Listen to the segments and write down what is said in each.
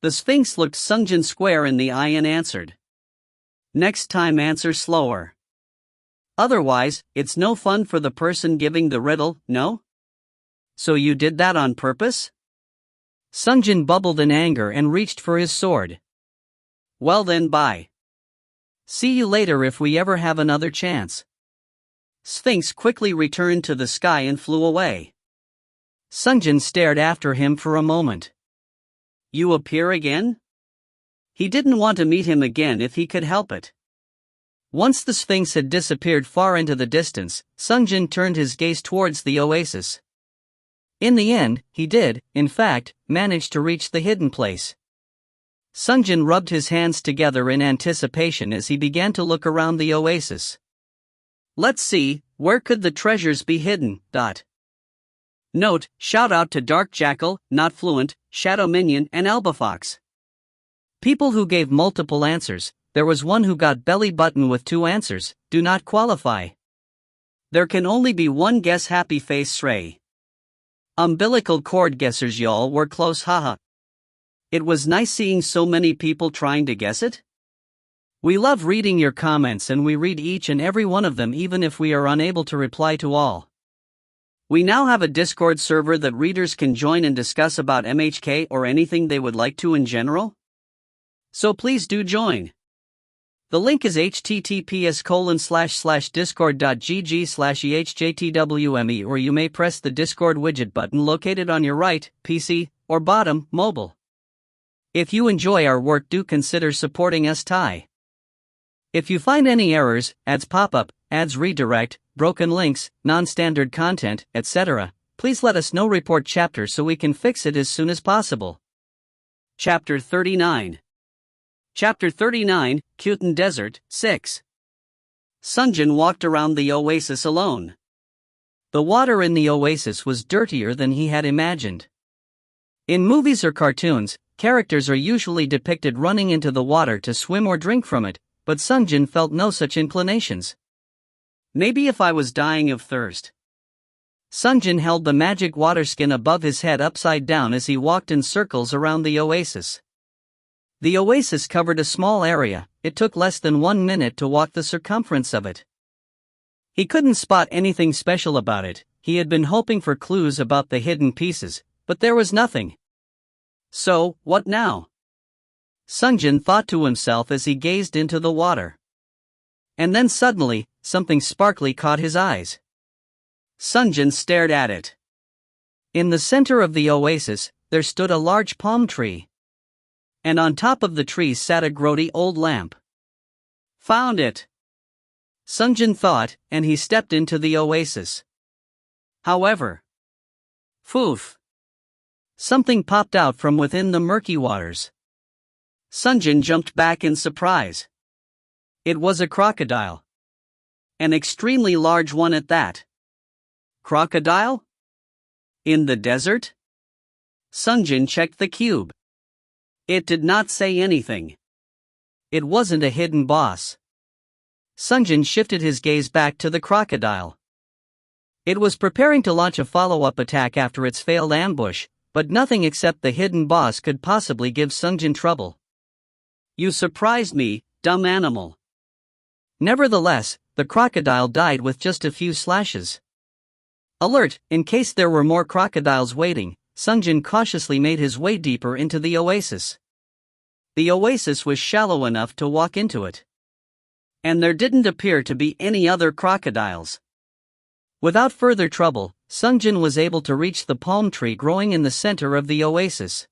The Sphinx looked Sungjin square in the eye and answered. Next time answer slower. Otherwise, it's no fun for the person giving the riddle, no? So you did that on purpose? Sungjin bubbled in anger and reached for his sword. Well then, bye. See you later if we ever have another chance. Sphinx quickly returned to the sky and flew away. Sungjin stared after him for a moment. You appear again? He didn't want to meet him again if he could help it. Once the Sphinx had disappeared far into the distance, Sungjin turned his gaze towards the oasis. In the end, he did, in fact, manage to reach the hidden place. Sungjin rubbed his hands together in anticipation as he began to look around the oasis. Let's see, where could the treasures be hidden? Note, shout out to Dark Jackal, Not Fluent, Shadow Minion and Albafox. People who gave multiple answers. There was one who got belly button with 2 answers, do not qualify. There can only be one guess. Happy face Sray. Umbilical cord guessers, y'all were close, haha. It was nice seeing so many people trying to guess it. We love reading your comments and we read each and every one of them even if we are unable to reply to all. We now have a Discord server that readers can join and discuss about MHK or anything they would like to in general. So please do join. The link is https://discord.gg/ehjtwme, or you may press the Discord widget button located on your right, PC, or bottom, mobile. If you enjoy our work, do consider supporting us. If you find any errors, ads pop up, ads redirect, broken links, non-standard content, etc., please let us know. Report chapter so we can fix it as soon as possible. Chapter 39. Chapter 39, Kuten Desert, 6. Sungjin walked around the oasis alone. The water in the oasis was dirtier than he had imagined. In movies or cartoons, characters are usually depicted running into the water to swim or drink from it, but Sungjin felt no such inclinations. Maybe if I was dying of thirst. Sungjin held the magic water skin above his head upside down as he walked in circles around the oasis. The oasis covered a small area. It took less than 1 minute to walk the circumference of it. He couldn't spot anything special about it. He had been hoping for clues about the hidden pieces, but there was nothing. So, what now? Sungjin thought to himself as he gazed into the water. And then suddenly, something sparkly caught his eyes. Sungjin stared at it. In the center of the oasis, there stood a large palm tree. And on top of the tree sat a grody old lamp. Found it! Sungjin thought, and he stepped into the oasis. However, poof! Something popped out from within the murky waters. Sungjin jumped back in surprise. It was a crocodile. An extremely large one at that. Crocodile? In the desert? Sungjin checked the cube. It did not say anything. It wasn't a hidden boss. Sungjin shifted his gaze back to the crocodile. It was preparing to launch a follow-up attack after its failed ambush, but nothing except the hidden boss could possibly give Sungjin trouble. You surprised me, dumb animal. Nevertheless, the crocodile died with just a few slashes. Alert, in case there were more crocodiles waiting, Sungjin cautiously made his way deeper into the oasis. The oasis was shallow enough to walk into it. And there didn't appear to be any other crocodiles. Without further trouble, Sungjin was able to reach the palm tree growing in the center of the oasis.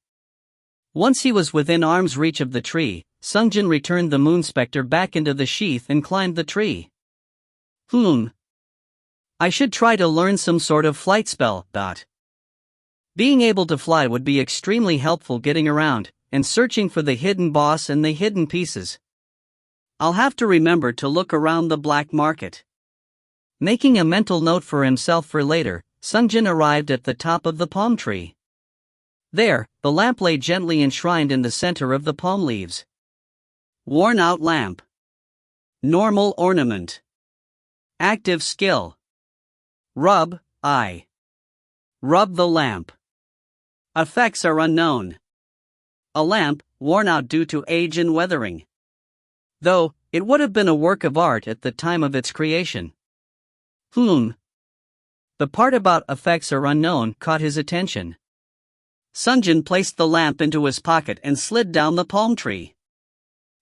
Once he was within arm's reach of the tree, Sungjin returned the moon specter back into the sheath and climbed the tree. I should try to learn some sort of flight spell. Being able to fly would be extremely helpful getting around and searching for the hidden boss and the hidden pieces. I'll have to remember to look around the black market. Making a mental note for himself for later, Sungjin arrived at the top of the palm tree. There, the lamp lay gently enshrined in the center of the palm leaves. Worn out lamp. Normal ornament. Active skill. Rub, I. Rub the lamp. Effects are unknown. a lamp, worn out due to age and weathering. Though, it would have been a work of art at the time of its creation. The part about effects are unknown caught his attention. Sungjin placed the lamp into his pocket and slid down the palm tree.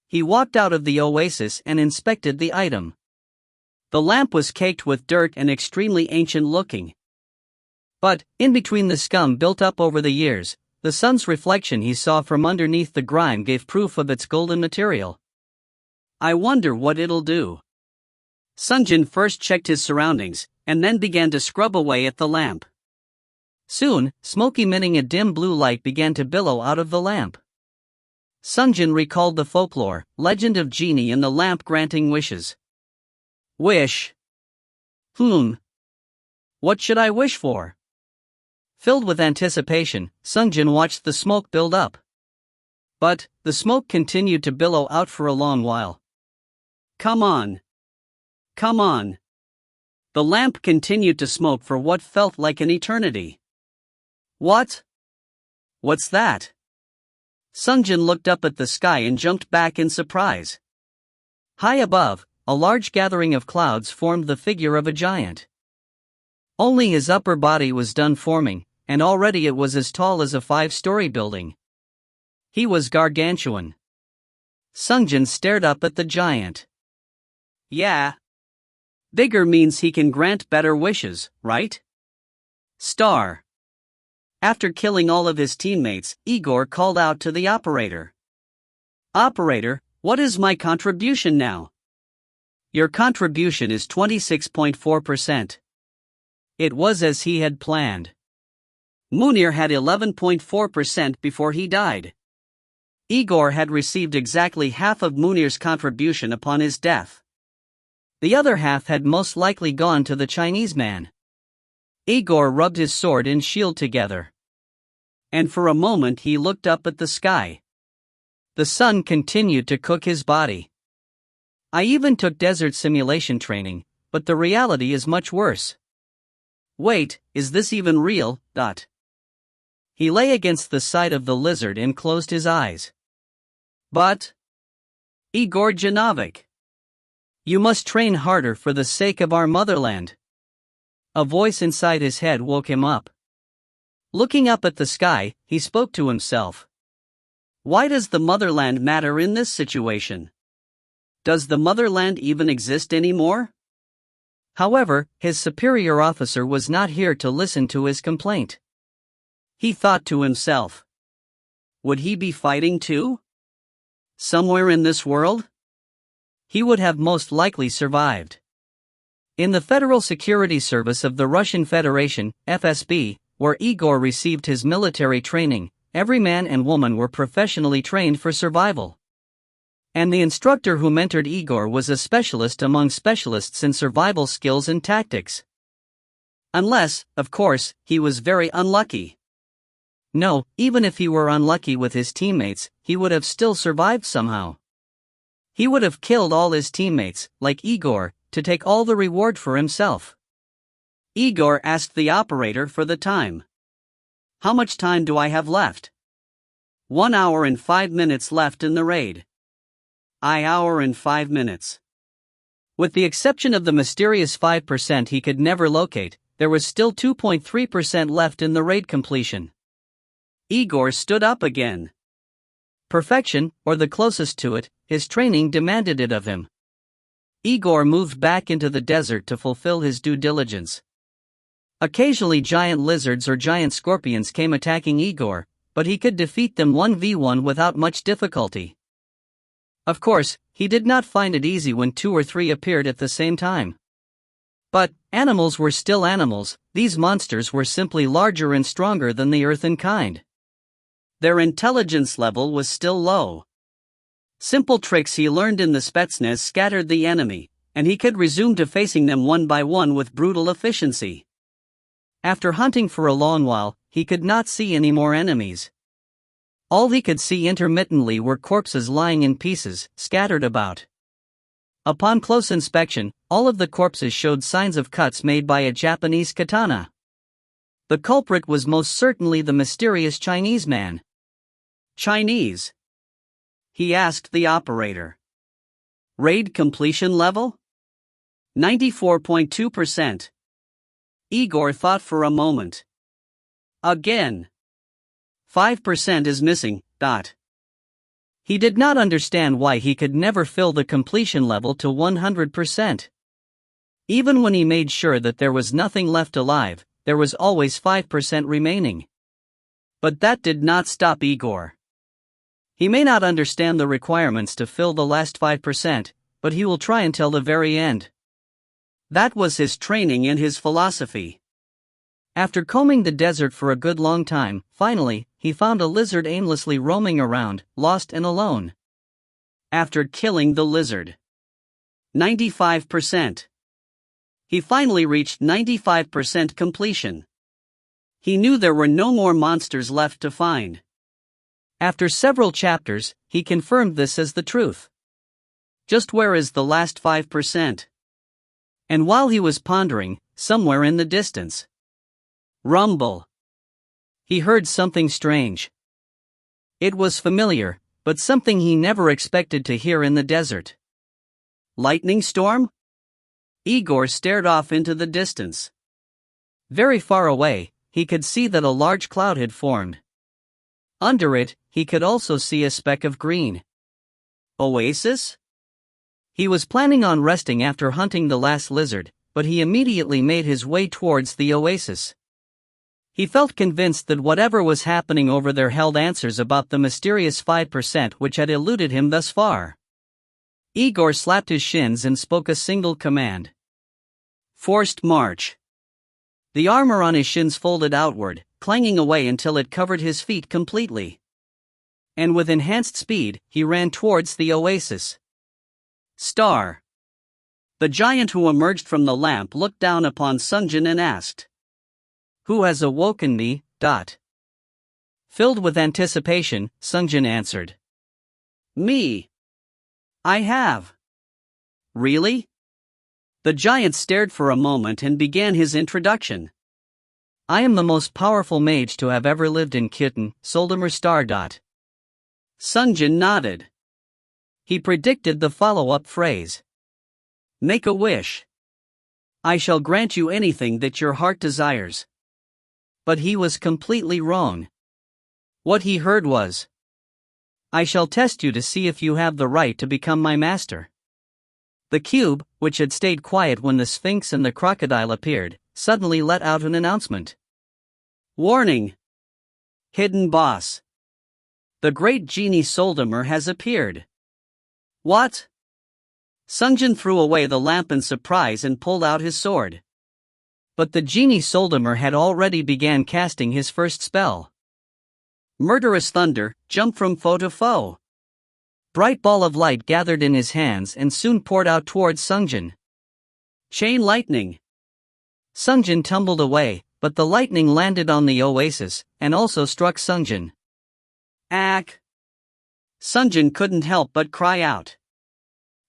He walked out of the oasis and inspected the item. The lamp was caked with dirt and extremely ancient looking. But, in between the scum built up over the years, the sun's reflection he saw from underneath the grime gave proof of its golden material. I wonder what it'll do. Sungjin first checked his surroundings, and then began to scrub away at the lamp. Soon, smoke emitting a dim blue light began to billow out of the lamp. Sungjin recalled the folklore, legend of genie and the lamp granting wishes. Wish. What should I wish for? Filled with anticipation, Sungjin watched the smoke build up. But, the smoke continued to billow out for a long while. Come on. Come on. The lamp continued to smoke for what felt like an eternity. What? What's that? Sungjin looked up at the sky and jumped back in surprise. High above, a large gathering of clouds formed the figure of a giant. Only his upper body was done forming, and already it was as tall as a 5-story building. He was gargantuan. Sungjin stared up at the giant. Yeah. Bigger means he can grant better wishes, right? Star. After killing all of his teammates, Igor called out to the operator. Operator, what is my contribution now? Your contribution is 26.4%. It was as he had planned. Munir had 11.4% before he died. Igor had received exactly half of Munir's contribution upon his death. The other half had most likely gone to the Chinese man. Igor rubbed his sword and shield together. And for a moment he looked up at the sky. The sun continued to cook his body. I even took desert simulation training, but the reality is much worse. Wait, is this even real? He lay against the side of the lizard and closed his eyes. But Igor Janovic, you must train harder for the sake of our motherland. A voice inside his head woke him up. Looking up at the sky, he spoke to himself. Why does the motherland matter in this situation? Does the motherland even exist anymore? However, his superior officer was not here to listen to his complaint. He thought to himself. Would he be fighting too? Somewhere in this world? He would have most likely survived. In the Federal Security Service of the Russian Federation, FSB, where Igor received his military training, every man and woman were professionally trained for survival. And the instructor who mentored Igor was a specialist among specialists in survival skills and tactics. Unless, of course, he was very unlucky. No, even if he were unlucky with his teammates, he would have still survived somehow. He would have killed all his teammates, like Igor, to take all the reward for himself. Igor asked the operator for the time. How much time do I have left? 1 hour and 5 minutes left in the raid. Hour and 5 minutes. With the exception of the mysterious 5% he could never locate, there was still 2.3% left in the raid completion. Igor stood up again. Perfection, or the closest to it, his training demanded it of him. Igor moved back into the desert to fulfill his due diligence. Occasionally giant lizards or giant scorpions came attacking Igor, but he could defeat them 1v1 without much difficulty. Of course, he did not find it easy when 2 or 3 appeared at the same time. But, animals were still animals, these monsters were simply larger and stronger than the earthen kind. Their intelligence level was still low. Simple tricks he learned in the Spetsnaz scattered the enemy, and he could resume to facing them one by one with brutal efficiency. After hunting for a long while, he could not see any more enemies. All he could see intermittently were corpses lying in pieces, scattered about. Upon close inspection, all of the corpses showed signs of cuts made by a Japanese katana. The culprit was most certainly the mysterious Chinese man. Chinese? He asked the operator. Raid completion level? 94.2%. Igor thought for a moment. Again. 5% is missing. He did not understand why he could never fill the completion level to 100%. Even when he made sure that there was nothing left alive, there was always 5% remaining. But that did not stop Igor. He may not understand the requirements to fill the last 5%, but he will try until the very end. That was his training and his philosophy. After combing the desert for a good long time, finally, he found a lizard aimlessly roaming around, lost and alone. After killing the lizard. 95%. He finally reached 95% completion. He knew there were no more monsters left to find. After several chapters, he confirmed this as the truth. Just where is the last 5%? And while he was pondering, somewhere in the distance. Rumble. He heard something strange. It was familiar, but something he never expected to hear in the desert. Lightning storm? Igor stared off into the distance. Very far away, he could see that a large cloud had formed. Under it, he could also see a speck of green. Oasis? He was planning on resting after hunting the last lizard, but he immediately made his way towards the oasis. He felt convinced that whatever was happening over there held answers about the mysterious 5% which had eluded him thus far. Igor slapped his shins and spoke a single command. Forced march. The armor on his shins folded outward, clanging away until it covered his feet completely. And with enhanced speed, he ran towards the oasis. Star. The giant who emerged from the lamp looked down upon Sungjin and asked. Who has awoken me? Filled with anticipation, Sungjin answered. Me. I have. Really? The giant stared for a moment and began his introduction. I am the most powerful mage to have ever lived in Kitten, Soldamer Star. Sungjin nodded. He predicted the follow-up phrase. Make a wish. I shall grant you anything that your heart desires. But he was completely wrong. What he heard was, I shall test you to see if you have the right to become my master. The cube, which had stayed quiet when the Sphinx and the crocodile appeared, suddenly let out an announcement. Warning! Hidden boss. The great genie Soldamer has appeared. What? Sungjin threw away the lamp in surprise and pulled out his sword. But the genie Soldamer had already began casting his first spell. Murderous thunder, jump from foe to foe. Bright ball of light gathered in his hands and soon poured out towards Sungjin. Chain lightning. Sungjin tumbled away, but the lightning landed on the oasis, and also struck Sungjin. Ack! Sungjin couldn't help but cry out.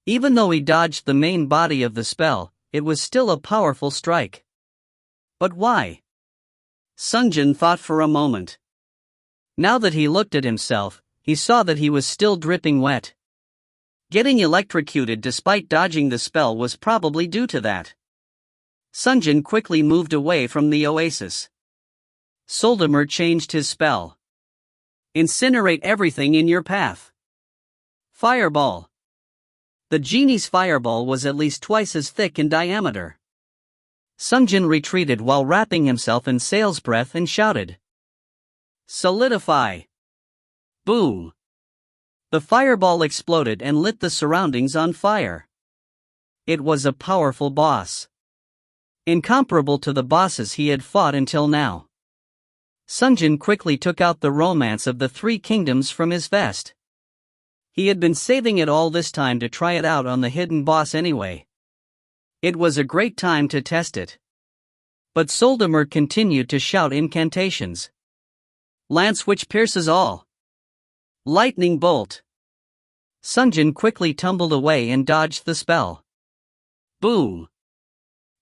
Even though he dodged the main body of the spell, it was still a powerful strike. But why? Sungjin thought for a moment. Now that he looked at himself, he saw that he was still dripping wet. Getting electrocuted despite dodging the spell was probably due to that. Sungjin quickly moved away from the oasis. Soldamer changed his spell. Incinerate everything in your path. Fireball. The genie's fireball was at least twice as thick in diameter. Sungjin retreated while wrapping himself in sail's breath and shouted. Solidify. Boom. The fireball exploded and lit the surroundings on fire. It was a powerful boss. Incomparable to the bosses he had fought until now. Sungjin quickly took out the romance of the three kingdoms from his vest. He had been saving it all this time to try it out on the hidden boss anyway. It was a great time to test it. But Soldamer continued to shout incantations. Lance which pierces all. Lightning bolt. Sungjin quickly tumbled away and dodged the spell. Boom.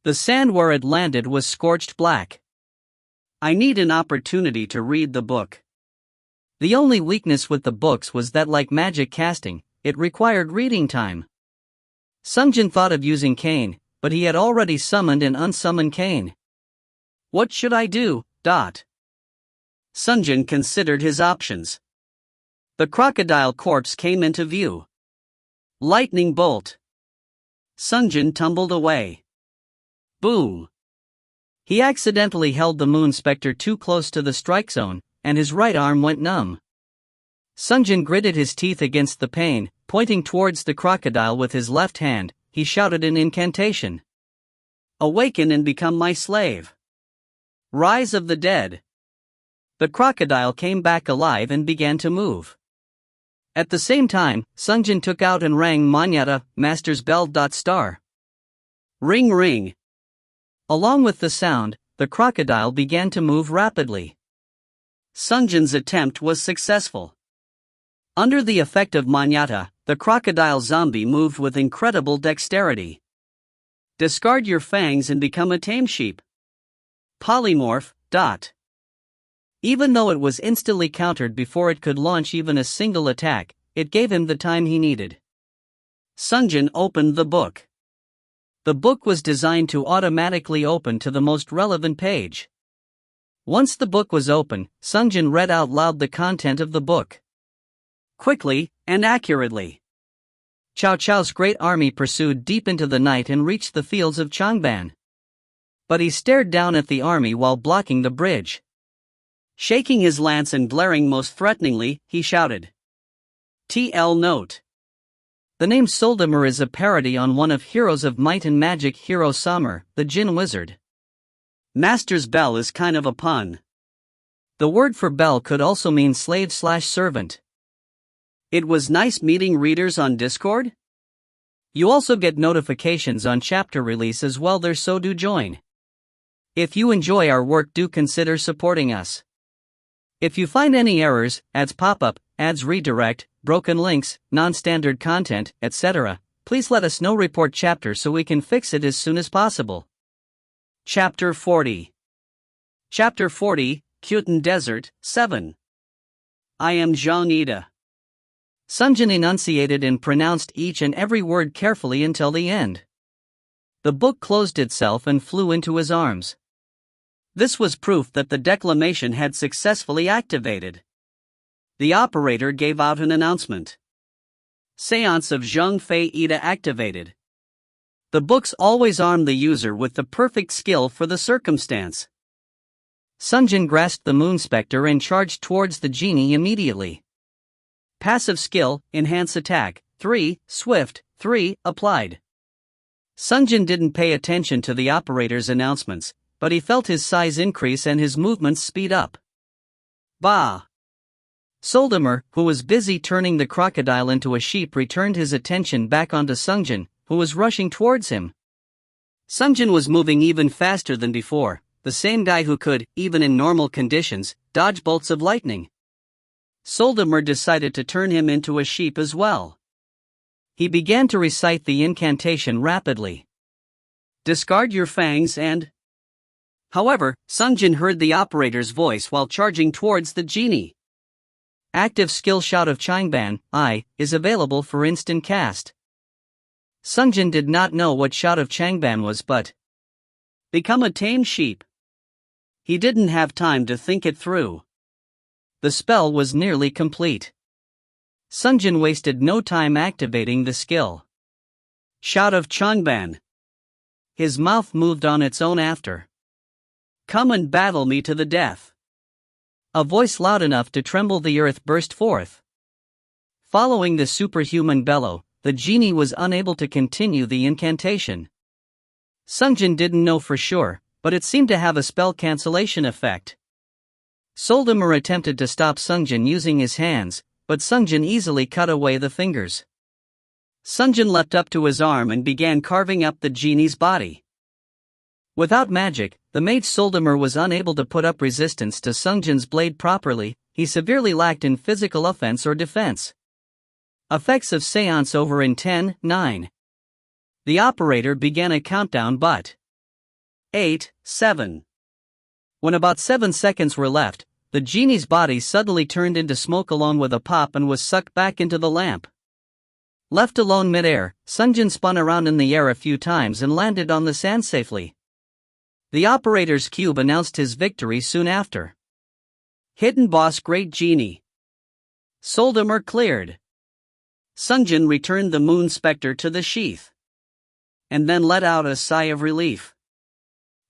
The sand where it landed was scorched black. I need an opportunity to read the book. The only weakness with the books was that, like magic casting, it required reading time. Sungjin thought of using Cain, but he had already summoned and unsummoned Cain. What should I do? Sungjin considered his options. The crocodile corpse came into view. Lightning bolt. Sungjin tumbled away. Boom. He accidentally held the moon specter too close to the strike zone, and his right arm went numb. Sungjin gritted his teeth against the pain. Pointing towards the crocodile with his left hand, he shouted an incantation. Awaken and become my slave. Rise of the dead. The crocodile came back alive and began to move. At the same time, Sungjin took out and rang Manyata, Master's bell. Star. Ring ring. Along with the sound, the crocodile began to move rapidly. Sungjin's attempt was successful. Under the effect of Manyata, the crocodile zombie moved with incredible dexterity. Discard your fangs and become a tame sheep. Polymorph. Even though it was instantly countered before it could launch even a single attack, it gave him the time he needed. Sungjin opened the book. The book was designed to automatically open to the most relevant page. Once the book was open, Sungjin read out loud the content of the book. Quickly and accurately. Cao Cao's great army pursued deep into the night and reached the fields of Changban. But he stared down at the army while blocking the bridge. Shaking his lance and glaring most threateningly, he shouted. TL note. The name Soldamer is a parody on one of Heroes of Might and Magic hero Samur, the Jinn Wizard. Master's bell is kind of a pun. The word for bell could also mean slave/servant. It was nice meeting readers on Discord. You also get notifications on chapter release as well there, so do join. If you enjoy our work, do consider supporting us. If you find any errors, ads pop up, ads redirect, broken links, non-standard content, etc., please let us know. Report chapter so we can fix it as soon as possible. Chapter 40. Chapter 40, Kyutan Desert, 7. I am Zhang Ida. Sungjin enunciated and pronounced each and every word carefully until the end. The book closed itself and flew into his arms. This was proof that the declamation had successfully activated. The operator gave out an announcement. Seance of Zheng Fei Ida activated. The books always arm the user with the perfect skill for the circumstance. Sungjin grasped the moon specter and charged towards the genie immediately. Passive skill, enhance attack, 3, swift, 3, applied. Sungjin didn't pay attention to the operator's announcements, but he felt his size increase and his movements speed up. Bah! Soldamer, who was busy turning the crocodile into a sheep, returned his attention back onto Sungjin, who was rushing towards him. Sungjin was moving even faster than before, the same guy who could, even in normal conditions, dodge bolts of lightning. Soldamer decided to turn him into a sheep as well. He began to recite the incantation rapidly. Discard your fangs and... However, Sungjin heard the operator's voice while charging towards the genie. Active skill Shout of Changban, I, is available for instant cast. Sungjin did not know what Shout of Changban was, but... Become a tame sheep. He didn't have time to think it through. The spell was nearly complete. Sungjin wasted no time activating the skill. Shout of Changban. His mouth moved on its own after. Come and battle me to the death. A voice loud enough to tremble the earth burst forth. Following the superhuman bellow, the genie was unable to continue the incantation. Sungjin didn't know for sure, but it seemed to have a spell cancellation effect. Soldamer attempted to stop Sungjin using his hands, but Sungjin easily cut away the fingers. Sungjin leapt up to his arm and began carving up the genie's body. Without magic, the mage Soldamer was unable to put up resistance to Sungjin's blade properly. He severely lacked in physical offense or defense. Effects of Seance over in 10, 9. The operator began a countdown, but 8, 7. When about 7 seconds were left, The genie's body suddenly turned into smoke along with a pop and was sucked back into the lamp. Left alone midair, Sungjin spun around in the air a few times and landed on the sand safely. The operator's cube announced his victory soon after. Hidden boss Great Genie. Soldemer cleared. Sungjin returned the moon specter to the sheath. And then let out a sigh of relief.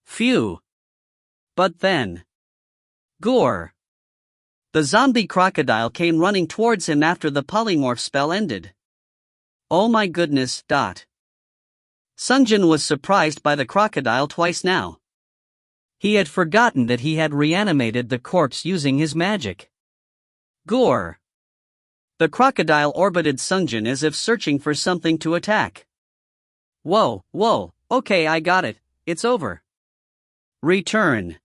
Phew. But then. Gore. The zombie crocodile came running towards him after the polymorph spell ended. Oh my goodness. Sungjin was surprised by the crocodile twice now. He had forgotten that he had reanimated the corpse using his magic. Gore. The crocodile orbited Sungjin as if searching for something to attack. Whoa, okay, I got it, it's over. Return.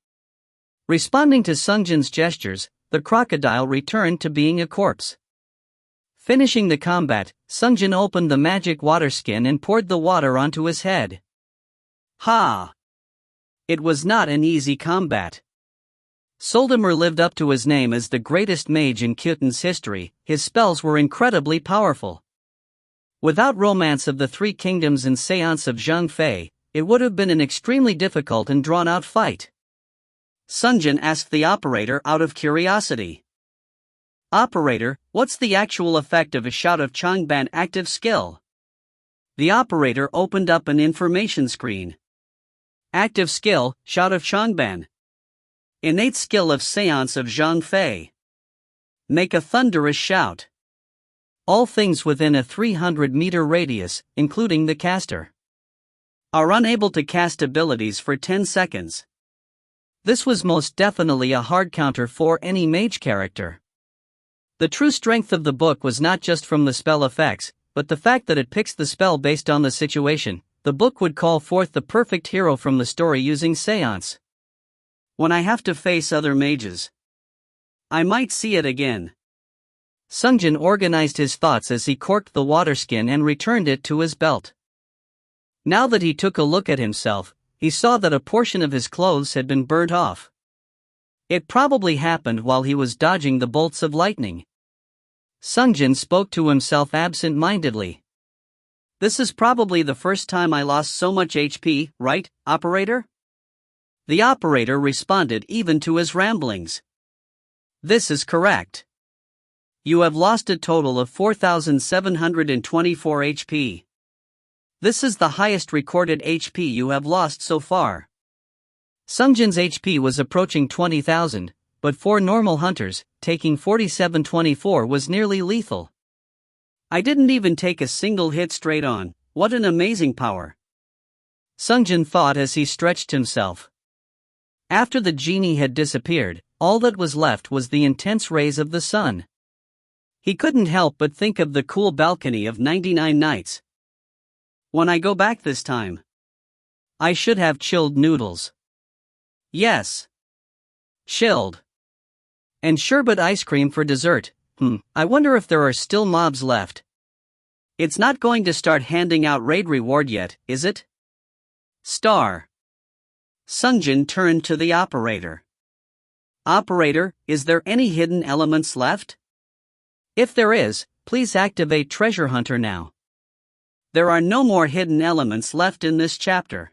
Responding to Sungjin's gestures, the crocodile returned to being a corpse. Finishing the combat, Sungjin opened the magic water skin and poured the water onto his head. Ha! It was not an easy combat. Soldemer lived up to his name as the greatest mage in Kyoton's history. His spells were incredibly powerful. Without Romance of the Three Kingdoms and Seance of Zhang Fei, it would have been an extremely difficult and drawn-out fight. Sungjin asked the operator out of curiosity. Operator, what's the actual effect of a Shout of Changban active skill? The operator opened up an information screen. Active skill, Shout of Changban. Innate skill of Seance of Zhang Fei. Make a thunderous shout. All things within a 300-meter radius, including the caster, are unable to cast abilities for 10 seconds. This was most definitely a hard counter for any mage character. The true strength of the book was not just from the spell effects, but the fact that it picks the spell based on the situation. The book would call forth the perfect hero from the story using Seance. When I have to face other mages, I might see it again. Sungjin organized his thoughts as he corked the water skin and returned it to his belt. Now that he took a look at himself, he saw that a portion of his clothes had been burnt off. It probably happened while he was dodging the bolts of lightning. Sungjin spoke to himself absent-mindedly. This is probably the first time I lost so much HP, right, operator? The operator responded even to his ramblings. This is correct. You have lost a total of 4,724 HP. This is the highest recorded HP you have lost so far. Sungjin's HP was approaching 20,000, but for normal hunters, taking 4724 was nearly lethal. I didn't even take a single hit straight on. What an amazing power. Sungjin thought as he stretched himself. After the genie had disappeared, all that was left was the intense rays of the sun. He couldn't help but think of the cool balcony of 99 nights. When I go back this time, I should have chilled noodles. Yes. Chilled. And sherbet ice cream for dessert. I wonder if there are still mobs left. It's not going to start handing out raid reward yet, is it? Star. Sungjin turned to the operator. Operator, is there any hidden elements left? If there is, please activate Treasure Hunter now. There are no more hidden elements left in this chapter.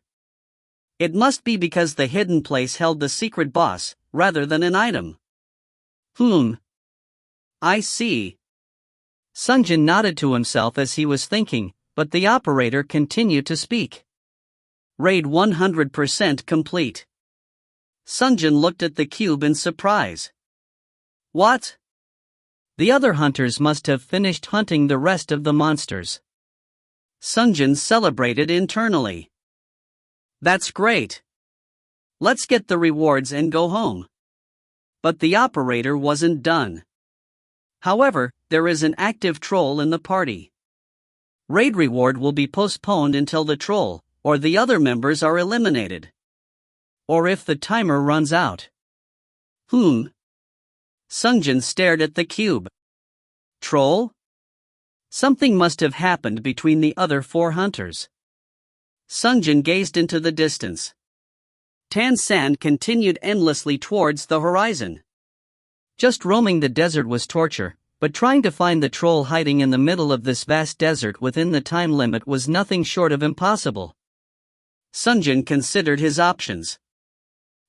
It must be because the hidden place held the secret boss, rather than an item. I see. Sungjin nodded to himself as he was thinking, but the operator continued to speak. Raid 100% complete. Sungjin looked at the cube in surprise. What? The other hunters must have finished hunting the rest of the monsters. Sungjin celebrated internally. That's great. Let's get the rewards and go home. But the operator wasn't done. However, there is an active troll in the party. Raid reward will be postponed until the troll, or the other members are eliminated. Or if the timer runs out. Sungjin stared at the cube. Troll? Something must have happened between the other 4 hunters. Sungjin gazed into the distance. Tan sand continued endlessly towards the horizon. Just roaming the desert was torture, but trying to find the troll hiding in the middle of this vast desert within the time limit was nothing short of impossible. Sungjin considered his options.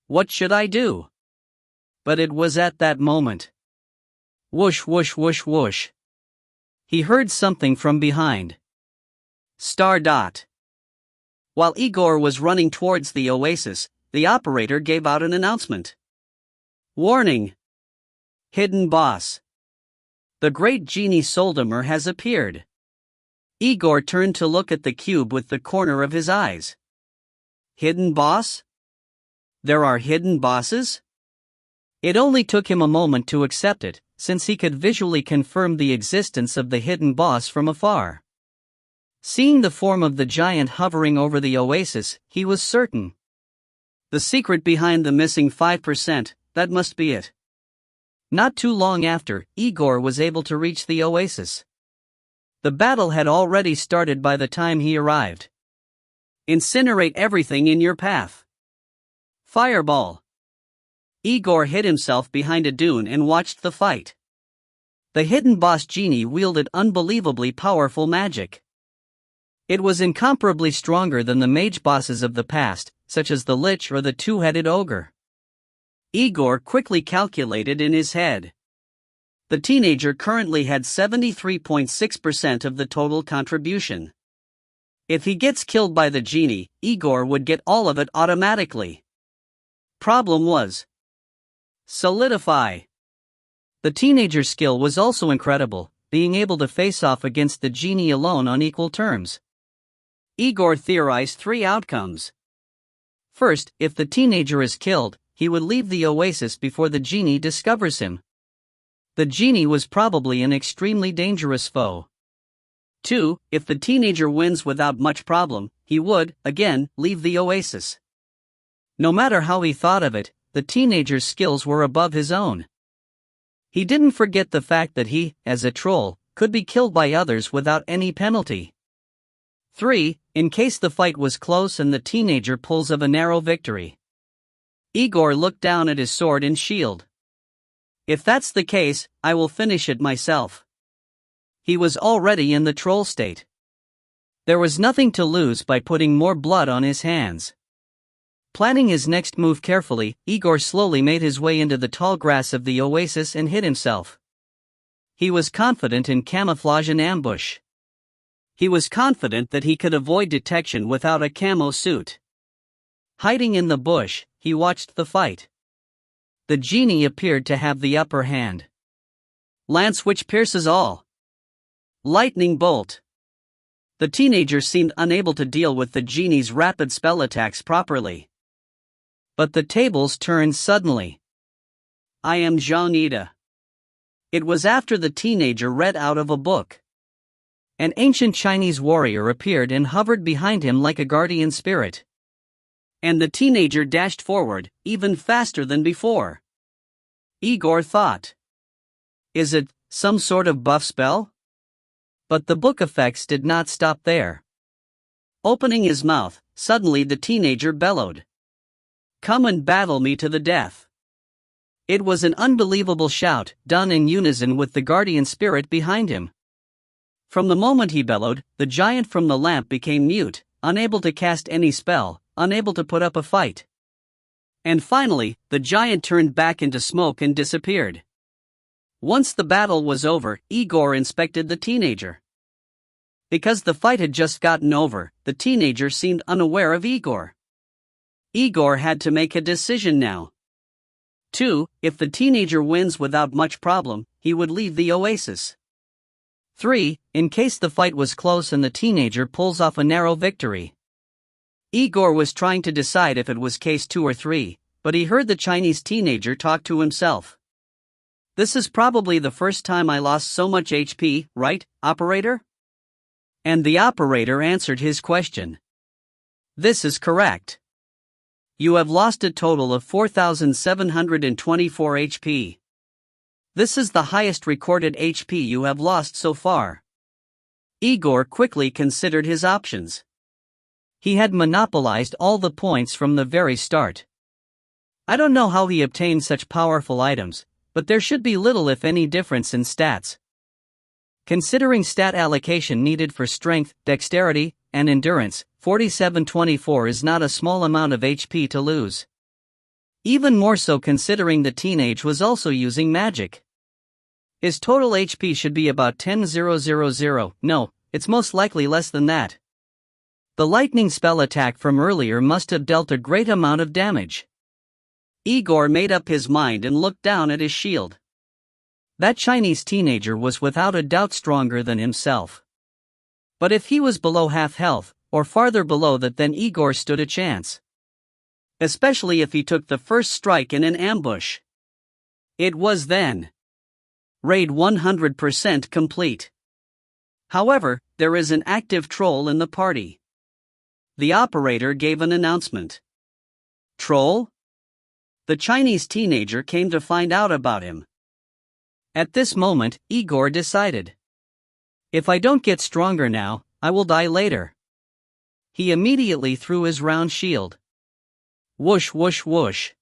What should I do? But it was at that moment. Whoosh whoosh whoosh whoosh. He heard something from behind. Star dot. While Igor was running towards the oasis, the operator gave out an announcement. Warning! Hidden boss. The great genie Soldamer has appeared. Igor turned to look at the cube with the corner of his eyes. Hidden boss? There are hidden bosses? It only took him a moment to accept it, since he could visually confirm the existence of the hidden boss from afar. Seeing the form of the giant hovering over the oasis, he was certain. The secret behind the missing 5%, that must be it. Not too long after, Igor was able to reach the oasis. The battle had already started by the time he arrived. Incinerate everything in your path. Fireball. Igor hid himself behind a dune and watched the fight. The hidden boss genie wielded unbelievably powerful magic. It was incomparably stronger than the mage bosses of the past, such as the Lich or the two-headed ogre. Igor quickly calculated in his head. The teenager currently had 73.6% of the total contribution. If he gets killed by the genie, Igor would get all of it automatically. Problem was solidify. The teenager's skill was also incredible, being able to face off against the genie alone on equal terms. Igor theorized 3 outcomes. First, if the teenager is killed, he would leave the oasis before the genie discovers him. The genie was probably an extremely dangerous foe. 2. If the teenager wins without much problem, he would, again, leave the oasis. No matter how he thought of it, the teenager's skills were above his own. He didn't forget the fact that he, as a troll, could be killed by others without any penalty. 3. In case the fight was close and the teenager pulls of a narrow victory. Igor looked down at his sword and shield. If that's the case, I will finish it myself. He was already in the troll state. There was nothing to lose by putting more blood on his hands. Planning his next move carefully, Igor slowly made his way into the tall grass of the oasis and hid himself. He was confident in camouflage and ambush. He was confident that he could avoid detection without a camo suit. Hiding in the bush, he watched the fight. The genie appeared to have the upper hand. Lance which pierces all. Lightning bolt. The teenager seemed unable to deal with the genie's rapid spell attacks properly. But the tables turned suddenly. I am Zhang. It was after the teenager read out of a book. An ancient Chinese warrior appeared and hovered behind him like a guardian spirit. And the teenager dashed forward, even faster than before. Igor thought. Is it some sort of buff spell? But the book effects did not stop there. Opening his mouth, suddenly the teenager bellowed. Come and battle me to the death. It was an unbelievable shout, done in unison with the guardian spirit behind him. From the moment he bellowed, the giant from the lamp became mute, unable to cast any spell, unable to put up a fight. And finally, the giant turned back into smoke and disappeared. Once the battle was over, Igor inspected the teenager. Because the fight had just gotten over, the teenager seemed unaware of Igor. Igor had to make a decision now. 2. If the teenager wins without much problem, he would leave the oasis. 3. In case the fight was close and the teenager pulls off a narrow victory. Igor was trying to decide if it was case 2 or 3, but he heard the Chinese teenager talk to himself. This is probably the first time I lost so much HP, right, operator? And the operator answered his question. This is correct. You have lost a total of 4,724 HP. This is the highest recorded HP you have lost so far. Igor quickly considered his options. He had monopolized all the points from the very start. I don't know how he obtained such powerful items, but there should be little if any difference in stats. Considering stat allocation needed for strength, dexterity, and endurance, 4724 is not a small amount of HP to lose. Even more so considering the teenage was also using magic. His total HP should be about 10,000. No, it's most likely less than that. The lightning spell attack from earlier must have dealt a great amount of damage. Igor made up his mind and looked down at his shield. That Chinese teenager was without a doubt stronger than himself. But if he was below half health, or farther below that, then Igor stood a chance. Especially if he took the first strike in an ambush. It was then. Raid 100% complete. However, there is an active troll in the party. The operator gave an announcement. Troll? The Chinese teenager came to find out about him. At this moment, Igor decided. If I don't get stronger now, I will die later. He immediately threw his round shield. Whoosh whoosh whoosh.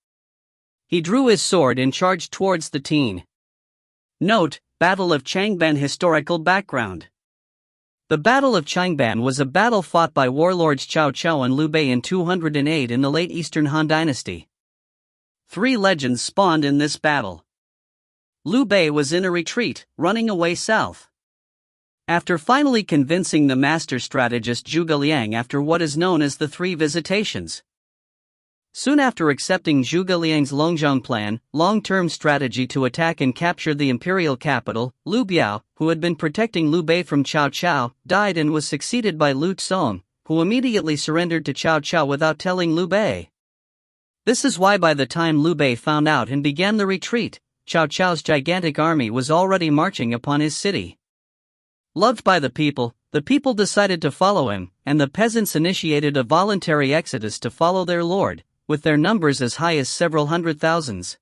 He drew his sword and charged towards the teen. Note, Battle of Changban historical background. The Battle of Changban was a battle fought by warlords Cao Cao and Liu Bei in 208 in the late Eastern Han Dynasty. 3 legends spawned in this battle. Liu Bei was in a retreat, running away south. After finally convincing the master strategist Zhuge Liang after what is known as the 3 visitations. Soon after accepting Zhuge Liang's Longzhong plan, long-term strategy to attack and capture the imperial capital, Liu Biao, who had been protecting Liu Bei from Cao Cao, died and was succeeded by Liu Song, who immediately surrendered to Cao Cao without telling Liu Bei. This is why by the time Liu Bei found out and began the retreat, Cao Cao's gigantic army was already marching upon his city. Loved by the people decided to follow him, and the peasants initiated a voluntary exodus to follow their lord, with their numbers as high as several hundred thousands.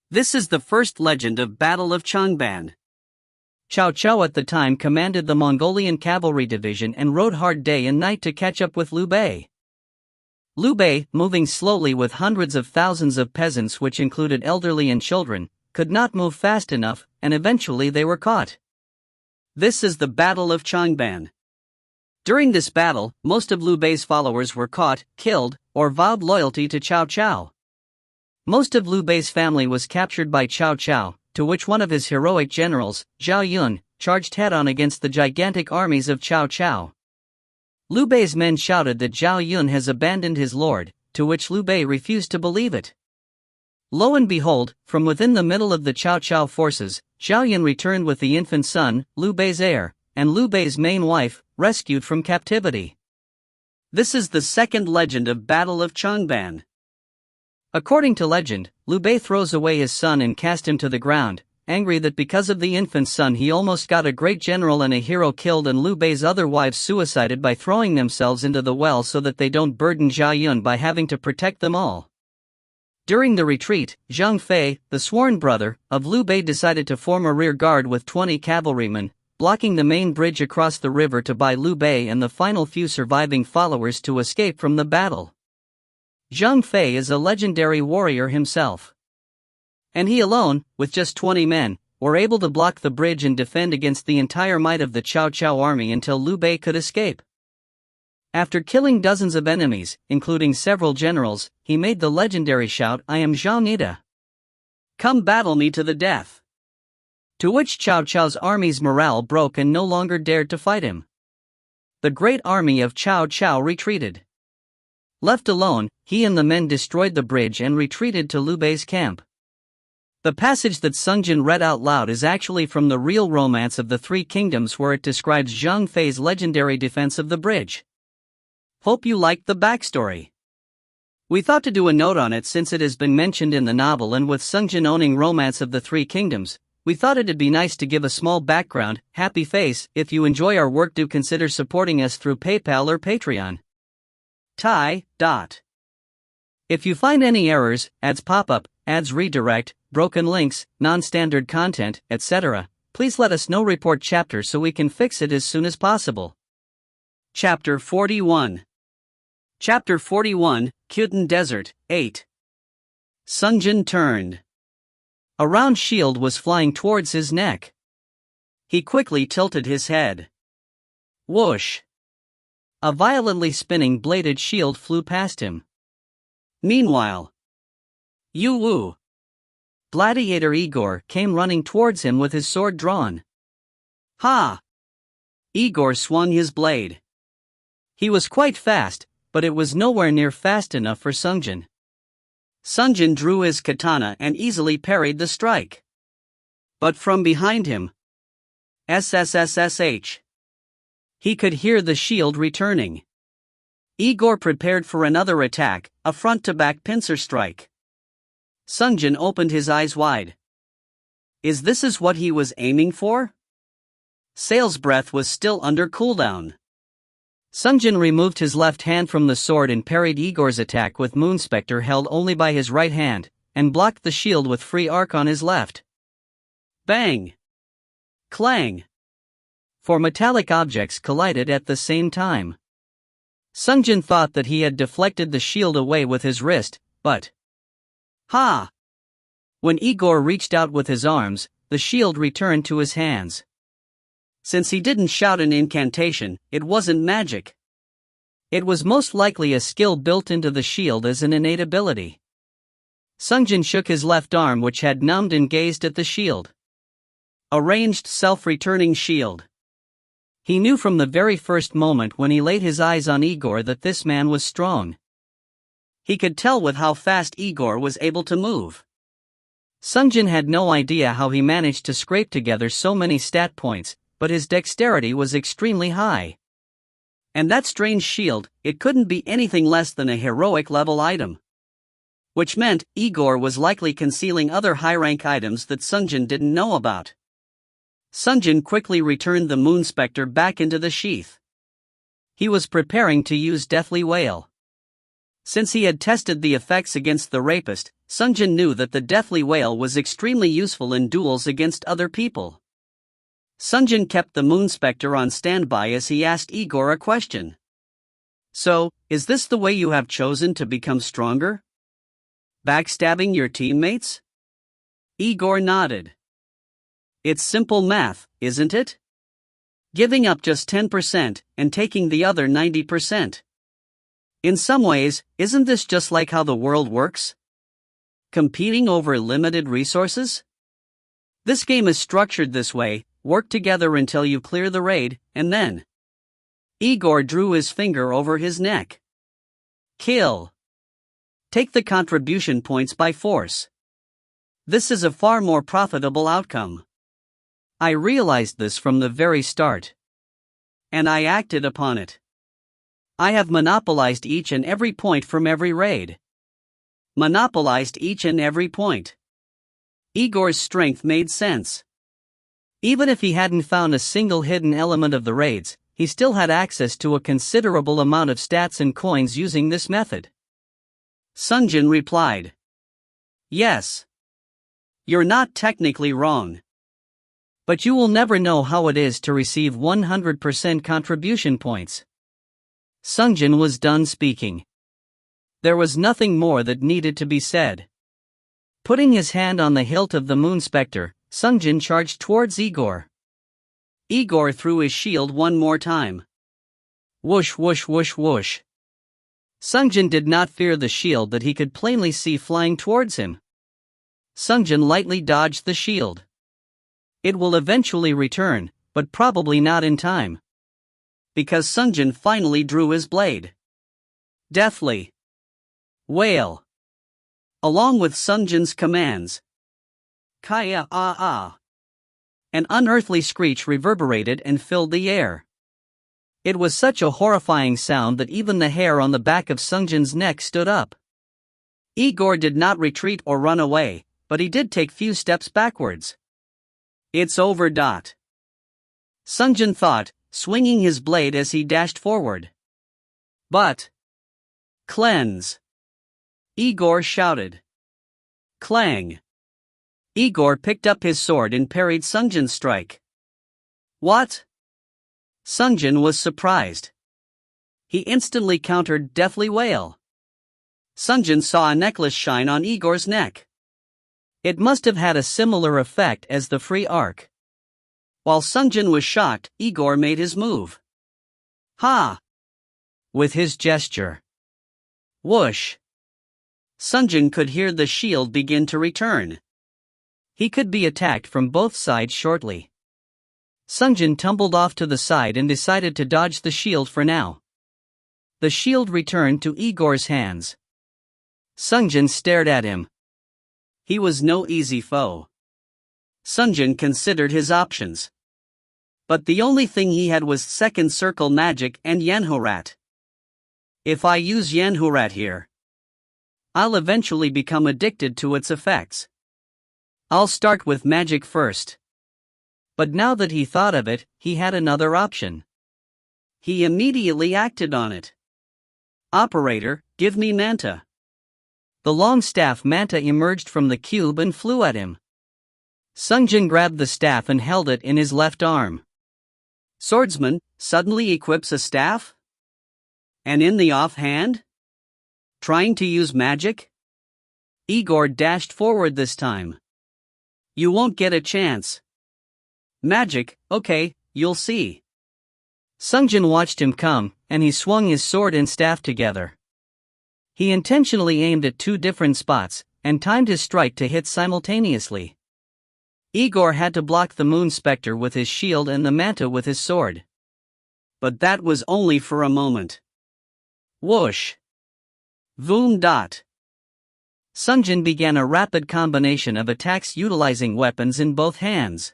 This is the first legend of Battle of Changban. Cao Cao at the time commanded the Mongolian cavalry division and rode hard day and night to catch up with Liu Bei. Liu Bei, moving slowly with hundreds of thousands of peasants which included elderly and children, could not move fast enough, and eventually they were caught. This is the Battle of Changban. During this battle, most of Liu Bei's followers were caught, killed, or vowed loyalty to Cao Cao. Most of Liu Bei's family was captured by Cao Cao, to which one of his heroic generals, Zhao Yun, charged head-on against the gigantic armies of Cao Cao. Liu Bei's men shouted that Zhao Yun has abandoned his lord, to which Liu Bei refused to believe it. Lo and behold, from within the middle of the Cao Cao forces, Zhao Yun returned with the infant son, Liu Bei's heir, and Liu Bei's main wife, rescued from captivity. This is the second legend of Battle of Changban. According to legend, Liu Bei throws away his son and cast him to the ground, angry that because of the infant son he almost got a great general and a hero killed and Liu Bei's other wives suicided by throwing themselves into the well so that they don't burden Zhao Yun by having to protect them all. During the retreat, Zhang Fei, the sworn brother of Liu Bei, decided to form a rear guard with 20 cavalrymen, blocking the main bridge across the river to buy Liu Bei and the final few surviving followers to escape from the battle. Zhang Fei is a legendary warrior himself. And he alone, with just 20 men, were able to block the bridge and defend against the entire might of the Cao Cao army until Liu Bei could escape. After killing dozens of enemies, including several generals, he made the legendary shout, "I am Zhao Nida. Come battle me to the death." To which Cao Cao's army's morale broke and no longer dared to fight him. The great army of Cao Cao retreated. Left alone, he and the men destroyed the bridge and retreated to Liu Bei's camp. The passage that Sungjin read out loud is actually from the real Romance of the Three Kingdoms, where it describes Zhang Fei's legendary defense of the bridge. Hope you liked the backstory. We thought to do a note on it since it has been mentioned in the novel, and with Sungjin owning Romance of the Three Kingdoms, we thought it'd be nice to give a small background, happy face. If you enjoy our work, do consider supporting us through PayPal or Patreon. If you find any errors, ads pop up, ads redirect, broken links, non-standard content, etc., please let us know. Report chapter so we can fix it as soon as possible. Chapter 41. Chapter 41, Khitan Desert, 8. Sungjin turned. A round shield was flying towards his neck. He quickly tilted his head. Whoosh! A violently spinning bladed shield flew past him. Meanwhile, Yu-Woo, Gladiator Igor, came running towards him with his sword drawn. Ha! Igor swung his blade. He was quite fast, but it was nowhere near fast enough for Sungjin. Sungjin drew his katana and easily parried the strike. But from behind him, SSSSH, he could hear the shield returning. Igor prepared for another attack, a front-to-back pincer strike. Sungjin opened his eyes wide. Is this what he was aiming for? Sale's breath was still under cooldown. Sungjin removed his left hand from the sword and parried Igor's attack with Moonspector held only by his right hand, and blocked the shield with free arc on his left. Bang! Clang! Four metallic objects collided at the same time. Sungjin thought that he had deflected the shield away with his wrist, but... Ha! When Igor reached out with his arms, the shield returned to his hands. Since he didn't shout an incantation, it wasn't magic. It was most likely a skill built into the shield as an innate ability. Sungjin shook his left arm, which had numbed, and gazed at the shield. A ranged self-returning shield. He knew from the very first moment when he laid his eyes on Igor that this man was strong. He could tell with how fast Igor was able to move. Sungjin had no idea how he managed to scrape together so many stat points, but his dexterity was extremely high. And that strange shield, it couldn't be anything less than a heroic level item. Which meant Igor was likely concealing other high-rank items that Sungjin didn't know about. Sungjin quickly returned the Moonspector back into the sheath. He was preparing to use Deathly Wail. Since he had tested the effects against the rapist, Sungjin knew that the Deathly Wail was extremely useful in duels against other people. Sungjin kept the Moonspector on standby as he asked Igor a question. So, is this the way you have chosen to become stronger? Backstabbing your teammates? Igor nodded. It's simple math, isn't it? Giving up just 10% and taking the other 90%. In some ways, isn't this just like how the world works? Competing over limited resources? This game is structured this way: work together until you clear the raid, and then... Igor drew his finger over his neck. Kill. Take the contribution points by force. This is a far more profitable outcome. I realized this from the very start. And I acted upon it. I have monopolized each and every point from every raid. Monopolized each and every point. Igor's strength made sense. Even if he hadn't found a single hidden element of the raids, he still had access to a considerable amount of stats and coins using this method. Sungjin replied. Yes. You're not technically wrong. But you will never know how it is to receive 100% contribution points. Sungjin was done speaking. There was nothing more that needed to be said. Putting his hand on the hilt of the Moonspector, Sungjin charged towards Igor. Igor threw his shield one more time. Whoosh whoosh whoosh whoosh. Sungjin did not fear the shield that he could plainly see flying towards him. Sungjin lightly dodged the shield. It will eventually return, but probably not in time. Because Sungjin finally drew his blade. Deathly Wail. Along with Sungjin's commands. Kaya ah ah. An unearthly screech reverberated and filled the air. It was such a horrifying sound that even the hair on the back of Sungjin's neck stood up. Igor did not retreat or run away, but he did take few steps backwards. It's over. Sungjin thought, swinging his blade as he dashed forward. But... Cleanse! Igor shouted. Clang! Igor picked up his sword and parried Sungjin's strike. What? Sungjin was surprised. He instantly countered Deathly Wail. Sungjin saw a necklace shine on Igor's neck. It must have had a similar effect as the free arc. While Sungjin was shocked, Igor made his move. Ha! With his gesture. Whoosh! Sungjin could hear the shield begin to return. He could be attacked from both sides shortly. Sungjin tumbled off to the side and decided to dodge the shield for now. The shield returned to Igor's hands. Sungjin stared at him. He was no easy foe. Sungjin considered his options. But the only thing he had was second circle magic and Yanhurat. If I use Yanhurat here, I'll eventually become addicted to its effects. I'll start with magic first. But now that he thought of it, he had another option. He immediately acted on it. Operator, give me Manta. The long staff Manta emerged from the cube and flew at him. Sungjin grabbed the staff and held it in his left arm. Swordsman suddenly equips a staff? And in the offhand? Trying to use magic? Igor dashed forward this time. You won't get a chance. Magic, okay, you'll see. Sungjin watched him come, and he swung his sword and staff together. He intentionally aimed at two different spots, and timed his strike to hit simultaneously. Igor had to block the Moon Spectre with his shield and the Manta with his sword. But that was only for a moment. Whoosh! Voom dot! Sungjin began a rapid combination of attacks utilizing weapons in both hands.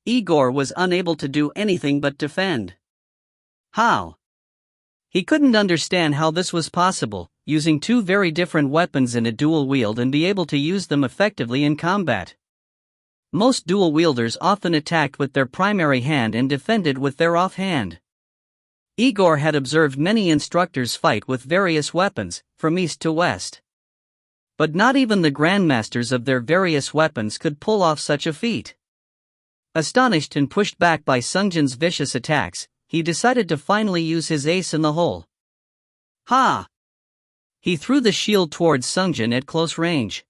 Igor was unable to do anything but defend. How? He couldn't understand how this was possible, using two very different weapons in a dual wield and be able to use them effectively in combat. Most dual wielders often attacked with their primary hand and defended with their offhand. Igor had observed many instructors fight with various weapons, from east to west. But not even the grandmasters of their various weapons could pull off such a feat. Astonished and pushed back by Sungjin's vicious attacks, he decided to finally use his ace in the hole. Ha! He threw the shield towards Sungjin at close range.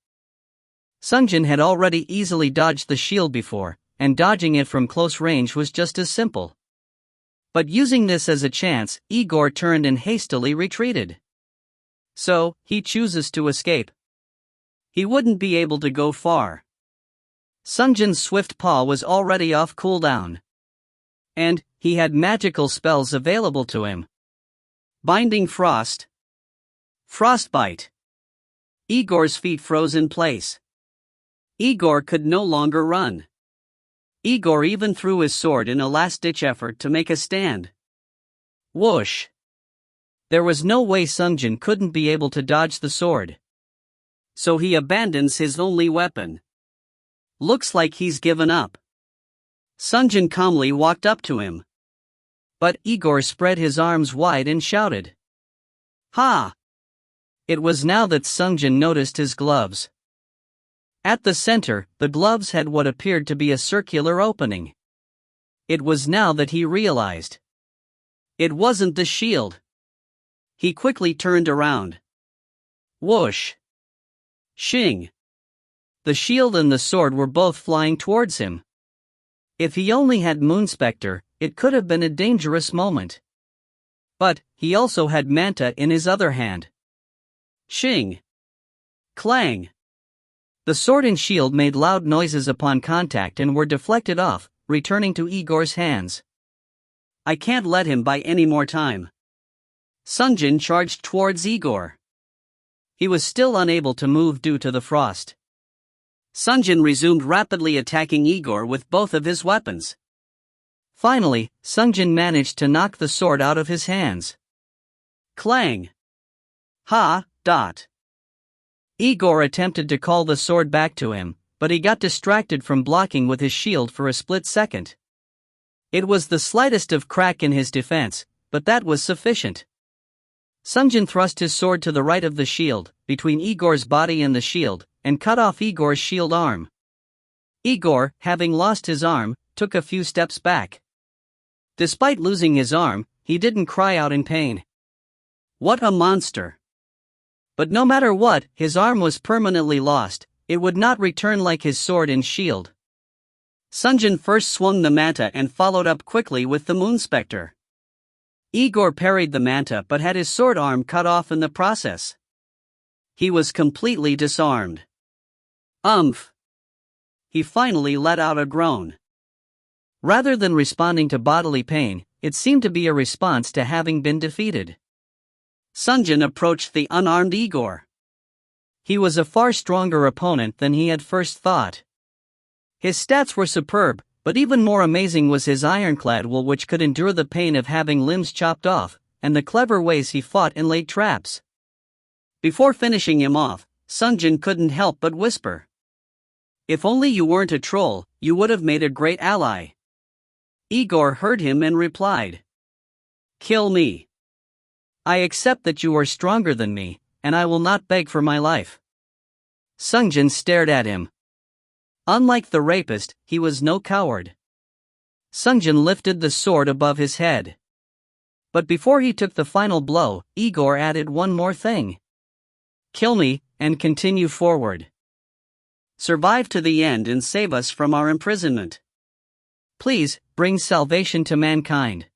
Sungjin had already easily dodged the shield before, and dodging it from close range was just as simple. But using this as a chance, Igor turned and hastily retreated. So, he chooses to escape. He wouldn't be able to go far. Sungjin's swift paw was already off cooldown. And he had magical spells available to him. Binding Frost. Frostbite. Igor's feet froze in place. Igor could no longer run. Igor even threw his sword in a last-ditch effort to make a stand. Whoosh! There was no way Sungjin couldn't be able to dodge the sword. So he abandons his only weapon. Looks like he's given up. Sungjin calmly walked up to him. But Igor spread his arms wide and shouted. Ha! It was now that Sungjin noticed his gloves. At the center, the gloves had what appeared to be a circular opening. It was now that he realized. It wasn't the shield. He quickly turned around. Whoosh! Shing! The shield and the sword were both flying towards him. If he only had Moon Spectre, it could have been a dangerous moment. But he also had Manta in his other hand. Shing! Clang! The sword and shield made loud noises upon contact and were deflected off, returning to Igor's hands. I can't let him buy any more time. Sungjin charged towards Igor. He was still unable to move due to the frost. Sungjin resumed rapidly attacking Igor with both of his weapons. Finally, Sungjin managed to knock the sword out of his hands. Clang! Ha! Dot! Igor attempted to call the sword back to him, but he got distracted from blocking with his shield for a split second. It was the slightest of crack in his defense, but that was sufficient. Sungjin thrust his sword to the right of the shield, between Igor's body and the shield, and cut off Igor's shield arm. Igor, having lost his arm, took a few steps back. Despite losing his arm, he didn't cry out in pain. What a monster! But no matter what, his arm was permanently lost, it would not return like his sword and shield. Sungjin first swung the manta and followed up quickly with the moon spectre. Igor parried the manta but had his sword arm cut off in the process. He was completely disarmed. Umph! He finally let out a groan. Rather than responding to bodily pain, it seemed to be a response to having been defeated. Sungjin approached the unarmed Igor. He was a far stronger opponent than he had first thought. His stats were superb, but even more amazing was his ironclad will, which could endure the pain of having limbs chopped off, and the clever ways he fought and laid traps. Before finishing him off, Sungjin couldn't help but whisper, "If only you weren't a troll, you would have made a great ally." Igor heard him and replied, "Kill me. I accept that you are stronger than me, and I will not beg for my life." Sungjin stared at him. Unlike the rapist, he was no coward. Sungjin lifted the sword above his head. But before he took the final blow, Igor added one more thing. "Kill me, and continue forward. Survive to the end and save us from our imprisonment. Please, bring salvation to mankind."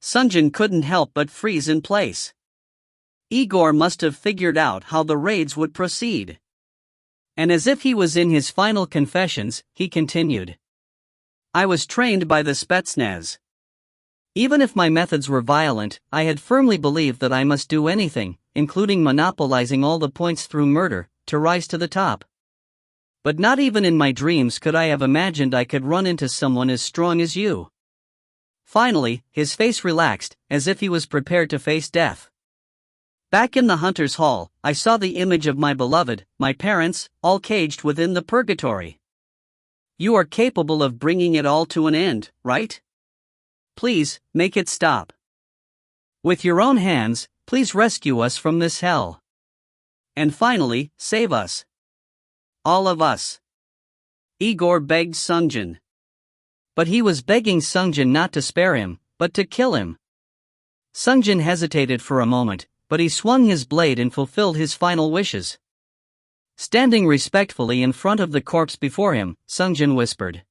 Sungjin couldn't help but freeze in place. Igor must have figured out how the raids would proceed. And as if he was in his final confessions, he continued, "I was trained by the Spetsnaz. Even if my methods were violent, I had firmly believed that I must do anything, including monopolizing all the points through murder, to rise to the top. But not even in my dreams could I have imagined I could run into someone as strong as you." Finally, his face relaxed, as if he was prepared to face death. "Back in the Hunter's Hall, I saw the image of my beloved, my parents, all caged within the purgatory. You are capable of bringing it all to an end, right? Please, make it stop. With your own hands, please rescue us from this hell. And finally, save us. All of us." Igor begged Sungjin. But he was begging Sungjin not to spare him, but to kill him. Sungjin hesitated for a moment, but he swung his blade and fulfilled his final wishes. Standing respectfully in front of the corpse before him, Sungjin whispered,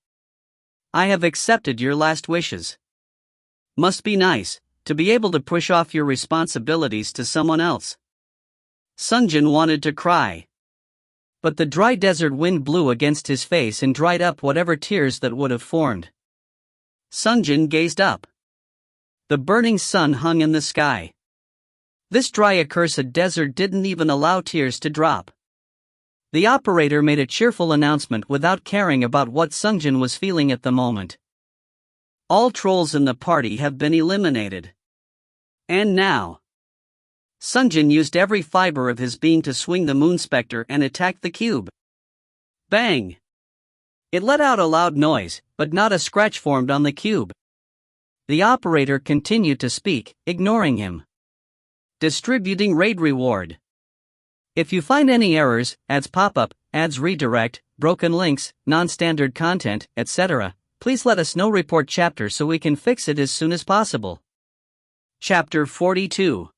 "I have accepted your last wishes. Must be nice, to be able to push off your responsibilities to someone else." Sungjin wanted to cry. But the dry desert wind blew against his face and dried up whatever tears that would have formed. Sungjin gazed up. The burning sun hung in the sky. This dry accursed desert didn't even allow tears to drop. The operator made a cheerful announcement without caring about what Sungjin was feeling at the moment. "All trolls in the party have been eliminated. And now." Sungjin used every fiber of his being to swing the moon spectre and attack the cube. Bang! It let out a loud noise, but not a scratch formed on the cube. The operator continued to speak, ignoring him. "Distributing raid reward. If you find any errors, ads pop-up, ads redirect, broken links, non-standard content, etc., please let us know. Report chapter so we can fix it as soon as possible." Chapter 42.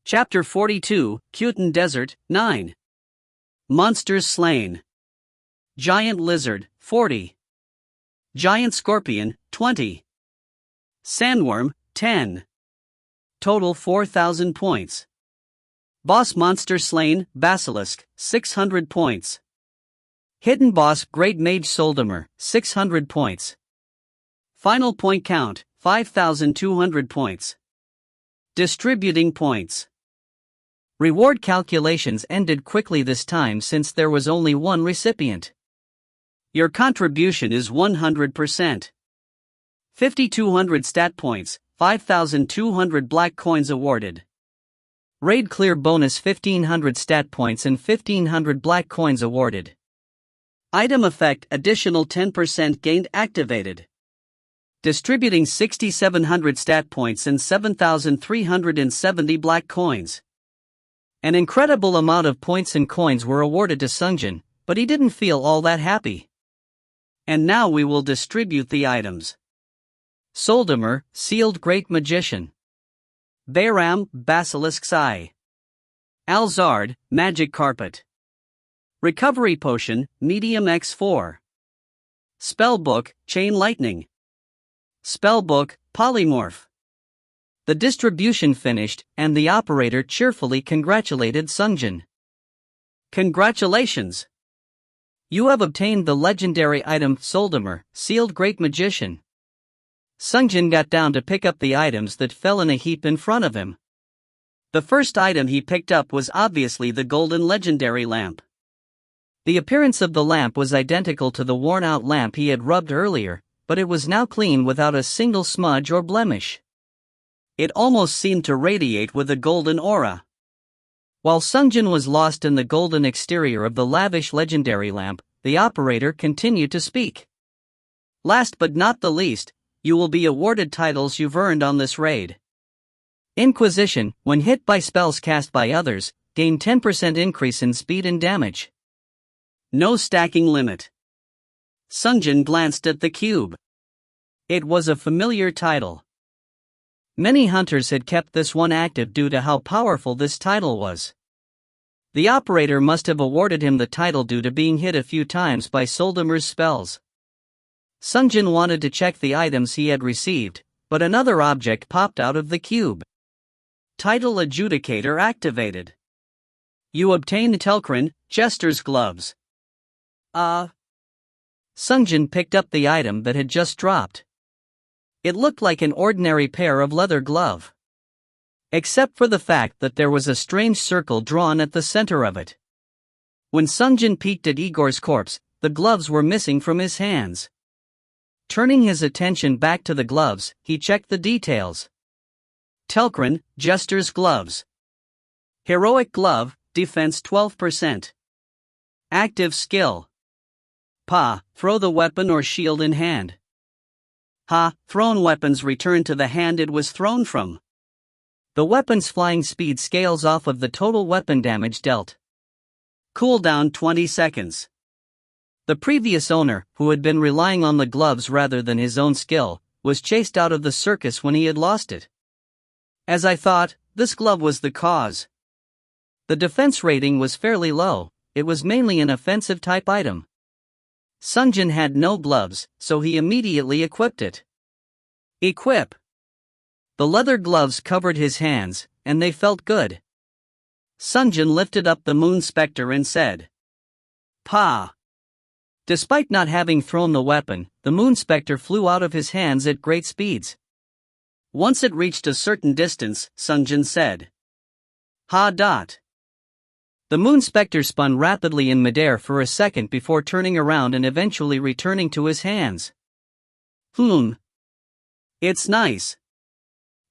Chapter 42, Kuten Desert, 9. Monsters slain. Giant lizard, 40. Giant scorpion, 20. Sandworm, 10. Total 4,000 points. Boss monster slain, Basilisk, 600 points. Hidden boss Great Mage Soldamer, 600 points. Final point count, 5,200 points. Distributing points. Reward calculations ended quickly this time since there was only one recipient. Your contribution is 100%. 5,200 stat points, 5,200 black coins awarded. Raid clear bonus 1,500 stat points and 1,500 black coins awarded. Item effect additional 10% gained activated. Distributing 6,700 stat points and 7,370 black coins. An incredible amount of points and coins were awarded to Sungjin, but he didn't feel all that happy. And now we will distribute the items. Soldamer, Sealed Great Magician. Bayram, Basilisk's Eye. Alzard, Magic Carpet. Recovery Potion, Medium X4. Spellbook, Chain Lightning. Spellbook, Polymorph. The distribution finished, and the operator cheerfully congratulated Sungjin. Congratulations! You have obtained the legendary item Soldamer, Sealed Great Magician. Sungjin got down to pick up the items that fell in a heap in front of him. The first item he picked up was obviously the golden legendary lamp. The appearance of the lamp was identical to the worn-out lamp he had rubbed earlier, but it was now clean without a single smudge or blemish. It almost seemed to radiate with a golden aura. While Sungjin was lost in the golden exterior of the lavish legendary lamp, the operator continued to speak. Last but not the least, you will be awarded titles you've earned on this raid. Inquisition, when hit by spells cast by others, gain 10% increase in speed and damage. No stacking limit. Sungjin glanced at the cube. It was a familiar title. Many hunters had kept this one active due to how powerful this title was. The operator must have awarded him the title due to being hit a few times by Soldamer's spells. Sungjin wanted to check the items he had received, but another object popped out of the cube. Title Adjudicator activated. You obtained Telkrin, Jester's Gloves. Sungjin picked up the item that had just dropped. It looked like an ordinary pair of leather glove. Except for the fact that there was a strange circle drawn at the center of it. When Sungjin peeked at Igor's corpse, the gloves were missing from his hands. Turning his attention back to the gloves, he checked the details. Telkrin, Jester's Gloves. Heroic Glove, Defense 12%. Active Skill. Pa, throw the weapon or shield in hand. Ha, thrown weapons return to the hand it was thrown from. The weapon's flying speed scales off of the total weapon damage dealt. Cooldown 20 seconds. The previous owner, who had been relying on the gloves rather than his own skill, was chased out of the circus when he had lost it. As I thought, this glove was the cause. The defense rating was fairly low, it was mainly an offensive type item. Sungjin had no gloves, so he immediately equipped it. Equip. The leather gloves covered his hands, and they felt good. Sungjin lifted up the Moon Spectre and said, Pa. Despite not having thrown the weapon, the Moon Spectre flew out of his hands at great speeds. Once it reached a certain distance, Sungjin said, Ha dot. The Moon Spectre spun rapidly in midair for a second before turning around and eventually returning to his hands. It's nice.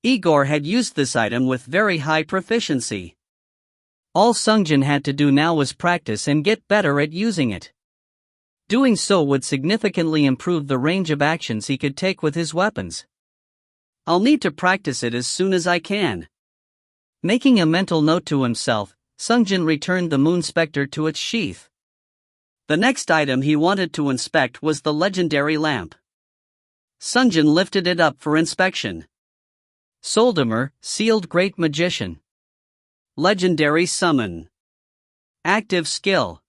Igor had used this item with very high proficiency. All Sungjin had to do now was practice and get better at using it. Doing so would significantly improve the range of actions he could take with his weapons. I'll need to practice it as soon as I can. Making a mental note to himself, Sungjin returned the Moon Spectre to its sheath. The next item he wanted to inspect was the legendary lamp. Sungjin lifted it up for inspection. Soldamer, Sealed Great Magician. Legendary Summon. Active Skill.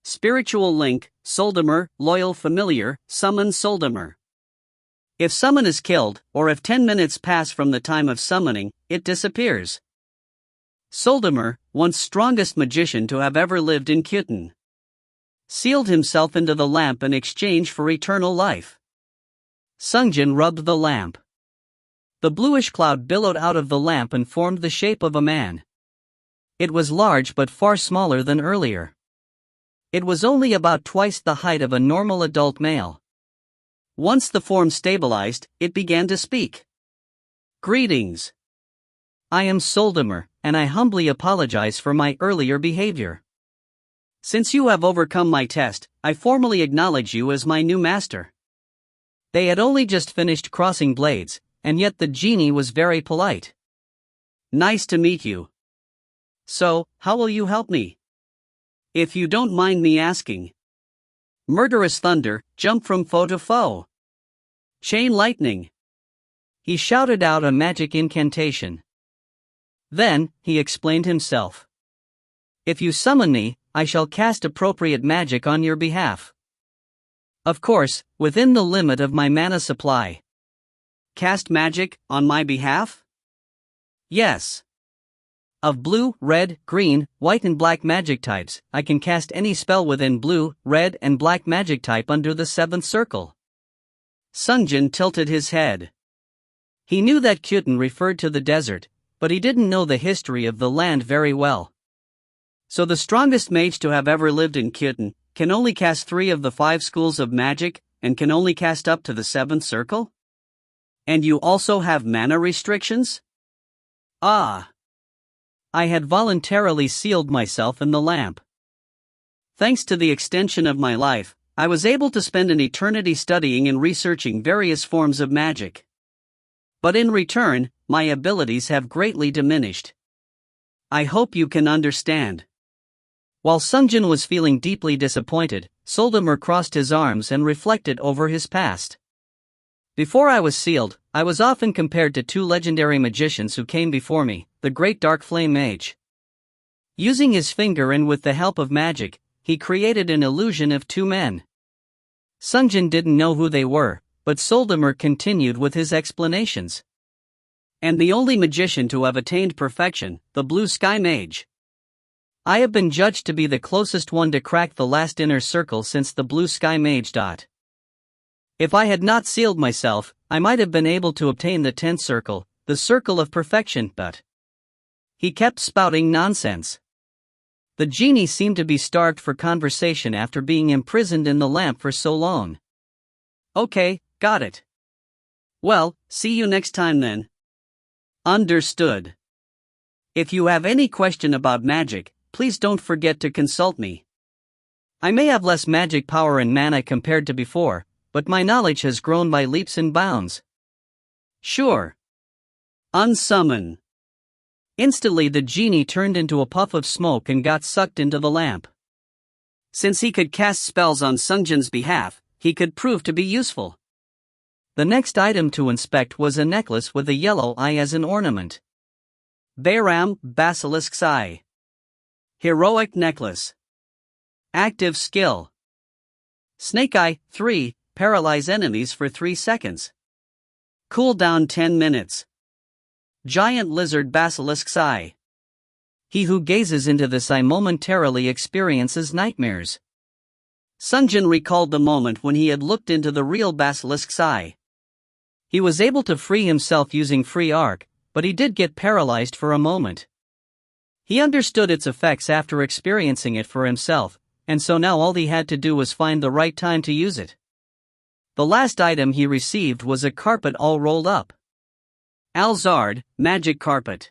Spiritual Link, Soldamer, Loyal Familiar, Summon Soldamer. If summon is killed, or if 10 minutes pass from the time of summoning, it disappears. Soldamer, once strongest magician to have ever lived in Kyuten, sealed himself into the lamp in exchange for eternal life. Sungjin rubbed the lamp. The bluish cloud billowed out of the lamp and formed the shape of a man. It was large but far smaller than earlier. It was only about twice the height of a normal adult male. Once the form stabilized, it began to speak. Greetings. I am Soldamer, and I humbly apologize for my earlier behavior. Since you have overcome my test, I formally acknowledge you as my new master. They had only just finished crossing blades, and yet the genie was very polite. Nice to meet you. So, how will you help me? If you don't mind me asking. Murderous thunder, jump from foe to foe. Chain lightning. He shouted out a magic incantation. Then, he explained himself. If you summon me, I shall cast appropriate magic on your behalf. Of course, within the limit of my mana supply. Cast magic on my behalf? Yes. Of blue, red, green, white and black magic types, I can cast any spell within blue, red and black magic type under the 7th circle. Sungjin tilted his head. He knew that Kyuten referred to the desert, but he didn't know the history of the land very well. So the strongest mage to have ever lived in Kyuten can only cast 3 of the 5 schools of magic, and can only cast up to the 7th circle? And you also have mana restrictions? Ah. I had voluntarily sealed myself in the lamp. Thanks to the extension of my life, I was able to spend an eternity studying and researching various forms of magic. But in return, my abilities have greatly diminished. I hope you can understand. While Sungjin was feeling deeply disappointed, Soldamer crossed his arms and reflected over his past. Before I was sealed, I was often compared to 2 legendary magicians who came before me, the Great Dark Flame Mage. Using his finger and with the help of magic, he created an illusion of 2 men. Sungjin didn't know who they were, but Soldamer continued with his explanations. And the only magician to have attained perfection, the Blue Sky Mage. I have been judged to be the closest one to crack the last inner circle since the Blue Sky Mage. If I had not sealed myself, I might have been able to obtain the 10th circle, the circle of perfection, but he kept spouting nonsense. The genie seemed to be starved for conversation after being imprisoned in the lamp for so long. Okay, got it. Well, see you next time then. Understood. If you have any question about magic, please don't forget to consult me. I may have less magic power and mana compared to before, but my knowledge has grown by leaps and bounds. Sure. Unsummon. Instantly the genie turned into a puff of smoke and got sucked into the lamp. Since he could cast spells on Sungjin's behalf, he could prove to be useful. The next item to inspect was a necklace with a yellow eye as an ornament. Bayram Basilisk's Eye. Heroic Necklace. Active Skill. Snake Eye, 3, paralyze enemies for 3 seconds. Cooldown 10 minutes. Giant Lizard Basilisk's Eye. He who gazes into this eye momentarily experiences nightmares. Sungjin recalled the moment when he had looked into the real basilisk's eye. He was able to free himself using free arc, but he did get paralyzed for a moment. He understood its effects after experiencing it for himself, and so now all he had to do was find the right time to use it. The last item he received was a carpet all rolled up. Alzard, Magic Carpet.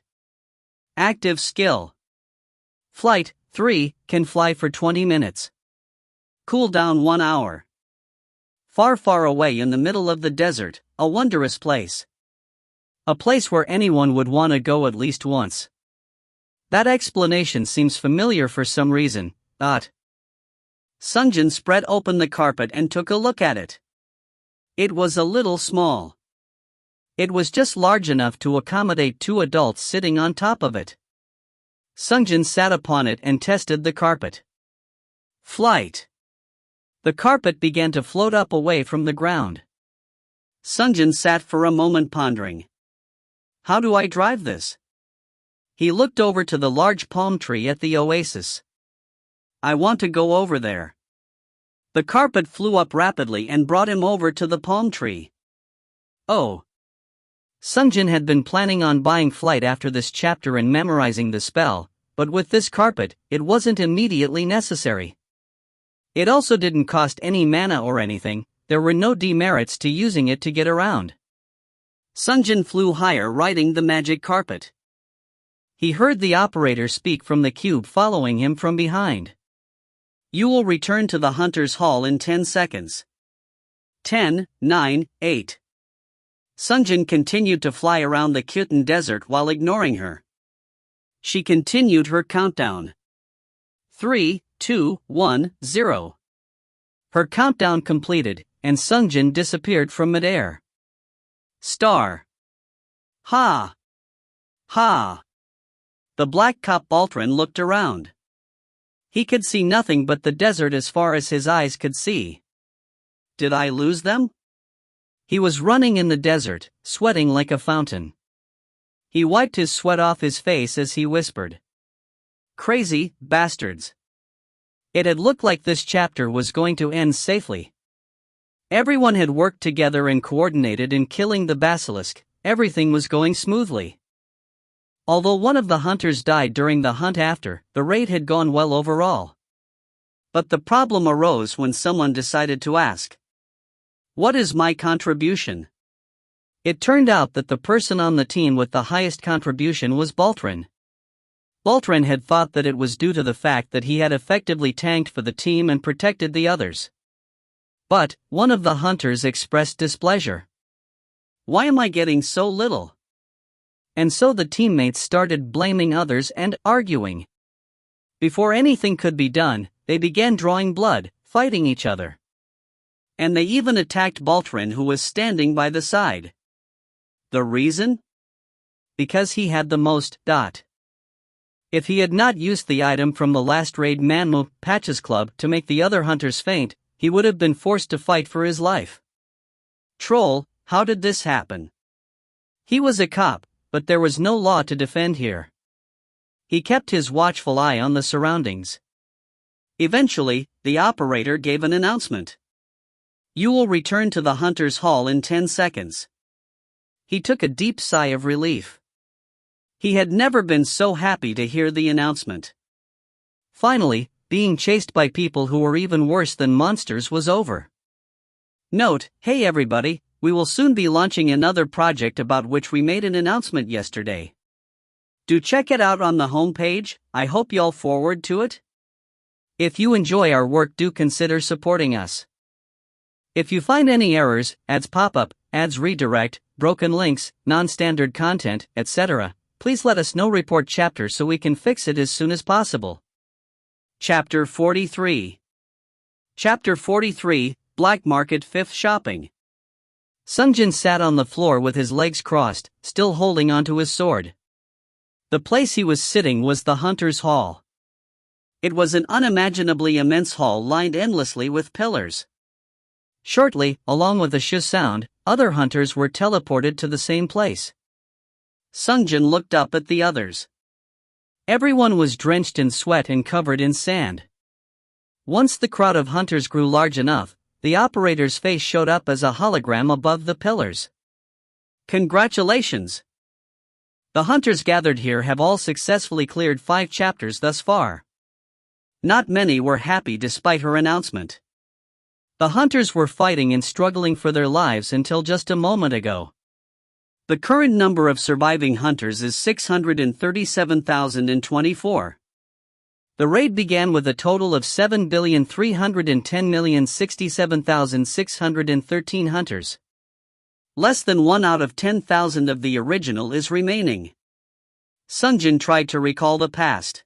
Active Skill. Flight, 3, can fly for 20 minutes. Cooldown 1 hour. Far, far away in the middle of the desert, a wondrous place. A place where anyone would want to go at least once. That explanation seems familiar for some reason, Sungjin spread open the carpet and took a look at it. It was a little small. It was just large enough to accommodate 2 adults sitting on top of it. Sungjin sat upon it and tested the carpet. Flight. The carpet began to float up away from the ground. Sungjin sat for a moment pondering. How do I drive this? He looked over to the large palm tree at the oasis. I want to go over there. The carpet flew up rapidly and brought him over to the palm tree. Oh. Sungjin had been planning on buying flight after this chapter and memorizing the spell, but with this carpet, it wasn't immediately necessary. It also didn't cost any mana or anything, there were no demerits to using it to get around. Sungjin flew higher riding the magic carpet. He heard the operator speak from the cube following him from behind. You will return to the Hunter's Hall in 10 seconds. 10, 9, 8. Sungjin continued to fly around the Kyuten desert while ignoring her. She continued her countdown. 3, 2, 1, 0. Her countdown completed, and Sungjin disappeared from midair. Star. Ha! Ha! The Black Cop Baltrin looked around. He could see nothing but the desert as far as his eyes could see. Did I lose them? He was running in the desert, sweating like a fountain. He wiped his sweat off his face as he whispered, "Crazy bastards." It had looked like this chapter was going to end safely. Everyone had worked together and coordinated in killing the basilisk. Everything was going smoothly. Although one of the hunters died during the hunt after, the raid had gone well overall. But the problem arose when someone decided to ask, "What is my contribution?" It turned out that the person on the team with the highest contribution was Baltrin. Baltrin had thought that it was due to the fact that he had effectively tanked for the team and protected the others. But one of the hunters expressed displeasure. "Why am I getting so little?" And so the teammates started blaming others and arguing. Before anything could be done, they began drawing blood, fighting each other. And they even attacked Baltrin, who was standing by the side. The reason? Because he had the most. If he had not used the item from the last raid Manmo Patches Club to make the other hunters faint, he would have been forced to fight for his life. Troll, how did this happen? He was a cop, but there was no law to defend here. He kept his watchful eye on the surroundings. Eventually, the operator gave an announcement. "You will return to the Hunter's Hall in 10 seconds. He took a deep sigh of relief. He had never been so happy to hear the announcement. Finally, being chased by people who were even worse than monsters was over. Note, hey everybody, we will soon be launching another project about which we made an announcement yesterday. Do check it out on the homepage. I hope y'all forward to it. If you enjoy our work, do consider supporting us. If you find any errors, ads pop up, ads redirect, broken links, non-standard content, etc., please let us know. Report chapter so we can fix it as soon as possible. Chapter 43. Chapter 43, Black Market 5th Shopping. Sungjin sat on the floor with his legs crossed, still holding onto his sword. The place he was sitting was the Hunter's Hall. It was an unimaginably immense hall lined endlessly with pillars. Shortly, along with the shoo sound, other hunters were teleported to the same place. Sungjin looked up at the others. Everyone was drenched in sweat and covered in sand. Once the crowd of hunters grew large enough, the operator's face showed up as a hologram above the pillars. Congratulations! The hunters gathered here have all successfully cleared 5 chapters thus far. Not many were happy despite her announcement. The hunters were fighting and struggling for their lives until just a moment ago. The current number of surviving hunters is 637,024. The raid began with a total of 7,310,067,613 hunters. Less than 1 out of 10,000 of the original is remaining. Sungjin tried to recall the past.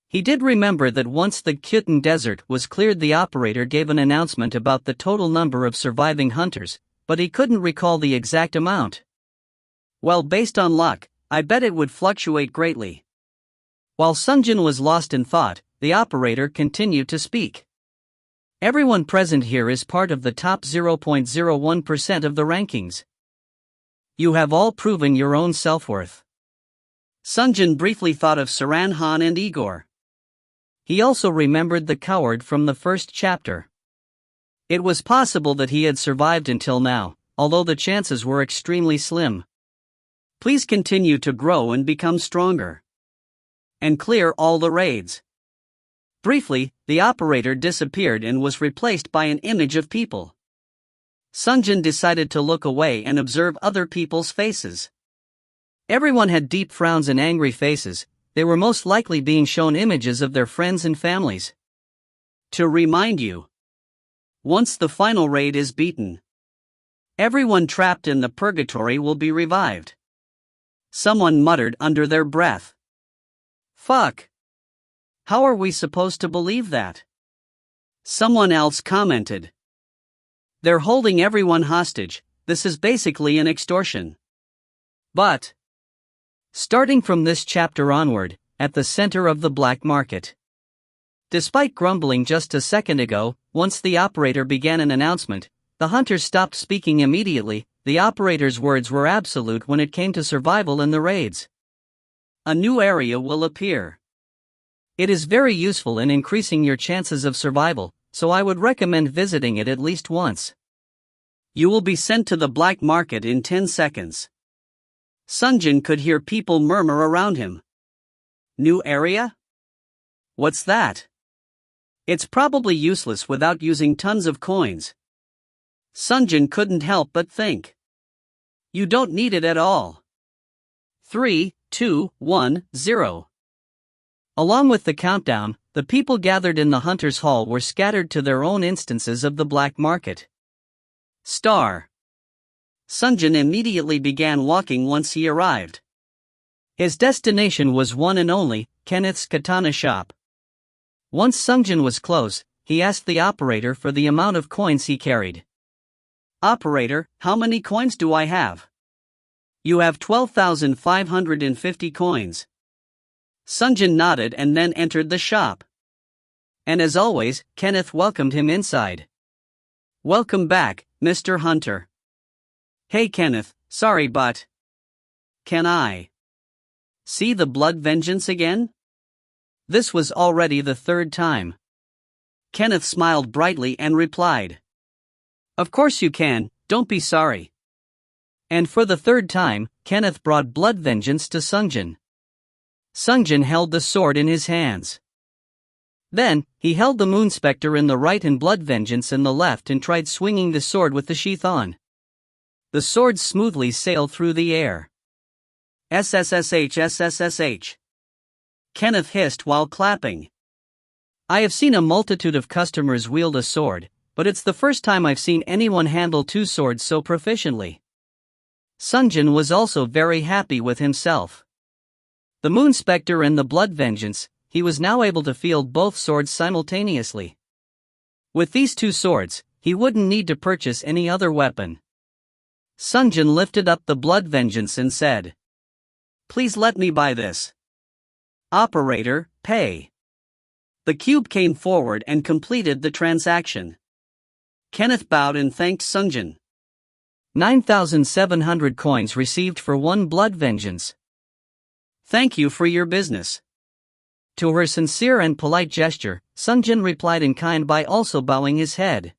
He did remember that once the Khitan Desert was cleared, the operator gave an announcement about the total number of surviving hunters, but he couldn't recall the exact amount. Well, based on luck, I bet it would fluctuate greatly. While Sungjin was lost in thought, the operator continued to speak. Everyone present here is part of the top 0.01% of the rankings. You have all proven your own self-worth. Sungjin briefly thought of Saran Han and Igor. He also remembered the coward from the first chapter. It was possible that he had survived until now, although the chances were extremely slim. Please continue to grow and become stronger. And clear all the raids. Briefly, the operator disappeared and was replaced by an image of people. Sungjin decided to look away and observe other people's faces. Everyone had deep frowns and angry faces. They were most likely being shown images of their friends and families. To remind you, once the final raid is beaten, everyone trapped in the purgatory will be revived. Someone muttered under their breath. Fuck. How are we supposed to believe that? Someone else commented. They're holding everyone hostage. This is basically an extortion. But, starting from this chapter onward, at the center of the black market, Despite grumbling just a second ago, once the operator began an announcement, the hunters stopped speaking immediately. The operator's words were absolute when it came to survival in the raids. A new area will appear. It is very useful in increasing your chances of survival, so I would recommend visiting it at least once. You will be sent to the black market in 10 seconds. Sungjin could hear people murmur around him. New area? What's that? It's probably useless without using tons of coins. Sungjin couldn't help but think. You don't need it at all. 3, 2, 1, 0. Along with the countdown, the people gathered in the Hunter's Hall were scattered to their own instances of the black market. Star. Sungjin immediately began walking once he arrived. His destination was one and only, Kenneth's katana shop. Once Sungjin was close, he asked the operator for the amount of coins he carried. Operator, how many coins do I have? You have 12,550 coins. Sungjin nodded and then entered the shop. And as always, Kenneth welcomed him inside. Welcome back, Mr. Hunter. Hey Kenneth, sorry but... Can I see the blood vengeance again? This was already the third time. Kenneth smiled brightly and replied. Of course you can, don't be sorry. And for the third time, Kenneth brought blood vengeance to Sungjin. Sungjin held the sword in his hands. Then, he held the moon specter in the right and blood vengeance in the left and tried swinging the sword with the sheath on. The sword smoothly sailed through the air. SSSH SSSH. Kenneth hissed while clapping. I have seen a multitude of customers wield a sword, but it's the first time I've seen anyone handle two swords so proficiently. Sungjin was also very happy with himself. The moon specter and the blood vengeance, he was now able to field both swords simultaneously. With these two swords, he wouldn't need to purchase any other weapon. Sungjin lifted up the blood vengeance and said, Please let me buy this. Operator, pay. The cube came forward and completed the transaction. Kenneth bowed and thanked Sungjin. 9,700 coins received for one blood vengeance. Thank you for your business. To her sincere and polite gesture, Sungjin replied in kind by also bowing his head.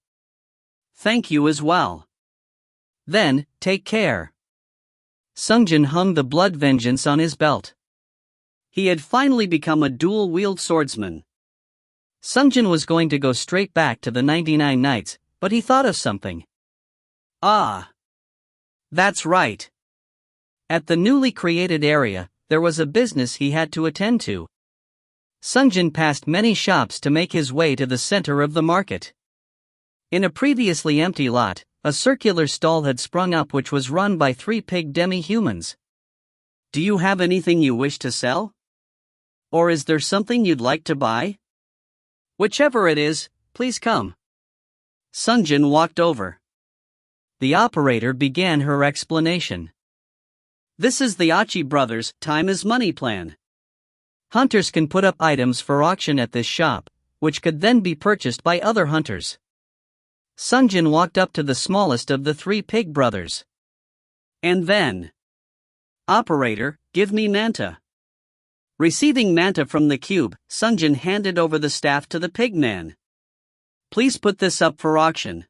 Thank you as well. Then, take care. Sungjin hung the blood vengeance on his belt. He had finally become a dual-wield swordsman. Sungjin was going to go straight back to the 99 Knights, but he thought of something. Ah! That's right. At the newly created area, there was a business he had to attend to. Sungjin passed many shops to make his way to the center of the market. In a previously empty lot, a circular stall had sprung up which was run by 3 pig demi-humans. Do you have anything you wish to sell? Or is there something you'd like to buy? Whichever it is, please come. Sungjin walked over. The operator began her explanation. This is the Achi brothers' time is money plan. Hunters can put up items for auction at this shop, which could then be purchased by other hunters. Sungjin walked up to the smallest of the 3 pig brothers. And then, Operator, give me manta. Receiving manta from the cube, Sungjin handed over the staff to the pigman. Please put this up for auction.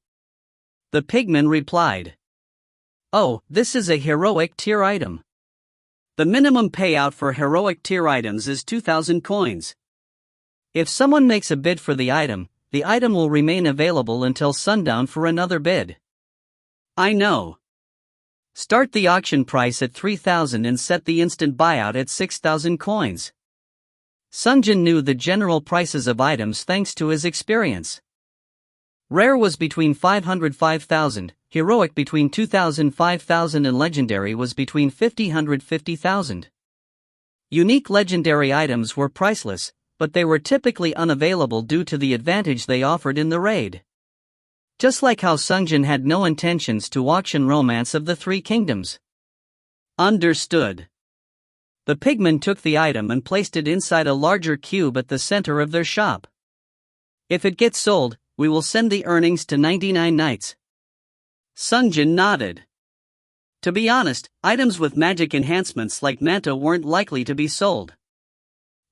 The pigman replied. Oh, this is a heroic tier item. The minimum payout for heroic tier items is 2,000 coins. If someone makes a bid for the item will remain available until sundown for another bid. I know. Start the auction price at 3,000 and set the instant buyout at 6,000 coins. Sungjin knew the general prices of items thanks to his experience. Rare was between 505,000, heroic between 2,000 5,000 and legendary was between 50,000. Unique legendary items were priceless, but they were typically unavailable due to the advantage they offered in the raid. Just like how Sungjin had no intentions to auction Romance of the 3 Kingdoms. Understood. The pigman took the item and placed it inside a larger cube at the center of their shop. If it gets sold, we will send the earnings to 99 Knights. Sungjin nodded. To be honest, items with magic enhancements like Manta weren't likely to be sold.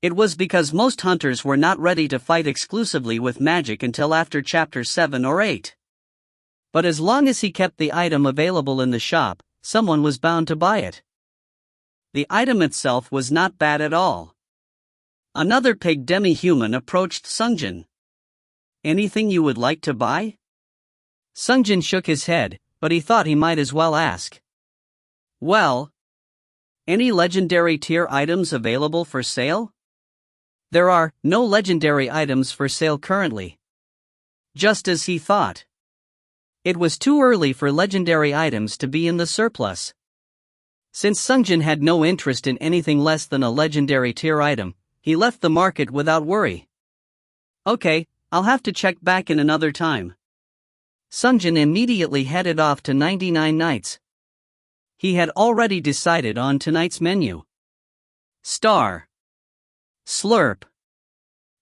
It was because most hunters were not ready to fight exclusively with magic until after Chapter 7 or 8. But as long as he kept the item available in the shop, someone was bound to buy it. The item itself was not bad at all. Another pig demi-human approached Sungjin. Anything you would like to buy? Sungjin shook his head, but he thought he might as well ask. Well, any legendary tier items available for sale? There are no legendary items for sale currently. Just as he thought. It was too early for legendary items to be in the surplus. Since Sungjin had no interest in anything less than a legendary tier item, he left the market without worry. Okay, I'll have to check back in another time. Sungjin immediately headed off to 99 Knights. He had already decided on tonight's menu. Star. Slurp.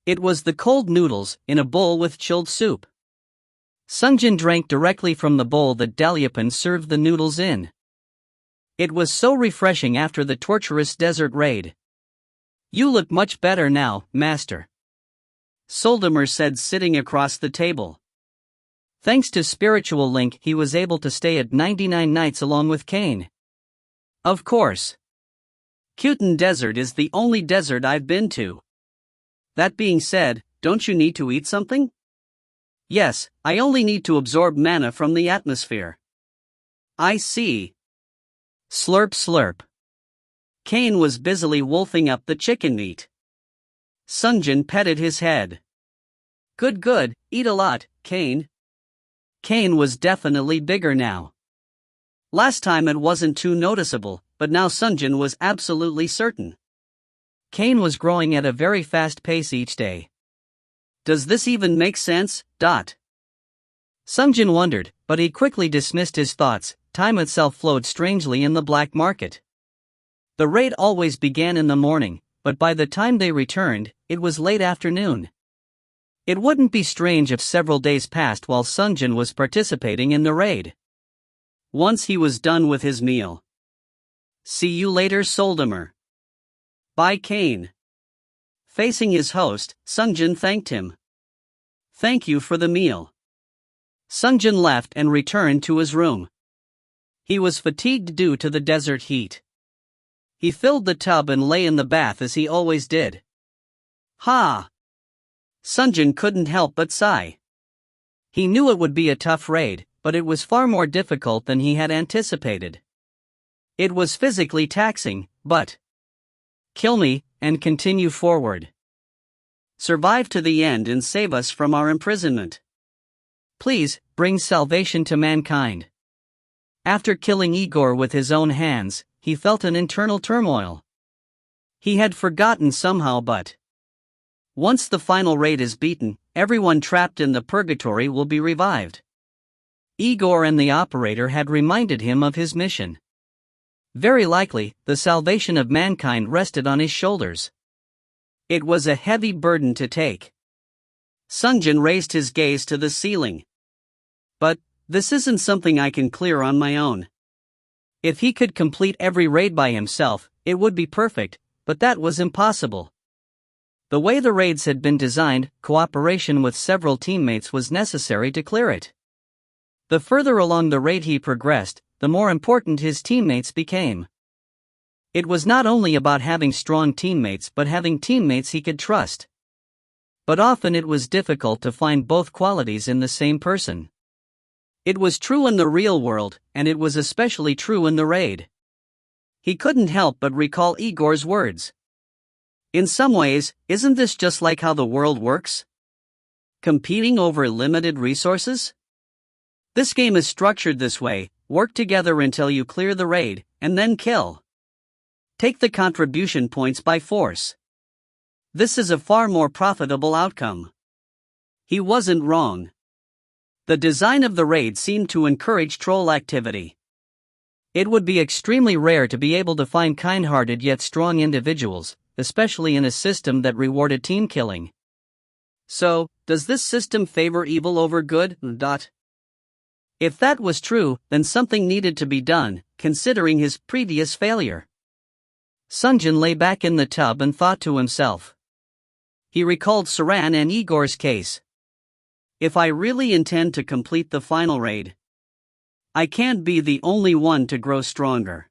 It was the cold noodles in a bowl with chilled soup. Sungjin drank directly from the bowl that Daliapan served the noodles in. It was so refreshing after the torturous desert raid. You look much better now, Master. Soldimer said, sitting across the table. Thanks to Spiritual Link, he was able to stay at 99 Knights along with Kane. Of course. Kutan Desert is the only desert I've been to. That being said, don't you need to eat something? Yes, I only need to absorb mana from the atmosphere. I see. Slurp slurp. Kane was busily wolfing up the chicken meat. Sungjin petted his head. Good, eat a lot, Kane. Kane was definitely bigger now. Last time it wasn't too noticeable, but now Sungjin was absolutely certain. Kane was growing at a very fast pace each day. Does this even make sense? Sungjin wondered, but he quickly dismissed his thoughts. Time itself flowed strangely in the black market. The raid always began in the morning, but by the time they returned, it was late afternoon. It wouldn't be strange if several days passed while Sungjin was participating in the raid. Once he was done with his meal. See you later, Soldimer. Bye, Kane. Facing his host, Sungjin thanked him. Thank you for the meal. Sungjin left and returned to his room. He was fatigued due to the desert heat. He filled the tub and lay in the bath as he always did. Ha! Sungjin couldn't help but sigh. He knew it would be a tough raid, but it was far more difficult than he had anticipated. It was physically taxing, but kill me, and continue forward. Survive to the end and save us from our imprisonment. Please, bring salvation to mankind. After killing Igor with his own hands, he felt an internal turmoil. He had forgotten somehow, but once the final raid is beaten, everyone trapped in the purgatory will be revived. Igor and the operator had reminded him of his mission. Very likely, the salvation of mankind rested on his shoulders. It was a heavy burden to take. Sungjin raised his gaze to the ceiling. But this isn't something I can clear on my own. If he could complete every raid by himself, it would be perfect, but that was impossible. The way the raids had been designed, cooperation with several teammates was necessary to clear it. The further along the raid he progressed, the more important his teammates became. It was not only about having strong teammates but having teammates he could trust. But often it was difficult to find both qualities in the same person. It was true in the real world, and it was especially true in the raid. He couldn't help but recall Igor's words. In some ways, isn't this just like how the world works? Competing over limited resources? This game is structured this way: work together until you clear the raid, and then kill. Take the contribution points by force. This is a far more profitable outcome. He wasn't wrong. The design of the raid seemed to encourage troll activity. It would be extremely rare to be able to find kind-hearted yet strong individuals, especially in a system that rewarded team killing. So, does this system favor evil over good? If that was true, then something needed to be done, considering his previous failure. Sungjin lay back in the tub and thought to himself. He recalled Saran and Igor's case. If I really intend to complete the final raid, I can't be the only one to grow stronger.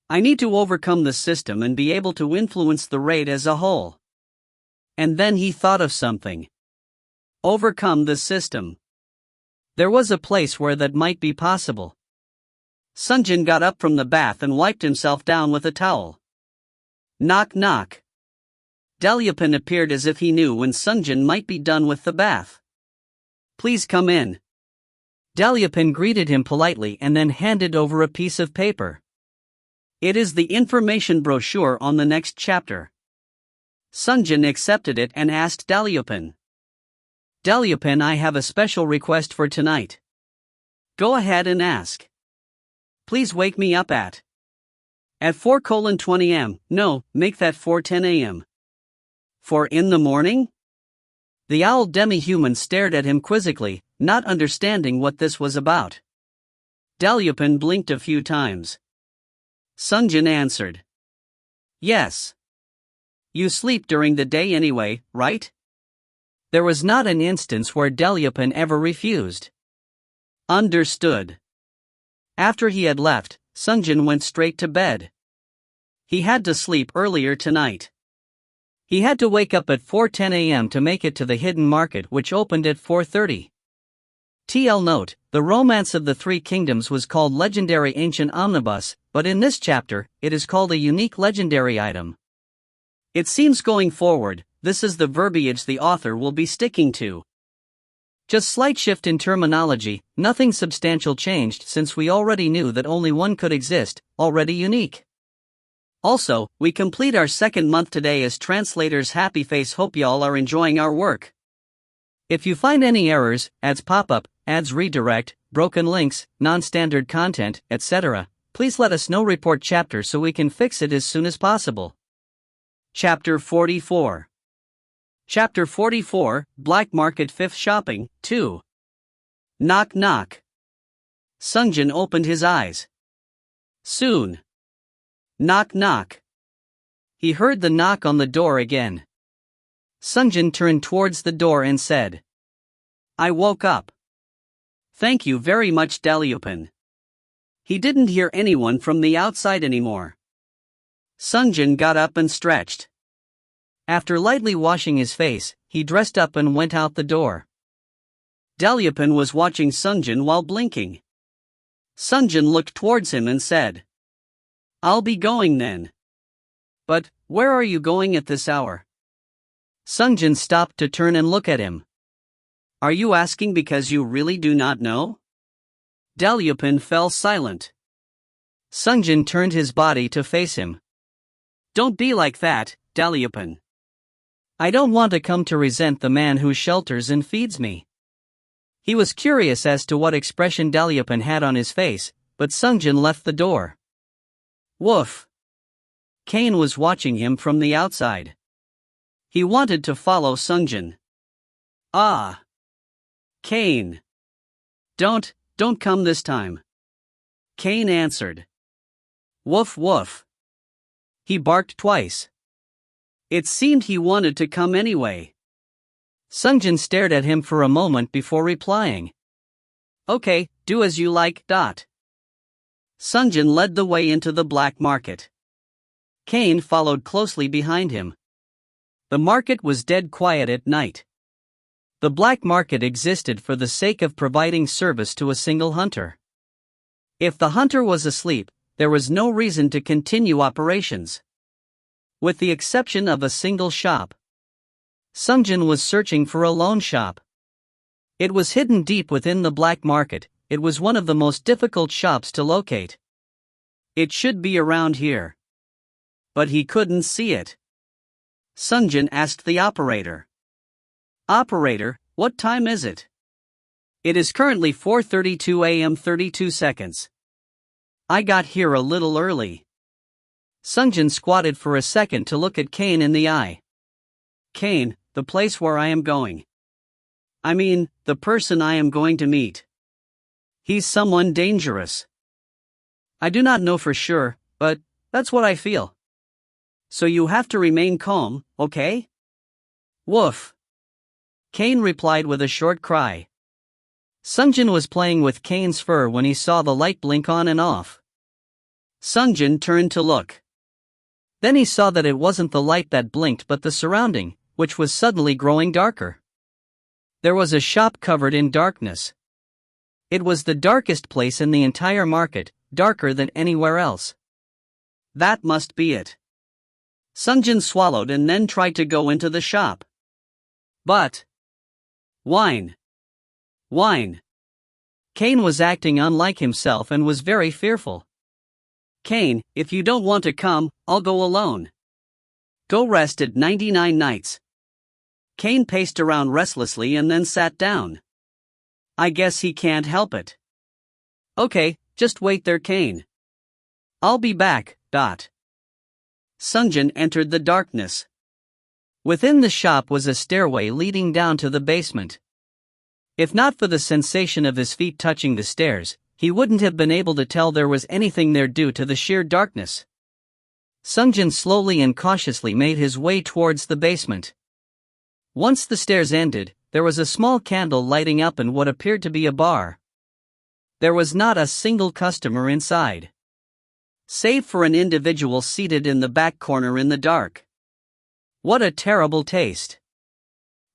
I need to overcome the system and be able to influence the raid as a whole. And then he thought of something. Overcome the system. There was a place where that might be possible. Sungjin got up from the bath and wiped himself down with a towel. Knock knock. Daliapin appeared as if he knew when Sungjin might be done with the bath. Please come in. Daliapin greeted him politely and then handed over a piece of paper. It is the information brochure on the next chapter. Sungjin accepted it and asked Daliapin. Daliapin, I have a special request for tonight. Go ahead and ask. Please wake me up at 4:20 am. No, make that 4:10 am. 4 in the morning? The owl demi-human stared at him quizzically, not understanding what this was about. Daliapin blinked a few times. Sungjin answered. Yes. You sleep during the day anyway, right? There was not an instance where Daliapin ever refused. Understood. After he had left, Sungjin went straight to bed. He had to sleep earlier tonight. He had to wake up at 4:10 am to make it to the hidden market, which opened at 4:30. TL note, the Romance of the Three Kingdoms was called Legendary Ancient Omnibus, but in this chapter, it is called a unique legendary item. It seems going forward, this is the verbiage the author will be sticking to. Just slight shift in terminology, nothing substantial changed since we already knew that only one could exist, already unique. Also, we complete our second month today as translators. Happy face, hope y'all are enjoying our work. If you find any errors, ads pop up, ads redirect, broken links, non-standard content, etc., please let us know. Report chapter so we can fix it as soon as possible. Chapter 44. Chapter 44, Black Market Fifth Shopping, 2. Knock knock. Sungjin opened his eyes. Soon. Knock knock. He heard the knock on the door again. Sungjin turned towards the door and said, I woke up. Thank you very much, Daliapin. He didn't hear anyone from the outside anymore. Sungjin got up and stretched. After lightly washing his face, he dressed up and went out the door. Daliapin was watching Sungjin while blinking. Sungjin looked towards him and said, I'll be going then. But, where are you going at this hour? Sungjin stopped to turn and look at him. Are you asking because you really do not know? Daliapin fell silent. Sungjin turned his body to face him. Don't be like that, Daliapin. I don't want to come to resent the man who shelters and feeds me. He was curious as to what expression Daliapin had on his face, but Sungjin left the door. Woof. Kane was watching him from the outside. He wanted to follow Sungjin. Ah. Kane. Don't come this time. Kane answered. Woof woof. He barked twice. It seemed he wanted to come anyway. Sungjin stared at him for a moment before replying. Okay, do as you like. Sungjin led the way into the black market. Kane followed closely behind him. The market was dead quiet at night. The black market existed for the sake of providing service to a single hunter. If the hunter was asleep, there was no reason to continue operations. With the exception of a single shop. Sungjin was searching for a loan shop. It was hidden deep within the black market. It was one of the most difficult shops to locate. It should be around here. But he couldn't see it. Sungjin asked the operator. Operator, what time is it? It is currently 4:32 am 32 seconds. I got here a little early. Sungjin squatted for a second to look at Kane in the eye. Kane, the place where I am going. I mean, the person I am going to meet. He's someone dangerous. I do not know for sure, but that's what I feel. So you have to remain calm, okay? Woof. Kane replied with a short cry. Sungjin was playing with Kane's fur when he saw the light blink on and off. Sungjin turned to look. Then he saw that it wasn't the light that blinked but the surrounding, which was suddenly growing darker. There was a shop covered in darkness. It was the darkest place in the entire market, darker than anywhere else. That must be it. Sungjin swallowed and then tried to go into the shop. But wine. Wine. Kane was acting unlike himself and was very fearful. Kane, if you don't want to come, I'll go alone. Go rest at 99 nights. Kane paced around restlessly and then sat down. I guess he can't help it. Okay, just wait there, Kane. I'll be back. Sungjin entered the darkness. Within the shop was a stairway leading down to the basement. If not for the sensation of his feet touching the stairs, he wouldn't have been able to tell there was anything there due to the sheer darkness. Sungjin slowly and cautiously made his way towards the basement. Once the stairs ended, there was a small candle lighting up in what appeared to be a bar. There was not a single customer inside, save for an individual seated in the back corner in the dark. What a terrible taste.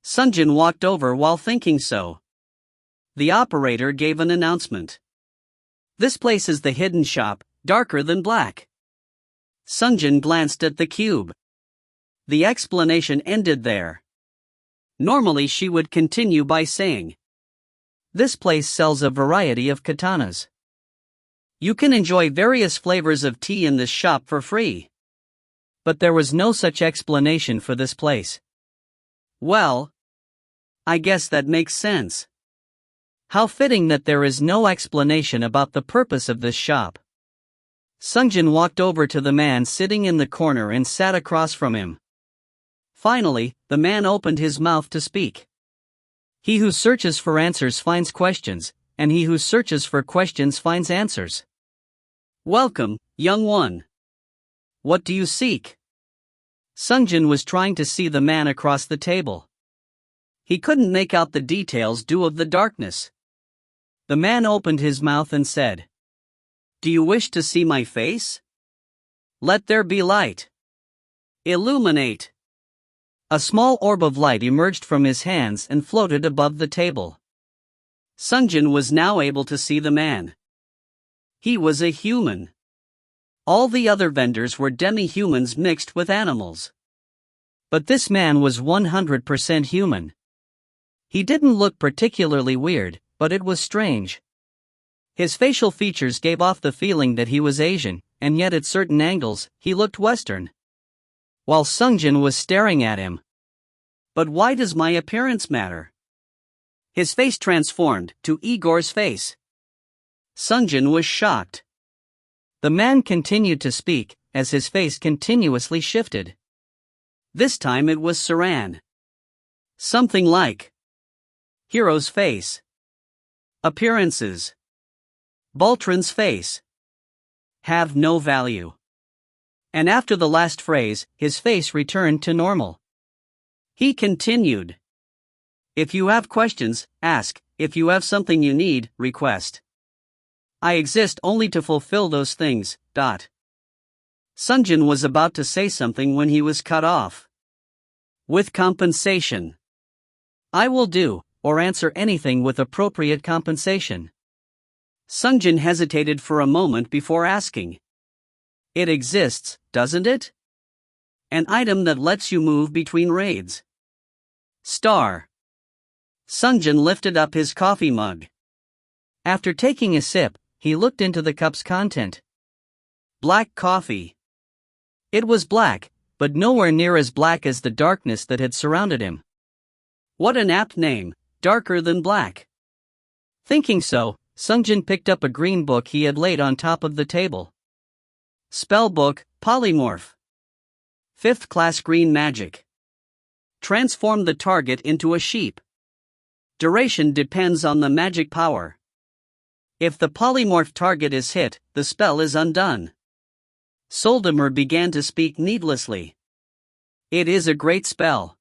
Sungjin walked over while thinking so. The operator gave an announcement. This place is the hidden shop, darker than black. Sungjin glanced at the cube. The explanation ended there. Normally she would continue by saying, this place sells a variety of katanas. You can enjoy various flavors of tea in this shop for free. But there was no such explanation for this place. Well, I guess that makes sense. How fitting that there is no explanation about the purpose of this shop. Sungjin walked over to the man sitting in the corner and sat across from him. Finally, the man opened his mouth to speak. He who searches for answers finds questions, and he who searches for questions finds answers. Welcome, young one. What do you seek? Sungjin was trying to see the man across the table. He couldn't make out the details due to the darkness. The man opened his mouth and said, do you wish to see my face? Let there be light. Illuminate. A small orb of light emerged from his hands and floated above the table. Sungjin was now able to see the man. He was a human. All the other vendors were demi-humans mixed with animals. But this man was 100% human. He didn't look particularly weird, but it was strange. His facial features gave off the feeling that he was Asian, and yet at certain angles, he looked Western. While Sungjin was staring at him. But why does my appearance matter? His face transformed to Igor's face. Sungjin was shocked. The man continued to speak, as his face continuously shifted. This time it was Saran. Something like Hero's face. Appearances. Baltran's face. Have no value. And after the last phrase, his face returned to normal. He continued. If you have questions, ask. If you have something you need, request. I exist only to fulfill those things. Sungjin was about to say something when he was cut off. With compensation. I will do, or answer anything with appropriate compensation. Sungjin hesitated for a moment before asking. It exists, doesn't it? An item that lets you move between raids. Star. Sungjin lifted up his coffee mug. After taking a sip, he looked into the cup's content. Black coffee. It was black, but nowhere near as black as the darkness that had surrounded him. What an apt name, darker than black. Thinking so, Sungjin picked up a green book he had laid on top of the table. Spellbook, Polymorph. 5th class green magic. Transform the target into a sheep. Duration depends on the magic power. If the polymorph target is hit, the spell is undone. Soldemer began to speak needlessly. It is a great spell.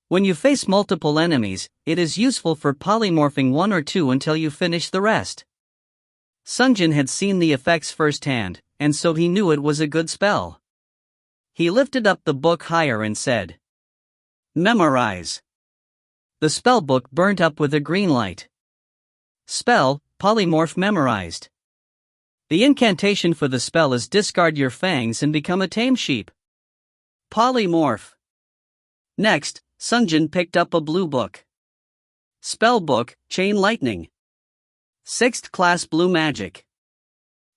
When you face multiple enemies, it is useful for polymorphing one or two until you finish the rest. Sungjin had seen the effects firsthand, and so he knew it was a good spell. He lifted up the book higher and said, "Memorize." The spell book burnt up with a green light. Spell, polymorph memorized. The incantation for the spell is discard your fangs and become a tame sheep. Polymorph. Next, Sungjin picked up a blue book. Spell book, Chain Lightning. 6th class blue magic.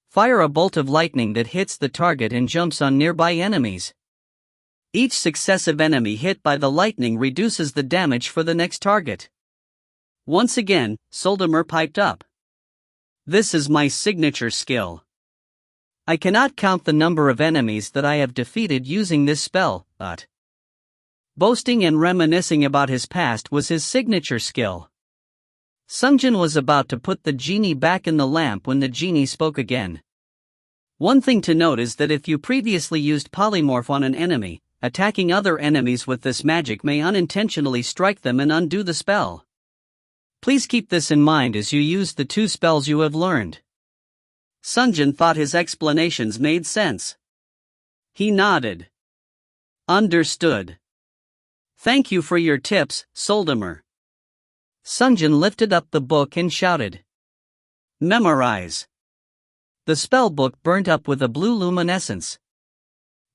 Fire a bolt of lightning that hits the target and jumps on nearby enemies. Each successive enemy hit by the lightning reduces the damage for the next target. Once again, Soldemer piped up. This is my signature skill. I cannot count the number of enemies that I have defeated using this spell, but boasting and reminiscing about his past was his signature skill. Sungjin was about to put the genie back in the lamp when the genie spoke again. One thing to note is that if you previously used polymorph on an enemy, attacking other enemies with this magic may unintentionally strike them and undo the spell. Please keep this in mind as you use the two spells you have learned. Sungjin thought his explanations made sense. He nodded. Understood. Thank you for your tips, Soldemer. Sungjin lifted up the book and shouted, "Memorize." The spell book burnt up with a blue luminescence.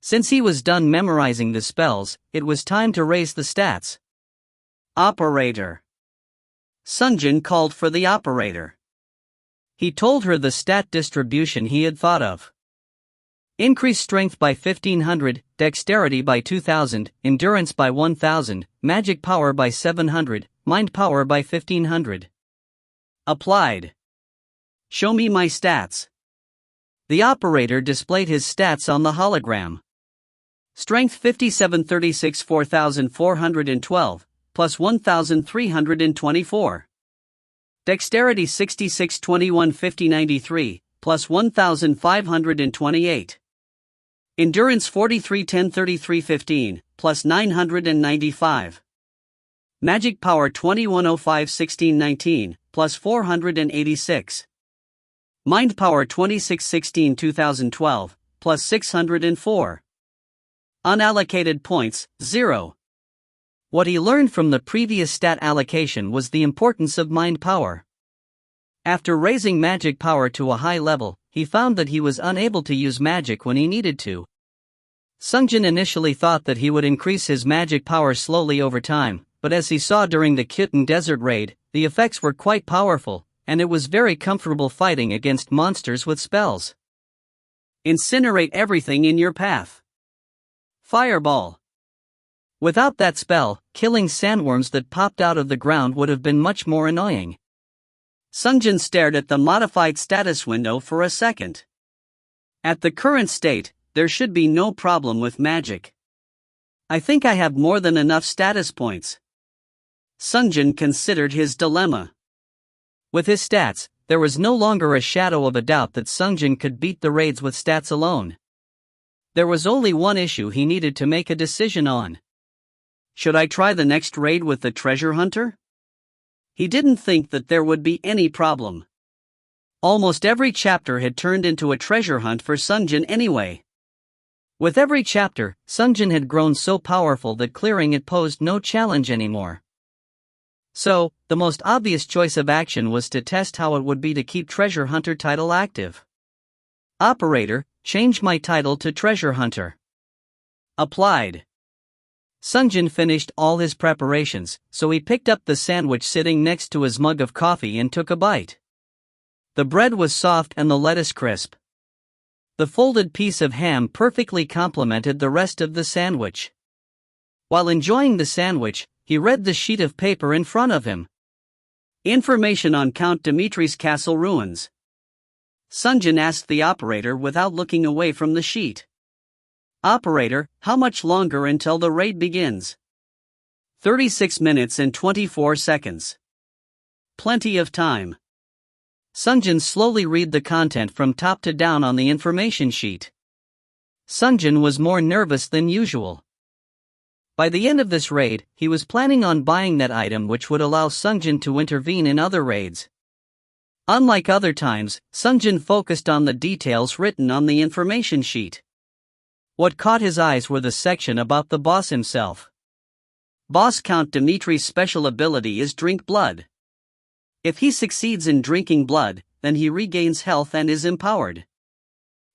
Since he was done memorizing the spells, it was time to raise the stats. Operator. Sungjin called for the operator. He told her the stat distribution he had thought of. Increase strength by 1500, dexterity by 2000, endurance by 1000, magic power by 700, mind power by 1500. Applied. Show me my stats. The operator displayed his stats on the hologram. Strength 5736 4412, plus 1324. Dexterity 66 21 50 93, plus 1528. Endurance 43 10 33 15, plus 995. Magic power 2105 16 19, plus 486. Mind power 26 16 2012, plus 604. Unallocated points, 0. What he learned from the previous stat allocation was the importance of mind power. After raising magic power to a high level, he found that he was unable to use magic when he needed to. Sungjin initially thought that he would increase his magic power slowly over time, but as he saw during the Kitten Desert raid, the effects were quite powerful, and it was very comfortable fighting against monsters with spells. Incinerate everything in your path. Fireball. Without that spell, killing sandworms that popped out of the ground would have been much more annoying. Sungjin stared at the modified status window for a second. At the current state, there should be no problem with magic. I think I have more than enough status points. Sungjin considered his dilemma. With his stats, there was no longer a shadow of a doubt that Sungjin could beat the raids with stats alone. There was only one issue he needed to make a decision on. Should I try the next raid with the treasure hunter? He didn't think that there would be any problem. Almost every chapter had turned into a treasure hunt for Sungjin anyway. With every chapter, Sungjin had grown so powerful that clearing it posed no challenge anymore. So, the most obvious choice of action was to test how it would be to keep Treasure Hunter title active. Operator, change my title to Treasure Hunter. Applied. Sungjin finished all his preparations, so he picked up the sandwich sitting next to his mug of coffee and took a bite. The bread was soft and the lettuce crisp. The folded piece of ham perfectly complemented the rest of the sandwich. While enjoying the sandwich, he read the sheet of paper in front of him. Information on Count Dimitri's castle ruins. Sungjin asked the operator without looking away from the sheet. Operator, how much longer until the raid begins? 36 minutes and 24 seconds. Plenty of time. Sungjin slowly read the content from top to down on the information sheet. Sungjin was more nervous than usual. By the end of this raid, he was planning on buying that item which would allow Sungjin to intervene in other raids. Unlike other times, Sungjin focused on the details written on the information sheet. What caught his eyes were the section about the boss himself. Boss Count Dimitri's special ability is drink blood. If he succeeds in drinking blood, then he regains health and is empowered.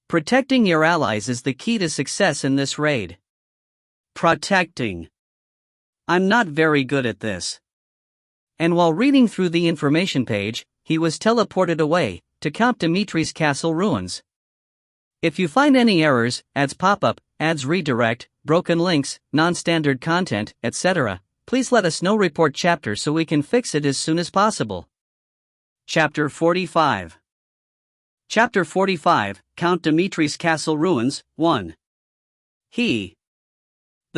Protecting your allies is the key to success in this raid. Protecting. I'm not very good at this. And while reading through the information page, he was teleported away to Count Dimitri's castle ruins. If you find any errors, ads pop up, ads redirect, broken links, non-standard content, etc., please let us know. Report chapter so we can fix it as soon as possible. Chapter 45. Chapter 45, Count Dimitri's Castle Ruins, 1. The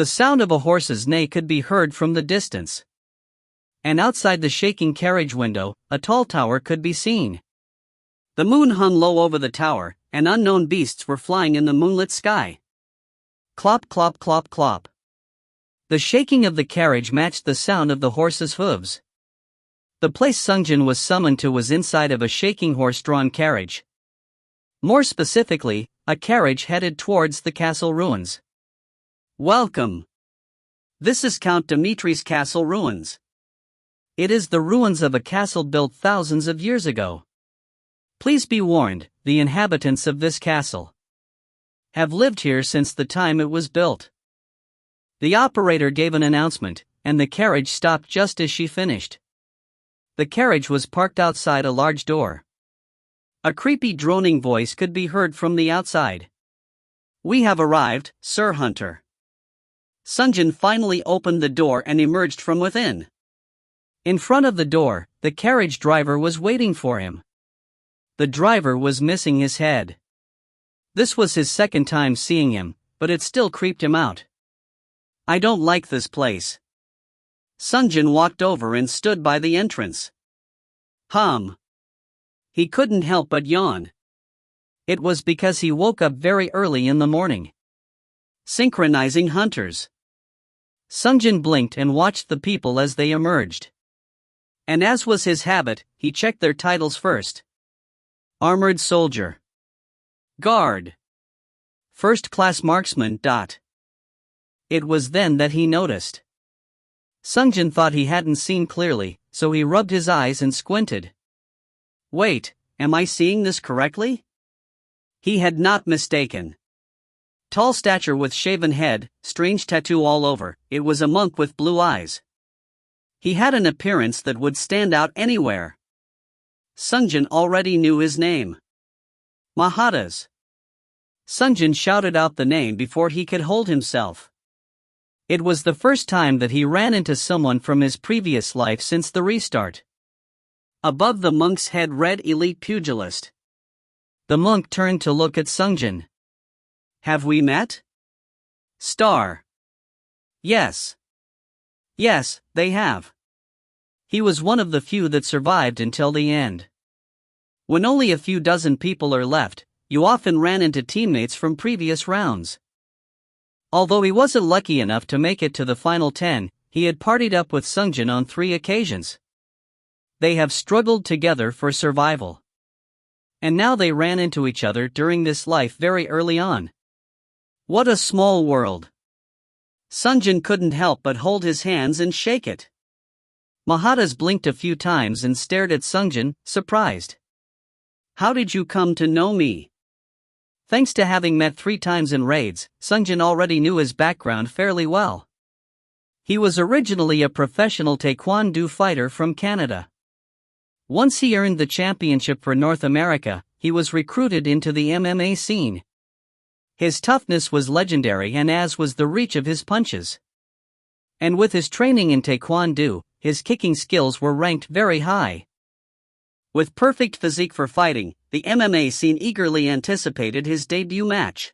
sound of a horse's neigh could be heard from the distance. And outside the shaking carriage window, a tall tower could be seen. The moon hung low over the tower, and unknown beasts were flying in the moonlit sky. Clop, clop, clop, clop. The shaking of the carriage matched the sound of the horse's hooves. The place Sungjin was summoned to was inside of a shaking horse-drawn carriage. More specifically, a carriage headed towards the castle ruins. Welcome. This is Count Dimitri's castle ruins. It is the ruins of a castle built thousands of years ago. Please be warned, the inhabitants of this castle have lived here since the time it was built. The operator gave an announcement, and the carriage stopped just as she finished. The carriage was parked outside a large door. A creepy droning voice could be heard from the outside. We have arrived, Sir Hunter. Sungjin finally opened the door and emerged from within. In front of the door, the carriage driver was waiting for him. The driver was missing his head. This was his second time seeing him, but it still creeped him out. I don't like this place. Sungjin walked over and stood by the entrance. He couldn't help but yawn. It was because he woke up very early in the morning. Synchronizing hunters. Sungjin blinked and watched the people as they emerged. And as was his habit, he checked their titles first. Armored Soldier. Guard. First-class Marksman. It was then that he noticed. Sungjin thought he hadn't seen clearly, so he rubbed his eyes and squinted. Wait, am I seeing this correctly? He had not mistaken. Tall stature with shaven head, strange tattoo all over, it was a monk with blue eyes. He had an appearance that would stand out anywhere. Sungjin already knew his name. Mahadas. Sungjin shouted out the name before he could hold himself. It was the first time that he ran into someone from his previous life since the restart. Above the monk's head read Elite Pugilist. The monk turned to look at Sungjin. Have we met? Star. Yes. Yes, they have. He was one of the few that survived until the end. When only a few dozen people are left, you often ran into teammates from previous rounds. Although he wasn't lucky enough to make it to the final 10, he had partied up with Sungjin on 3 occasions. They have struggled together for survival. And now they ran into each other during this life very early on. What a small world. Sungjin couldn't help but hold his hands and shake it. Mahadas blinked a few times and stared at Sungjin, surprised. How did you come to know me? Thanks to having met 3 times in raids, Sungjin already knew his background fairly well. He was originally a professional taekwondo fighter from Canada. Once he earned the championship for North America, he was recruited into the MMA scene. His toughness was legendary, and as was the reach of his punches. And with his training in taekwondo, his kicking skills were ranked very high. With perfect physique for fighting, the MMA scene eagerly anticipated his debut match.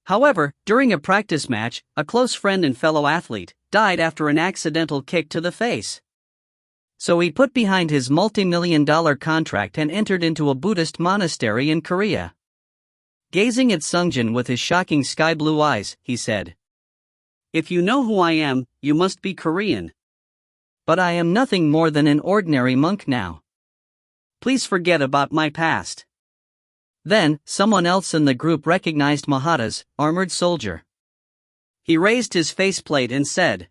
However, during a practice match, a close friend and fellow athlete, died after an accidental kick to the face. So he put behind his multi-million-dollar contract and entered into a Buddhist monastery in Korea. Gazing at Sungjin with his shocking sky-blue eyes, he said, "If you know who I am, you must be Korean. But I am nothing more than an ordinary monk now. Please forget about my past." Then, someone else in the group recognized Mahata's armored soldier. He raised his faceplate and said,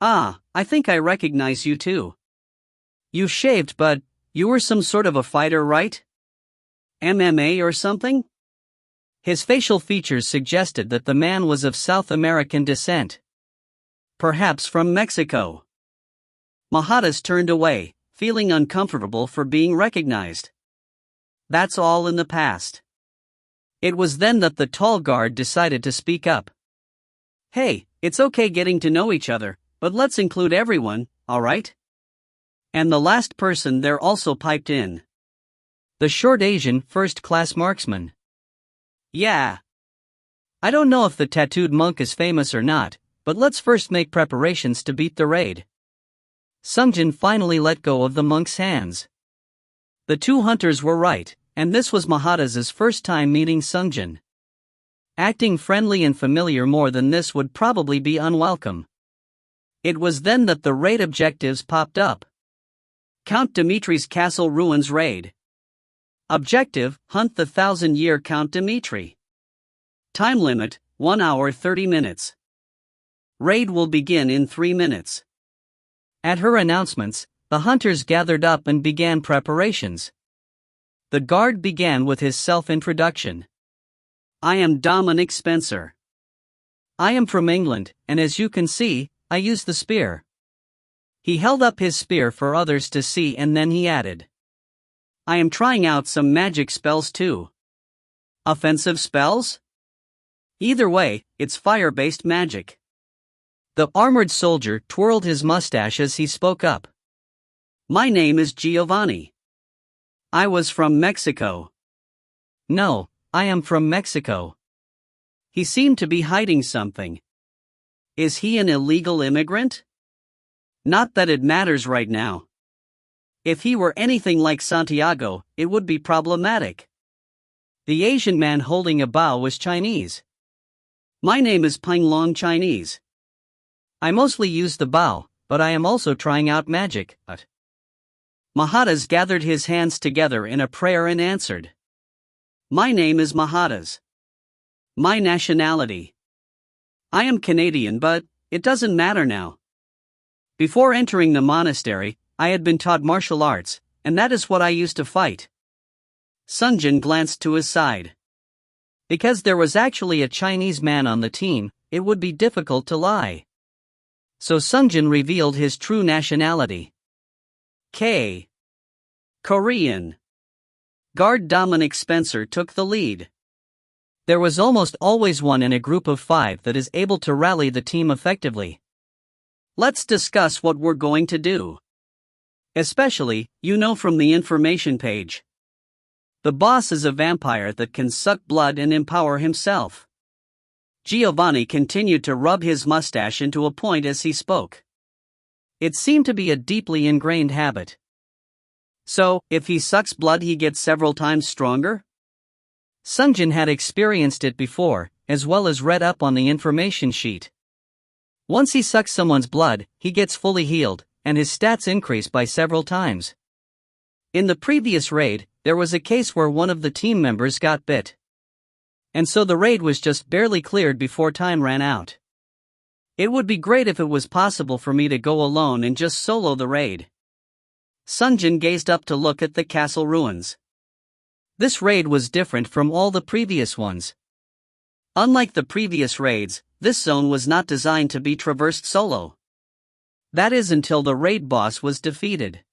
"Ah, I think I recognize you too. You shaved, but you were some sort of a fighter, right? MMA or something?" His facial features suggested that the man was of South American descent. Perhaps from Mexico. Mahatas turned away, feeling uncomfortable for being recognized. That's all in the past. It was then that the tall guard decided to speak up. "Hey, it's okay getting to know each other, but let's include everyone, alright?" And the last person there also piped in. The short Asian first-class marksman. "Yeah. I don't know if the tattooed monk is famous or not, but let's first make preparations to beat the raid." Sungjin finally let go of the monk's hands. The two hunters were right, and this was Mahata's first time meeting Sungjin. Acting friendly and familiar more than this would probably be unwelcome. It was then that the raid objectives popped up. Count Dimitri's castle ruins raid. Objective: hunt the 1,000-year Count Dimitri. Time limit: 1 hour 30 minutes. Raid will begin in 3 minutes. At her announcements, the hunters gathered up and began preparations. The guard began with his self-introduction. "I am Dominic Spencer. I am from England, and as you can see, I use the spear." He held up his spear for others to see and then he added, "I am trying out some magic spells too." Offensive spells? Either way, it's fire-based magic. The armored soldier twirled his mustache as he spoke up. "My name is Giovanni. I was from Mexico." "No, I am from Mexico." He seemed to be hiding something. Is he an illegal immigrant? Not that it matters right now. If he were anything like Santiago, it would be problematic. The Asian man holding a bow was Chinese. "My name is Penglong Chinese. I mostly use the bow, but I am also trying out magic." Mahatas gathered his hands together in a prayer and answered, "My name is Mahatas. My nationality. I am Canadian, but it doesn't matter now. Before entering the monastery, I had been taught martial arts, and that is what I used to fight." Sungjin glanced to his side. Because there was actually a Chinese man on the team, it would be difficult to lie. So Sungjin revealed his true nationality. Korean. Guard Dominic Spencer took the lead. There was almost always one in a group of 5 that is able to rally the team effectively. Let's discuss what we're going to do. Especially, from the information page. The boss is a vampire that can suck blood and empower himself. Giovanni continued to rub his mustache into a point as he spoke. It seemed to be a deeply ingrained habit. So, if he sucks blood he gets several times stronger? Sungjin had experienced it before, as well as read up on the information sheet. Once he sucks someone's blood, he gets fully healed, and his stats increase by several times. In the previous raid, there was a case where one of the team members got bit. And so the raid was just barely cleared before time ran out. It would be great if it was possible for me to go alone and just solo the raid. Sungjin gazed up to look at the castle ruins. This raid was different from all the previous ones. Unlike the previous raids, this zone was not designed to be traversed solo. That is until the raid boss was defeated.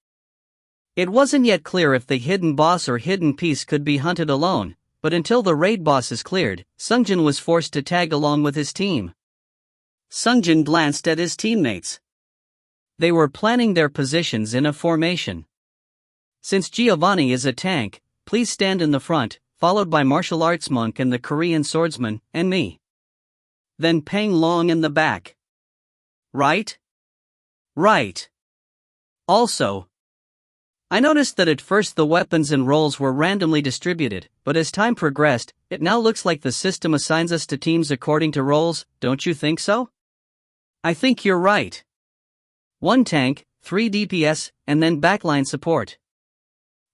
It wasn't yet clear if the hidden boss or hidden piece could be hunted alone, but until the raid boss is cleared, Sungjin was forced to tag along with his team. Sungjin glanced at his teammates. They were planning their positions in a formation. Since Giovanni is a tank, please stand in the front, followed by martial arts monk and the Korean swordsman, and me. Then Peng Long in the back. right? Right. Also, I noticed that at first the weapons and roles were randomly distributed, but as time progressed, it now looks like the system assigns us to teams according to roles, don't you think so? I think you're right. 1 tank, 3 DPS, and then backline support.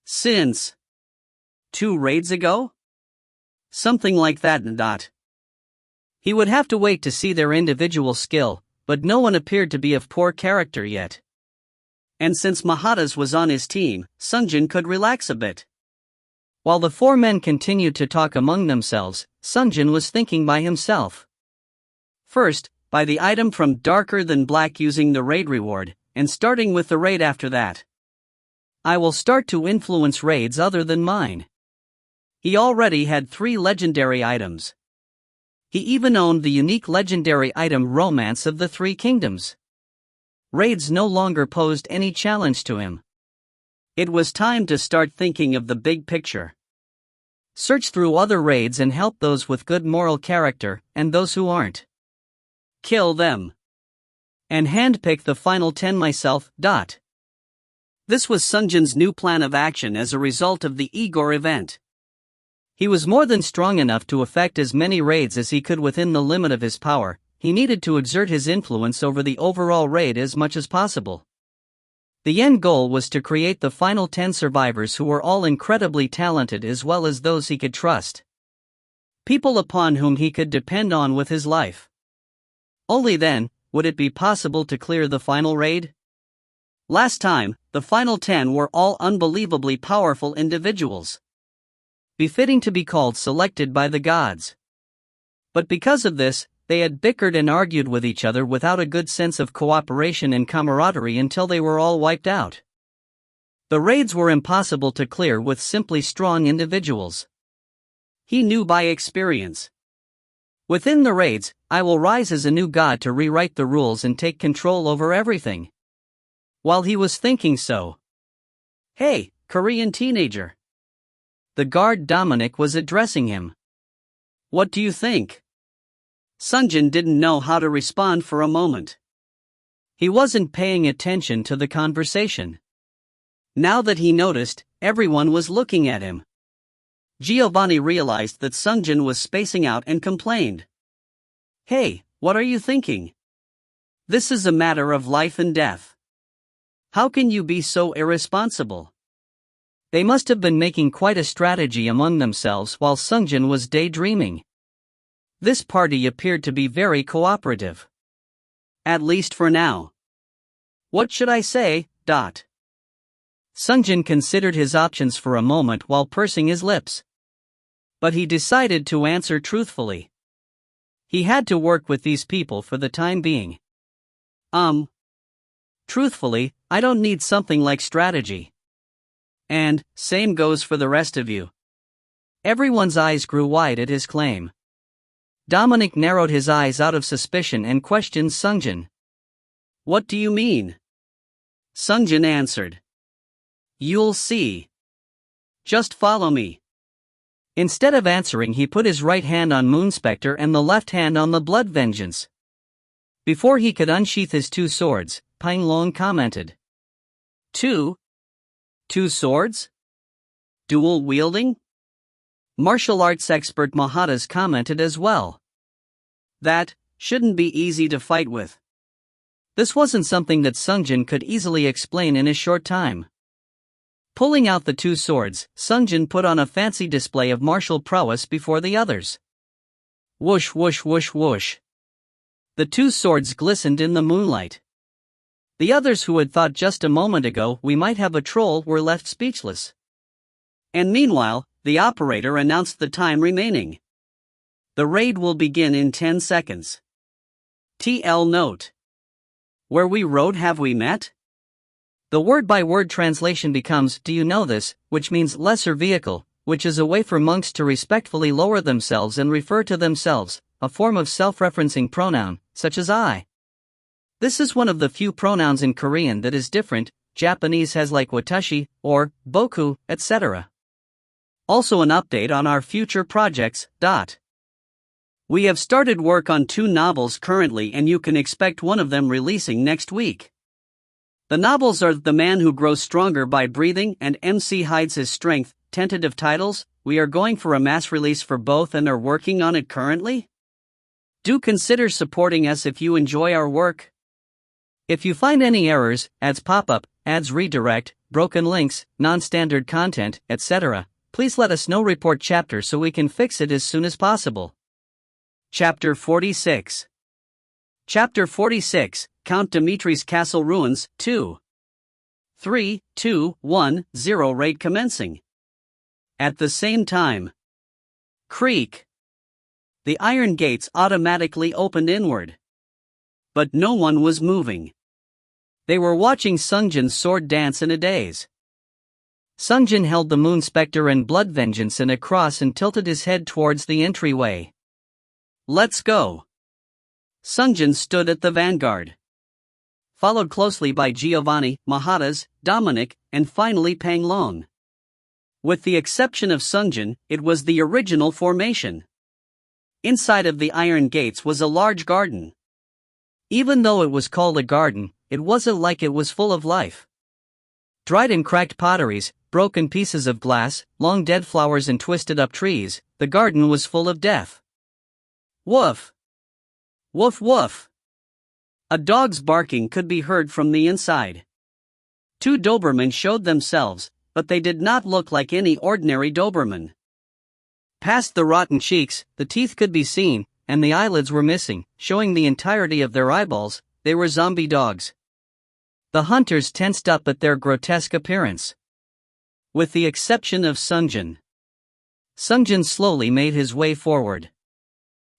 Since 2 raids ago? Something like that. He would have to wait to see their individual skill, but no one appeared to be of poor character yet. And since Mahada's was on his team, Sungjin could relax a bit. While the 4 men continued to talk among themselves, Sungjin was thinking by himself. First, buy the item from Darker Than Black using the raid reward, and starting with the raid after that. I will start to influence raids other than mine. He already had 3 legendary items. He even owned the unique legendary item Romance of the 3 Kingdoms. Raids no longer posed any challenge to him. It was time to start thinking of the big picture. Search through other raids and help those with good moral character, and those who aren't. Kill them. And handpick the final 10 myself. This was Sungjin's new plan of action as a result of the Igor event. He was more than strong enough to effect as many raids as he could within the limit of his power. He needed to exert his influence over the overall raid as much as possible. The end goal was to create the final 10 survivors who were all incredibly talented as well as those he could trust. People upon whom he could depend on with his life. Only then would it be possible to clear the final raid. Last time, the final 10 were all unbelievably powerful individuals. Befitting to be called selected by the gods. But because of this, they had bickered and argued with each other without a good sense of cooperation and camaraderie until they were all wiped out. The raids were impossible to clear with simply strong individuals. He knew by experience. Within the raids, I will rise as a new god to rewrite the rules and take control over everything. While he was thinking so, "Hey, Korean teenager." The guard Dominic was addressing him. "What do you think?" Sungjin didn't know how to respond for a moment. He wasn't paying attention to the conversation. Now that he noticed, everyone was looking at him. Giovanni realized that Sungjin was spacing out and complained. "Hey, what are you thinking? This is a matter of life and death. How can you be so irresponsible?" They must have been making quite a strategy among themselves while Sungjin was daydreaming. This party appeared to be very cooperative. At least for now. What should I say? Sungjin considered his options for a moment while pursing his lips. But he decided to answer truthfully. He had to work with these people for the time being. Truthfully, I don't need something like strategy. And, same goes for the rest of you. Everyone's eyes grew wide at his claim. Dominic narrowed his eyes out of suspicion and questioned Sungjin. "What do you mean?" Sungjin answered. "You'll see. Just follow me." Instead of answering, he put his right hand on Moonspectre and the left hand on the Blood Vengeance. Before he could unsheath his 2 swords, Pine Long commented. Two swords? Dual wielding? Martial arts expert Mahada's commented as well. That shouldn't be easy to fight with. This wasn't something that Sungjin could easily explain in a short time. Pulling out the 2 swords, Sungjin put on a fancy display of martial prowess before the others. Whoosh whoosh whoosh whoosh. The 2 swords glistened in the moonlight. The others who had thought just a moment ago we might have a troll were left speechless. And meanwhile, the operator announced the time remaining. The raid will begin in 10 seconds. TL note. Where we rode have we met? The word-by-word translation becomes, do you know this, which means lesser vehicle, which is a way for monks to respectfully lower themselves and refer to themselves, a form of self-referencing pronoun, such as I. This is one of the few pronouns in Korean that is different. Japanese has like watashi, or boku, etc. Also an update on our future projects. We have started work on 2 novels currently, and you can expect one of them releasing next week. The novels are The Man Who Grows Stronger by Breathing and MC Hides His Strength. Tentative titles: we are going for a mass release for both and are working on it currently. Do consider supporting us if you enjoy our work. If you find any errors, ads pop up, ads redirect, broken links, non-standard content, etc., please let us know. Report chapter so we can fix it as soon as possible. Chapter 46. Chapter 46, Count Dimitri's Castle Ruins, 2. 3, 2, 1, 0 raid commencing. At the same time. Creak. The iron gates automatically opened inward. But no one was moving. They were watching Sungjin's sword dance in a daze. Sungjin held the Moon Spectre and Blood Vengeance in a cross and tilted his head towards the entryway. Let's go. Sungjin stood at the vanguard, followed closely by Giovanni, Mahatas, Dominic, and finally Pang Long. With the exception of Sungjin, it was the original formation. Inside of the iron gates was a large garden. Even though it was called a garden, it wasn't like it was full of life. Dried and cracked potteries, broken pieces of glass, long dead flowers and twisted up trees, the garden was full of death. Woof! Woof woof! A dog's barking could be heard from the inside. 2 Dobermen showed themselves, but they did not look like any ordinary Doberman. Past the rotten cheeks, the teeth could be seen, and the eyelids were missing, showing the entirety of their eyeballs. They were zombie dogs. The hunters tensed up at their grotesque appearance. With the exception of Sungjin. Sungjin slowly made his way forward.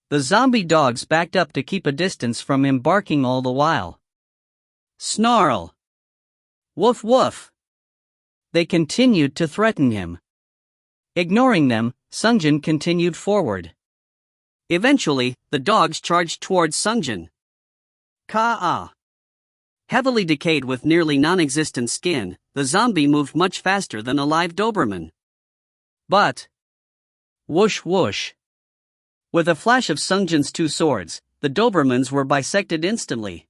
The zombie dogs backed up to keep a distance from him, barking all the while. Snarl! Woof woof! They continued to threaten him. Ignoring them, Sungjin continued forward. Eventually, the dogs charged towards Sungjin. Ka-ah! Heavily decayed with nearly non-existent skin, the zombie moved much faster than a live Doberman. But whoosh whoosh! With a flash of Sungjin's 2 swords, the Dobermans were bisected instantly.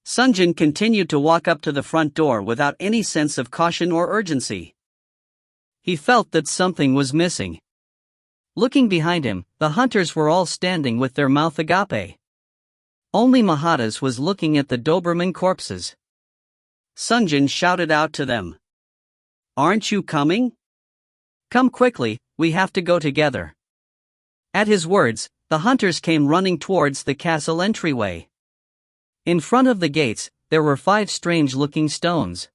Sungjin continued to walk up to the front door without any sense of caution or urgency. He felt that something was missing. Looking behind him, the hunters were all standing with their mouth agape. Only Mahatas was looking at the Doberman corpses. Sungjin shouted out to them. "Aren't you coming? Come quickly, we have to go together." At his words, the hunters came running towards the castle entryway. In front of the gates, there were 5 strange-looking stones.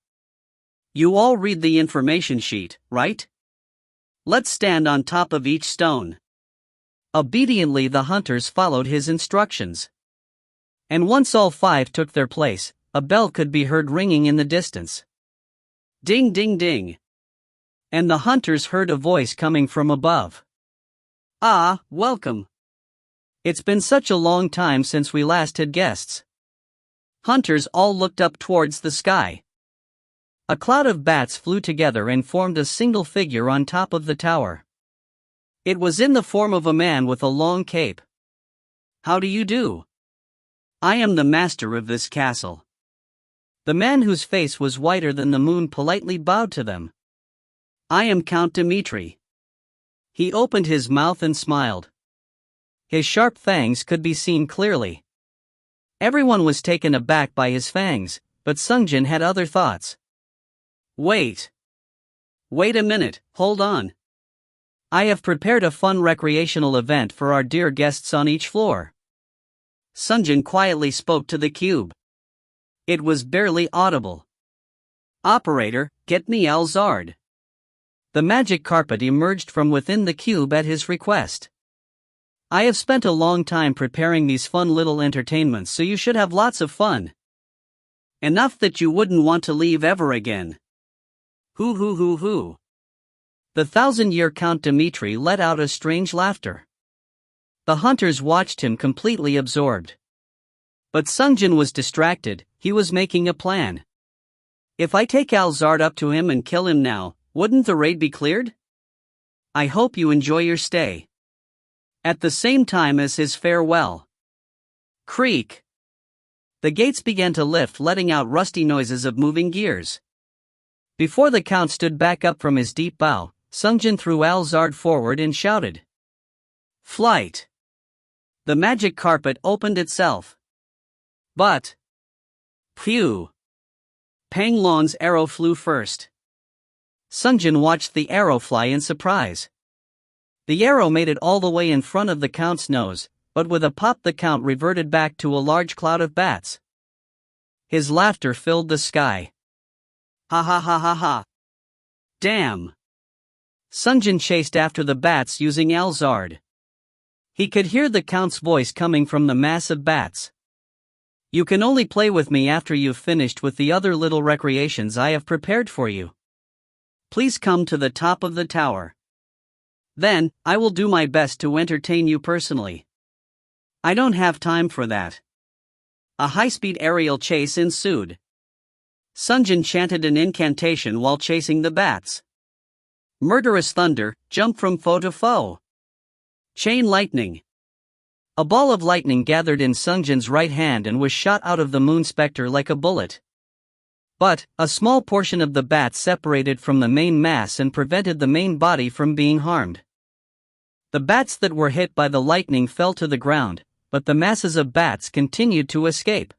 You all read the information sheet, right? Let's stand on top of each stone. Obediently, the hunters followed his instructions. And once all 5 took their place, a bell could be heard ringing in the distance. Ding ding ding. And the hunters heard a voice coming from above. "Ah, welcome. It's been such a long time since we last had guests." Hunters all looked up towards the sky. A cloud of bats flew together and formed a single figure on top of the tower. It was in the form of a man with a long cape. "How do you do? I am the master of this castle." The man, whose face was whiter than the moon, politely bowed to them. "I am Count Dimitri." He opened his mouth and smiled. His sharp fangs could be seen clearly. Everyone was taken aback by his fangs, but Sungjin had other thoughts. Wait a minute, hold on. I have prepared a fun recreational event for our dear guests on each floor." Sungjin quietly spoke to the cube. It was barely audible. "Operator, get me Alzard." The magic carpet emerged from within the cube at his request. "I have spent a long time preparing these fun little entertainments, so you should have lots of fun. Enough that you wouldn't want to leave ever again. Hoo hoo hoo hoo." The 1,000-year Count Dimitri let out a strange laughter. The hunters watched him completely absorbed. But Sungjin was distracted. He was making a plan. If I take Alzard up to him and kill him now, wouldn't the raid be cleared? I hope you enjoy your stay. at the same time as his farewell. Creak! The gates began to lift, letting out rusty noises of moving gears. Before the Count stood back up from his deep bow, Sungjin threw Al-Zard forward and shouted, "Flight!" The magic carpet opened itself. But, phew! Pang Long's arrow flew first. Sungjin watched the arrow fly in surprise. The arrow made it all the way in front of the Count's nose, but with a pop the Count reverted back to a large cloud of bats. His laughter filled the sky. Ha ha ha ha ha! Damn! Sungjin chased after the bats using Al-Zard. He could hear the Count's voice coming from the mass of bats. "You can only play with me after you've finished with the other little recreations I have prepared for you. Please come to the top of the tower. Then, I will do my best to entertain you personally." "I don't have time for that." A high-speed aerial chase ensued. Sungjin chanted an incantation while chasing the bats. Murderous thunder, jump from foe to foe. Chain lightning. A ball of lightning gathered in Sungjin's right hand and was shot out of the moon spectre like a bullet. But, a small portion of the bats separated from the main mass and prevented the main body from being harmed. The bats that were hit by the lightning fell to the ground, but the masses of bats continued to escape.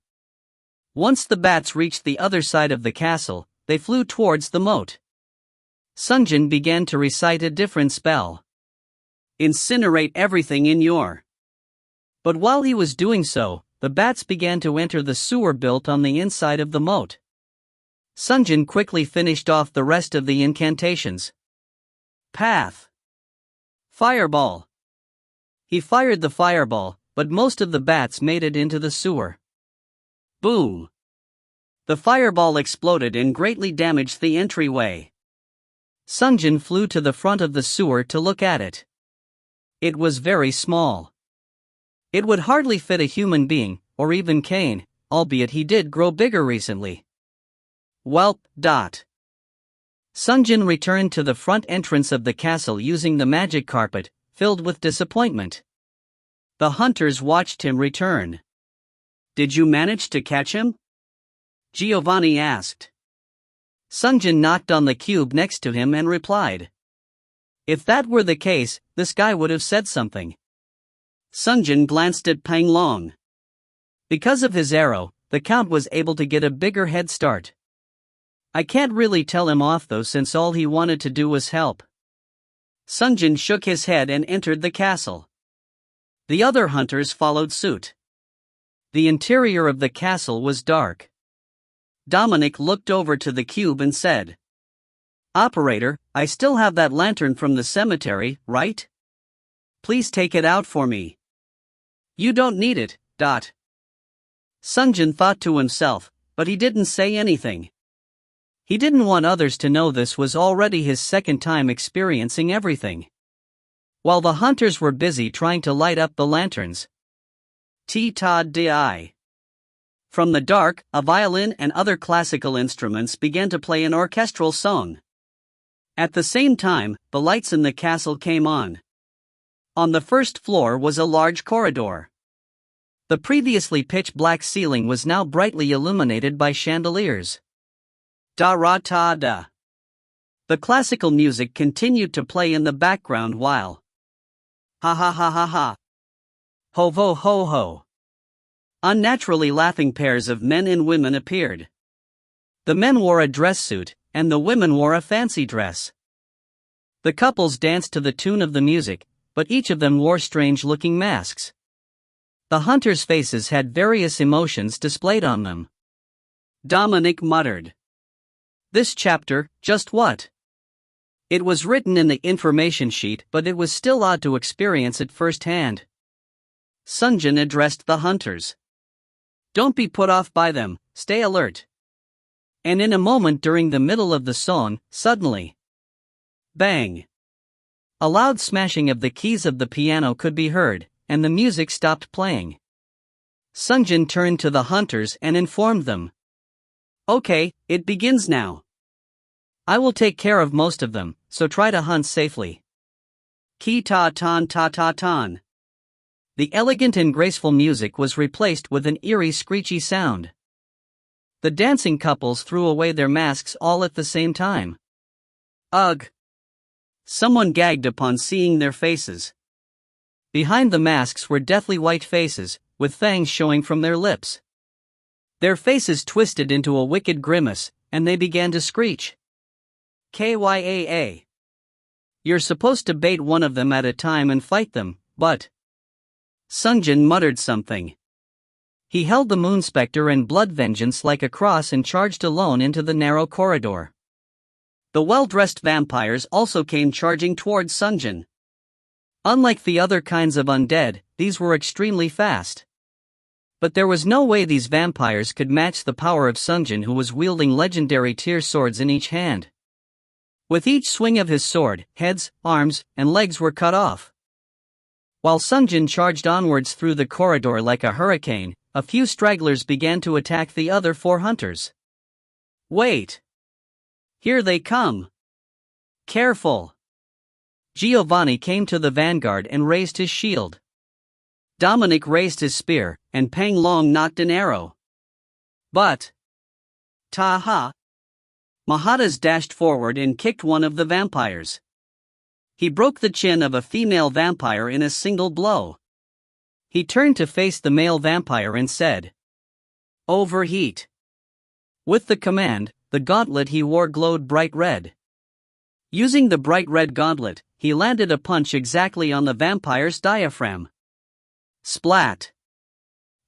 Once the bats reached the other side of the castle, they flew towards the moat. Sungjin began to recite a different spell. "Incinerate everything in your..." But while he was doing so, the bats began to enter the sewer built on the inside of the moat. Sungjin quickly finished off the rest of the incantations. Path. Fireball. He fired the fireball, but most of the bats made it into the sewer. Boom. The fireball exploded and greatly damaged the entryway. Sungjin flew to the front of the sewer to look at it. It was very small. It would hardly fit a human being, or even Cain, albeit he did grow bigger recently. Welp. Sungjin returned to the front entrance of the castle using the magic carpet, filled with disappointment. The hunters watched him return. "Did you manage to catch him?" Giovanni asked. Sungjin knocked on the cube next to him and replied, "If that were the case, this guy would have said something." Sungjin glanced at Pang Long. Because of his arrow, the Count was able to get a bigger head start. "I can't really tell him off though, since all he wanted to do was help." Sungjin shook his head and entered the castle. The other hunters followed suit. The interior of the castle was dark. Dominic looked over to the cube and said, "Operator, I still have that lantern from the cemetery, right? Please take it out for me." "You don't need it." Sungjin thought to himself, but he didn't say anything. He didn't want others to know this was already his second time experiencing everything. While the hunters were busy trying to light up the lanterns. T-ta-di. From the dark, a violin and other classical instruments began to play an orchestral song. At the same time, the lights in the castle came on. On the first floor was a large corridor. The previously pitch-black ceiling was now brightly illuminated by chandeliers. Da-ra-ta-da. The classical music continued to play in the background while ha ha ha ha ha. Ho ho ho ho. Unnaturally laughing pairs of men and women appeared. The men wore a dress suit, and the women wore a fancy dress. The couples danced to the tune of the music, but each of them wore strange-looking masks. The hunters' faces had various emotions displayed on them. Dominic muttered, "This chapter, just what?" It was written in the information sheet, but it was still odd to experience it firsthand. Sungjin addressed the hunters. "Don't be put off by them, stay alert." And in a moment during the middle of the song, suddenly, bang! A loud smashing of the keys of the piano could be heard, and the music stopped playing. Sungjin turned to the hunters and informed them. "Okay, it begins now. I will take care of most of them, so try to hunt safely." Ki-ta-tan ta-ta-tan. The elegant and graceful music was replaced with an eerie screechy sound. The dancing couples threw away their masks all at the same time. Ugh! Someone gagged upon seeing their faces. Behind the masks were deathly white faces, with fangs showing from their lips. Their faces twisted into a wicked grimace, and they began to screech. Kyaa. You're supposed to bait one of them at a time and fight them, but... Sungjin muttered something. He held the moon specter and blood vengeance like a cross and charged alone into the narrow corridor. The well-dressed vampires also came charging towards Sungjin. Unlike the other kinds of undead, these were extremely fast. But there was no way these vampires could match the power of Sungjin, who was wielding legendary tier swords in each hand. With each swing of his sword, heads, arms, and legs were cut off. While Sungjin charged onwards through the corridor like a hurricane, a few stragglers began to attack the other 4 hunters. Wait! Here they come! Careful! Giovanni came to the vanguard and raised his shield. Dominic raised his spear, and Pang Long knocked an arrow. But... Ta-ha! Mahadas dashed forward and kicked one of the vampires. He broke the chin of a female vampire in a single blow. He turned to face the male vampire and said, "Overheat." With the command, the gauntlet he wore glowed bright red. Using the bright red gauntlet, he landed a punch exactly on the vampire's diaphragm. Splat!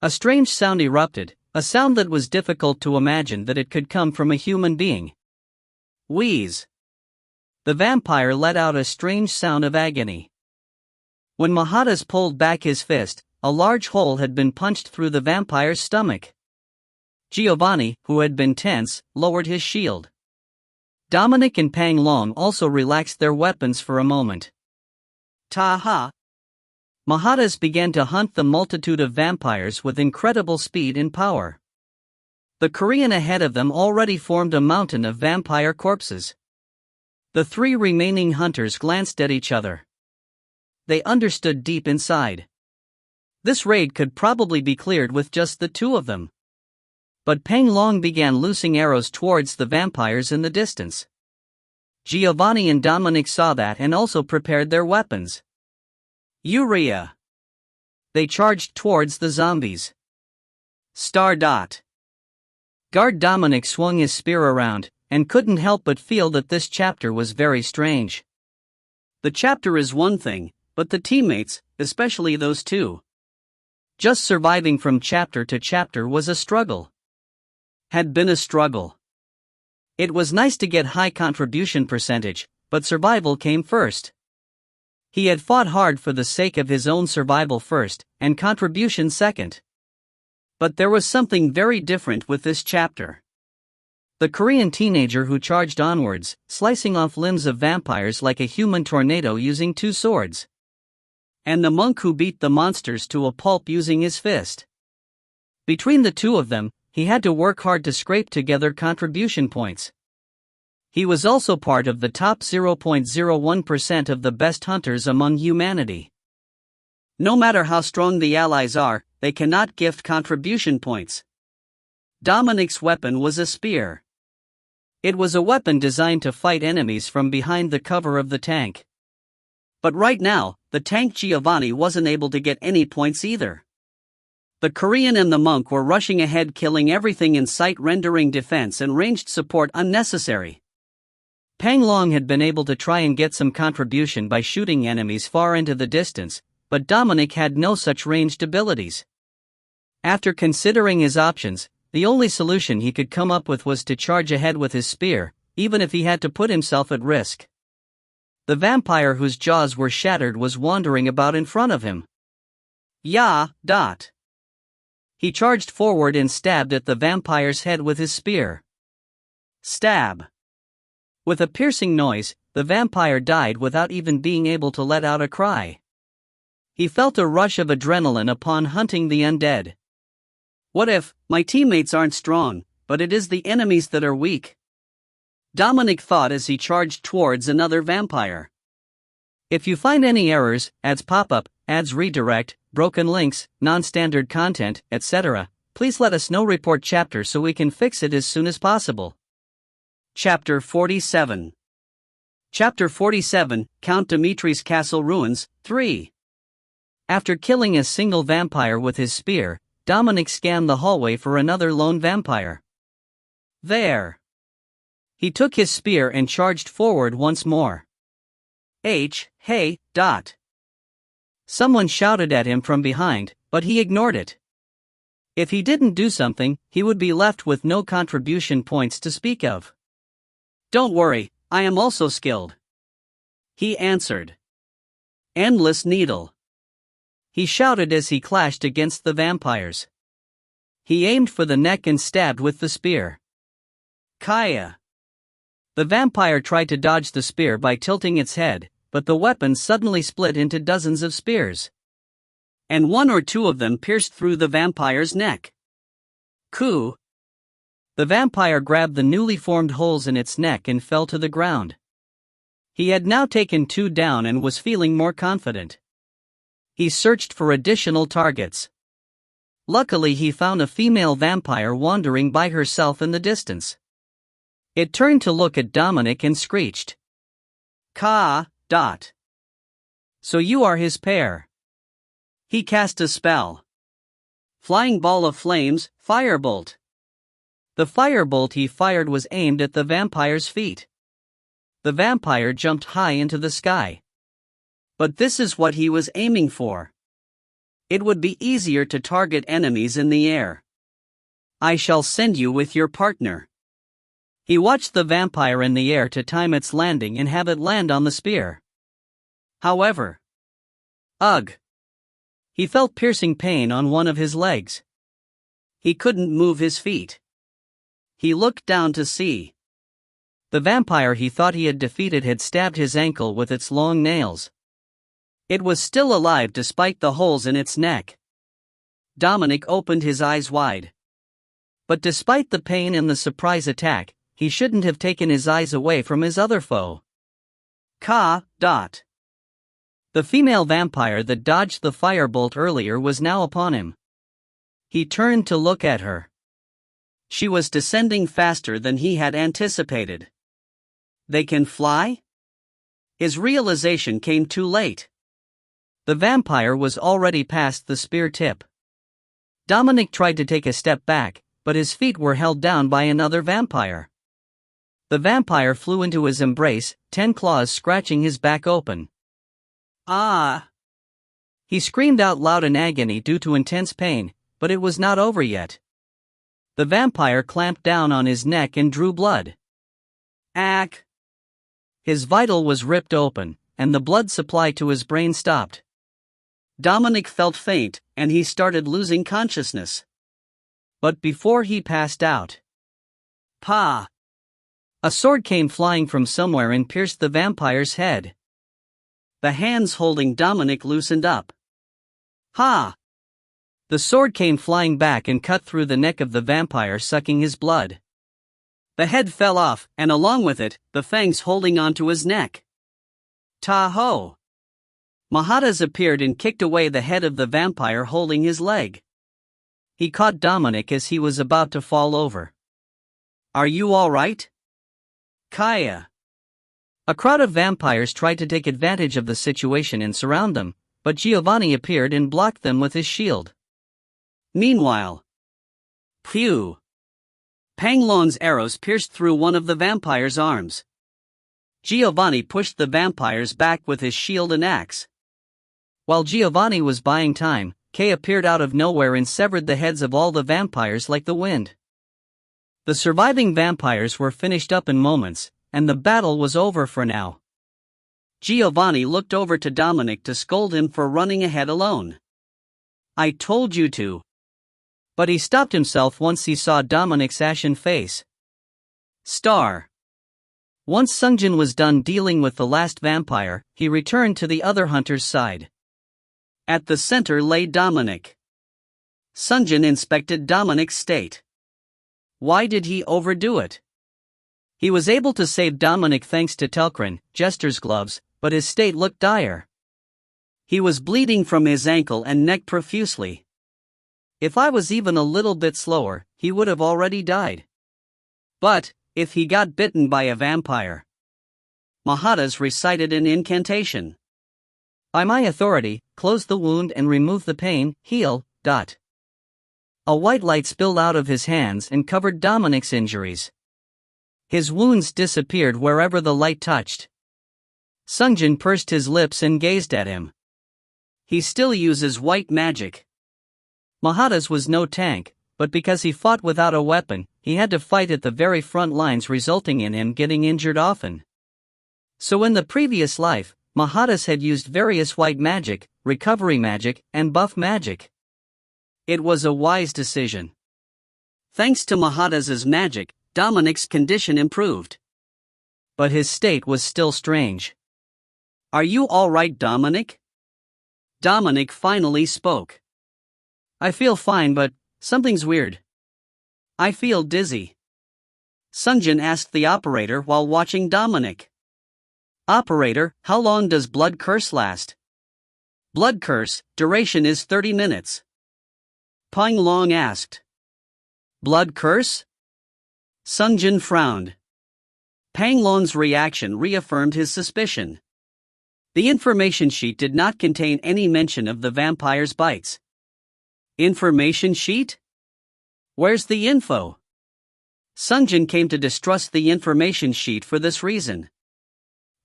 A strange sound erupted, a sound that was difficult to imagine that it could come from a human being. Wheeze! The vampire let out a strange sound of agony. When Mahadas pulled back his fist, a large hole had been punched through the vampire's stomach. Giovanni, who had been tense, lowered his shield. Dominic and Pang Long also relaxed their weapons for a moment. Ta-ha! Mahadas began to hunt the multitude of vampires with incredible speed and power. The Korean ahead of them already formed a mountain of vampire corpses. The 3 remaining hunters glanced at each other. They understood deep inside. This raid could probably be cleared with just the 2 of them. But Pang Long began loosing arrows towards the vampires in the distance. Giovanni and Dominic saw that and also prepared their weapons. Urea! They charged towards the zombies. Star dot! Guard Dominic swung his spear around, and couldn't help but feel that this chapter was very strange. The chapter is one thing, but the teammates, especially those 2. Just surviving from chapter to chapter was a struggle. Had been a struggle. It was nice to get high contribution percentage, but survival came first. He had fought hard for the sake of his own survival first, and contribution second. But there was something very different with this chapter. The Korean teenager who charged onwards, slicing off limbs of vampires like a human tornado using 2 swords. And the monk who beat the monsters to a pulp using his fist. Between the 2 of them, he had to work hard to scrape together contribution points. He was also part of the top 0.01% of the best hunters among humanity. No matter how strong the allies are, they cannot gift contribution points. Dominic's weapon was a spear. It was a weapon designed to fight enemies from behind the cover of the tank. But right now, the tank Giovanni wasn't able to get any points either. The Korean and the monk were rushing ahead, killing everything in sight, rendering defense and ranged support unnecessary. Pang Long had been able to try and get some contribution by shooting enemies far into the distance, but Dominic had no such ranged abilities. After considering his options, the only solution he could come up with was to charge ahead with his spear, even if he had to put himself at risk. The vampire whose jaws were shattered was wandering about in front of him. Yeah, dot. He charged forward and stabbed at the vampire's head with his spear. Stab. With a piercing noise, the vampire died without even being able to let out a cry. He felt a rush of adrenaline upon hunting the undead. What if, my teammates aren't strong, but it is the enemies that are weak? Dominic thought as he charged towards another vampire. If you find any errors, ads pop up, ads redirect, broken links, non-standard content, etc., please let us know. Report chapter so we can fix it as soon as possible. Chapter 47. Chapter 47, Count Dimitri's Castle Ruins, 3. After killing a single vampire with his spear, Dominic scanned the hallway for another lone vampire. There. He took his spear and charged forward once more. Hey, dot. Someone shouted at him from behind, but he ignored it. If he didn't do something, he would be left with no contribution points to speak of. Don't worry, I am also skilled. He answered. Endless needle. He shouted as he clashed against the vampires. He aimed for the neck and stabbed with the spear. Kaya. The vampire tried to dodge the spear by tilting its head, but the weapon suddenly split into dozens of spears. And one or two of them pierced through the vampire's neck. Ku. The vampire grabbed the newly formed holes in its neck and fell to the ground. He had now taken 2 down and was feeling more confident. He searched for additional targets. Luckily, he found a female vampire wandering by herself in the distance. It turned to look at Dominic and screeched. Ka, dot. So you are his pair. He cast a spell. Flying ball of flames, firebolt. The firebolt he fired was aimed at the vampire's feet. The vampire jumped high into the sky. But this is what he was aiming for. It would be easier to target enemies in the air. I shall send you with your partner. He watched the vampire in the air to time its landing and have it land on the spear. However, ugh! He felt piercing pain on one of his legs. He couldn't move his feet. He looked down to see. The vampire he thought he had defeated had stabbed his ankle with its long nails. It was still alive despite the holes in its neck. Dominic opened his eyes wide. But despite the pain and the surprise attack, he shouldn't have taken his eyes away from his other foe. Ka, dot. The female vampire that dodged the firebolt earlier was now upon him. He turned to look at her. She was descending faster than he had anticipated. They can fly? His realization came too late. The vampire was already past the spear tip. Dominic tried to take a step back, but his feet were held down by another vampire. The vampire flew into his embrace, 10 claws scratching his back open. Ah! He screamed out loud in agony due to intense pain, but it was not over yet. The vampire clamped down on his neck and drew blood. Ack! His vital was ripped open, and the blood supply to his brain stopped. Dominic felt faint, and he started losing consciousness. But before he passed out, Pa! A sword came flying from somewhere and pierced the vampire's head. The hands holding Dominic loosened up. Ha! The sword came flying back and cut through the neck of the vampire, sucking his blood. The head fell off, and along with it, the fangs holding onto his neck. Ta-ho! Mahadas appeared and kicked away the head of the vampire holding his leg. He caught Dominic as he was about to fall over. Are you all right? Kaya. A crowd of vampires tried to take advantage of the situation and surround them, but Giovanni appeared and blocked them with his shield. Meanwhile, Phew! Panglon's arrows pierced through one of the vampire's arms. Giovanni pushed the vampires back with his shield and axe. While Giovanni was buying time, Kay appeared out of nowhere and severed the heads of all the vampires like the wind. The surviving vampires were finished up in moments, and the battle was over for now. Giovanni looked over to Dominic to scold him for running ahead alone. I told you to. But he stopped himself once he saw Dominic's ashen face. Star. Once Sungjin was done dealing with the last vampire, he returned to the other hunter's side. At the center lay Dominic. Sungjin inspected Dominic's state. Why did he overdo it? He was able to save Dominic thanks to Telkrin, Jester's gloves, but his state looked dire. He was bleeding from his ankle and neck profusely. If I was even a little bit slower, he would have already died. But, if he got bitten by a vampire. Mahadas recited an incantation. By my authority, close the wound and remove the pain, heal. A white light spilled out of his hands and covered Dominic's injuries. His wounds disappeared wherever the light touched. Sungjin pursed his lips and gazed at him. He still uses white magic. Mahadas was no tank, but because he fought without a weapon, he had to fight at the very front lines, resulting in him getting injured often. So in the previous life, Mahadas had used various white magic, recovery magic, and buff magic. It was a wise decision. Thanks to Mahadas's magic, Dominic's condition improved. But his state was still strange. Are you all right, Dominic? Dominic finally spoke. I feel fine, but something's weird. I feel dizzy. Sungjin asked the operator while watching Dominic. Operator, how long does blood curse last? Blood curse, duration is 30 minutes. Pang Long asked. Blood curse? Sungjin frowned. Pang Long's reaction reaffirmed his suspicion. The information sheet did not contain any mention of the vampire's bites. Information sheet? Where's the info? Sungjin came to distrust the information sheet for this reason.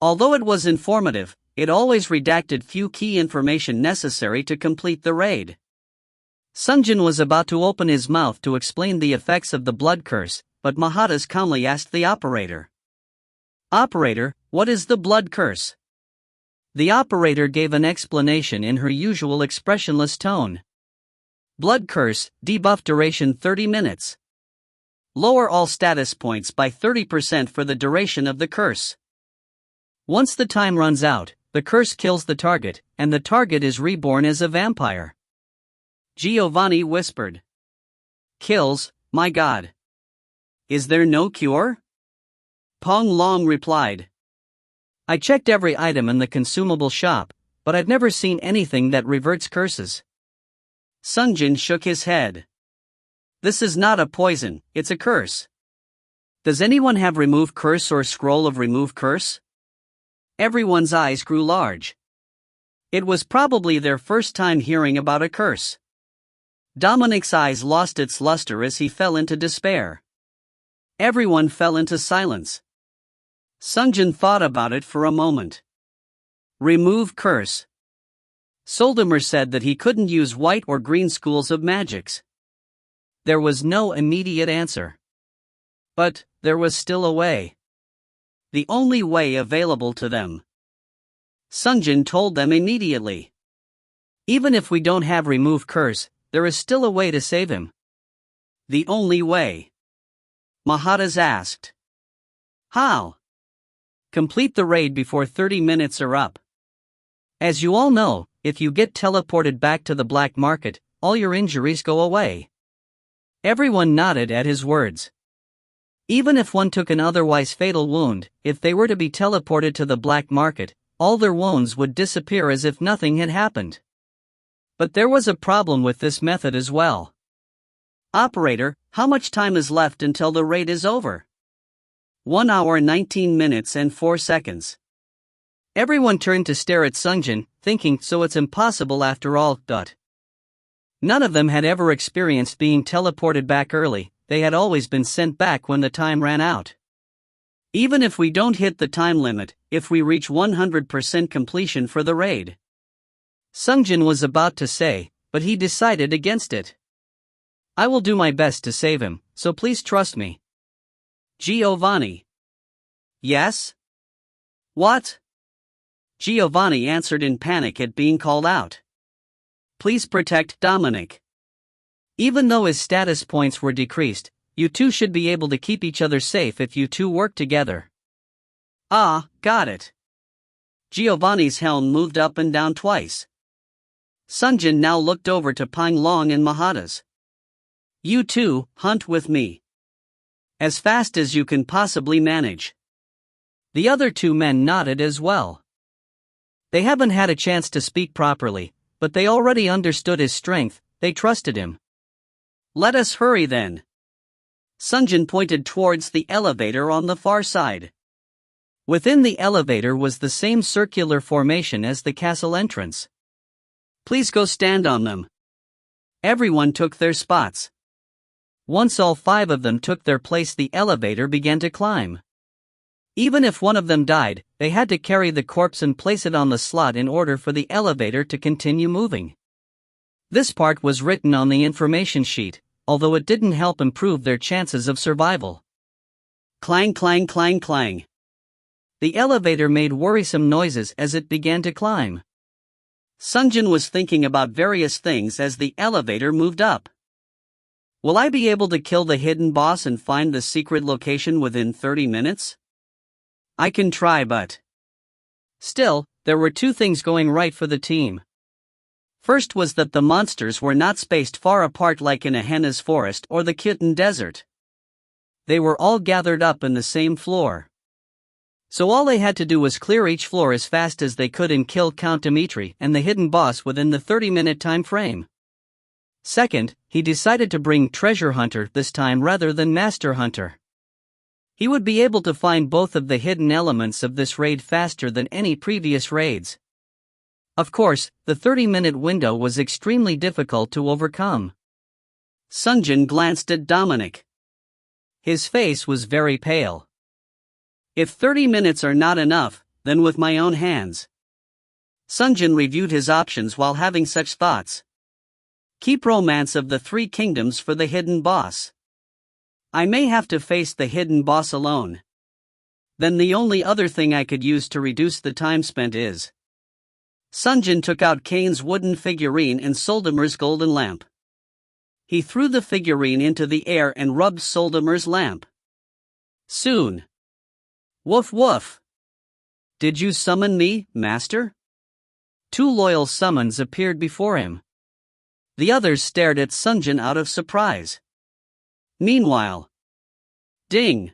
Although it was informative, it always redacted few key information necessary to complete the raid. Sungjin was about to open his mouth to explain the effects of the blood curse, but Mahadas calmly asked the operator. Operator, what is the blood curse? The operator gave an explanation in her usual expressionless tone. Blood curse, debuff duration 30 minutes. Lower all status points by 30% for the duration of the curse. Once the time runs out, the curse kills the target, and the target is reborn as a vampire. Giovanni whispered. Kills, my god. Is there no cure? Pang Long replied. I checked every item in the consumable shop, but I've never seen anything that reverts curses. Sungjin shook his head. This is not a poison, it's a curse. Does anyone have remove curse or scroll of remove curse? Everyone's eyes grew large. It was probably their first time hearing about a curse. Dominic's eyes lost its luster as he fell into despair. Everyone fell into silence. Sungjin thought about it for a moment. Remove curse. Soldimer said that he couldn't use white or green schools of magics. There was no immediate answer. But there was still a way. The only way available to them. Sungjin told them immediately. Even if we don't have remove curse, there is still a way to save him. The only way? Mahadas asked. How? Complete the raid before 30 minutes are up. As you all know, if you get teleported back to the black market, all your injuries go away. Everyone nodded at his words. Even if one took an otherwise fatal wound, if they were to be teleported to the black market, all their wounds would disappear as if nothing had happened. But there was a problem with this method as well. Operator, how much time is left until the raid is over? 1 hour 19 minutes and 4 seconds. Everyone turned to stare at Sungjin, thinking, so it's impossible after all. None of them had ever experienced being teleported back early, they had always been sent back when the time ran out. Even if we don't hit the time limit, if we reach 100% completion for the raid. Sungjin was about to say, but he decided against it. I will do my best to save him, so please trust me. Giovanni. Yes? What? Giovanni answered in panic at being called out. Please protect Dominic. Even though his status points were decreased, you two should be able to keep each other safe if you two work together. Ah, got it. Giovanni's helm moved up and down twice. Sungjin now looked over to Pang Long and Mahadas. You two, hunt with me. As fast as you can possibly manage. The other two men nodded as well. They haven't had a chance to speak properly, but they already understood his strength, they trusted him. Let us hurry then. Sungjin pointed towards the elevator on the far side. Within the elevator was the same circular formation as the castle entrance. Please go stand on them. Everyone took their spots. Once all 5 of them took their place, the elevator began to climb. Even if one of them died, they had to carry the corpse and place it on the slot in order for the elevator to continue moving. This part was written on the information sheet, although it didn't help improve their chances of survival. Clang, clang, clang, clang. The elevator made worrisome noises as it began to climb. Sungjin was thinking about various things as the elevator moved up. Will I be able to kill the hidden boss and find the secret location within 30 minutes? I can try, but... Still, there were 2 things going right for the team. First was that the monsters were not spaced far apart like in a hyena's forest or the kitten desert. They were all gathered up in the same floor. So all they had to do was clear each floor as fast as they could and kill Count Dmitri and the hidden boss within the 30-minute time frame. Second, he decided to bring Treasure Hunter this time rather than Master Hunter. He would be able to find both of the hidden elements of this raid faster than any previous raids. Of course, the 30-minute window was extremely difficult to overcome. Sungjin glanced at Dominic. His face was very pale. If 30 minutes are not enough, then with my own hands. Sungjin reviewed his options while having such thoughts. Keep Romance of the 3 Kingdoms for the hidden boss. I may have to face the hidden boss alone. Then the only other thing I could use to reduce the time spent is... Sungjin took out Kane's wooden figurine and Soldemir's golden lamp. He threw the figurine into the air and rubbed Soldemir's lamp. Soon. Woof woof. Did you summon me, master? 2 loyal summons appeared before him. The others stared at Sungjin out of surprise. Meanwhile, ding!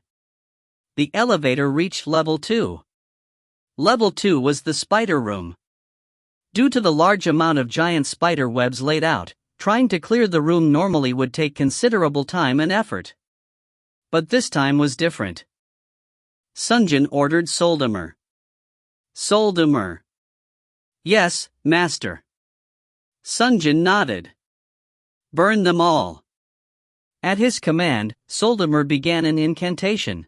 The elevator reached level 2. Level 2 was the spider room. Due to the large amount of giant spider webs laid out, trying to clear the room normally would take considerable time and effort. But this time was different. Sungjin ordered Soldemir. Soldemir. Yes, master. Sungjin nodded. Burn them all. At his command, Soldemir began an incantation.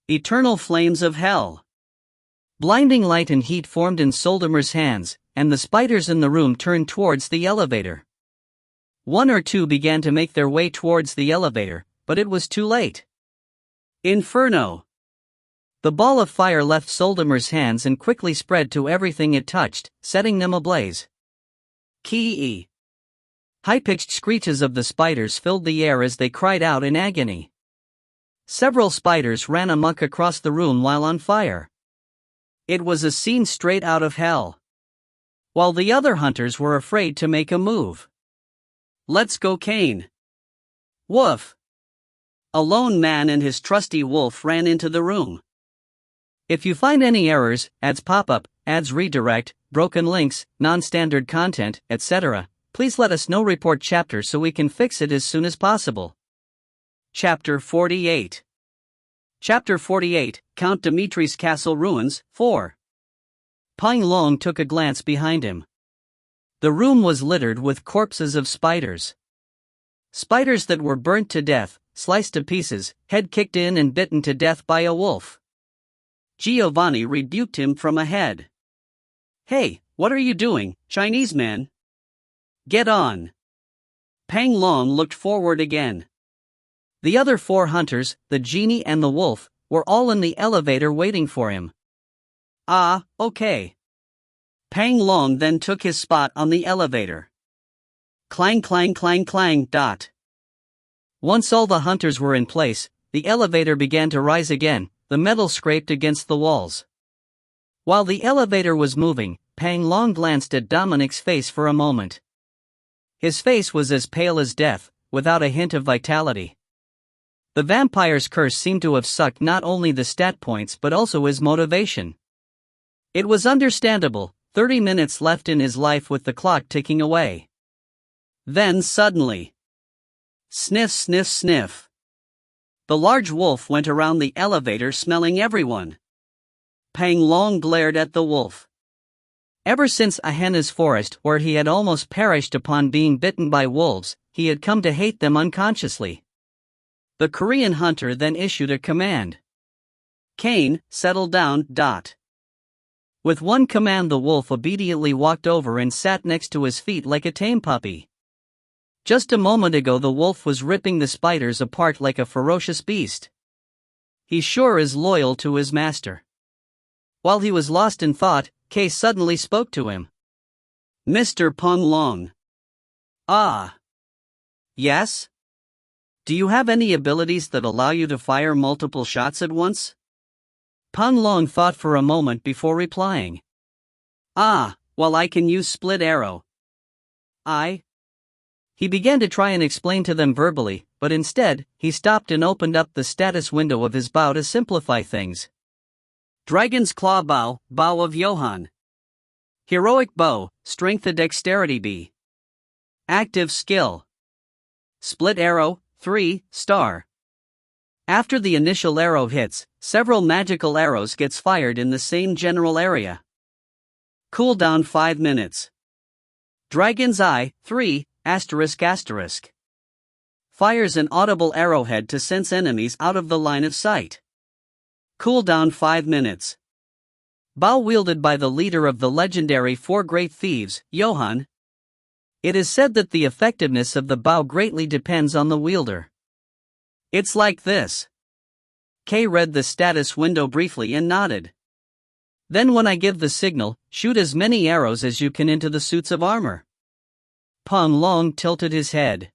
Eternal flames of hell. Blinding light and heat formed in Soldemir's hands, and the spiders in the room turned towards the elevator. 1 or 2 began to make their way towards the elevator, but it was too late. Inferno! The ball of fire left Soldemir's hands and quickly spread to everything it touched, setting them ablaze. Ki-e! High-pitched screeches of the spiders filled the air as they cried out in agony. Several spiders ran amok across the room while on fire. It was a scene straight out of hell. While the other hunters were afraid to make a move. Let's go, Kane! Woof! A lone man and his trusty wolf ran into the room. If you find any errors, ads pop up, ads redirect, broken links, non-standard content, etc., please let us know. Report chapter so we can fix it as soon as possible. Chapter 48. Chapter 48, Count Dimitri's Castle Ruins, 4. Pang Long took a glance behind him. The room was littered with corpses of spiders. Spiders that were burnt to death, sliced to pieces, head kicked in and bitten to death by a wolf. Giovanni rebuked him from ahead. Hey, what are you doing, Chinese man? Get on. Pang Long looked forward again. The other 4 hunters, the genie and the wolf, were all in the elevator waiting for him. Ah, okay. Pang Long then took his spot on the elevator. Clang, clang, clang, clang, dot. Once all the hunters were in place, the elevator began to rise again, the metal scraped against the walls. While the elevator was moving, Pang Long glanced at Dominic's face for a moment. His face was as pale as death, without a hint of vitality. The vampire's curse seemed to have sucked not only the stat points but also his motivation. It was understandable, 30 minutes left in his life with the clock ticking away. Then suddenly, sniff, sniff, sniff. The large wolf went around the elevator smelling everyone. Pang Long glared at the wolf. Ever since Ahena's forest, where he had almost perished upon being bitten by wolves, he had come to hate them unconsciously. The Korean hunter then issued a command. Kane, settle down. With one command, the wolf obediently walked over and sat next to his feet like a tame puppy. Just a moment ago the wolf was ripping the spiders apart like a ferocious beast. He sure is loyal to his master. While he was lost in thought, Kay suddenly spoke to him. Mr. Pang Long. Ah. Yes? Do you have any abilities that allow you to fire multiple shots at once? Pang Long thought for a moment before replying. Ah, well, I can use split arrow. He began to try and explain to them verbally, but instead, he stopped and opened up the status window of his bow to simplify things. Dragon's Claw Bow, Bow of Johann. Heroic Bow, Strength and Dexterity B. Active Skill. Split Arrow, 3-star. After the initial arrow hits, several magical arrows gets fired in the same general area. Cooldown 5 minutes. Dragon's Eye, 3, ***. Fires an audible arrowhead to sense enemies out of the line of sight. Cooldown 5 minutes. Bow wielded by the leader of the legendary Four Great Thieves, Johann. It is said that the effectiveness of the bow greatly depends on the wielder. It's like this. Kay read the status window briefly and nodded. Then when I give the signal, shoot as many arrows as you can into the suits of armor. Pang Long tilted his head.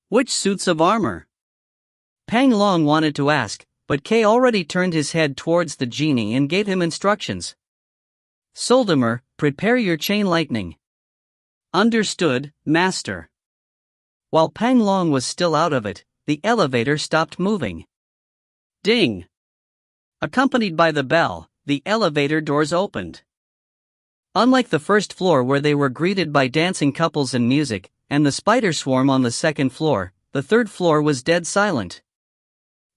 Which suits of armor? Pang Long wanted to ask, but Kay already turned his head towards the genie and gave him instructions. Soldemer, prepare your chain lightning. Understood, master. While Pang Long was still out of it, the elevator stopped moving. Ding! Accompanied by the bell, the elevator doors opened. Unlike the first floor where they were greeted by dancing couples and music, and the spider swarm on the second floor, the third floor was dead silent.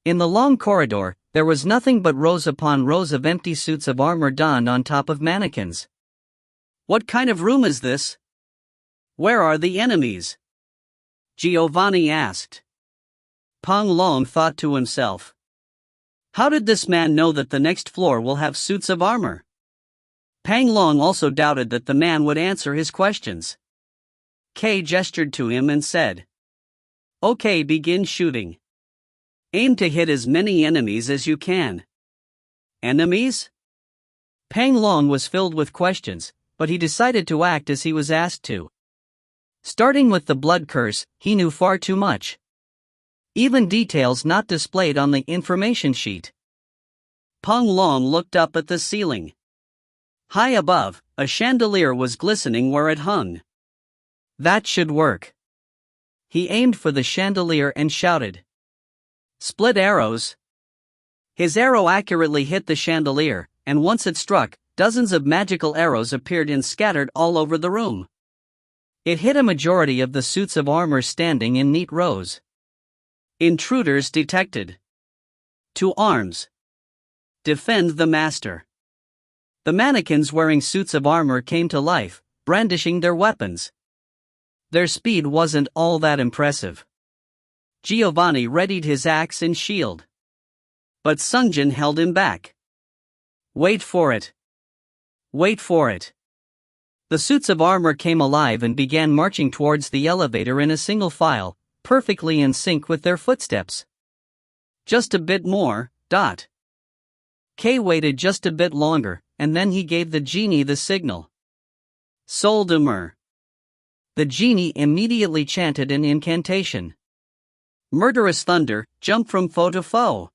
In the long corridor, there was nothing but rows upon rows of empty suits of armor donned on top of mannequins. What kind of room is this? Where are the enemies? Giovanni asked. Pang Long thought to himself. How did this man know that the next floor will have suits of armor? Pang Long also doubted that the man would answer his questions. Kay gestured to him and said, Okay, begin shooting. Aim to hit as many enemies as you can. Enemies? Pang Long was filled with questions, but he decided to act as he was asked to. Starting with the blood curse, he knew far too much. Even details not displayed on the information sheet. Pang Long looked up at the ceiling. High above, a chandelier was glistening where it hung. That should work. He aimed for the chandelier and shouted. Split arrows. His arrow accurately hit the chandelier, and once it struck, dozens of magical arrows appeared and scattered all over the room. It hit a majority of the suits of armor standing in neat rows. Intruders detected. To arms. Defend the master. The mannequins wearing suits of armor came to life, brandishing their weapons. Their speed wasn't all that impressive. Giovanni readied his axe and shield. But Sungjin held him back. Wait for it. Wait for it. The suits of armor came alive and began marching towards the elevator in a single file, perfectly in sync with their footsteps. Just a bit more. Kay waited just a bit longer, and then he gave the genie the signal. Soldemer. The genie immediately chanted an incantation. Murderous thunder, jump from foe to foe.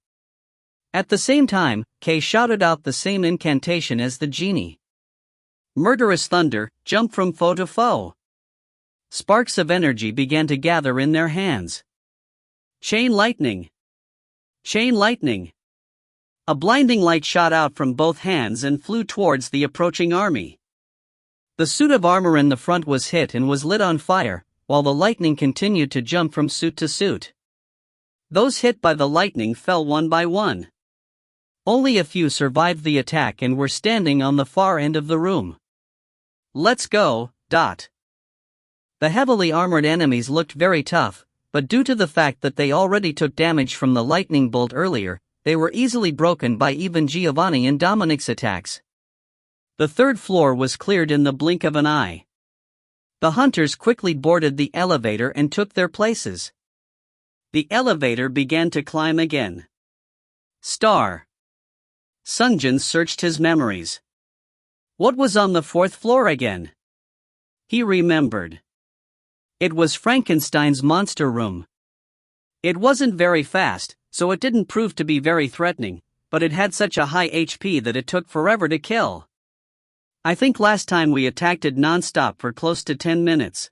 At the same time, Kay shouted out the same incantation as the genie. Murderous thunder, jump from foe to foe. Sparks of energy began to gather in their hands. Chain lightning. Chain lightning. A blinding light shot out from both hands and flew towards the approaching army. The suit of armor in the front was hit and was lit on fire, while the lightning continued to jump from suit to suit. Those hit by the lightning fell one by one. Only a few survived the attack and were standing on the far end of the room. Let's go. The heavily armored enemies looked very tough, but due to the fact that they already took damage from the lightning bolt earlier, they were easily broken by even Giovanni and Dominic's attacks. The third floor was cleared in the blink of an eye. The hunters quickly boarded the elevator and took their places. The elevator began to climb again. Sungjin searched his memories. What was on the fourth floor again? He remembered. It was Frankenstein's monster room. It wasn't very fast, so it didn't prove to be very threatening, but it had such a high HP that it took forever to kill. I think last time we attacked it non-stop for close to 10 minutes.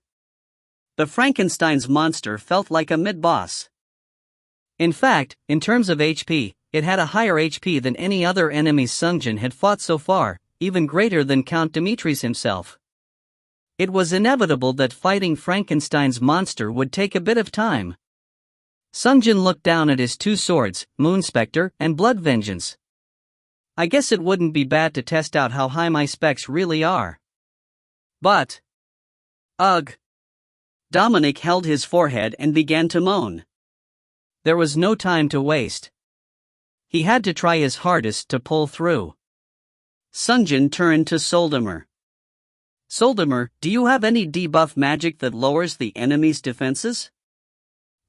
The Frankenstein's monster felt like a mid-boss. In fact, in terms of HP, it had a higher HP than any other enemies Sungjin had fought so far, even greater than Count Dimitri's himself. It was inevitable that fighting Frankenstein's monster would take a bit of time. Sungjin looked down at his two swords, Moonspectre and Blood Vengeance. I guess it wouldn't be bad to test out how high my specs really are. But... ugh. Dominic held his forehead and began to moan. There was no time to waste. He had to try his hardest to pull through. Sungjin turned to Soldimer. Soldimer, do you have any debuff magic that lowers the enemy's defenses?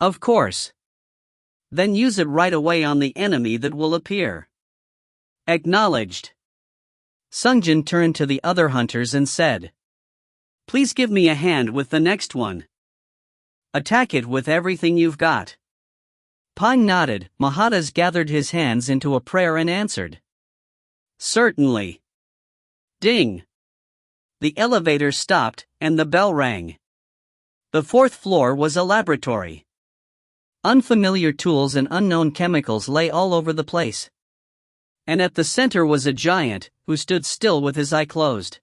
Of course. Then use it right away on the enemy that will appear. Acknowledged. Sungjin turned to the other hunters and said, please give me a hand with the next one. Attack it with everything you've got. Pine nodded. Mahadas gathered his hands into a prayer and answered. Certainly. Ding. The elevator stopped, and the bell rang. The fourth floor was a laboratory. Unfamiliar tools and unknown chemicals lay all over the place. And at the center was a giant, who stood still with his eye closed.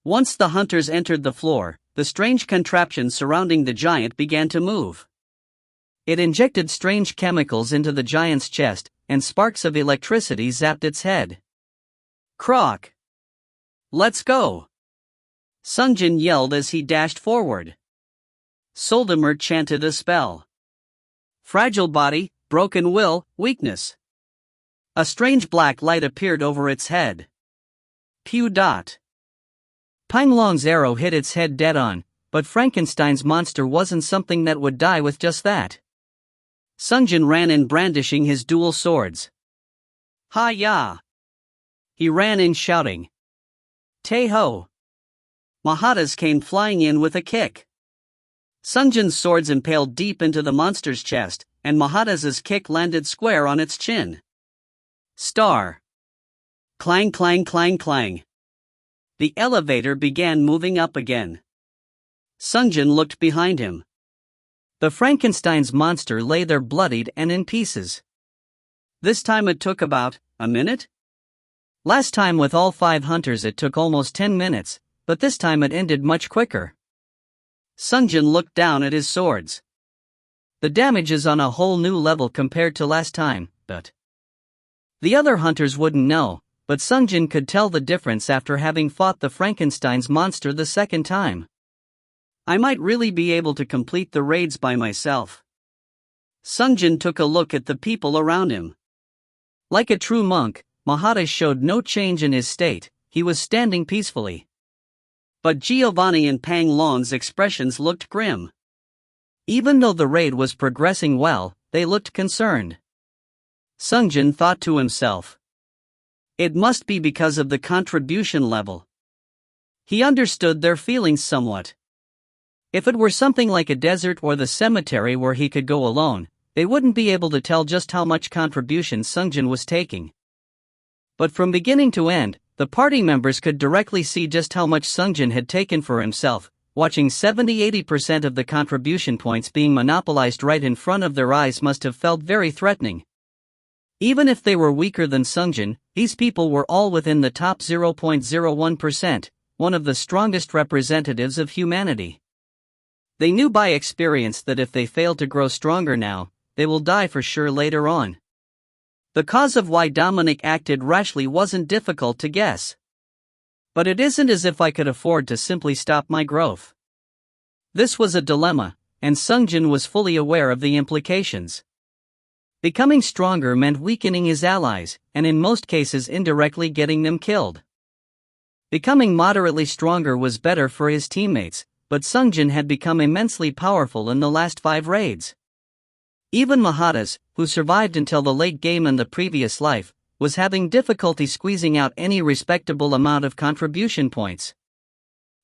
Once the hunters entered the floor, the strange contraption surrounding the giant began to move. It injected strange chemicals into the giant's chest, and sparks of electricity zapped its head. Croc! Let's go! Sungjin yelled as he dashed forward. Soldimer chanted a spell. Fragile body, broken will, weakness. A strange black light appeared over its head. Pew. Panglong's arrow hit its head dead on, but Frankenstein's monster wasn't something that would die with just that. Sungjin ran in brandishing his dual swords. Ha-ya! He ran in shouting. Tay-ho! Mahadas came flying in with a kick. Sungjin's swords impaled deep into the monster's chest, and Mahadas's kick landed square on its chin. Star! Clang, clang, clang, clang. The elevator began moving up again. Sungjin looked behind him. The Frankenstein's monster lay there bloodied and in pieces. This time it took about a minute? Last time with all 5 hunters it took almost 10 minutes, but this time it ended much quicker. Sungjin looked down at his swords. The damage is on a whole new level compared to last time, but the other hunters wouldn't know, but Sungjin could tell the difference after having fought the Frankenstein's monster the second time. I might really be able to complete the raids by myself. Sungjin took a look at the people around him. Like a true monk, Mahadas showed no change in his state, he was standing peacefully. But Giovanni and Panglong's expressions looked grim. Even though the raid was progressing well, they looked concerned. Sungjin thought to himself. It must be because of the contribution level. He understood their feelings somewhat. If it were something like a desert or the cemetery where he could go alone, they wouldn't be able to tell just how much contribution Sungjin was taking. But from beginning to end, the party members could directly see just how much Sungjin had taken for himself, watching 70-80% of the contribution points being monopolized right in front of their eyes must have felt very threatening. Even if they were weaker than Sungjin, these people were all within the top 0.01%, one of the strongest representatives of humanity. They knew by experience that if they fail to grow stronger now, they will die for sure later on. The cause of why Dominic acted rashly wasn't difficult to guess. But it isn't as if I could afford to simply stop my growth. This was a dilemma, and Sungjin was fully aware of the implications. Becoming stronger meant weakening his allies, and in most cases indirectly getting them killed. Becoming moderately stronger was better for his teammates, but Sungjin had become immensely powerful in the last 5 raids. Even Mahatas, who survived until the late game in the previous life, was having difficulty squeezing out any respectable amount of contribution points.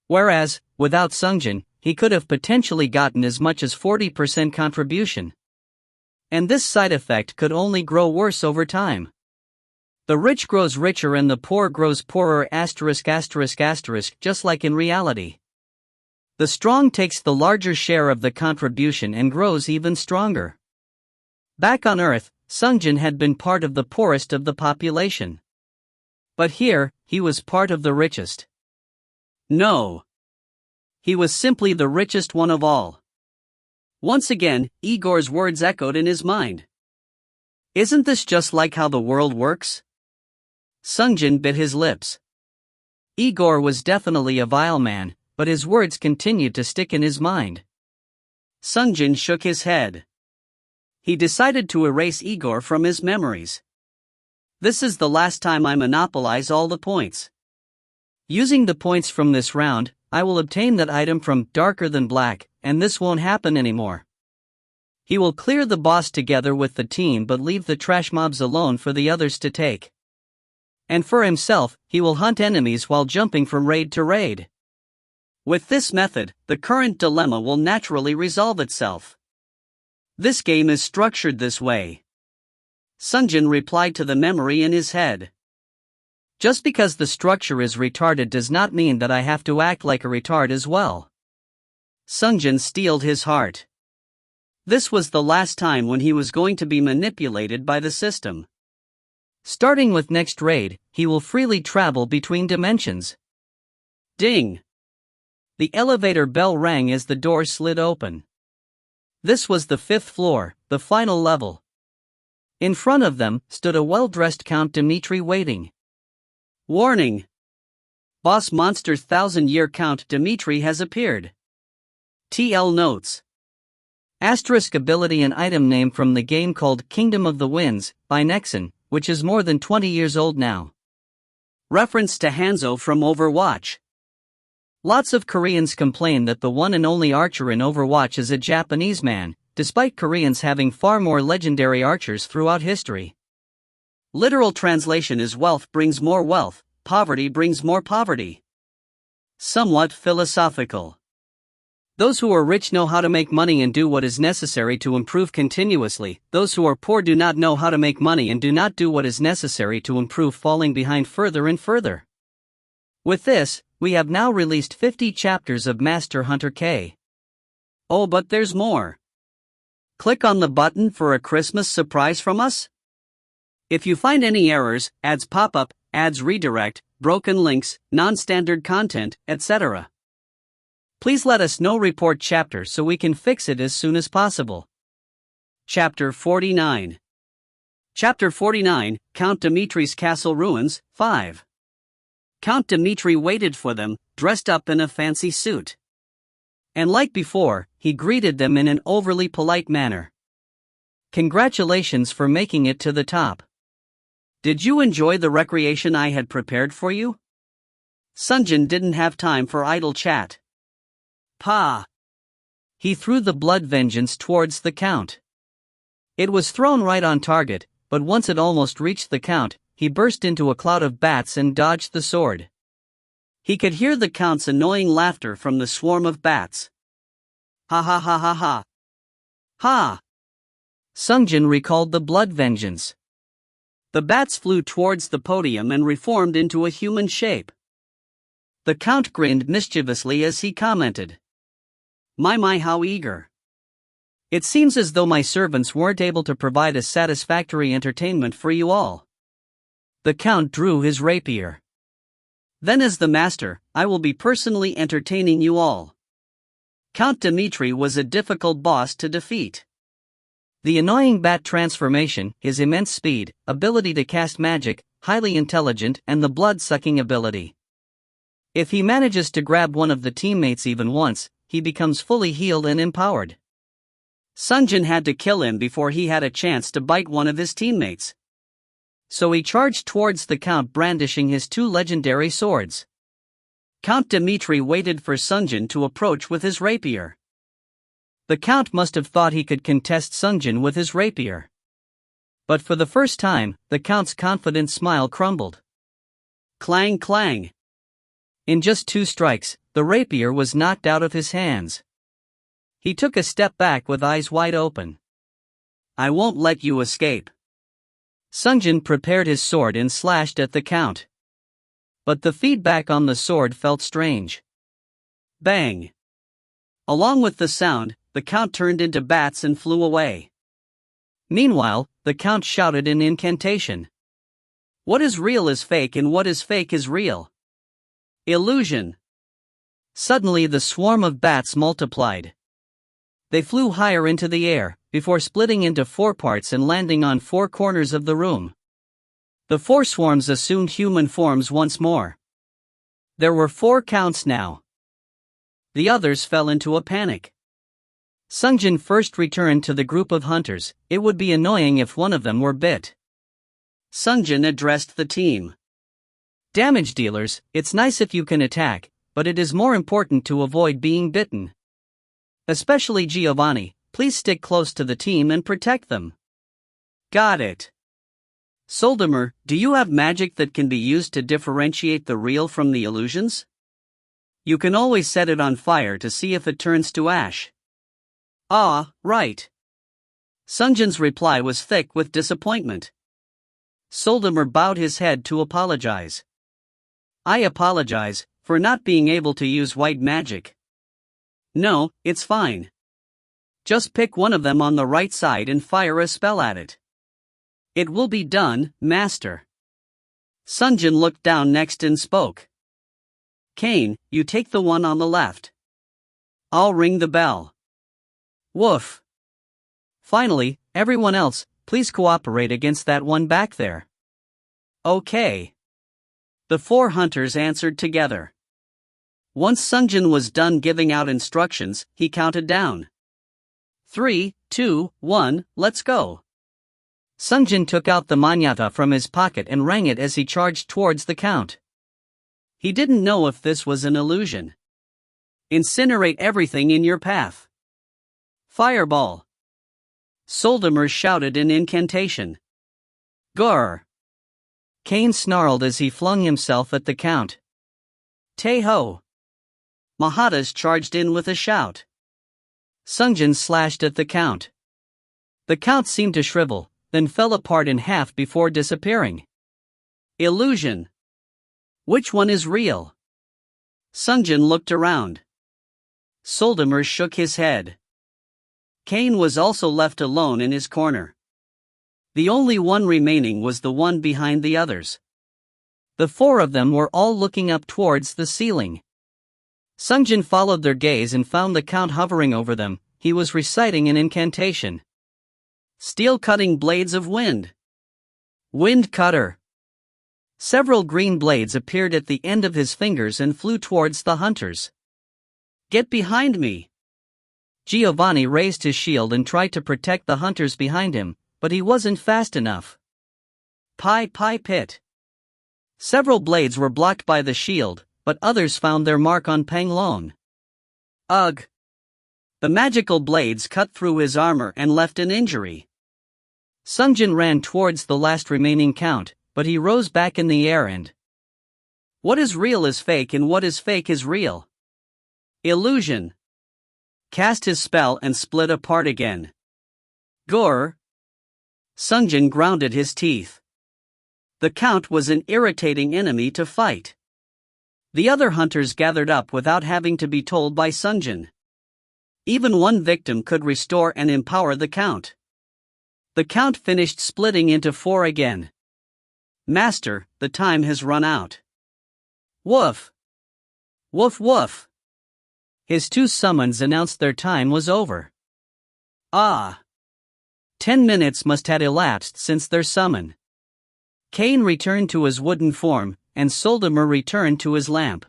Whereas, without Sungjin, he could have potentially gotten as much as 40% contribution. And this side effect could only grow worse over time. The rich grows richer and the poor grows poorer ****, just like in reality. The strong takes the larger share of the contribution and grows even stronger. Back on Earth, Sungjin had been part of the poorest of the population. But here, he was part of the richest. No. He was simply the richest one of all. Once again, Igor's words echoed in his mind. Isn't this just like how the world works? Sungjin bit his lips. Igor was definitely a vile man, but his words continued to stick in his mind. Sungjin shook his head. He decided to erase Igor from his memories. This is the last time I monopolize all the points. Using the points from this round, I will obtain that item from Darker Than Black, and this won't happen anymore. He will clear the boss together with the team but leave the trash mobs alone for the others to take. And for himself, he will hunt enemies while jumping from raid to raid. With this method, the current dilemma will naturally resolve itself. This game is structured this way. Sungjin replied to the memory in his head. Just because the structure is retarded does not mean that I have to act like a retard as well. Sungjin steeled his heart. This was the last time when he was going to be manipulated by the system. Starting with next raid, he will freely travel between dimensions. Ding! The elevator bell rang as the door slid open. This was the 5th floor, the final level. In front of them stood a well-dressed Count Dmitri waiting. Warning! Boss Monster's 1000-year Count Dmitri has appeared. TL notes. Asterisk ability and item name from the game called Kingdom of the Winds, by Nexon, which is more than 20 years old now. Reference to Hanzo from Overwatch. Lots of Koreans complain that the one and only archer in Overwatch is a Japanese man, despite Koreans having far more legendary archers throughout history. Literal translation is wealth brings more wealth, poverty brings more poverty. Somewhat philosophical. Those who are rich know how to make money and do what is necessary to improve continuously. Those who are poor do not know how to make money and do not do what is necessary to improve, falling behind further and further. With this, we have now released 50 chapters of Master Hunter K. Oh, but there's more. Click on the button for a Christmas surprise from us. If you find any errors, ads pop up, ads redirect, broken links, non-standard content, etc., please let us know. Report chapter so we can fix it as soon as possible. Chapter 49. Chapter 49, Count Dimitri's Castle Ruins, 5. Count Dimitri waited for them, dressed up in a fancy suit. And like before, he greeted them in an overly polite manner. Congratulations for making it to the top. Did you enjoy the recreation I had prepared for you? Sungjin didn't have time for idle chat. Pa! He threw the blood vengeance towards the Count. It was thrown right on target, but once it almost reached the Count, he burst into a cloud of bats and dodged the sword. He could hear the Count's annoying laughter from the swarm of bats. Ha ha ha ha ha. Ha! Sungjin recalled the blood vengeance. The bats flew towards the podium and reformed into a human shape. The Count grinned mischievously as he commented. My how eager. It seems as though my servants weren't able to provide a satisfactory entertainment for you all. The Count drew his rapier. Then as the master, I will be personally entertaining you all. Count Dmitri was a difficult boss to defeat. The annoying bat transformation, his immense speed, ability to cast magic, highly intelligent, and the blood-sucking ability. If he manages to grab one of the teammates even once, he becomes fully healed and empowered. Sungjin had to kill him before he had a chance to bite one of his teammates. So he charged towards the Count brandishing his two legendary swords. Count Dmitri waited for Sungjin to approach with his rapier. The Count must have thought he could contest Sungjin with his rapier. But for the first time, the Count's confident smile crumbled. Clang clang. In just 2 strikes, the rapier was knocked out of his hands. He took a step back with eyes wide open. I won't let you escape. Sungjin prepared his sword and slashed at the Count. But the feedback on the sword felt strange. Bang! Along with the sound, the Count turned into bats and flew away. Meanwhile, the Count shouted an incantation. What is real is fake and what is fake is real. Illusion. Suddenly the swarm of bats multiplied. They flew higher into the air, before splitting into 4 parts and landing on 4 corners of the room. The 4 swarms assumed human forms once more. There were 4 counts now. The others fell into a panic. Sungjin first returned to the group of hunters. It would be annoying if one of them were bit. Sungjin addressed the team. Damage dealers, it's nice if you can attack, but it is more important to avoid being bitten. Especially Giovanni, please stick close to the team and protect them. Got it. Soldimer, do you have magic that can be used to differentiate the real from the illusions? You can always set it on fire to see if it turns to ash. Ah, right. Sungjin's reply was thick with disappointment. Soldimer bowed his head to apologize. I apologize for not being able to use white magic. No, it's fine. Just pick one of them on the right side and fire a spell at it. It will be done, master. Sungjin looked down next and spoke. Kane, you take the one on the left. I'll ring the bell. Woof. Finally, everyone else, please cooperate against that one back there. Okay. The 4 hunters answered together. Once Sungjin was done giving out instructions, he counted down. 3, 2, 1, let's go. Sungjin took out the manyata from his pocket and rang it as he charged towards the Count. He didn't know if this was an illusion. Incinerate everything in your path. Fireball. Soldimer shouted an incantation. Grr. Kane snarled as he flung himself at the Count. Tay-ho. Mahatas charged in with a shout. Sungjin slashed at the Count. The Count seemed to shrivel, then fell apart in half before disappearing. Illusion. Which one is real? Sungjin looked around. Soldimer shook his head. Kane was also left alone in his corner. The only one remaining was the one behind the others. The 4 of them were all looking up towards the ceiling. Sungjin followed their gaze and found the Count hovering over them. He was reciting an incantation. Steel-cutting blades of wind. Wind cutter. Several green blades appeared at the end of his fingers and flew towards the hunters. Get behind me. Giovanni raised his shield and tried to protect the hunters behind him, but he wasn't fast enough. Pi pit. Several blades were blocked by the shield, but others found their mark on Peng Long. Ugh! The magical blades cut through his armor and left an injury. Sungjin ran towards the last remaining Count, but he rose back in the air and... What is real is fake and what is fake is real. Illusion. Cast his spell and split apart again. Grr! Sungjin grounded his teeth. The Count was an irritating enemy to fight. The other hunters gathered up without having to be told by Sungjin. Even one victim could restore and empower the Count. The Count finished splitting into 4 again. Master, the time has run out. Woof! Woof woof! His 2 summons announced their time was over. Ah! 10 minutes must have elapsed since their summon. Cain returned to his wooden form, and Soldimer returned to his lamp.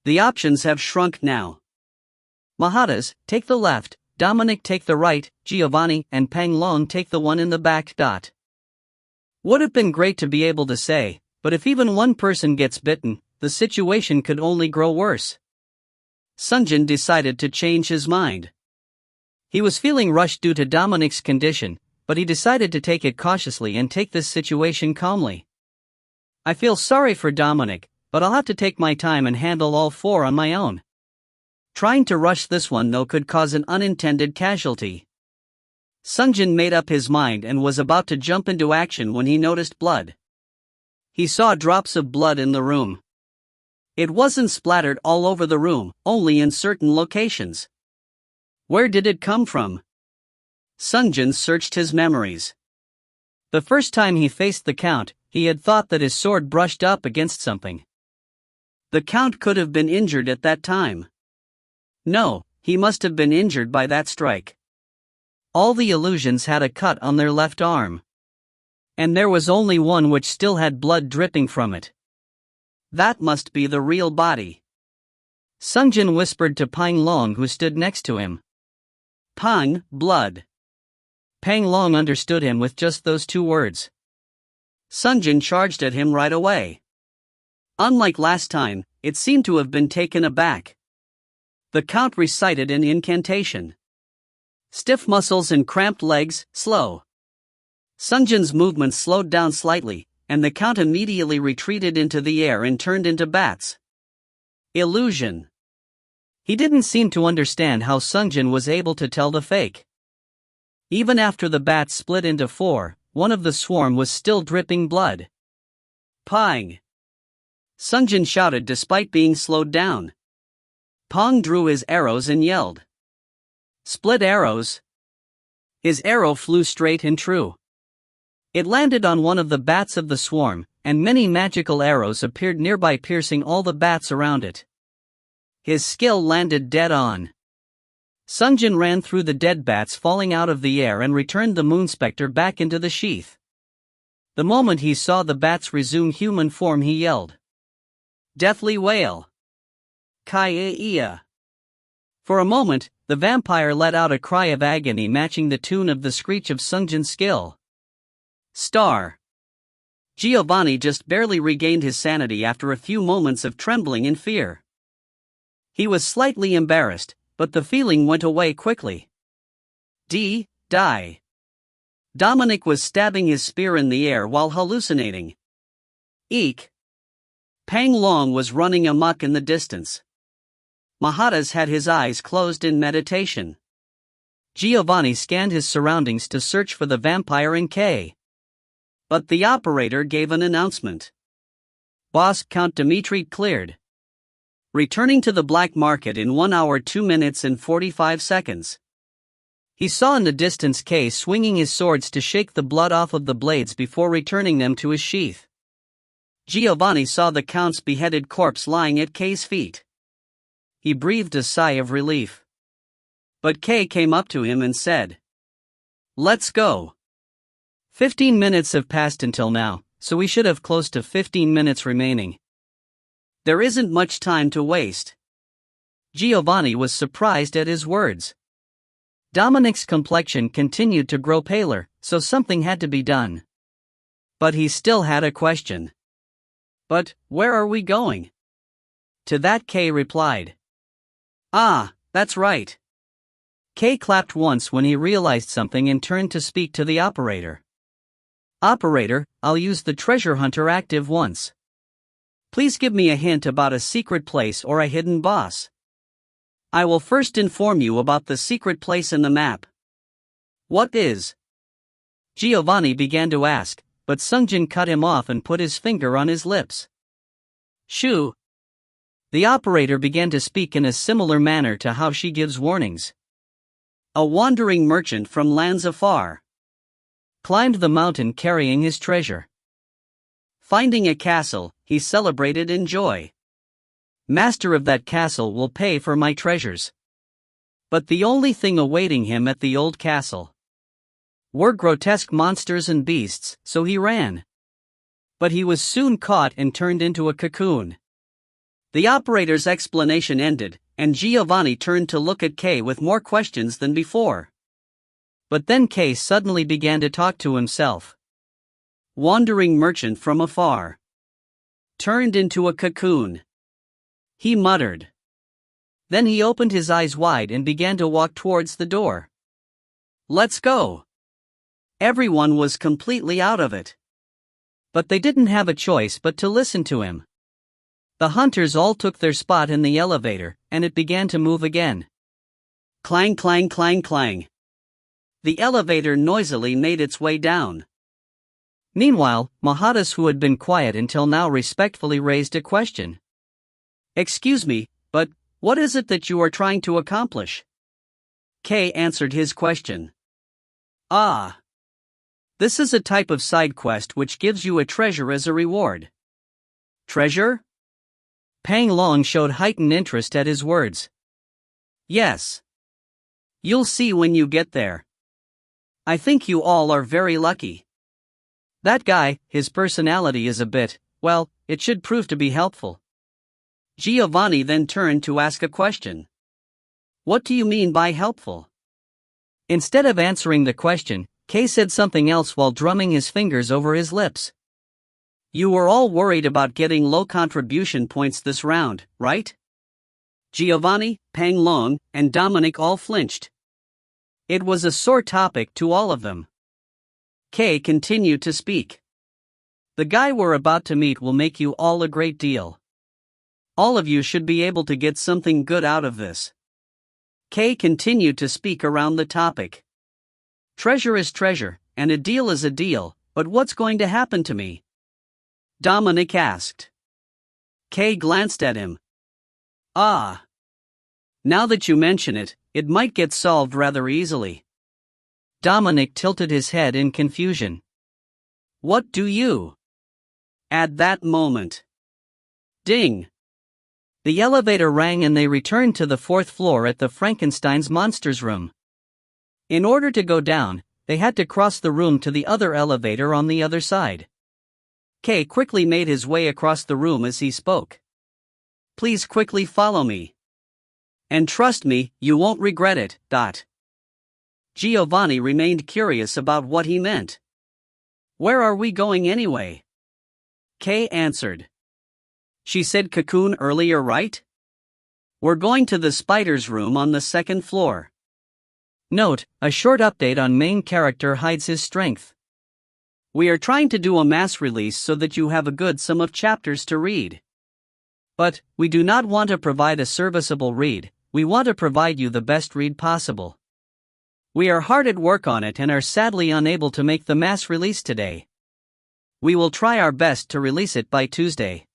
The options have shrunk now. Mahadas, take the left, Dominic take the right, Giovanni and Pang Long take the one in the back. Would have been great to be able to say, but if even one person gets bitten, the situation could only grow worse. Sungjin decided to change his mind. He was feeling rushed due to Dominic's condition, but he decided to take it cautiously and take this situation calmly. I feel sorry for Dominic, but I'll have to take my time and handle all 4 on my own. Trying to rush this one though could cause an unintended casualty. Sungjin made up his mind and was about to jump into action when he noticed blood. He saw drops of blood in the room. It wasn't splattered all over the room, only in certain locations. Where did it come from? Sungjin searched his memories. The first time he faced the Count, he had thought that his sword brushed up against something. The Count could have been injured at that time. No, he must have been injured by that strike. All the illusions had a cut on their left arm. And there was only one which still had blood dripping from it. That must be the real body. Sungjin whispered to Pang Long, who stood next to him. Pang, blood. Pang Long understood him with just those 2 words. Sungjin charged at him right away. Unlike last time, it seemed to have been taken aback. The Count recited an incantation. Stiff muscles and cramped legs, slow. Sungjin's movements slowed down slightly, and the Count immediately retreated into the air and turned into bats. Illusion. He didn't seem to understand how Sungjin was able to tell the fake. Even after the bats split into 4, one of the swarm was still dripping blood. Pang! Sungjin shouted despite being slowed down. Pang drew his arrows and yelled. Split arrows. His arrow flew straight and true. It landed on one of the bats of the swarm, and many magical arrows appeared nearby, piercing all the bats around it. His skill landed dead on. Sungjin ran through the dead bats falling out of the air and returned the Moonspectre back into the sheath. The moment he saw the bats resume human form, he yelled. Deathly wail. Kai-ia. For a moment, the vampire let out a cry of agony matching the tune of the screech of Sungjin's skill. Star. Giovanni just barely regained his sanity after a few moments of trembling and fear. He was slightly embarrassed, but the feeling went away quickly. Die. Dominic was stabbing his spear in the air while hallucinating. Eek. Pang Long was running amok in the distance. Mahadas had his eyes closed in meditation. Giovanni scanned his surroundings to search for the vampire in K. But the operator gave an announcement. Boss Count Dmitri cleared. Returning to the black market in 1 hour 2 minutes and 45 seconds. He saw in the distance K swinging his swords to shake the blood off of the blades before returning them to his sheath. Giovanni saw the Count's beheaded corpse lying at K's feet. He breathed a sigh of relief. But K came up to him and said, Let's go. 15 minutes have passed until now, so we should have close to 15 minutes remaining. There isn't much time to waste. Giovanni was surprised at his words. Dominic's complexion continued to grow paler, so something had to be done. But he still had a question. But, where are we going? To that K replied. Ah, that's right. K clapped once when he realized something and turned to speak to the operator. Operator, I'll use the treasure hunter active once. Please give me a hint about a secret place or a hidden boss. I will first inform you about the secret place in the map. What is? Giovanni began to ask, but Sungjin cut him off and put his finger on his lips. Shoo! The operator began to speak in a similar manner to how she gives warnings. A wandering merchant from lands afar climbed the mountain carrying his treasure. Finding a castle, he celebrated in joy. Master of that castle will pay for my treasures. But the only thing awaiting him at the old castle were grotesque monsters and beasts, so he ran. But he was soon caught and turned into a cocoon. The operator's explanation ended, and Giovanni turned to look at Kay with more questions than before. But then Kay suddenly began to talk to himself. Wandering merchant from afar turned into a cocoon, he muttered. Then he opened his eyes wide and began to walk towards the door. Let's go. Everyone was completely out of it. But they didn't have a choice but to listen to him. The hunters all took their spot in the elevator, and it began to move again. Clang, clang, clang, clang. The elevator noisily made its way down. Meanwhile, Mahadas, who had been quiet until now, respectfully raised a question. Excuse me, but what is it that you are trying to accomplish? Kay answered his question. Ah. This is a type of side quest which gives you a treasure as a reward. Treasure? Pang Long showed heightened interest at his words. Yes. You'll see when you get there. I think you all are very lucky. That guy, his personality is a bit, well, it should prove to be helpful. Giovanni then turned to ask a question. What do you mean by helpful? Instead of answering the question, Kay said something else while drumming his fingers over his lips. You were all worried about getting low contribution points this round, right? Giovanni, Pang Long, and Dominic all flinched. It was a sore topic to all of them. Kay continued to speak. The guy we're about to meet will make you all a great deal. All of you should be able to get something good out of this. Kay continued to speak around the topic. Treasure is treasure, and a deal is a deal, but what's going to happen to me? Dominic asked. Kay glanced at him. Ah. Now that you mention it, it might get solved rather easily. Dominic tilted his head in confusion. What do you? At that moment. Ding. The elevator rang and they returned to the 4th floor at the Frankenstein's monsters room. In order to go down, they had to cross the room to the other elevator on the other side. Kay quickly made his way across the room as he spoke. Please quickly follow me. And trust me, you won't regret it. Giovanni remained curious about what he meant. Where are we going anyway? Kay answered. She said cocoon earlier, right? We're going to the spider's room on the 2nd floor. Note, a short update on main character hides his strength. We are trying to do a mass release so that you have a good sum of chapters to read. But, we do not want to provide a serviceable read, we want to provide you the best read possible. We are hard at work on it and are sadly unable to make the mass release today. We will try our best to release it by Tuesday.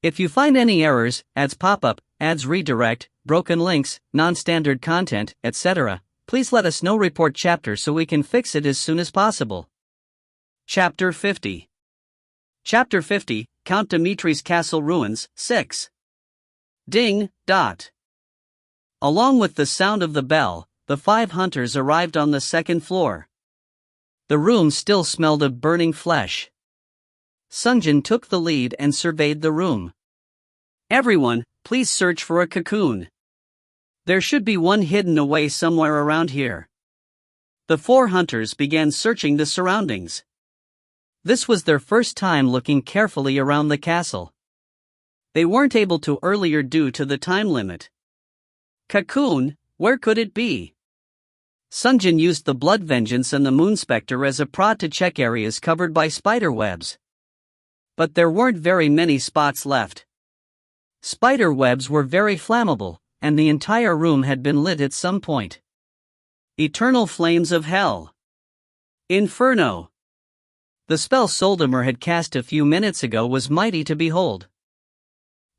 If you find any errors, ads pop up, ads redirect, broken links, non-standard content, etc., please let us know. Report chapter so we can fix it as soon as possible. Chapter 50. Chapter 50, Count Dimitri's Castle Ruins, 6. Ding. Along with the sound of the bell, the 5 hunters arrived on the 2nd floor. The room still smelled of burning flesh. Sungjin took the lead and surveyed the room. Everyone, please search for a cocoon. There should be one hidden away somewhere around here. The 4 hunters began searching the surroundings. This was their first time looking carefully around the castle. They weren't able to earlier due to the time limit. Cocoon, where could it be? Sungjin used the Blood Vengeance and the Moon Spectre as a prod to check areas covered by spider webs. But there weren't very many spots left. Spider webs were very flammable, and the entire room had been lit at some point. Eternal flames of hell. Inferno. The spell Soldimer had cast a few minutes ago was mighty to behold.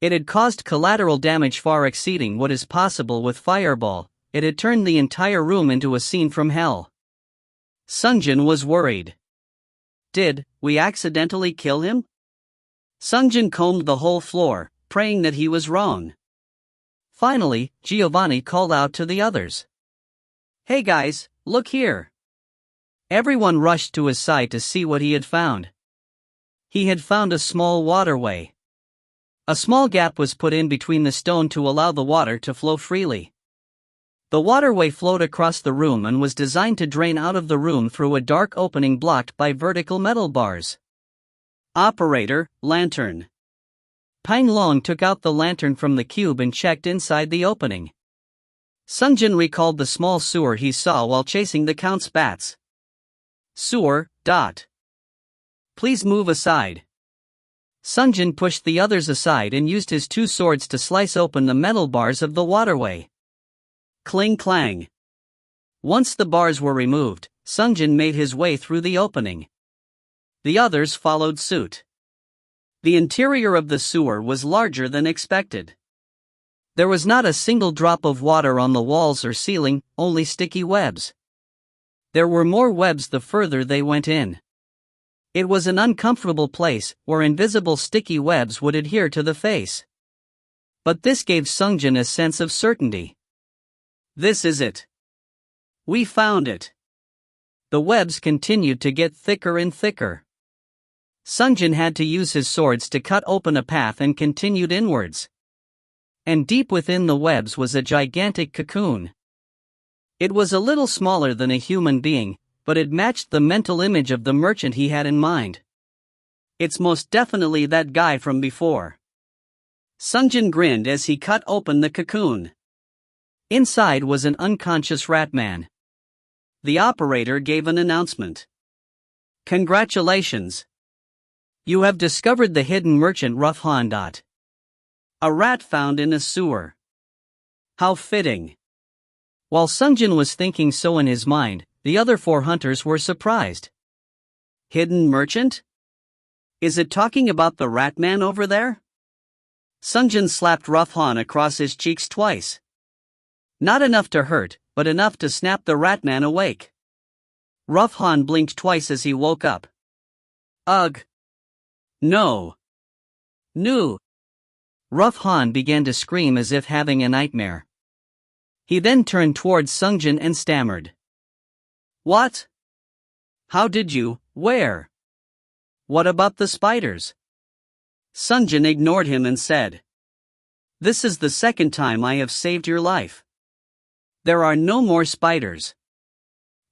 It had caused collateral damage far exceeding what is possible with fireball. It had turned the entire room into a scene from hell. Sungjin was worried. Did we accidentally kill him? Sungjin combed the whole floor, praying that he was wrong. Finally, Giovanni called out to the others. Hey guys, look here. Everyone rushed to his side to see what he had found. He had found a small waterway. A small gap was put in between the stone to allow the water to flow freely. The waterway flowed across the room and was designed to drain out of the room through a dark opening blocked by vertical metal bars. Operator, lantern. Pang Long took out the lantern from the cube and checked inside the opening. Sungjin recalled the small sewer he saw while chasing the Count's bats. Sewer, dot. Please move aside. Sungjin pushed the others aside and used his two swords to slice open the metal bars of the waterway. Cling clang. Once the bars were removed, Sungjin made his way through the opening. The others followed suit. The interior of the sewer was larger than expected. There was not a single drop of water on the walls or ceiling, only sticky webs. There were more webs the further they went in. It was an uncomfortable place where invisible sticky webs would adhere to the face. But this gave Sungjin a sense of certainty. This is it. We found it. The webs continued to get thicker and thicker. Sungjin had to use his swords to cut open a path and continued inwards. And deep within the webs was a gigantic cocoon. It was a little smaller than a human being, but it matched the mental image of the merchant he had in mind. It's most definitely that guy from before. Sungjin grinned as he cut open the cocoon. Inside was an unconscious rat man. The operator gave an announcement. Congratulations! You have discovered the hidden merchant Rough Han. A rat found in a sewer. How fitting. While Sungjin was thinking so in his mind, the other 4 hunters were surprised. Hidden merchant? Is it talking about the rat man over there? Sungjin slapped Rough Han across his cheeks twice. Not enough to hurt, but enough to snap the rat man awake. Rough Han blinked twice as he woke up. Ugh. No. No. Rough Han began to scream as if having a nightmare. He then turned towards Sungjin and stammered. What? How did you, where? What about the spiders? Sungjin ignored him and said. This is the second time I have saved your life. There are no more spiders.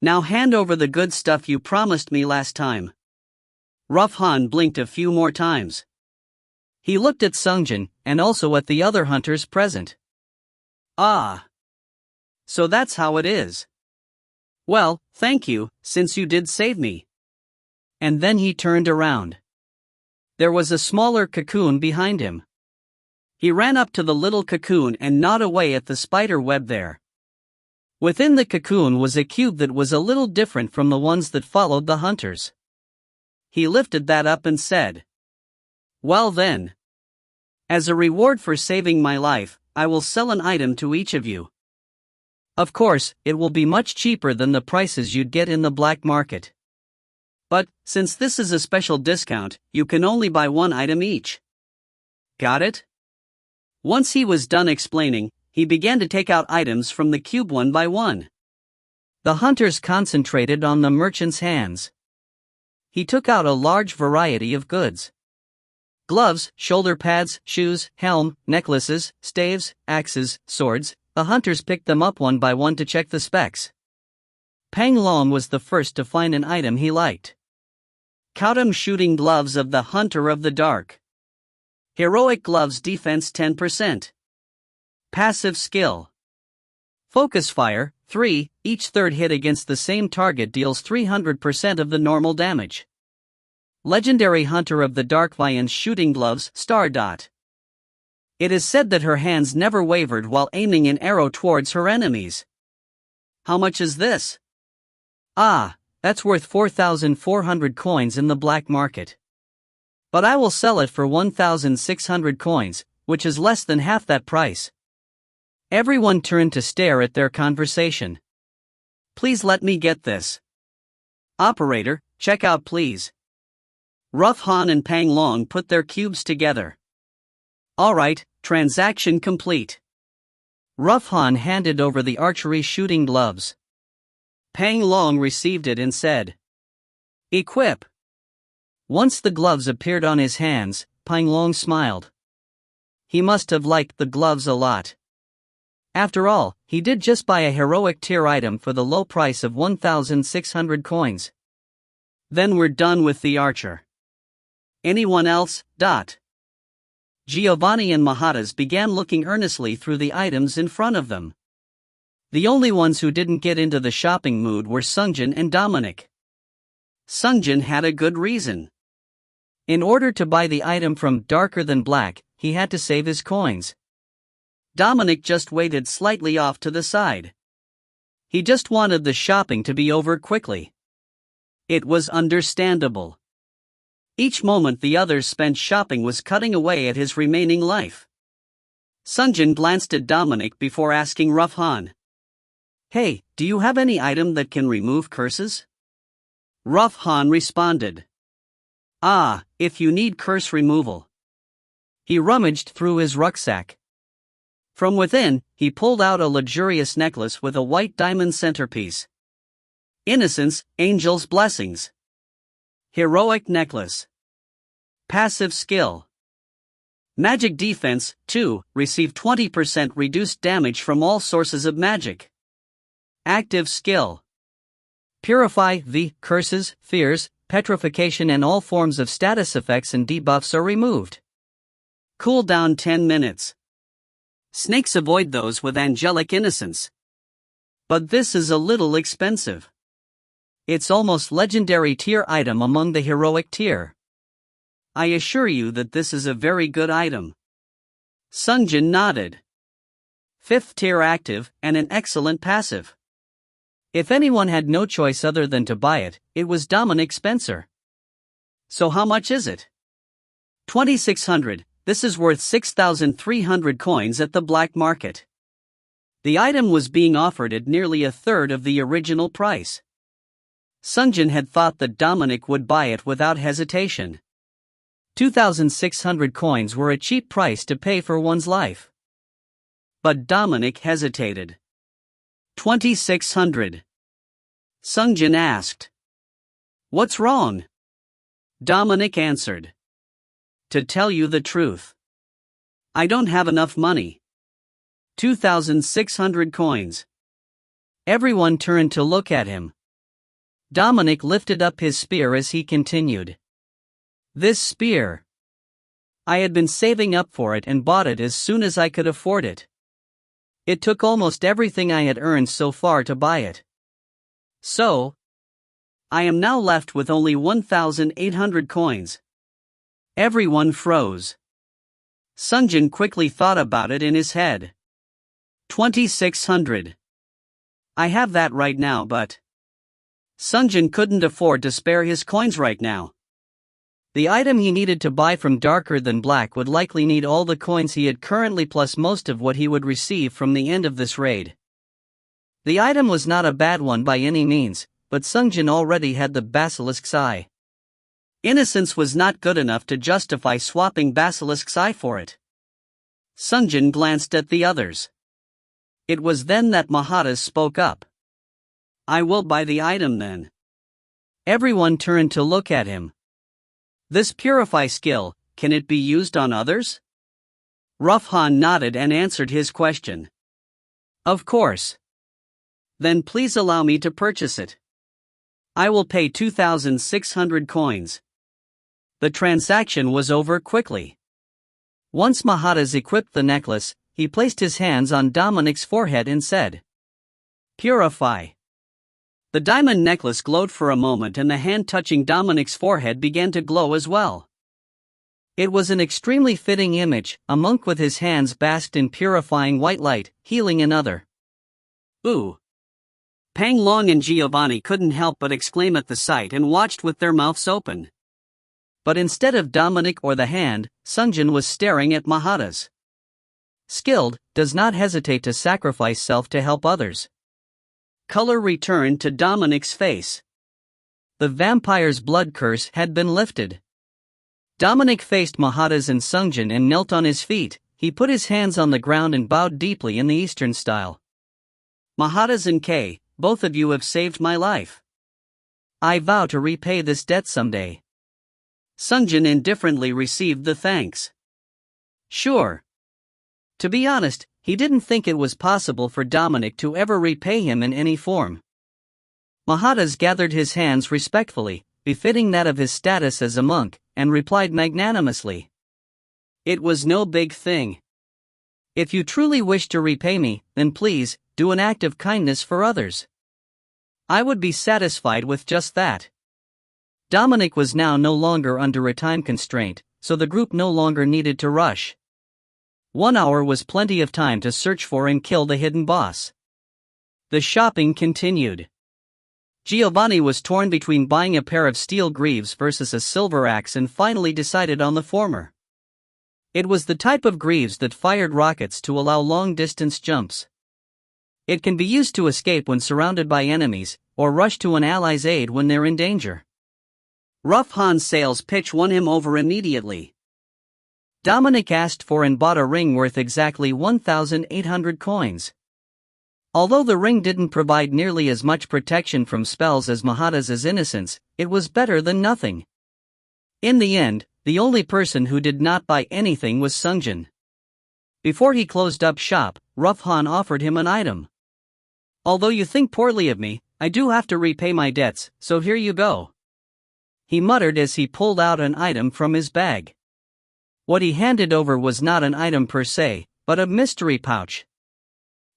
Now hand over the good stuff you promised me last time. Rough Han blinked a few more times. He looked at Sungjin, and also at the other hunters present. Ah. So that's how it is. Well, thank you, since you did save me. And then he turned around. There was a smaller cocoon behind him. He ran up to the little cocoon and gnawed away at the spider web there. Within the cocoon was a cube that was a little different from the ones that followed the hunters. He lifted that up and said, Well then. As a reward for saving my life, I will sell an item to each of you. Of course, it will be much cheaper than the prices you'd get in the black market. But, since this is a special discount, you can only buy 1 item each. Got it? Once he was done explaining, he began to take out items from the cube one by one. The hunters concentrated on the merchant's hands. He took out a large variety of goods. Gloves, shoulder pads, shoes, helm, necklaces, staves, axes, swords. The hunters picked them up one by one to check the specs. Pang Long was the first to find an item he liked. Kautum shooting gloves of the Hunter of the Dark. Heroic gloves defense 10%. Passive skill. Focus fire, 3, each third hit against the same target deals 300% of the normal damage. Legendary Hunter of the Dark Vian's shooting gloves, star dot. It is said that her hands never wavered while aiming an arrow towards her enemies. How much is this? Ah, that's worth 4,400 coins in the black market. But I will sell it for 1,600 coins, which is less than half that price. Everyone turned to stare at their conversation. Please let me get this. Operator, check out please. Rough Han and Pang Long put their cubes together. Alright, transaction complete. Rough Han handed over the archery shooting gloves. Pang Long received it and said, Equip. Once the gloves appeared on his hands, Pang Long smiled. He must have liked the gloves a lot. After all, he did just buy a heroic tier item for the low price of 1,600 coins. Then we're done with the archer. Anyone else? Giovanni and Mahatas began looking earnestly through the items in front of them. The only ones who didn't get into the shopping mood were Sungjin and Dominic. Sungjin had a good reason. In order to buy the item from Darker Than Black, he had to save his coins. Dominic just waited slightly off to the side. He just wanted the shopping to be over quickly. It was understandable. Each moment the others spent shopping was cutting away at his remaining life. Sungjin glanced at Dominic before asking Rough Han, Hey, do you have any item that can remove curses? Rough Han responded, If you need curse removal. He rummaged through his rucksack. From within, he pulled out a luxurious necklace with a white diamond centerpiece. Innocence, Angel's Blessings. Heroic necklace. Passive skill. Magic defense, 2, receive 20% reduced damage from all sources of magic. Active skill. Purify, the curses, fears, petrification and all forms of status effects and debuffs are removed. Cooldown 10 minutes. Snakes avoid those with angelic innocence. But this is a little expensive. It's almost legendary tier item among the heroic tier. I assure you that this is a very good item. Sungjin nodded. 5th tier active, and an excellent passive. If anyone had no choice other than to buy it, it was Dominic Spencer. So how much is it? 2,600, this is worth 6,300 coins at the black market. The item was being offered at nearly a third of the original price. Sungjin had thought that Dominic would buy it without hesitation. 2,600 coins were a cheap price to pay for one's life. But Dominic hesitated. 2,600. Sungjin asked. What's wrong? Dominic answered. To tell you the truth, I don't have enough money. 2,600 coins. Everyone turned to look at him. Dominic lifted up his spear as he continued. This spear. I had been saving up for it and bought it as soon as I could afford it. It took almost everything I had earned so far to buy it. So, I am now left with only 1,800 coins. Everyone froze. Sungjin quickly thought about it in his head. 2,600. I have that right now, but Sungjin couldn't afford to spare his coins right now. The item he needed to buy from Darker Than Black would likely need all the coins he had currently plus most of what he would receive from the end of this raid. The item was not a bad one by any means, but Sungjin already had the Basilisk's Eye. Innocence was not good enough to justify swapping Basilisk's Eye for it. Sungjin glanced at the others. It was then that Mahatas spoke up. I will buy the item then. Everyone turned to look at him. This purify skill, can it be used on others? Rough Han nodded and answered his question. Of course. Then please allow me to purchase it. I will pay 2,600 coins. The transaction was over quickly. Once Mahatas equipped the necklace, he placed his hands on Dominic's forehead and said, Purify. The diamond necklace glowed for a moment and the hand touching Dominic's forehead began to glow as well. It was an extremely fitting image, a monk with his hands basked in purifying white light, healing another. Ooh! Pang Long and Giovanni couldn't help but exclaim at the sight and watched with their mouths open. But instead of Dominic or the hand, Sungjin was staring at Mahatas. skilled, does not hesitate to sacrifice self to help others. Color returned to Dominic's face. The vampire's blood curse had been lifted. Dominic faced Mahadas and Sungjin and knelt on his feet. He put his hands on the ground and bowed deeply in the Eastern style. Mahadas and K, both of you have saved my life. I vow to repay this debt someday. Sungjin indifferently received the thanks. Sure. To be honest, he didn't think it was possible for Dominic to ever repay him in any form. Mahadas gathered his hands respectfully, befitting that of his status as a monk, and replied magnanimously. It was no big thing. If you truly wish to repay me, then please, do an act of kindness for others. I would be satisfied with just that. Dominic was now no longer under a time constraint, so the group no longer needed to rush. 1 hour was plenty of time to search for and kill the hidden boss. The shopping continued. Giovanni was torn between buying a pair of steel greaves versus a silver axe and finally decided on the former. It was the type of greaves that fired rockets to allow long-distance jumps. It can be used to escape when surrounded by enemies, or rush to an ally's aid when they're in danger. Rough Han's sales pitch won him over immediately. Dominic asked for and bought a ring worth exactly 1,800 coins. Although the ring didn't provide nearly as much protection from spells as Mahadas' innocence, it was better than nothing. In the end, the only person who did not buy anything was Sungjin. Before he closed up shop, Rough Han offered him an item. Although you think poorly of me, I do have to repay my debts, so here you go. He muttered as he pulled out an item from his bag. What he handed over was not an item per se, but a mystery pouch.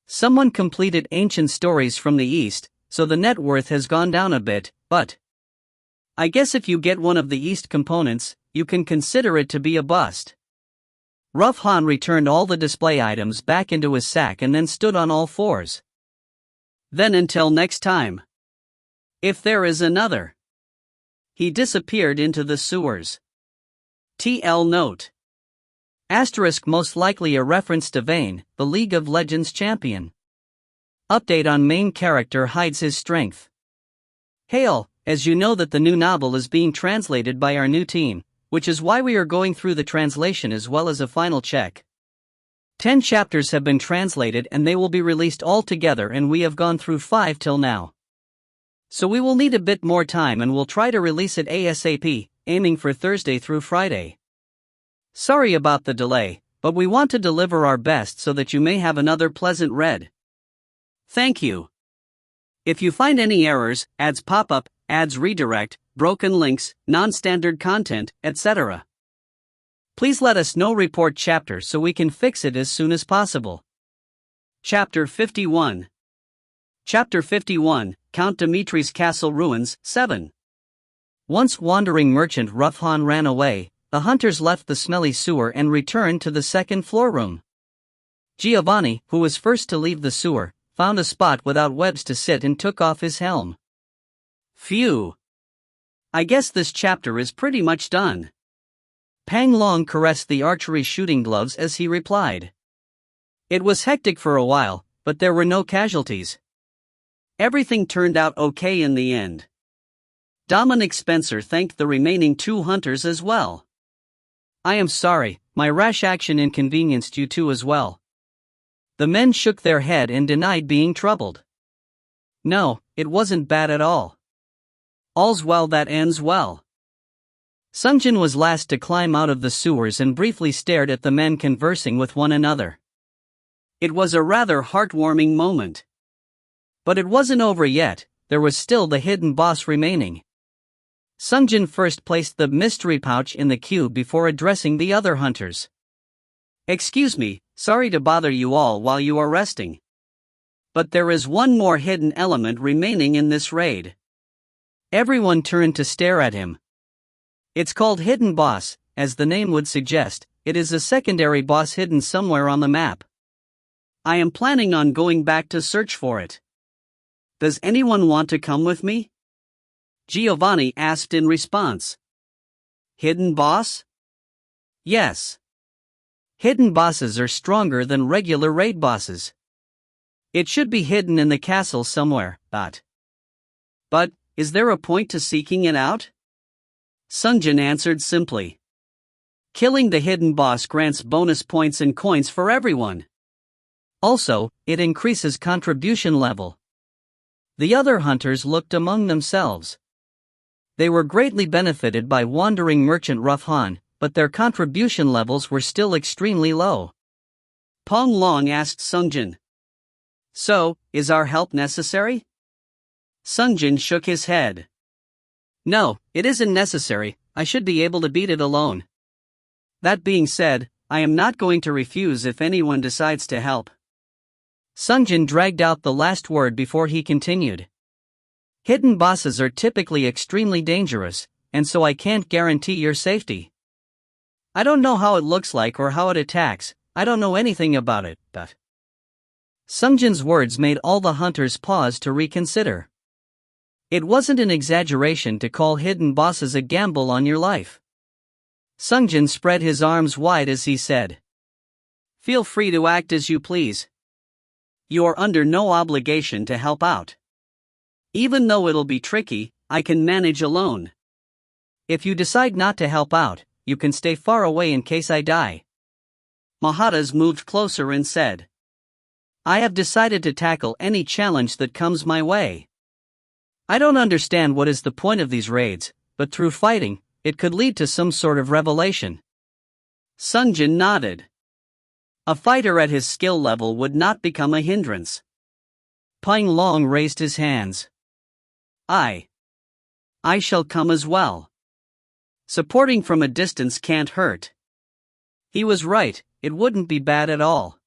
Someone completed Ancient Stories from the East, so the net worth has gone down a bit, but I guess if you get one of the East components, you can consider it to be a bust. Rough Han returned all the display items back into his sack and then stood on all fours. Then until next time. If there is another. He disappeared into the sewers. TL note. Asterisk most likely a reference to Vayne, the League of Legends champion. Update on main character hides his strength. Hail, as you know that the new novel is being translated by our new team, which is why we are going through the translation as well as a final check. 10 chapters have been translated and they will be released all together, and we have gone through 5 till now. So we will need a bit more time and we'll try to release it ASAP, aiming for Thursday through Friday. Sorry about the delay, but we want to deliver our best so that you may have another pleasant read. Thank you. If you find any errors, ads pop up, ads redirect, broken links, non-standard content, etc., please let us know. Report chapter so we can fix it as soon as possible. Chapter 51. Chapter 51, Count Dimitri's Castle Ruins, 7. Once wandering merchant Rough Han ran away, the hunters left the smelly sewer and returned to the second floor room. Giovanni, who was first to leave the sewer, found a spot without webs to sit and took off his helm. Phew. I guess this chapter is pretty much done. Pang Long caressed the archery shooting gloves as he replied. It was hectic for a while, but there were no casualties. Everything turned out okay in the end. Dominic Spencer thanked the remaining 2 hunters as well. I am sorry, my rash action inconvenienced you too as well. The men shook their head and denied being troubled. No, it wasn't bad at all. All's well that ends well. Sungjin was last to climb out of the sewers and briefly stared at the men conversing with one another. It was a rather heartwarming moment. But it wasn't over yet, there was still the hidden boss remaining. Sungjin first placed the mystery pouch in the cube before addressing the other hunters. Excuse me, sorry to bother you all while you are resting. But there is one more hidden element remaining in this raid. Everyone turned to stare at him. It's called Hidden Boss, as the name would suggest, it is a secondary boss hidden somewhere on the map. I am planning on going back to search for it. Does anyone want to come with me? Giovanni asked in response. Hidden boss? Yes. Hidden bosses are stronger than regular raid bosses. It should be hidden in the castle somewhere, But, is there a point to seeking it out? Sungjin answered simply. Killing the hidden boss grants bonus points and coins for everyone. Also, it increases contribution level. The other hunters looked among themselves. They were greatly benefited by wandering merchant Rough Han, but their contribution levels were still extremely low. Peng Long asked Sungjin. So, is our help necessary? Sungjin shook his head. No, it isn't necessary, I should be able to beat it alone. That being said, I am not going to refuse if anyone decides to help. Sungjin dragged out the last word before he continued. Hidden bosses are typically extremely dangerous, and so I can't guarantee your safety. I don't know how it looks like or how it attacks, I don't know anything about it, but... Sungjin's words made all the hunters pause to reconsider. It wasn't an exaggeration to call hidden bosses a gamble on your life. Sungjin spread his arms wide as he said. Feel free to act as you please. You are under no obligation to help out. Even though it'll be tricky, I can manage alone. If you decide not to help out, you can stay far away in case I die. Mahatas moved closer and said. I have decided to tackle any challenge that comes my way. I don't understand what is the point of these raids, but through fighting, it could lead to some sort of revelation. Sungjin nodded. A fighter at his skill level would not become a hindrance. Peng Long raised his hands. I shall come as well. Supporting from a distance can't hurt. He was right, it wouldn't be bad at all.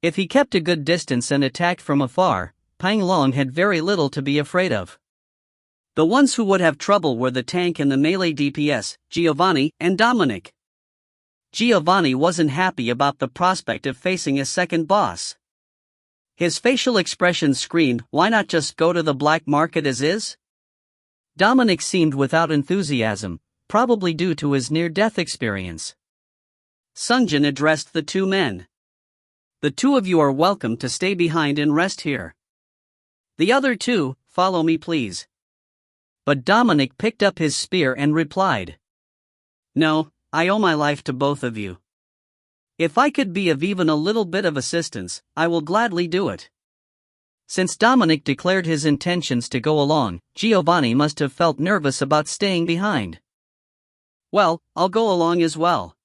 If he kept a good distance and attacked from afar, Peng Long had very little to be afraid of. The ones who would have trouble were the tank and the melee DPS, Giovanni and Dominic. Giovanni wasn't happy about the prospect of facing a second boss. His facial expression screamed, why not just go to the black market as is? Dominic seemed without enthusiasm, probably due to his near-death experience. Sungjin addressed the two men. The two of you are welcome to stay behind and rest here. The other two, follow me please. But Dominic picked up his spear and replied. No, I owe my life to both of you. If I could be of even a little bit of assistance, I will gladly do it. Since Dominic declared his intentions to go along, Giovanni must have felt nervous about staying behind. Well, I'll go along as well.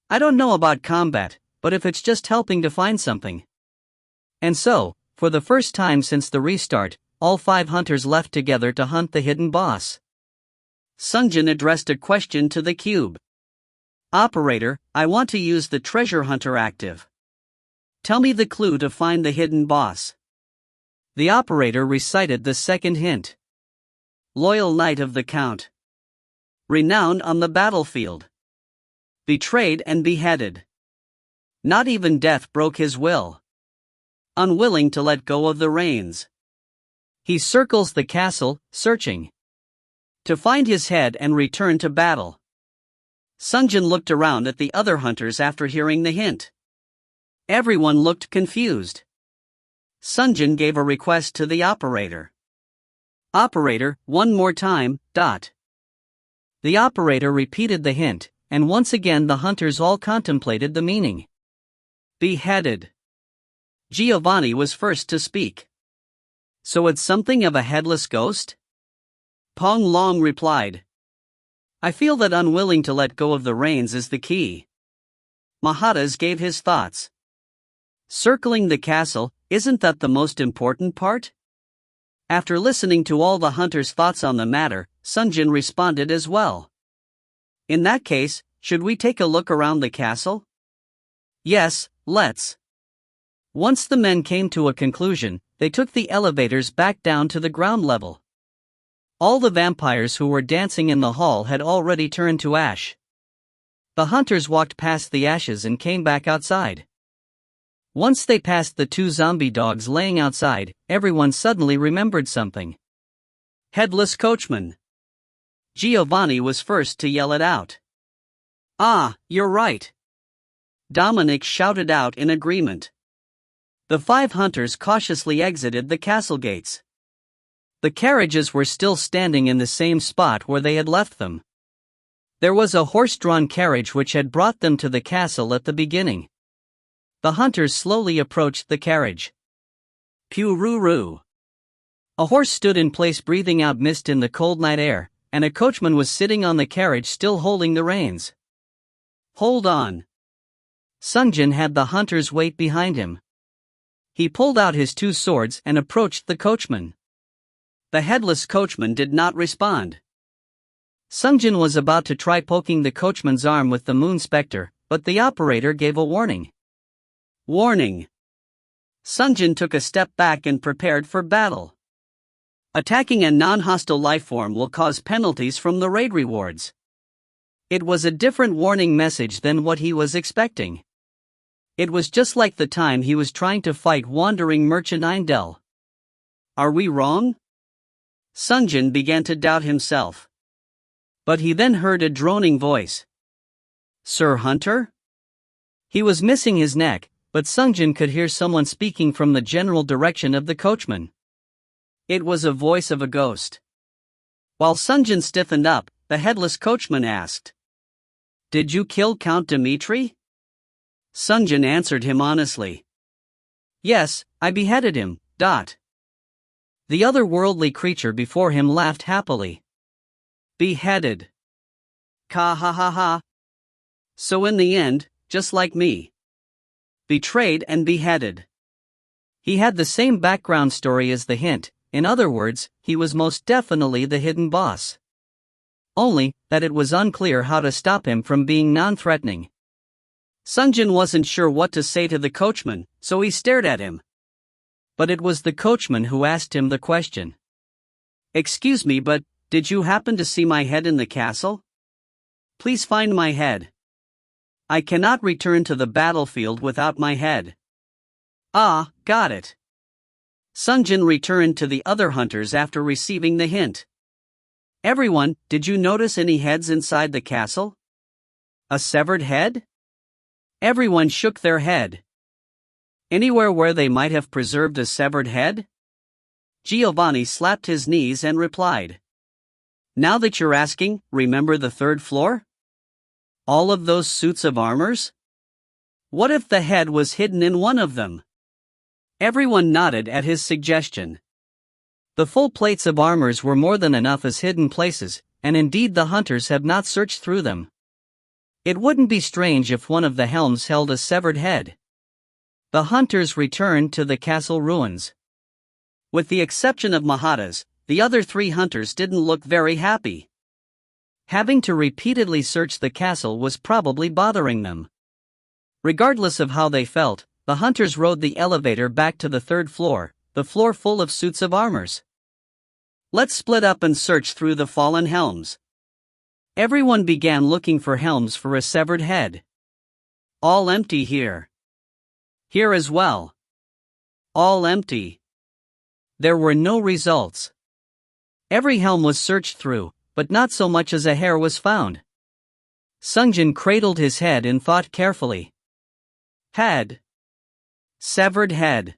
I don't know about combat, but if it's just helping to find something. And so, for the first time since the restart, all 5 hunters left together to hunt the hidden boss. Sungjin addressed a question to the cube. Operator, I want to use the treasure hunter active. Tell me the clue to find the hidden boss. The operator recited the second hint. Loyal knight of the Count. Renowned on the battlefield. Betrayed and beheaded. Not even death broke his will. Unwilling to let go of the reins. He circles the castle, searching. To find his head and return to battle. Sungjin looked around at the other hunters after hearing the hint. Everyone looked confused. Sungjin gave a request to the operator. Operator, one more time, ... The operator repeated the hint, and once again the hunters all contemplated the meaning. Beheaded. Giovanni was first to speak. So it's something of a headless ghost? Peng Long replied. I feel that unwilling to let go of the reins is the key. Mahatas gave his thoughts. Circling the castle, isn't that the most important part? After listening to all the hunters' thoughts on the matter, Sungjin responded as well. In that case, should we take a look around the castle? Yes, let's. Once the men came to a conclusion, they took the elevators back down to the ground level. All the vampires who were dancing in the hall had already turned to ash. The hunters walked past the ashes and came back outside. Once they passed the 2 zombie dogs laying outside, everyone suddenly remembered something. Headless Coachman. Giovanni was first to yell it out. Ah, you're right. Dominic shouted out in agreement. The 5 hunters cautiously exited the castle gates. The carriages were still standing in the same spot where they had left them. There was a horse-drawn carriage which had brought them to the castle at the beginning. The hunters slowly approached the carriage. Pew-roo-roo. A horse stood in place breathing out mist in the cold night air, and a coachman was sitting on the carriage still holding the reins. Hold on. Sungjin had the hunters wait behind him. He pulled out his 2 swords and approached the coachman. The headless coachman did not respond. Sungjin was about to try poking the coachman's arm with the moon specter, but the operator gave a warning. Warning! Sungjin took a step back and prepared for battle. Attacking a non-hostile lifeform will cause penalties from the raid rewards. It was a different warning message than what he was expecting. It was just like the time he was trying to fight wandering merchant Eindel. Are we wrong? Sungjin began to doubt himself. But he then heard a droning voice. Sir Hunter? He was missing his neck, but Sungjin could hear someone speaking from the general direction of the coachman. It was a voice of a ghost. While Sungjin stiffened up, the headless coachman asked, Did you kill Count Dmitri? Sungjin answered him honestly. Yes, I beheaded him. The otherworldly creature before him laughed happily. Beheaded. Ka ha ha ha. So in the end, just like me. Betrayed and beheaded. He had the same background story as the hint, in other words, he was most definitely the hidden boss. Only, that it was unclear how to stop him from being non-threatening. Sungjin wasn't sure what to say to the coachman, so he stared at him. But it was the coachman who asked him the question. Excuse me, but, did you happen to see my head in the castle? Please find my head. I cannot return to the battlefield without my head. Ah, got it. Sungjin returned to the other hunters after receiving the hint. Everyone, did you notice any heads inside the castle? A severed head? Everyone shook their head. Anywhere where they might have preserved a severed head? Giovanni slapped his knees and replied. Now that you're asking, remember the 3rd floor? All of those suits of armors? What if the head was hidden in one of them? Everyone nodded at his suggestion. The full plates of armors were more than enough as hidden places, and indeed the hunters have not searched through them. It wouldn't be strange if one of the helms held a severed head. The hunters returned to the castle ruins. With the exception of Mahata's, the other 3 hunters didn't look very happy. Having to repeatedly search the castle was probably bothering them. Regardless of how they felt, the hunters rode the elevator back to the 3rd floor, the floor full of suits of armors. Let's split up and search through the fallen helms. Everyone began looking for helms for a severed head. All empty here. Here as well. All empty. There were no results. Every helm was searched through, but not so much as a hair was found. Sungjin cradled his head and thought carefully. Head. Severed head.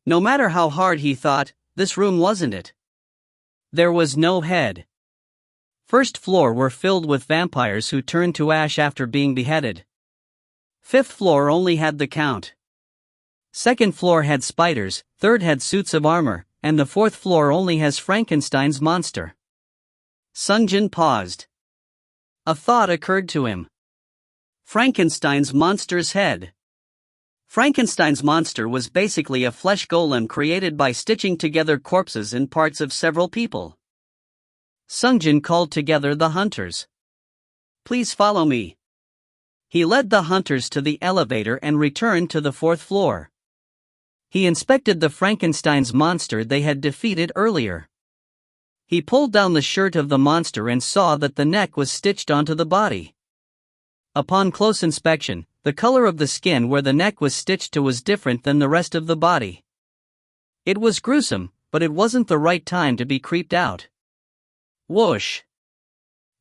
No matter how hard he thought, this room wasn't it. There was no head. 1st floor were filled with vampires who turned to ash after being beheaded. 5th floor only had the count. 2nd floor had spiders, 3rd had suits of armor, and the 4th floor only has Frankenstein's monster. Sungjin paused. A thought occurred to him. Frankenstein's monster's head. Frankenstein's monster was basically a flesh golem created by stitching together corpses and parts of several people. Sungjin called together the hunters. Please follow me. He led the hunters to the elevator and returned to the 4th floor. He inspected the Frankenstein's monster they had defeated earlier. He pulled down the shirt of the monster and saw that the neck was stitched onto the body. Upon close inspection, the color of the skin where the neck was stitched to was different than the rest of the body. It was gruesome, but it wasn't the right time to be creeped out. Whoosh!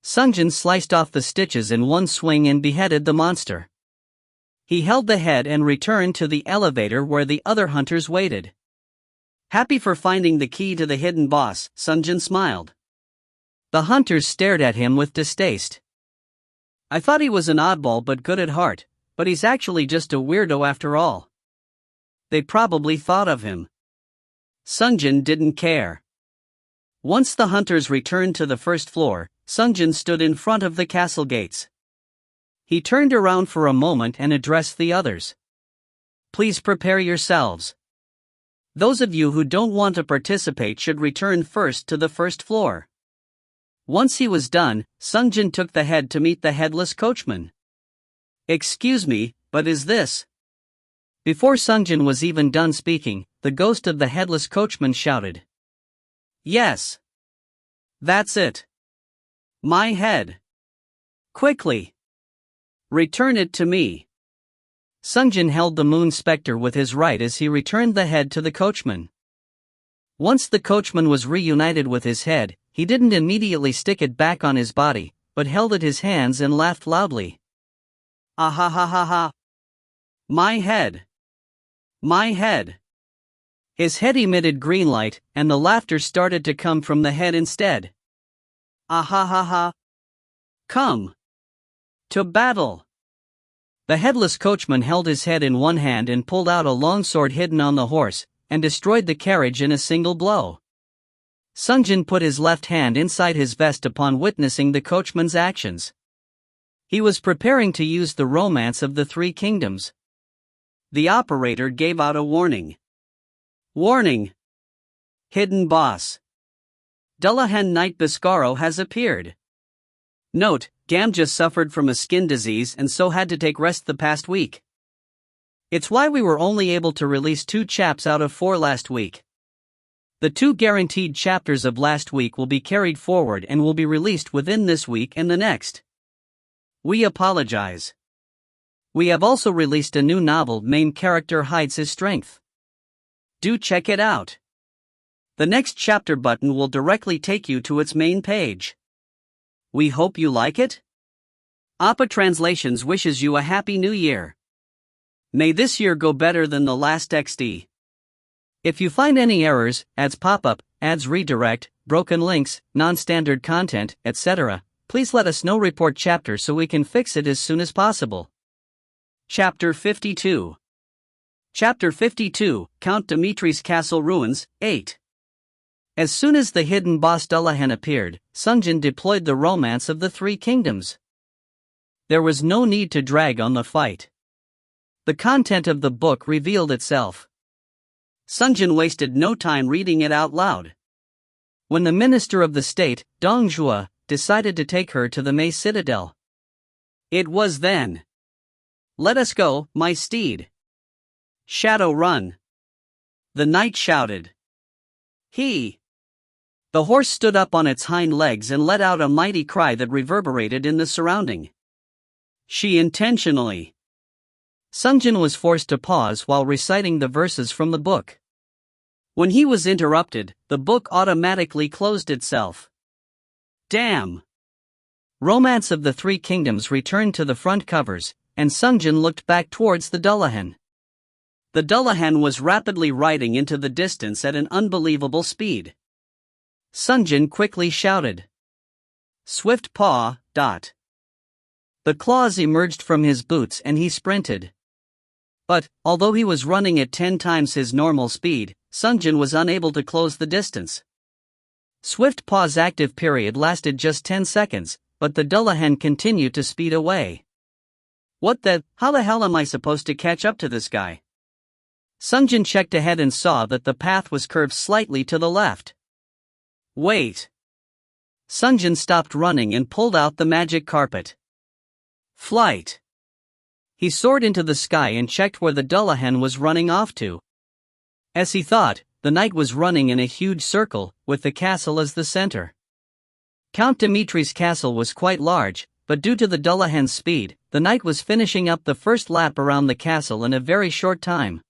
Sungjin sliced off the stitches in one swing and beheaded the monster. He held the head and returned to the elevator where the other hunters waited. Happy for finding the key to the hidden boss, Sungjin smiled. The hunters stared at him with distaste. I thought he was an oddball but good at heart, but he's actually just a weirdo after all. They probably thought of him. Sungjin didn't care. Once the hunters returned to the first floor, Sungjin stood in front of the castle gates. He turned around for a moment and addressed the others. Please prepare yourselves. Those of you who don't want to participate should return first to the first floor. Once he was done, Sungjin took the head to meet the headless coachman. Excuse me, but is this? Before Sungjin was even done speaking, the ghost of the headless coachman shouted. Yes. That's it. My head. Quickly. Return it to me. Sungjin held the moon specter with his right as he returned the head to the coachman. Once the coachman was reunited with his head, he didn't immediately stick it back on his body, but held it in his hands and laughed loudly. Ah ha ha ha ha. My head. My head. His head emitted green light, and the laughter started to come from the head instead. Ah ha ha ha. Come. To battle. The headless coachman held his head in one hand and pulled out a long sword hidden on the horse, and destroyed the carriage in a single blow. Sungjin put his left hand inside his vest upon witnessing the coachman's actions. He was preparing to use the romance of the three kingdoms. The operator gave out a warning. Warning! Hidden boss. Dullahan Knight Biscaro has appeared. Note, Gamja suffered from a skin disease and so had to take rest the past week. It's why we were only able to release 2 chaps out of 4 last week. The 2 guaranteed chapters of last week will be carried forward and will be released within this week and the next. We apologize. We have also released a new novel. Main character hides his strength. Do check it out. The next chapter button will directly take you to its main page. We hope you like it. Appa Translations wishes you a happy new year. May this year go better than the last XD. If you find any errors, ads pop up, ads redirect, broken links, non-standard content, etc., please let us know. Report chapter so we can fix it as soon as possible. Chapter 52. Chapter 52, Count Dimitri's Castle Ruins, 8. As soon as the hidden boss Dullahan appeared, Sungjin deployed the romance of the three kingdoms. There was no need to drag on the fight. The content of the book revealed itself. Sungjin wasted no time reading it out loud. When the minister of the state, Dong Zhuo, decided to take her to the Mei Citadel. It was then. Let us go, my steed. Shadow run. The knight shouted. He. The horse stood up on its hind legs and let out a mighty cry that reverberated in the surrounding. She intentionally. Sungjin was forced to pause while reciting the verses from the book. When he was interrupted, the book automatically closed itself. Damn! Romance of the Three Kingdoms returned to the front covers, and Sungjin looked back towards the Dullahan. The Dullahan was rapidly riding into the distance at an unbelievable speed. Sungjin quickly shouted. Swift paw, dot. The claws emerged from his boots and he sprinted. But, although he was running at 10 times his normal speed, Sungjin was unable to close the distance. Swift paw's active period lasted just 10 seconds, but the Dullahan continued to speed away. How the hell am I supposed to catch up to this guy? Sungjin checked ahead and saw that the path was curved slightly to the left. Wait. Sungjin stopped running and pulled out the magic carpet. Flight. He soared into the sky and checked where the Dullahan was running off to. As he thought, the knight was running in a huge circle, with the castle as the center. Count Dimitri's castle was quite large, but due to the Dullahan's speed, the knight was finishing up the first lap around the castle in a very short time.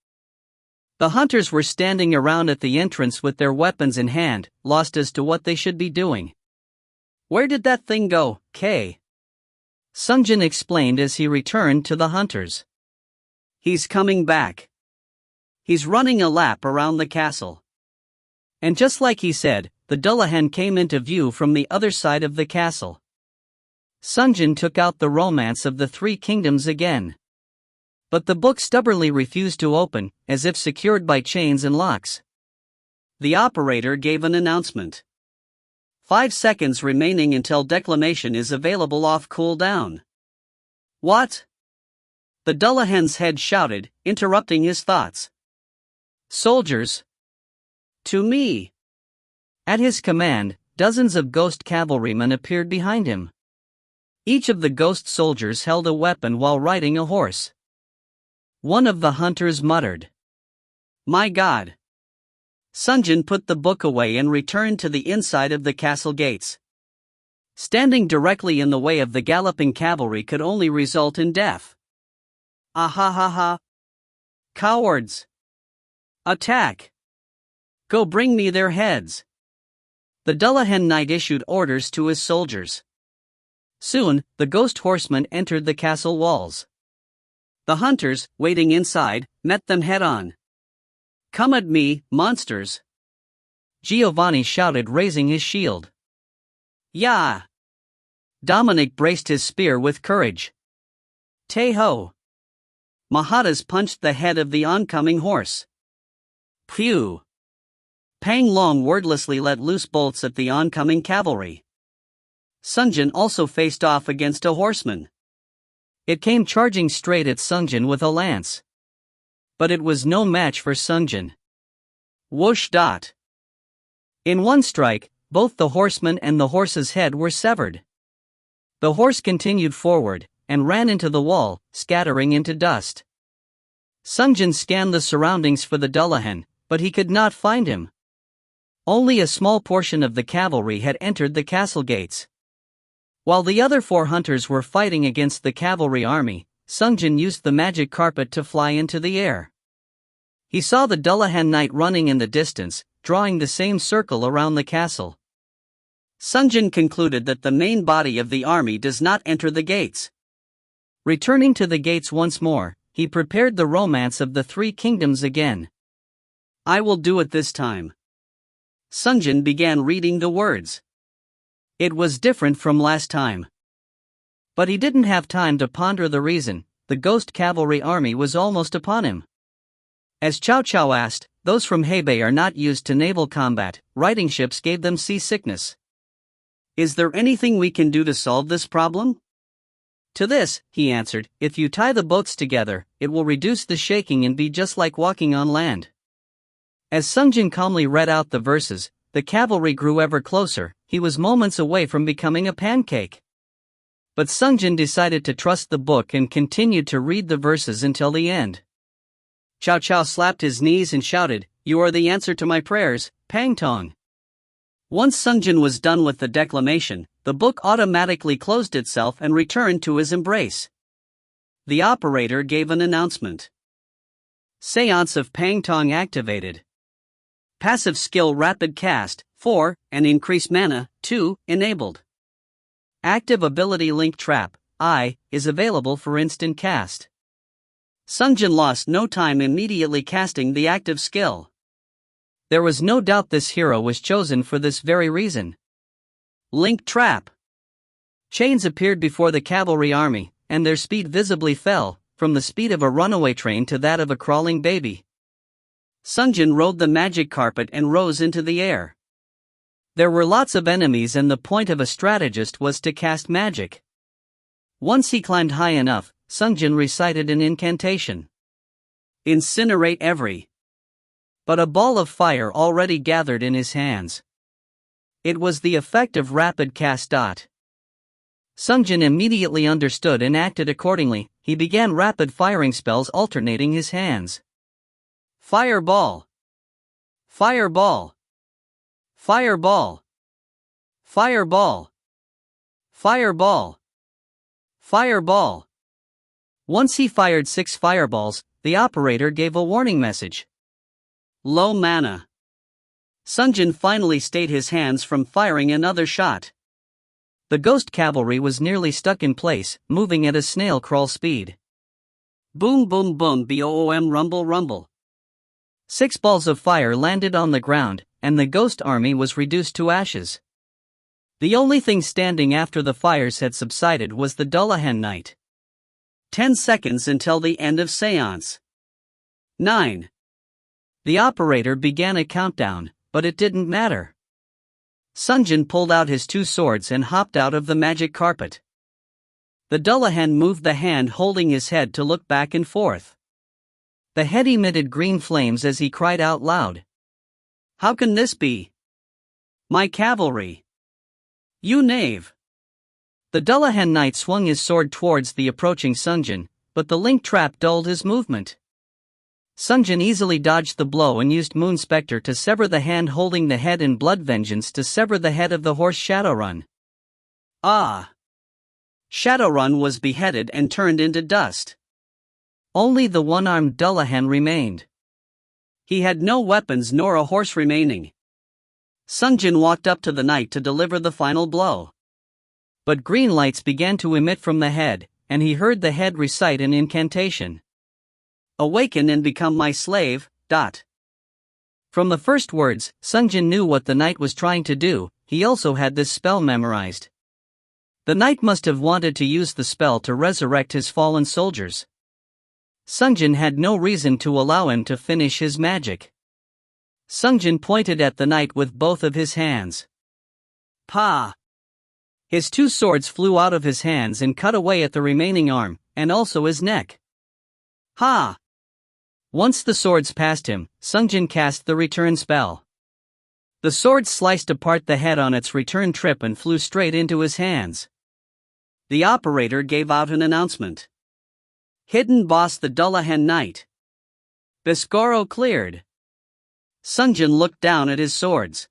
The hunters were standing around at the entrance with their weapons in hand, lost as to what they should be doing. Where did that thing go, K? Sungjin explained as he returned to the hunters. He's coming back. He's running a lap around the castle. And just like he said, the Dullahan came into view from the other side of the castle. Sungjin took out the Romance of the Three Kingdoms again. But the book stubbornly refused to open, as if secured by chains and locks. The operator gave an announcement. 5 seconds remaining until declamation is available off cooldown. What? The Dullahan's head shouted, interrupting his thoughts. Soldiers! To me! At his command, dozens of ghost cavalrymen appeared behind him. Each of the ghost soldiers held a weapon while riding a horse. One of the hunters muttered, "My God!" Sungjin put the book away and returned to the inside of the castle gates. Standing directly in the way of the galloping cavalry could only result in death. Ahahaha! Cowards! Attack! Go bring me their heads! The Dullahan knight issued orders to his soldiers. Soon, the ghost horsemen entered the castle walls. The hunters, waiting inside, met them head-on. "Come at me, monsters!" Giovanni shouted, raising his shield. "Yah!" Dominic braced his spear with courage. "Tay-ho!" Mahatas punched the head of the oncoming horse. Phew! Pang Long wordlessly let loose bolts at the oncoming cavalry. Sungjin also faced off against a horseman. It came charging straight at Sungjin with a lance. But it was no match for Sungjin. Whoosh dot! In one strike, both the horseman and the horse's head were severed. The horse continued forward, and ran into the wall, scattering into dust. Sungjin scanned the surroundings for the Dullahan, but he could not find him. Only a small portion of the cavalry had entered the castle gates. While the other 4 hunters were fighting against the cavalry army, Sungjin used the magic carpet to fly into the air. He saw the Dullahan knight running in the distance, drawing the same circle around the castle. Sungjin concluded that the main body of the army does not enter the gates. Returning to the gates once more, he prepared the Romance of the Three Kingdoms again. "I will do it this time." Sungjin began reading the words. It was different from last time. But he didn't have time to ponder the reason. The ghost cavalry army was almost upon him. As Cao Cao asked, those from Hebei are not used to naval combat, riding ships gave them seasickness. "Is there anything we can do to solve this problem?" To this, he answered, "If you tie the boats together, it will reduce the shaking and be just like walking on land." As Sungjin calmly read out the verses, the cavalry grew ever closer. He was moments away from becoming a pancake. But Sungjin decided to trust the book and continued to read the verses until the end. Cao Cao slapped his knees and shouted, "You are the answer to my prayers, Pang Tong." Once Sungjin was done with the declamation, the book automatically closed itself and returned to his embrace. The operator gave an announcement. Seance of Pang Tong activated. Passive skill Rapid Cast, 4, and Increase Mana, 2, enabled. Active ability Link Trap, I, is available for instant cast. Sungjin lost no time immediately casting the active skill. There was no doubt this hero was chosen for this very reason. Link Trap. Chains appeared before the cavalry army, and their speed visibly fell, from the speed of a runaway train to that of a crawling baby. Sungjin rode the magic carpet and rose into the air. There were lots of enemies and the point of a strategist was to cast magic. Once he climbed high enough, Sungjin recited an incantation. Incinerate every. But a ball of fire already gathered in his hands. It was the effect of rapid cast. Sungjin immediately understood and acted accordingly. He began rapid firing spells alternating his hands. Fireball. Fireball. Fireball. Fireball. Fireball. Fireball. Once he fired 6 fireballs, the operator gave a warning message. Low mana. Sungjin finally stayed his hands from firing another shot. The ghost cavalry was nearly stuck in place, moving at a snail crawl speed. Boom boom boom boom rumble rumble. 6 balls of fire landed on the ground, and the ghost army was reduced to ashes. The only thing standing after the fires had subsided was the Dullahan Knight. 10 seconds until the end of seance. 9. The operator began a countdown, but it didn't matter. Sungjin pulled out his 2 swords and hopped out of the magic carpet. The Dullahan moved the hand holding his head to look back and forth. The head emitted green flames as he cried out loud. "How can this be? My cavalry! You knave!" The Dullahan Knight swung his sword towards the approaching Sungjin, but the link trap dulled his movement. Sungjin easily dodged the blow and used Moon Spectre to sever the hand holding the head and Blood Vengeance to sever the head of the horse Shadowrun. Ah! Shadowrun was beheaded and turned into dust. Only the one-armed Dullahan remained. He had no weapons nor a horse remaining. Sungjin walked up to the knight to deliver the final blow. But green lights began to emit from the head, and he heard the head recite an incantation. "Awaken and become my slave." From the first words, Sungjin knew what the knight was trying to do. He also had this spell memorized. The knight must have wanted to use the spell to resurrect his fallen soldiers. Sungjin had no reason to allow him to finish his magic. Sungjin pointed at the knight with both of his hands. Pa! His 2 swords flew out of his hands and cut away at the remaining arm, and also his neck. Ha! Once the swords passed him, Sungjin cast the return spell. The sword sliced apart the head on its return trip and flew straight into his hands. The operator gave out an announcement. "Hidden boss the Dullahan Knight. Biscaro cleared." Sungjin looked down at his swords.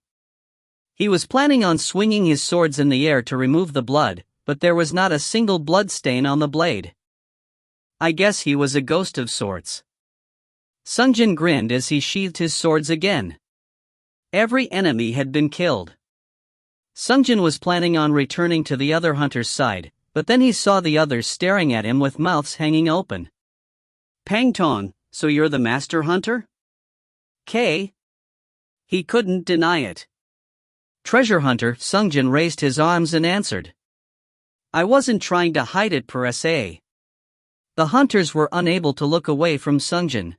He was planning on swinging his swords in the air to remove the blood, but there was not a single blood stain on the blade. I guess he was a ghost of sorts. Sungjin grinned as he sheathed his swords again. Every enemy had been killed. Sungjin was planning on returning to the other hunter's side, but then he saw the others staring at him with mouths hanging open. "Pangtong, so you're the master hunter?" "K?" He couldn't deny it. "Treasure hunter," Sungjin raised his arms and answered. "I wasn't trying to hide it per se." The hunters were unable to look away from Sungjin.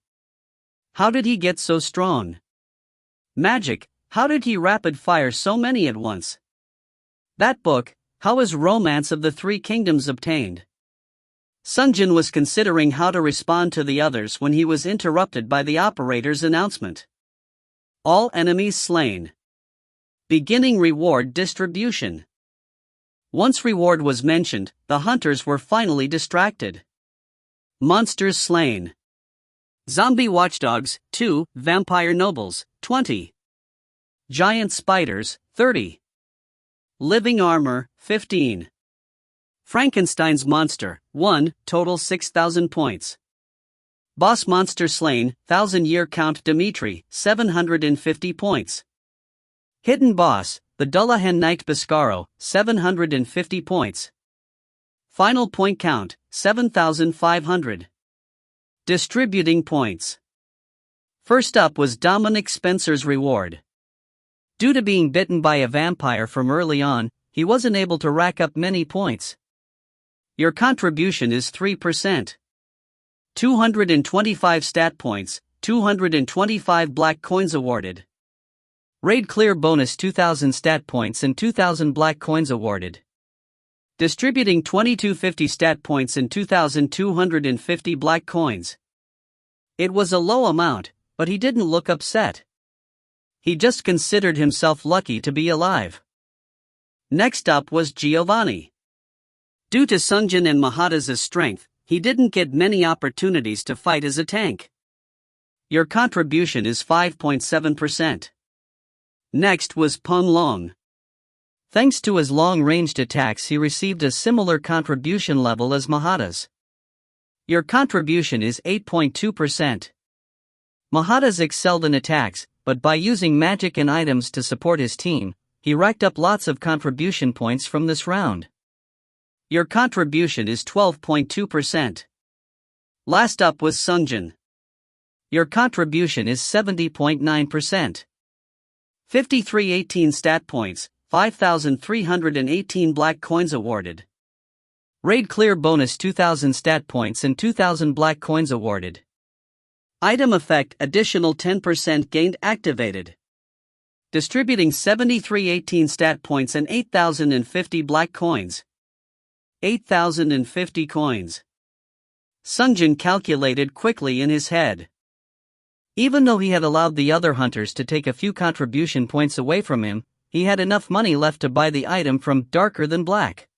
How did he get so strong? Magic, how did he rapid fire so many at once? That book, how is Romance of the 3 Kingdoms obtained? Sungjin was considering how to respond to the others when he was interrupted by the operator's announcement. All enemies slain. Beginning reward distribution. Once reward was mentioned, the hunters were finally distracted. Monsters slain. Zombie watchdogs, 2, vampire nobles, 20. Giant spiders, 30. Living armor, 15. Frankenstein's monster, 1, total 6,000 points. Boss monster slain, 1,000-year count Dimitri, 750 points. Hidden boss, the Dullahan Knight Biscaro, 750 points. Final point count, 7,500. Distributing points. First up was Dominic Spencer's reward. Due to being bitten by a vampire from early on, he wasn't able to rack up many points. Your contribution is 3%. 225 stat points, 225 black coins awarded. Raid clear bonus 2,000 stat points and 2,000 black coins awarded. Distributing 2250 stat points and 2,250 black coins. It was a low amount, but he didn't look upset. He just considered himself lucky to be alive. Next up was Giovanni. Due to Sungjin and Mahada's strength, he didn't get many opportunities to fight as a tank. Your contribution is 5.7%. Next was Peng Long. Thanks to his long-ranged attacks, he received a similar contribution level as Mahada's. Your contribution is 8.2%. Mahada's excelled in attacks, but by using magic and items to support his team, he racked up lots of contribution points from this round. Your contribution is 12.2%. Last up was Sungjin. Your contribution is 70.9%. 5318 stat points, 5,318 black coins awarded. Raid clear bonus 2,000 stat points and 2,000 black coins awarded. Item effect additional 10% gained activated. Distributing 7318 stat points and 8,050 black coins. 8,050 coins. Sungjin calculated quickly in his head. Even though he had allowed the other hunters to take a few contribution points away from him, he had enough money left to buy the item from Darker Than Black.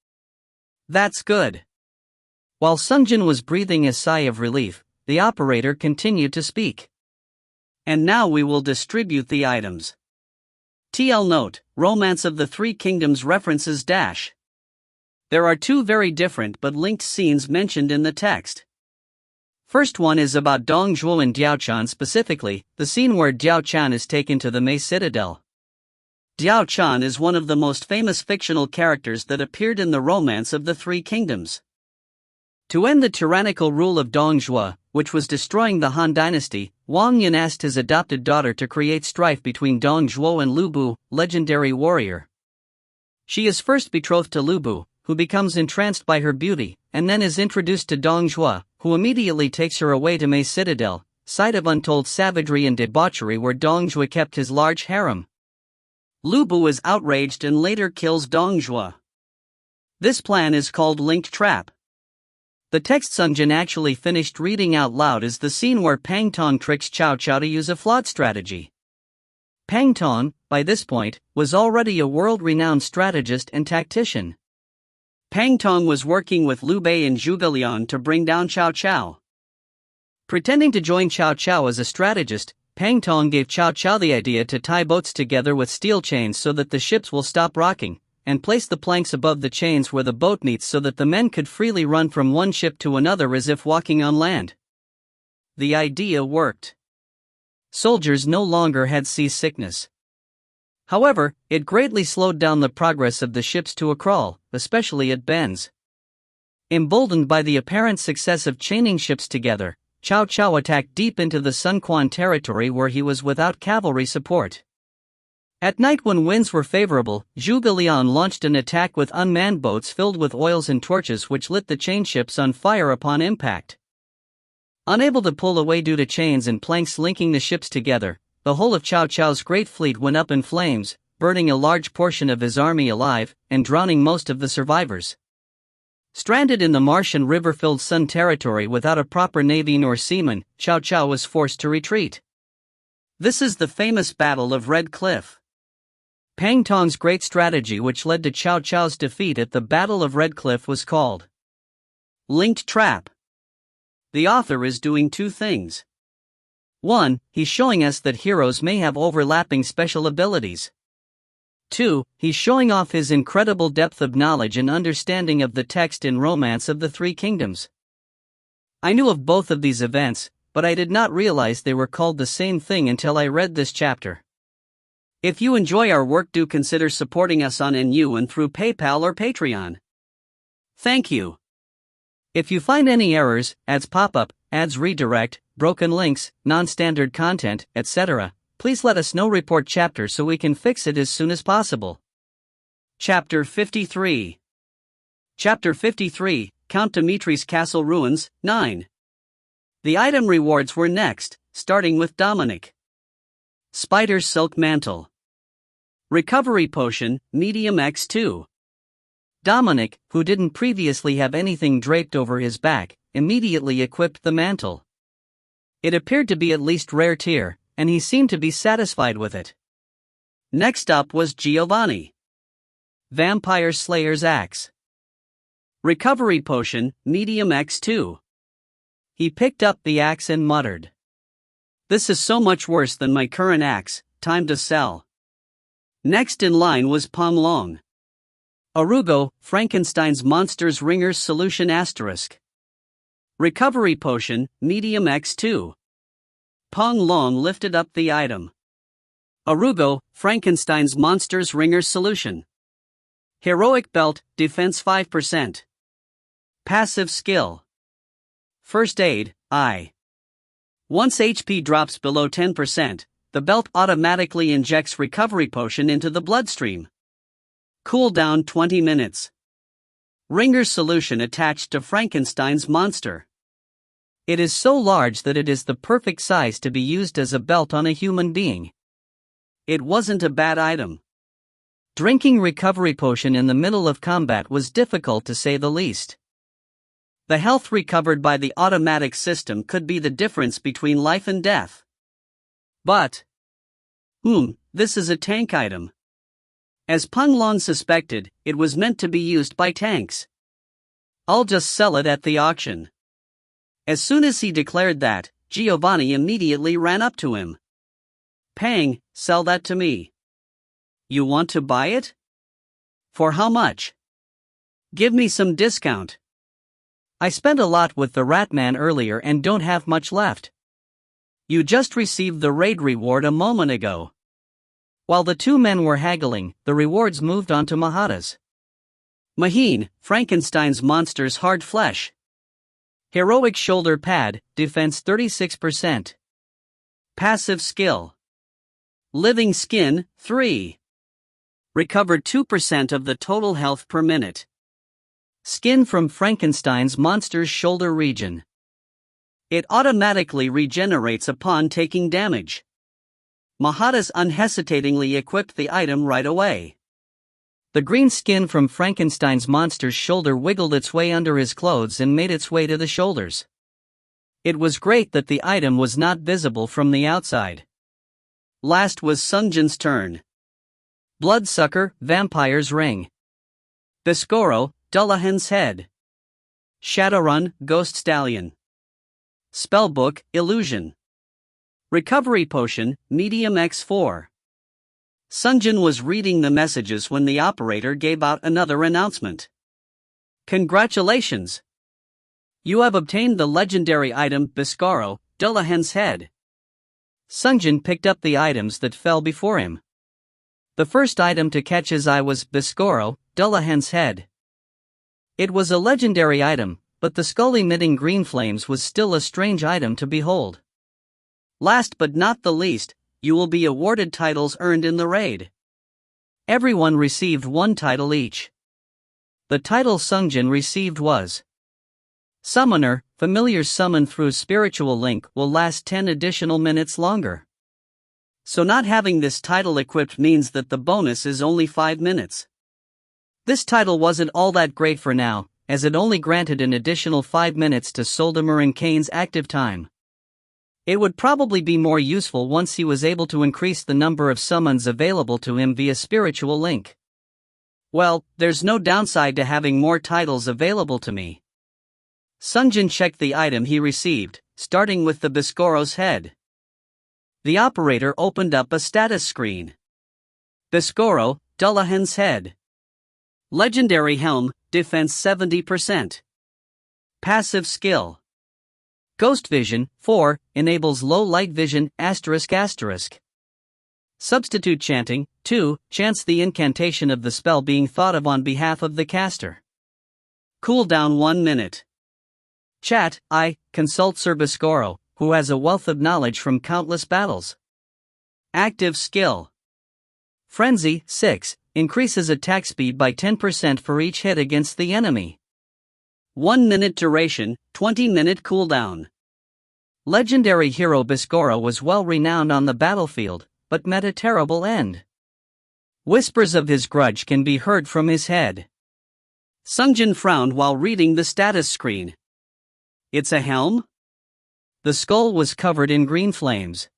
That's good. While Sungjin was breathing a sigh of relief, the operator continued to speak. And now we will distribute the items. TL note, Romance of the Three Kingdoms references dash. There are two very different but linked scenes mentioned in the text. First one is about Dong Zhuo and Diao Chan, specifically, the scene where Diao Chan is taken to the Mei Citadel. Diao Chan is one of the most famous fictional characters that appeared in the Romance of the Three Kingdoms. To end the tyrannical rule of Dong Zhuo, which was destroying the Han dynasty, Wang Yan asked his adopted daughter to create strife between Dong Zhuo and Lu Bu, legendary warrior. She is first betrothed to Lu Bu, who becomes entranced by her beauty, and then is introduced to Dong Zhuo, who immediately takes her away to Mei Citadel, site of untold savagery and debauchery where Dong Zhuo kept his large harem. Lu Bu is outraged and later kills Dong Zhuo. This plan is called Linked Trap. The text Sungjin actually finished reading out loud is the scene where Pang Tong tricks Cao Cao to use a flawed strategy. Pang Tong, by this point, was already a world-renowned strategist and tactician. Pang Tong was working with Liu Bei and Zhuge Liang to bring down Cao Cao. Pretending to join Cao Cao as a strategist, Pang Tong gave Cao Cao the idea to tie boats together with steel chains so that the ships will stop rocking, and place the planks above the chains where the boat meets so that the men could freely run from one ship to another as if walking on land. The idea worked. Soldiers no longer had seasickness. However, it greatly slowed down the progress of the ships to a crawl, especially at bends. Emboldened by the apparent success of chaining ships together, Cao Cao attacked deep into the Sun Quan territory where he was without cavalry support. At night when winds were favorable, Zhuge Liang launched an attack with unmanned boats filled with oils and torches which lit the chain ships on fire upon impact. Unable to pull away due to chains and planks linking the ships together, the whole of Cao Cao's great fleet went up in flames, burning a large portion of his army alive, and drowning most of the survivors. Stranded in the marsh and river-filled Sun territory without a proper navy nor seamen, Cao Cao was forced to retreat. This is the famous Battle of Red Cliff. Pang Tong's great strategy which led to Cao Cao's defeat at the Battle of Red Cliff was called Linked Trap. The author is doing two things. 1. He's showing us that heroes may have overlapping special abilities. 2. He's showing off his incredible depth of knowledge and understanding of the text in Romance of the Three Kingdoms. I knew of both of these events, but I did not realize they were called the same thing until I read this chapter. If you enjoy our work, do consider supporting us on NU and through PayPal or Patreon. Thank you. If you find any errors, ads pop up, ads redirect, broken links, non-standard content, etc., please let us know. Report chapter so we can fix it as soon as possible. Chapter 53. Chapter 53, Count Dimitri's Castle Ruins, 9. The item rewards were next, starting with Dominic. Spider's Silk Mantle. Recovery Potion, Medium X2. Dominic, who didn't previously have anything draped over his back, immediately equipped the mantle. It appeared to be at least rare tier, and he seemed to be satisfied with it. Next up was Giovanni. Vampire Slayer's Axe. Recovery Potion, Medium X2. He picked up the axe and muttered, "This is so much worse than my current axe, time to sell." Next in line was Pong Long. Arugo, Frankenstein's Monsters Ringer's Solution **. Recovery Potion, Medium X2. Pong Long lifted up the item. Arugo, Frankenstein's Monsters Ringer's Solution. Heroic Belt, Defense 5%. Passive Skill. First Aid, I. Once HP drops below 10%, the belt automatically injects recovery potion into the bloodstream. Cooldown 20 minutes. Ringer's solution attached to Frankenstein's monster. It is so large that it is the perfect size to be used as a belt on a human being. It wasn't a bad item. Drinking recovery potion in the middle of combat was difficult to say the least. The health recovered by the automatic system could be the difference between life and death. But, this is a tank item. As Peng Lon suspected, it was meant to be used by tanks. I'll just sell it at the auction. As soon as he declared that, Giovanni immediately ran up to him. Peng, sell that to me. You want to buy it? For how much? Give me some discount. I spent a lot with the Ratman earlier and don't have much left. You just received the raid reward a moment ago. While the two men were haggling, the rewards moved on to Mahata's. Maheen, Frankenstein's monster's hard flesh. Heroic shoulder pad, defense 36%. Passive skill. Living skin, 3. Recovered 2% of the total health per minute. Skin from Frankenstein's monster's shoulder region. It automatically regenerates upon taking damage. Mahata's unhesitatingly equipped the item right away. The green skin from Frankenstein's monster's shoulder wiggled its way under his clothes and made its way to the shoulders. It was great that the item was not visible from the outside. Last was Sungjin's turn. Bloodsucker, Vampire's Ring. Biscoro, Dullahan's Head. Shadowrun, Ghost Stallion. Spellbook, Illusion. Recovery Potion, Medium X4. Sungjin was reading the messages when the operator gave out another announcement. Congratulations! You have obtained the legendary item Biscoro, Dullahan's Head. Sungjin picked up the items that fell before him. The first item to catch his eye was Biscoro, Dullahan's Head. It was a legendary item, but the skull-emitting green flames was still a strange item to behold. Last but not the least, you will be awarded titles earned in the raid. Everyone received one title each. The title Sungjin received was Summoner. Familiar summon through spiritual link will last 10 additional minutes longer. So not having this title equipped means that the bonus is only 5 minutes. This title wasn't all that great for now, as it only granted an additional 5 minutes to Soldimer and Kane's active time. It would probably be more useful once he was able to increase the number of summons available to him via spiritual link. Well, there's no downside to having more titles available to me. Sungjin checked the item he received, starting with the Biscoro's head. The operator opened up a status screen. Biscoro, Dullahan's Head. Legendary Helm, defense 70%. Passive skill. Ghost Vision, 4, enables low light vision, ***. Substitute chanting, 2, chants the incantation of the spell being thought of on behalf of the caster. Cooldown 1 minute. Chat, consult Sir Biscoro, who has a wealth of knowledge from countless battles. Active skill. Frenzy, 6, increases attack speed by 10% for each hit against the enemy. 1 minute duration, 20-minute cooldown. Legendary hero Biscoro was well renowned on the battlefield, but met a terrible end. Whispers of his grudge can be heard from his head. Sungjin frowned while reading the status screen. It's a helm? The skull was covered in green flames.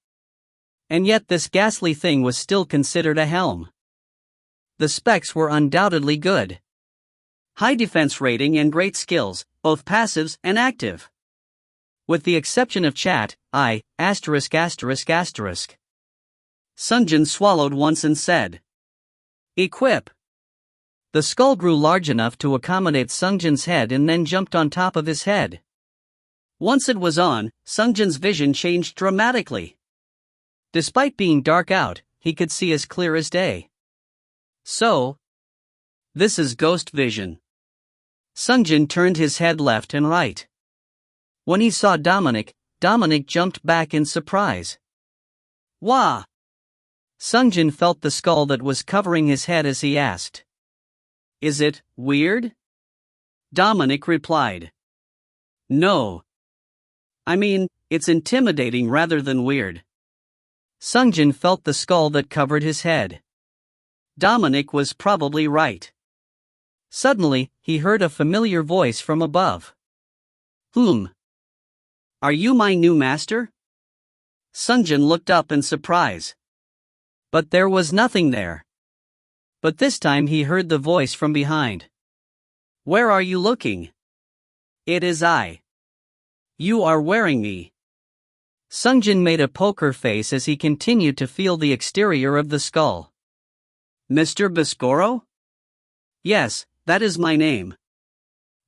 And yet this ghastly thing was still considered a helm. The specs were undoubtedly good. High defense rating and great skills, both passives and active. With the exception of chat, Sungjin swallowed once and said, Equip. The skull grew large enough to accommodate Sungjin's head and then jumped on top of his head. Once it was on, Sungjin's vision changed dramatically. Despite being dark out, he could see as clear as day. So, this is ghost vision. Sungjin turned his head left and right. When he saw Dominic jumped back in surprise. Wah! Sungjin felt the skull that was covering his head as he asked. Is it weird? Dominic replied. No. I mean, it's intimidating rather than weird. Sungjin felt the skull that covered his head. Dominic was probably right. Suddenly, he heard a familiar voice from above. Are you my new master? Sungjin looked up in surprise. But there was nothing there. But this time he heard the voice from behind. Where are you looking? It is I. You are wearing me. Sungjin made a poker face as he continued to feel the exterior of the skull. Mr. Biscoro? Yes, that is my name.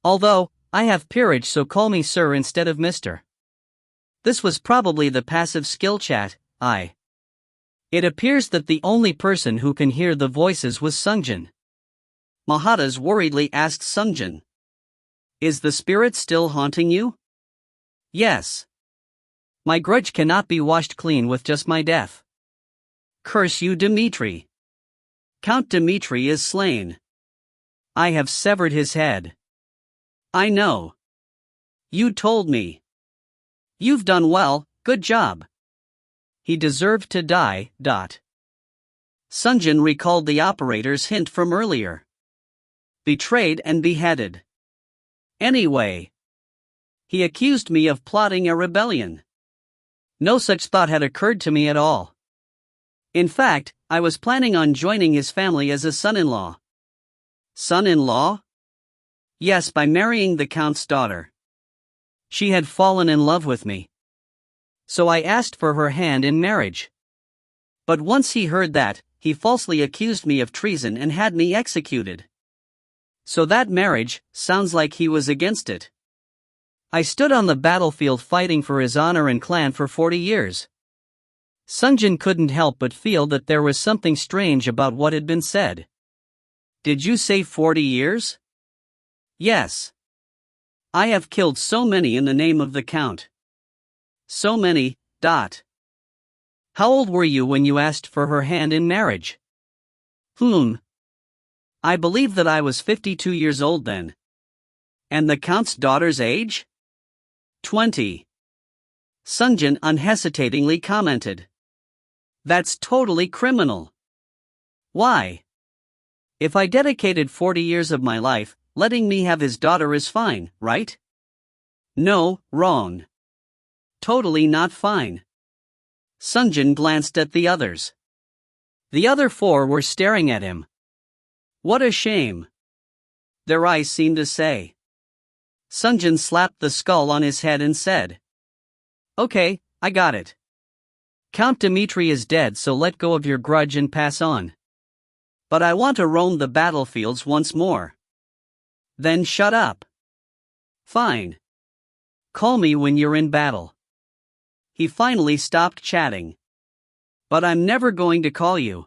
Although, I have peerage, so call me sir instead of Mr. This was probably the passive skill chat, I. It appears that the only person who can hear the voices was Sungjin. Mahatas worriedly asked Sungjin. Is the spirit still haunting you? Yes. My grudge cannot be washed clean with just my death. Curse you, Dmitri. Count Dmitri is slain. I have severed his head. I know. You told me. You've done well, good job. He deserved to die. Sungjin recalled the operator's hint from earlier. Betrayed and beheaded. Anyway. He accused me of plotting a rebellion. No such thought had occurred to me at all. In fact, I was planning on joining his family as a son-in-law. Son-in-law? Yes, by marrying the Count's daughter. She had fallen in love with me. So I asked for her hand in marriage. But once he heard that, he falsely accused me of treason and had me executed. So that marriage sounds like he was against it. I stood on the battlefield fighting for his honor and clan for 40 years. Sungjin couldn't help but feel that there was something strange about what had been said. Did you say 40 years? Yes. I have killed so many in the name of the Count. So many. How old were you when you asked for her hand in marriage? I believe that I was 52 years old then. And the Count's daughter's age? 20. Sungjin unhesitatingly commented. That's totally criminal. Why? If I dedicated 40 years of my life, letting me have his daughter is fine, right? No, wrong. Totally not fine. Sungjin glanced at the others. The other four were staring at him. What a shame. Their eyes seemed to say. Sungjin slapped the skull on his head and said. Okay, I got it. Count Dmitri is dead, so let go of your grudge and pass on. But I want to roam the battlefields once more. Then shut up. Fine. Call me when you're in battle. He finally stopped chatting. But I'm never going to call you.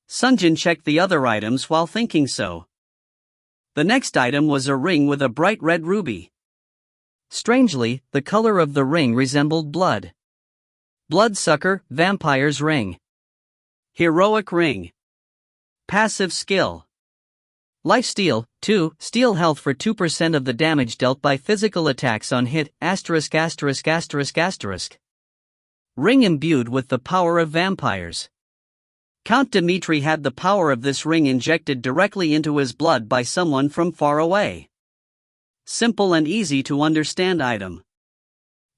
Sungjin checked the other items while thinking so. The next item was a ring with a bright red ruby. Strangely, the color of the ring resembled blood. Bloodsucker, vampire's ring. Heroic ring. Passive skill. Lifesteal, 2, steal health for 2% of the damage dealt by physical attacks on hit, ********. Ring imbued with the power of vampires. Count Dmitri had the power of this ring injected directly into his blood by someone from far away. Simple and easy to understand item.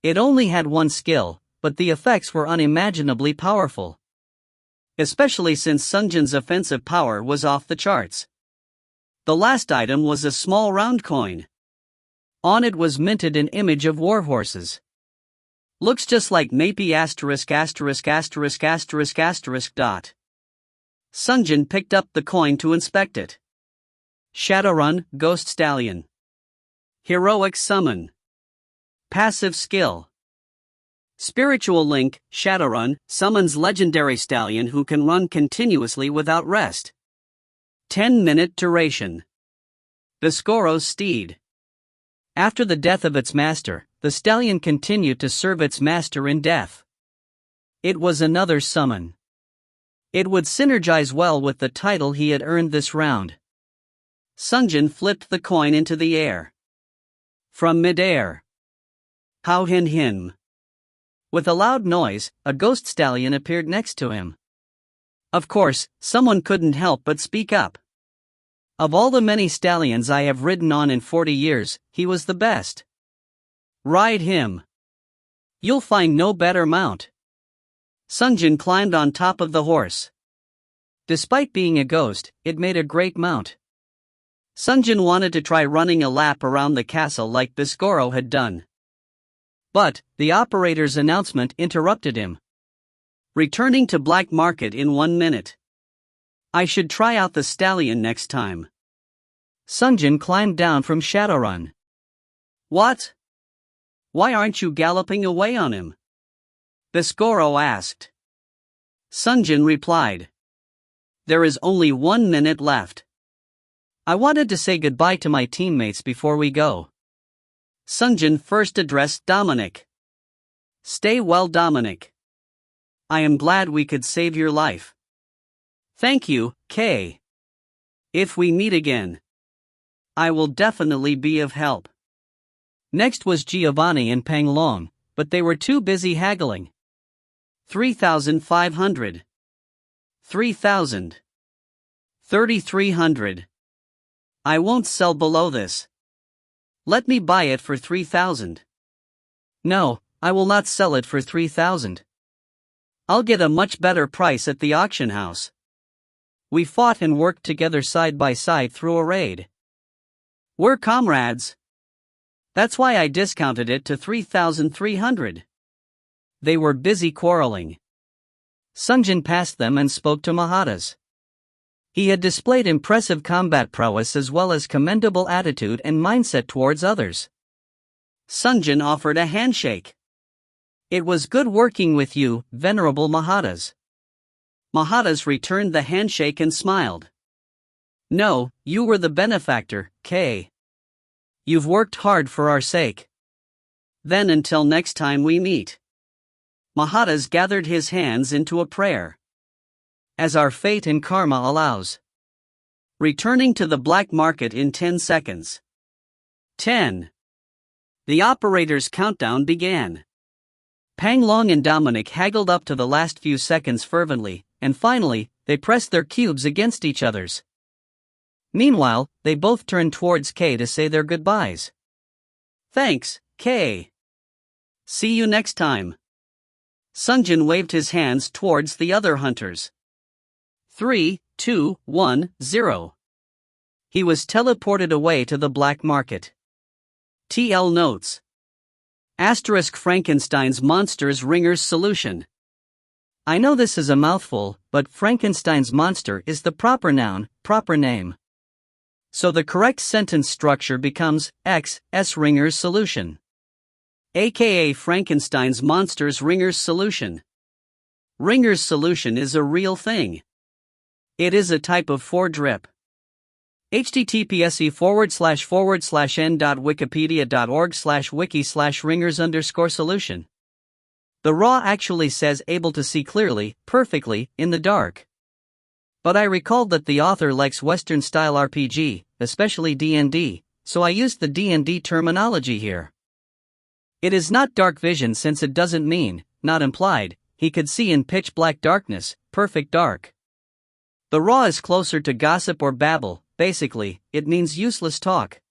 It only had one skill, but the effects were unimaginably powerful. Especially since Sungjin's offensive power was off the charts. The last item was a small round coin. On it was minted an image of warhorses. Looks just like maybe *************. Sungjin picked up the coin to inspect it. Shadowrun, Ghost Stallion. Heroic Summon. Passive Skill. Spiritual Link, Shadowrun, summons legendary stallion who can run continuously without rest. 10-minute duration. Biscoro's steed. After the death of its master, the stallion continued to serve its master in death. It was another summon. It would synergize well with the title he had earned this round. Sungjin flipped the coin into the air. From midair. How him. With a loud noise, a ghost stallion appeared next to him. Of course, someone couldn't help but speak up. Of all the many stallions I have ridden on in 40 years, he was the best. Ride him. You'll find no better mount. Sungjin climbed on top of the horse. Despite being a ghost, it made a great mount. Sungjin wanted to try running a lap around the castle like Bisgoro had done. But, the operator's announcement interrupted him. Returning to Black Market in 1 minute. I should try out the stallion next time. Sungjin climbed down from Shadowrun. What? Why aren't you galloping away on him? Bisgoro asked. Sungjin replied. There is only 1 minute left. I wanted to say goodbye to my teammates before we go. Sungjin first addressed Dominic. Stay well, Dominic. I am glad we could save your life. Thank you, Kay. If we meet again, I will definitely be of help. Next was Giovanni and Panglong, but they were too busy haggling. 3,500. 3,000. 3,300. I won't sell below this. Let me buy it for 3,000. No, I will not sell it for 3,000. I'll get a much better price at the auction house. We fought and worked together side by side through a raid. We're comrades. That's why I discounted it to 3,300. They were busy quarreling. Sungjin passed them and spoke to Mahadas. He had displayed impressive combat prowess as well as commendable attitude and mindset towards others. Sungjin offered a handshake. It was good working with you, Venerable Mahadas. Mahadas returned the handshake and smiled. No, you were the benefactor, Kay. You've worked hard for our sake. Then until next time we meet. Mahadas gathered his hands into a prayer. As our fate and karma allows. Returning to the Black Market in 10 seconds. 10. The operator's countdown began. Panglong and Dominic haggled up to the last few seconds fervently, and finally, they pressed their cubes against each other's. Meanwhile, they both turned towards Kay to say their goodbyes. Thanks, Kay. See you next time. Sungjin waved his hands towards the other hunters. 3, 2, 1, 0. He was teleported away to the Black Market. TL notes. Asterisk Frankenstein's Monsters Ringer's Solution. I know this is a mouthful, but Frankenstein's monster is the proper noun, proper name. So the correct sentence structure becomes X S Ringer's Solution. AKA Frankenstein's Monsters Ringer's Solution. Ringer's Solution is a real thing. It is a type of foredrip. https://n.wikipedia.org/wiki/ringers_solution. The raw actually says able to see clearly, perfectly, in the dark. But I recalled that the author likes Western-style RPG, especially D&D, so I used the D&D terminology here. It is not dark vision since it doesn't mean, not implied, he could see in pitch black darkness, perfect dark. The raw is closer to gossip or babble, basically, it means useless talk.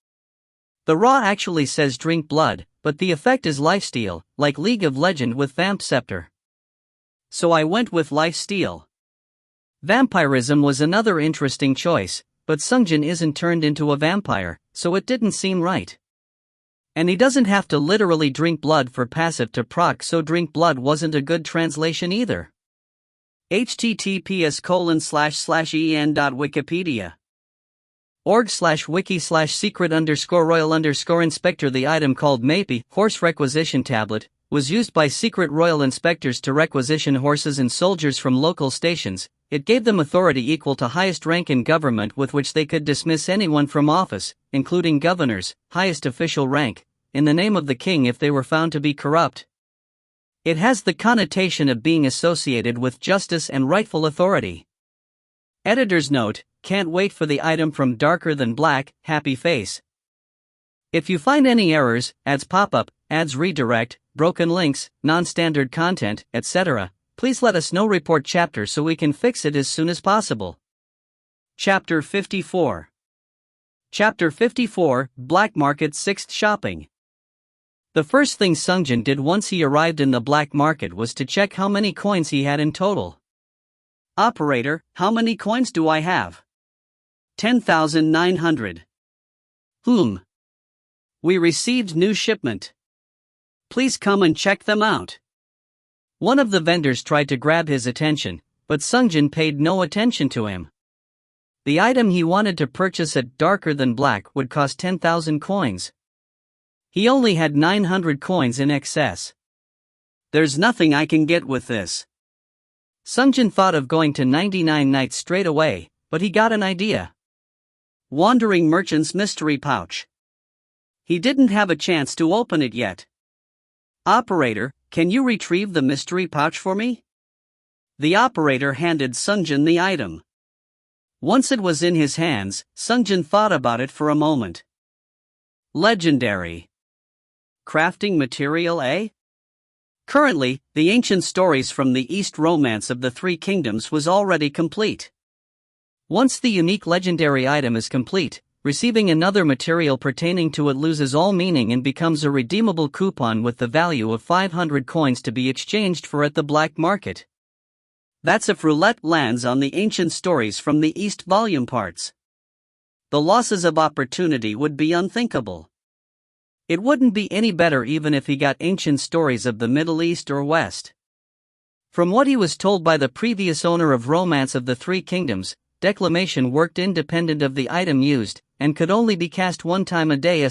The raw actually says drink blood, but the effect is lifesteal, like League of Legends with Vamp Scepter. So I went with lifesteal. Vampirism was another interesting choice, but Sungjin isn't turned into a vampire, so it didn't seem right. And he doesn't have to literally drink blood for passive to proc, so drink blood wasn't a good translation either. https://en.wikipedia. org/wiki/secret_royal_inspector. The item called Mapi, Horse Requisition Tablet, was used by secret royal inspectors to requisition horses and soldiers from local stations. It gave them authority equal to highest rank in government with which they could dismiss anyone from office, including governors, highest official rank, in the name of the king if they were found to be corrupt. It has the connotation of being associated with justice and rightful authority. Editor's note: can't wait for the item from Darker Than Black, happy face. If you find any errors, ads pop up, ads redirect, broken links, non-standard content, etc., please let us know. Report chapter so we can fix it as soon as possible. Chapter 54. Chapter 54, Black Market 6th Shopping. The first thing Sungjin did once he arrived in the black market was to check how many coins he had in total. Operator, how many coins do I have? 10,900. We received new shipment. Please come and check them out. One of the vendors tried to grab his attention, but Sungjin paid no attention to him. The item he wanted to purchase at Darker Than Black would cost 10,000 coins. He only had 900 coins in excess. There's nothing I can get with this. Sungjin thought of going to 99 Nights straight away, but he got an idea. Wandering Merchant's mystery pouch. He didn't have a chance to open it yet. Operator, can you retrieve the mystery pouch for me? The operator handed Sungjin the item. Once it was in his hands, Sungjin thought about it for a moment. Legendary. Crafting material A? Currently, the ancient stories from the East romance of the Three Kingdoms was already complete. Once the unique legendary item is complete, receiving another material pertaining to it loses all meaning and becomes a redeemable coupon with the value of 500 coins to be exchanged for at the black market. That's if roulette lands on the ancient stories from the East volume parts. The losses of opportunity would be unthinkable. It wouldn't be any better even if he got ancient stories of the Middle East or West. From what he was told by the previous owner of Romance of the Three Kingdoms, declamation worked independent of the item used, and could only be cast one time a day .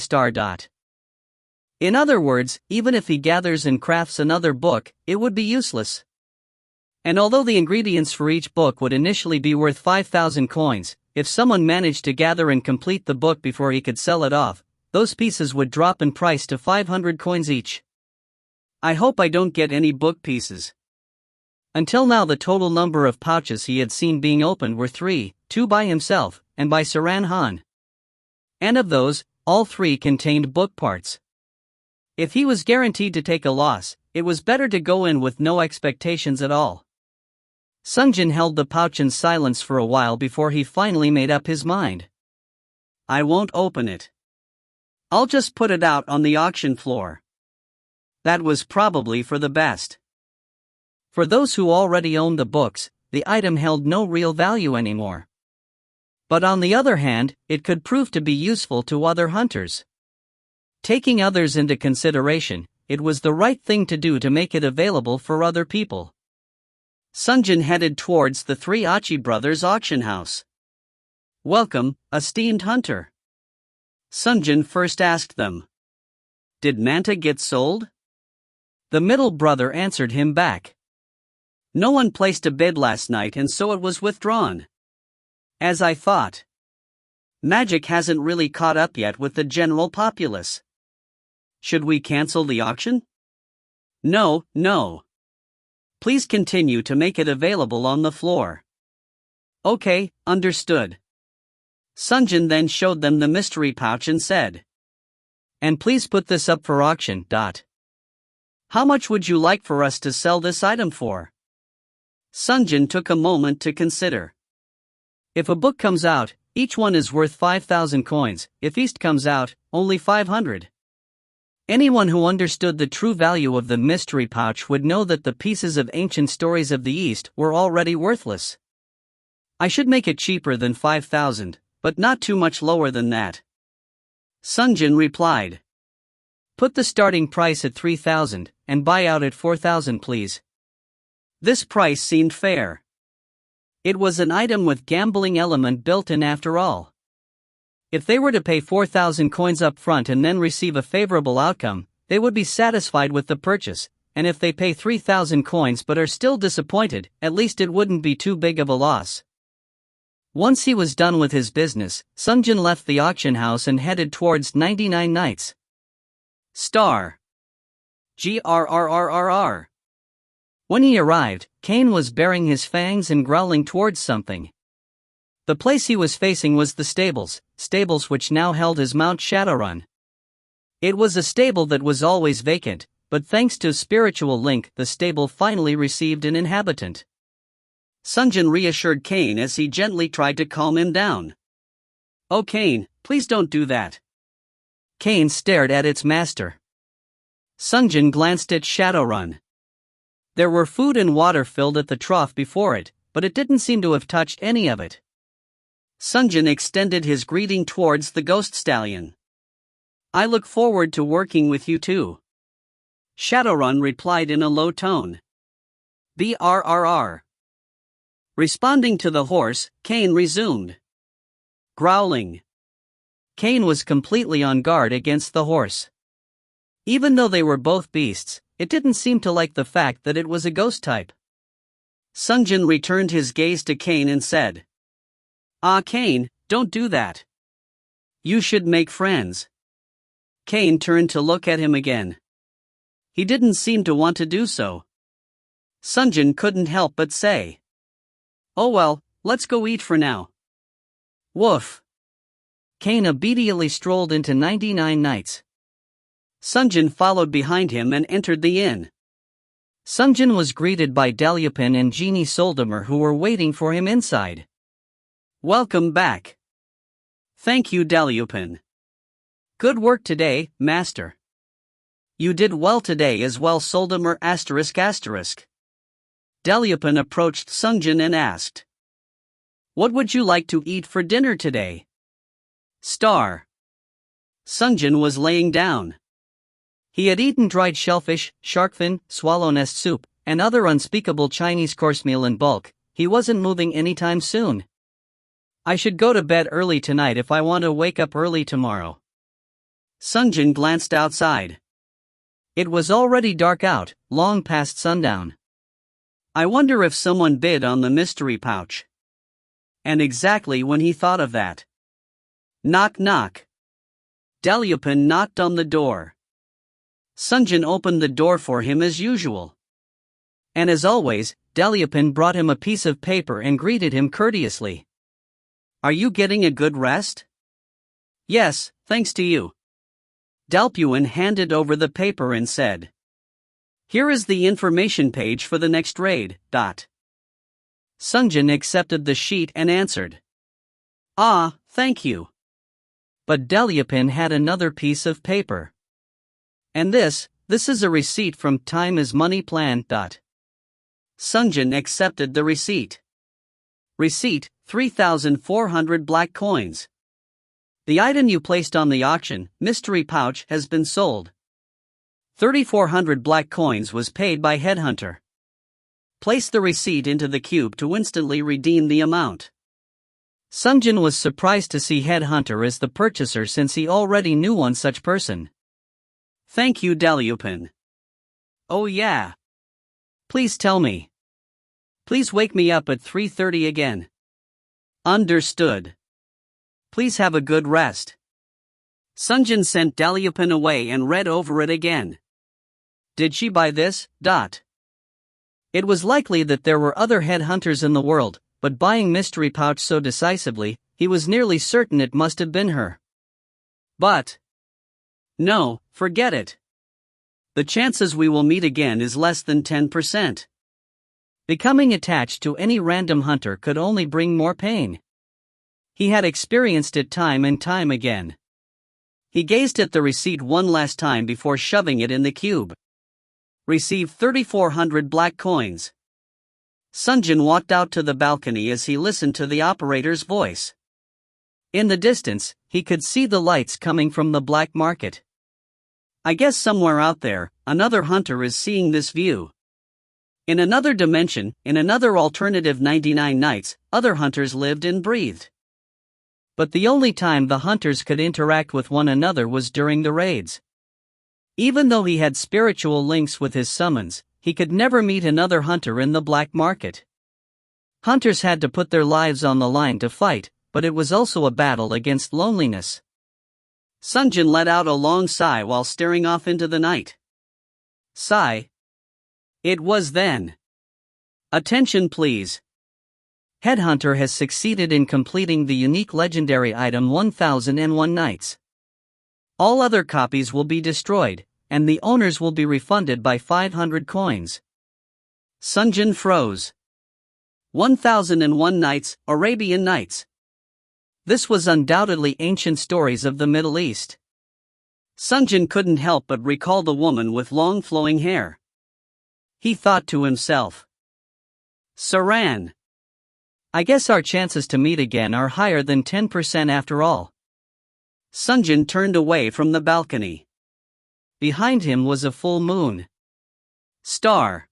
In other words, even if he gathers and crafts another book, it would be useless. And although the ingredients for each book would initially be worth 5,000 coins, if someone managed to gather and complete the book before he could sell it off, those pieces would drop in price to 500 coins each. I hope I don't get any book pieces. Until now the total number of pouches he had seen being opened were 3, 2 by himself, and by Saran Han. And of those, all 3 contained book parts. If he was guaranteed to take a loss, it was better to go in with no expectations at all. Sungjin held the pouch in silence for a while before he finally made up his mind. I won't open it. I'll just put it out on the auction floor. That was probably for the best. For those who already owned the books, the item held no real value anymore. But on the other hand, it could prove to be useful to other hunters. Taking others into consideration, it was the right thing to do to make it available for other people. Sungjin headed towards the Three Achi brothers' auction house. Welcome, esteemed hunter. Sungjin first asked them. Did Manta get sold? The middle brother answered him back. No one placed a bid last night and so it was withdrawn. As I thought. Magic hasn't really caught up yet with the general populace. Should we cancel the auction? No. Please continue to make it available on the floor. Okay, understood. Sungjin then showed them the mystery pouch and said. And please put this up for auction. How much would you like for us to sell this item for? Sungjin took a moment to consider. If a book comes out, each one is worth 5,000 coins, if East comes out, only 500. Anyone who understood the true value of the mystery pouch would know that the pieces of ancient stories of the East were already worthless. I should make it cheaper than 5,000, but not too much lower than that. Sungjin replied. Put the starting price at 3,000, and buy out at 4,000 please. This price seemed fair. It was an item with gambling element built in after all. If they were to pay 4,000 coins up front and then receive a favorable outcome, they would be satisfied with the purchase, and if they pay 3,000 coins but are still disappointed, at least it wouldn't be too big of a loss. Once he was done with his business, Sungjin left the auction house and headed towards 99 Nights. Star. Grrrrrr. When he arrived, Cain was baring his fangs and growling towards something. The place he was facing was the stables which now held his mount Shadowrun. It was a stable that was always vacant, but thanks to spiritual link the stable finally received an inhabitant. Sungjin reassured Cain as he gently tried to calm him down. "Oh Cain, please don't do that." Cain stared at its master. Sungjin glanced at Shadowrun. There were food and water filled at the trough before it, but it didn't seem to have touched any of it. Sungjin extended his greeting towards the ghost stallion. "I look forward to working with you too." Shadowrun replied in a low tone. "Brrrr." Responding to the horse, Cain resumed. Growling. Cain was completely on guard against the horse. Even though they were both beasts, it didn't seem to like the fact that it was a ghost type. Sungjin returned his gaze to Cain and said, "Ah Cain, don't do that. You should make friends." Cain turned to look at him again. He didn't seem to want to do so. Sungjin couldn't help but say, "Oh well, let's go eat for now." Woof. Cain obediently strolled into 99 Nights. Sungjin followed behind him and entered the inn. Sungjin was greeted by Dalyupin and Genie Soldamer who were waiting for him inside. "Welcome back." "Thank you Dalyupin." "Good work today, master." "You did well today as well Soldamer ***. Dalyupin approached Sungjin and asked, "What would you like to eat for dinner today?" Star. Sungjin was laying down. He had eaten dried shellfish, shark fin, swallow nest soup, and other unspeakable Chinese course meal in bulk. He wasn't moving anytime soon. "I should go to bed early tonight if I want to wake up early tomorrow." Sungjin glanced outside. It was already dark out, long past sundown. I wonder if someone bid on the mystery pouch. And exactly when he thought of that. Knock knock. Dalyupin knocked on the door. Sungjin opened the door for him as usual. And as always, Dalyupin brought him a piece of paper and greeted him courteously. "Are you getting a good rest?" "Yes, thanks to you." Dalyupin handed over the paper and said, "Here is the information page for the next raid." Sungjin accepted the sheet and answered, "Ah, thank you." But Dalyupin had another piece of paper. "And this is a receipt from Time is Money Plan." Sungjin accepted the receipt. Receipt, 3,400 black coins. The item you placed on the auction, mystery pouch, has been sold. 3,400 black coins was paid by Headhunter. Place the receipt into the cube to instantly redeem the amount. Sungjin was surprised to see Headhunter as the purchaser since he already knew one such person. "Thank you Dalyupin." "Oh yeah. Please tell me. Please wake me up at 3:30 again." "Understood. Please have a good rest." Sungjin sent Dalyupin away and read over it again. Did she buy this? It was likely that there were other headhunters in the world, but buying mystery pouch so decisively, he was nearly certain it must have been her. But no, forget it. The chances we will meet again is less than 10%. Becoming attached to any random hunter could only bring more pain. He had experienced it time and time again. He gazed at the receipt one last time before shoving it in the cube. Received 3,400 black coins. Sungjin walked out to the balcony as he listened to the operator's voice. In the distance, he could see the lights coming from the black market. I guess somewhere out there, another hunter is seeing this view. In another dimension, in another alternative 99 nights, other hunters lived and breathed. But the only time the hunters could interact with one another was during the raids. Even though he had spiritual links with his summons, he could never meet another hunter in the black market. Hunters had to put their lives on the line to fight, but it was also a battle against loneliness. Sungjin let out a long sigh while staring off into the night. Sigh. It was then. Attention please. Headhunter has succeeded in completing the unique legendary item 1001 Nights. All other copies will be destroyed, and the owners will be refunded by 500 coins. Sungjin froze. 1001 Nights, Arabian Nights. This was undoubtedly ancient stories of the Middle East. Sungjin couldn't help but recall the woman with long flowing hair. He thought to himself. Saran. I guess our chances to meet again are higher than 10% after all. Sungjin turned away from the balcony. Behind him was a full moon. Star.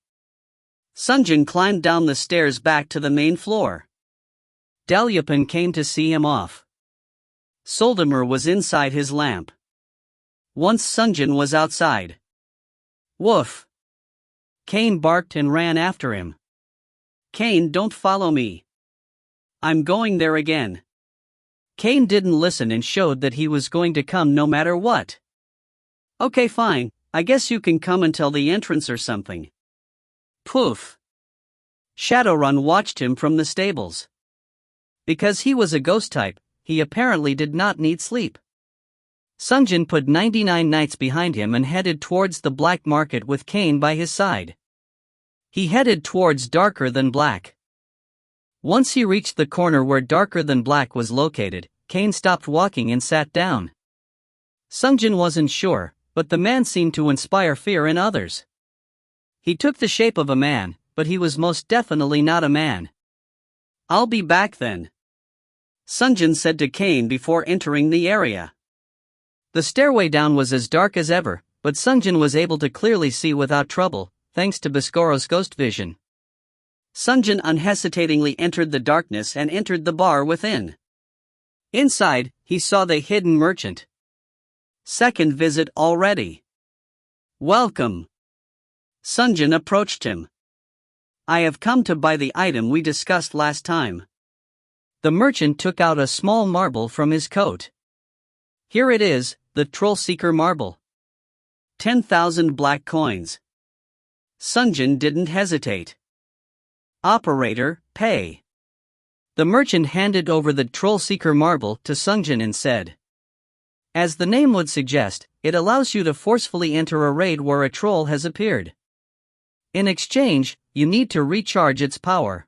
Sungjin climbed down the stairs back to the main floor. Dalyupin came to see him off. Soldemer was inside his lamp. Once Sungjin was outside. Woof! Kane barked and ran after him. Kane, don't follow me. I'm going there again. Kane didn't listen and showed that he was going to come no matter what. Okay fine, I guess you can come until the entrance or something. Poof! Shadowrun watched him from the stables. Because he was a ghost type, he apparently did not need sleep. Sungjin put 99 nights behind him and headed towards the black market with Kane by his side. He headed towards Darker Than Black. Once he reached the corner where Darker Than Black was located, Kane stopped walking and sat down. Sungjin wasn't sure, but the man seemed to inspire fear in others. He took the shape of a man, but he was most definitely not a man. I'll be back then, Sungjin said to Kane before entering the area. The stairway down was as dark as ever, but Sungjin was able to clearly see without trouble, thanks to Biscoro's ghost vision. Sungjin unhesitatingly entered the darkness and entered the bar within. Inside, he saw the hidden merchant. Second visit already. Welcome. Sungjin approached him. I have come to buy the item we discussed last time. The merchant took out a small marble from his coat. Here it is, the Troll Seeker marble. 10,000 black coins. Sungjin didn't hesitate. Operator, pay. The merchant handed over the Troll Seeker marble to Sungjin and said. As the name would suggest, it allows you to forcefully enter a raid where a troll has appeared. In exchange, you need to recharge its power.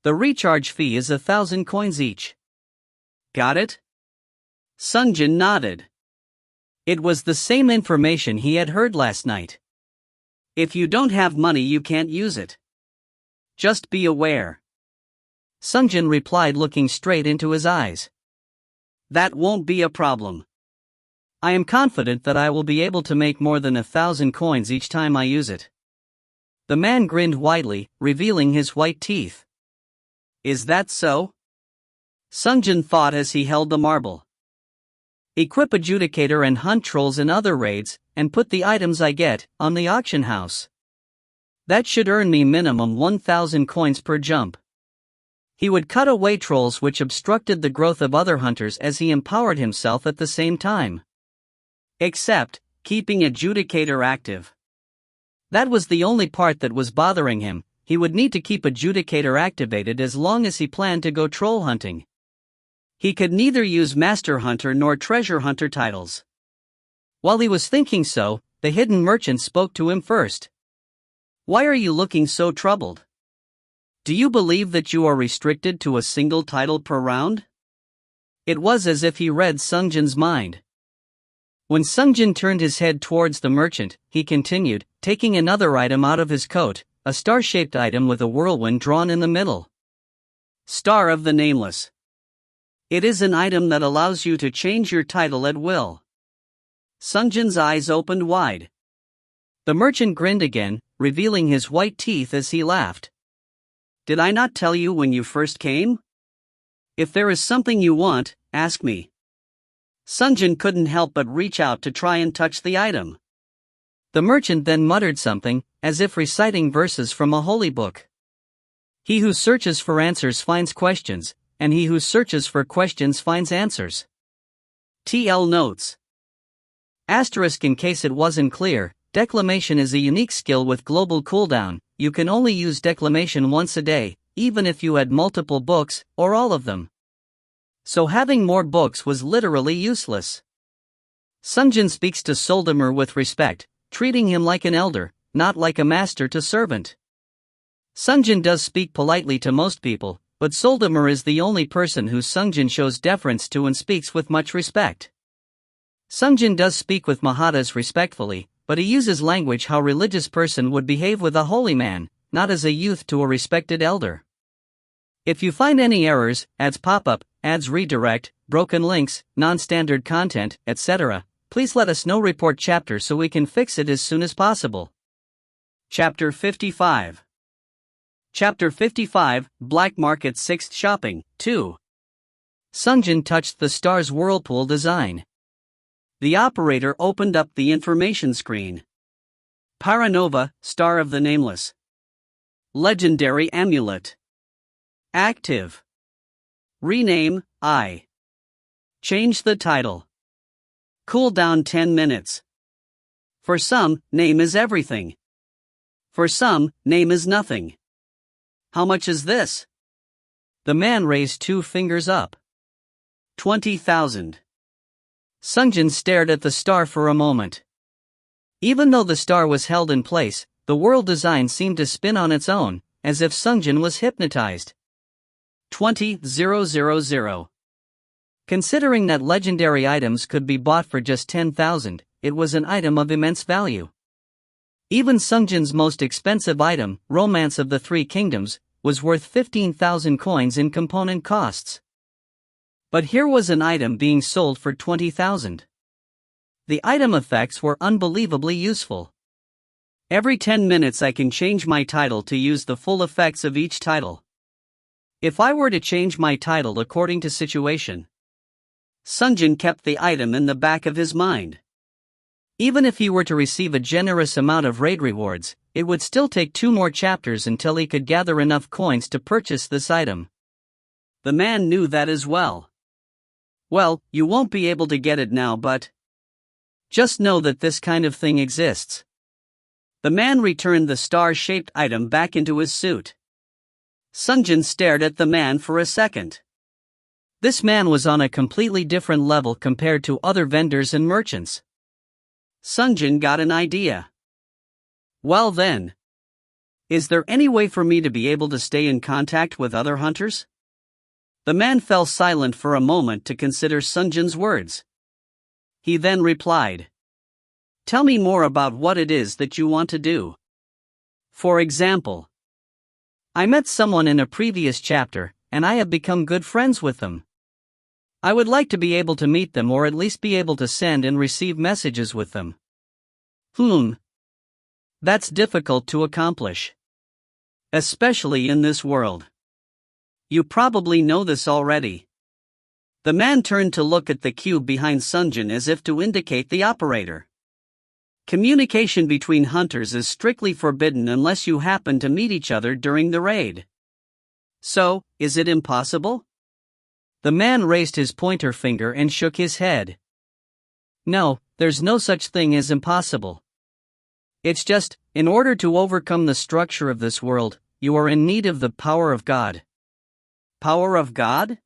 The recharge fee is 1,000 coins each. Got it? Sungjin nodded. It was the same information he had heard last night. If you don't have money you can't use it. Just be aware. Sungjin replied looking straight into his eyes. That won't be a problem. I am confident that I will be able to make more than 1,000 coins each time I use it. The man grinned widely, revealing his white teeth. Is that so? Sungjin thought as he held the marble. Equip Adjudicator and hunt trolls in other raids, and put the items I get on the auction house. That should earn me minimum 1,000 coins per jump. He would cut away trolls which obstructed the growth of other hunters as he empowered himself at the same time. Except, keeping Adjudicator active. That was the only part that was bothering him. He would need to keep Adjudicator activated as long as he planned to go troll hunting. He could neither use Master Hunter nor Treasure Hunter titles. While he was thinking so, the hidden merchant spoke to him first. Why are you looking so troubled? Do you believe that you are restricted to a single title per round? It was as if he read Sungjin's mind. When Sungjin turned his head towards the merchant, he continued, taking another item out of his coat, a star-shaped item with a whirlwind drawn in the middle. Star of the Nameless. It is an item that allows you to change your title at will. Sungjin's eyes opened wide. The merchant grinned again, revealing his white teeth as he laughed. Did I not tell you when you first came? If there is something you want, ask me. Sungjin couldn't help but reach out to try and touch the item. The merchant then muttered something, as if reciting verses from a holy book. He who searches for answers finds questions, and he who searches for questions finds answers. TL notes. Asterisk in case it wasn't clear, declamation is a unique skill with global cooldown. You can only use declamation once a day, even if you had multiple books, or all of them. So having more books was literally useless. Sungjin speaks to Soldemir with respect, treating him like an elder, not like a master to servant. Sungjin does speak politely to most people, but Soldemir is the only person who Sungjin shows deference to and speaks with much respect. Sungjin does speak with Mahadas respectfully, but he uses language how a religious person would behave with a holy man, not as a youth to a respected elder. If you find any errors, ads pop up, ads redirect, broken links, non-standard content, etc., please let us know. Report chapter so we can fix it as soon as possible. Chapter 55. Chapter 55, Black Market 6th Shopping, 2. Sungjin touched the star's whirlpool design. The operator opened up the information screen. Paranova, Star of the Nameless. Legendary Amulet. Active. Rename, I. Change the title. Cooldown 10 minutes. For some, name is everything. For some, name is nothing. How much is this? The man raised 2 fingers up. 20,000. Sungjin stared at the star for a moment. Even though the star was held in place, the world design seemed to spin on its own, as if Sungjin was hypnotized. 20,000. Considering that legendary items could be bought for just 10,000, it was an item of immense value. Even Sungjin's most expensive item, Romance of the Three Kingdoms, was worth 15,000 coins in component costs. But here was an item being sold for 20,000. The item effects were unbelievably useful. Every 10 minutes I can change my title to use the full effects of each title. If I were to change my title according to situation. Sungjin kept the item in the back of his mind. Even if he were to receive a generous amount of raid rewards, it would still take 2 more chapters until he could gather enough coins to purchase this item. The man knew that as well. Well, you won't be able to get it now, but just know that this kind of thing exists. The man returned the star-shaped item back into his suit. Sungjin stared at the man for a second. This man was on a completely different level compared to other vendors and merchants. Sungjin got an idea. Well then, is there any way for me to be able to stay in contact with other hunters? The man fell silent for a moment to consider Sungjin's words. He then replied, "Tell me more about what it is that you want to do. For example, I met someone in a previous chapter, and I have become good friends with them. I would like to be able to meet them or at least be able to send and receive messages with them." That's difficult to accomplish. Especially in this world. You probably know this already. The man turned to look at the cube behind Sungjin as if to indicate the operator. Communication between hunters is strictly forbidden unless you happen to meet each other during the raid. So, is it impossible? The man raised his pointer finger and shook his head. No, there's no such thing as impossible. It's just, in order to overcome the structure of this world, you are in need of the power of God. Power of God?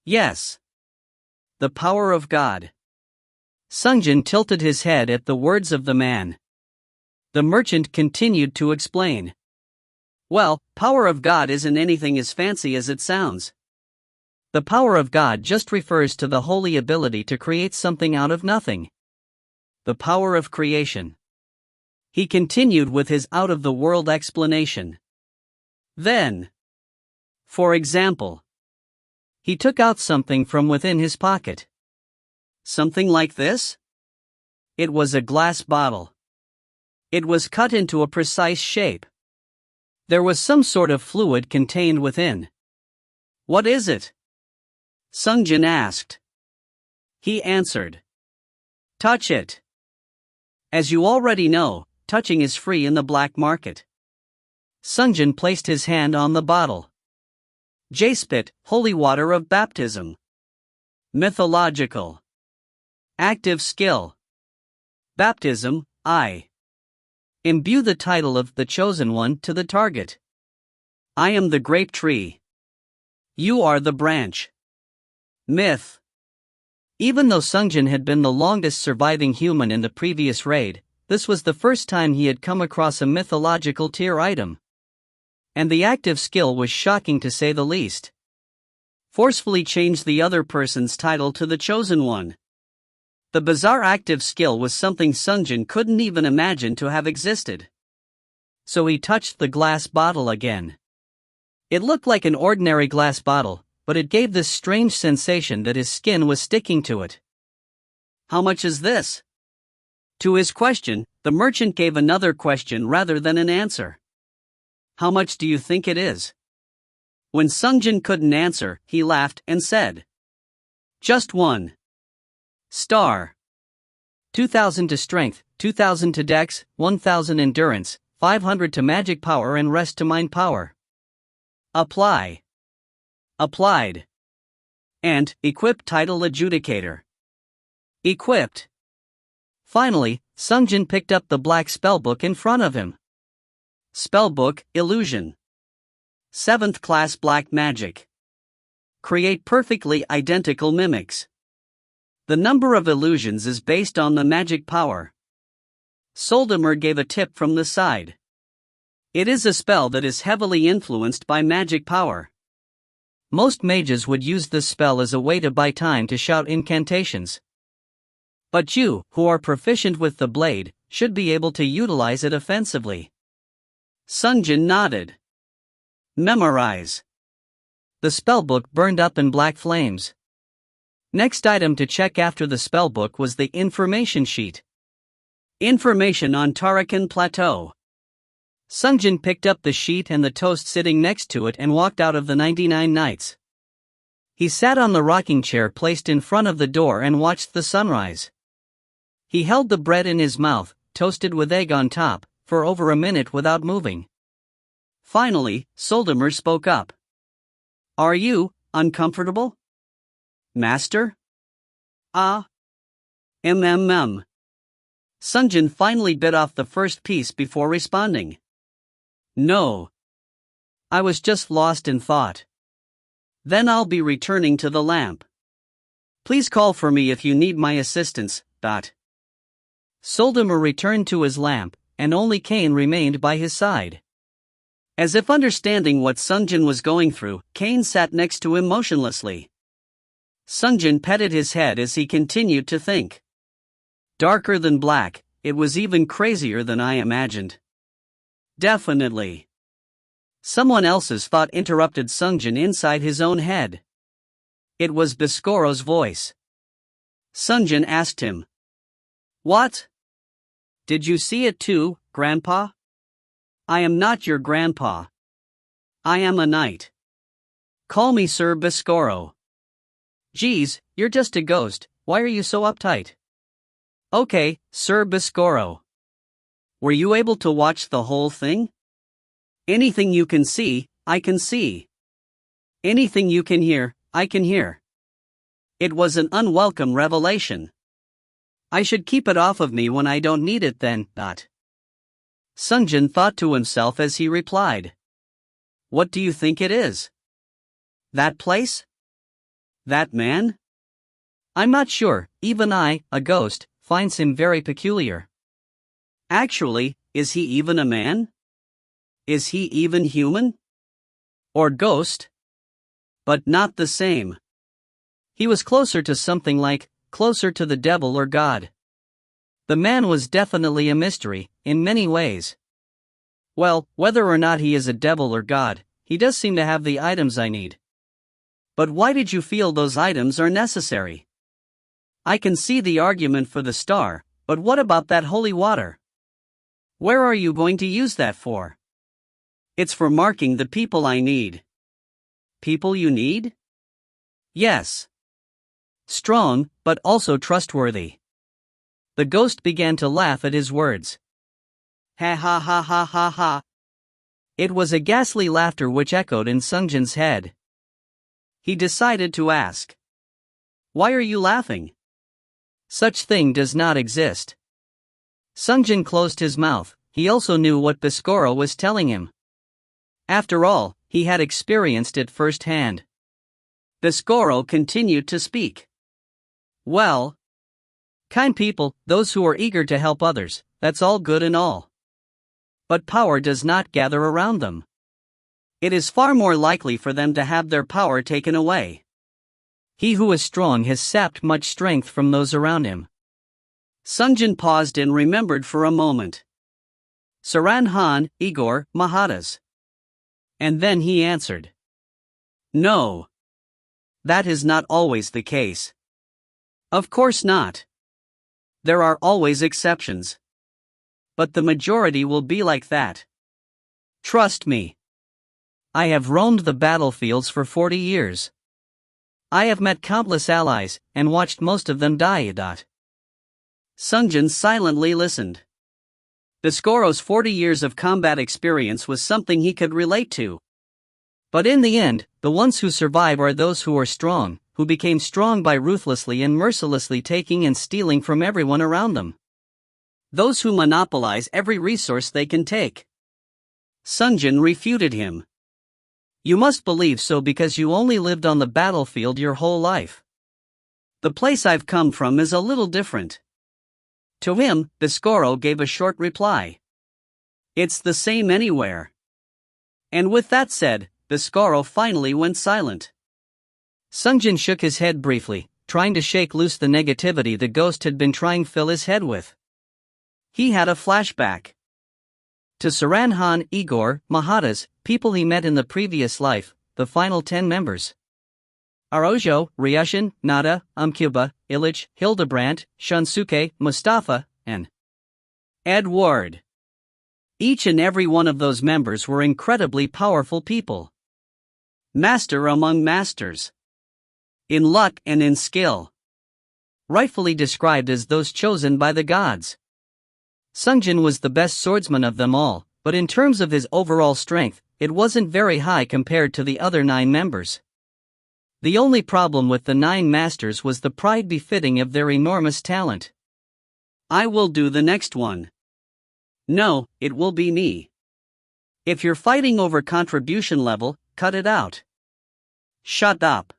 Yes. The power of God. Sungjin tilted his head at the words of the man. The merchant continued to explain. Well, power of God isn't anything as fancy as it sounds. The power of God just refers to the holy ability to create something out of nothing. The power of creation. He continued with his out-of-the-world explanation. Then, for example, he took out something from within his pocket. Something like this? It was a glass bottle. It was cut into a precise shape. There was some sort of fluid contained within. What is it? Sungjin asked. He answered. Touch it. As you already know, touching is free in the black market. Sungjin placed his hand on the bottle. J-spit, holy water of baptism. Mythological. Active skill. Baptism, I. Imbue the title of the chosen one to the target. I am the grape tree. You are the branch. Myth. Even though Sungjin had been the longest surviving human in the previous raid, this was the first time he had come across a mythological tier item. And the active skill was shocking to say the least. Forcefully change the other person's title to the chosen one. The bizarre active skill was something Sungjin couldn't even imagine to have existed. So he touched the glass bottle again. It looked like an ordinary glass bottle, but it gave this strange sensation that his skin was sticking to it. How much is this? To his question, the merchant gave another question rather than an answer. How much do you think it is? When Sungjin couldn't answer, he laughed and said, just one. Star. 2000 to strength, 2000 to dex, 1000 endurance, 500 to magic power and rest to mind power. Apply. Applied. And, equip title adjudicator. Equipped. Finally, Sungjin picked up the black spellbook in front of him. Spellbook, Illusion. 7th class black magic. Create perfectly identical mimics. The number of illusions is based on the magic power. Soldimer gave a tip from the side. It is a spell that is heavily influenced by magic power. Most mages would use this spell as a way to buy time to shout incantations. But you, who are proficient with the blade, should be able to utilize it offensively. Sungjin nodded. Memorize. The spellbook burned up in black flames. Next item to check after the spellbook was the information sheet. Information on Tarakan Plateau. Sungjin picked up the sheet and the toast sitting next to it and walked out of the 99 Nights. He sat on the rocking chair placed in front of the door and watched the sunrise. He held the bread in his mouth, toasted with egg on top, for over a minute without moving. Finally, Soldimer spoke up. Are you uncomfortable? Master? Ah. Sungjin finally bit off the first piece before responding. No. I was just lost in thought. Then I'll be returning to the lamp. Please call for me if you need my assistance. Soldimer returned to his lamp, and only Kane remained by his side. As if understanding what Sungjin was going through, Kane sat next to him motionlessly. Sungjin petted his head as he continued to think. Darker than black, it was even crazier than I imagined. Definitely. Someone else's thought interrupted Sungjin inside his own head. It was Biscoro's voice. Sungjin asked him. What? Did you see it too, Grandpa? I am not your grandpa. I am a knight. Call me Sir Biscoro. Geez, you're just a ghost, why are you so uptight? Okay, Sir Biscoro. Were you able to watch the whole thing? Anything you can see, I can see. Anything you can hear, I can hear. It was an unwelcome revelation. I should keep it off of me when I don't need it then, Sungjin thought to himself as he replied. What do you think it is? That place? That man? I'm not sure, even I, a ghost, finds him very peculiar. Actually, is he even a man? Is he even human? Or ghost? But not the same. He was closer to something like, closer to the devil or God. The man was definitely a mystery, in many ways. Well, whether or not he is a devil or God, he does seem to have the items I need. But why did you feel those items are necessary? I can see the argument for the star, but what about that holy water? Where are you going to use that for? It's for marking the people I need. People you need? Yes. Strong, but also trustworthy. The ghost began to laugh at his words. Ha ha ha ha ha ha. It was a ghastly laughter which echoed in Sungjin's head. He decided to ask. Why are you laughing? Such thing does not exist. Sungjin closed his mouth. He also knew what Biscoro was telling him. After all, he had experienced it firsthand. Biscoro continued to speak. Well, kind people, those who are eager to help others, that's all good and all. But power does not gather around them. It is far more likely for them to have their power taken away. He who is strong has sapped much strength from those around him. Sungjin paused and remembered for a moment. Saran Han, Igor, Mahadas. And then he answered. No. That is not always the case. Of course not. There are always exceptions. But the majority will be like that. Trust me. I have roamed the battlefields for 40 years. I have met countless allies, and watched most of them die. Sungjin silently listened. Biscoro's 40 years of combat experience was something he could relate to. But in the end, the ones who survive are those who are strong, who became strong by ruthlessly and mercilessly taking and stealing from everyone around them. Those who monopolize every resource they can take. Sungjin refuted him. You must believe so because you only lived on the battlefield your whole life. The place I've come from is a little different. To him, Biscoro gave a short reply. It's the same anywhere. And with that said, Biscoro finally went silent. Sungjin shook his head briefly, trying to shake loose the negativity the ghost had been trying to fill his head with. He had a flashback. To Saran Han, Igor, Mahadas, people he met in the previous life, the final 10 members. Araujo, Ryushin, Nada, Umcuba, Illich, Hildebrandt, Shunsuke, Mustafa, and Edward. Each and every one of those members were incredibly powerful people. Master among masters. In luck and in skill. Rightfully described as those chosen by the gods. Sungjin was the best swordsman of them all, but in terms of his overall strength, it wasn't very high compared to the other 9 members. The only problem with the 9 masters was the pride befitting of their enormous talent. I will do the next one. No, it will be me. If you're fighting over contribution level, cut it out. Shut up.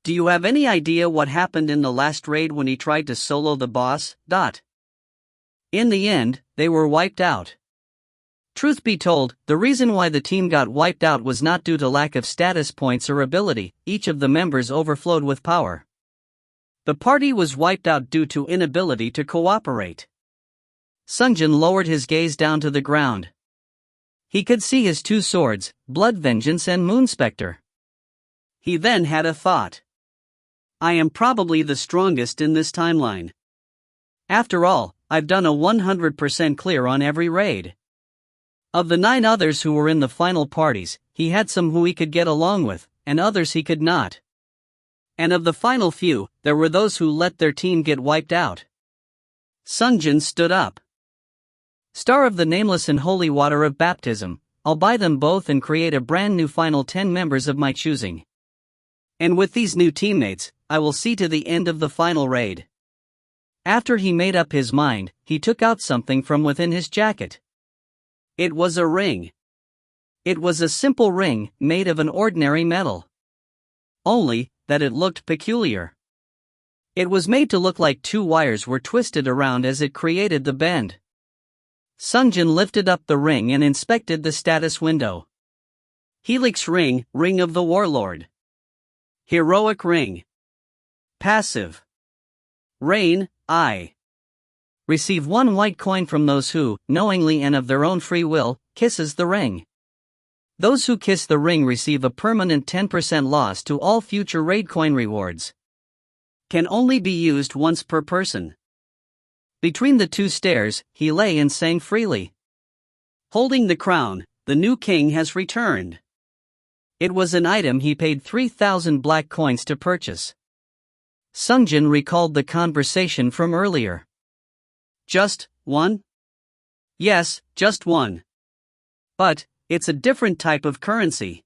Do you have any idea what happened in the last raid when he tried to solo the boss? In the end, they were wiped out. Truth be told, the reason why the team got wiped out was not due to lack of status points or ability, each of the members overflowed with power. The party was wiped out due to inability to cooperate. Sungjin lowered his gaze down to the ground. He could see his 2 swords, Blood Vengeance and Moon Spectre. He then had a thought. I am probably the strongest in this timeline. After all, I've done a 100% clear on every raid. Of the 9 others who were in the final parties, he had some who he could get along with, and others he could not. And of the final few, there were those who let their team get wiped out. Sungjin stood up. Star of the Nameless and Holy Water of Baptism, I'll buy them both and create a brand new final 10 members of my choosing. And with these new teammates, I will see to the end of the final raid. After he made up his mind, he took out something from within his jacket. It was a ring. It was a simple ring, made of an ordinary metal. Only that it looked peculiar. It was made to look like 2 wires were twisted around as it created the bend. Sungjin lifted up the ring and inspected the status window. Helix ring, ring of the warlord. Heroic ring. Passive. Rain, I. Receive 1 white coin from those who, knowingly and of their own free will, kisses the ring. Those who kiss the ring receive a permanent 10% loss to all future raid coin rewards. Can only be used once per person. Between the 2 stairs, he lay and sang freely. Holding the crown, the new king has returned. It was an item he paid 3,000 black coins to purchase. Sungjin recalled the conversation from earlier. Just 1? Yes, just 1. But it's a different type of currency.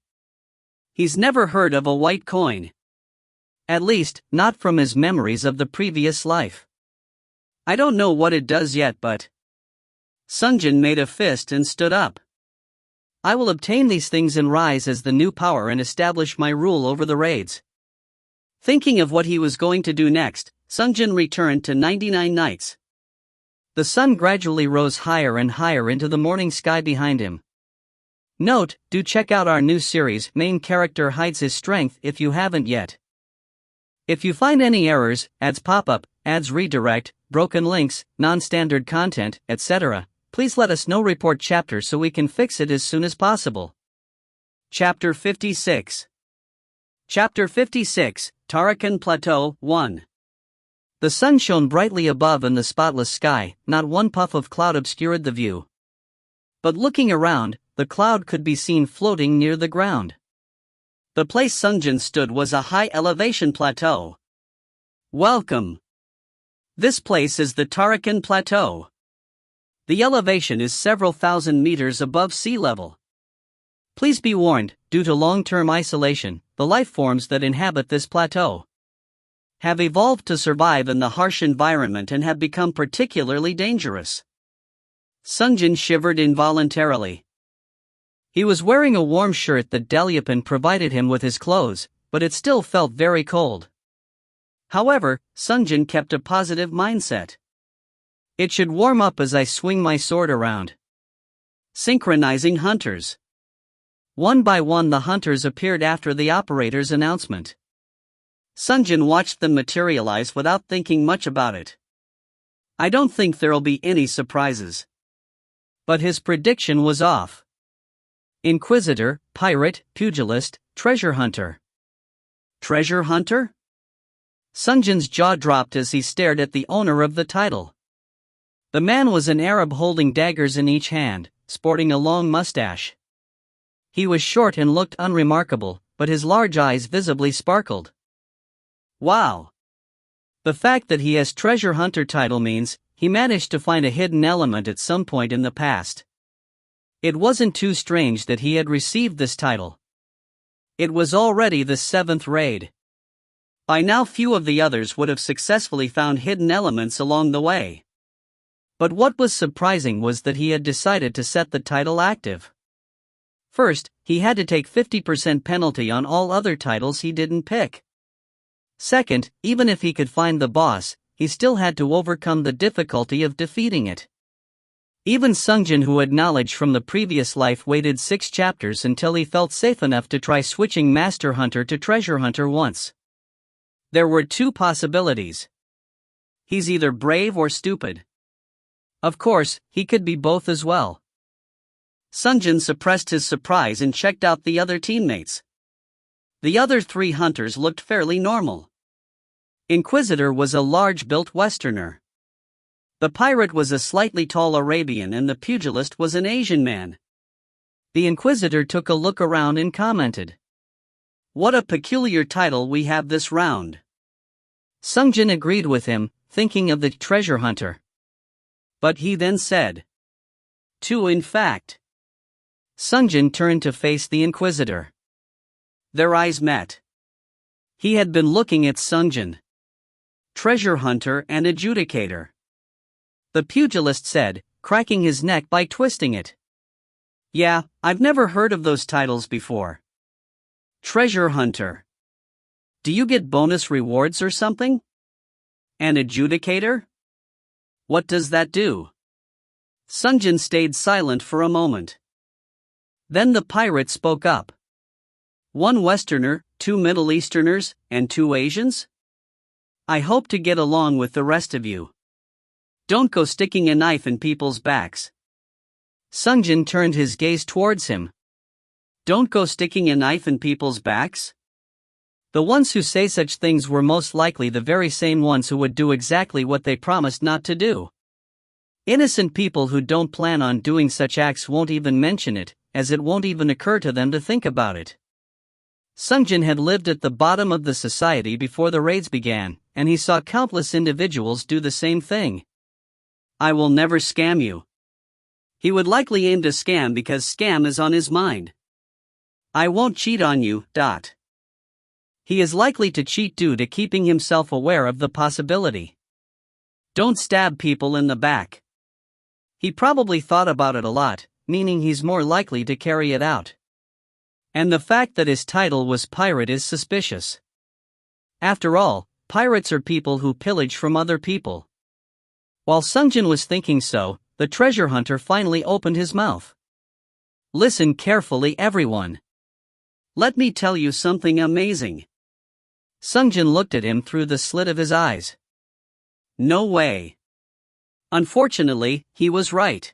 He's never heard of a white coin. At least, not from his memories of the previous life. I don't know what it does yet, but... Sungjin made a fist and stood up. I will obtain these things and rise as the new power and establish my rule over the raids. Thinking of what he was going to do next, Sungjin returned to 99 nights. The sun gradually rose higher and higher into the morning sky behind him. Note, do check out our new series, Main Character Hides His Strength, if you haven't yet. If you find any errors, ads pop up, ads redirect, broken links, non-standard content, etc., please let us know. Report chapter so we can fix it as soon as possible. Chapter 56. Chapter 56, Tarakan Plateau 1. The sun shone brightly above in the spotless sky, not one puff of cloud obscured the view. But looking around, the cloud could be seen floating near the ground. The place Sungjin stood was a high-elevation plateau. Welcome. This place is the Tarakan Plateau. The elevation is several thousand meters above sea level. Please be warned, due to long-term isolation, the life forms that inhabit this plateau have evolved to survive in the harsh environment and have become particularly dangerous. Sungjin shivered involuntarily. He was wearing a warm shirt that Daliapin provided him with his clothes, but it still felt very cold. However, Sungjin kept a positive mindset. It should warm up as I swing my sword around. Synchronizing hunters. One by one the hunters appeared after the operator's announcement. Sungjin watched them materialize without thinking much about it. I don't think there'll be any surprises. But his prediction was off. Inquisitor, pirate, pugilist, treasure hunter. Treasure hunter? Sungjin's jaw dropped as he stared at the owner of the title. The man was an Arab holding daggers in each hand, sporting a long mustache. He was short and looked unremarkable, but his large eyes visibly sparkled. Wow! The fact that he has treasure hunter title means he managed to find a hidden element at some point in the past. It wasn't too strange that he had received this title. It was already the 7th raid. By now few of the others would have successfully found hidden elements along the way. But what was surprising was that he had decided to set the title active. First, he had to take 50% penalty on all other titles he didn't pick. Second, even if he could find the boss, he still had to overcome the difficulty of defeating it. Even Sungjin, who had knowledge from the previous life, waited 6 chapters until he felt safe enough to try switching Master Hunter to Treasure Hunter once. There were 2 possibilities. He's either brave or stupid. Of course, he could be both as well. Sungjin suppressed his surprise and checked out the other teammates. The other 3 hunters looked fairly normal. Inquisitor was a large-built Westerner. The pirate was a slightly tall Arabian and the pugilist was an Asian man. The Inquisitor took a look around and commented, "What a peculiar title we have this round." Sungjin agreed with him, thinking of the treasure hunter. But he then said, "2 in fact." Sungjin turned to face the Inquisitor. Their eyes met. He had been looking at Sungjin. Treasure hunter and adjudicator. The pugilist said, cracking his neck by twisting it. "Yeah, I've never heard of those titles before. Treasure hunter. Do you get bonus rewards or something? An adjudicator? What does that do?" Sungjin stayed silent for a moment. Then the pirate spoke up. "1 Westerner, 2 Middle Easterners, and 2 Asians? I hope to get along with the rest of you. Don't go sticking a knife in people's backs." Sungjin turned his gaze towards him. Don't go sticking a knife in people's backs? The ones who say such things were most likely the very same ones who would do exactly what they promised not to do. Innocent people who don't plan on doing such acts won't even mention it, as it won't even occur to them to think about it. Sungjin had lived at the bottom of the society before the raids began, and he saw countless individuals do the same thing. "I will never scam you." He would likely aim to scam because scam is on his mind. "I won't cheat on you, ... He is likely to cheat due to keeping himself aware of the possibility. Don't stab people in the back. He probably thought about it a lot, meaning he's more likely to carry it out. And the fact that his title was pirate is suspicious. After all, pirates are people who pillage from other people. While Sungjin was thinking so, the treasure hunter finally opened his mouth. Listen carefully, everyone. Let me tell you something amazing. Sungjin looked at him through the slit of his eyes. No way. Unfortunately, he was right.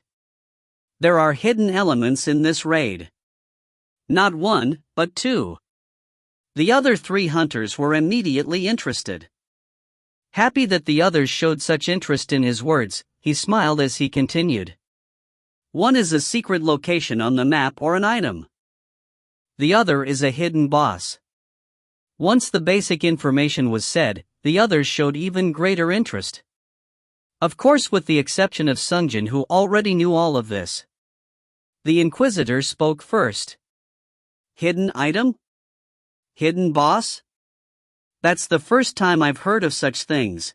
There are hidden elements in this raid. Not one, but two. The other 3 hunters were immediately interested. Happy that the others showed such interest in his words, he smiled as he continued. One is a secret location on the map or an item. The other is a hidden boss. Once the basic information was said, the others showed even greater interest. Of course, with the exception of Sungjin, who already knew all of this. The Inquisitor spoke first. Hidden item? Hidden boss? That's the first time I've heard of such things.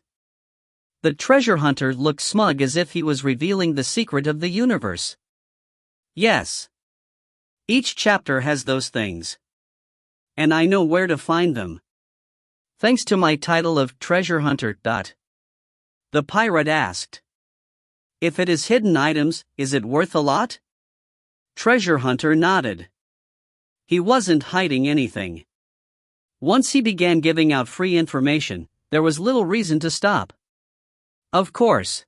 The treasure hunter looked smug as if he was revealing the secret of the universe. Yes. Each chapter has those things. And I know where to find them. Thanks to my title of treasure hunter. The pirate asked. If it is hidden items, is it worth a lot? Treasure hunter nodded. He wasn't hiding anything. Once he began giving out free information, there was little reason to stop. Of course.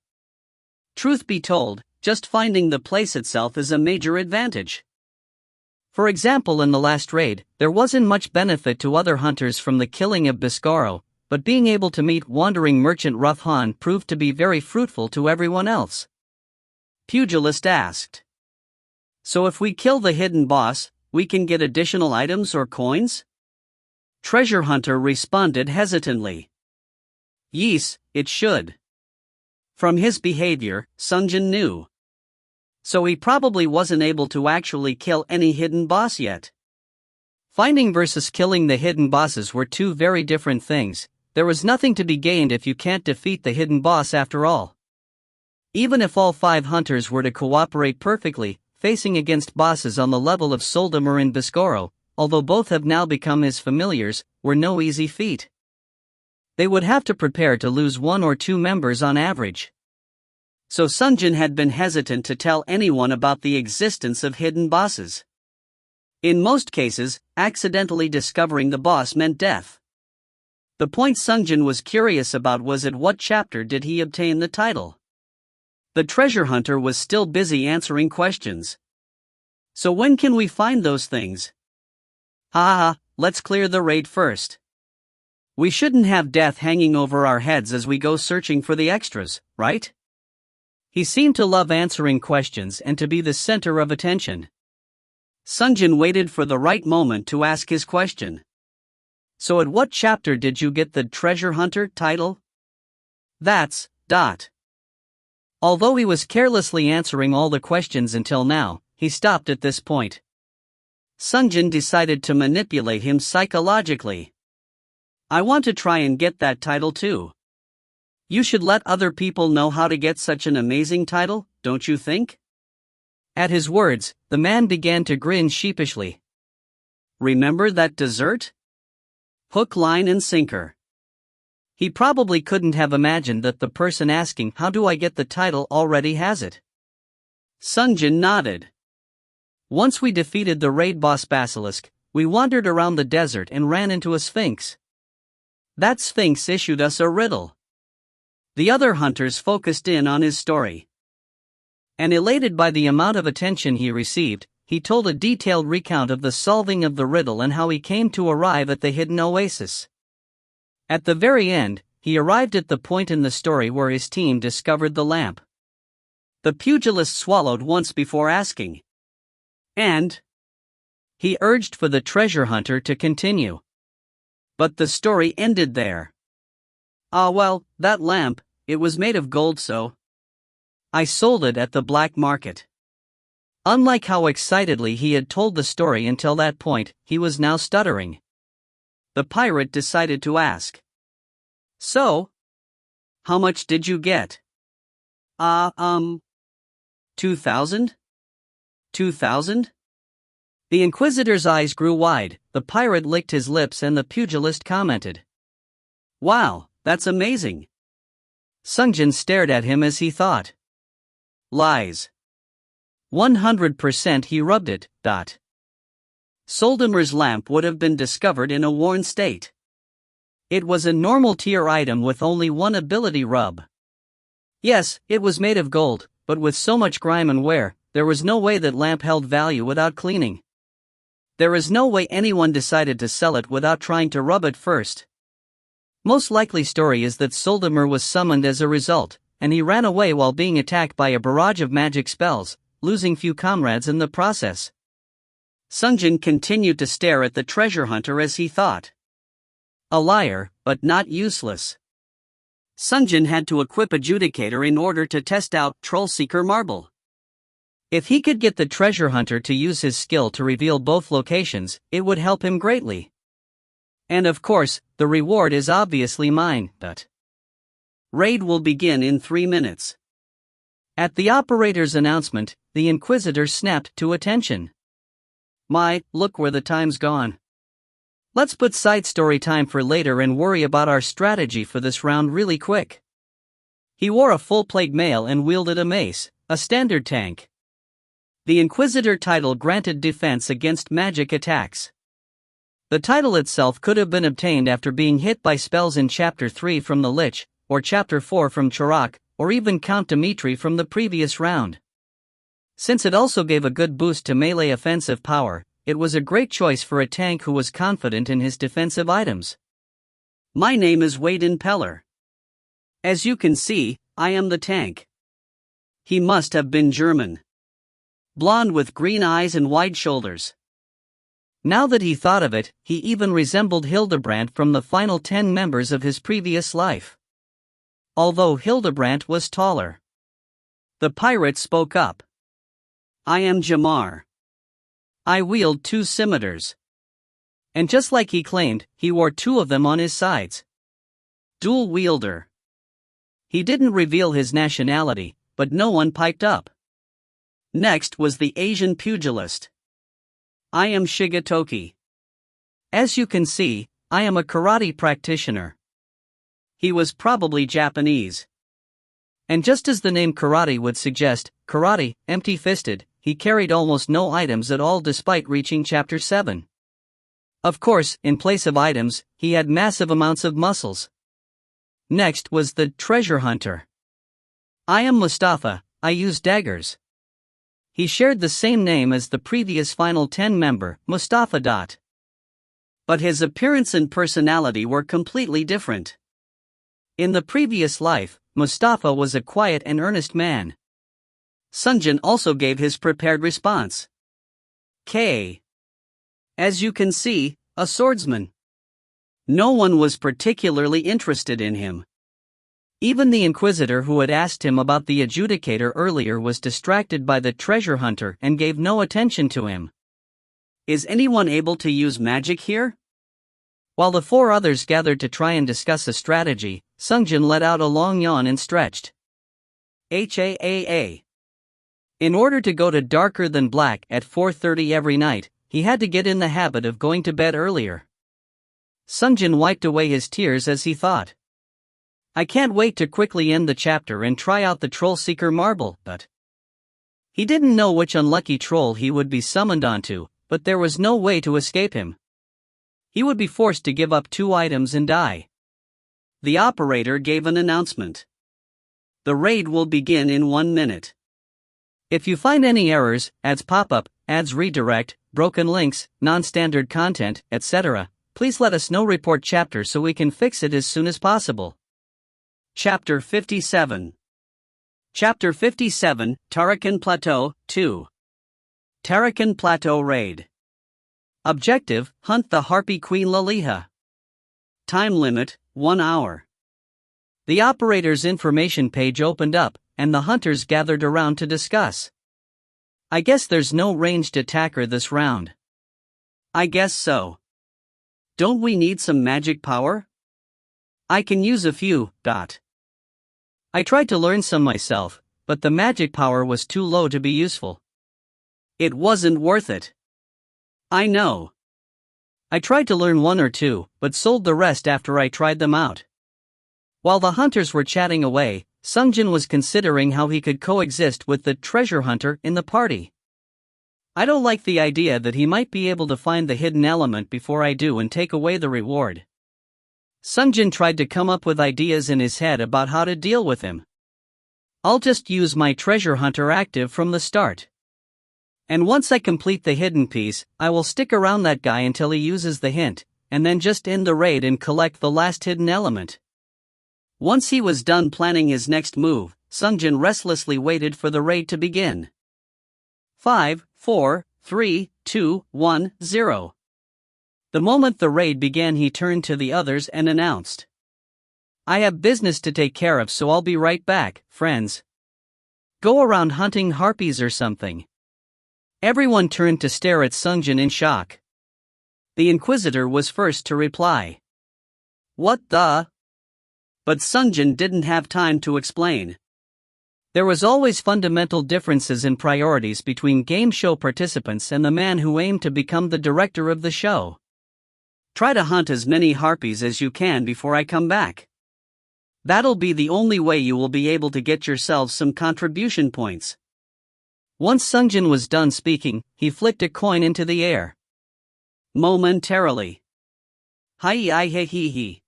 Truth be told, just finding the place itself is a major advantage. For example, in the last raid, there wasn't much benefit to other hunters from the killing of Biscaro, but being able to meet wandering merchant Rough Han proved to be very fruitful to everyone else. Pugilist asked. So if we kill the hidden boss, we can get additional items or coins? Treasure hunter responded hesitantly. Yes, it should. From his behavior, Sungjin knew. So he probably wasn't able to actually kill any hidden boss yet. Finding versus killing the hidden bosses were two very different things. There was nothing to be gained if you can't defeat the hidden boss after all. Even if all 5 hunters were to cooperate perfectly, facing against bosses on the level of Soldemar and Biscoro, although both have now become his familiars, were no easy feat. They would have to prepare to lose 1 or 2 members on average. So Sungjin had been hesitant to tell anyone about the existence of hidden bosses. In most cases, accidentally discovering the boss meant death. The point Sungjin was curious about was at what chapter did he obtain the title. The treasure hunter was still busy answering questions. So when can we find those things? Let's clear the raid first. We shouldn't have death hanging over our heads as we go searching for the extras, right? He seemed to love answering questions and to be the center of attention. Sungjin waited for the right moment to ask his question. So at what chapter did you get the treasure hunter title? That's. Although he was carelessly answering all the questions until now, he stopped at this point. Sungjin decided to manipulate him psychologically. I want to try and get that title too. You should let other people know how to get such an amazing title, don't you think? At his words, the man began to grin sheepishly. Remember that dessert? Hook, line and sinker. He probably couldn't have imagined that the person asking how do I get the title already has it. Sungjin nodded. Once we defeated the raid boss Basilisk, we wandered around the desert and ran into a sphinx. That sphinx issued us a riddle. The other hunters focused in on his story. And elated by the amount of attention he received, he told a detailed recount of the solving of the riddle and how he came to arrive at the hidden oasis. At the very end, he arrived at the point in the story where his team discovered the lamp. The pugilist swallowed once before asking. And? He urged for the treasure hunter to continue. But the story ended there. Well, that lamp, it was made of gold, so I sold it at the black market. Unlike how excitedly he had told the story until that point, he was now stuttering. the pirate decided to ask. So? How much did you get? 2,000? 2,000? The Inquisitor's eyes grew wide, the pirate licked his lips, and the pugilist commented. Wow, that's amazing. Sungjin stared at him as he thought. Lies. 100% he rubbed it. Soldemer's lamp would have been discovered in a worn state. It was a normal tier item with only one ability rub. Yes, it was made of gold, but with so much grime and wear, there was no way that lamp held value without cleaning. There is no way anyone decided to sell it without trying to rub it first. Most likely story is that Soldemer was summoned as a result, and he ran away while being attacked by a barrage of magic spells, losing few comrades in the process. Sungjin continued to stare at the treasure hunter as he thought. A liar, but not useless. Sungjin had to equip Adjudicator in order to test out Troll Seeker Marble. If he could get the treasure hunter to use his skill to reveal both locations, it would help him greatly. And of course, the reward is obviously mine. Raid will begin in 3 minutes. At the operator's announcement, the Inquisitor snapped to attention. Look where the time's gone. Let's put side story time for later and worry about our strategy for this round really quick. He wore a full plate mail and wielded a mace, a standard tank. The Inquisitor title granted defense against magic attacks. The title itself could have been obtained after being hit by spells in Chapter 3 from the Lich, or Chapter 4 from Chorak, or even Count Dimitri from the previous round. Since it also gave a good boost to melee offensive power, it was a great choice for a tank who was confident in his defensive items. My name is Waden Peller. As you can see, I am the tank. He must have been German. Blonde with green eyes and wide shoulders. Now that he thought of it, he even resembled Hildebrandt from the final 10 members of his previous life. Although Hildebrandt was taller. The pirate spoke up. I am Jamar. I wield 2 scimitars. And just like he claimed, he wore 2 of them on his sides. Dual wielder. He didn't reveal his nationality, but no one piped up. Next was the Asian pugilist. I am Shigetoki. As you can see, I am a karate practitioner. He was probably Japanese. And just as the name karate would suggest, karate, empty-fisted, he carried almost no items at all despite reaching Chapter 7. Of course, in place of items, he had massive amounts of muscles. Next was the treasure hunter. I am Mustafa, I use daggers. He shared the same name as the previous Final 10 member, Mustafa. But his appearance and personality were completely different. In the previous life, Mustafa was a quiet and earnest man. Sungjin also gave his prepared response. K. As you can see, a swordsman. No one was particularly interested in him. Even the Inquisitor who had asked him about the Adjudicator earlier was distracted by the treasure hunter and gave no attention to him. Is anyone able to use magic here? While the 4 others gathered to try and discuss a strategy, Sungjin let out a long yawn and stretched. HAAA. In order to go to darker than black at 4:30 every night, he had to get in the habit of going to bed earlier. Sungjin wiped away his tears as he thought. I can't wait to quickly end the chapter and try out the Troll Seeker Marble, but he didn't know which unlucky troll he would be summoned onto, but there was no way to escape him. He would be forced to give up 2 items and die. The operator gave an announcement. The raid will begin in 1 minute. If you find any errors, ads pop up, ads redirect, broken links, non-standard content, etc., please let us know. Report chapter so we can fix it as soon as possible. Chapter 57. Chapter 57, Tarakan Plateau, 2. Tarakan Plateau Raid. Objective, hunt the Harpy Queen Laliha. Time limit, 1 hour. The operator's information page opened up, and the hunters gathered around to discuss. I guess there's no ranged attacker this round. I guess so. Don't we need some magic power? I can use a few. I tried to learn some myself, but the magic power was too low to be useful. It wasn't worth it. I know. I tried to learn one or two, but sold the rest after I tried them out. While the hunters were chatting away, Sungjin was considering how he could coexist with the treasure hunter in the party. I don't like the idea that he might be able to find the hidden element before I do and take away the reward. Sungjin tried to come up with ideas in his head about how to deal with him. I'll just use my treasure hunter active from the start. And once I complete the hidden piece, I will stick around that guy until he uses the hint, and then just end the raid and collect the last hidden element. Once he was done planning his next move, Sungjin restlessly waited for the raid to begin. 5, 4, 3, 2, 1, 0. The moment the raid began, he turned to the others and announced, "I have business to take care of, so I'll be right back, friends. Go around hunting harpies or something." Everyone turned to stare at Sungjin in shock. The Inquisitor was first to reply. "What the?" But Sungjin didn't have time to explain. There was always fundamental differences in priorities between game show participants and the man who aimed to become the director of the show. "Try to hunt as many harpies as you can before I come back. That'll be the only way you will be able to get yourselves some contribution points." Once Sungjin was done speaking, he flicked a coin into the air. Momentarily. Hi-hi-hi-hi-hi.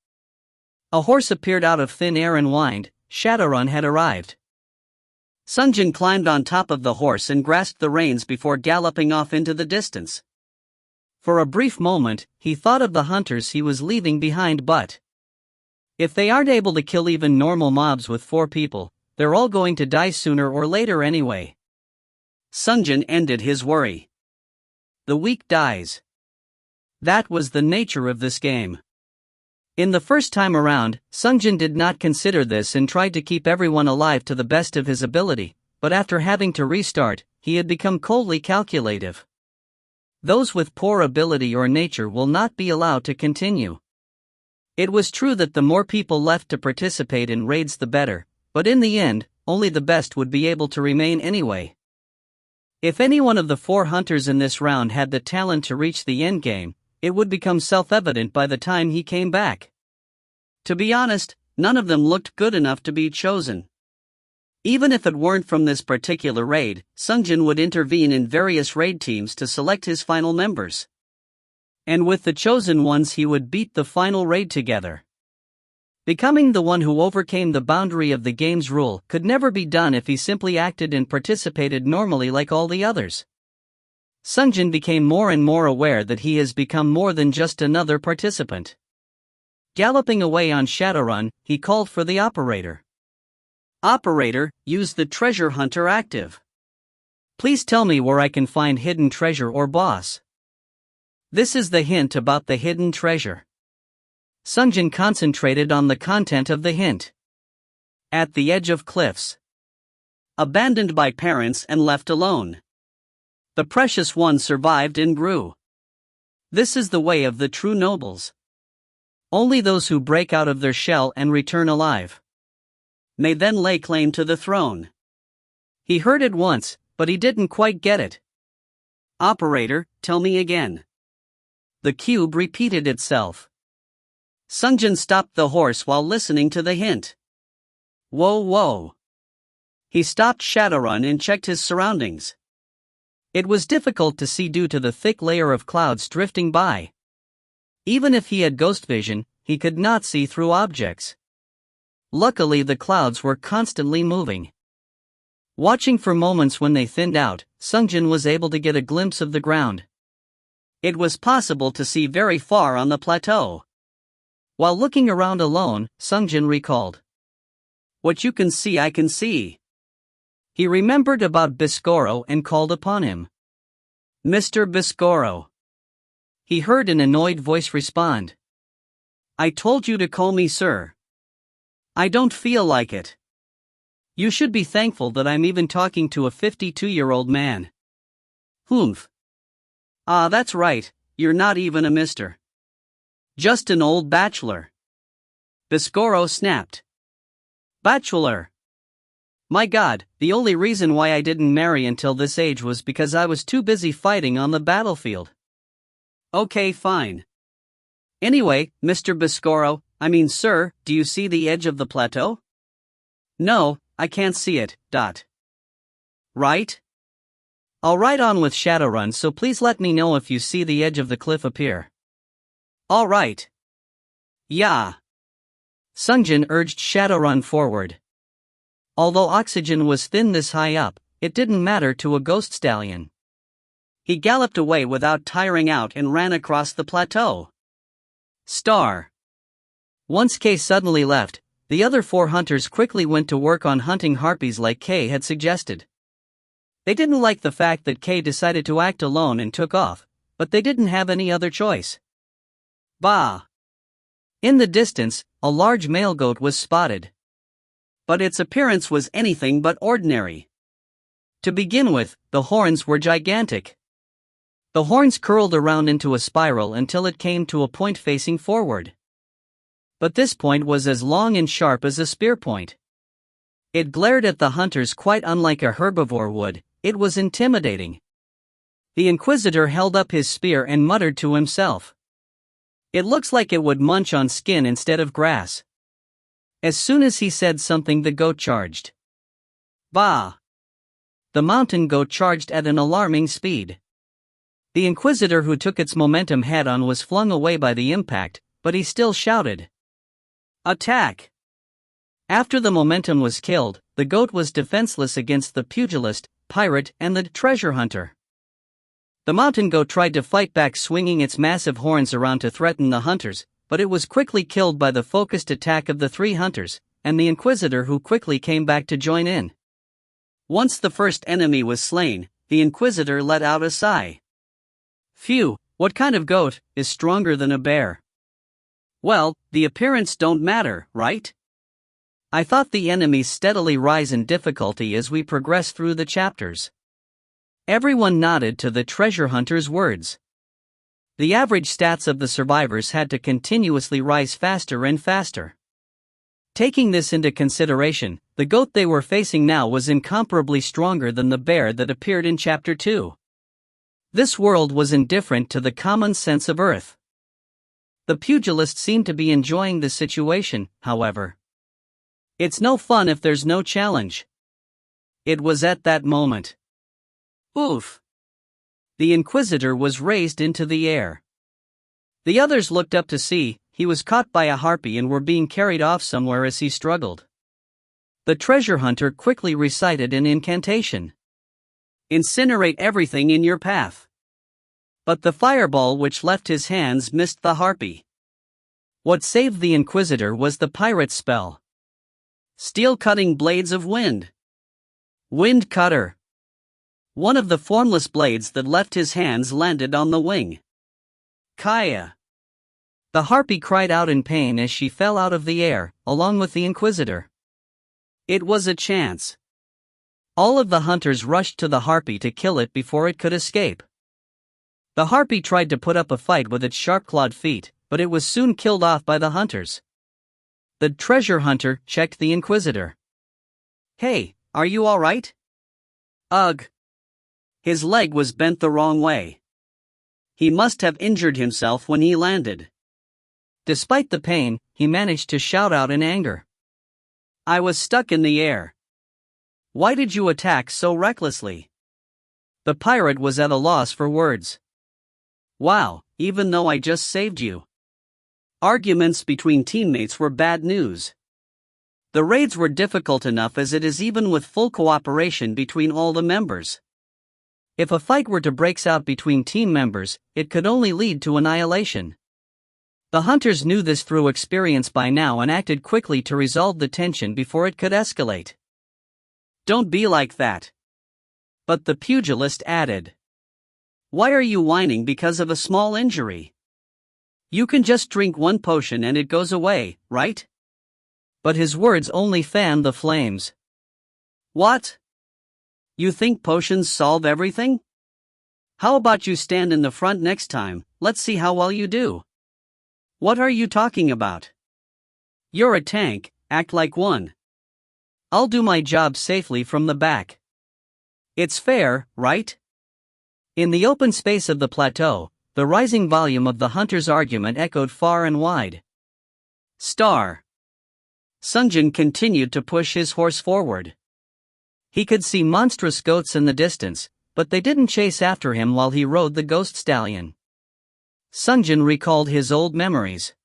A horse appeared out of thin air and whined. Shadowrun had arrived. Sungjin climbed on top of the horse and grasped the reins before galloping off into the distance. For a brief moment, he thought of the hunters he was leaving behind, but if they aren't able to kill even normal mobs with 4 people, they're all going to die sooner or later anyway. Sungjin ended his worry. The weak dies. That was the nature of this game. In the first time around, Sungjin did not consider this and tried to keep everyone alive to the best of his ability, but after having to restart, he had become coldly calculative. Those with poor ability or nature will not be allowed to continue. It was true that the more people left to participate in raids the better, but in the end, only the best would be able to remain anyway. If any one of the 4 hunters in this round had the talent to reach the endgame, it would become self-evident by the time he came back. To be honest, none of them looked good enough to be chosen. Even if it weren't from this particular raid, Sungjin would intervene in various raid teams to select his final members. And with the chosen ones he would beat the final raid together. Becoming the one who overcame the boundary of the game's rule could never be done if he simply acted and participated normally like all the others. Sungjin became more and more aware that he has become more than just another participant. Galloping away on Shadowrun, he called for the operator. "Operator, use the treasure hunter active. Please tell me where I can find hidden treasure or boss." This is the hint about the hidden treasure. Sungjin concentrated on the content of the hint. At the edge of cliffs. Abandoned by parents and left alone. The precious one survived and grew. This is the way of the true nobles. Only those who break out of their shell and return alive may then lay claim to the throne. He heard it once, but he didn't quite get it. "Operator, tell me again." The cube repeated itself. Sungjin stopped the horse while listening to the hint. Whoa whoa. He stopped Shadowrun and checked his surroundings. It was difficult to see due to the thick layer of clouds drifting by. Even if he had ghost vision, he could not see through objects. Luckily the clouds were constantly moving. Watching for moments when they thinned out, Sungjin was able to get a glimpse of the ground. It was possible to see very far on the plateau. While looking around alone, Sungjin recalled. "What you can see I can see." He remembered about Biscoro and called upon him. "Mr. Biscoro." He heard an annoyed voice respond. "I told you to call me sir. I don't feel like it. You should be thankful that I'm even talking to a 52-year-old man." "Humph. Ah, that's right, you're not even a mister." Just an old bachelor. Biscoro snapped. Bachelor. My God, the only reason why I didn't marry until this age was because I was too busy fighting on the battlefield. Okay, fine. Anyway, Mr. Biscoro, sir, do you see the edge of the plateau? No, I can't see it, Right? I'll ride on with Shadowrun, so please let me know if you see the edge of the cliff appear. All right. Yeah. Sungjin urged Shadowrun forward. Although oxygen was thin this high up, it didn't matter to a ghost stallion. He galloped away without tiring out and ran across the plateau. Star. Once Kay suddenly left, the other 4 hunters quickly went to work on hunting harpies like Kay had suggested. They didn't like the fact that Kay decided to act alone and took off, but they didn't have any other choice. Bah! In the distance, a large male goat was spotted. But its appearance was anything but ordinary. To begin with, the horns were gigantic. The horns curled around into a spiral until it came to a point facing forward. But this point was as long and sharp as a spear point. It glared at the hunters quite unlike a herbivore would. It was intimidating. The Inquisitor held up his spear and muttered to himself. It looks like it would munch on skin instead of grass. As soon as he said something, the goat charged. Bah! The mountain goat charged at an alarming speed. The Inquisitor who took its momentum head-on was flung away by the impact, but he still shouted. Attack! After the momentum was killed, the goat was defenseless against the pugilist, pirate, and the treasure hunter. The mountain goat tried to fight back, swinging its massive horns around to threaten the hunters, but it was quickly killed by the focused attack of the 3 hunters, and the Inquisitor who quickly came back to join in. Once the first enemy was slain, the Inquisitor let out a sigh. Phew, what kind of goat is stronger than a bear? Well, the appearance don't matter, right? I thought the enemies steadily rise in difficulty as we progress through the chapters. Everyone nodded to the treasure hunter's words. The average stats of the survivors had to continuously rise faster and faster. Taking this into consideration, the goat they were facing now was incomparably stronger than the bear that appeared in Chapter 2. This world was indifferent to the common sense of Earth. The pugilist seemed to be enjoying the situation, however. It's no fun if there's no challenge. It was at that moment. Oof! The Inquisitor was raised into the air. The others looked up to see he was caught by a harpy and were being carried off somewhere as he struggled. The treasure hunter quickly recited an incantation. Incinerate everything in your path. But the fireball which left his hands missed the harpy. What saved the Inquisitor was the pirate's spell. Steel-cutting blades of wind. Wind cutter. One of the formless blades that left his hands landed on the wing. Kaya. The harpy cried out in pain as she fell out of the air, along with the Inquisitor. It was a chance. All of the hunters rushed to the harpy to kill it before it could escape. The harpy tried to put up a fight with its sharp-clawed feet, but it was soon killed off by the hunters. The treasure hunter checked the Inquisitor. Hey, are you all right? Ugh. His leg was bent the wrong way. He must have injured himself when he landed. Despite the pain, he managed to shout out in anger. I was stuck in the air. Why did you attack so recklessly? The pirate was at a loss for words. Wow, even though I just saved you. Arguments between teammates were bad news. The raids were difficult enough as it is even with full cooperation between all the members. If a fight were to break out between team members, it could only lead to annihilation. The hunters knew this through experience by now and acted quickly to resolve the tension before it could escalate. Don't be like that. But the pugilist added. Why are you whining because of a small injury? You can just drink one potion and it goes away, right? But his words only fanned the flames. What? You think potions solve everything? How about you stand in the front next time, let's see how well you do. What are you talking about? You're a tank, act like one. I'll do my job safely from the back. It's fair, right? In the open space of the plateau, the rising volume of the hunter's argument echoed far and wide. Star. Sungjin continued to push his horse forward. He could see monstrous goats in the distance, but they didn't chase after him while he rode the ghost stallion. Sungjin recalled his old memories.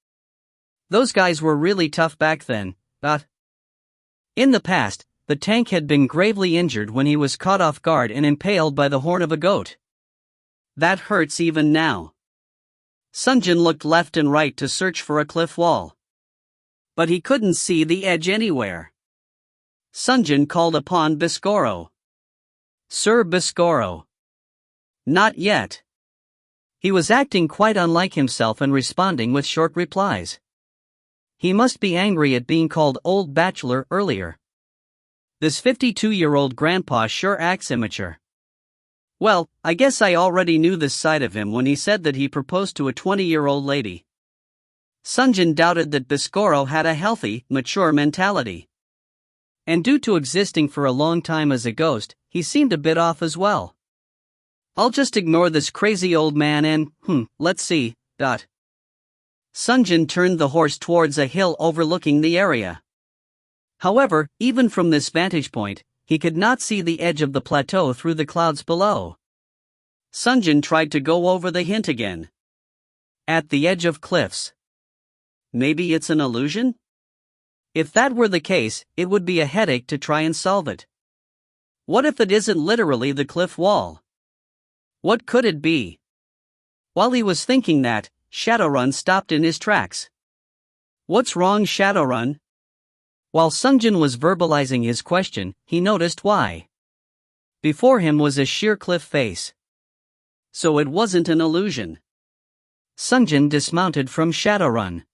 Those guys were really tough back then, but in the past, the tank had been gravely injured when he was caught off guard and impaled by the horn of a goat. That hurts even now. Sungjin looked left and right to search for a cliff wall. But he couldn't see the edge anywhere. Sungjin called upon Biscoro. Sir Biscoro. Not yet. He was acting quite unlike himself and responding with short replies. He must be angry at being called old bachelor earlier. This 52-year-old grandpa sure acts immature. Well, I guess I already knew this side of him when he said that he proposed to a 20-year-old lady. Sungjin doubted that Biscoro had a healthy, mature mentality. And due to existing for a long time as a ghost, he seemed a bit off as well. I'll just ignore this crazy old man and, let's see, Sungjin turned the horse towards a hill overlooking the area. However, even from this vantage point, he could not see the edge of the plateau through the clouds below. Sungjin tried to go over the hint again. At the edge of cliffs. Maybe it's an illusion? If that were the case, it would be a headache to try and solve it. What if it isn't literally the cliff wall? What could it be? While he was thinking that, Shadowrun stopped in his tracks. What's wrong, Shadowrun? While Sungjin was verbalizing his question, he noticed why. Before him was a sheer cliff face. So it wasn't an illusion. Sungjin dismounted from Shadowrun.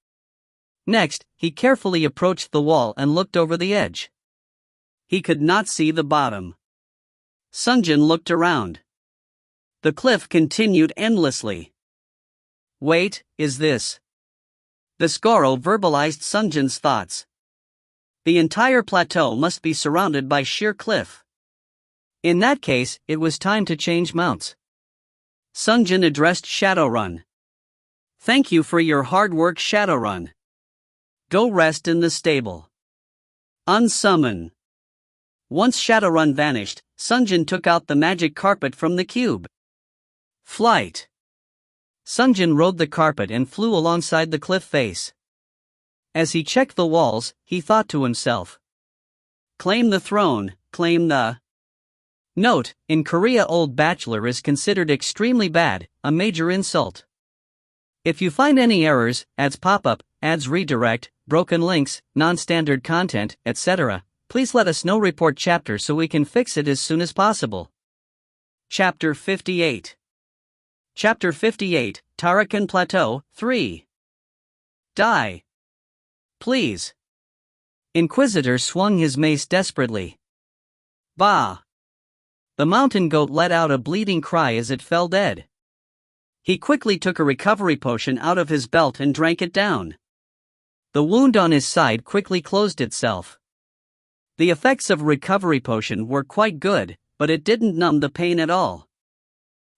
Next, he carefully approached the wall and looked over the edge. He could not see the bottom. Sungjin looked around. The cliff continued endlessly. Wait, is this? Biscoro verbalized Sungjin's thoughts. The entire plateau must be surrounded by sheer cliff. In that case, it was time to change mounts. Sungjin addressed Shadowrun. Thank you for your hard work, Shadowrun. Go rest in the stable. Unsummon. Once Shadowrun vanished, Sungjin took out the magic carpet from the cube. Flight. Sungjin rode the carpet and flew alongside the cliff face. As he checked the walls, he thought to himself. Claim the throne, claim the... Note, in Korea old bachelor is considered extremely bad, a major insult. If you find any errors, ads pop-up, ads redirect, broken links, non-standard content, etc., please let us know. Report chapter so we can fix it as soon as possible. Chapter 58. Chapter 58, Tarakan Plateau, 3. Die. Please. Inquisitor swung his mace desperately. Bah! The mountain goat let out a bleeding cry as it fell dead. He quickly took a recovery potion out of his belt and drank it down. The wound on his side quickly closed itself. The effects of recovery potion were quite good, but it didn't numb the pain at all.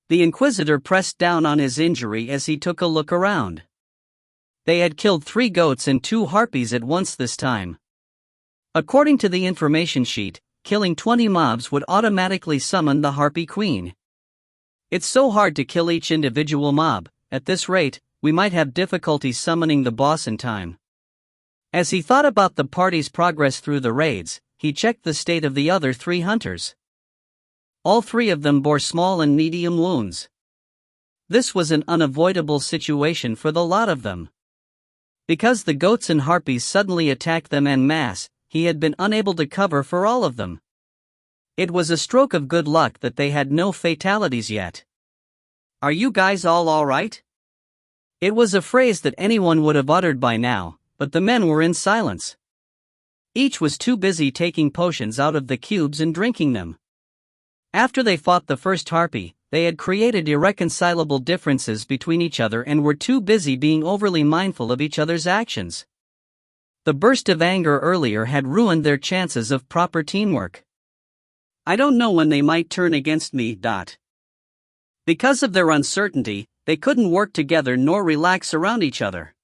The Inquisitor pressed down on his injury as he took a look around. They had killed 3 goats and 2 harpies at once this time. According to the information sheet, killing 20 mobs would automatically summon the Harpy Queen. It's so hard to kill each individual mob. At this rate, we might have difficulty summoning the boss in time. As he thought about the party's progress through the raids, he checked the state of the other 3 hunters. All 3 of them bore small and medium wounds. This was an unavoidable situation for the lot of them. Because the goats and harpies suddenly attacked them en masse, he had been unable to cover for all of them. It was a stroke of good luck that they had no fatalities yet. Are you guys all alright? It was a phrase that anyone would have uttered by now, but the men were in silence. Each was too busy taking potions out of the cubes and drinking them. After they fought the first harpy, they had created irreconcilable differences between each other and were too busy being overly mindful of each other's actions. The burst of anger earlier had ruined their chances of proper teamwork. I don't know when they might turn against me. Because of their uncertainty, they couldn't work together nor relax around each other.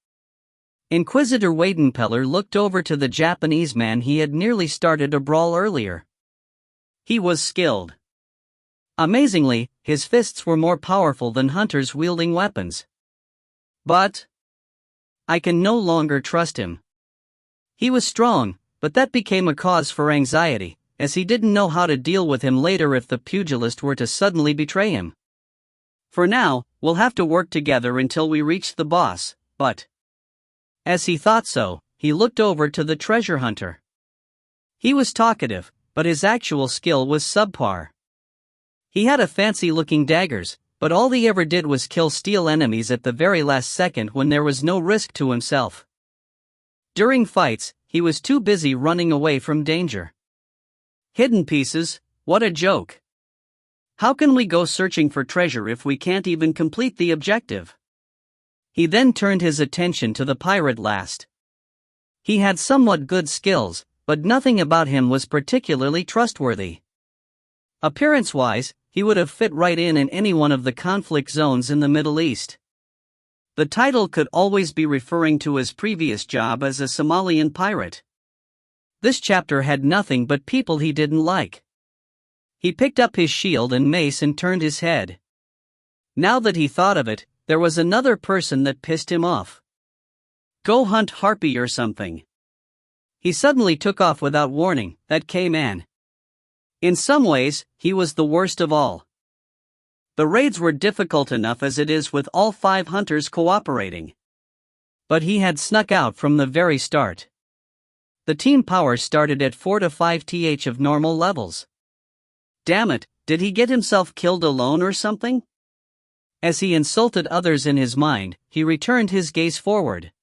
Inquisitor Weidenpeller looked over to the Japanese man he had nearly started a brawl earlier. He was skilled. Amazingly, his fists were more powerful than hunters wielding weapons. But I can no longer trust him. He was strong, but that became a cause for anxiety, as he didn't know how to deal with him later if the pugilist were to suddenly betray him. For now, we'll have to work together until we reach the boss, but... As he thought so, he looked over to the treasure hunter. He was talkative, but his actual skill was subpar. He had a fancy-looking daggers, but all he ever did was kill steel enemies at the very last second when there was no risk to himself. During fights, he was too busy running away from danger. Hidden pieces, what a joke. How can we go searching for treasure if we can't even complete the objective? He then turned his attention to the pirate last. He had somewhat good skills, but nothing about him was particularly trustworthy. Appearance-wise, he would have fit right in any one of the conflict zones in the Middle East. The title could always be referring to his previous job as a Somalian pirate. This chapter had nothing but people he didn't like. He picked up his shield and mace and turned his head. Now that he thought of it, there was another person that pissed him off. Go hunt harpy or something. He suddenly took off without warning, that K-man. In some ways, he was the worst of all. The raids were difficult enough as it is with all 5 hunters cooperating. But he had snuck out from the very start. The team power started at 4 to 5 th of normal levels. Damn it, did he get himself killed alone or something? As he insulted others in his mind, he returned his gaze forward.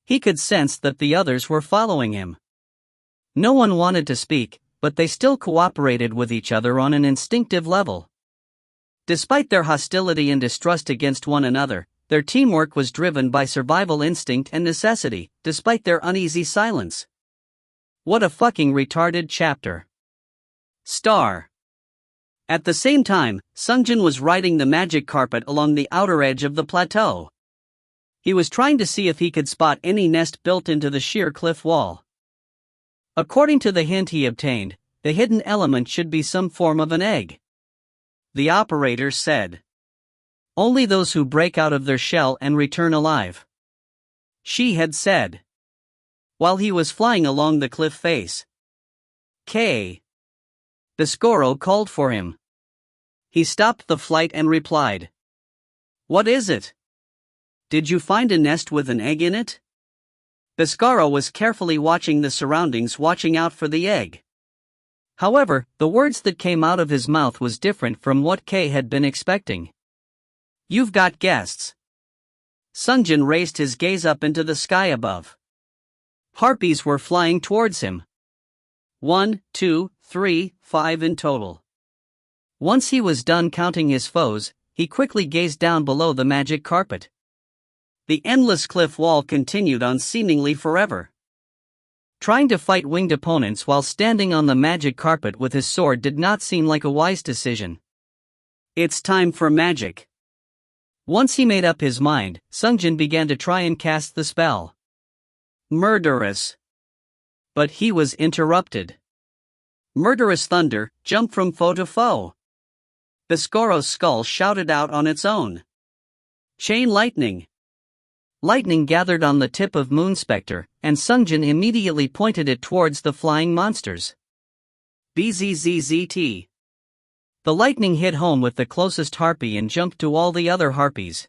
He could sense that the others were following him. No one wanted to speak, but they still cooperated with each other on an instinctive level. Despite their hostility and distrust against one another, their teamwork was driven by survival instinct and necessity, despite their uneasy silence. What a fucking retarded chapter. Star. At the same time, Sungjin was riding the magic carpet along the outer edge of the plateau. He was trying to see if he could spot any nest built into the sheer cliff wall. According to the hint he obtained, the hidden element should be some form of an egg. The operator said. Only those who break out of their shell and return alive. She had said. While he was flying along the cliff face. Biscoro called for him. He stopped the flight and replied. What is it? Did you find a nest with an egg in it? Biscoro was carefully watching the surroundings, watching out for the egg. However, the words that came out of his mouth was different from what K had been expecting. You've got guests. Sungjin raised his gaze up into the sky above. Harpies were flying towards him. 1, 2, 3, 5 in total. Once he was done counting his foes, he quickly gazed down below the magic carpet. The endless cliff wall continued on seemingly forever. Trying to fight winged opponents while standing on the magic carpet with his sword did not seem like a wise decision. It's time for magic. Once he made up his mind, Sungjin began to try and cast the spell. Murderous. But he was interrupted. Murderous thunder jumped from foe to foe. Biscoro's skull shouted out on its own. Chain lightning. Lightning gathered on the tip of Moonspectre, and Sungjin immediately pointed it towards the flying monsters. BZZZT. The lightning hit home with the closest harpy and jumped to all the other harpies.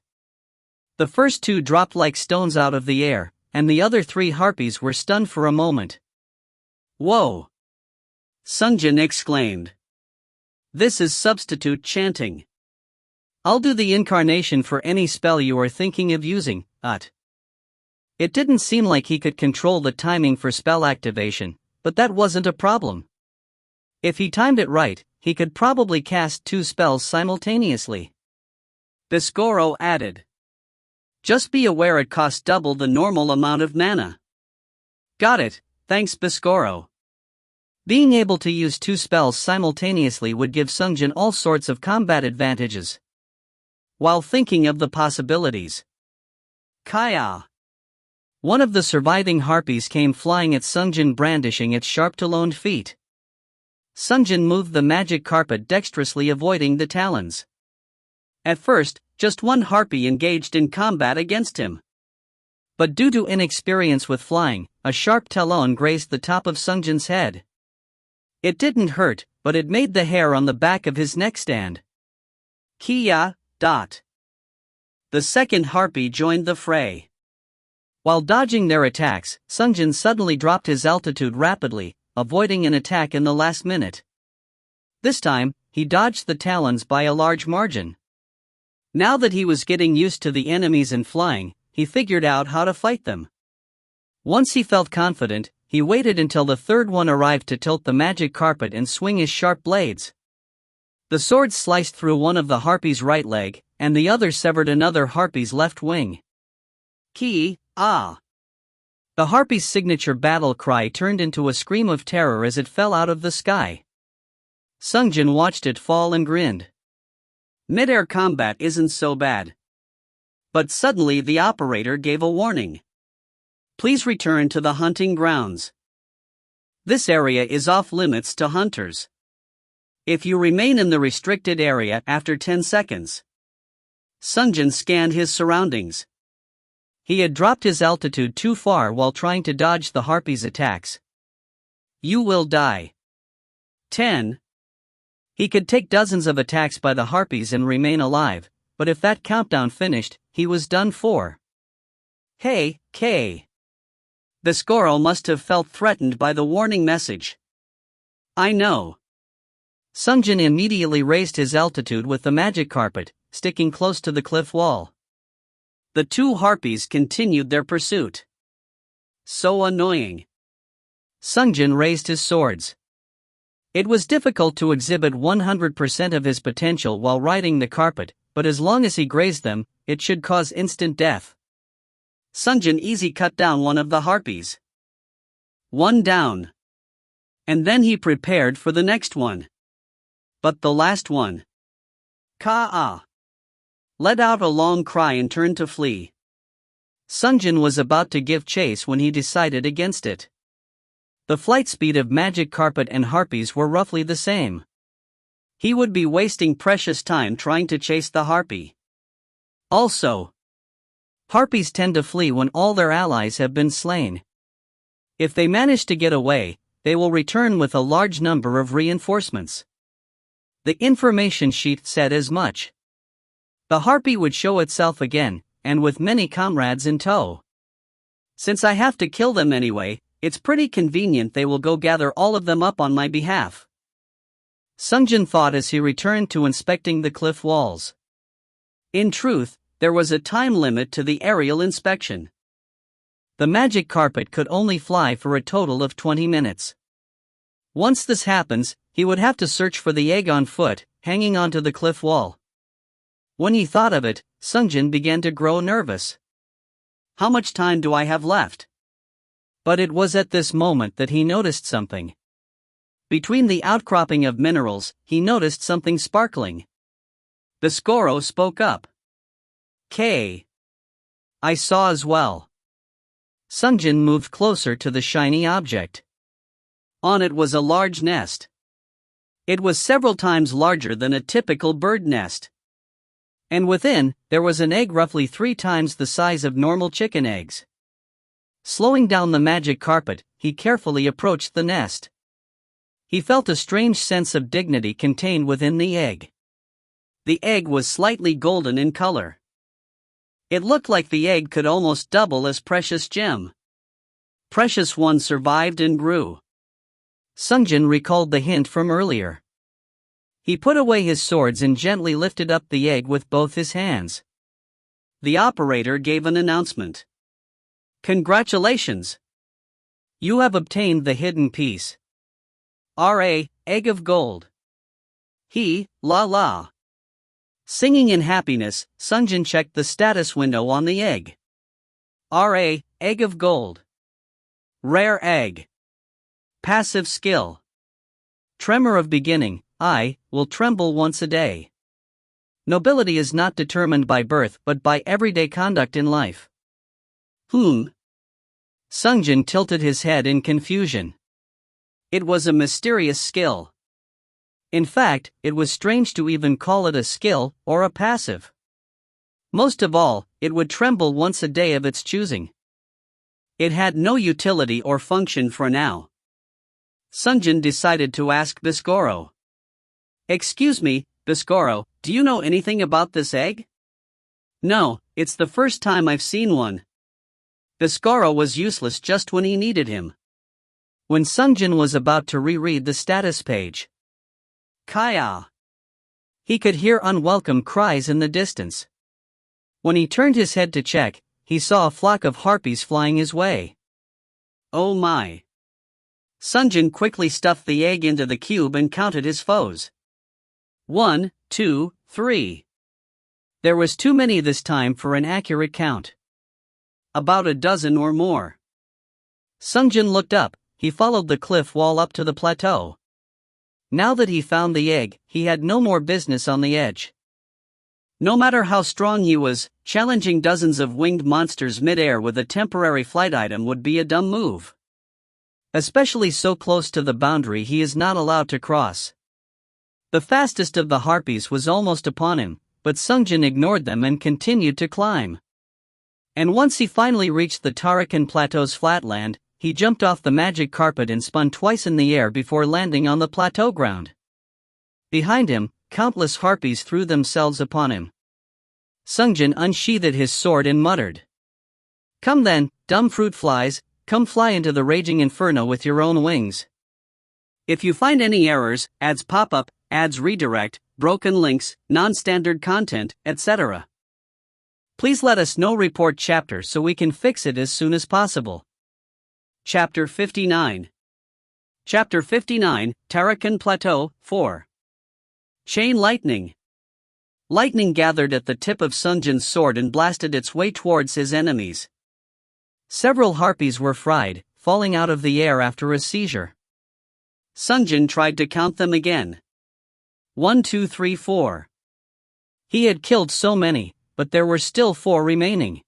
The first 2 dropped like stones out of the air, and the other 3 harpies were stunned for a moment. Whoa! Sungjin exclaimed. This is substitute chanting. I'll do the incarnation for any spell you are thinking of using, It didn't seem like he could control the timing for spell activation, but that wasn't a problem. If he timed it right, he could probably cast 2 spells simultaneously. Biscoro added. Just be aware it costs double the normal amount of mana. Got it, thanks Biscoro. Being able to use 2 spells simultaneously would give Sungjin all sorts of combat advantages. While thinking of the possibilities, Kaya! One of the surviving harpies came flying at Sungjin, brandishing its sharp taloned feet. Sungjin moved the magic carpet dexterously, avoiding the talons. At first, just one harpy engaged in combat against him. But due to inexperience with flying, a sharp talon grazed the top of Sungjin's head. It didn't hurt, but it made the hair on the back of his neck stand. Kia! The second harpy joined the fray. While dodging their attacks, Sungjin suddenly dropped his altitude rapidly, avoiding an attack in the last minute. This time, he dodged the talons by a large margin. Now that he was getting used to the enemies and flying, he figured out how to fight them. Once he felt confident, he waited until the third one arrived to tilt the magic carpet and swing his sharp blades. The sword sliced through one of the harpy's right leg, and the other severed another harpy's left wing. Ki-ah! The harpy's signature battle cry turned into a scream of terror as it fell out of the sky. Sungjin watched it fall and grinned. Mid-air combat isn't so bad. But suddenly the operator gave a warning. Please return to the hunting grounds. This area is off limits to hunters. If you remain in the restricted area after 10 seconds. Sungjin scanned his surroundings. He had dropped his altitude too far while trying to dodge the harpy's attacks. You will die. 10. He could take dozens of attacks by the harpies and remain alive, but if that countdown finished, he was done for. Hey, K. Biscoro must have felt threatened by the warning message. I know. Sungjin immediately raised his altitude with the magic carpet, sticking close to the cliff wall. The 2 harpies continued their pursuit. So annoying. Sungjin raised his swords. It was difficult to exhibit 100% of his potential while riding the carpet, but as long as he grazed them, it should cause instant death. Sungjin easy cut down one of the harpies. 1 down. And then he prepared for the next one. But the last one, Ka-ah, let out a long cry and turned to flee. Sungjin was about to give chase when he decided against it. The flight speed of magic carpet and harpies were roughly the same. He would be wasting precious time trying to chase the harpy. Also, harpies tend to flee when all their allies have been slain. If they manage to get away, they will return with a large number of reinforcements. The information sheet said as much. The harpy would show itself again, and with many comrades in tow. Since I have to kill them anyway, it's pretty convenient they will go gather all of them up on my behalf. Sungjin thought as he returned to inspecting the cliff walls. In truth, there was a time limit to the aerial inspection. The magic carpet could only fly for a total of 20 minutes. Once this happens, he would have to search for the egg on foot, hanging onto the cliff wall. When he thought of it, Sungjin began to grow nervous. How much time do I have left? But it was at this moment that he noticed something. Between the outcropping of minerals, he noticed something sparkling. Biscoro spoke up. K. I saw as well. Sungjin moved closer to the shiny object. On it was a large nest. It was several times larger than a typical bird nest. And within, there was an egg roughly 3 times the size of normal chicken eggs. Slowing down the magic carpet, he carefully approached the nest. He felt a strange sense of dignity contained within the egg. The egg was slightly golden in color. It looked like the egg could almost double as precious gem. Precious one survived and grew. Sungjin recalled the hint from earlier. He put away his swords and gently lifted up the egg with both his hands. The operator gave an announcement. Congratulations! You have obtained the hidden piece. R.A. Egg of Gold. La la. Singing in happiness, Sungjin checked the status window on the egg. RA, egg of gold. Rare egg. Passive skill. Tremor of beginning, I will tremble once a day. Nobility is not determined by birth but by everyday conduct in life. Sungjin tilted his head in confusion. It was a mysterious skill. In fact, it was strange to even call it a skill or a passive. Most of all, it would tremble once a day of its choosing. It had no utility or function for now. Sungjin decided to ask Biscoro. Excuse me, Biscoro, do you know anything about this egg? No, it's the first time I've seen one. Biscoro was useless just when he needed him. When Sungjin was about to reread the status page, Kaya! He could hear unwelcome cries in the distance. When he turned his head to check, he saw a flock of harpies flying his way. Oh my! Sungjin quickly stuffed the egg into the cube and counted his foes. 1, 2, 3. There was too many this time for an accurate count. About a dozen or more. Sungjin looked up, he followed the cliff wall up to the plateau. Now that he found the egg, he had no more business on the edge. No matter how strong he was, challenging dozens of winged monsters mid-air with a temporary flight item would be a dumb move. Especially so close to the boundary he is not allowed to cross. The fastest of the harpies was almost upon him, but Sungjin ignored them and continued to climb. And once he finally reached the Tarakan Plateau's flatland, he jumped off the magic carpet and spun twice in the air before landing on the plateau ground. Behind him, countless harpies threw themselves upon him. Sungjin unsheathed his sword and muttered. Come then, dumb fruit flies, come fly into the raging inferno with your own wings. If you find any errors, ads pop up, ads redirect, broken links, non-standard content, etc. Please let us know. Report chapter so we can fix it as soon as possible. Chapter 59. Chapter 59, Tarakan Plateau, 4. Chain lightning. Lightning gathered at the tip of Sungjin's sword and blasted its way towards his enemies. Several harpies were fried, falling out of the air after a seizure. Sungjin tried to count them again. 1, 2, 3, 4. He had killed so many, but there were still 4 remaining.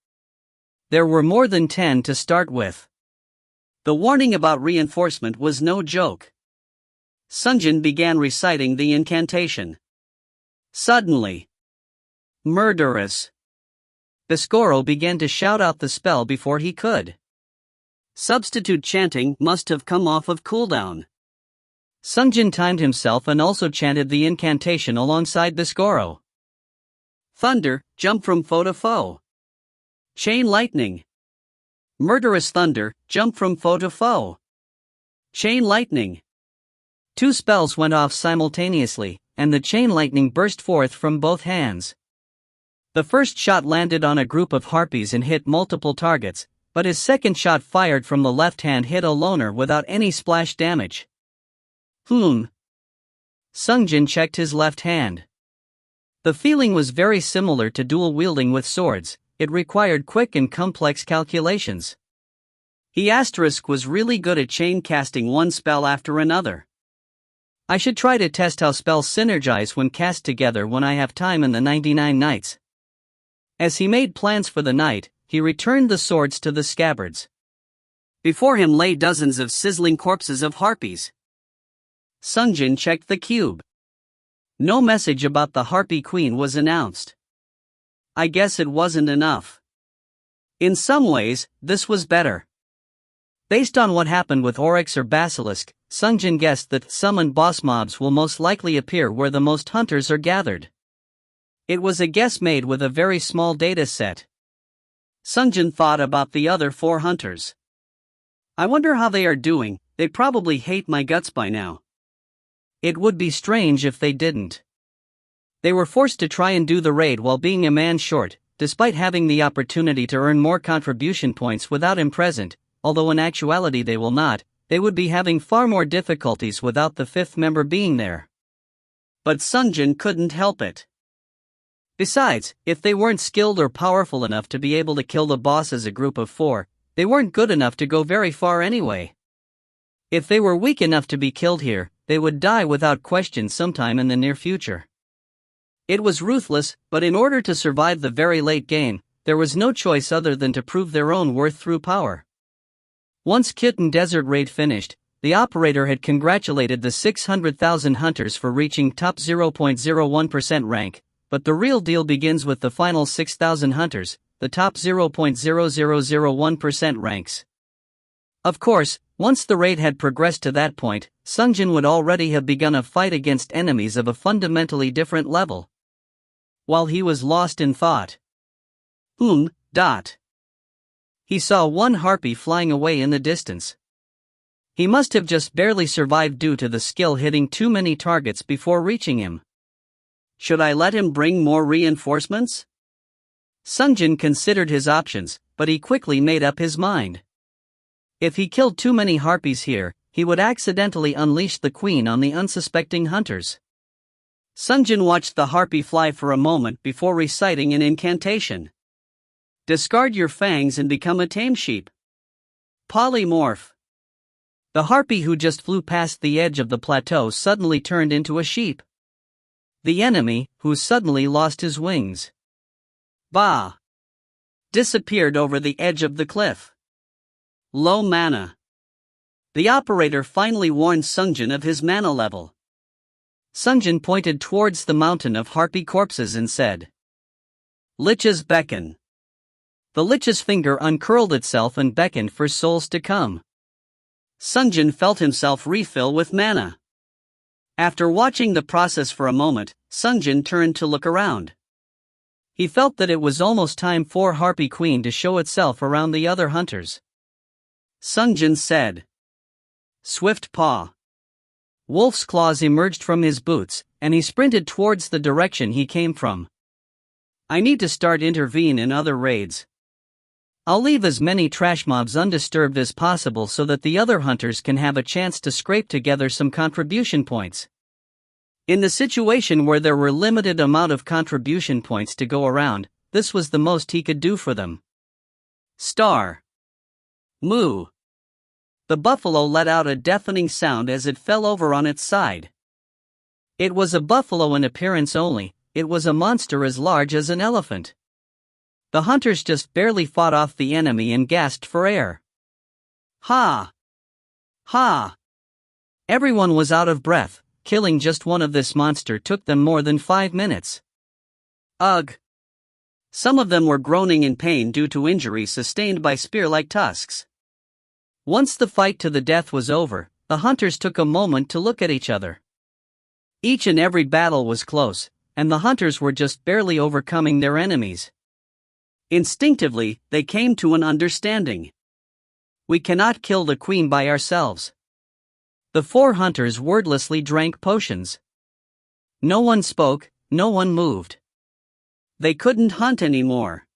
There were more than 10 to start with. The warning about reinforcement was no joke. Sungjin began reciting the incantation. Suddenly, murderous! Biscoro began to shout out the spell before he could. Substitute chanting must have come off of cooldown. Sungjin timed himself and also chanted the incantation alongside Biscoro. Thunder, jump from foe to foe. Chain lightning. Murderous thunder, jump from foe to foe. Chain lightning. 2 spells went off simultaneously, and the chain lightning burst forth from both hands. The first shot landed on a group of harpies and hit multiple targets, but his second shot fired from the left hand hit a loner without any splash damage. Sungjin checked his left hand. The feeling was very similar to dual wielding with swords. It required quick and complex calculations. He was really good at chain casting one spell after another. I should try to test how spells synergize when cast together when I have time in the 99 nights. As he made plans for the night, he returned the swords to the scabbards. Before him lay dozens of sizzling corpses of harpies. Sungjin checked the cube. No message about the Harpy Queen was announced. I guess it wasn't enough. In some ways, this was better. Based on what happened with Oryx or Basilisk, Sungjin guessed that summoned boss mobs will most likely appear where the most hunters are gathered. It was a guess made with a very small data set. Sungjin thought about the other 4 hunters. I wonder how they are doing. They probably hate my guts by now. It would be strange if they didn't. They were forced to try and do the raid while being a man short, despite having the opportunity to earn more contribution points without him present, although in actuality they will not. They would be having far more difficulties without the 5th member being there. But Sungjin couldn't help it. Besides, if they weren't skilled or powerful enough to be able to kill the boss as a group of 4, they weren't good enough to go very far anyway. If they were weak enough to be killed here, they would die without question sometime in the near future. It was ruthless, but in order to survive the very late game, there was no choice other than to prove their own worth through power. Once Kitten Desert Raid finished, the operator had congratulated the 600,000 hunters for reaching top 0.01% rank, but the real deal begins with the final 6,000 hunters, the top 0.0001% ranks. Of course, once the raid had progressed to that point, Sungjin would already have begun a fight against enemies of a fundamentally different level. While he was lost in thought, he saw one harpy flying away in the distance. He must have just barely survived due to the skill hitting too many targets before reaching him. Should I let him bring more reinforcements? Sungjin considered his options, but he quickly made up his mind. If he killed too many harpies here, he would accidentally unleash the queen on the unsuspecting hunters. Sungjin watched the harpy fly for a moment before reciting an incantation. Discard your fangs and become a tame sheep. Polymorph. The harpy who just flew past the edge of the plateau suddenly turned into a sheep. The enemy, who suddenly lost his wings, disappeared over the edge of the cliff. Low mana. The operator finally warned Sungjin of his mana level. Sungjin pointed towards the mountain of harpy corpses and said, Liches beckon. The lich's finger uncurled itself and beckoned for souls to come. Sungjin felt himself refill with mana. After watching the process for a moment, Sungjin turned to look around. He felt that it was almost time for Harpy Queen to show itself around the other hunters. Sungjin said, Swift Paw. Wolf's claws emerged from his boots, and he sprinted towards the direction he came from. I need to start intervene in other raids. I'll leave as many trash mobs undisturbed as possible so that the other hunters can have a chance to scrape together some contribution points. In the situation where there were limited amount of contribution points to go around, this was the most he could do for them. Star. Moo. The buffalo let out a deafening sound as it fell over on its side. It was a buffalo in appearance only, it was a monster as large as an elephant. The hunters just barely fought off the enemy and gasped for air. Ha! Ha! Everyone was out of breath. Killing just one of this monster took them more than 5 minutes. Ugh! Some of them were groaning in pain due to injuries sustained by spear-like tusks. Once the fight to the death was over, the hunters took a moment to look at each other. Each and every battle was close, and the hunters were just barely overcoming their enemies. Instinctively, they came to an understanding. We cannot kill the queen by ourselves. The 4 hunters wordlessly drank potions. No one spoke, no one moved. They couldn't hunt anymore.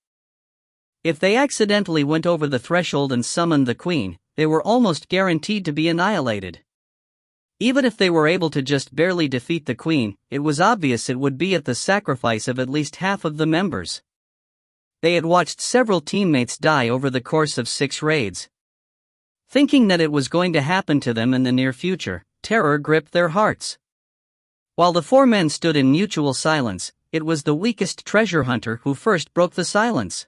If they accidentally went over the threshold and summoned the queen, they were almost guaranteed to be annihilated. Even if they were able to just barely defeat the queen, it was obvious it would be at the sacrifice of at least half of the members. They had watched several teammates die over the course of 6 raids. Thinking that it was going to happen to them in the near future, terror gripped their hearts. While the 4 men stood in mutual silence, it was the weakest treasure hunter who first broke the silence.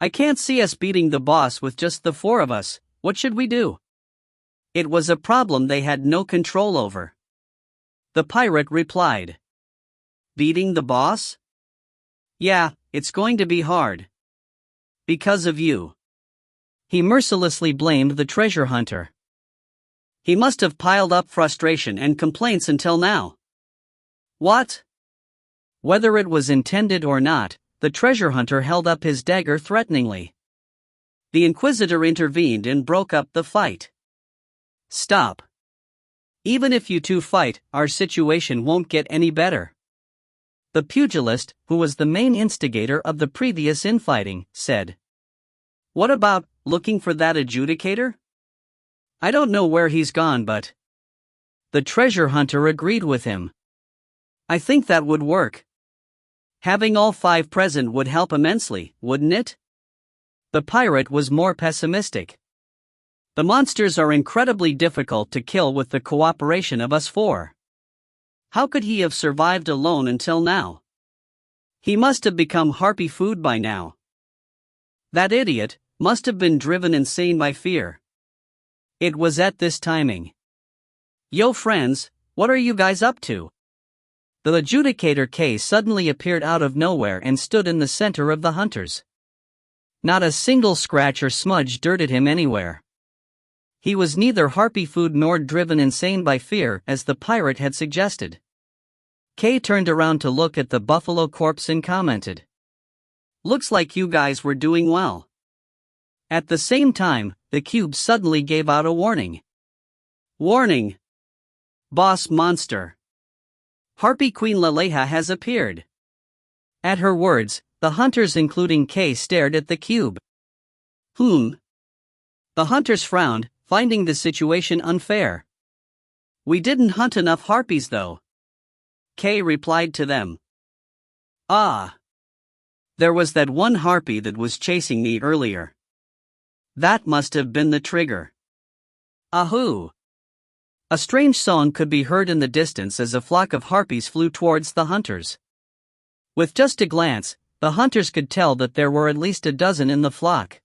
I can't see us beating the boss with just the 4 of us, what should we do? It was a problem they had no control over. The pirate replied. Beating the boss? Yeah, it's going to be hard. Because of you. He mercilessly blamed the treasure hunter. He must have piled up frustration and complaints until now. What? Whether it was intended or not, the treasure hunter held up his dagger threateningly. The Inquisitor intervened and broke up the fight. Stop. Even if you 2 fight, our situation won't get any better. The pugilist, who was the main instigator of the previous infighting, said. What about looking for that adjudicator? I don't know where he's gone, but... The treasure hunter agreed with him. I think that would work. Having all 5 present would help immensely, wouldn't it? The pirate was more pessimistic. The monsters are incredibly difficult to kill with the cooperation of us 4. How could he have survived alone until now? He must have become harpy food by now. That idiot must have been driven insane by fear. It was at this timing. Yo friends, what are you guys up to? The adjudicator K suddenly appeared out of nowhere and stood in the center of the hunters. Not a single scratch or smudge dirted him anywhere. He was neither harpy food nor driven insane by fear as the pirate had suggested. K turned around to look at the buffalo corpse and commented, "Looks like you guys were doing well." At the same time, the cube suddenly gave out a warning. Warning! Boss monster! Harpy Queen Laleha has appeared. At her words, the hunters including K stared at the cube. The hunters frowned, finding the situation unfair. We didn't hunt enough harpies though. K replied to them. There was that one harpy that was chasing me earlier. That must have been the trigger. Ahoo! A strange song could be heard in the distance as a flock of harpies flew towards the hunters. With just a glance, the hunters could tell that there were at least a dozen in the flock.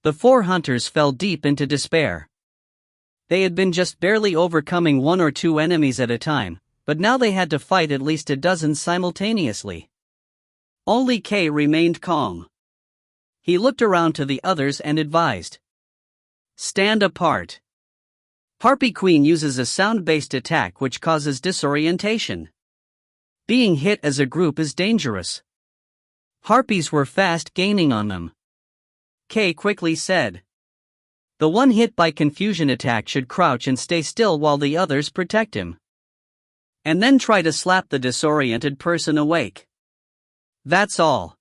The 4 hunters fell deep into despair. They had been just barely overcoming 1 or 2 enemies at a time, but now they had to fight at least a dozen simultaneously. Only K remained calm. He looked around to the others and advised. Stand apart. Harpy Queen uses a sound-based attack which causes disorientation. Being hit as a group is dangerous. Harpies were fast gaining on them. K quickly said. The one hit by confusion attack should crouch and stay still while the others protect him. And then try to slap the disoriented person awake. That's all.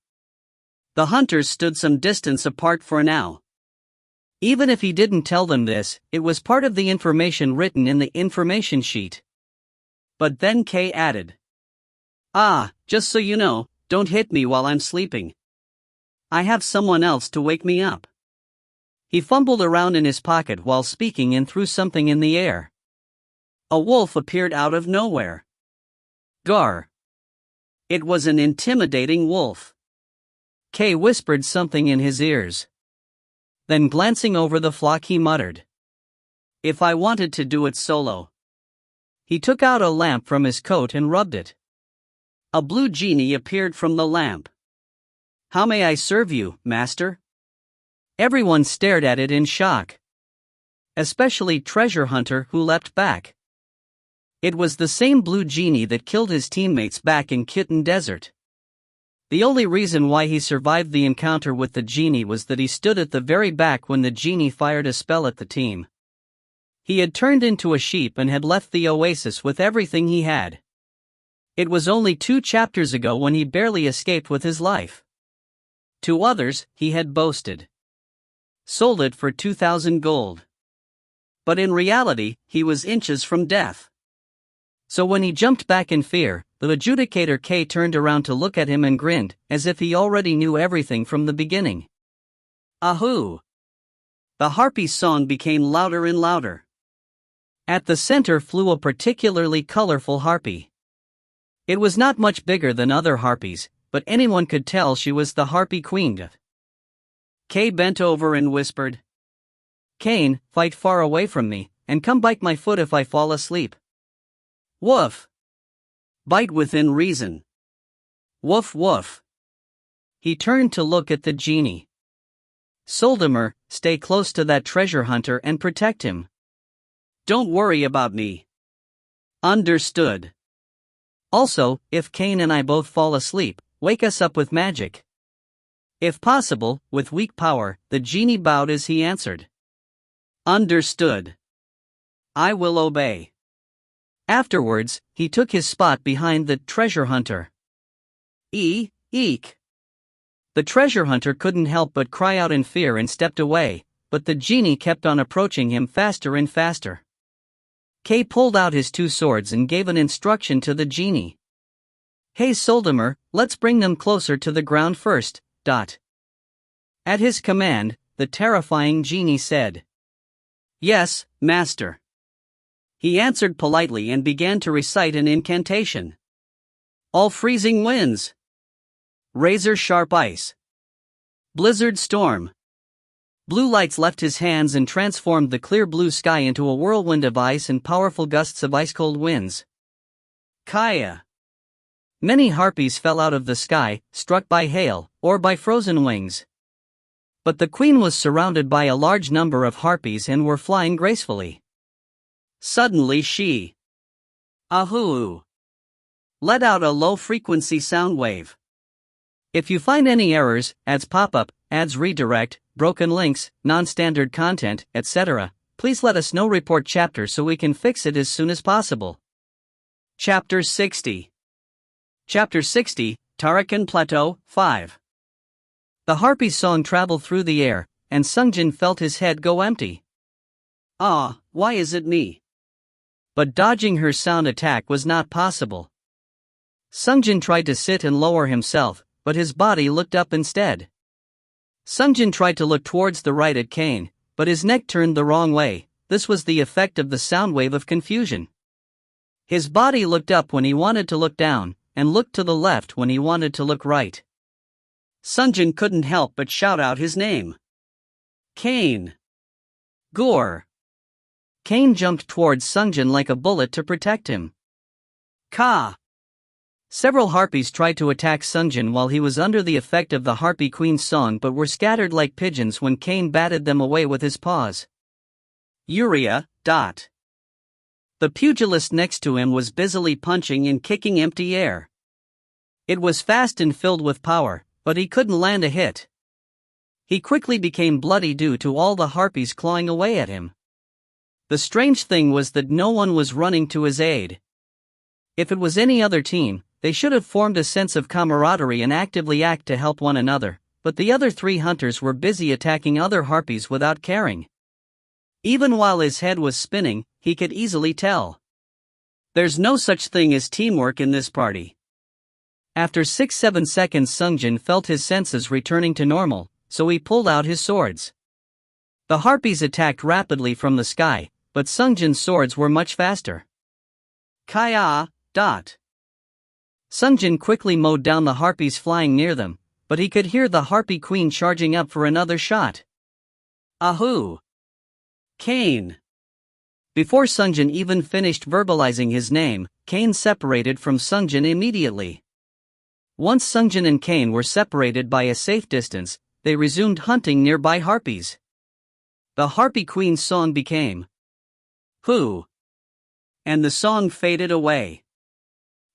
The hunters stood some distance apart for now. Even if he didn't tell them this, it was part of the information written in the information sheet. But then K added. Just so you know, don't hit me while I'm sleeping. I have someone else to wake me up. He fumbled around in his pocket while speaking and threw something in the air. A wolf appeared out of nowhere. Gar. It was an intimidating wolf. K whispered something in his ears. Then glancing over the flock he muttered. If I wanted to do it solo. He took out a lamp from his coat and rubbed it. A blue genie appeared from the lamp. How may I serve you, master? Everyone stared at it in shock. Especially Treasure Hunter, who leapt back. It was the same blue genie that killed his teammates back in Kitten Desert. The only reason why he survived the encounter with the genie was that he stood at the very back when the genie fired a spell at the team. He had turned into a sheep and had left the oasis with everything he had. It was only 2 chapters ago when he barely escaped with his life. To others, he had boasted. Sold it for 2,000 gold. But in reality, he was inches from death. So when he jumped back in fear, the adjudicator K turned around to look at him and grinned, as if he already knew everything from the beginning. Ahoo! The harpy's song became louder and louder. At the center flew a particularly colorful harpy. It was not much bigger than other harpies, but anyone could tell she was the Harpy Queen. K bent over and whispered. Kane, fight far away from me, and come bite my foot if I fall asleep. Woof! Bite within reason. Woof woof. He turned to look at the genie. Soldimer, stay close to that treasure hunter and protect him. Don't worry about me. Understood. Also, if Kane and I both fall asleep, wake us up with magic. If possible, with weak power, the genie bowed as he answered. Understood. I will obey. Afterwards, he took his spot behind the treasure hunter. Eek! The treasure hunter couldn't help but cry out in fear and stepped away, but the genie kept on approaching him faster and faster. K pulled out his 2 swords and gave an instruction to the genie. Hey Soldimer, let's bring them closer to the ground first. At his command, the terrifying genie said, "Yes, master." He answered politely and began to recite an incantation. All freezing winds. Razor-sharp ice. Blizzard storm. Blue lights left his hands and transformed the clear blue sky into a whirlwind of ice and powerful gusts of ice-cold winds. Kaya. Many harpies fell out of the sky, struck by hail, or by frozen wings. But the queen was surrounded by a large number of harpies and were flying gracefully. Suddenly she, ahoo, let out a low-frequency sound wave. If you find any errors, ads pop-up, ads redirect, broken links, non-standard content, etc., please let us know. Report chapter so we can fix it as soon as possible. Chapter 60. Chapter 60, Tarakan Plateau, 5. The harpy's song traveled through the air, and Sungjin felt his head go empty. Ah, why is it me? But dodging her sound attack was not possible. Sungjin tried to sit and lower himself, but his body looked up instead. Sungjin tried to look towards the right at Kane, but his neck turned the wrong way. This was the effect of the sound wave of confusion. His body looked up when he wanted to look down, and looked to the left when he wanted to look right. Sungjin couldn't help but shout out his name. Kane. Gore. Kane jumped towards Sungjin like a bullet to protect him. Ka. Several harpies tried to attack Sungjin while he was under the effect of the Harpy Queen's song but were scattered like pigeons when Kane batted them away with his paws. Uria. The pugilist next to him was busily punching and kicking empty air. It was fast and filled with power, but he couldn't land a hit. He quickly became bloody due to all the harpies clawing away at him. The strange thing was that no one was running to his aid. If it was any other team, they should have formed a sense of camaraderie and actively act to help one another, but the other three hunters were busy attacking other harpies without caring. Even while his head was spinning, he could easily tell. There's no such thing as teamwork in this party. After 6-7 seconds, Sungjin felt his senses returning to normal, so he pulled out his swords. The harpies attacked rapidly from the sky, but Sungjin's swords were much faster. Kaya. Sungjin quickly mowed down the harpies flying near them, but he could hear the Harpy Queen charging up for another shot. Ahoo! Kane! Before Sungjin even finished verbalizing his name, Kane separated from Sungjin immediately. Once Sungjin and Kane were separated by a safe distance, they resumed hunting nearby harpies. The Harpy Queen's song became Who? And the song faded away.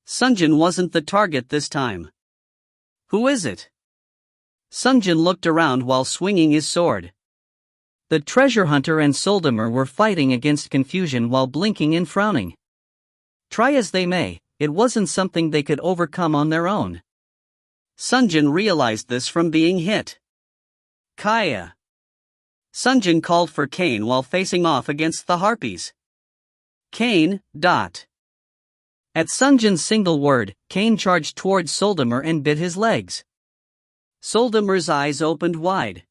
Sungjin wasn't the target this time. Who is it? Sungjin looked around while swinging his sword. The treasure hunter and Soldimer were fighting against confusion while blinking and frowning. Try as they may, it wasn't something they could overcome on their own. Sungjin realized this from being hit. Kaya. Sungjin called for Kane while facing off against the harpies. Kane. At Sungjin's single word, Kane charged towards Soldimer and bit his legs. Soldimer's eyes opened wide.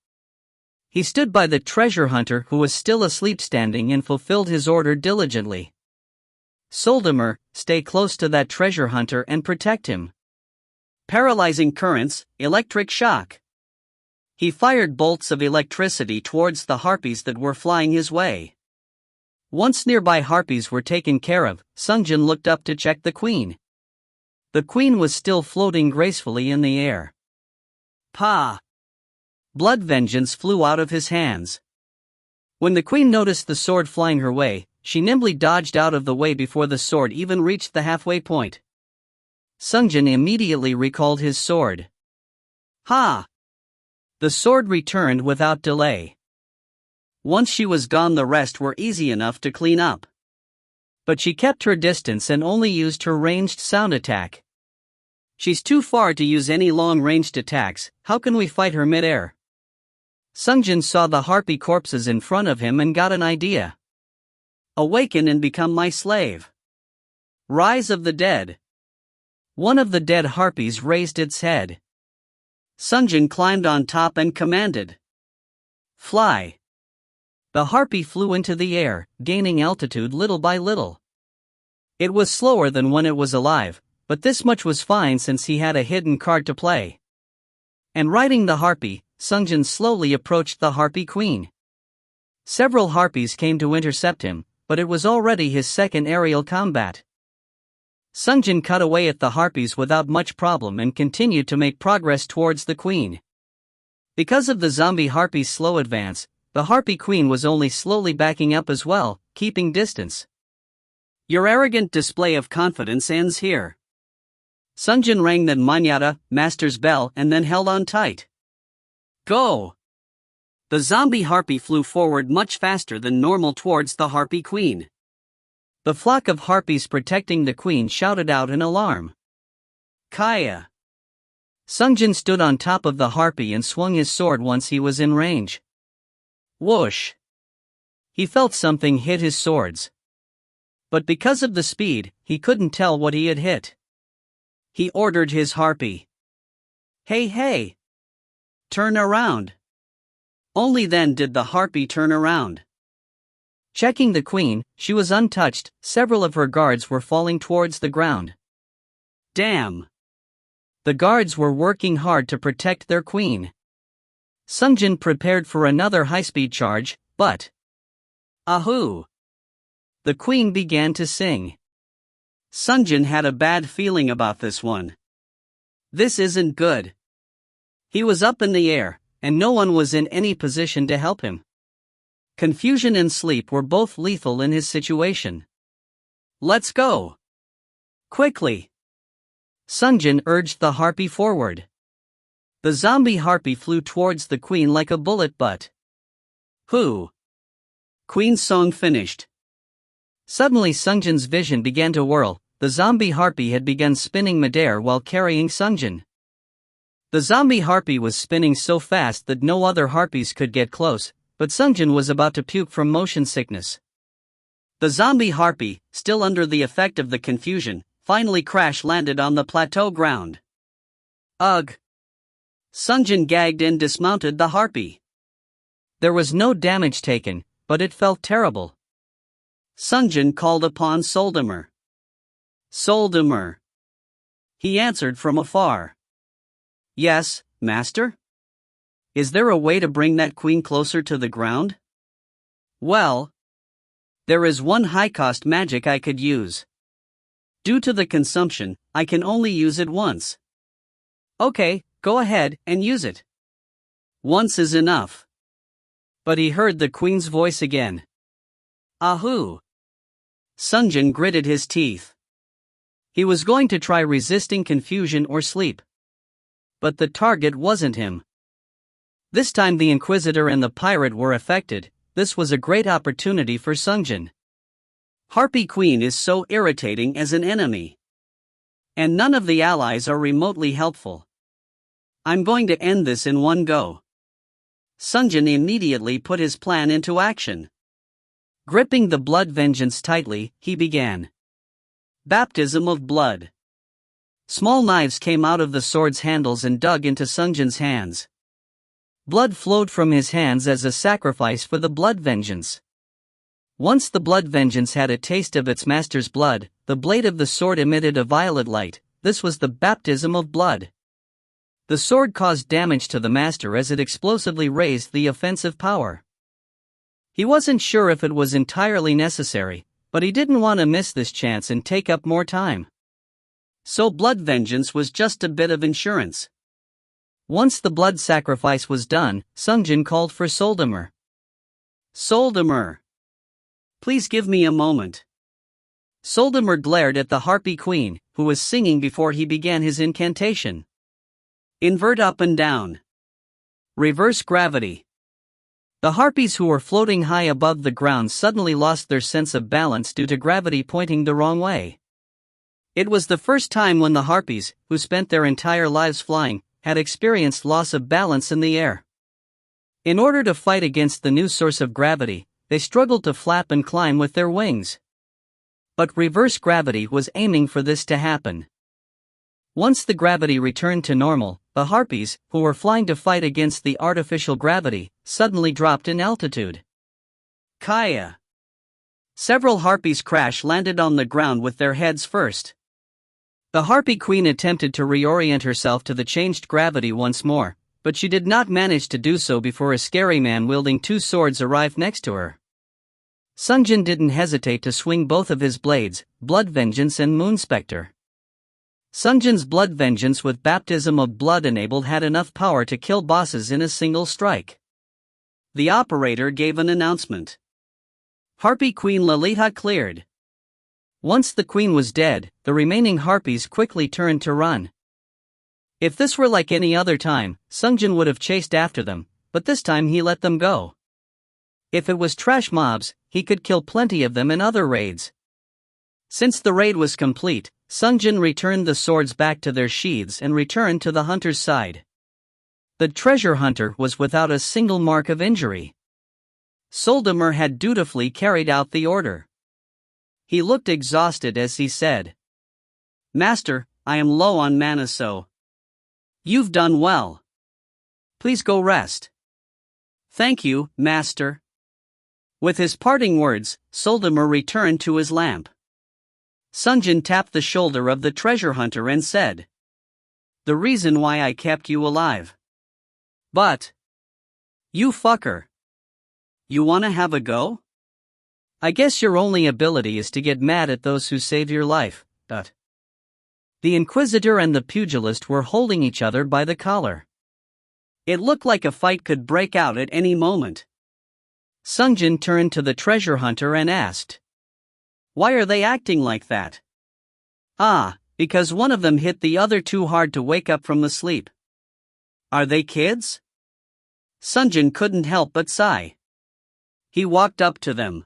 He stood by the treasure hunter who was still asleep standing and fulfilled his order diligently. Soldimer, stay close to that treasure hunter and protect him. Paralyzing currents, electric shock. He fired bolts of electricity towards the harpies that were flying his way. Once nearby harpies were taken care of, Sungjin looked up to check the queen. The queen was still floating gracefully in the air. Pa! Blood vengeance flew out of his hands. When the queen noticed the sword flying her way, she nimbly dodged out of the way before the sword even reached the halfway point. Sungjin immediately recalled his sword. Ha! The sword returned without delay. Once she was gone, the rest were easy enough to clean up. But she kept her distance and only used her ranged sound attack. She's too far to use any long-ranged attacks. How can we fight her mid-air? Sungjin saw the harpy corpses in front of him and got an idea. Awaken and become my slave. Rise of the dead. One of the dead harpies raised its head. Sungjin climbed on top and commanded, "Fly." The harpy flew into the air, gaining altitude little by little. It was slower than when it was alive, but this much was fine since he had a hidden card to play. And riding the harpy, Sungjin slowly approached the harpy queen. Several harpies came to intercept him, but it was already his second aerial combat. Sungjin cut away at the harpies without much problem and continued to make progress towards the queen. Because of the zombie harpy's slow advance, the harpy queen was only slowly backing up as well, keeping distance. Your arrogant display of confidence ends here. Sungjin rang the Manyata master's bell and then held on tight. Go! The zombie harpy flew forward much faster than normal towards the harpy queen. The flock of harpies protecting the queen shouted out in alarm. Kaya! Sungjin stood on top of the harpy and swung his sword once he was in range. Whoosh! He felt something hit his swords. But because of the speed, he couldn't tell what he had hit. He ordered his harpy. Hey hey! Turn around! Only then did the harpy turn around. Checking the queen, she was untouched. Several of her guards were falling towards the ground. Damn! The guards were working hard to protect their queen. Sungjin prepared for another high-speed charge, but... Ahoo! The queen began to sing. Sungjin had a bad feeling about this one. This isn't good. He was up in the air, and no one was in any position to help him. Confusion and sleep were both lethal in his situation. Let's go! Quickly! Sungjin urged the harpy forward. The zombie harpy flew towards the queen like a bullet but... Who? Queen's song finished. Suddenly Sungjin's vision began to whirl. The zombie harpy had begun spinning midair while carrying Sungjin. The zombie harpy was spinning so fast that no other harpies could get close, but Sungjin was about to puke from motion sickness. The zombie harpy, still under the effect of the confusion, finally crash-landed on the plateau ground. Ugh! Sungjin gagged and dismounted the harpy. There was no damage taken, but it felt terrible. Sungjin called upon Soldamer. Soldamer. He answered from afar. Yes, master? Is there a way to bring that queen closer to the ground? Well, there is one high-cost magic I could use. Due to the consumption, I can only use it once. Okay, go ahead and use it. Once is enough. But he heard the queen's voice again. Ahoo! Sungjin gritted his teeth. He was going to try resisting confusion or sleep. But the target wasn't him. This time the Inquisitor and the pirate were affected. This was a great opportunity for Sungjin. Harpy Queen is so irritating as an enemy. And none of the allies are remotely helpful. I'm going to end this in one go. Sungjin immediately put his plan into action. Gripping the blood vengeance tightly, he began. Baptism of blood. Small knives came out of the sword's handles and dug into Sungjin's hands. Blood flowed from his hands as a sacrifice for the blood vengeance. Once the blood vengeance had a taste of its master's blood, the blade of the sword emitted a violet light. This was the baptism of blood. The sword caused damage to the master as it explosively raised the offensive power. He wasn't sure if it was entirely necessary, but he didn't want to miss this chance and take up more time. So blood vengeance was just a bit of insurance. Once the blood sacrifice was done, Sungjin called for Soldamer. Soldamer! Please give me a moment. Soldamer glared at the Harpy Queen, who was singing before he began his incantation. Invert up and down. Reverse gravity. The harpies who were floating high above the ground suddenly lost their sense of balance due to gravity pointing the wrong way. It was the first time when the harpies, who spent their entire lives flying, had experienced loss of balance in the air. In order to fight against the new source of gravity, they struggled to flap and climb with their wings. But reverse gravity was aiming for this to happen. Once the gravity returned to normal, the harpies, who were flying to fight against the artificial gravity, suddenly dropped in altitude. Kaya! Several harpies crash-landed on the ground with their heads first. The harpy queen attempted to reorient herself to the changed gravity once more, but she did not manage to do so before a scary man wielding two swords arrived next to her. Sungjin didn't hesitate to swing both of his blades, Blood Vengeance and Moon Spectre. Sungjin's Blood Vengeance with Baptism of Blood enabled had enough power to kill bosses in a single strike. The operator gave an announcement. Harpy Queen Lalita cleared. Once the queen was dead, the remaining harpies quickly turned to run. If this were like any other time, Sungjin would have chased after them, but this time he let them go. If it was trash mobs, he could kill plenty of them in other raids. Since the raid was complete, Sungjin returned the swords back to their sheaths and returned to the hunter's side. The treasure hunter was without a single mark of injury. Soldamer had dutifully carried out the order. He looked exhausted as he said, "Master, I am low on mana, so you've done well. Please go rest." "Thank you, Master." With his parting words, Soldamer returned to his lamp. Sungjin tapped the shoulder of the treasure hunter and said, "The reason why I kept you alive. But you fucker. You wanna have a go? I guess your only ability is to get mad at those who save your life, but..." The Inquisitor and the pugilist were holding each other by the collar. It looked like a fight could break out at any moment. Sungjin turned to the treasure hunter and asked, "Why are they acting like that?" "Ah, because one of them hit the other too hard to wake up from the sleep." "Are they kids?" Sungjin couldn't help but sigh. He walked up to them.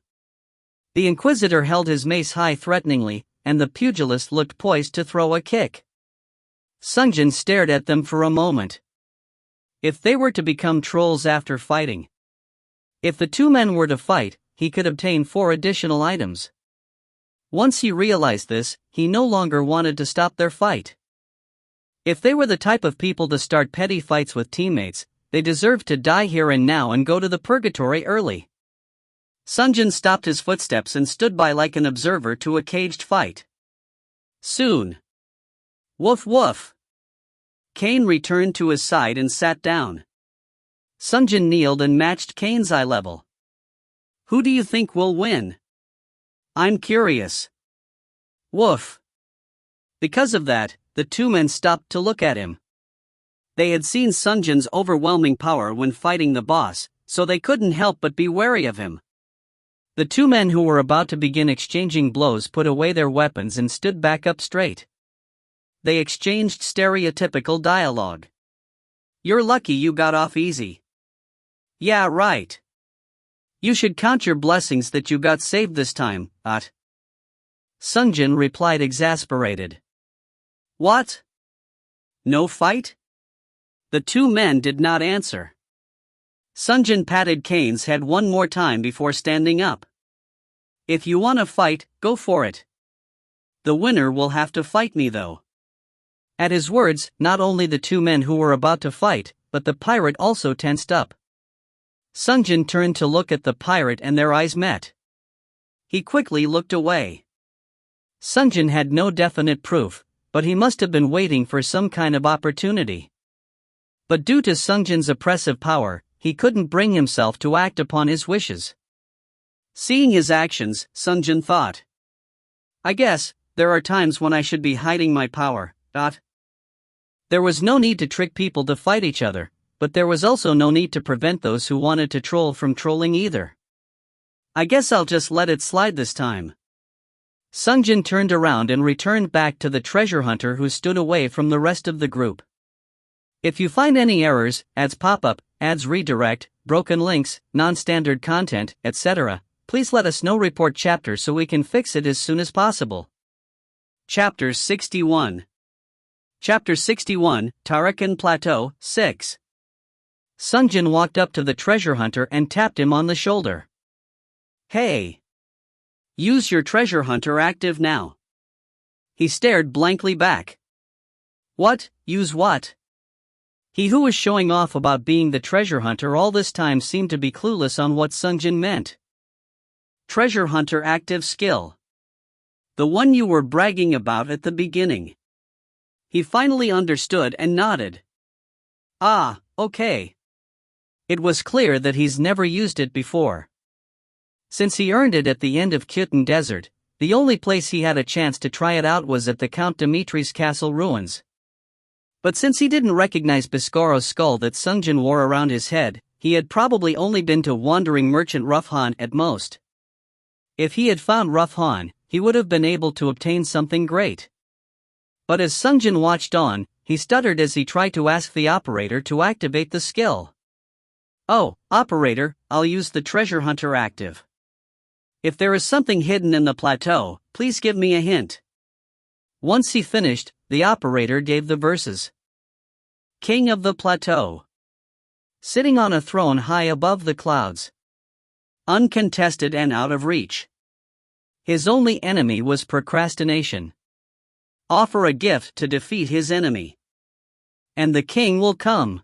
The Inquisitor held his mace high threateningly, and the pugilist looked poised to throw a kick. Sungjin stared at them for a moment. If they were to become trolls after fighting. If the two men were to fight, he could obtain 4 additional items. Once he realized this, he no longer wanted to stop their fight. If they were the type of people to start petty fights with teammates, they deserved to die here and now and go to the purgatory early. Sungjin stopped his footsteps and stood by like an observer to a caged fight. Soon. Woof woof. Kane returned to his side and sat down. Sungjin kneeled and matched Kane's eye level. "Who do you think will win?" "I'm curious." Woof. Because of that, the two men stopped to look at him. They had seen Sungjin's overwhelming power when fighting the boss, so they couldn't help but be wary of him. The two men who were about to begin exchanging blows put away their weapons and stood back up straight. They exchanged stereotypical dialogue. "You're lucky you got off easy." "Yeah, right. You should count your blessings that you got saved this time, Ot." Sungjin replied exasperated. "What? No fight?" The two men did not answer. Sungjin patted Kane's head one more time before standing up. "If you want to fight, go for it. The winner will have to fight me though." At his words, not only the two men who were about to fight, but the pirate also tensed up. Sungjin turned to look at the pirate and their eyes met. He quickly looked away. Sungjin had no definite proof, but he must have been waiting for some kind of opportunity. But due to Sungjin's oppressive power, he couldn't bring himself to act upon his wishes. Seeing his actions, Sungjin thought, "I guess, there are times when I should be hiding my power, Dot." There was no need to trick people to fight each other, but there was also no need to prevent those who wanted to troll from trolling either. "I guess I'll just let it slide this time." Sungjin turned around and returned back to the treasure hunter who stood away from the rest of the group. If you find any errors, ads pop up, ads redirect, broken links, non-standard content, etc., please let us know. Report chapter so we can fix it as soon as possible. Chapter 61. Chapter 61, Tarakan Plateau, 6. Sungjin walked up to the treasure hunter and tapped him on the shoulder. "Hey! Use your treasure hunter active now." He stared blankly back. What? Use what? He who was showing off about being the treasure hunter all this time seemed to be clueless on what Sungjin meant. Treasure hunter active skill. The one you were bragging about at the beginning. He finally understood and nodded. Ah, okay. It was clear that he's never used it before. Since he earned it at the end of Khitan Desert, the only place he had a chance to try it out was at the Count Dimitri's castle ruins. But since he didn't recognize Biscoro's skull that Sungjin wore around his head, he had probably only been to wandering merchant Rough Han at most. If he had found Rough Han, he would have been able to obtain something great. But as Sungjin watched on, he stuttered as he tried to ask the operator to activate the skill. Oh, operator, I'll use the treasure hunter active. If there is something hidden in the plateau, please give me a hint. Once he finished, the operator gave the verses. King of the plateau. Sitting on a throne high above the clouds. Uncontested and out of reach. His only enemy was procrastination. Offer a gift to defeat his enemy. And the king will come.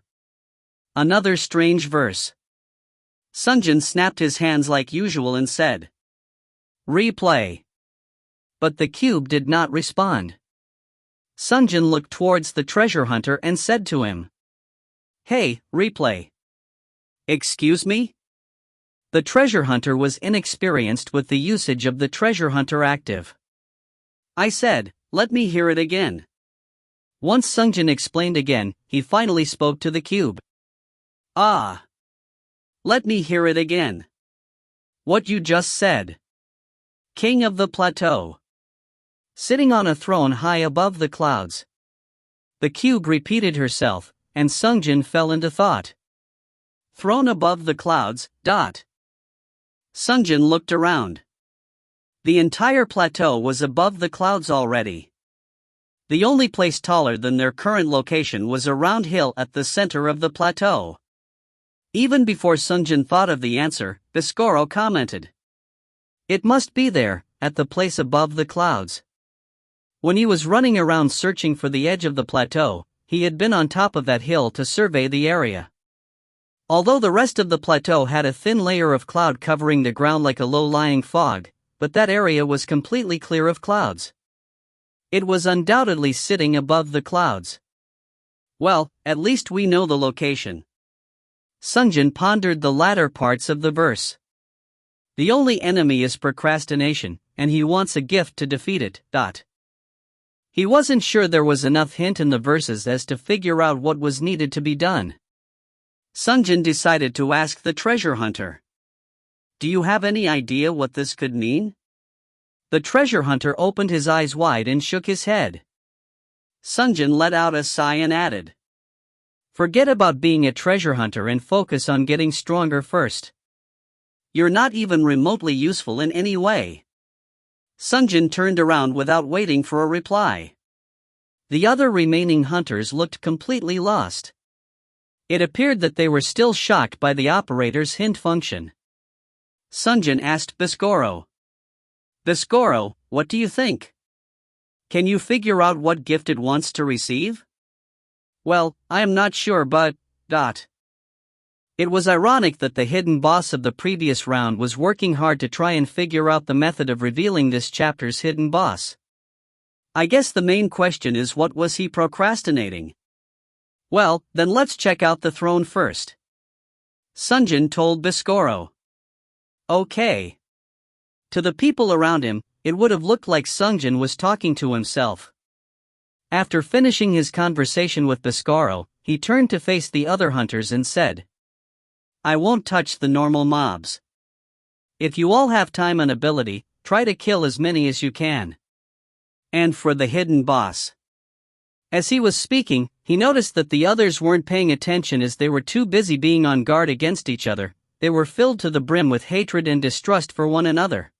Another strange verse. Sungjin snapped his hands like usual and said, Replay. But the cube did not respond. Sungjin looked towards the treasure hunter and said to him, Hey, replay. Excuse me? The treasure hunter was inexperienced with the usage of the treasure hunter active. I said, let me hear it again. Once Sungjin explained again, he finally spoke to the cube. Ah. Let me hear it again. What you just said. King of the plateau. Sitting on a throne high above the clouds. The cube repeated herself, and Sungjin fell into thought. Throne above the clouds, dot. Sungjin looked around. The entire plateau was above the clouds already. The only place taller than their current location was a round hill at the center of the plateau. Even before Sungjin thought of the answer, Biscoro commented. It must be there, at the place above the clouds. When he was running around searching for the edge of the plateau, he had been on top of that hill to survey the area. Although the rest of the plateau had a thin layer of cloud covering the ground like a low-lying fog, but that area was completely clear of clouds. It was undoubtedly sitting above the clouds. Well, at least we know the location. Sungjin pondered the latter parts of the verse. The only enemy is procrastination, and he wants a gift to defeat it, dot. He wasn't sure there was enough hint in the verses as to figure out what was needed to be done. Sungjin decided to ask the treasure hunter. Do you have any idea what this could mean? The treasure hunter opened his eyes wide and shook his head. Sungjin let out a sigh and added. Forget about being a treasure hunter and focus on getting stronger first. You're not even remotely useful in any way. Sungjin turned around without waiting for a reply. The other remaining hunters looked completely lost. It appeared that they were still shocked by the operator's hint function. Sungjin asked Biscoro. Biscoro, what do you think? Can you figure out what gift it wants to receive? Well, I am not sure but, dot. It was ironic that the hidden boss of the previous round was working hard to try and figure out the method of revealing this chapter's hidden boss. I guess the main question is what was he procrastinating? Well, then let's check out the throne first. Sungjin told Biscoro. Okay. To the people around him, it would have looked like Sungjin was talking to himself. After finishing his conversation with Biscoro, he turned to face the other hunters and said, I won't touch the normal mobs. If you all have time and ability, try to kill as many as you can. And for the hidden boss. As he was speaking, he noticed that the others weren't paying attention as they were too busy being on guard against each other. They were filled to the brim with hatred and distrust for one another.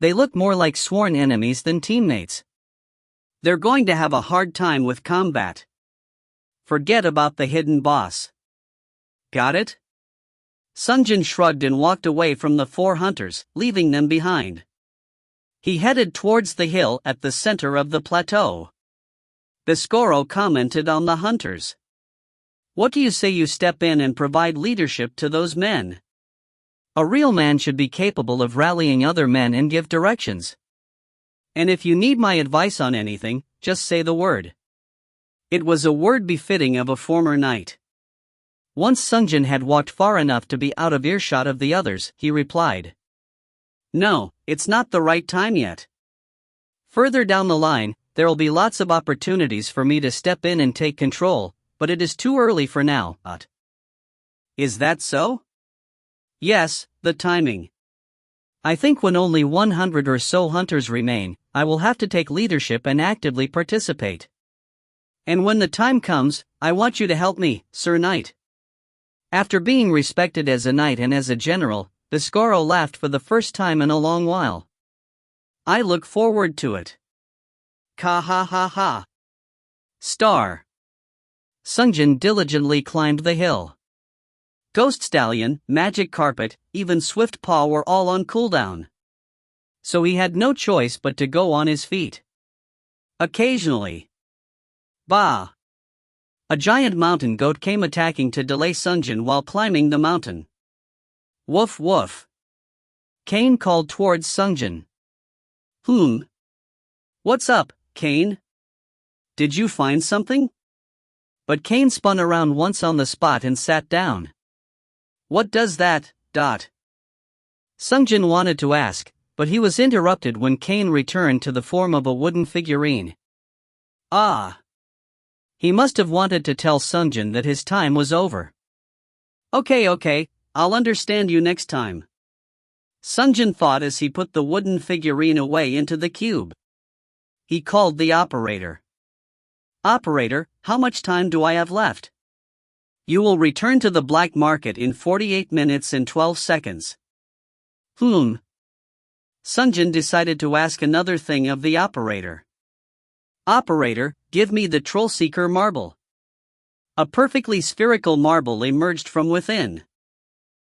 They looked more like sworn enemies than teammates. They're going to have a hard time with combat. Forget about the hidden boss. Got it? Sungjin shrugged and walked away from the four hunters, leaving them behind. He headed towards the hill at the center of the plateau. The Skoro commented on the hunters. What do you say you step in and provide leadership to those men? A real man should be capable of rallying other men and give directions. And if you need my advice on anything, just say the word. It was a word befitting of a former knight. Once Sungjin had walked far enough to be out of earshot of the others, he replied. No, it's not the right time yet. Further down the line, there'll be lots of opportunities for me to step in and take control, but it is too early for now. Is that so? Yes, the timing. I think when only 100 or so hunters remain, I will have to take leadership and actively participate. And when the time comes, I want you to help me, Sir Knight. After being respected as a knight and as a general, the Skoro laughed for the first time in a long while. I look forward to it. Ka ha ha ha. Star. Sungjin diligently climbed the hill. Ghost Stallion, Magic Carpet, even Swift Paw were all on cooldown. So he had no choice but to go on his feet. Occasionally. Bah! A giant mountain goat came attacking to delay Sungjin while climbing the mountain. Woof woof. Kane called towards Sungjin. What's up, Kane? Did you find something? But Kane spun around once on the spot and sat down. What does that, Sungjin wanted to ask, but he was interrupted when Kane returned to the form of a wooden figurine. Ah! He must have wanted to tell Sungjin that his time was over. Okay, I'll understand you next time. Sungjin thought as he put the wooden figurine away into the cube. He called the operator. Operator, how much time do I have left? You will return to the black market in 48 minutes and 12 seconds. Sungjin decided to ask another thing of the operator. Operator, give me the Troll Seeker marble. A perfectly spherical marble emerged from within.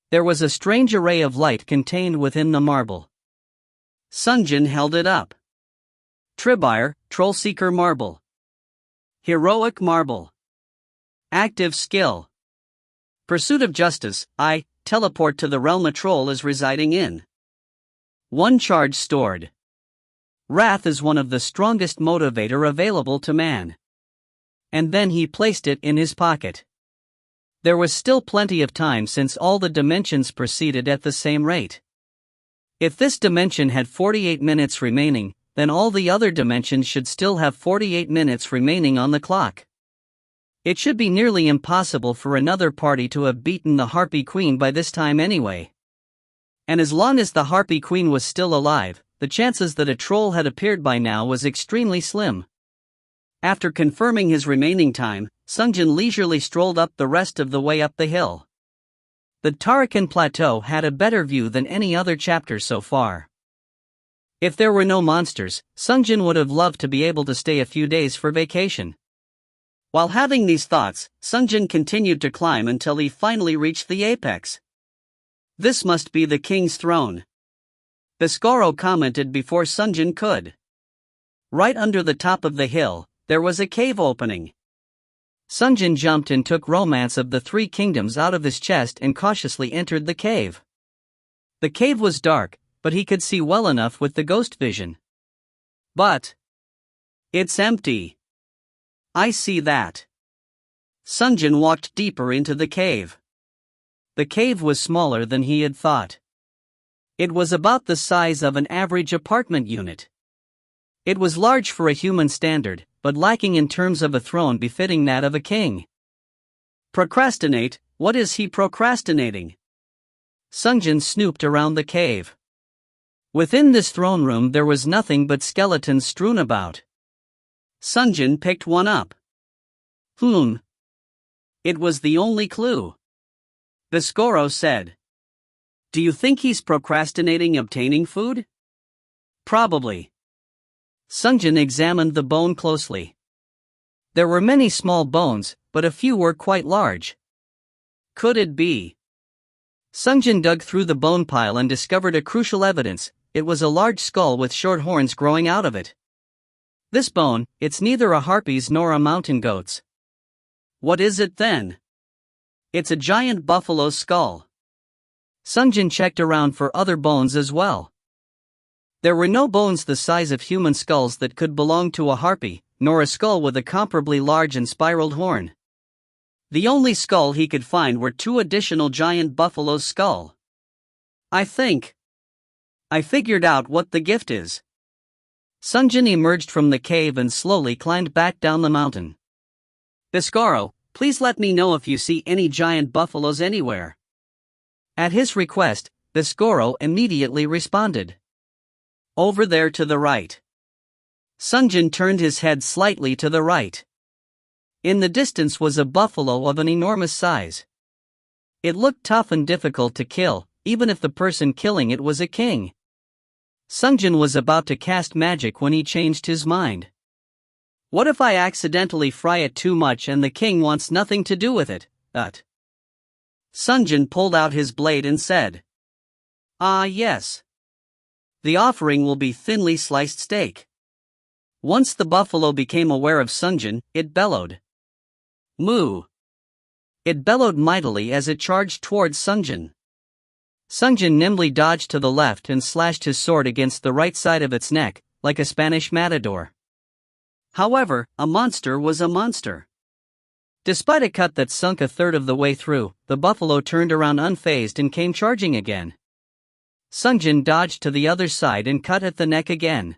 There was a strange array of light contained within the marble. Sungjin held it up. Tribire, Troll Seeker marble. Heroic marble. Active skill. Pursuit of justice, I, teleport to the realm a troll is residing in. 1 charge stored. Wrath is one of the strongest motivator available to man. And then he placed it in his pocket. There was still plenty of time since all the dimensions proceeded at the same rate. If this dimension had 48 minutes remaining, then all the other dimensions should still have 48 minutes remaining on the clock. It should be nearly impossible for another party to have beaten the Harpy Queen by this time anyway. And as long as the Harpy Queen was still alive, the chances that a troll had appeared by now was extremely slim. After confirming his remaining time, Sungjin leisurely strolled up the rest of the way up the hill. The Tarakan Plateau had a better view than any other chapter so far. If there were no monsters, Sungjin would have loved to be able to stay a few days for vacation. While having these thoughts, Sungjin continued to climb until he finally reached the apex. This must be the king's throne. The Skoro commented before Sungjin could. Right under the top of the hill, there was a cave opening. Sungjin jumped and took Romance of the Three Kingdoms out of his chest and cautiously entered the cave. The cave was dark, but he could see well enough with the ghost vision. But it's empty. I see that. Sungjin walked deeper into the cave. The cave was smaller than he had thought. It was about the size of an average apartment unit. It was large for a human standard, but lacking in terms of a throne befitting that of a king. Procrastinate, what is he procrastinating? Sungjin snooped around the cave. Within this throne room there was nothing but skeletons strewn about. Sungjin picked one up. It was the only clue. The Skoro said. Do you think he's procrastinating obtaining food? Probably. Sungjin examined the bone closely. There were many small bones, but a few were quite large. Could it be? Sungjin dug through the bone pile and discovered a crucial evidence. It was a large skull with short horns growing out of it. This bone, it's neither a harpy's nor a mountain goat's. What is it then? It's a giant buffalo's skull. Sungjin checked around for other bones as well. There were no bones the size of human skulls that could belong to a harpy, nor a skull with a comparably large and spiraled horn. The only skull he could find were two additional giant buffalo's skull. I figured out what the gift is. Sungjin emerged from the cave and slowly climbed back down the mountain. Biscoro, please let me know if you see any giant buffaloes anywhere. At his request, Biscoro immediately responded. Over there to the right. Sungjin turned his head slightly to the right. In the distance was a buffalo of an enormous size. It looked tough and difficult to kill, even if the person killing it was a king. Sungjin was about to cast magic when he changed his mind. What if I accidentally fry it too much and the king wants nothing to do with it? Sungjin pulled out his blade and said, "Ah yes. The offering will be thinly sliced steak." Once the buffalo became aware of Sungjin, it bellowed. Moo! It bellowed mightily as it charged towards Sungjin. Sungjin nimbly dodged to the left and slashed his sword against the right side of its neck, like a Spanish matador. However, a monster was a monster. Despite a cut that sunk a third of the way through, the buffalo turned around unfazed and came charging again. Sungjin dodged to the other side and cut at the neck again.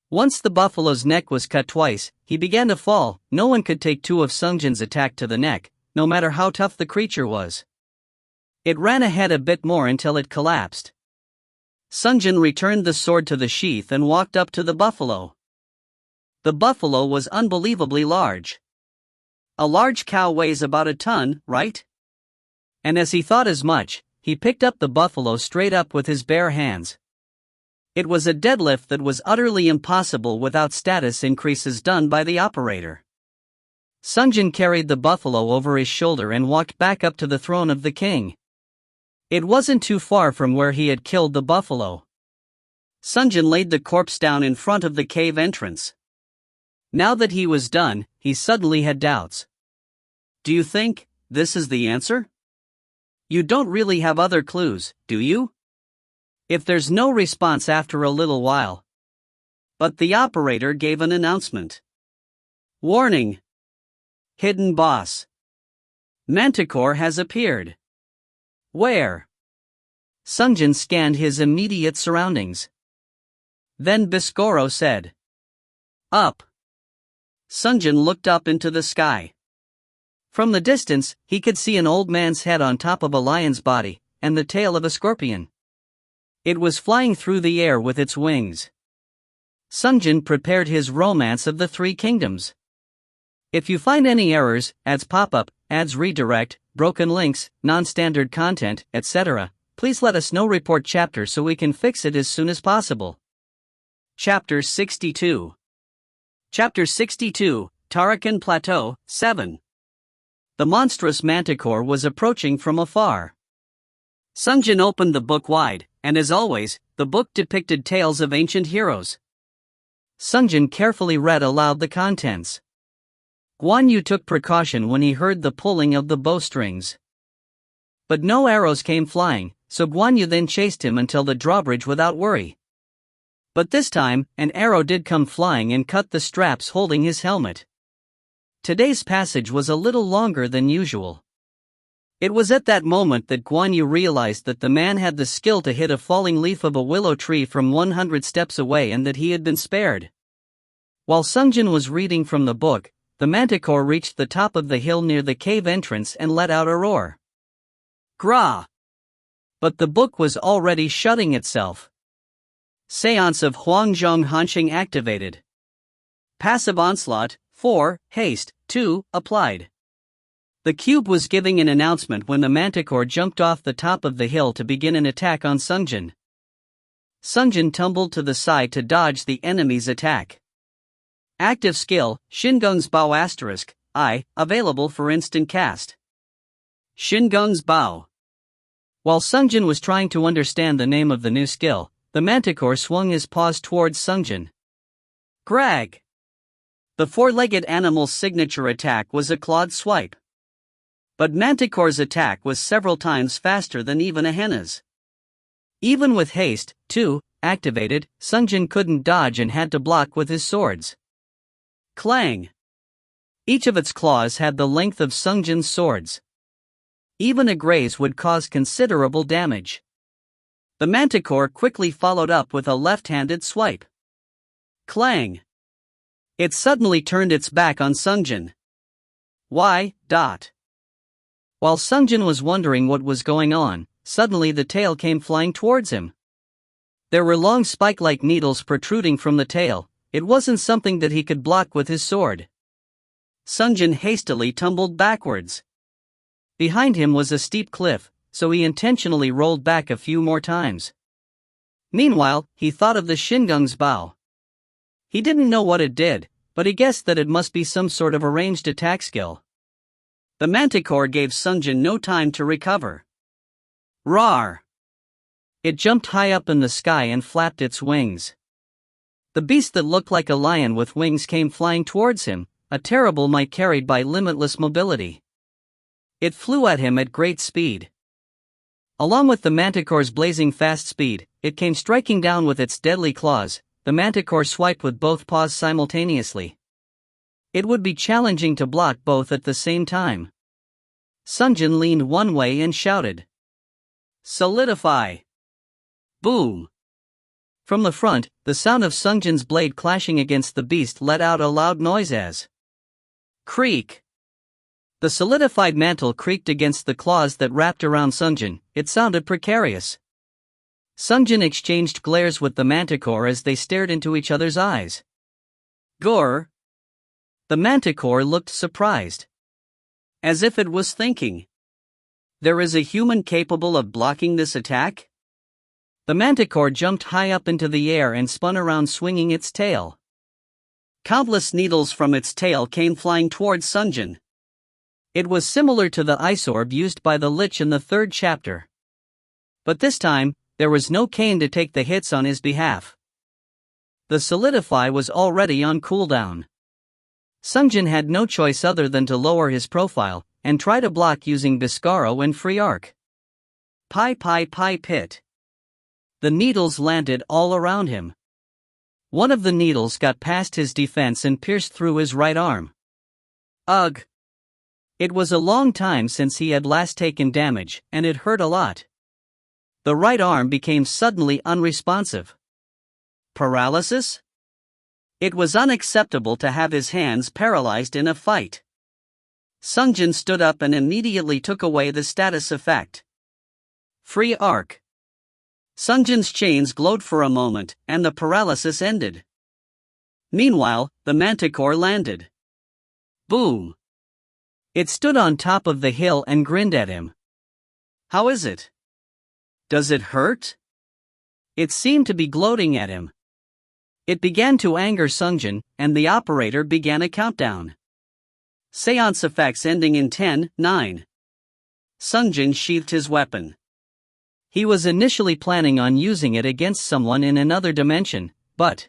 Once the buffalo's neck was cut twice, he began to fall. No one could take two of Sungjin's attack to the neck, no matter how tough the creature was. It ran ahead a bit more until it collapsed. Sungjin returned the sword to the sheath and walked up to the buffalo. The buffalo was unbelievably large. A large cow weighs about a ton, right? And as he thought as much, he picked up the buffalo straight up with his bare hands. It was a deadlift that was utterly impossible without status increases done by the operator. Sungjin carried the buffalo over his shoulder and walked back up to the throne of the king. It wasn't too far from where he had killed the buffalo. Sungjin laid the corpse down in front of the cave entrance. Now that he was done, he suddenly had doubts. Do you think this is the answer? You don't really have other clues, do you? If there's no response after a little while. But the operator gave an announcement. Warning! Hidden boss. Manticore has appeared. Where? Sungjin scanned his immediate surroundings. Then Biscoro said. Up. Sungjin looked up into the sky. From the distance, he could see an old man's head on top of a lion's body, and the tail of a scorpion. It was flying through the air with its wings. Sungjin prepared his Romance of the Three Kingdoms. If you find any errors, ads pop-up, ads redirect, broken links, non-standard content, etc., please let us know. Report chapter so we can fix it as soon as possible. Chapter 62. Chapter 62, Tarakan Plateau, 7. The monstrous manticore was approaching from afar. Sungjin opened the book wide, and as always, the book depicted tales of ancient heroes. Sungjin carefully read aloud the contents. Guan Yu took precaution when he heard the pulling of the bowstrings. But no arrows came flying, so Guan Yu then chased him until the drawbridge without worry. But this time, an arrow did come flying and cut the straps holding his helmet. Today's passage was a little longer than usual. It was at that moment that Guan Yu realized that the man had the skill to hit a falling leaf of a willow tree from 100 steps away and that he had been spared. While Sungjin was reading from the book, the manticore reached the top of the hill near the cave entrance and let out a roar. Grah! But the book was already shutting itself. Seance of Huangzhong Hanxing activated. Passive Onslaught, 4, Haste, 2, applied. The cube was giving an announcement when the manticore jumped off the top of the hill to begin an attack on Sungjin. Sungjin tumbled to the side to dodge the enemy's attack. Active skill, Shingung's Bao *, I, available for instant cast. Shingung's Bao. While Sungjin was trying to understand the name of the new skill, the manticore swung his paws towards Sungjin. Grag. The four-legged animal's signature attack was a clawed swipe. But Manticore's attack was several times faster than even a henna's. Even with haste, too, activated, Sungjin couldn't dodge and had to block with his swords. Clang! Each of its claws had the length of Sungjin's swords. Even a graze would cause considerable damage. The Manticore quickly followed up with a left-handed swipe. Clang! It suddenly turned its back on Sungjin. Why? While Sungjin was wondering what was going on, suddenly the tail came flying towards him. There were long spike-like needles protruding from the tail. It wasn't something that he could block with his sword. Sungjin hastily tumbled backwards. Behind him was a steep cliff, so he intentionally rolled back a few more times. Meanwhile, he thought of the Shingung's bow. He didn't know what it did, but he guessed that it must be some sort of arranged attack skill. The Manticore gave Sungjin no time to recover. Roar! It jumped high up in the sky and flapped its wings. The beast that looked like a lion with wings came flying towards him, a terrible might carried by limitless mobility. It flew at him at great speed. Along with the Manticore's blazing fast speed, it came striking down with its deadly claws. The Manticore swiped with both paws simultaneously. It would be challenging to block both at the same time. Sungjin leaned one way and shouted, "Solidify!" Boom! From the front, the sound of Sungjin's blade clashing against the beast let out a loud noise as creak. The solidified mantle creaked against the claws that wrapped around Sungjin. It sounded precarious. Sungjin exchanged glares with the Manticore as they stared into each other's eyes. Gore! The Manticore looked surprised. As if it was thinking, there is a human capable of blocking this attack? The Manticore jumped high up into the air and spun around swinging its tail. Countless needles from its tail came flying towards Sungjin. It was similar to the ice orb used by the Lich in the 3rd chapter. But this time, there was no cane to take the hits on his behalf. The Solidify was already on cooldown. Sungjin had no choice other than to lower his profile and try to block using Biscaro and Free Arc. Pi pit. The needles landed all around him. One of the needles got past his defense and pierced through his right arm. Ugh! It was a long time since he had last taken damage, and it hurt a lot. The right arm became suddenly unresponsive. Paralysis? It was unacceptable to have his hands paralyzed in a fight. Sungjin stood up and immediately took away the status effect. Free Arc. Sungjin's chains glowed for a moment, and the paralysis ended. Meanwhile, the Manticore landed. Boom! It stood on top of the hill and grinned at him. How is it? Does it hurt? It seemed to be gloating at him. It began to anger Sungjin, and the operator began a countdown. Seance effects ending in 10, 9. Sungjin sheathed his weapon. He was initially planning on using it against someone in another dimension, but...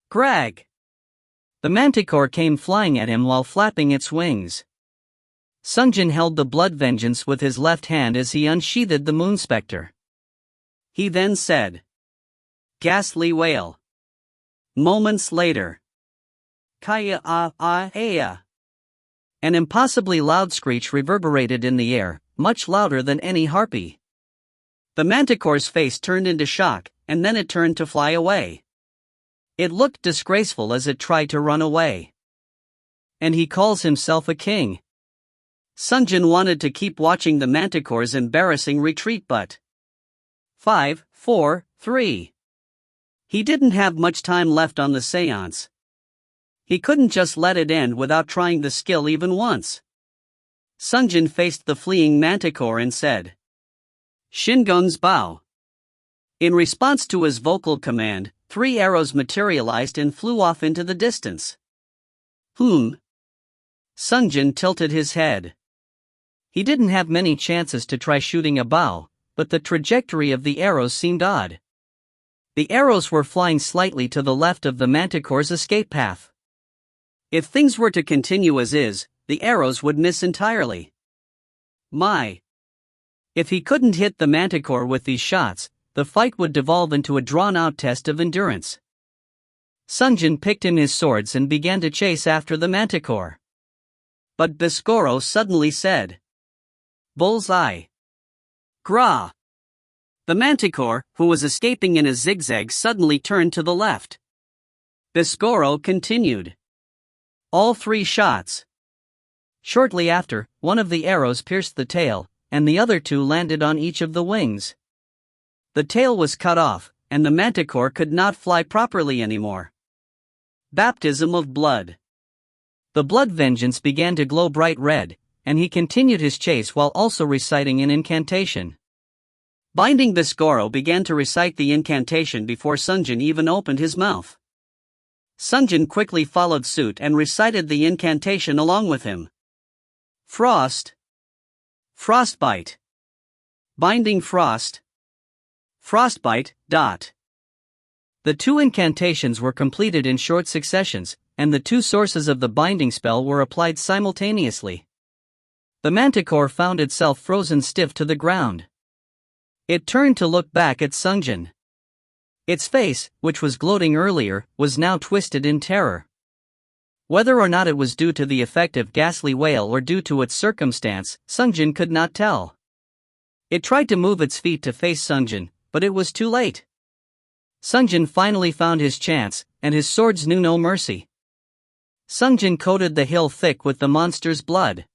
Grag! The Manticore came flying at him while flapping its wings. Sungjin held the blood vengeance with his left hand as he unsheathed the Moon Spectre. He then said, "Ghastly wail." Moments later, Kaya-a-a-aya. An impossibly loud screech reverberated in the air, much louder than any harpy. The Manticore's face turned into shock, and then it turned to fly away. It looked disgraceful as it tried to run away. And he calls himself a king. Sungjin wanted to keep watching the Manticore's embarrassing retreat, but 5, 4, 3. He didn't have much time left on the seance. He couldn't just let it end without trying the skill even once. Sungjin faced the fleeing Manticore and said, "Shingung's bow." In response to his vocal command, 3 arrows materialized and flew off into the distance. Sungjin tilted his head. He didn't have many chances to try shooting a bow, but the trajectory of the arrows seemed odd. The arrows were flying slightly to the left of the manticore's escape path. If things were to continue as is, the arrows would miss entirely. My! If he couldn't hit the manticore with these shots, the fight would devolve into a drawn-out test of endurance. Sungjin picked him his swords and began to chase after the manticore. But Biscoro suddenly said, "Bullseye!" Gra! The manticore, who was escaping in a zigzag, suddenly turned to the left. Biscoro continued. All 3 shots. Shortly after, one of the arrows pierced the tail, and the other 2 landed on each of the wings. The tail was cut off, and the manticore could not fly properly anymore. Baptism of blood. The blood vengeance began to glow bright red, and he continued his chase while also reciting an incantation. Binding Biscoro began to recite the incantation before Sungjin even opened his mouth. Sungjin quickly followed suit and recited the incantation along with him. Frost. Frostbite. Binding frost. Frostbite. The 2 incantations were completed in short successions, and the 2 sources of the binding spell were applied simultaneously. The manticore found itself frozen stiff to the ground. It turned to look back at Sungjin. Its face, which was gloating earlier, was now twisted in terror. Whether or not it was due to the effect of ghastly wail or due to its circumstance, Sungjin could not tell. It tried to move its feet to face Sungjin, but it was too late. Sungjin finally found his chance, and his swords knew no mercy. Sungjin coated the hill thick with the monster's blood.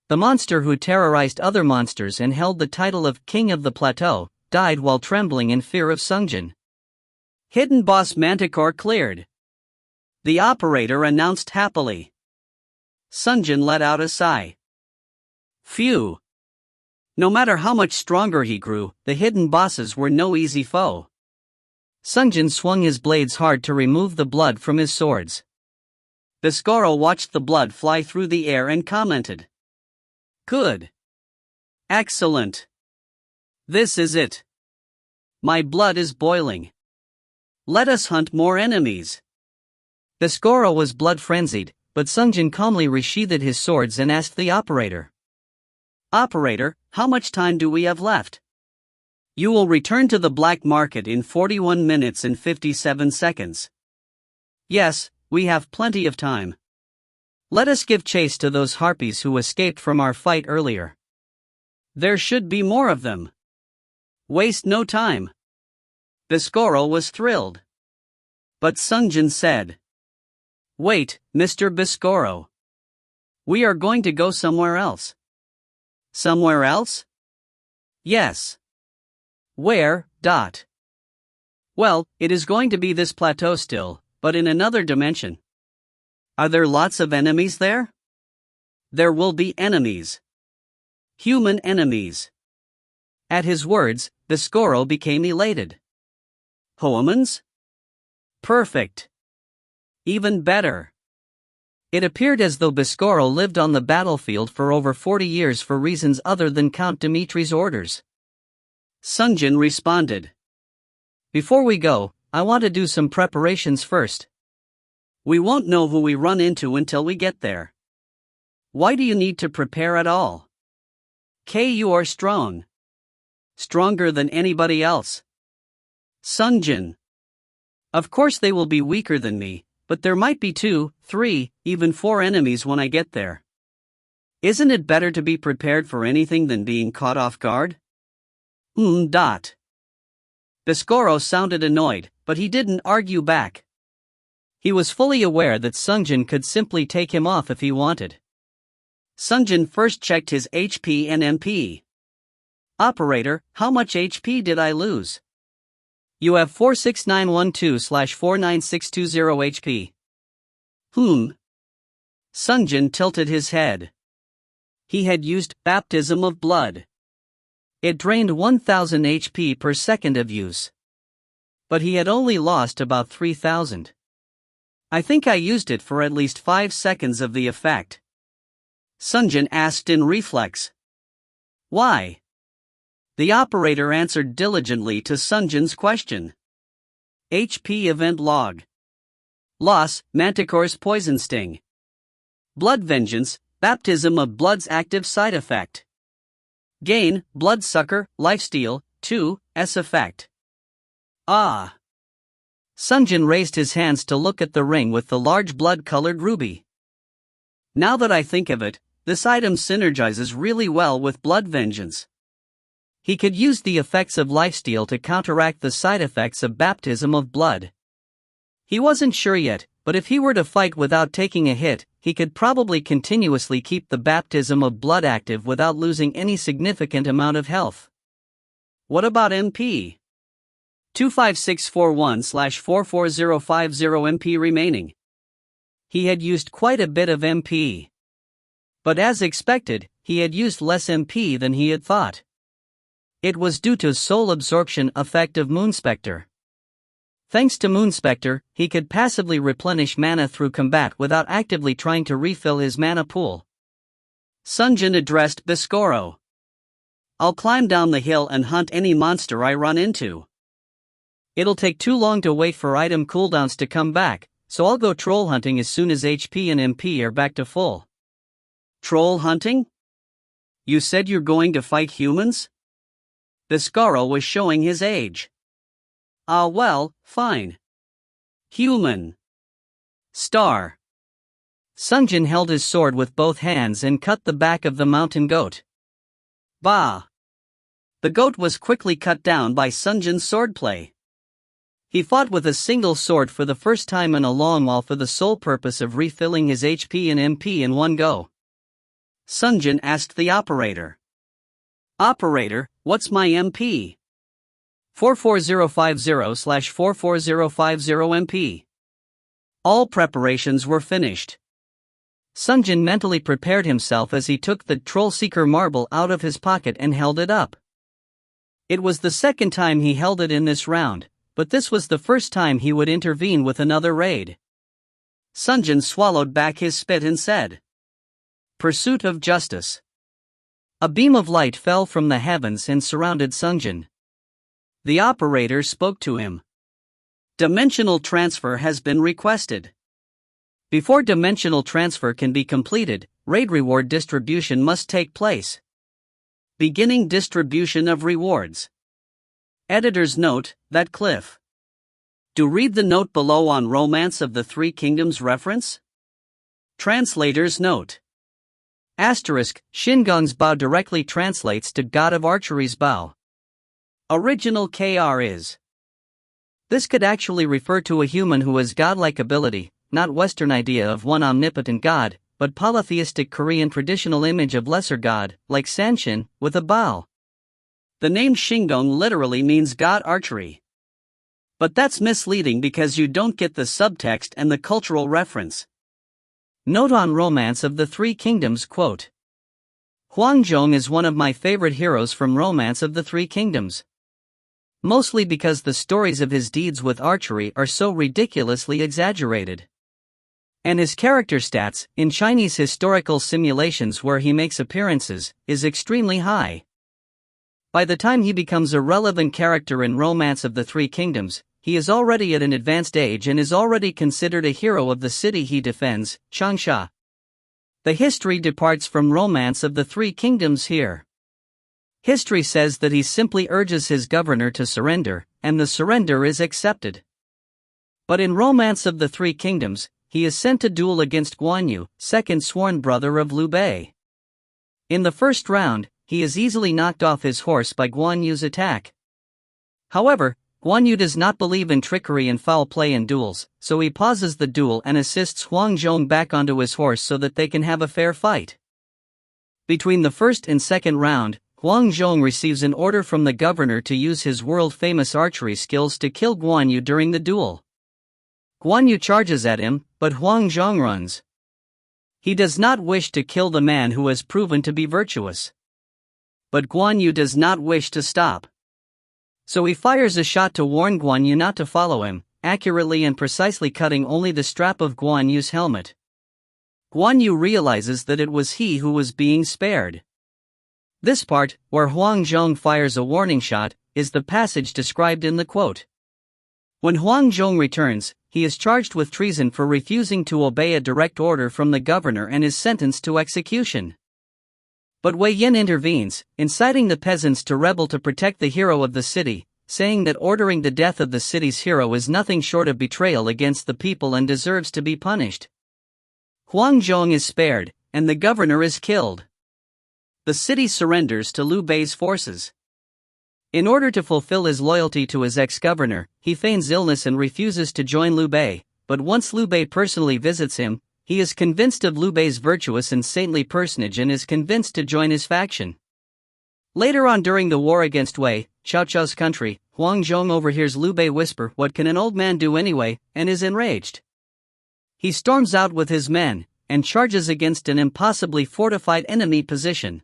The monster who terrorized other monsters and held the title of King of the Plateau, died while trembling in fear of Sungjin. Hidden boss manticore cleared. The operator announced happily. Sungjin let out a sigh. Phew. No matter how much stronger he grew, the hidden bosses were no easy foe. Sungjin swung his blades hard to remove the blood from his swords. Biscoro watched the blood fly through the air and commented. Good. Excellent. This is it. My blood is boiling. Let us hunt more enemies. Biscoro was blood-frenzied, but Sungjin calmly resheathed his swords and asked the operator. Operator, how much time do we have left? You will return to the black market in 41 minutes and 57 seconds. Yes, we have plenty of time. Let us give chase to those harpies who escaped from our fight earlier. There should be more of them. Waste no time. Biscoro was thrilled. But Sungjin said, Wait, Mr. Biscoro. We are going to go somewhere else. Somewhere else? Yes. Where? Well, it is going to be this plateau still, but in another dimension. Are there lots of enemies there? There will be enemies. Human enemies. At his words, Biscoro became elated. Humans? Perfect. Even better. It appeared as though Biscoro lived on the battlefield for over 40 years for reasons other than Count Dimitri's orders. Sungjin responded. Before we go, I want to do some preparations first. We won't know who we run into until we get there. Why do you need to prepare at all? You are strong. Stronger than anybody else. Sungjin. Of course they will be weaker than me, but there might be 2, 3, even 4 enemies when I get there. Isn't it better to be prepared for anything than being caught off guard? Biscoro sounded annoyed, but he didn't argue back. He was fully aware that Sungjin could simply take him off if he wanted. Sungjin first checked his HP and MP. Operator, how much HP did I lose? You have 46912/49620 HP. Sungjin tilted his head. He had used Baptism of Blood. It drained 1000 HP per second of use. But he had only lost about 3000. I think I used it for at least 5 seconds of the effect. Sungjin asked in reflex. Why? The operator answered diligently to Sungjin's question. HP event log. Loss, Manticore's poison sting. Blood vengeance, baptism of blood's active side effect. Gain, bloodsucker, lifesteal, 2, S effect. Ah! Sungjin raised his hands to look at the ring with the large blood-colored ruby. Now that I think of it, this item synergizes really well with blood vengeance. He could use the effects of lifesteal to counteract the side effects of baptism of blood. He wasn't sure yet, but if he were to fight without taking a hit, he could probably continuously keep the baptism of blood active without losing any significant amount of health. What about MP? 25641/44050 MP remaining. He had used quite a bit of MP. But as expected, he had used less MP than he had thought. It was due to soul absorption effect of Moonspectre. Thanks to Moonspectre, he could passively replenish mana through combat without actively trying to refill his mana pool. Sungjin addressed Biscoro. I'll climb down the hill and hunt any monster I run into. It'll take too long to wait for item cooldowns to come back, so I'll go troll hunting as soon as HP and MP are back to full. Troll hunting? You said you're going to fight humans? Biscoro was showing his age. Ah well, fine. Human. Star. Sungjin held his sword with both hands and cut the back of the mountain goat. Bah! The goat was quickly cut down by Sungjin's swordplay. He fought with a single sword for the first time in a long while for the sole purpose of refilling his HP and MP in one go. Sungjin asked the operator. Operator, what's my MP? 44050/44050 MP. All preparations were finished. Sungjin mentally prepared himself as he took the Troll Seeker marble out of his pocket and held it up. It was the second time he held it in this round, but this was the first time he would intervene with another raid. Sungjin swallowed back his spit and said, Pursuit of justice. A beam of light fell from the heavens and surrounded Sungjin. The operator spoke to him. Dimensional transfer has been requested. Before dimensional transfer can be completed, raid reward distribution must take place. Beginning distribution of rewards. Editor's note, that Cliff. Do read the note below on Romance of the Three Kingdoms reference. Translator's note. Asterisk, Shingong's bow directly translates to God of Archery's bow. Original KR is. This could actually refer to a human who has godlike ability, not Western idea of one omnipotent god, but polytheistic Korean traditional image of lesser god, like Sanshin, with a bow. The name Shingong literally means god archery. But that's misleading because you don't get the subtext and the cultural reference. Note on Romance of the Three Kingdoms quote. Huangjong is one of my favorite heroes from Romance of the Three Kingdoms. Mostly because the stories of his deeds with archery are so ridiculously exaggerated. And his character stats, in Chinese historical simulations where he makes appearances, is extremely high. By the time he becomes a relevant character in Romance of the Three Kingdoms, he is already at an advanced age and is already considered a hero of the city he defends, Changsha. The history departs from Romance of the Three Kingdoms here. History says that he simply urges his governor to surrender, and the surrender is accepted. But in Romance of the Three Kingdoms, he is sent to duel against Guan Yu, second sworn brother of Liu Bei. In the first round, he is easily knocked off his horse by Guan Yu's attack. However, Guan Yu does not believe in trickery and foul play in duels, so he pauses the duel and assists Huangjong back onto his horse so that they can have a fair fight. Between the first and second round, Huangjong receives an order from the governor to use his world-famous archery skills to kill Guan Yu during the duel. Guan Yu charges at him, but Huangjong runs. He does not wish to kill the man who has proven to be virtuous. But Guan Yu does not wish to stop. So he fires a shot to warn Guan Yu not to follow him, accurately and precisely cutting only the strap of Guan Yu's helmet. Guan Yu realizes that it was he who was being spared. This part, where Huangjong fires a warning shot, is the passage described in the quote. When Huang Zhong returns, he is charged with treason for refusing to obey a direct order from the governor and is sentenced to execution. But Wei Yin intervenes, inciting the peasants to rebel to protect the hero of the city, saying that ordering the death of the city's hero is nothing short of betrayal against the people and deserves to be punished. Huang Zhong is spared, and the governor is killed. The city surrenders to Liu Bei's forces. In order to fulfill his loyalty to his ex-governor, he feigns illness and refuses to join Liu Bei, but once Liu Bei personally visits him, he is convinced of Liu Bei's virtuous and saintly personage and is convinced to join his faction. Later on during the war against Wei, Cao Cao's country, Huang Zhong overhears Liu Bei whisper, "What can an old man do anyway?" and is enraged. He storms out with his men, and charges against an impossibly fortified enemy position.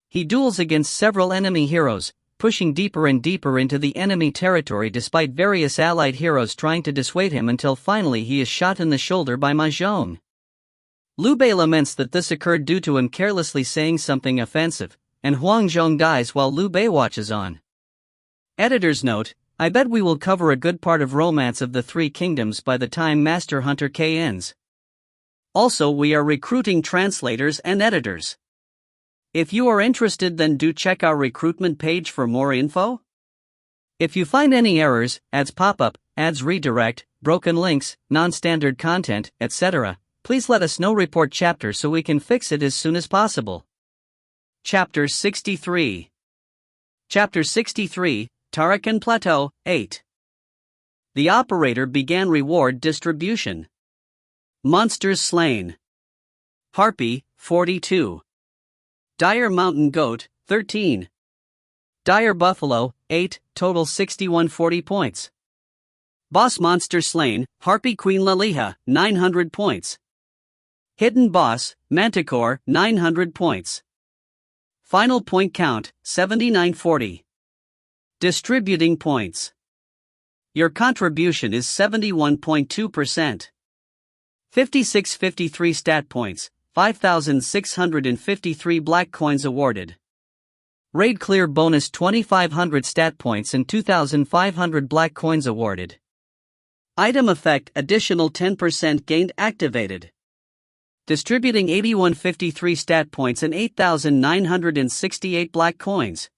He duels against several enemy heroes, pushing deeper and deeper into the enemy territory despite various allied heroes trying to dissuade him until finally he is shot in the shoulder by Ma Zhong. Liu Bei laments that this occurred due to him carelessly saying something offensive, and Huang Zhong dies while Liu Bei watches on. Editor's note: I bet we will cover a good part of Romance of the Three Kingdoms by the time Master Hunter K ends. Also, we are recruiting translators and editors. If you are interested, then do check our recruitment page for more info. If you find any errors, ads pop up, ads redirect, broken links, non-standard content, etc., please let us know. Report chapter so we can fix it as soon as possible. Chapter 63. Chapter 63, Tarakan Plateau, 8. The operator began reward distribution. Monsters slain. Harpy, 42. Dire Mountain Goat, 13. Dire Buffalo, 8, total 6140 points. Boss Monster slain, Harpy Queen Laliha, 900 points. Hidden Boss, Manticore, 900 points. Final point count, 7940. Distributing points. Your contribution is 71.2%. 5653 stat points. 5,653 black coins awarded. Raid clear bonus 2,500 stat points and 2,500 black coins awarded. Item effect additional 10% gained activated. Distributing 8,153 stat points and 8,968 black coins.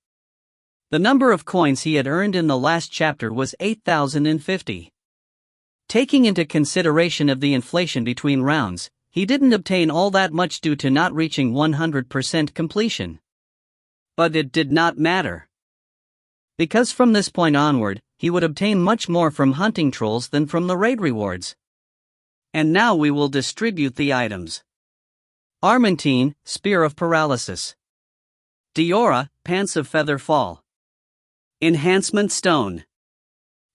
The number of coins he had earned in the last chapter was 8,050. Taking into consideration of the inflation between rounds, he didn't obtain all that much due to not reaching 100% completion. But it did not matter. Because from this point onward, he would obtain much more from hunting trolls than from the raid rewards. And now we will distribute the items. Armentine, Spear of Paralysis. Diora, Pants of Feather Fall. Enhancement Stone.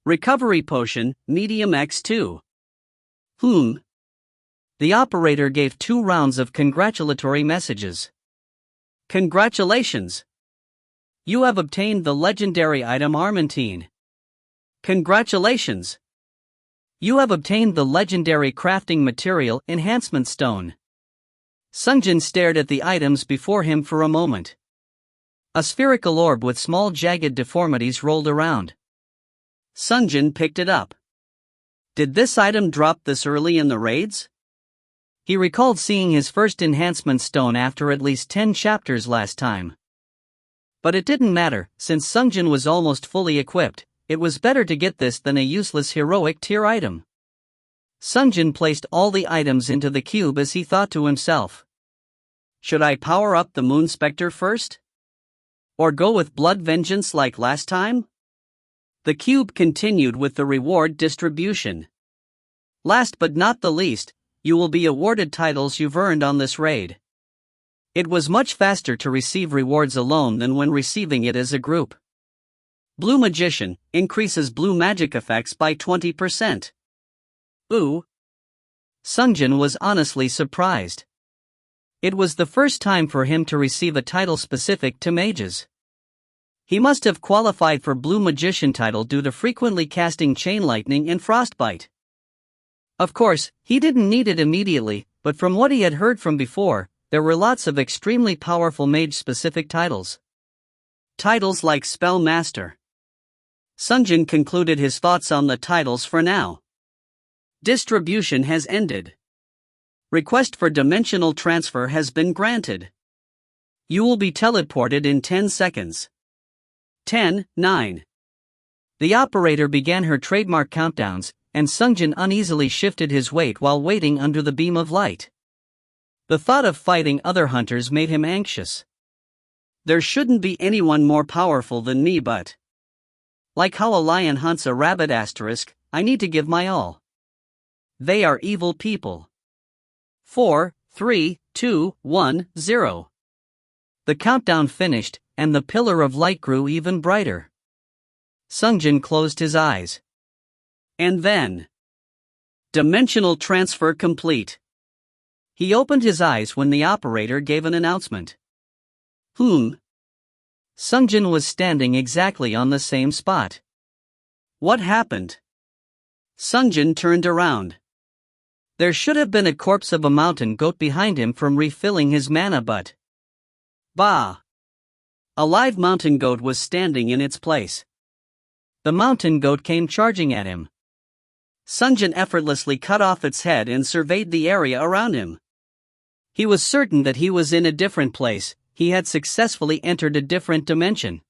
Recovery Potion, Medium X2. The operator gave 2 rounds of congratulatory messages. Congratulations! You have obtained the legendary item Armentine. Congratulations! You have obtained the legendary crafting material Enhancement Stone. Sungjin stared at the items before him for a moment. A spherical orb with small jagged deformities rolled around. Sungjin picked it up. Did this item drop this early in the raids? He recalled seeing his first enhancement stone after at least 10 chapters last time. But it didn't matter, since Sungjin was almost fully equipped. It was better to get this than a useless heroic tier item. Sungjin placed all the items into the cube as he thought to himself. Should I power up the Moon Spectre first? Or go with Blood Vengeance like last time? The cube continued with the reward distribution. Last but not the least, you will be awarded titles you've earned on this raid. It was much faster to receive rewards alone than when receiving it as a group. Blue Magician increases blue magic effects by 20%. Ooh! Sungjin was honestly surprised. It was the first time for him to receive a title specific to mages. He must have qualified for Blue Magician title due to frequently casting Chain Lightning and Frostbite. Of course, he didn't need it immediately, but from what he had heard from before, there were lots of extremely powerful mage-specific titles. Titles like Spell Master, Sungjin concluded his thoughts on the titles for now. Distribution has ended. Request for dimensional transfer has been granted. You will be teleported in 10 seconds. 10, 9. The operator began her trademark countdowns, and Sungjin uneasily shifted his weight while waiting under the beam of light. The thought of fighting other hunters made him anxious. There shouldn't be anyone more powerful than me, but like how a lion hunts a rabbit *, I need to give my all. They are evil people. 4, 3, 2, 1, 0. The countdown finished, and the pillar of light grew even brighter. Sungjin closed his eyes. And then, dimensional transfer complete. He opened his eyes when the operator gave an announcement. Sungjin was standing exactly on the same spot. What happened? Sungjin turned around. There should have been a corpse of a mountain goat behind him from refilling his mana, but bah! A live mountain goat was standing in its place. The mountain goat came charging at him. Sungjin effortlessly cut off its head and surveyed the area around him. He was certain that he was in a different place. He had successfully entered a different dimension.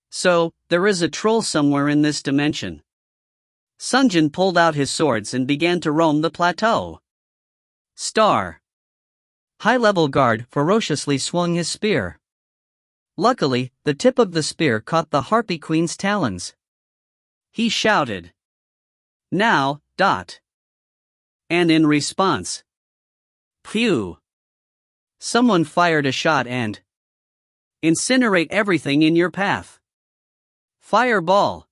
So, there is a troll somewhere in this dimension. Sungjin pulled out his swords and began to roam the plateau. Star. High-level guard ferociously swung his spear. Luckily, the tip of the spear caught the Harpy Queen's talons. He shouted, "Now, dot!" And in response, phew! Someone fired a shot and incinerate everything in your path. Fireball.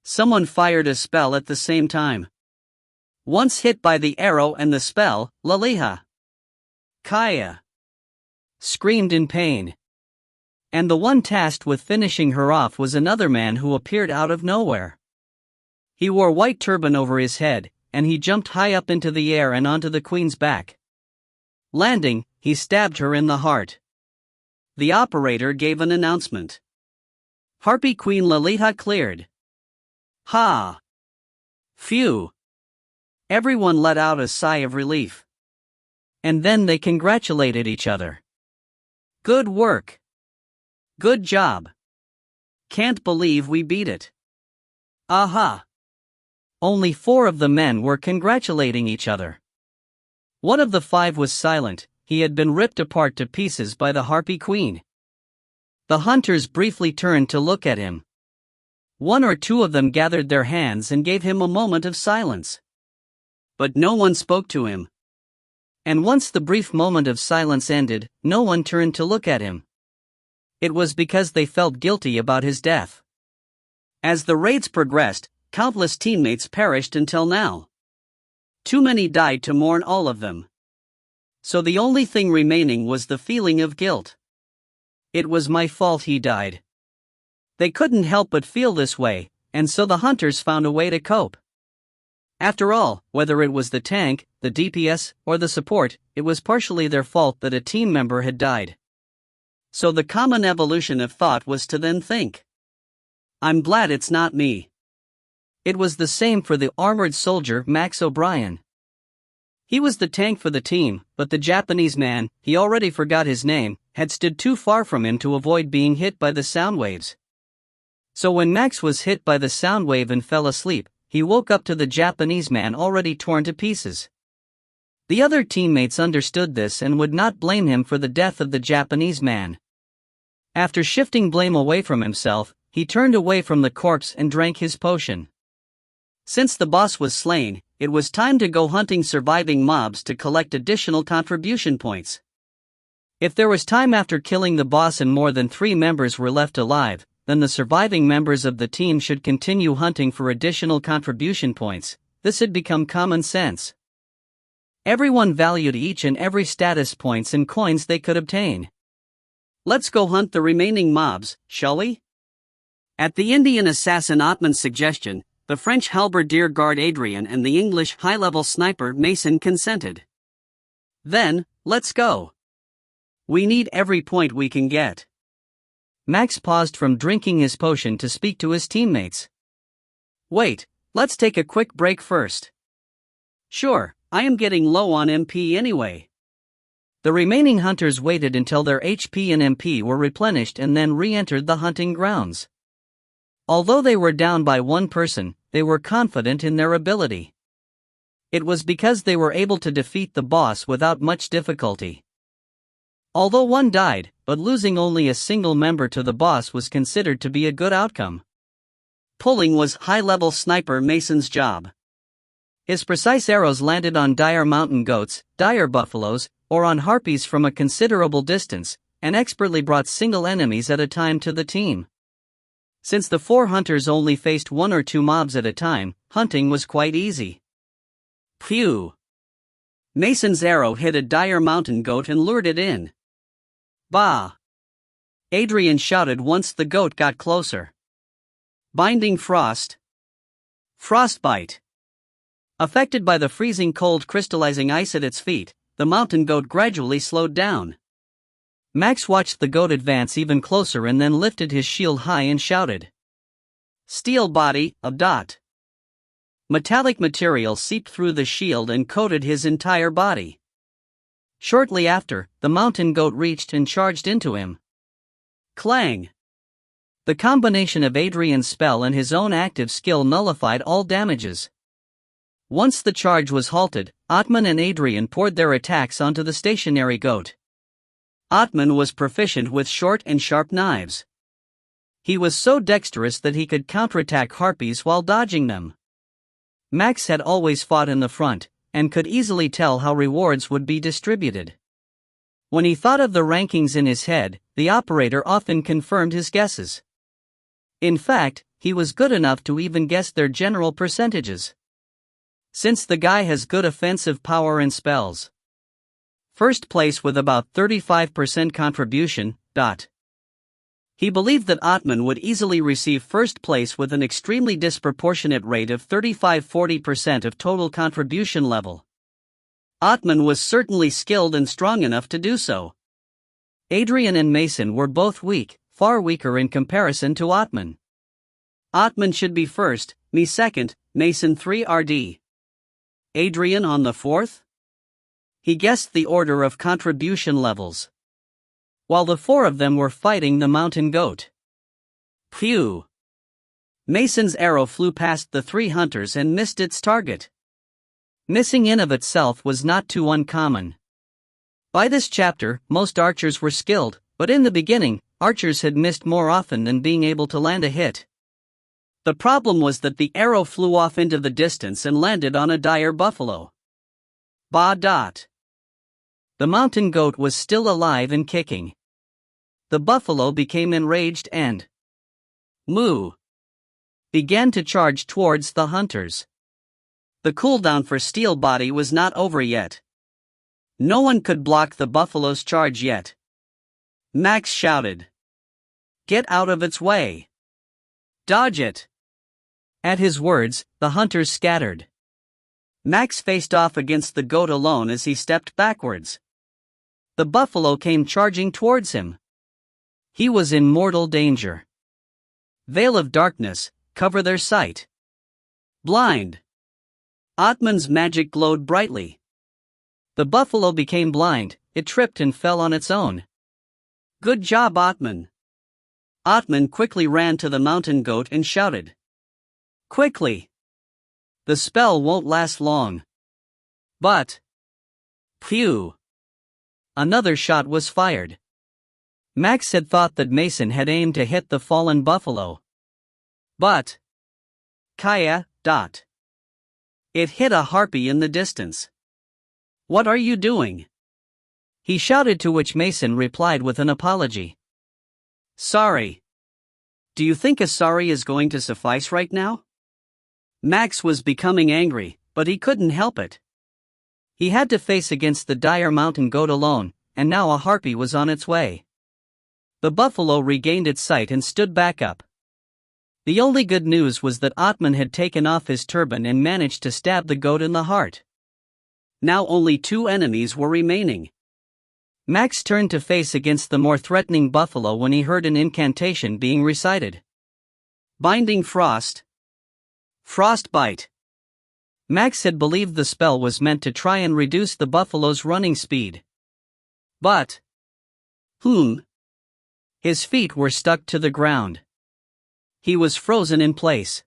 Someone fired a spell at the same time. Once hit by the arrow and the spell, Laliha Kaya screamed in pain. And the one tasked with finishing her off was another man who appeared out of nowhere. He wore white turban over his head, and he jumped high up into the air and onto the queen's back. Landing, he stabbed her in the heart. The operator gave an announcement. Harpy Queen Laliha cleared. Ha! Phew! Everyone let out a sigh of relief. And then they congratulated each other. Good work! Good job! Can't believe we beat it. Aha! Only 4 of the men were congratulating each other. One of the 5 was silent. He had been ripped apart to pieces by the Harpy Queen. The hunters briefly turned to look at him. 1 or 2 of them gathered their hands and gave him a moment of silence. But no one spoke to him. And once the brief moment of silence ended, no one turned to look at him. It was because they felt guilty about his death. As the raids progressed, countless teammates perished until now. Too many died to mourn all of them. So the only thing remaining was the feeling of guilt. It was my fault he died. They couldn't help but feel this way, and so the hunters found a way to cope. After all, whether it was the tank, the DPS, or the support, it was partially their fault that a team member had died. So the common evolution of thought was to then think, I'm glad it's not me. It was the same for the armored soldier Max O'Brien. He was the tank for the team, but the Japanese man, he already forgot his name, had stood too far from him to avoid being hit by the sound waves. So when Max was hit by the sound wave and fell asleep, he woke up to the Japanese man already torn to pieces. The other teammates understood this and would not blame him for the death of the Japanese man. After shifting blame away from himself, he turned away from the corpse and drank his potion. Since the boss was slain, it was time to go hunting surviving mobs to collect additional contribution points. If there was time after killing the boss and more than 3 members were left alive, then the surviving members of the team should continue hunting for additional contribution points. This had become common sense. Everyone valued each and every status points and coins they could obtain. Let's go hunt the remaining mobs, shall we? At the Indian assassin Ottman's suggestion, the French halberdier guard Adrian and the English high-level sniper Mason consented. Then, let's go. We need every point we can get. Max paused from drinking his potion to speak to his teammates. Wait, let's take a quick break first. Sure, I am getting low on MP anyway. The remaining hunters waited until their HP and MP were replenished and then re-entered the hunting grounds. Although they were down by one person, they were confident in their ability. It was because they were able to defeat the boss without much difficulty. Although one died, but losing only a single member to the boss was considered to be a good outcome. Pulling was high-level sniper Mason's job. His precise arrows landed on dire mountain goats, dire buffaloes, or on harpies from a considerable distance, and expertly brought single enemies at a time to the team. Since the 4 hunters only faced 1 or 2 mobs at a time, hunting was quite easy. Phew! Mason's arrow hit a dire mountain goat and lured it in. Bah! Adrian shouted once the goat got closer. Binding frost. Frostbite. Affected by the freezing cold crystallizing ice at its feet, the mountain goat gradually slowed down. Max watched the goat advance even closer and then lifted his shield high and shouted. Steel body, a dot. Metallic material seeped through the shield and coated his entire body. Shortly after, the mountain goat reached and charged into him. Clang! The combination of Adrian's spell and his own active skill nullified all damages. Once the charge was halted, Atman and Adrian poured their attacks onto the stationary goat. Atman was proficient with short and sharp knives. He was so dexterous that he could counterattack harpies while dodging them. Max had always fought in the front, and could easily tell how rewards would be distributed. When he thought of the rankings in his head, the operator often confirmed his guesses. In fact, he was good enough to even guess their general percentages. Since the guy has good offensive power and spells. First place with about 35% contribution. He believed that Atman would easily receive first place with an extremely disproportionate rate of 35-40% of total contribution level. Atman was certainly skilled and strong enough to do so. Adrian and Mason were both weak, far weaker in comparison to Atman. Atman should be first, me second, Mason 3 RD. Adrian on the fourth? He guessed the order of contribution levels. While the 4 of them were fighting the mountain goat. Phew! Mason's arrow flew past the 3 hunters and missed its target. Missing in of itself was not too uncommon. By this chapter, most archers were skilled, but in the beginning, archers had missed more often than being able to land a hit. The problem was that the arrow flew off into the distance and landed on a dire buffalo. Bah dot. The mountain goat was still alive and kicking. The buffalo became enraged and moo began to charge towards the hunters. The cooldown for Steel Body was not over yet. No one could block the buffalo's charge yet. Max shouted. Get out of its way. Dodge it. At his words, the hunters scattered. Max faced off against the goat alone as he stepped backwards. The buffalo came charging towards him. He was in mortal danger. Veil of darkness, cover their sight. Blind. Atman's magic glowed brightly. The buffalo became blind, it tripped and fell on its own. Good job, Atman. Atman quickly ran to the mountain goat and shouted. Quickly. The spell won't last long. But. Phew. Another shot was fired. Max had thought that Mason had aimed to hit the fallen buffalo. But. Kaya. It hit a harpy in the distance. What are you doing? He shouted, to which Mason replied with an apology. Sorry. Do you think a sorry is going to suffice right now? Max was becoming angry, but he couldn't help it. He had to face against the dire mountain goat alone, and now a harpy was on its way. The buffalo regained its sight and stood back up. The only good news was that Atman had taken off his turban and managed to stab the goat in the heart. Now only 2 enemies were remaining. Max turned to face against the more threatening buffalo when he heard an incantation being recited. Binding Frost. Frostbite. Max had believed the spell was meant to try and reduce the buffalo's running speed. But his feet were stuck to the ground. He was frozen in place.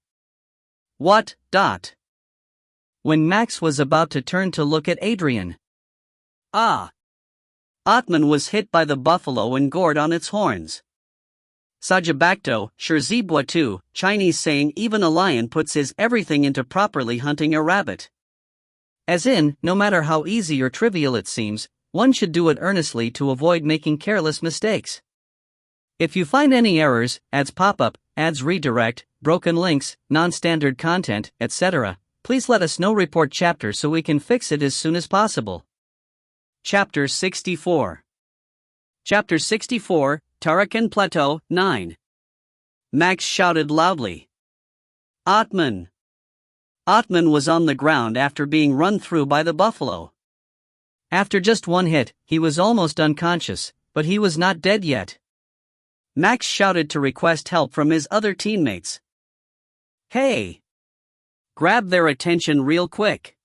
What? When Max was about to turn to look at Adrian. Atman was hit by the buffalo and gored on its horns. Sajabakto, Shirzibwatu, Chinese saying even a lion puts his everything into properly hunting a rabbit. As in, no matter how easy or trivial it seems, one should do it earnestly to avoid making careless mistakes. If you find any errors, ads pop up, ads redirect, broken links, non-standard content, etc., please let us know. Report chapter so we can fix it as soon as possible. Chapter 64. Chapter 64, Tarakan Plateau, 9. Max shouted loudly. Atman! Atman was on the ground after being run through by the buffalo. After just one hit, he was almost unconscious, but he was not dead yet. Max shouted to request help from his other teammates. Hey! Grab their attention real quick.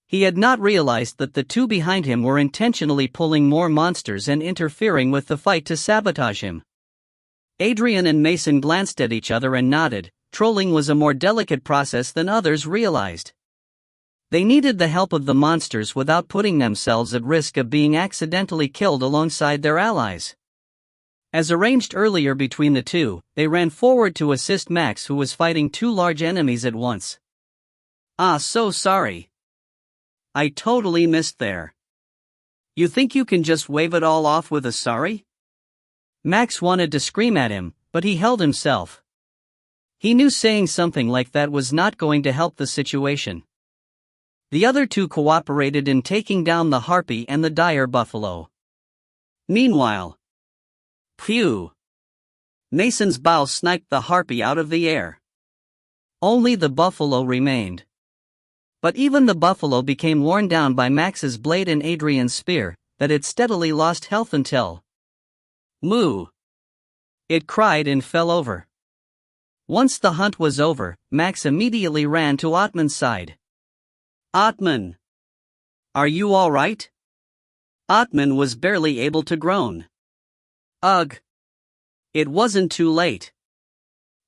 He had not realized that the two behind him were intentionally pulling more monsters and interfering with the fight to sabotage him. Adrian and Mason glanced at each other and nodded. Trolling was a more delicate process than others realized. They needed the help of the monsters without putting themselves at risk of being accidentally killed alongside their allies. As arranged earlier between the two, they ran forward to assist Max, who was fighting two large enemies at once. So sorry. I totally missed there. You think you can just wave it all off with a sorry? Max wanted to scream at him, but he held himself. He knew saying something like that was not going to help the situation. The other two cooperated in taking down the harpy and the dire buffalo. Meanwhile, phew! Mason's bow sniped the harpy out of the air. Only the buffalo remained. But even the buffalo became worn down by Max's blade and Adrian's spear, that it steadily lost health until moo! It cried and fell over. Once the hunt was over, Max immediately ran to Atman's side. Atman! Are you all right? Atman was barely able to groan. Ugh! It wasn't too late.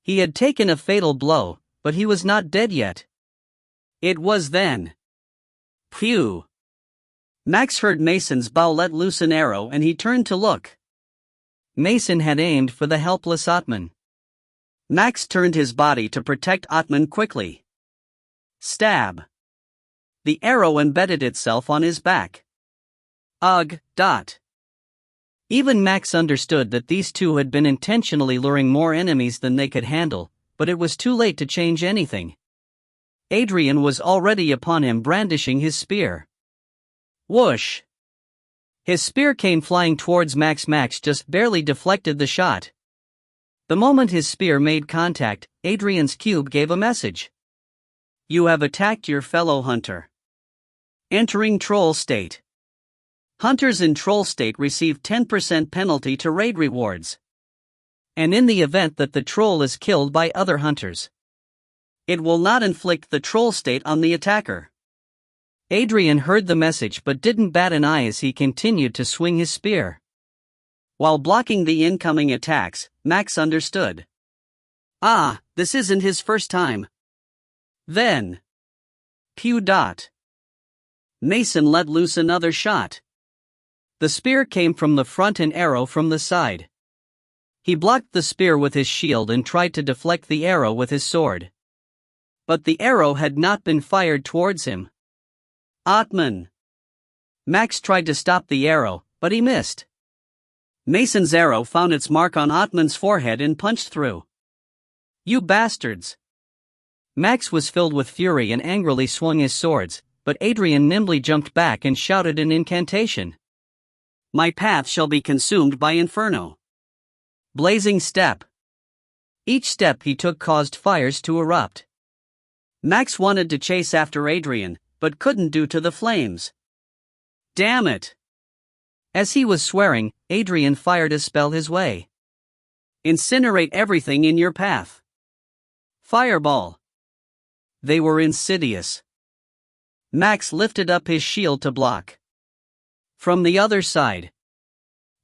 He had taken a fatal blow, but he was not dead yet. It was then. Phew! Max heard Mason's bow let loose an arrow and he turned to look. Mason had aimed for the helpless Atman. Max turned his body to protect Atman quickly. Stab! The arrow embedded itself on his back. Ugh! Even Max understood that these two had been intentionally luring more enemies than they could handle, but it was too late to change anything. Adrian was already upon him, brandishing his spear. Whoosh! His spear came flying towards Max. Max just barely deflected the shot. The moment his spear made contact, Adrian's cube gave a message. You have attacked your fellow hunter. Entering Troll State. Hunters in Troll State receive 10% penalty to raid rewards. And in the event that the troll is killed by other hunters, it will not inflict the Troll State on the attacker. Adrian heard the message but didn't bat an eye as he continued to swing his spear. While blocking the incoming attacks, Max understood. This isn't his first time. Then, pew! Mason let loose another shot. The spear came from the front and arrow from the side. He blocked the spear with his shield and tried to deflect the arrow with his sword. But the arrow had not been fired towards him. Atman! Max tried to stop the arrow, but he missed. Mason's arrow found its mark on Atman's forehead and punched through. You bastards! Max was filled with fury and angrily swung his swords, but Adrian nimbly jumped back and shouted an incantation. My path shall be consumed by inferno. Blazing step. Each step he took caused fires to erupt. Max wanted to chase after Adrian, but couldn't due to the flames. Damn it! As he was swearing, Adrian fired a spell his way. Incinerate everything in your path. Fireball. They were insidious. Max lifted up his shield to block. From the other side.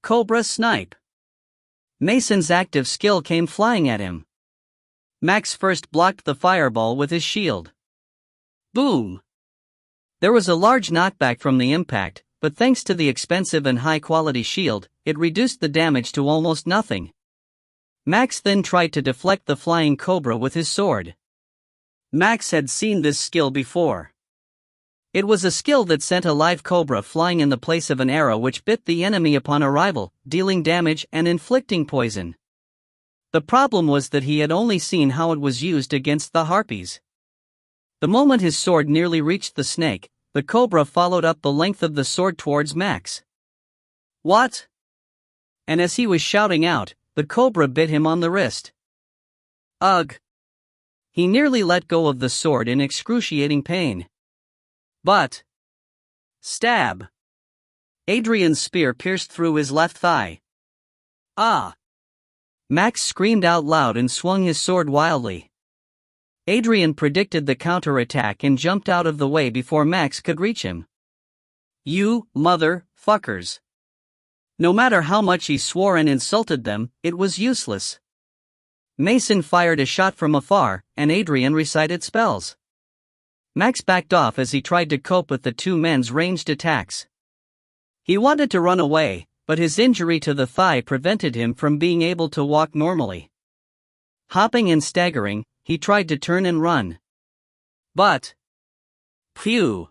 Cobra Snipe. Mason's active skill came flying at him. Max first blocked the fireball with his shield. Boom! There was a large knockback from the impact, but thanks to the expensive and high-quality shield, it reduced the damage to almost nothing. Max then tried to deflect the flying cobra with his sword. Max had seen this skill before. It was a skill that sent a live cobra flying in the place of an arrow which bit the enemy upon arrival, dealing damage and inflicting poison. The problem was that he had only seen how it was used against the harpies. The moment his sword nearly reached the snake, the cobra followed up the length of the sword towards Max. What? And as he was shouting out, the cobra bit him on the wrist. Ugh! He nearly let go of the sword in excruciating pain. But... Stab! Adrian's spear pierced through his left thigh. Ah! Max screamed out loud and swung his sword wildly. Adrian predicted the counterattack and jumped out of the way before Max could reach him. You mother-fuckers! No matter how much he swore and insulted them, it was useless. Mason fired a shot from afar, and Adrian recited spells. Max backed off as he tried to cope with the two men's ranged attacks. He wanted to run away, but his injury to the thigh prevented him from being able to walk normally. Hopping and staggering, he tried to turn and run. But... Phew!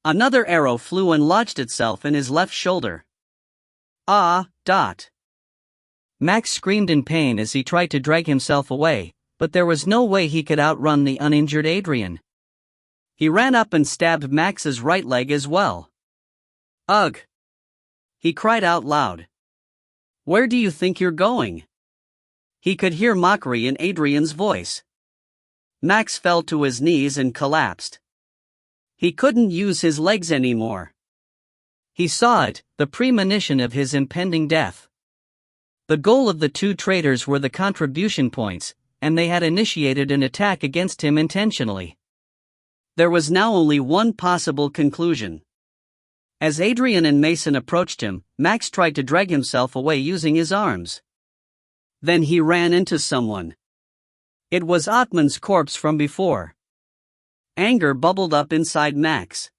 Another arrow flew and lodged itself in his left shoulder. Ah! Max screamed in pain as he tried to drag himself away, but there was no way he could outrun the uninjured Adrian. He ran up and stabbed Max's right leg as well. Ugh! He cried out loud. Where do you think you're going? He could hear mockery in Adrian's voice. Max fell to his knees and collapsed. He couldn't use his legs anymore. He saw it, the premonition of his impending death. The goal of the two traitors were the contribution points, and they had initiated an attack against him intentionally. There was now only one possible conclusion. As Adrian and Mason approached him, Max tried to drag himself away using his arms. Then he ran into someone. It was Atman's corpse from before. Anger bubbled up inside Max.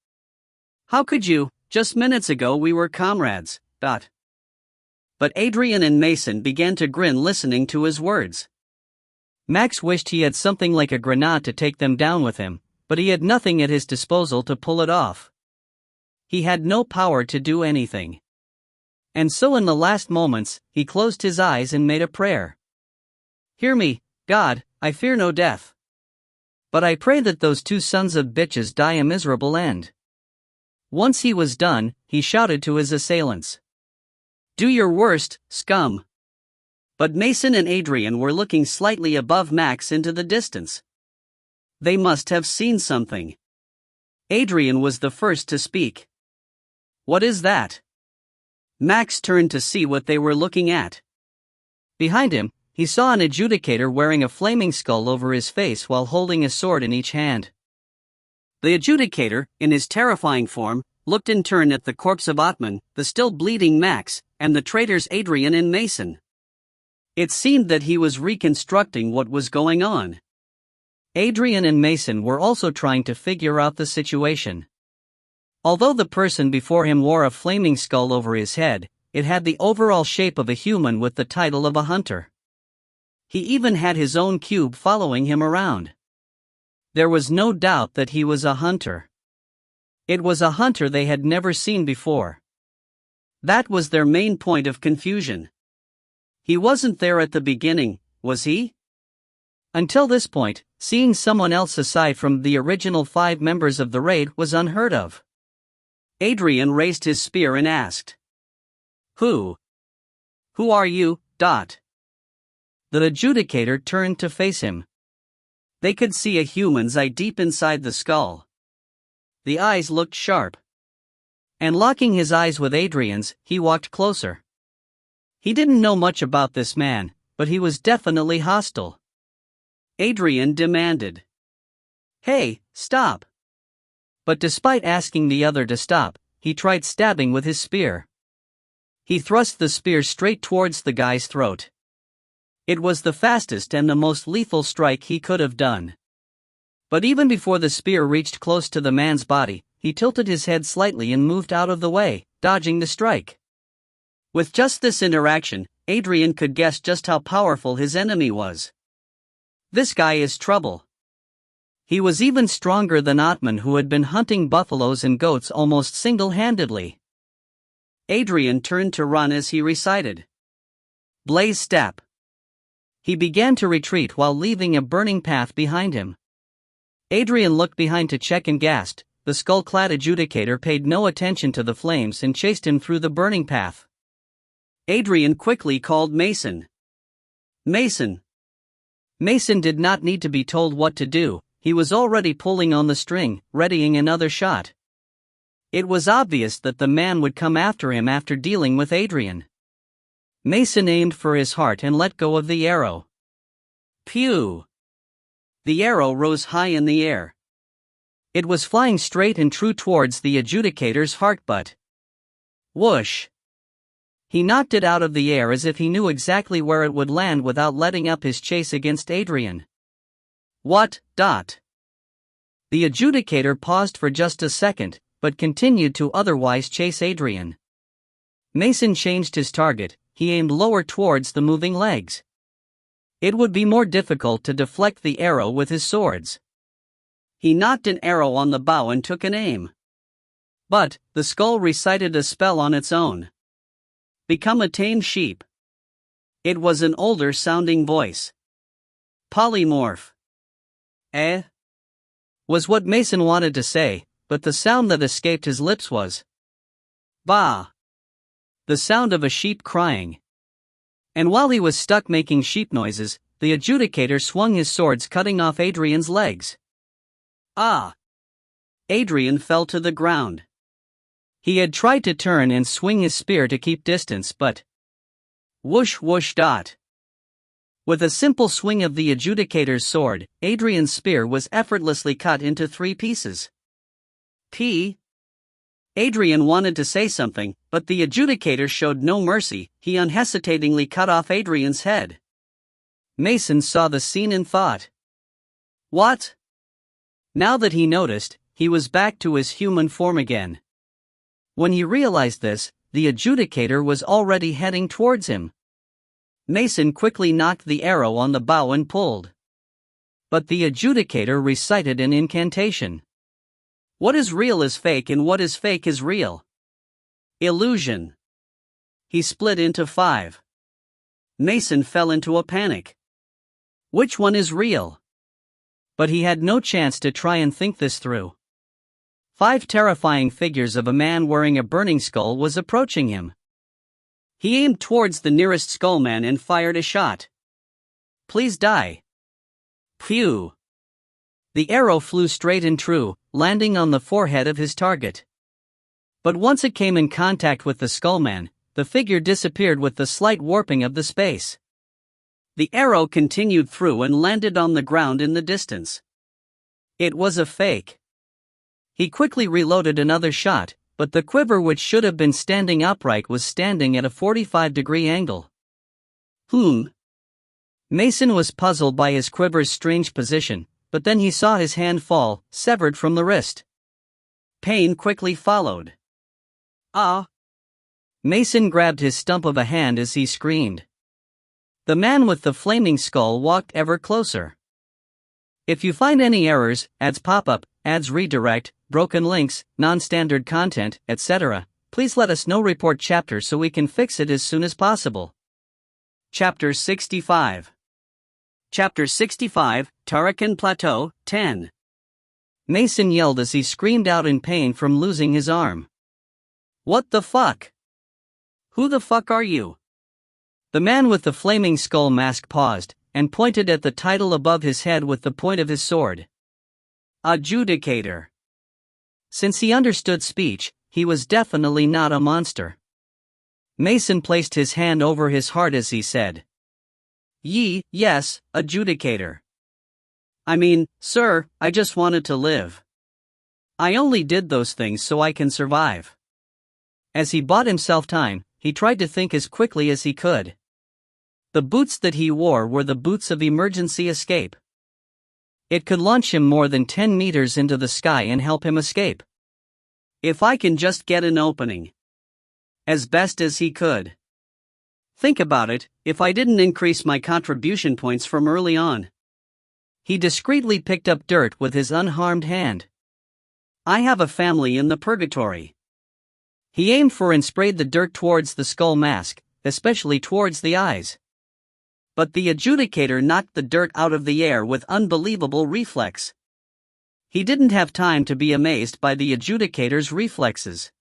How could you? Just minutes ago we were comrades. But Adrian and Mason began to grin listening to his words. Max wished he had something like a grenade to take them down with him, but he had nothing at his disposal to pull it off. He had no power to do anything. And so in the last moments, he closed his eyes and made a prayer. Hear me, God, I fear no death. But I pray that those two sons of bitches die a miserable end. Once he was done, he shouted to his assailants. Do your worst, scum. But Mason and Adrian were looking slightly above Max into the distance. They must have seen something. Adrian was the first to speak. What is that? Max turned to see what they were looking at. Behind him, he saw an adjudicator wearing a flaming skull over his face while holding a sword in each hand. The adjudicator, in his terrifying form, looked in turn at the corpse of Atman, the still bleeding Max, and the traitors Adrian and Mason. It seemed that he was reconstructing what was going on. Adrian and Mason were also trying to figure out the situation. Although the person before him wore a flaming skull over his head, it had the overall shape of a human with the title of a hunter. He even had his own cube following him around. There was no doubt that he was a hunter. It was a hunter they had never seen before. That was their main point of confusion. He wasn't there at the beginning, was he? Until this point, seeing someone else aside from the original 5 members of the raid was unheard of. Adrian raised his spear and asked. Who are you? The adjudicator turned to face him. They could see a human's eye deep inside the skull. The eyes looked sharp. And locking his eyes with Adrian's, he walked closer. He didn't know much about this man, but he was definitely hostile. Adrian demanded, "Hey, stop!" But despite asking the other to stop, he tried stabbing with his spear. He thrust the spear straight towards the guy's throat. It was the fastest and the most lethal strike he could have done. But even before the spear reached close to the man's body, he tilted his head slightly and moved out of the way, dodging the strike. With just this interaction, Adrian could guess just how powerful his enemy was. This guy is trouble. He was even stronger than Atman, who had been hunting buffaloes and goats almost single-handedly. Adrian turned to run as he recited, "Blaze step." He began to retreat while leaving a burning path behind him. Adrian looked behind to check and gasped. The skull-clad adjudicator paid no attention to the flames and chased him through the burning path. Adrian quickly called Mason. "Mason." Mason did not need to be told what to do. He was already pulling on the string, readying another shot. It was obvious that the man would come after him after dealing with Adrian. Mason aimed for his heart and let go of the arrow. Pew! The arrow rose high in the air. It was flying straight and true towards the adjudicator's heart, but whoosh! He knocked it out of the air as if he knew exactly where it would land without letting up his chase against Adrian. What? The adjudicator paused for just a second, but continued to otherwise chase Adrian. Mason changed his target. He aimed lower towards the moving legs. It would be more difficult to deflect the arrow with his swords. He knocked an arrow on the bow and took an aim. But the skull recited a spell on its own. "Become a tame sheep." It was an older-sounding voice. "Polymorph." Was what Mason wanted to say, but the sound that escaped his lips was "Bah!" The sound of a sheep crying. And while he was stuck making sheep noises, the adjudicator swung his swords, cutting off Adrian's legs. Ah! Adrian fell to the ground. He had tried to turn and swing his spear to keep distance, but whoosh whoosh dot. With a simple swing of the adjudicator's sword, Adrian's spear was effortlessly cut into 3 pieces. Adrian wanted to say something, but the adjudicator showed no mercy. He unhesitatingly cut off Adrian's head. Mason saw the scene and thought, "What?" Now that he noticed, he was back to his human form again. When he realized this, the adjudicator was already heading towards him. Mason quickly knocked the arrow on the bow and pulled. But the adjudicator recited an incantation. What is real is fake and what is fake is real. Illusion. He split into 5. Mason fell into a panic. Which one is real? But he had no chance to try and think this through. 5 terrifying figures of a man wearing a burning skull was approaching him. He aimed towards the nearest skullman and fired a shot. "Please die." Phew! The arrow flew straight and true, landing on the forehead of his target. But once it came in contact with the skullman, the figure disappeared with the slight warping of the space. The arrow continued through and landed on the ground in the distance. It was a fake. He quickly reloaded another shot, but the quiver, which should have been standing upright, was standing at a 45-degree angle. Mason was puzzled by his quiver's strange position, but then he saw his hand fall, severed from the wrist. Pain quickly followed. "Ah!" Mason grabbed his stump of a hand as he screamed. The man with the flaming skull walked ever closer. If you find any errors, ads pop up, ads redirect, broken links, non-standard content, etc., please let us know. Report chapter so we can fix it as soon as possible. Chapter 65. Chapter 65, Tarakan Plateau, 10. Mason yelled as he screamed out in pain from losing his arm. "What the fuck? Who the fuck are you?" The man with the flaming skull mask paused, and pointed at the title above his head with the point of his sword. Adjudicator. Since he understood speech, he was definitely not a monster. Mason placed his hand over his heart as he said, Yes, adjudicator. I mean, sir, I just wanted to live. I only did those things so I can survive." As he bought himself time, he tried to think as quickly as he could. The boots that he wore were the boots of emergency escape. It could launch him more than 10 meters into the sky and help him escape. If I can just get an opening. As best as he could. Think about it, if I didn't increase my contribution points from early on. He discreetly picked up dirt with his unharmed hand. I have a family in the purgatory. He aimed for and sprayed the dirt towards the skull mask, especially towards the eyes. But the adjudicator knocked the dirt out of the air with unbelievable reflex. He didn't have time to be amazed by the adjudicator's reflexes.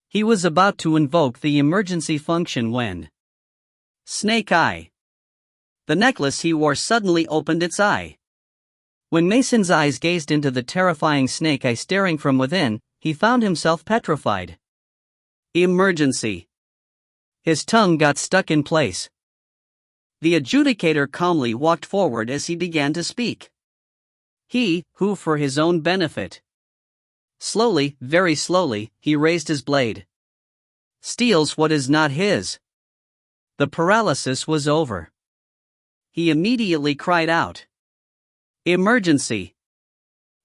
He was about to invoke the emergency function when Snake Eye. The necklace he wore suddenly opened its eye. When Mason's eyes gazed into the terrifying snake eye staring from within, he found himself petrified. Emergency. His tongue got stuck in place. The adjudicator calmly walked forward as he began to speak. He, who for his own benefit. Slowly, very slowly, he raised his blade. Steals what is not his. The paralysis was over. He immediately cried out. Emergency.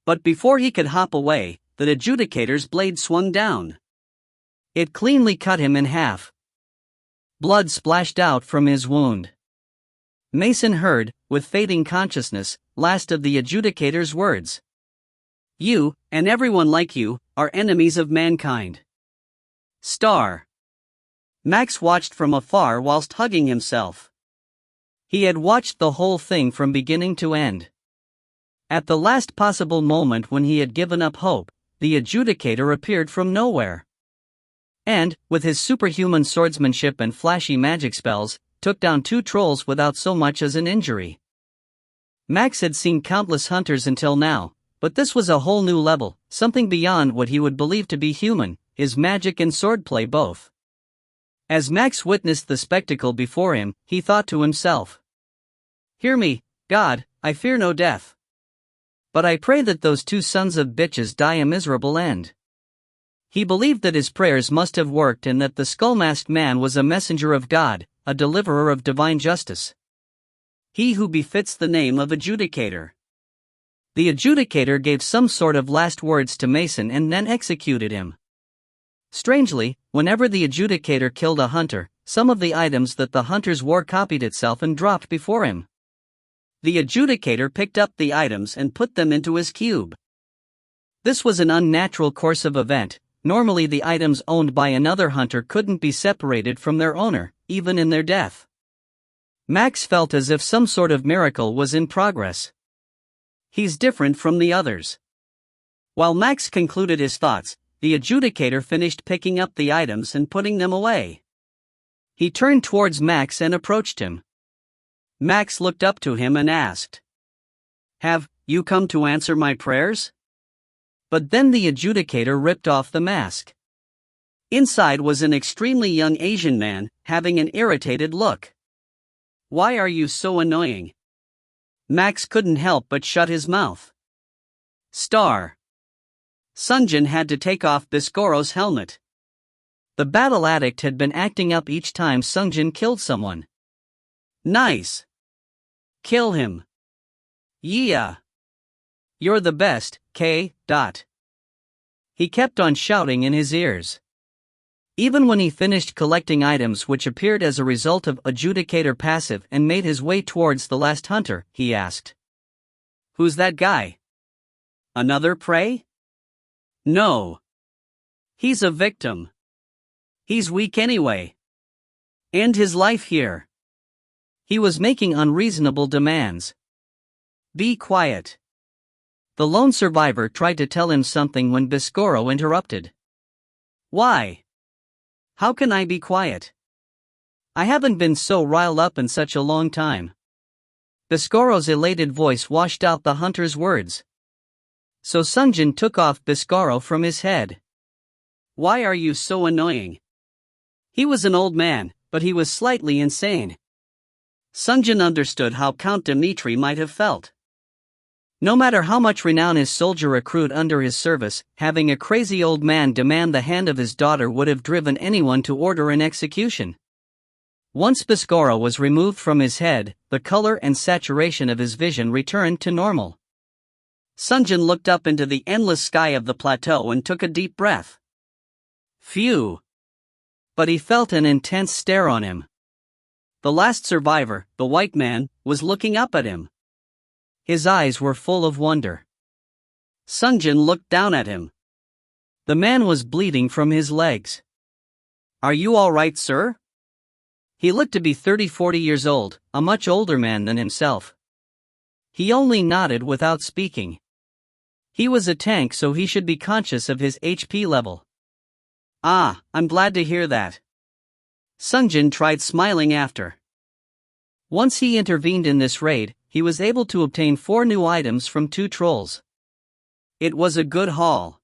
But before he could hop away, the adjudicator's blade swung down. It cleanly cut him in half. Blood splashed out from his wound. Mason heard, with fading consciousness, last of the adjudicator's words. You, and everyone like you, are enemies of mankind. Star. Max watched from afar whilst hugging himself. He had watched the whole thing from beginning to end. At the last possible moment when he had given up hope, the adjudicator appeared from nowhere. And, with his superhuman swordsmanship and flashy magic spells, took down 2 trolls without so much as an injury. Max had seen countless hunters until now, but this was a whole new level, something beyond what he would believe to be human, his magic and swordplay both. As Max witnessed the spectacle before him, he thought to himself, Hear me, God, I fear no death. But I pray that those 2 sons of bitches die a miserable end. He believed that his prayers must have worked and that the skull-masked man was a messenger of God, a deliverer of divine justice. He who befits the name of adjudicator. The adjudicator gave some sort of last words to Mason and then executed him. Strangely, whenever the adjudicator killed a hunter, some of the items that the hunters wore copied itself and dropped before him. The adjudicator picked up the items and put them into his cube. This was an unnatural course of event. Normally the items owned by another hunter couldn't be separated from their owner, even in their death. Max felt as if some sort of miracle was in progress. He's different from the others. While Max concluded his thoughts, the adjudicator finished picking up the items and putting them away. He turned towards Max and approached him. Max looked up to him and asked, Have you come to answer my prayers? But then the adjudicator ripped off the mask. Inside was an extremely young Asian man, having an irritated look. Why are you so annoying? Max couldn't help but shut his mouth. Star. Sungjin had to take off Biscoro's helmet. The battle addict had been acting up each time Sungjin killed someone. Nice. Kill him. Yeah. You're the best, K. He kept on shouting in his ears. Even when he finished collecting items which appeared as a result of adjudicator passive and made his way towards the last hunter, he asked, Who's that guy? Another prey? No. He's a victim. He's weak anyway. End his life here. He was making unreasonable demands. Be quiet. The lone survivor tried to tell him something when Biscoro interrupted. Why? How can I be quiet? I haven't been so riled up in such a long time. Biscoro's elated voice washed out the hunter's words. So Sungjin took off Biscoro from his head. Why are you so annoying? He was an old man, but he was slightly insane. Sungjin understood how Count Dmitri might have felt. No matter how much renown his soldier accrued under his service, having a crazy old man demand the hand of his daughter would have driven anyone to order an execution. Once Biscora was removed from his head, the color and saturation of his vision returned to normal. Sungjin looked up into the endless sky of the plateau and took a deep breath. Phew! But he felt an intense stare on him. The last survivor, the white man, was looking up at him. His eyes were full of wonder. Sungjin looked down at him. The man was bleeding from his legs. Are you all right, sir? He looked to be 30-40 years old, a much older man than himself. He only nodded without speaking. He was a tank, so he should be conscious of his HP level. Ah, I'm glad to hear that. Sungjin tried smiling after. Once he intervened in this raid, he was able to obtain 4 new items from 2 trolls. It was a good haul.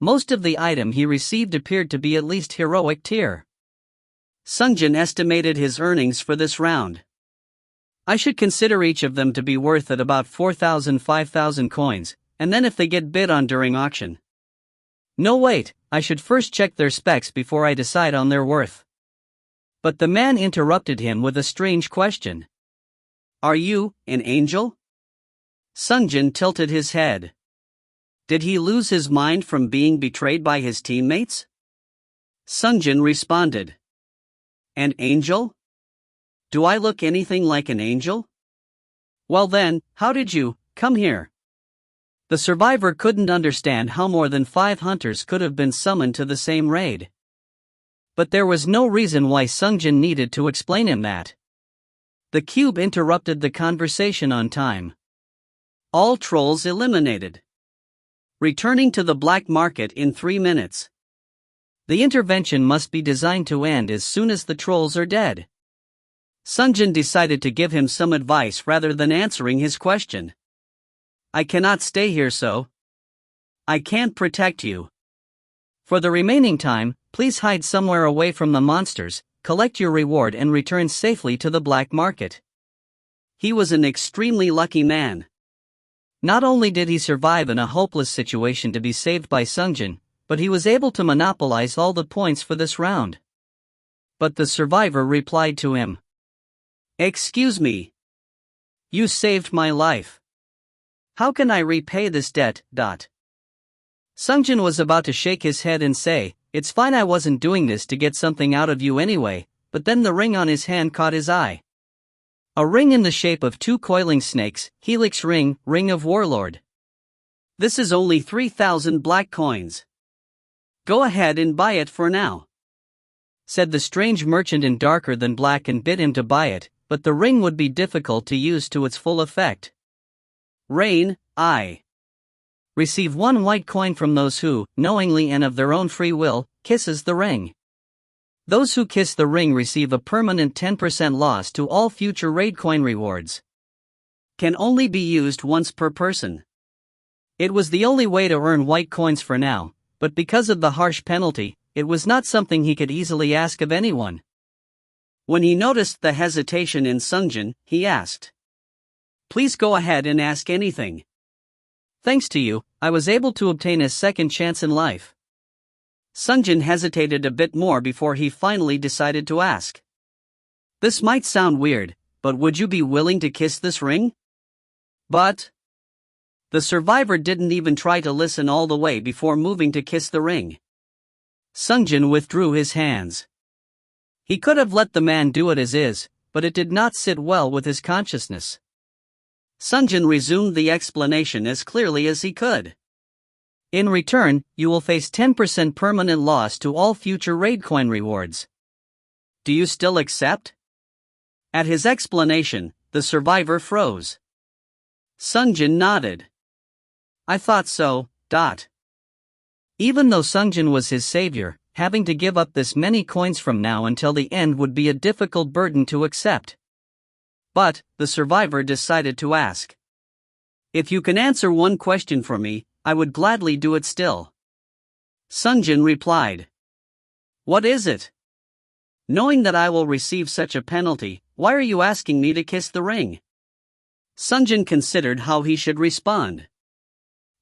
Most of the item he received appeared to be at least heroic tier. Sungjin estimated his earnings for this round. I should consider each of them to be worth at about 4,000-5,000 coins, and then if they get bid on during auction. No wait, I should first check their specs before I decide on their worth. But the man interrupted him with a strange question. Are you an angel? Sungjin tilted his head. Did he lose his mind from being betrayed by his teammates? Sungjin responded. An angel? Do I look anything like an angel? Well then, how did you come here? The survivor couldn't understand how more than 5 hunters could have been summoned to the same raid. But there was no reason why Sungjin needed to explain him that. The cube interrupted the conversation on time. All trolls eliminated. Returning to the black market in 3 minutes. The intervention must be designed to end as soon as the trolls are dead. Sungjin decided to give him some advice rather than answering his question. I cannot stay here, so I can't protect you. For the remaining time, please hide somewhere away from the monsters, collect your reward and return safely to the black market. He was an extremely lucky man. Not only did he survive in a hopeless situation to be saved by Sungjin, but he was able to monopolize all the points for this round. But the survivor replied to him. Excuse me. You saved my life. How can I repay this debt? Sungjin was about to shake his head and say, it's fine, I wasn't doing this to get something out of you anyway, but then the ring on his hand caught his eye. A ring in the shape of 2 coiling snakes, Helix Ring, Ring of Warlord. This is only 3,000 black coins. Go ahead and buy it for now, said the strange merchant in darker than black and bid him to buy it, but the ring would be difficult to use to its full effect. Rain, I receive 1 white coin from those who, knowingly and of their own free will, kisses the ring. Those who kiss the ring receive a permanent 10% loss to all future raid coin rewards. Can only be used once per person. It was the only way to earn white coins for now, but because of the harsh penalty, it was not something he could easily ask of anyone. When he noticed the hesitation in Sungjin, he asked. Please go ahead and ask anything. Thanks to you, I was able to obtain a second chance in life. Sungjin hesitated a bit more before he finally decided to ask. This might sound weird, but would you be willing to kiss this ring? But the survivor didn't even try to listen all the way before moving to kiss the ring. Sungjin withdrew his hands. He could have let the man do it as is, but it did not sit well with his consciousness. Sungjin resumed the explanation as clearly as he could. In return, you will face 10% permanent loss to all future raid coin rewards. Do you still accept? At his explanation, the survivor froze. Sungjin nodded. I thought so. Even though Sungjin was his savior, having to give up this many coins from now until the end would be a difficult burden to accept. But the survivor decided to ask. If you can answer one question for me, I would gladly do it still. Sungjin replied. What is it? Knowing that I will receive such a penalty, why are you asking me to kiss the ring? Sungjin considered how he should respond.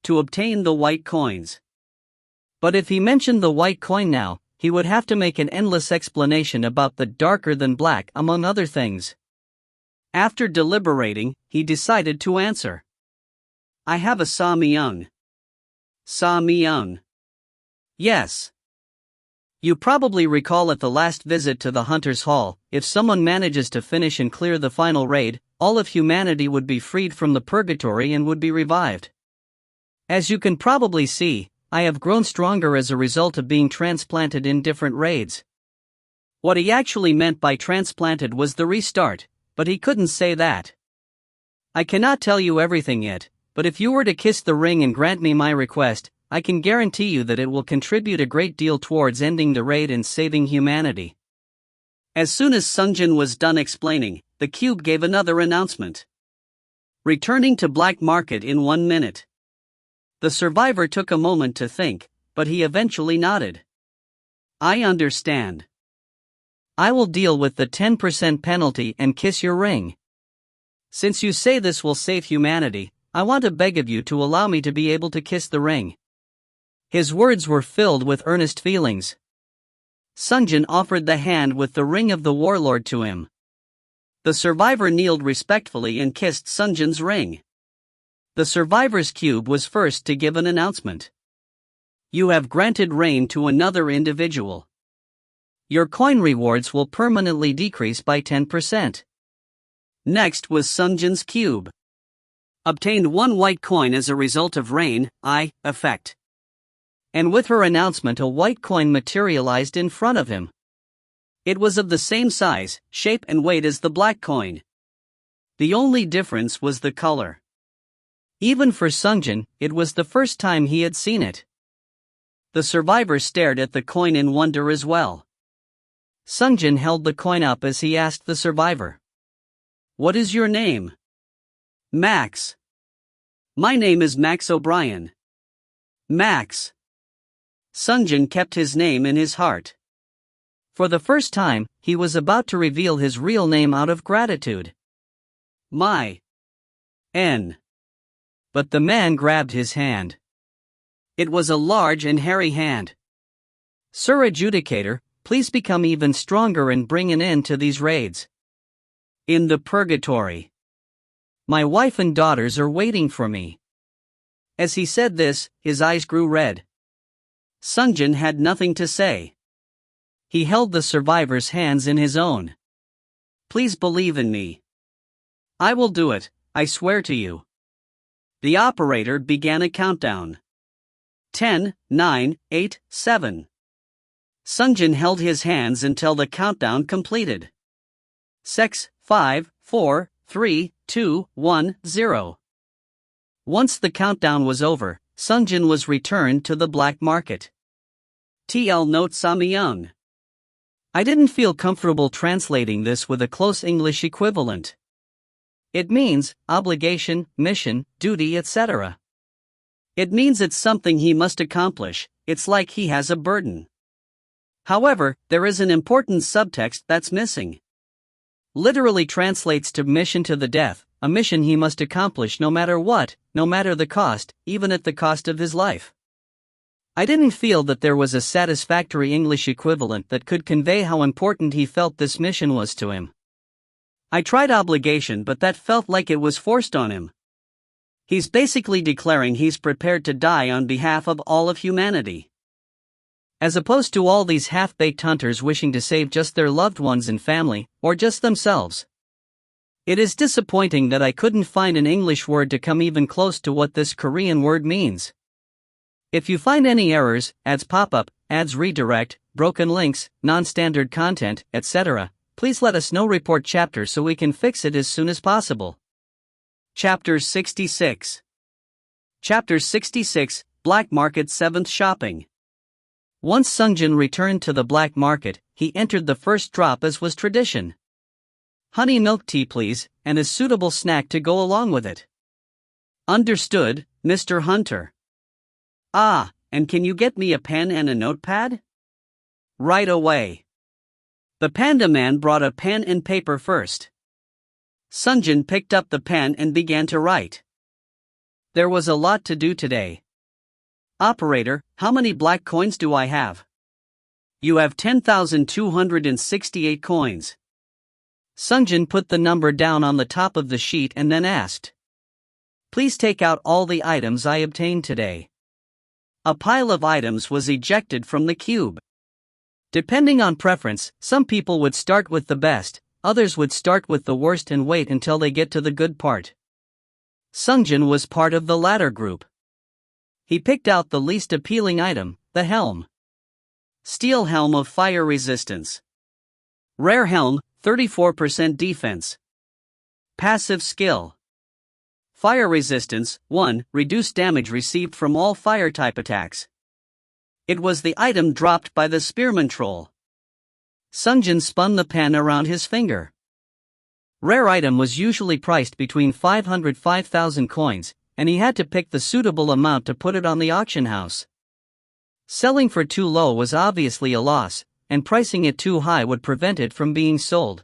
To obtain the white coins. But if he mentioned the white coin now, he would have to make an endless explanation about the darker than black among other things. After deliberating, he decided to answer. I have a Samyang. Samyang. Yes. You probably recall at the last visit to the Hunter's Hall, if someone manages to finish and clear the final raid, all of humanity would be freed from the purgatory and would be revived. As you can probably see, I have grown stronger as a result of being transplanted in different raids. What he actually meant by transplanted was the restart, but he couldn't say that. I cannot tell you everything yet, but if you were to kiss the ring and grant me my request, I can guarantee you that it will contribute a great deal towards ending the raid and saving humanity. As soon as Sungjin was done explaining, the cube gave another announcement. Returning to black market in 1 minute. The survivor took a moment to think, but he eventually nodded. I understand. I will deal with the 10% penalty and kiss your ring. Since you say this will save humanity, I want to beg of you to allow me to be able to kiss the ring. His words were filled with earnest feelings. Sungjin offered the hand with the ring of the warlord to him. The survivor kneeled respectfully and kissed Sungjin's ring. The survivor's cube was first to give an announcement. You have granted rain to another individual. Your coin rewards will permanently decrease by 10%. Next was Sungjin's cube. Obtained 1 white coin as a result of rain, effect. And with her announcement, a white coin materialized in front of him. It was of the same size, shape and weight as the black coin. The only difference was the color. Even for Sungjin, it was the first time he had seen it. The survivor stared at the coin in wonder as well. Sungjin held the coin up as he asked the survivor. What is your name? Max. My name is Max O'Brien. Max. Sungjin kept his name in his heart. For the first time, he was about to reveal his real name out of gratitude. My. N. But the man grabbed his hand. It was a large and hairy hand. Sir Adjudicator, please become even stronger and bring an end to these raids. In the purgatory. My wife and daughters are waiting for me. As he said this, his eyes grew red. Sungjin had nothing to say. He held the survivor's hands in his own. Please believe in me. I will do it, I swear to you. The operator began a countdown. 10, 9, 8, 7. Sungjin held his hands until the countdown completed. 6, 5, 4, 3, 2, 1, 0. Once the countdown was over, Sungjin was returned to the black market. TL note Samyang. I didn't feel comfortable translating this with a close English equivalent. It means obligation, mission, duty, etc. It means it's something he must accomplish, it's like he has a burden. However, there is an important subtext that's missing. Literally translates to mission to the death, a mission he must accomplish no matter what, no matter the cost, even at the cost of his life. I didn't feel that there was a satisfactory English equivalent that could convey how important he felt this mission was to him. I tried obligation, but that felt like it was forced on him. He's basically declaring he's prepared to die on behalf of all of humanity. As opposed to all these half-baked hunters wishing to save just their loved ones and family, or just themselves. It is disappointing that I couldn't find an English word to come even close to what this Korean word means. If you find any errors, ads pop-up, ads redirect, broken links, non-standard content, etc., please let us know. Report chapter so we can fix it as soon as possible. Chapter 66. Chapter 66, Black Market 7th Shopping. Once Sungjin returned to the black market, he entered the first drop as was tradition. Honey milk tea please, and a suitable snack to go along with it. Understood, Mr. Hunter. Ah, and can you get me a pen and a notepad? Right away. The panda man brought a pen and paper first. Sungjin picked up the pen and began to write. There was a lot to do today. Operator, how many black coins do I have? You have 10,268 coins. Sungjin put the number down on the top of the sheet and then asked. Please take out all the items I obtained today. A pile of items was ejected from the cube. Depending on preference, some people would start with the best, others would start with the worst and wait until they get to the good part. Sungjin was part of the latter group. He picked out the least appealing item, the helm. Steel helm of fire resistance. Rare helm, 34% defense. Passive skill. Fire resistance, 1, reduced damage received from all fire-type attacks. It was the item dropped by the spearman troll. Sungjin spun the pen around his finger. Rare item was usually priced between 505,000 coins, and he had to pick the suitable amount to put it on the auction house. Selling for too low was obviously a loss, and pricing it too high would prevent it from being sold.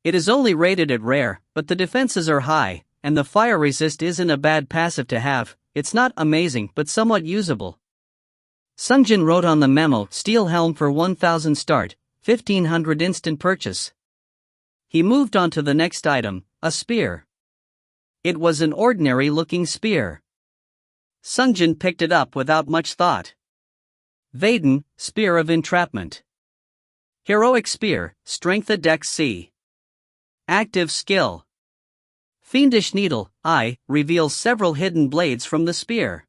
It is only rated at rare, but the defenses are high, and the fire resist isn't a bad passive to have. It's not amazing but somewhat usable. Sungjin wrote on the memo, steel helm for 1,000 start, 1,500 instant purchase. He moved on to the next item, a spear. It was an ordinary-looking spear. Sungjin picked it up without much thought. Vaden, Spear of Entrapment. Heroic Spear, Strength at Dex C. Active Skill. Fiendish Needle, I, reveals several hidden blades from the spear.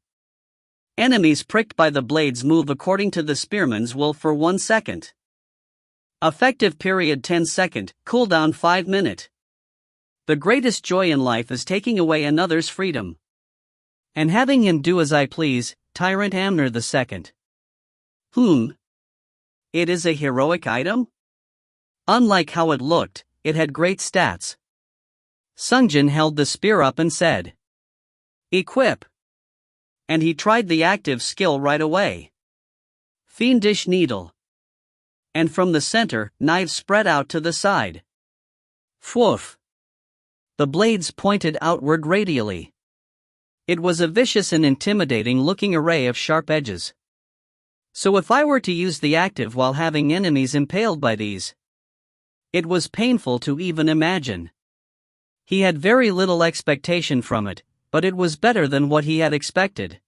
Enemies pricked by the blades move according to the spearman's will for 1 second. Effective period 10 second, cooldown 5 minute. The greatest joy in life is taking away another's freedom. And having him do as I please, Tyrant Amner II. It is a heroic item? Unlike how it looked, it had great stats. Sungjin held the spear up and said, Equip. And he tried the active skill right away. Fiendish Needle. And from the center, knives spread out to the side. Fwoof. The blades pointed outward radially. It was a vicious and intimidating looking array of sharp edges. So if I were to use the active while having enemies impaled by these, it was painful to even imagine. He had very little expectation from it, but it was better than what he had expected.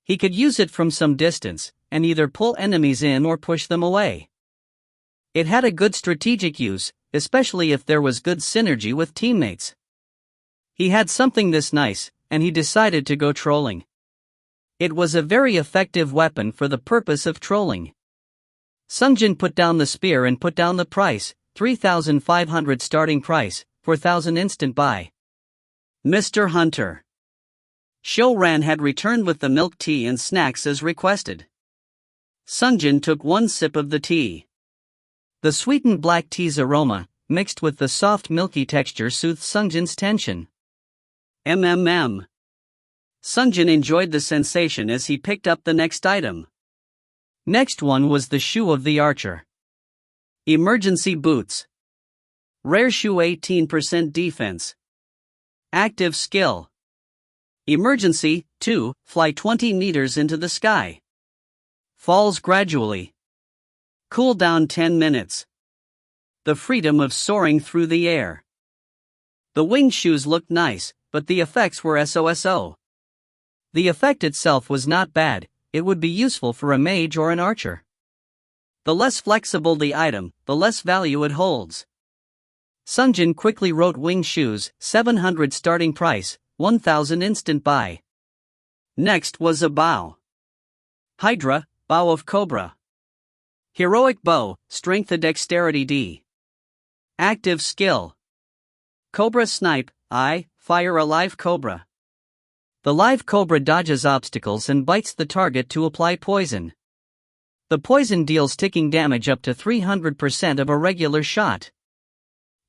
He could use it from some distance, and either pull enemies in or push them away. It had a good strategic use, especially if there was good synergy with teammates. He had something this nice, and he decided to go trolling. It was a very effective weapon for the purpose of trolling. Sungjin put down the spear and put down the price, 3,500 starting price, 4,000 instant buy. Mr. Hunter. Shouran had returned with the milk tea and snacks as requested. Sungjin took 1 sip of the tea. The sweetened black tea's aroma, mixed with the soft milky texture, soothed Sungjin's tension. Sungjin enjoyed the sensation as he picked up the next item. Next one was the shoe of the archer. Emergency boots. Rare shoe, 18% defense. Active skill. Emergency, 2, fly 20 meters into the sky. Falls gradually. Cooldown 10 minutes. The freedom of soaring through the air. The winged shoes looked nice, but the effects were SOSO. The effect itself was not bad, it would be useful for a mage or an archer. The less flexible the item, the less value it holds. Sungjin quickly wrote winged shoes, 700 starting price, 1,000 instant buy. Next was a bow. Hydra, Bow of Cobra. Heroic bow, strength and dexterity D. Active skill. Cobra snipe, I, fire a live cobra. The live cobra dodges obstacles and bites the target to apply poison. The poison deals ticking damage up to 300% of a regular shot.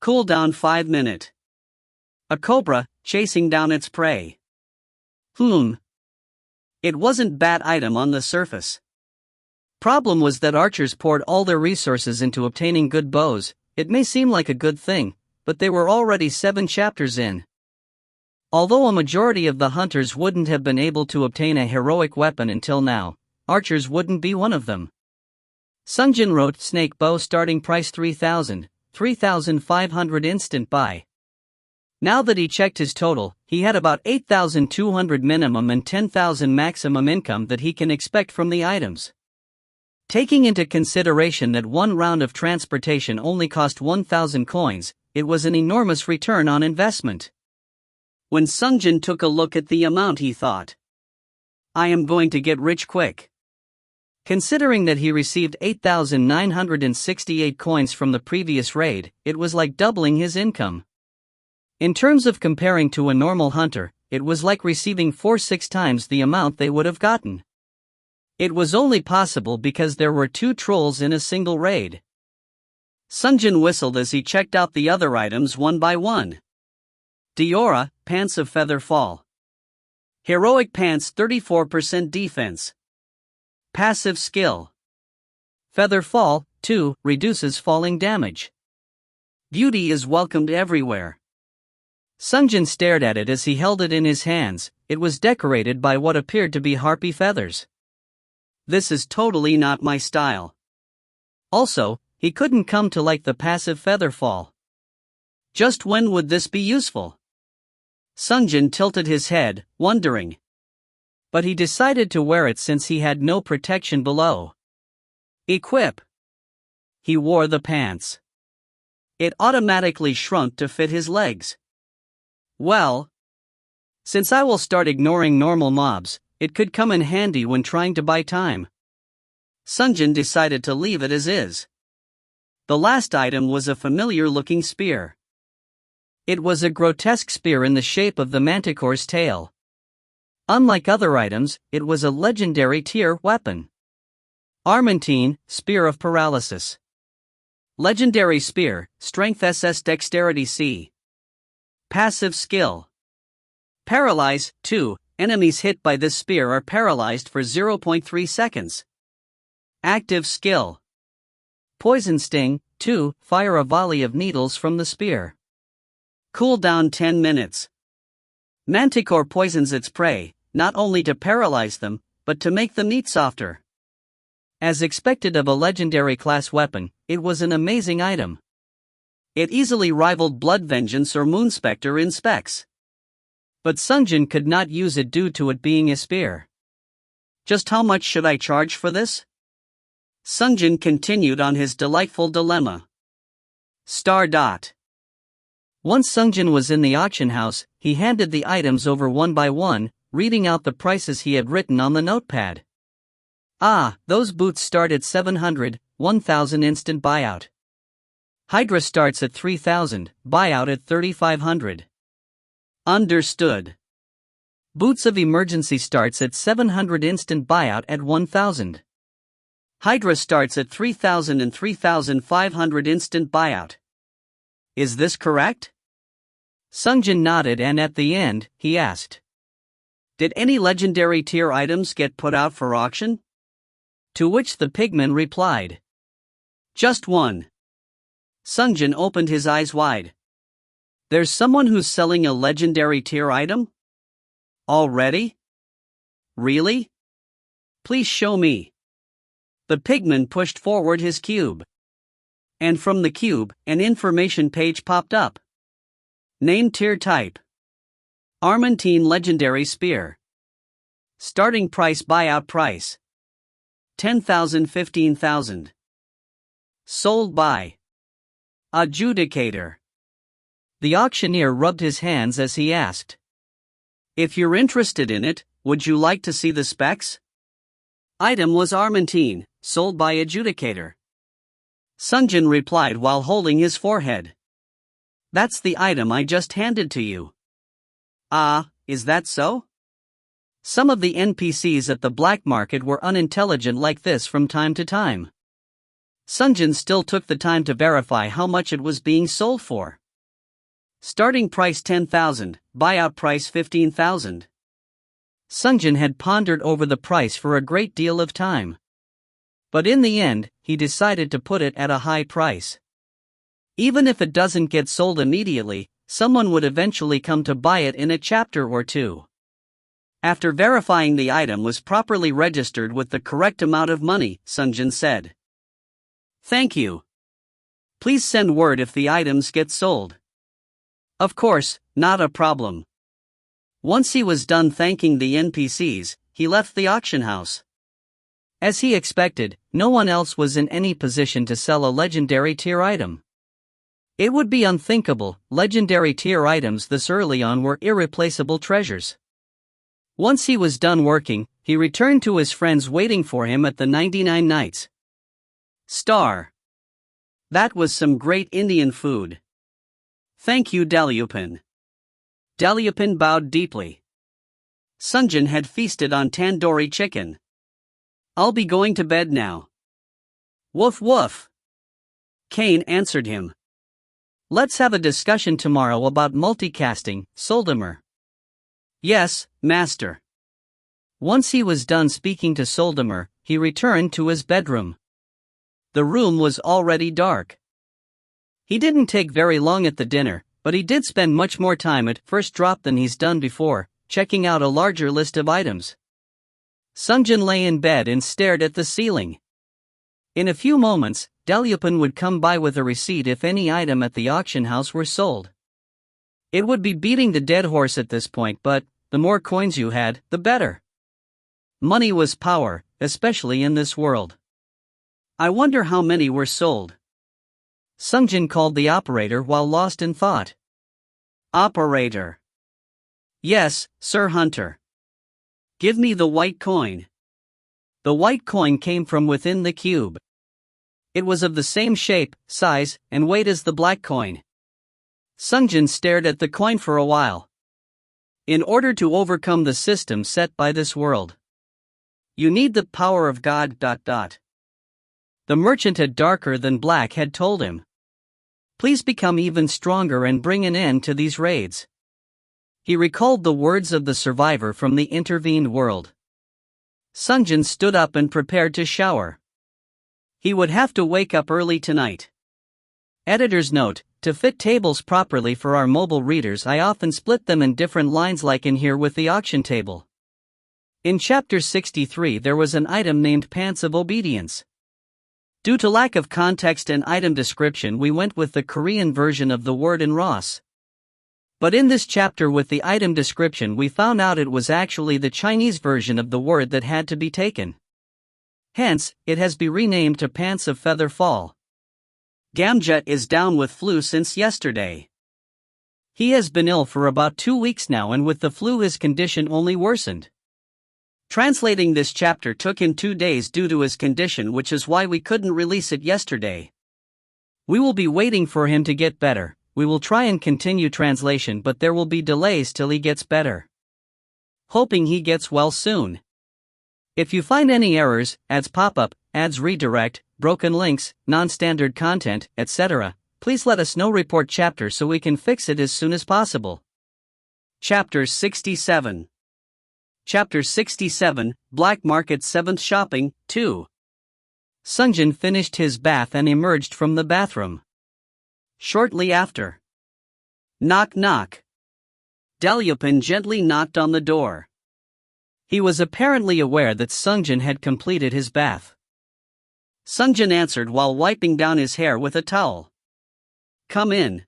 Cooldown 5 minute. A cobra, chasing down its prey. It wasn't bad item on the surface. Problem was that archers poured all their resources into obtaining good bows. It may seem like a good thing, but they were already 7 chapters in. Although a majority of the hunters wouldn't have been able to obtain a heroic weapon until now, archers wouldn't be one of them. Sungjin wrote snake bow starting price 3,500 instant buy. Now that he checked his total, he had about 8,200 minimum and 10,000 maximum income that he can expect from the items. Taking into consideration that one round of transportation only cost 1,000 coins, it was an enormous return on investment. When Sungjin took a look at the amount, he thought, I am going to get rich quick. Considering that he received 8,968 coins from the previous raid, it was like doubling his income. In terms of comparing to a normal hunter, it was like receiving 4-6 times the amount they would have gotten. It was only possible because there were 2 trolls in a single raid. Sungjin whistled as he checked out the other items one by one. Diora, Pants of Feather Fall. Heroic Pants 34% defense. Passive skill. Feather Fall, 2, reduces falling damage. Beauty is welcomed everywhere. Sungjin stared at it as he held it in his hands. It was decorated by what appeared to be harpy feathers. This is totally not my style. Also, he couldn't come to like the passive feather fall. Just when would this be useful? Sungjin tilted his head, wondering. But he decided to wear it since he had no protection below. Equip. He wore the pants. It automatically shrunk to fit his legs. Well, since I will start ignoring normal mobs, it could come in handy when trying to buy time. Sungjin decided to leave it as is. The last item was a familiar-looking spear. It was a grotesque spear in the shape of the manticore's tail. Unlike other items, it was a legendary tier weapon. Armentine, Spear of Paralysis. Legendary Spear, Strength SS Dexterity C. Passive Skill. Paralyze, 2. Enemies hit by this spear are paralyzed for 0.3 seconds. Active Skill. Poison Sting, 2. Fire a volley of needles from the spear. Cooldown 10 minutes. Manticore poisons its prey, not only to paralyze them, but to make them eat softer. As expected of a legendary class weapon, it was an amazing item. It easily rivaled Blood Vengeance or Moonspectre in specs. But Sungjin could not use it due to it being a spear. Just how much should I charge for this? Sungjin continued on his delightful dilemma. Once Sungjin was in the auction house, he handed the items over one by one, reading out the prices he had written on the notepad. Those boots start at 700, 1,000 instant buyout. Hydra starts at 3,000, buyout at 3,500. Understood. Boots of Emergency starts at 700 instant buyout at 1,000. Hydra starts at 3,000 and 3,500 instant buyout. Is this correct? Sungjin nodded and at the end, he asked. Did any legendary tier items get put out for auction? To which the pigman replied. Just one. Sungjin opened his eyes wide. There's someone who's selling a legendary tier item? Already? Really? Please show me. The pigman pushed forward his cube. And from the cube, an information page popped up. Name tier type. Armentine Legendary Spear. Starting price buyout price. 10,000 15,000. Sold by. Adjudicator. The auctioneer rubbed his hands as he asked. If you're interested in it, would you like to see the specs? Item was Armentine, sold by Adjudicator. Sungjin replied while holding his forehead. That's the item I just handed to you. Is that so? Some of the NPCs at the black market were unintelligent like this from time to time. Sungjin still took the time to verify how much it was being sold for. Starting price 10,000, buyout price 15,000. Sungjin had pondered over the price for a great deal of time. But in the end, he decided to put it at a high price. Even if it doesn't get sold immediately, someone would eventually come to buy it in a chapter or two. After verifying the item was properly registered with the correct amount of money, Sungjin said, "Thank you. Please send word if the items get sold." Of course, not a problem. Once he was done thanking the NPCs, he left the auction house. As he expected, no one else was in any position to sell a legendary tier item. It would be unthinkable, legendary tier items this early on were irreplaceable treasures. Once he was done working, he returned to his friends waiting for him at the 99 Nights. Star. That was some great Indian food. Thank you, Dalyupin. Dalyupin bowed deeply. Sungjin had feasted on tandoori chicken. I'll be going to bed now. Woof woof. Kane answered him. Let's have a discussion tomorrow about multicasting, Soldamer. Yes, master. Once he was done speaking to Soldamer, he returned to his bedroom. The room was already dark. He didn't take very long at the dinner, but he did spend much more time at first drop than he's done before, checking out a larger list of items. Sungjin lay in bed and stared at the ceiling. In a few moments, Dalyupin would come by with a receipt if any item at the auction house were sold. It would be beating the dead horse at this point, but the more coins you had, the better. Money was power, especially in this world. I wonder how many were sold. Sungjin called the operator while lost in thought. Operator. Yes, Sir Hunter. Give me the white coin. The white coin came from within the cube. It was of the same shape, size, and weight as the black coin. Sungjin stared at the coin for a while. In order to overcome the system set by this world, you need the power of God. The merchant had darker than black had told him. Please become even stronger and bring an end to these raids. He recalled the words of the survivor from the intervened world. Sungjin stood up and prepared to shower. He would have to wake up early tonight. Editor's note: to fit tables properly for our mobile readers, I often split them in different lines like in here with the auction table. In chapter 63 there was an item named Pants of Obedience. Due to lack of context and item description, we went with the Korean version of the word in Ross. But in this chapter with the item description we found out it was actually the Chinese version of the word that had to be taken. Hence, it has been renamed to Pants of Feather Fall. Gamjet is down with flu since yesterday. He has been ill for about 2 weeks now, and with the flu his condition only worsened. Translating this chapter took him 2 days due to his condition, which is why we couldn't release it yesterday. We will be waiting for him to get better. We will try and continue translation, but there will be delays till he gets better. Hoping he gets well soon. If you find any errors, ads pop up, ads redirect, broken links, non-standard content, etc., please let us know. Report chapter so we can fix it as soon as possible. Chapter 67. Chapter 67, Black Market 7th Shopping, 2. Sungjin finished his bath and emerged from the bathroom. Shortly after. Knock knock. Dalyupin gently knocked on the door. He was apparently aware that Sungjin had completed his bath. Sungjin answered while wiping down his hair with a towel. Come in.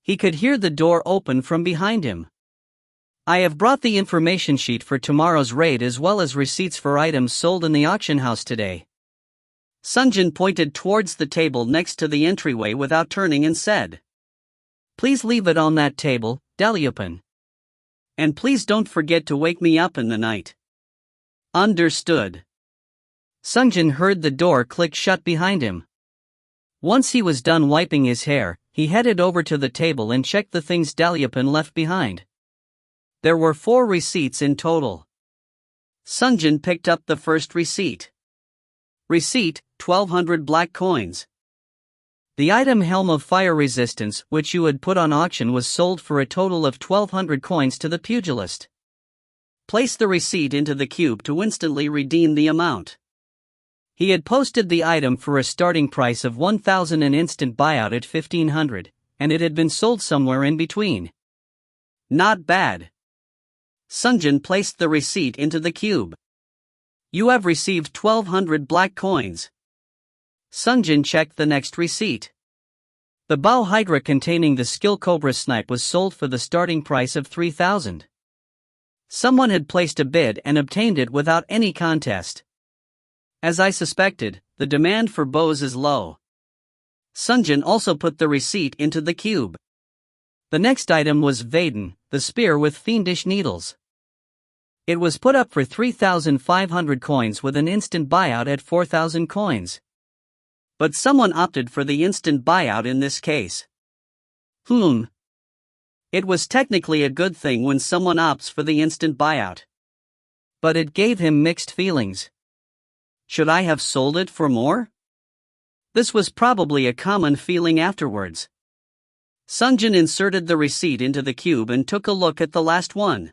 He could hear the door open from behind him. I have brought the information sheet for tomorrow's raid as well as receipts for items sold in the auction house today. Sungjin pointed towards the table next to the entryway without turning and said, Please leave it on that table, Dalyupin. And please don't forget to wake me up in the night. Understood. Sungjin heard the door click shut behind him. Once he was done wiping his hair, he headed over to the table and checked the things Dalyupin left behind. There were 4 receipts in total. Sungjin picked up the first receipt. Receipt, 1200 black coins. The item Helm of Fire Resistance, which you had put on auction, was sold for a total of 1200 coins to the pugilist. Place the receipt into the cube to instantly redeem the amount. He had posted the item for a starting price of 1,000 and instant buyout at 1,500, and it had been sold somewhere in between. Not bad. Sungjin placed the receipt into the cube. You have received 1,200 black coins. Sungjin checked the next receipt. The bow hydra containing the skill cobra snipe was sold for the starting price of 3,000. Someone had placed a bid and obtained it without any contest. As I suspected, the demand for bows is low. Sungjin also put the receipt into the cube. The next item was Vaden, the spear with fiendish needles. It was put up for 3,500 coins with an instant buyout at 4,000 coins. But someone opted for the instant buyout in this case. It was technically a good thing when someone opts for the instant buyout. But it gave him mixed feelings. Should I have sold it for more? This was probably a common feeling afterwards. Sungjin inserted the receipt into the cube and took a look at the last one.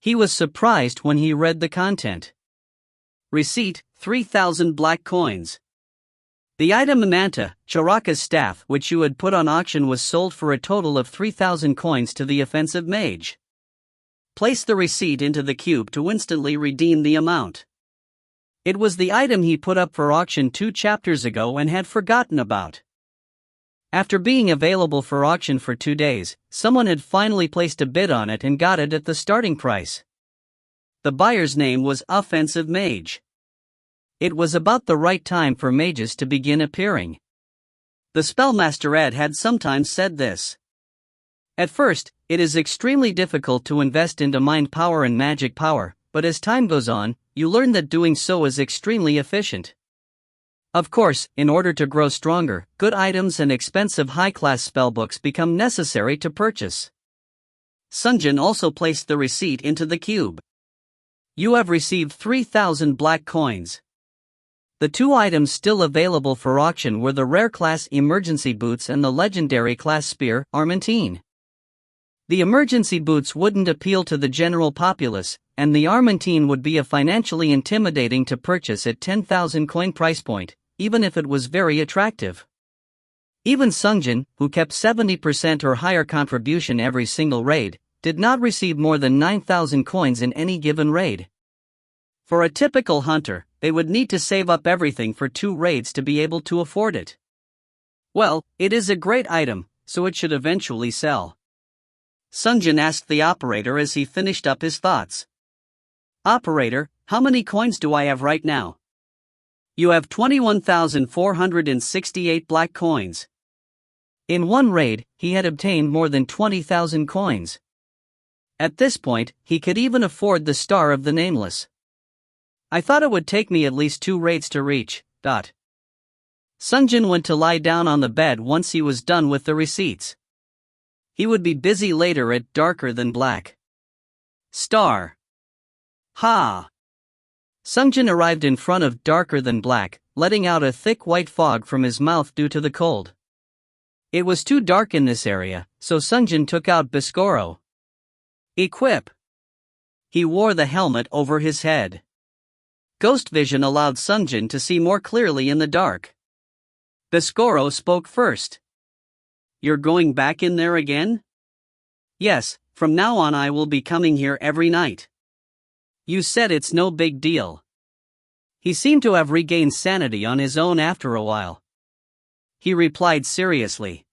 He was surprised when he read the content. Receipt, 3,000 black coins. The item Manta, Charaka's staff, which you had put on auction, was sold for a total of 3,000 coins to the offensive mage. Place the receipt into the cube to instantly redeem the amount. It was the item he put up for auction 2 chapters ago and had forgotten about. After being available for auction for 2 days, someone had finally placed a bid on it and got it at the starting price. The buyer's name was Offensive Mage. It was about the right time for mages to begin appearing. The Spellmaster Ed had sometimes said this. At first, it is extremely difficult to invest into mind power and magic power, but as time goes on, you learn that doing so is extremely efficient. Of course, in order to grow stronger, good items and expensive high-class spellbooks become necessary to purchase. Sungjin also placed the receipt into the cube. You have received 3,000 black coins. The 2 items still available for auction were the rare class emergency boots and the legendary class spear, Armentine. The emergency boots wouldn't appeal to the general populace, and the Armentine would be a financially intimidating to purchase at 10,000 coin price point, even if it was very attractive. Even Sungjin, who kept 70% or higher contribution every single raid, did not receive more than 9,000 coins in any given raid. For a typical hunter, they would need to save up everything for 2 raids to be able to afford it. Well, it is a great item, so it should eventually sell. Sungjin asked the operator as he finished up his thoughts. Operator, how many coins do I have right now? You have 21,468 black coins. In one raid, he had obtained more than 20,000 coins. At this point, he could even afford the Star of the Nameless. I thought it would take me at least 2 raids to reach. Sungjin went to lie down on the bed once he was done with the receipts. He would be busy later at Darker Than Black. Star. Ha! Sungjin arrived in front of Darker Than Black, letting out a thick white fog from his mouth due to the cold. It was too dark in this area, so Sungjin took out Biscoro. Equip. He wore the helmet over his head. Ghost vision allowed Sungjin to see more clearly in the dark. Biscoro spoke first. You're going back in there again? Yes, from now on I will be coming here every night. You said it's no big deal. He seemed to have regained sanity on his own after a while. He replied seriously.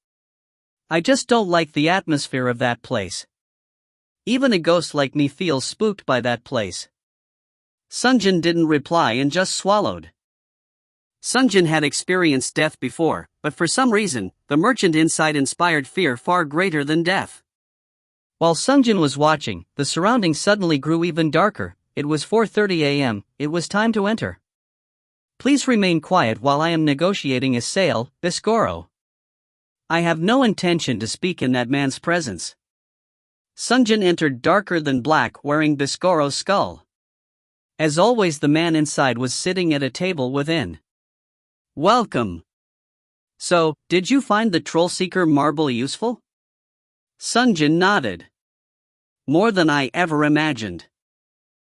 I just don't like the atmosphere of that place. Even a ghost like me feels spooked by that place. Sungjin didn't reply and just swallowed. Sungjin had experienced death before, but for some reason, the merchant inside inspired fear far greater than death. While Sungjin was watching, the surroundings suddenly grew even darker. It was 4:30 a.m., it was time to enter. Please remain quiet while I am negotiating a sale, Biscoro. I have no intention to speak in that man's presence. Sungjin entered Darker Than Black wearing Biscoro's skull. As always, the man inside was sitting at a table within. Welcome. So, did you find the Troll Seeker marble useful? Sungjin nodded. More than I ever imagined.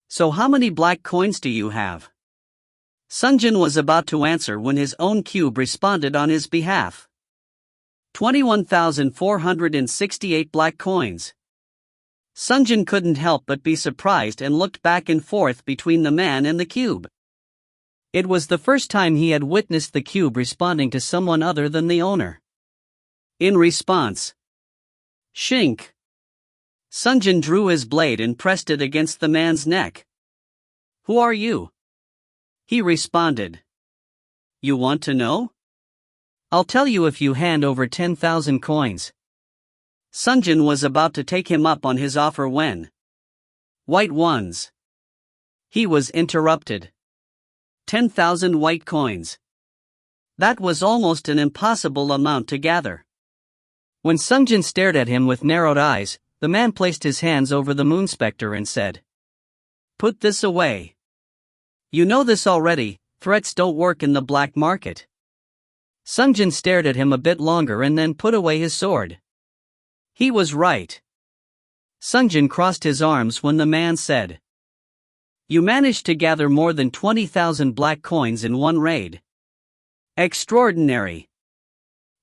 So how many black coins do you have? Sungjin was about to answer when his own cube responded on his behalf. 21,468 black coins. Sungjin couldn't help but be surprised and looked back and forth between the man and the cube. It was the first time he had witnessed the cube responding to someone other than the owner. In response, shink. Sungjin drew his blade and pressed it against the man's neck. Who are you? He responded. You want to know? I'll tell you if you hand over 10,000 coins. Sungjin was about to take him up on his offer when white ones. He was interrupted. 10,000 white coins. That was almost an impossible amount to gather. When Sungjin stared at him with narrowed eyes, the man placed his hands over the moon specter and said, Put this away. You know this already, threats don't work in the black market. Sungjin stared at him a bit longer and then put away his sword. He was right. Sungjin crossed his arms when the man said, You managed to gather more than 20,000 black coins in one raid. Extraordinary.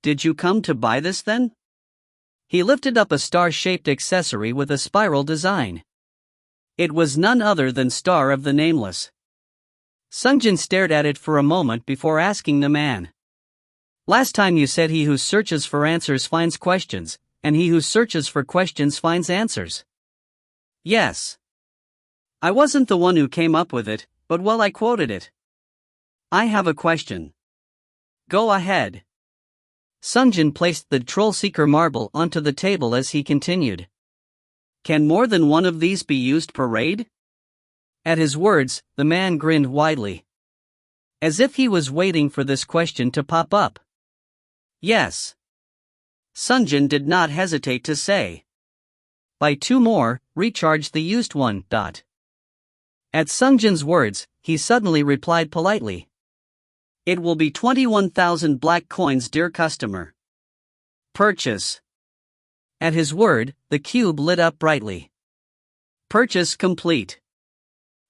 Did you come to buy this then? He lifted up a star-shaped accessory with a spiral design. It was none other than Star of the Nameless. Sungjin stared at it for a moment before asking the man. Last time you said he who searches for answers finds questions, and he who searches for questions finds answers. Yes. I wasn't the one who came up with it, but well, I quoted it. I have a question. Go ahead. Sungjin placed the Troll Seeker marble onto the table as he continued. Can more than one of these be used per raid? At his words, the man grinned widely. As if he was waiting for this question to pop up. Yes. Sungjin did not hesitate to say. Buy 2 more, recharge the used one. At Sungjin's words, he suddenly replied politely. It will be 21,000 black coins, dear customer. Purchase. At his word, the cube lit up brightly. Purchase complete.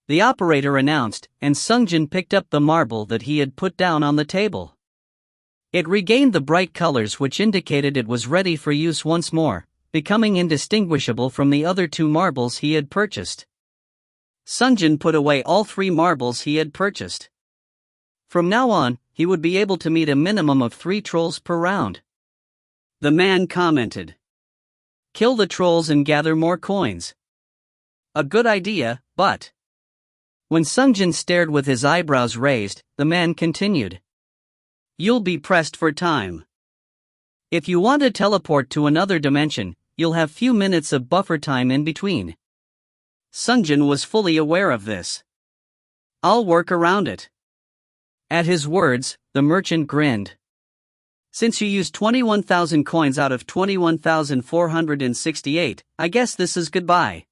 The operator announced, and Sungjin picked up the marble that he had put down on the table. It regained the bright colors which indicated it was ready for use once more, becoming indistinguishable from the other 2 marbles he had purchased. Sungjin put away all 3 marbles he had purchased. From now on, he would be able to meet a minimum of 3 trolls per round. The man commented. Kill the trolls and gather more coins. A good idea, but... When Sungjin stared with his eyebrows raised, the man continued. You'll be pressed for time. If you want to teleport to another dimension, you'll have few minutes of buffer time in between. Sungjin was fully aware of this. I'll work around it. At his words, the merchant grinned. Since you used 21,000 coins out of 21,468, I guess this is goodbye.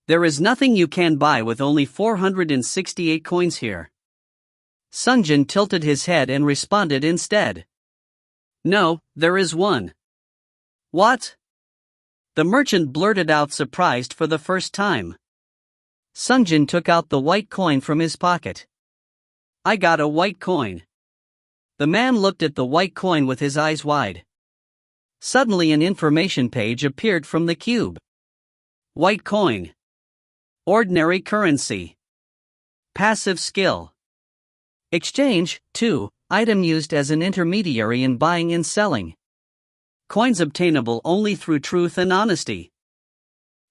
There is nothing you can buy with only 468 coins here. Sungjin tilted his head and responded instead. No, there is one. What? The merchant blurted out, surprised for the first time. Sungjin took out the white coin from his pocket. I got a white coin. The man looked at the white coin with his eyes wide. Suddenly an information page appeared from the cube. White coin. Ordinary currency. Passive skill. Exchange, 2, item used as an intermediary in buying and selling. Coins obtainable only through truth and honesty.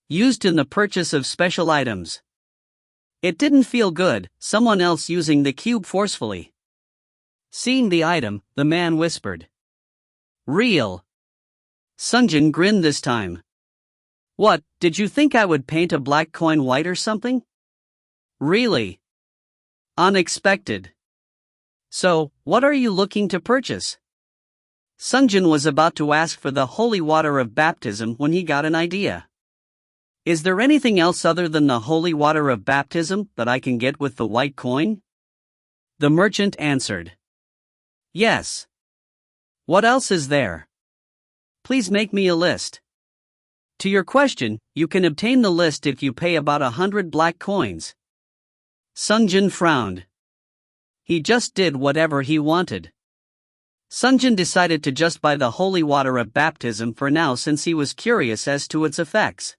Used in the purchase of special items. It didn't feel good, someone else using the cube forcefully. Seeing the item, the man whispered. Real. Sungjin grinned this time. What, did you think I would paint a black coin white or something? Really? Unexpected. So, what are you looking to purchase? Sungjin was about to ask for the holy water of baptism when he got an idea. Is there anything else other than the holy water of baptism that I can get with the white coin? The merchant answered. Yes. What else is there? Please make me a list. To your question, you can obtain the list if you pay about 100 black coins. Sungjin frowned. He just did whatever he wanted. Sungjin decided to just buy the holy water of baptism for now since he was curious as to its effects.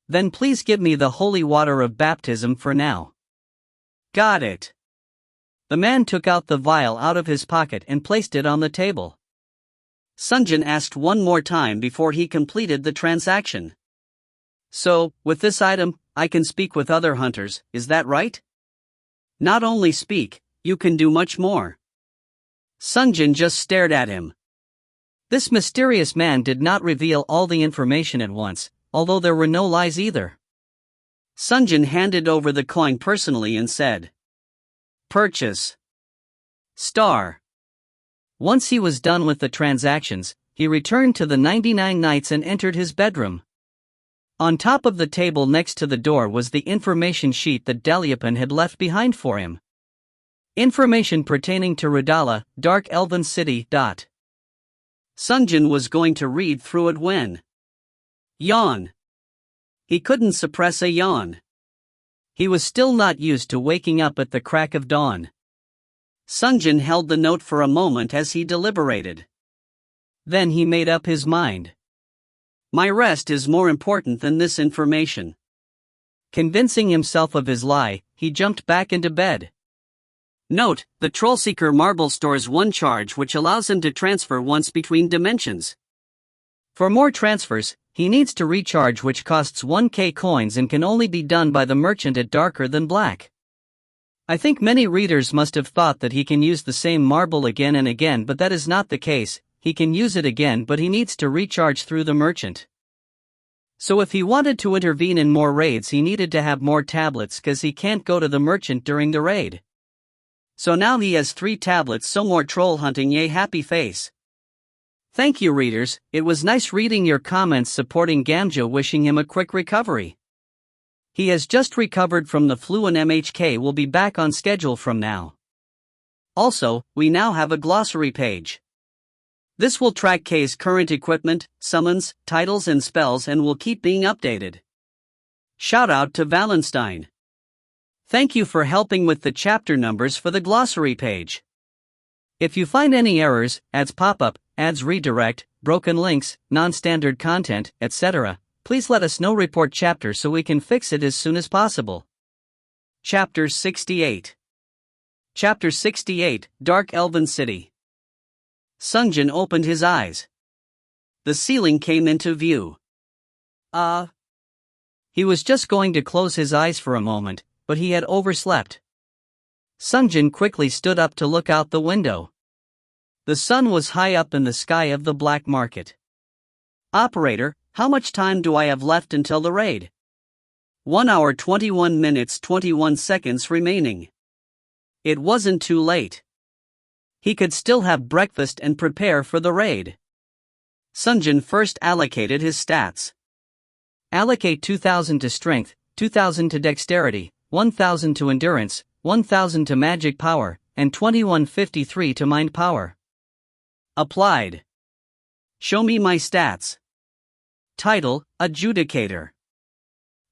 Then please give me the holy water of baptism for now. Got it. The man took out the vial out of his pocket and placed it on the table. Sungjin asked one more time before he completed the transaction. So, with this item, I can speak with other hunters, is that right? Not only speak, you can do much more. Sungjin just stared at him. This mysterious man did not reveal all the information at once, although there were no lies either. Sungjin handed over the coin personally and said, "Purchase. Star." Once he was done with the transactions, he returned to the 99 Nights and entered his bedroom. On top of the table next to the door was the information sheet that Daliapan had left behind for him. Information pertaining to Rudala, Dark Elven City. Sungjin was going to read through it when yawn. He couldn't suppress a yawn. He was still not used to waking up at the crack of dawn. Sungjin held the note for a moment as he deliberated. Then he made up his mind. My rest is more important than this information. Convincing himself of his lie, he jumped back into bed. Note, the Trollseeker marble stores one charge which allows him to transfer once between dimensions. For more transfers, he needs to recharge, which costs 1k coins and can only be done by the merchant at Darker Than Black. I think many readers must have thought that he can use the same marble again and again, but that is not the case. He can use it again, but he needs to recharge through the merchant. So if he wanted to intervene in more raids, he needed to have more tablets cause he can't go to the merchant during the raid. So now he has 3 tablets, so more troll hunting, yay happy face. Thank you readers, it was nice reading your comments supporting Gamjo, wishing him a quick recovery. He has just recovered from the flu and MHK will be back on schedule from now. Also, we now have a glossary page. This will track K's current equipment, summons, titles and spells and will keep being updated. Shout out to Valenstein. Thank you for helping with the chapter numbers for the glossary page. If you find any errors, ads pop up, ads redirect, broken links, non-standard content, etc., please let us know. Report chapter so we can fix it as soon as possible. Chapter 68. Chapter 68, Dark Elven City. Sungjin opened his eyes. The ceiling came into view. He was just going to close his eyes for a moment, but he had overslept. Sungjin quickly stood up to look out the window. The sun was high up in the sky of the black market. Operator, how much time do I have left until the raid? 1 hour 21 minutes 21 seconds remaining. It wasn't too late. He could still have breakfast and prepare for the raid. Sungjin first allocated his stats. Allocate 2000 to strength, 2000 to dexterity, 1000 to endurance, 1000 to magic power, and 2153 to mind power. Applied. Show me my stats. Title, Adjudicator.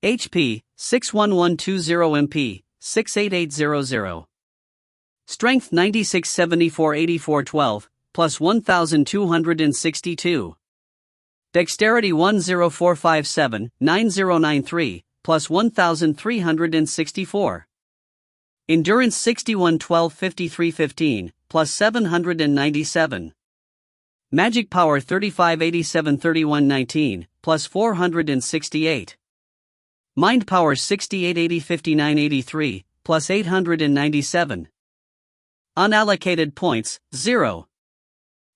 HP, 61120 MP, 68800. Strength 9674 8412, plus 1262. Dexterity 10457 9093, plus 1364. Endurance 6112 5315, plus 797. Magic power 3587 3119, plus 468. Mind power 6880 5983, plus 897. Unallocated points, 0.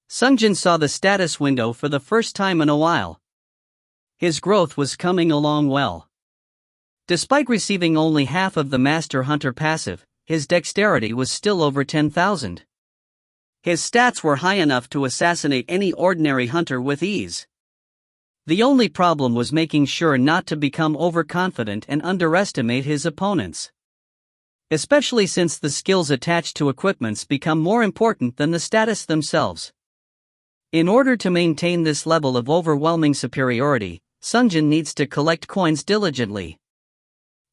Sungjin saw the status window for the first time in a while. His growth was coming along well. Despite receiving only half of the Master Hunter passive, his dexterity was still over 10,000. His stats were high enough to assassinate any ordinary hunter with ease. The only problem was making sure not to become overconfident and underestimate his opponents. Especially since the skills attached to equipments become more important than the status themselves. In order to maintain this level of overwhelming superiority, Sungjin needs to collect coins diligently.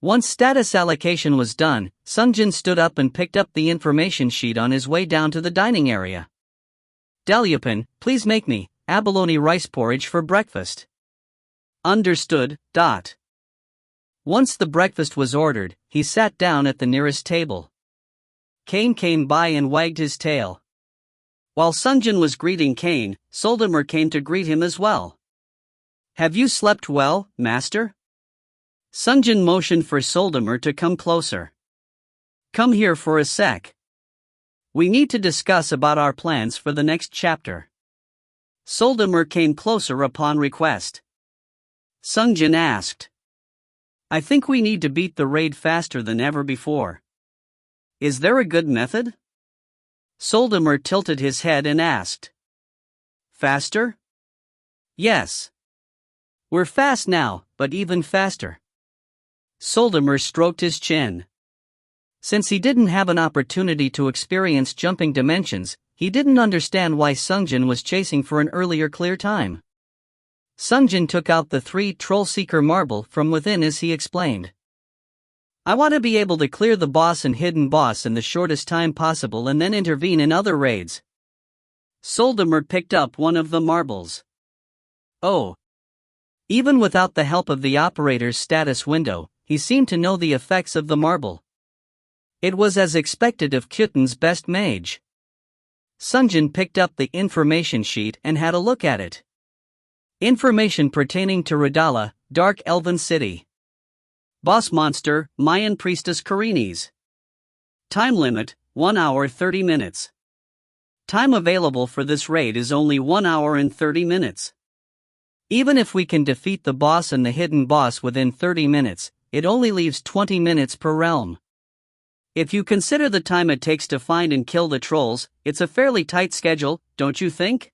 Once status allocation was done, Sungjin stood up and picked up the information sheet on his way down to the dining area. Dalyupin, please make me abalone rice porridge for breakfast. Understood. Once the breakfast was ordered, he sat down at the nearest table. Kane came by and wagged his tail. While Sungjin was greeting Kane, Soldamer came to greet him as well. Have you slept well, master? Sungjin motioned for Soldamer to come closer. Come here for a sec. We need to discuss about our plans for the next chapter. Soldamer came closer upon request. Sungjin asked. I think we need to beat the raid faster than ever before. Is there a good method? Soldamer tilted his head and asked. Faster? Yes. We're fast now, but even faster. Soldamer stroked his chin. Since he didn't have an opportunity to experience jumping dimensions, he didn't understand why Sungjin was chasing for an earlier clear time. Sungjin took out the 3 Troll Seeker marble from within as he explained. I want to be able to clear the boss and hidden boss in the shortest time possible and then intervene in other raids. Soldamer picked up one of the marbles. Oh. Even without the help of the operator's status window, he seemed to know the effects of the marble. It was as expected of Kyuten's best mage. Sungjin picked up the information sheet and had a look at it. Information pertaining to Radala, Dark Elven City. Boss monster, Mayan priestess Karines. Time limit, 1 hour 30 minutes. Time available for this raid is only 1 hour and 30 minutes. Even if we can defeat the boss and the hidden boss within 30 minutes, it only leaves 20 minutes per realm. If you consider the time it takes to find and kill the trolls, it's a fairly tight schedule, don't you think?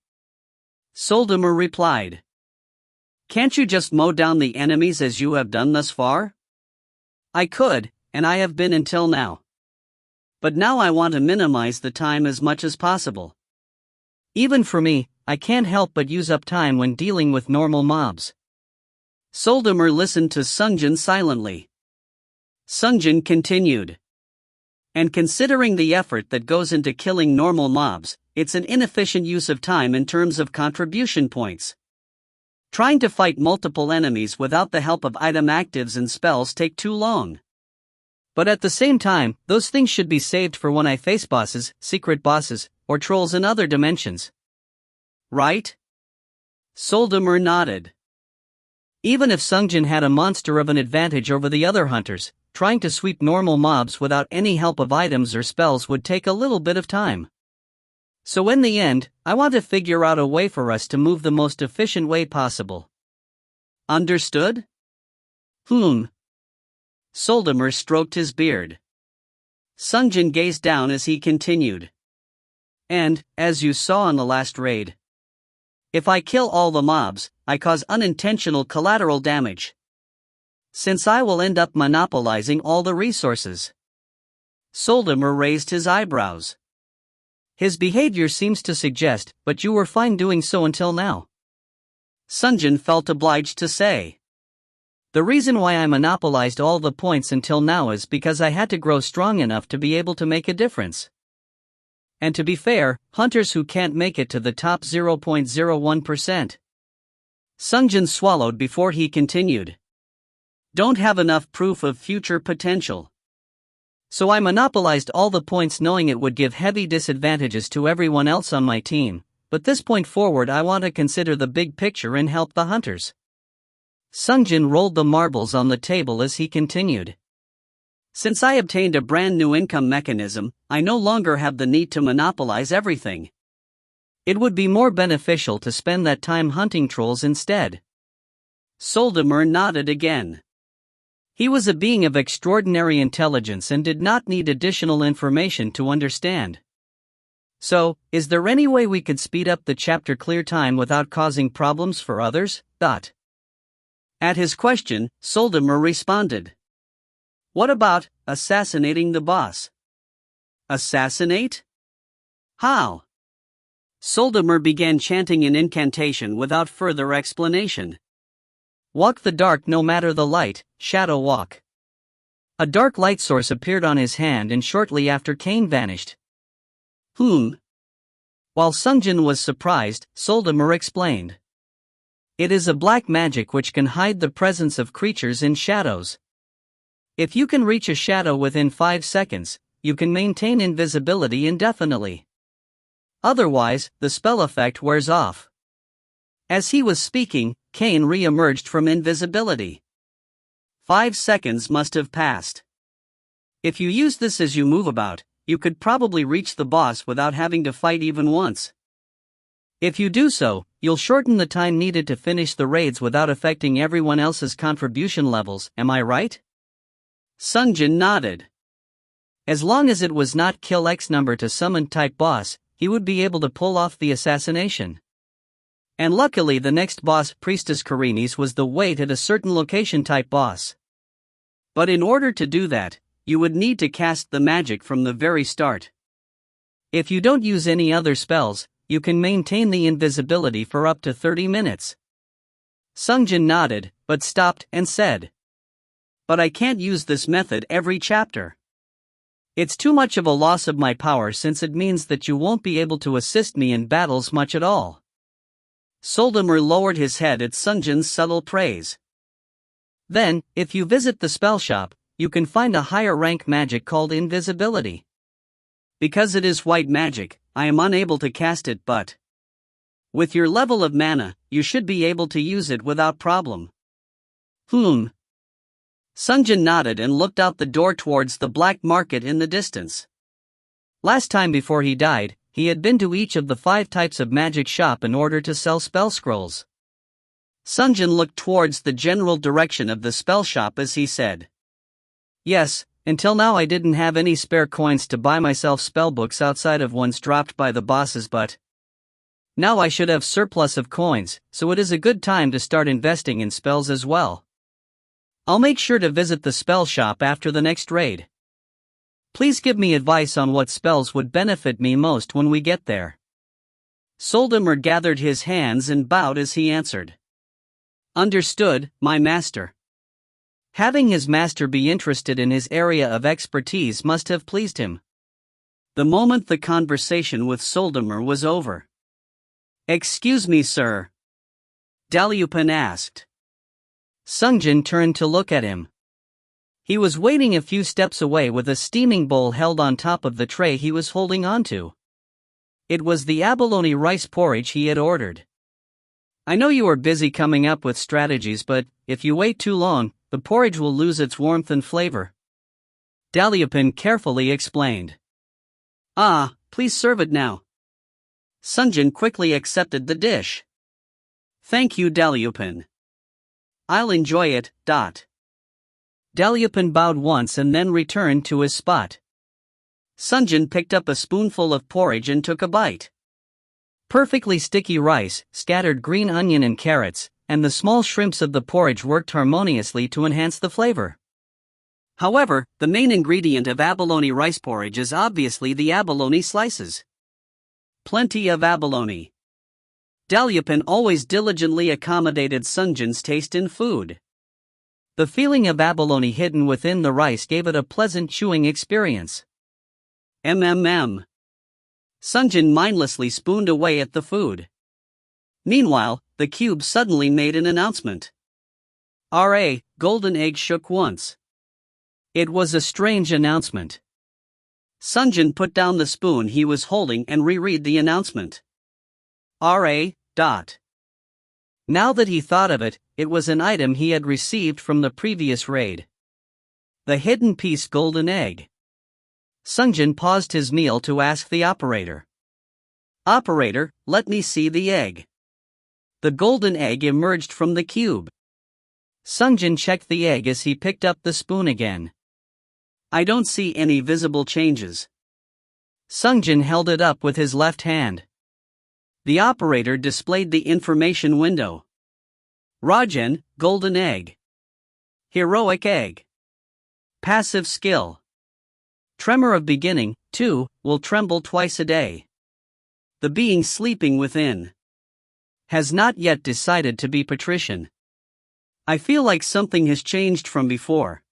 Soldamer replied. Can't you just mow down the enemies as you have done thus far? I could, and I have been until now. But now I want to minimize the time as much as possible. Even for me, I can't help but use up time when dealing with normal mobs. Soldamer listened to Sungjin silently. Sungjin continued. And considering the effort that goes into killing normal mobs, it's an inefficient use of time in terms of contribution points. Trying to fight multiple enemies without the help of item actives and spells take too long. But at the same time, those things should be saved for when I face bosses, secret bosses, or trolls in other dimensions. Right? Soldamer nodded. Even if Sungjin had a monster of an advantage over the other hunters, trying to sweep normal mobs without any help of items or spells would take a little bit of time. So in the end, I want to figure out a way for us to move the most efficient way possible. Understood? Soldamer stroked his beard. Sungjin gazed down as he continued. And, as you saw in the last raid, if I kill all the mobs, I cause unintentional collateral damage. Since I will end up monopolizing all the resources. Soldamer raised his eyebrows. His behavior seems to suggest, but you were fine doing so until now. Sungjin felt obliged to say. The reason why I monopolized all the points until now is because I had to grow strong enough to be able to make a difference. And to be fair, hunters who can't make it to the top 0.01%. Sungjin swallowed before he continued. Don't have enough proof of future potential. So I monopolized all the points knowing it would give heavy disadvantages to everyone else on my team, but this point forward I want to consider the big picture and help the hunters. Sungjin rolled the marbles on the table as he continued. Since I obtained a brand new income mechanism, I no longer have the need to monopolize everything. It would be more beneficial to spend that time hunting trolls instead. Soldamer nodded again. He was a being of extraordinary intelligence and did not need additional information to understand. So, is there any way we could speed up the chapter clear time without causing problems for others? At his question, Soldamer responded. What about assassinating the boss? Assassinate? How? Soldamer began chanting an incantation without further explanation. Walk the dark no matter the light, shadow walk. A dark light source appeared on his hand and shortly after Cain vanished. While Sungjin was surprised, Soldamer explained. It is a black magic which can hide the presence of creatures in shadows. If you can reach a shadow within 5 seconds, you can maintain invisibility indefinitely. Otherwise, the spell effect wears off. As he was speaking, Cain re-emerged from invisibility. 5 seconds must have passed. If you use this as you move about, you could probably reach the boss without having to fight even once. If you do so, you'll shorten the time needed to finish the raids without affecting everyone else's contribution levels, am I right? Sungjin nodded. As long as it was not kill X number to summon type boss, he would be able to pull off the assassination. And luckily the next boss, Priestess Karini's, was the wait at a certain location type boss. But in order to do that, you would need to cast the magic from the very start. If you don't use any other spells, you can maintain the invisibility for up to 30 minutes. Sungjin nodded, but stopped and said, But I can't use this method every chapter. It's too much of a loss of my power since it means that you won't be able to assist me in battles much at all. Soldamer lowered his head at Sungjin's subtle praise. Then, if you visit the spell shop, you can find a higher rank magic called invisibility. Because it is white magic, I am unable to cast it, but with your level of mana, you should be able to use it without problem. Sungjin nodded and looked out the door towards the black market in the distance. Last time before he died, he had been to each of the 5 types of magic shop in order to sell spell scrolls. Sungjin looked towards the general direction of the spell shop as he said, Yes, until now I didn't have any spare coins to buy myself spellbooks outside of ones dropped by the bosses, but now I should have surplus of coins, so it is a good time to start investing in spells as well. I'll make sure to visit the spell shop after the next raid. Please give me advice on what spells would benefit me most when we get there. Soldamer gathered his hands and bowed as he answered. Understood, my master. Having his master be interested in his area of expertise must have pleased him. The moment the conversation with Soldamer was over. Excuse me, sir. Dalyupin asked. Sungjin turned to look at him. He was waiting a few steps away with a steaming bowl held on top of the tray he was holding onto. It was the abalone rice porridge he had ordered. I know you are busy coming up with strategies, but if you wait too long, the porridge will lose its warmth and flavor. Dalyupin carefully explained. Please serve it now. Sungjin quickly accepted the dish. Thank you, Dalyupin. I'll enjoy it. Dalyupin bowed once and then returned to his spot. Sungjin picked up a spoonful of porridge and took a bite. Perfectly sticky rice, scattered green onion and carrots, and the small shrimps of the porridge worked harmoniously to enhance the flavor. However, the main ingredient of abalone rice porridge is obviously the abalone slices. Plenty of abalone. Dalyupin always diligently accommodated Sungjin's taste in food. The feeling of abalone hidden within the rice gave it a pleasant chewing experience. Sungjin mindlessly spooned away at the food. Meanwhile, the cube suddenly made an announcement. Golden egg shook once. It was a strange announcement. Sungjin put down the spoon he was holding and reread the announcement. Now that he thought of it, it was an item he had received from the previous raid. The hidden piece golden egg. Sungjin paused his meal to ask the operator. Operator, let me see the egg. The golden egg emerged from the cube. Sungjin checked the egg as he picked up the spoon again. I don't see any visible changes. Sungjin held it up with his left hand. The operator displayed the information window. Rajen, golden egg. Heroic egg. Passive skill. Tremor of beginning, 2, will tremble twice a day. The being sleeping within has not yet decided to be patrician. I feel like something has changed from before.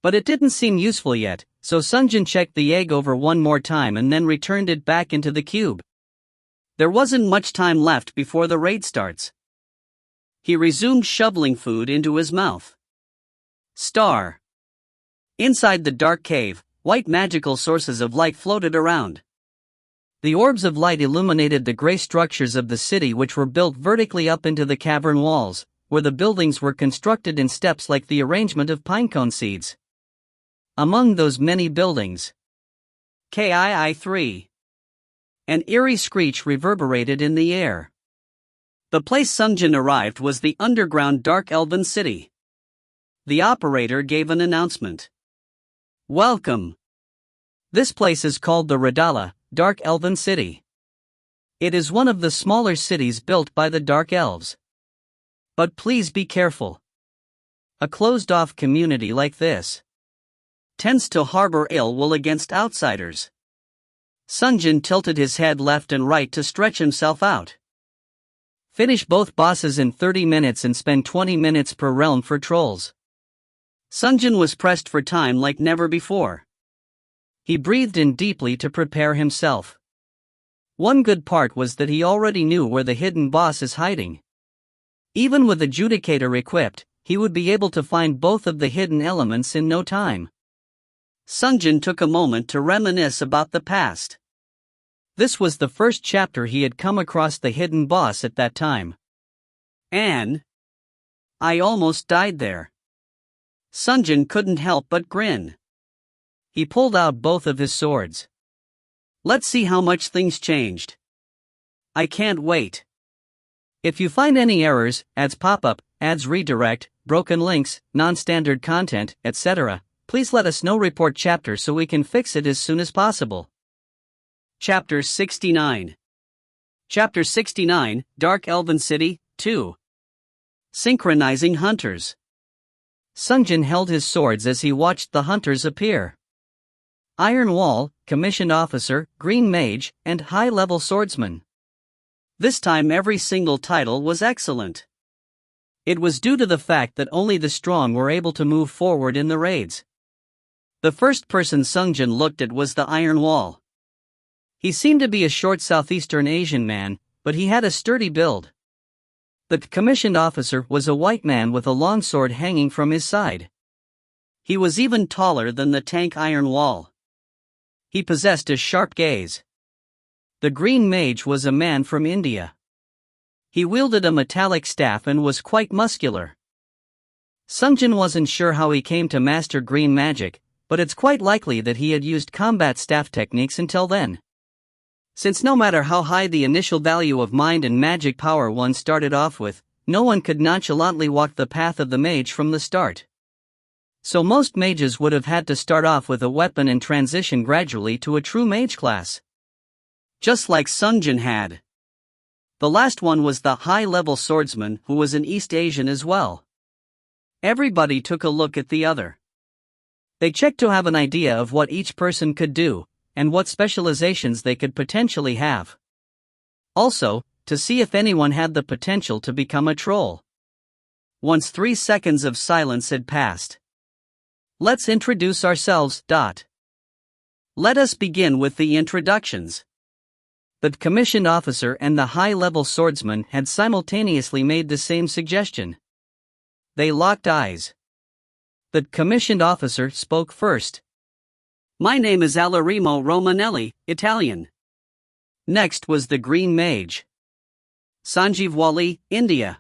But it didn't seem useful yet, so Sungjin checked the egg over one more time and then returned it back into the cube. There wasn't much time left before the raid starts. He resumed shoveling food into his mouth. Star. Inside the dark cave, white magical sources of light floated around. The orbs of light illuminated the gray structures of the city, which were built vertically up into the cavern walls, where the buildings were constructed in steps like the arrangement of pinecone seeds. Among those many buildings, KII-3. An eerie screech reverberated in the air. The place Sungjin arrived was the underground Dark Elven City. The operator gave an announcement. Welcome. This place is called the Radala, Dark Elven City. It is one of the smaller cities built by the Dark Elves. But please be careful. A closed-off community like this tends to harbor ill will against outsiders. Sungjin tilted his head left and right to stretch himself out. Finish both bosses in 30 minutes and spend 20 minutes per realm for trolls. Sungjin was pressed for time like never before. He breathed in deeply to prepare himself. One good part was that he already knew where the hidden boss is hiding. Even with Adjudicator equipped, he would be able to find both of the hidden elements in no time. Sungjin took a moment to reminisce about the past. This was the first chapter he had come across the hidden boss at that time. And I almost died there. Sungjin couldn't help but grin. He pulled out both of his swords. Let's see how much things changed. I can't wait. If you find any errors, ads pop up, ads redirect, broken links, non-standard content, etc., please let us know. Report chapter so we can fix it as soon as possible. Chapter 69. Chapter 69, Dark Elven City, 2. Synchronizing Hunters. Sungjin held his swords as he watched the hunters appear. Iron Wall, Commissioned Officer, Green Mage, and High-Level Swordsman. This time every single title was excellent. It was due to the fact that only the strong were able to move forward in the raids. The first person Sungjin looked at was the Iron Wall. He seemed to be a short Southeastern Asian man, but he had a sturdy build. The commissioned officer was a white man with a long sword hanging from his side. He was even taller than the tank Iron Wall. He possessed a sharp gaze. The Green Mage was a man from India. He wielded a metallic staff and was quite muscular. Sungjin wasn't sure how he came to master green magic, but it's quite likely that he had used combat staff techniques until then. Since no matter how high the initial value of mind and magic power one started off with, no one could nonchalantly walk the path of the mage from the start. So most mages would have had to start off with a weapon and transition gradually to a true mage class. Just like Sungjin had. The last one was the high-level swordsman, who was an East Asian as well. Everybody took a look at the other. They checked to have an idea of what each person could do, and what specializations they could potentially have. Also, to see if anyone had the potential to become a troll. Once 3 seconds of silence had passed. Let's introduce ourselves. Let us begin with the introductions. The commissioned officer and the high-level swordsman had simultaneously made the same suggestion. They locked eyes. The commissioned officer spoke first. My name is Alarimo Romanelli, Italian. Next was the Green Mage. Sanjeev, India.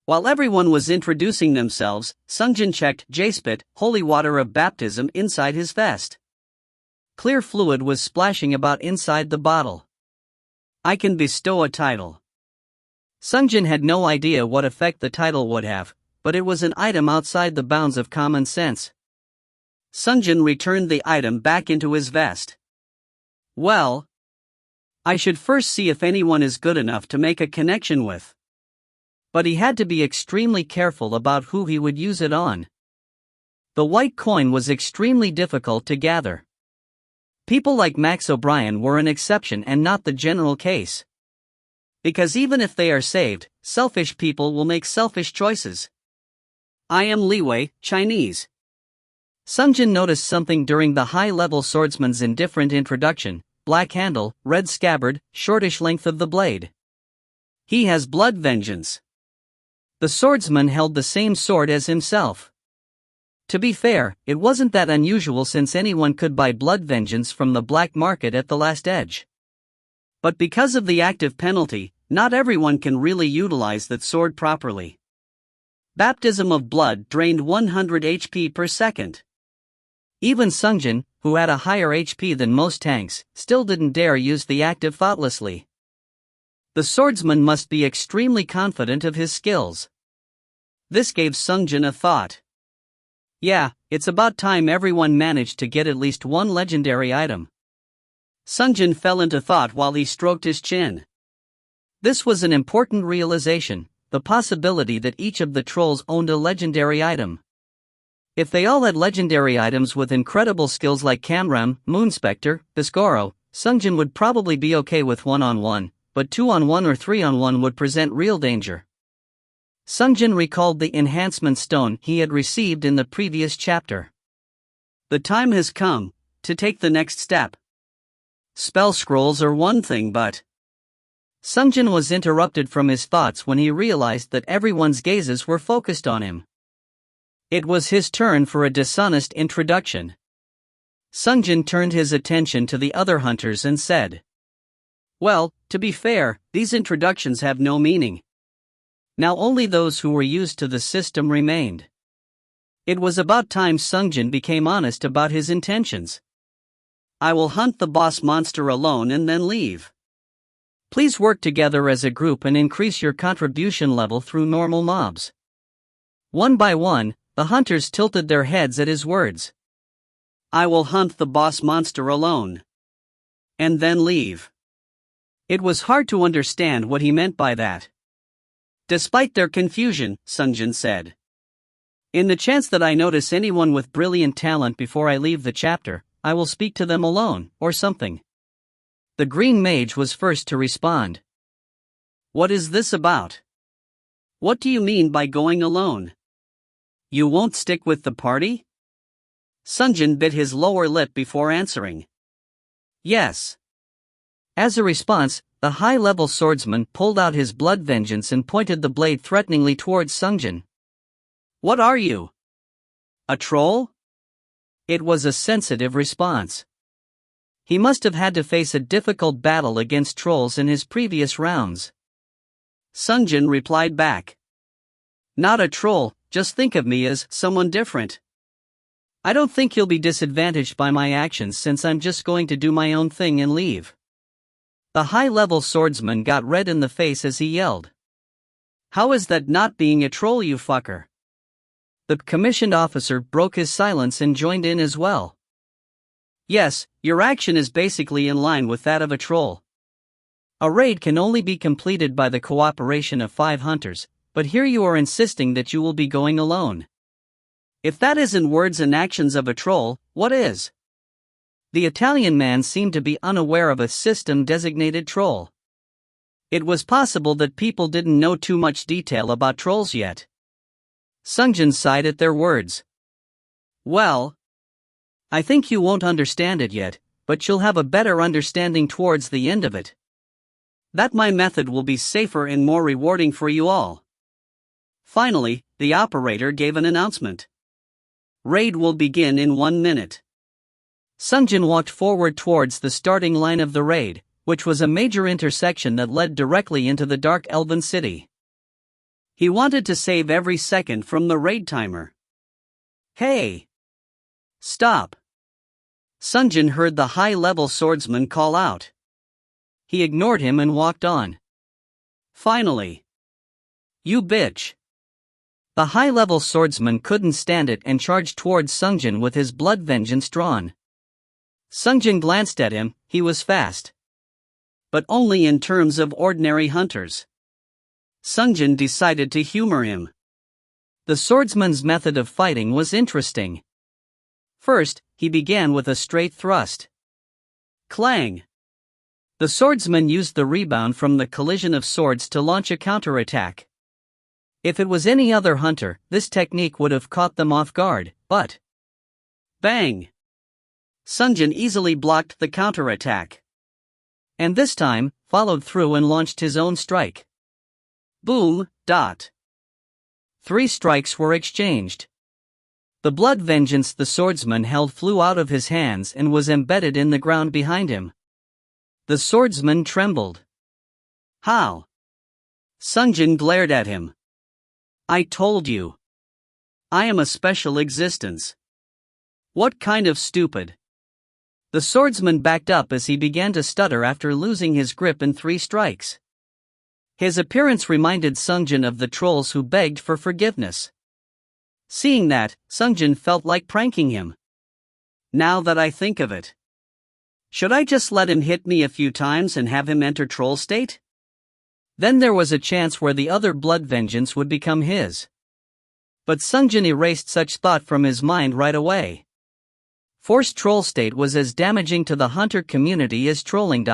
While everyone was introducing themselves, Sungjin checked Jaspit, holy water of baptism, inside his vest. Clear fluid was splashing about inside the bottle. I can bestow a title. Sungjin had no idea what effect the title would have, but it was an item outside the bounds of common sense. Sungjin returned the item back into his vest. Well, I should first see if anyone is good enough to make a connection with. But he had to be extremely careful about who he would use it on. The white coin was extremely difficult to gather. People like Max O'Brien were an exception and not the general case. Because even if they are saved, selfish people will make selfish choices. I am Li Wei, Chinese. Sungjin noticed something during the high-level swordsman's indifferent introduction: black handle, red scabbard, shortish length of the blade. He has blood vengeance. The swordsman held the same sword as himself. To be fair, it wasn't that unusual since anyone could buy blood vengeance from the black market at the last edge. But because of the active penalty, not everyone can really utilize that sword properly. Baptism of blood drained 100 HP per second. Even Sungjin, who had a higher HP than most tanks, still didn't dare use the active thoughtlessly. The swordsman must be extremely confident of his skills. This gave Sungjin a thought. Yeah, it's about time everyone managed to get at least one legendary item. Sungjin fell into thought while he stroked his chin. This was an important realization, the possibility that each of the trolls owned a legendary item. If they all had legendary items with incredible skills like Camram, Moonspector, Biscoro, Sungjin would probably be okay with 1-on-1, but 2-on-1 or 3-on-1 would present real danger. Sungjin recalled the enhancement stone he had received in the previous chapter. The time has come to take the next step. Spell scrolls are one thing, but... Sungjin was interrupted from his thoughts when he realized that everyone's gazes were focused on him. It was his turn for a dishonest introduction. Sungjin turned his attention to the other hunters and said, "Well, to be fair, these introductions have no meaning. Now only those who were used to the system remained." It was about time Sungjin became honest about his intentions. "I will hunt the boss monster alone and then leave. Please work together as a group and increase your contribution level through normal mobs." One by one, the hunters tilted their heads at his words. "I will hunt the boss monster alone. And then leave." It was hard to understand what he meant by that. Despite their confusion, Sungjin said, "In the chance that I notice anyone with brilliant talent before I leave the chapter, I will speak to them alone, or something." The green mage was first to respond. "What is this about? What do you mean by going alone? You won't stick with the party?" Sungjin bit his lower lip before answering. "Yes." As a response, the high-level swordsman pulled out his blood vengeance and pointed the blade threateningly towards Sungjin. "What are you? A troll?" It was a sensitive response. He must have had to face a difficult battle against trolls in his previous rounds. Sungjin replied back, "Not a troll, just think of me as someone different. I don't think you'll be disadvantaged by my actions since I'm just going to do my own thing and leave." The high-level swordsman got red in the face as he yelled, "How is that not being a troll, you fucker?" The commissioned officer broke his silence and joined in as well. "Yes, your action is basically in line with that of a troll. A raid can only be completed by the cooperation of 5 hunters, but here you are insisting that you will be going alone. If that isn't words and actions of a troll, what is?" The Italian man seemed to be unaware of a system-designated troll. It was possible that people didn't know too much detail about trolls yet. Sungjin sighed at their words. "Well, I think you won't understand it yet, but you'll have a better understanding towards the end of it. That my method will be safer and more rewarding for you all." Finally, the operator gave an announcement. "Raid will begin in 1 minute." Sungjin walked forward towards the starting line of the raid, which was a major intersection that led directly into the dark elven city. He wanted to save every second from the raid timer. "Hey! Stop!" Sungjin heard the high-level swordsman call out. He ignored him and walked on. "Finally! You bitch!" The high-level swordsman couldn't stand it and charged towards Sungjin with his blood vengeance drawn. Sungjin glanced at him. He was fast. But only in terms of ordinary hunters. Sungjin decided to humor him. The swordsman's method of fighting was interesting. First, he began with a straight thrust. Clang! The swordsman used the rebound from the collision of swords to launch a counterattack. If it was any other hunter, this technique would have caught them off guard, but... Bang! Sungjin easily blocked the counterattack. And this time, followed through and launched his own strike. Boom! 3 strikes were exchanged. The blood vengeance the swordsman held flew out of his hands and was embedded in the ground behind him. The swordsman trembled. How? Sungjin glared at him. I told you. I am a special existence. What kind of stupid? The swordsman backed up as he began to stutter after losing his grip in 3 strikes. His appearance reminded Sungjin of the trolls who begged for forgiveness. Seeing that, Sungjin felt like pranking him. Now that I think of it, should I just let him hit me a few times and have him enter troll state? Then there was a chance where the other blood vengeance would become his. But Sungjin erased such thought from his mind right away. Forced troll state was as damaging to the hunter community as trolling.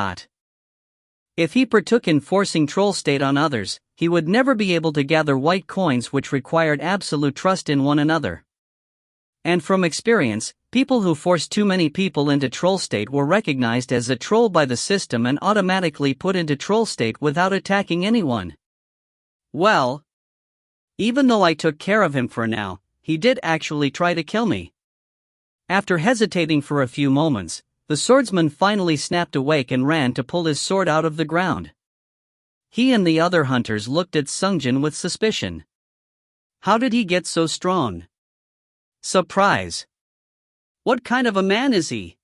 If he partook in forcing troll state on others, he would never be able to gather white coins, which required absolute trust in one another. And from experience, people who forced too many people into troll state were recognized as a troll by the system and automatically put into troll state without attacking anyone. Well, even though I took care of him for now, he did actually try to kill me. After hesitating for a few moments, the swordsman finally snapped awake and ran to pull his sword out of the ground. He and the other hunters looked at Sungjin with suspicion. How did he get so strong? Surprise. What kind of a man is he?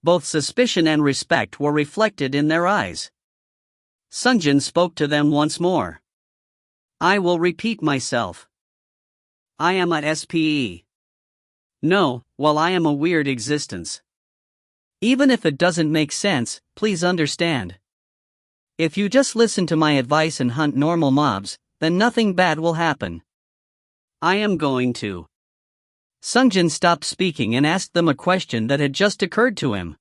Both suspicion and respect were reflected in their eyes. Sungjin spoke to them once more. I will repeat myself. I am at SPE. No, well, I am a weird existence. Even if it doesn't make sense, please understand. If you just listen to my advice and hunt normal mobs, then nothing bad will happen. I am going to. Sungjin stopped speaking and asked them a question that had just occurred to him.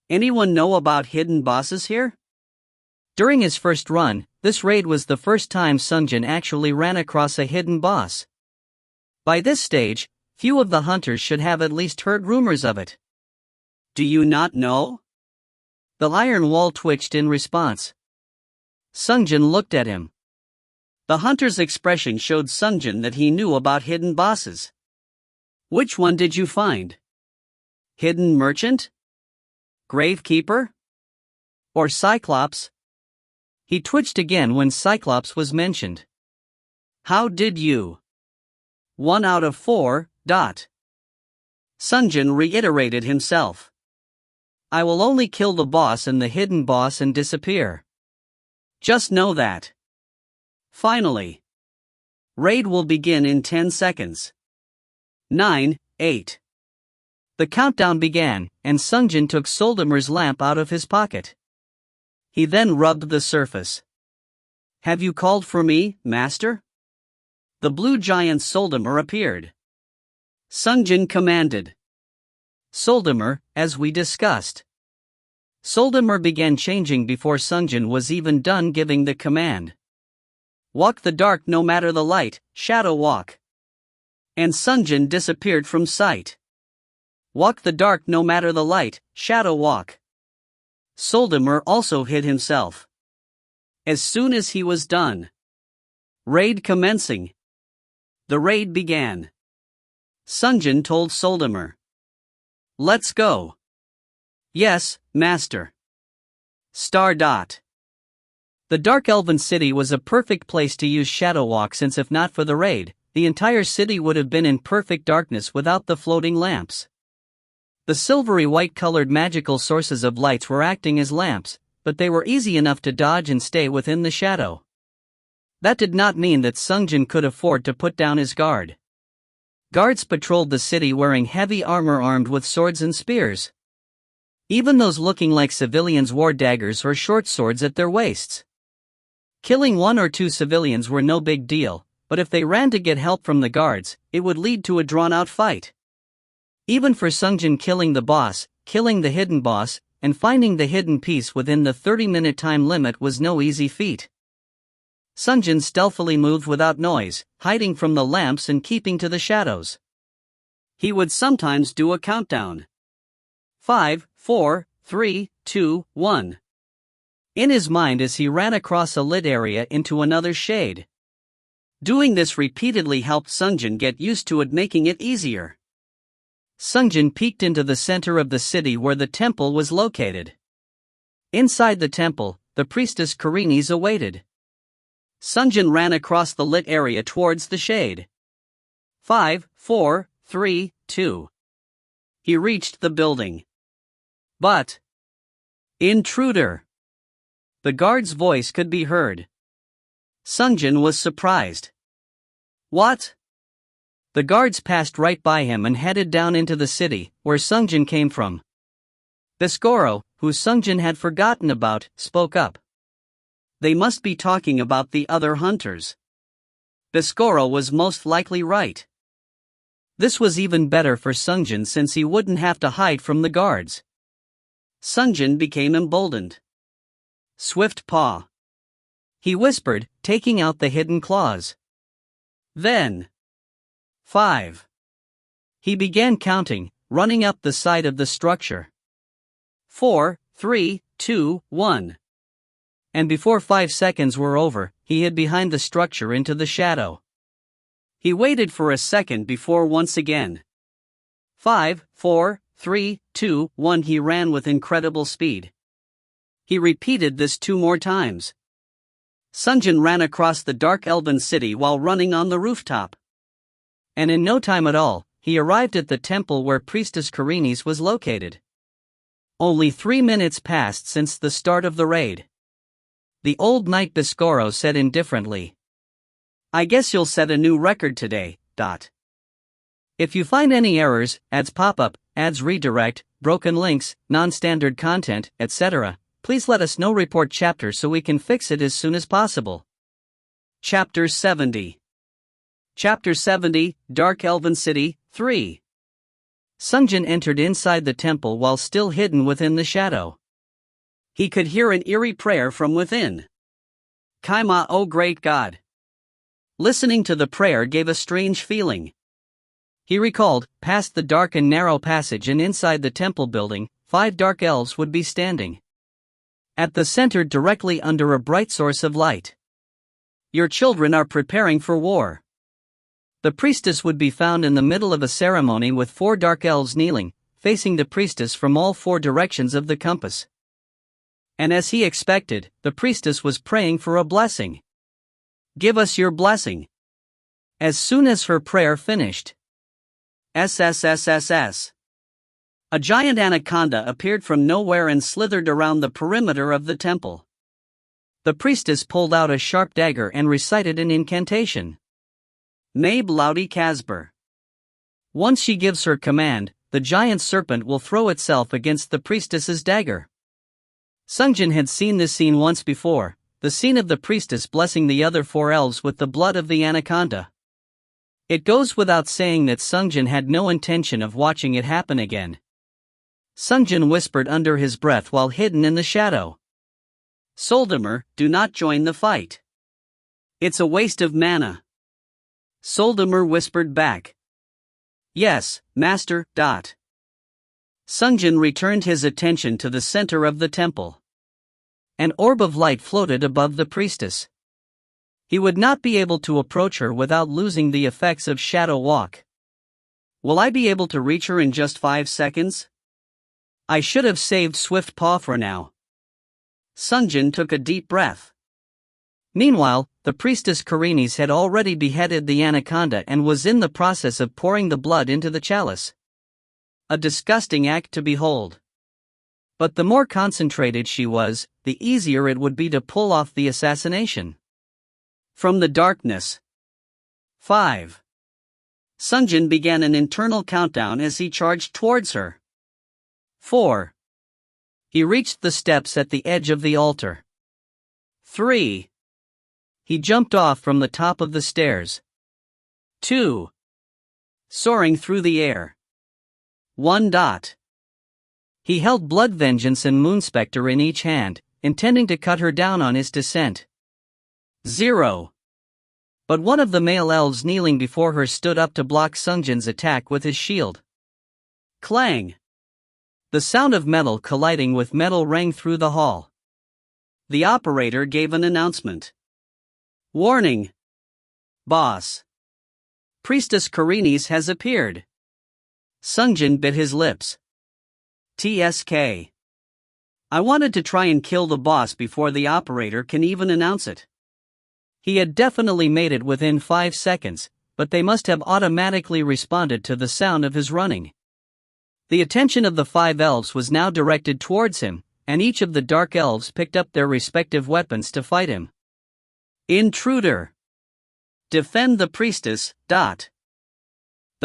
Anyone know about hidden bosses here? During his first run, this raid was the first time Sungjin actually ran across a hidden boss. By this stage, few of the hunters should have at least heard rumors of it. Do you not know? The iron wall twitched in response. Sungjin looked at him. The hunter's expression showed Sungjin that he knew about hidden bosses. Which one did you find? Hidden merchant? Gravekeeper? Or Cyclops? He twitched again when Cyclops was mentioned. How did you? 1 out of 4. Sungjin reiterated himself. I will only kill the boss and the hidden boss and disappear. Just know that. Finally. Raid will begin in 10 seconds. 9, 8. The countdown began, and Sungjin took Soldamer's lamp out of his pocket. He then rubbed the surface. Have you called for me, master? The blue giant Soldamer appeared. Sungjin commanded. Soldamer, as we discussed. Soldamer began changing before Sungjin was even done giving the command. Walk the dark no matter the light, shadow walk. And Sungjin disappeared from sight. Walk the dark no matter the light, shadow walk. Soldamer also hid himself. As soon as he was done. Raid commencing. The raid began. Sungjin told Soldamer. Let's go. Yes, master. Star. The Dark Elven City was a perfect place to use Shadow Walk, since if not for the raid, the entire city would have been in perfect darkness without the floating lamps. The silvery white-colored magical sources of lights were acting as lamps, but they were easy enough to dodge and stay within the shadow. That did not mean that Sungjin could afford to put down his guard. Guards patrolled the city wearing heavy armor armed with swords and spears. Even those looking like civilians wore daggers or short swords at their waists. Killing 1 or 2 civilians were no big deal, but if they ran to get help from the guards, it would lead to a drawn-out fight. Even for Sungjin, killing the boss, killing the hidden boss, and finding the hidden piece within the 30-minute time limit was no easy feat. Sungjin stealthily moved without noise, hiding from the lamps and keeping to the shadows. He would sometimes do a countdown. 5, 4, 3, 2, 1. In his mind as he ran across a lit area into another shade. Doing this repeatedly helped Sungjin get used to it, making it easier. Sungjin peeked into the center of the city where the temple was located. Inside the temple, the priestess Karinis awaited. Sungjin ran across the lit area towards the shade. 5, 4, 3, 2. He reached the building. But... intruder! The guard's voice could be heard. Sungjin was surprised. What? The guards passed right by him and headed down into the city, where Sungjin came from. Biscoro, who Sungjin had forgotten about, spoke up. They must be talking about the other hunters. Biscoro was most likely right. This was even better for Sungjin since he wouldn't have to hide from the guards. Sungjin became emboldened. Swift paw. He whispered, taking out the hidden claws. Then. 5. He began counting, running up the side of the structure. 4, 3, 2, 1. And before 5 seconds were over, he hid behind the structure into the shadow. He waited for a second before once again. 5, 4, 3, 2, 1. He ran with incredible speed. He repeated this 2 more times. Sungjin ran across the dark elven city while running on the rooftop. And in no time at all, he arrived at the temple where Priestess Karinis was located. Only 3 minutes passed since the start of the raid. The old knight Biscoro said indifferently. I guess you'll set a new record today. If you find any errors, ads pop up, ads redirect, broken links, non-standard content, etc., please let us know. Report chapter so we can fix it as soon as possible. Chapter 70. Chapter 70, Dark Elven City, 3. Sungjin entered inside the temple while still hidden within the shadow. He could hear an eerie prayer from within. Kaima, O great God. Listening to the prayer gave a strange feeling. He recalled, past the dark and narrow passage and inside the temple building, 5 dark elves would be standing. At the center directly under a bright source of light. Your children are preparing for war. The priestess would be found in the middle of a ceremony with 4 dark elves kneeling, facing the priestess from all 4 directions of the compass. And as he expected, the priestess was praying for a blessing. Give us your blessing. As soon as her prayer finished. SSSSS. A giant anaconda appeared from nowhere and slithered around the perimeter of the temple. The priestess pulled out a sharp dagger and recited an incantation. Nabe Laudi Casper. Once she gives her command, the giant serpent will throw itself against the priestess's dagger. Sungjin had seen this scene once before, the scene of the priestess blessing the other 4 elves with the blood of the anaconda. It goes without saying that Sungjin had no intention of watching it happen again. Sungjin whispered under his breath while hidden in the shadow. Soldamer, do not join the fight. It's a waste of mana. Soldamer whispered back. Yes, master. Sungjin returned his attention to the center of the temple. An orb of light floated above the priestess. He would not be able to approach her without losing the effects of Shadow Walk. Will I be able to reach her in just 5 seconds? I should have saved Swift Paw for now. Sungjin took a deep breath. Meanwhile, the priestess Karinis had already beheaded the anaconda and was in the process of pouring the blood into the chalice. A disgusting act to behold. But the more concentrated she was, the easier it would be to pull off the assassination. From the darkness. 5. Sungjin began an internal countdown as he charged towards her. 4. He reached the steps at the edge of the altar. 3. He jumped off from the top of the stairs. 2. Soaring through the air. 1. He held Blood Vengeance and Moonspectre in each hand, intending to cut her down on his descent. 0. But one of the male elves kneeling before her stood up to block Sungjin's attack with his shield. Clang! The sound of metal colliding with metal rang through the hall. The operator gave an announcement. Warning! Boss! Priestess Karines has appeared. Sungjin bit his lips. TSK. I wanted to try and kill the boss before the operator can even announce it. He had definitely made it within 5 seconds, but they must have automatically responded to the sound of his running. The attention of the 5 elves was now directed towards him, and each of the dark elves picked up their respective weapons to fight him. Intruder! Defend the priestess. The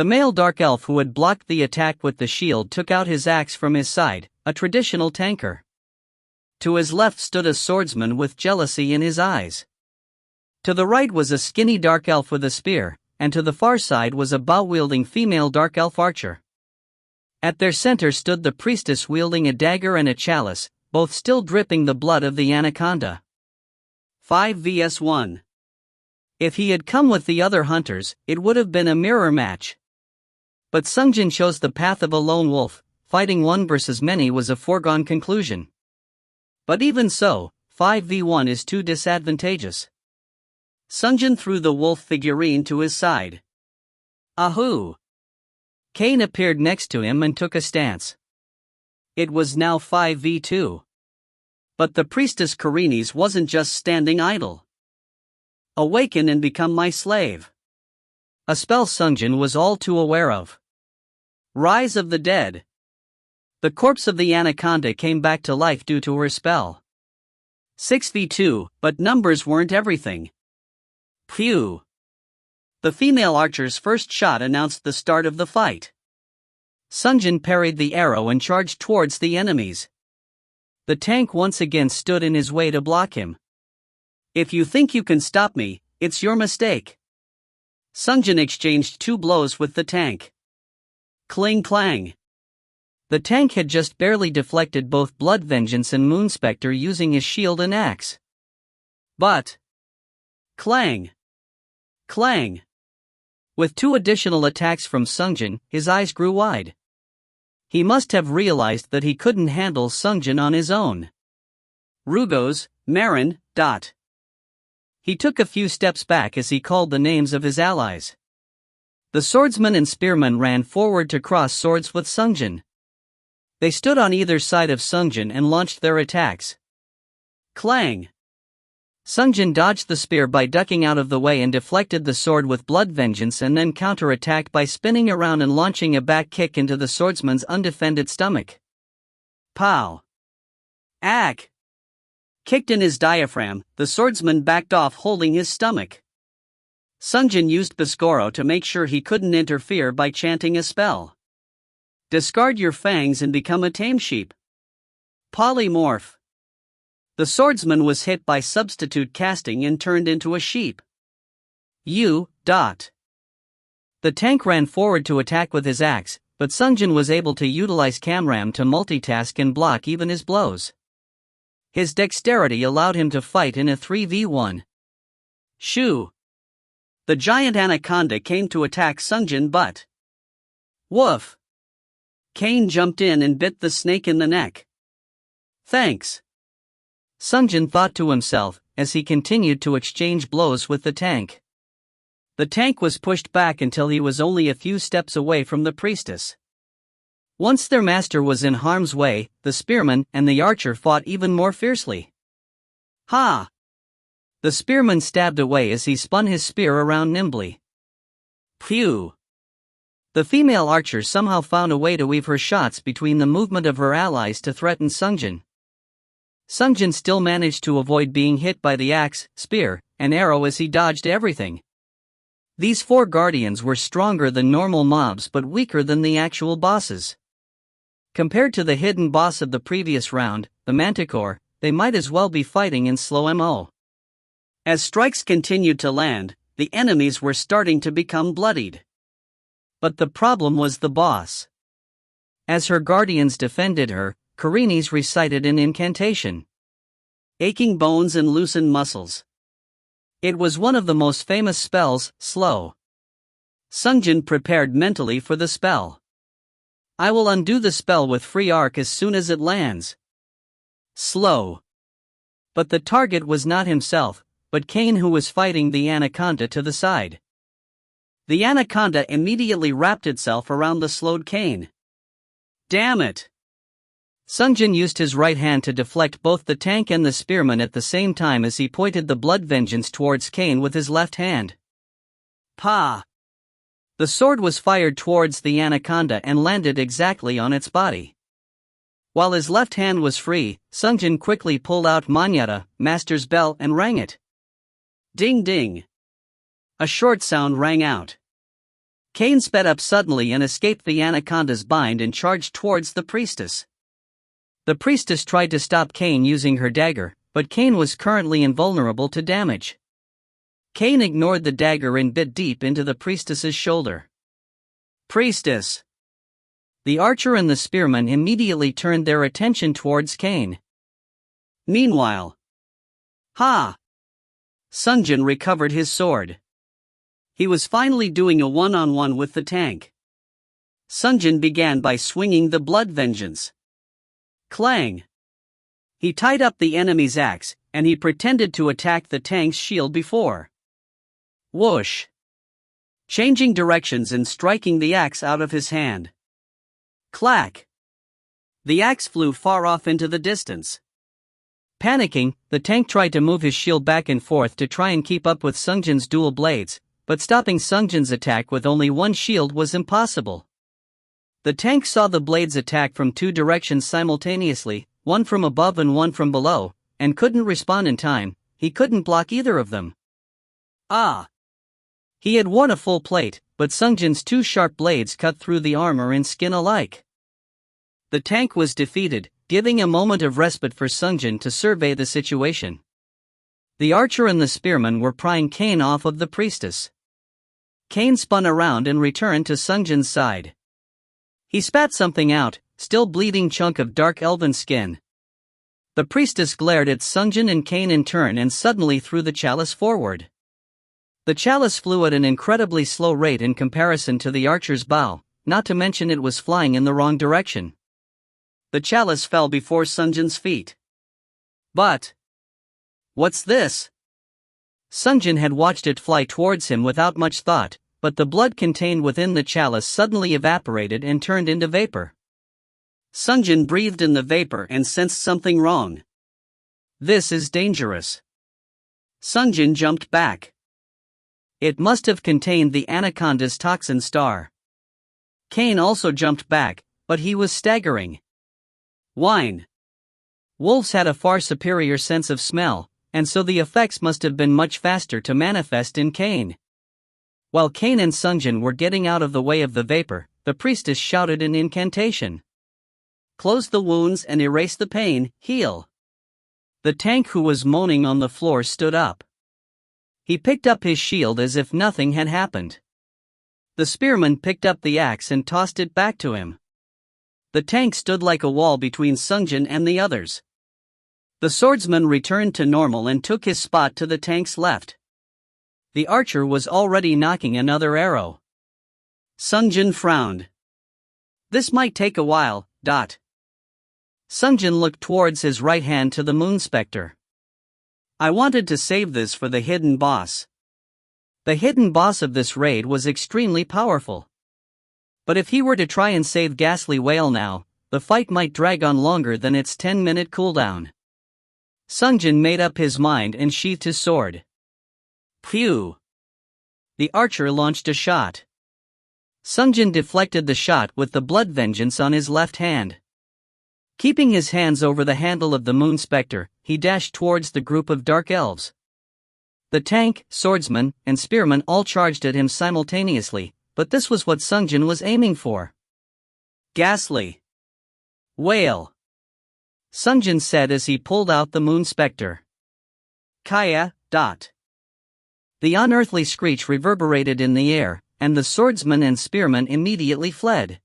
male dark elf who had blocked the attack with the shield took out his axe from his side, a traditional tanker. To his left stood a swordsman with jealousy in his eyes. To the right was a skinny dark elf with a spear, and to the far side was a bow-wielding female dark elf archer. At their center stood the priestess wielding a dagger and a chalice, both still dripping the blood of the anaconda. 5 vs 1. If he had come with the other hunters, it would have been a mirror match. But Sungjin chose the path of a lone wolf. Fighting 1 versus many was a foregone conclusion. But even so, 5v1 is too disadvantageous. Sungjin threw the wolf figurine to his side. Ahoo! Kane appeared next to him and took a stance. It was now 5v2. But the priestess Karines wasn't just standing idle. Awaken and become my slave. A spell Sungjin was all too aware of. Rise of the dead. The corpse of the anaconda came back to life due to her spell. 6v2, but numbers weren't everything. Phew! The female archer's first shot announced the start of the fight. Sungjin parried the arrow and charged towards the enemies. The tank once again stood in his way to block him. If you think you can stop me, it's your mistake. Sungjin exchanged 2 blows with the tank. Cling clang. The tank had just barely deflected both Blood Vengeance and Moonspectre using his shield and axe. But clang! Clang! With 2 additional attacks from Sungjin, his eyes grew wide. He must have realized that he couldn't handle Sungjin on his own. Rugos, Marin. He took a few steps back as he called the names of his allies. The swordsman and spearman ran forward to cross swords with Sungjin. They stood on either side of Sungjin and launched their attacks. Clang! Sungjin dodged the spear by ducking out of the way and deflected the sword with Blood Vengeance and then counterattacked by spinning around and launching a back kick into the swordsman's undefended stomach. Pow! Ack! Kicked in his diaphragm, the swordsman backed off holding his stomach. Sungjin used Biscoro to make sure he couldn't interfere by chanting a spell. Discard your fangs and become a tame sheep. Polymorph. The swordsman was hit by substitute casting and turned into a sheep. The tank ran forward to attack with his axe, but Sungjin was able to utilize Camram to multitask and block even his blows. His dexterity allowed him to fight in a 3v1. Shoo! The giant anaconda came to attack Sungjin but... Woof! Kane jumped in and bit the snake in the neck. Thanks. Sungjin thought to himself, as he continued to exchange blows with the tank. The tank was pushed back until he was only a few steps away from the priestess. Once their master was in harm's way, the spearman and the archer fought even more fiercely. Ha! The spearman stabbed away as he spun his spear around nimbly. Phew! The female archer somehow found a way to weave her shots between the movement of her allies to threaten Sungjin. Sungjin still managed to avoid being hit by the axe, spear, and arrow as he dodged everything. These 4 guardians were stronger than normal mobs but weaker than the actual bosses. Compared to the hidden boss of the previous round, the Manticore, they might as well be fighting in slow mo. As strikes continued to land, the enemies were starting to become bloodied. But the problem was the boss. As her guardians defended her, Karines recited an incantation. Aching bones and loosened muscles. It was one of the most famous spells, slow. Sungjin prepared mentally for the spell. I will undo the spell with free arc as soon as it lands. Slow. But the target was not himself, but Kane, who was fighting the anaconda to the side. The anaconda immediately wrapped itself around the slowed Kane. Damn it! Sungjin used his right hand to deflect both the tank and the spearman at the same time as he pointed the blood vengeance towards Kane with his left hand. Pa! The sword was fired towards the anaconda and landed exactly on its body. While his left hand was free, Sungjin quickly pulled out Manyata, Master's bell, and rang it. Ding ding! A short sound rang out. Kane sped up suddenly and escaped the anaconda's bind and charged towards the priestess. The priestess tried to stop Kane using her dagger, but Kane was currently invulnerable to damage. Kane ignored the dagger and bit deep into the priestess's shoulder. Priestess! The archer and the spearman immediately turned their attention towards Kane. Meanwhile, Sungjin recovered his sword. He was finally doing a one-on-one with the tank. Sungjin began by swinging the blood vengeance. Clang! He tied up the enemy's axe, and he pretended to attack the tank's shield before. Whoosh! Changing directions and striking the axe out of his hand. Clack! The axe flew far off into the distance. Panicking, the tank tried to move his shield back and forth to try and keep up with Sungjin's dual blades, but stopping Sungjin's attack with only one shield was impossible. The tank saw the blades attack from two directions simultaneously, one from above and one from below, and couldn't respond in time. He couldn't block either of them. He had worn a full plate, but Sungjin's two sharp blades cut through the armor and skin alike. The tank was defeated, giving a moment of respite for Sungjin to survey the situation. The archer and the spearman were prying Kane off of the priestess. Kane spun around and returned to Sungjin's side. He spat something out, still bleeding chunk of dark elven skin. The priestess glared at Sungjin and Kane in turn and suddenly threw the chalice forward. The chalice flew at an incredibly slow rate in comparison to the archer's bow, not to mention it was flying in the wrong direction. The chalice fell before Sungjin's feet. But what's this? Sungjin had watched it fly towards him without much thought, but the blood contained within the chalice suddenly evaporated and turned into vapor. Sungjin breathed in the vapor and sensed something wrong. This is dangerous. Sungjin jumped back. It must have contained the anaconda's toxin star. Kane also jumped back, but he was staggering. Wine. Wolves had a far superior sense of smell, and so the effects must have been much faster to manifest in Kane. While Kane and Sungjin were getting out of the way of the vapor, the priestess shouted an incantation. Close the wounds and erase the pain, heal. The tank, who was moaning on the floor, stood up. He picked up his shield as if nothing had happened. The spearman picked up the axe and tossed it back to him. The tank stood like a wall between Sungjin and the others. The swordsman returned to normal and took his spot to the tank's left. The archer was already knocking another arrow. Sungjin frowned. This might take a while. Sungjin looked towards his right hand to the moon specter. I wanted to save this for the hidden boss. The hidden boss of this raid was extremely powerful. But if he were to try and save Ghastly Whale now, the fight might drag on longer than its 10-minute cooldown. Sungjin made up his mind and sheathed his sword. Phew! The archer launched a shot. Sungjin deflected the shot with the blood vengeance on his left hand. Keeping his hands over the handle of the moon specter, he dashed towards the group of dark elves. The tank, swordsman, and spearman all charged at him simultaneously, but this was what Sungjin was aiming for. Ghastly Whale, Sungjin said as he pulled out the moon specter. Kaya. The unearthly screech reverberated in the air, and the swordsman and spearman immediately fled.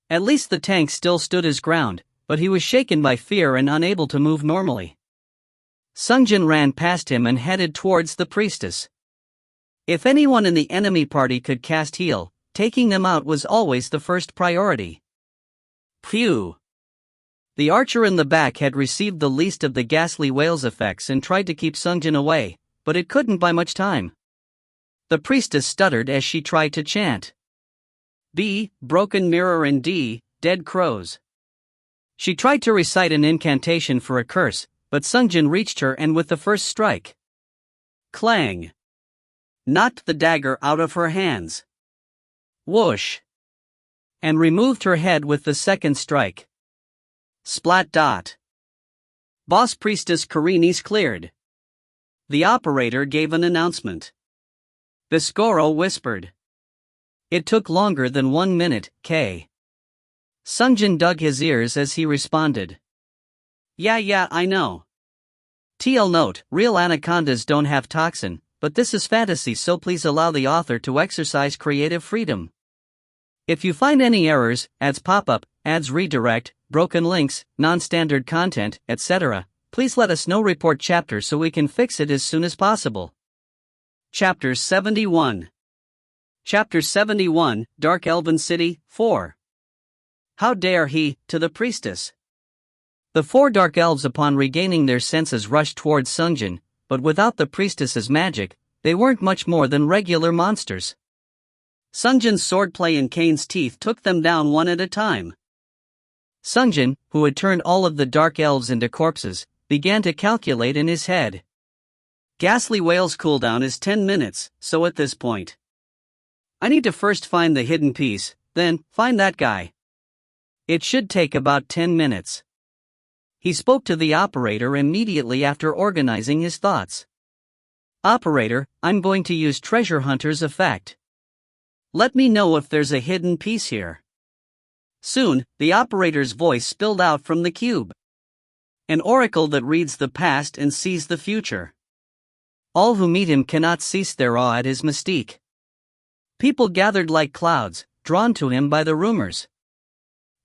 At least the tank still stood his ground, but he was shaken by fear and unable to move normally. Sungjin ran past him and headed towards the priestess. If anyone in the enemy party could cast heal, taking them out was always the first priority. Phew! The archer in the back had received the least of the ghastly whale's effects and tried to keep Sungjin away, but it couldn't buy much time. The priestess stuttered as she tried to chant. B, broken mirror, and D, dead crows. She tried to recite an incantation for a curse, but Sungjin reached her and with the first strike, clang, knocked the dagger out of her hands. Whoosh! And removed her head with the second strike. Splat dot. Boss Priestess Karini's cleared. The operator gave an announcement. Biscoro whispered. It took longer than 1 minute, K. Sungjin dug his ears as he responded. Yeah, I know. TL note, real anacondas don't have toxin, but this is fantasy, so please allow the author to exercise creative freedom. If you find any errors, ads pop up, ads redirect, broken links, non-standard content, etc., please let us know. Report chapter so we can fix it as soon as possible. Chapter 71. Chapter 71, Dark Elven City, 4. How dare he, to the priestess. The 4 dark elves upon regaining their senses rushed towards Sungjin, but without the priestess's magic, they weren't much more than regular monsters. Sungjin's swordplay and Kane's teeth took them down one at a time. Sungjin, who had turned all of the dark elves into corpses, began to calculate in his head. Ghastly Whale's cooldown is 10 minutes, so at this point, I need to first find the hidden piece, then find that guy. It should take about 10 minutes. He spoke to the operator immediately after organizing his thoughts. Operator, I'm going to use Treasure Hunter's effect. Let me know if there's a hidden piece here. Soon, the operator's voice spilled out from the cube. An oracle that reads the past and sees the future. All who meet him cannot cease their awe at his mystique. People gathered like clouds, drawn to him by the rumors.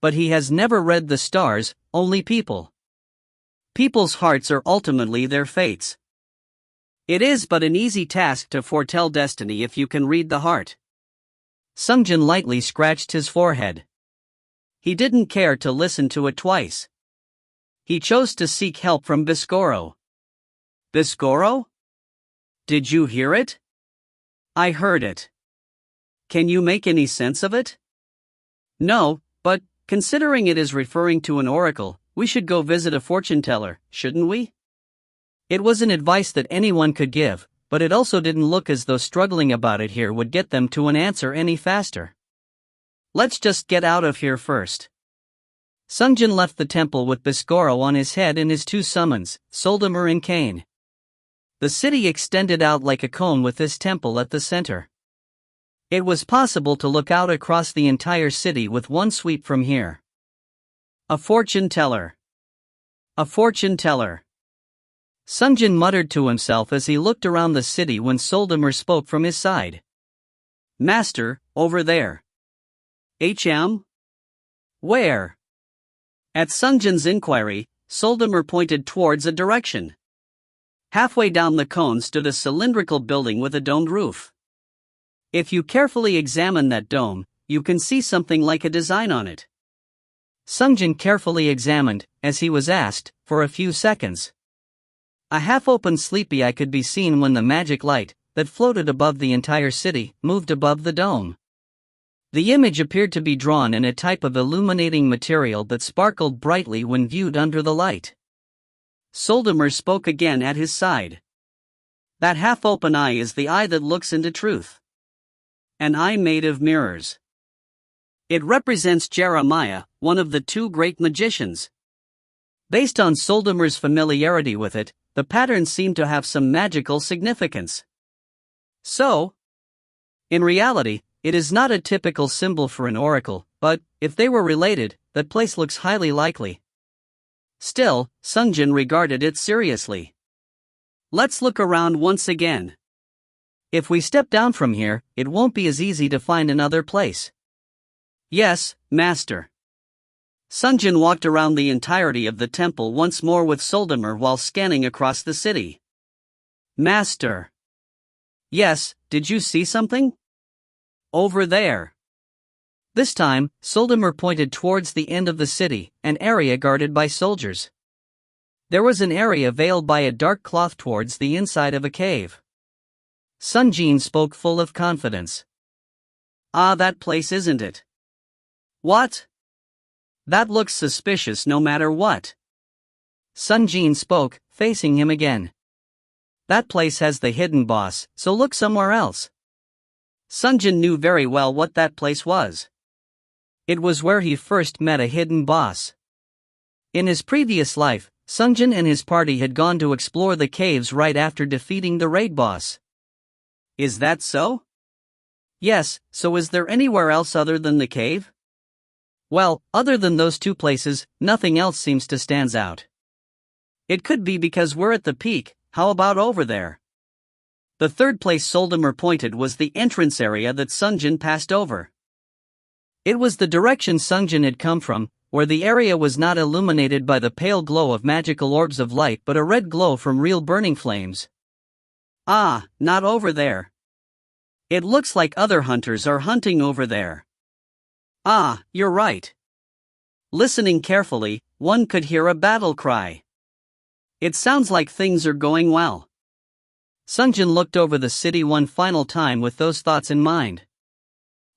But he has never read the stars, only people. People's hearts are ultimately their fates. It is but an easy task to foretell destiny if you can read the heart. Sungjin lightly scratched his forehead. He didn't care to listen to it twice. He chose to seek help from Biscoro. Biscoro? Did you hear it? I heard it. Can you make any sense of it? No, but, considering it is referring to an oracle, we should go visit a fortune teller, shouldn't we? It was an advice that anyone could give, but it also didn't look as though struggling about it here would get them to an answer any faster. Let's just get out of here first. Sungjin left the temple with Biscoro on his head and his 2 summons, Soldamer and Kane. The city extended out like a cone with this temple at the center. It was possible to look out across the entire city with one sweep from here. A fortune teller. A fortune teller. Sungjin muttered to himself as he looked around the city when Soldamer spoke from his side. Master, over there. HM? Where? At Sungjin's inquiry, Soldamer pointed towards a direction. Halfway down the cone stood a cylindrical building with a domed roof. If you carefully examine that dome, you can see something like a design on it. Sungjin carefully examined, as he was asked, for a few seconds. A half-open sleepy eye could be seen when the magic light, that floated above the entire city, moved above the dome. The image appeared to be drawn in a type of illuminating material that sparkled brightly when viewed under the light. Soldamer spoke again at his side. That half-open eye is the eye that looks into truth. An eye made of mirrors. It represents Jeremiah, one of the 2 great magicians. Based on Soldamer's familiarity with it, the pattern seemed to have some magical significance. So, in reality, it is not a typical symbol for an oracle, but, if they were related, that place looks highly likely. Still, Sungjin regarded it seriously. Let's look around once again. If we step down from here, it won't be as easy to find another place. Yes, Master. Sungjin walked around the entirety of the temple once more with Soldamer while scanning across the city. Master. Yes, did you see something? Over there. This time, Soldamer pointed towards the end of the city, an area guarded by soldiers. There was an area veiled by a dark cloth towards the inside of a cave. Sungjin spoke full of confidence. Ah, that place, isn't it? What? That looks suspicious no matter what. Sungjin spoke, facing him again. That place has the hidden boss, so look somewhere else. Sungjin knew very well what that place was. It was where he first met a hidden boss. In his previous life, Sungjin and his party had gone to explore the caves right after defeating the raid boss. Is that so? Yes, so is there anywhere else other than the cave? Well, other than those two places, nothing else seems to stand out. It could be because we're at the peak. How about over there? The third place Soldamer pointed was the entrance area that Sungjin passed over. It was the direction Sungjin had come from, where the area was not illuminated by the pale glow of magical orbs of light but a red glow from real burning flames. Ah, not over there. It looks like other hunters are hunting over there. Ah, you're right. Listening carefully, one could hear a battle cry. It sounds like things are going well. Sungjin looked over the city one final time with those thoughts in mind.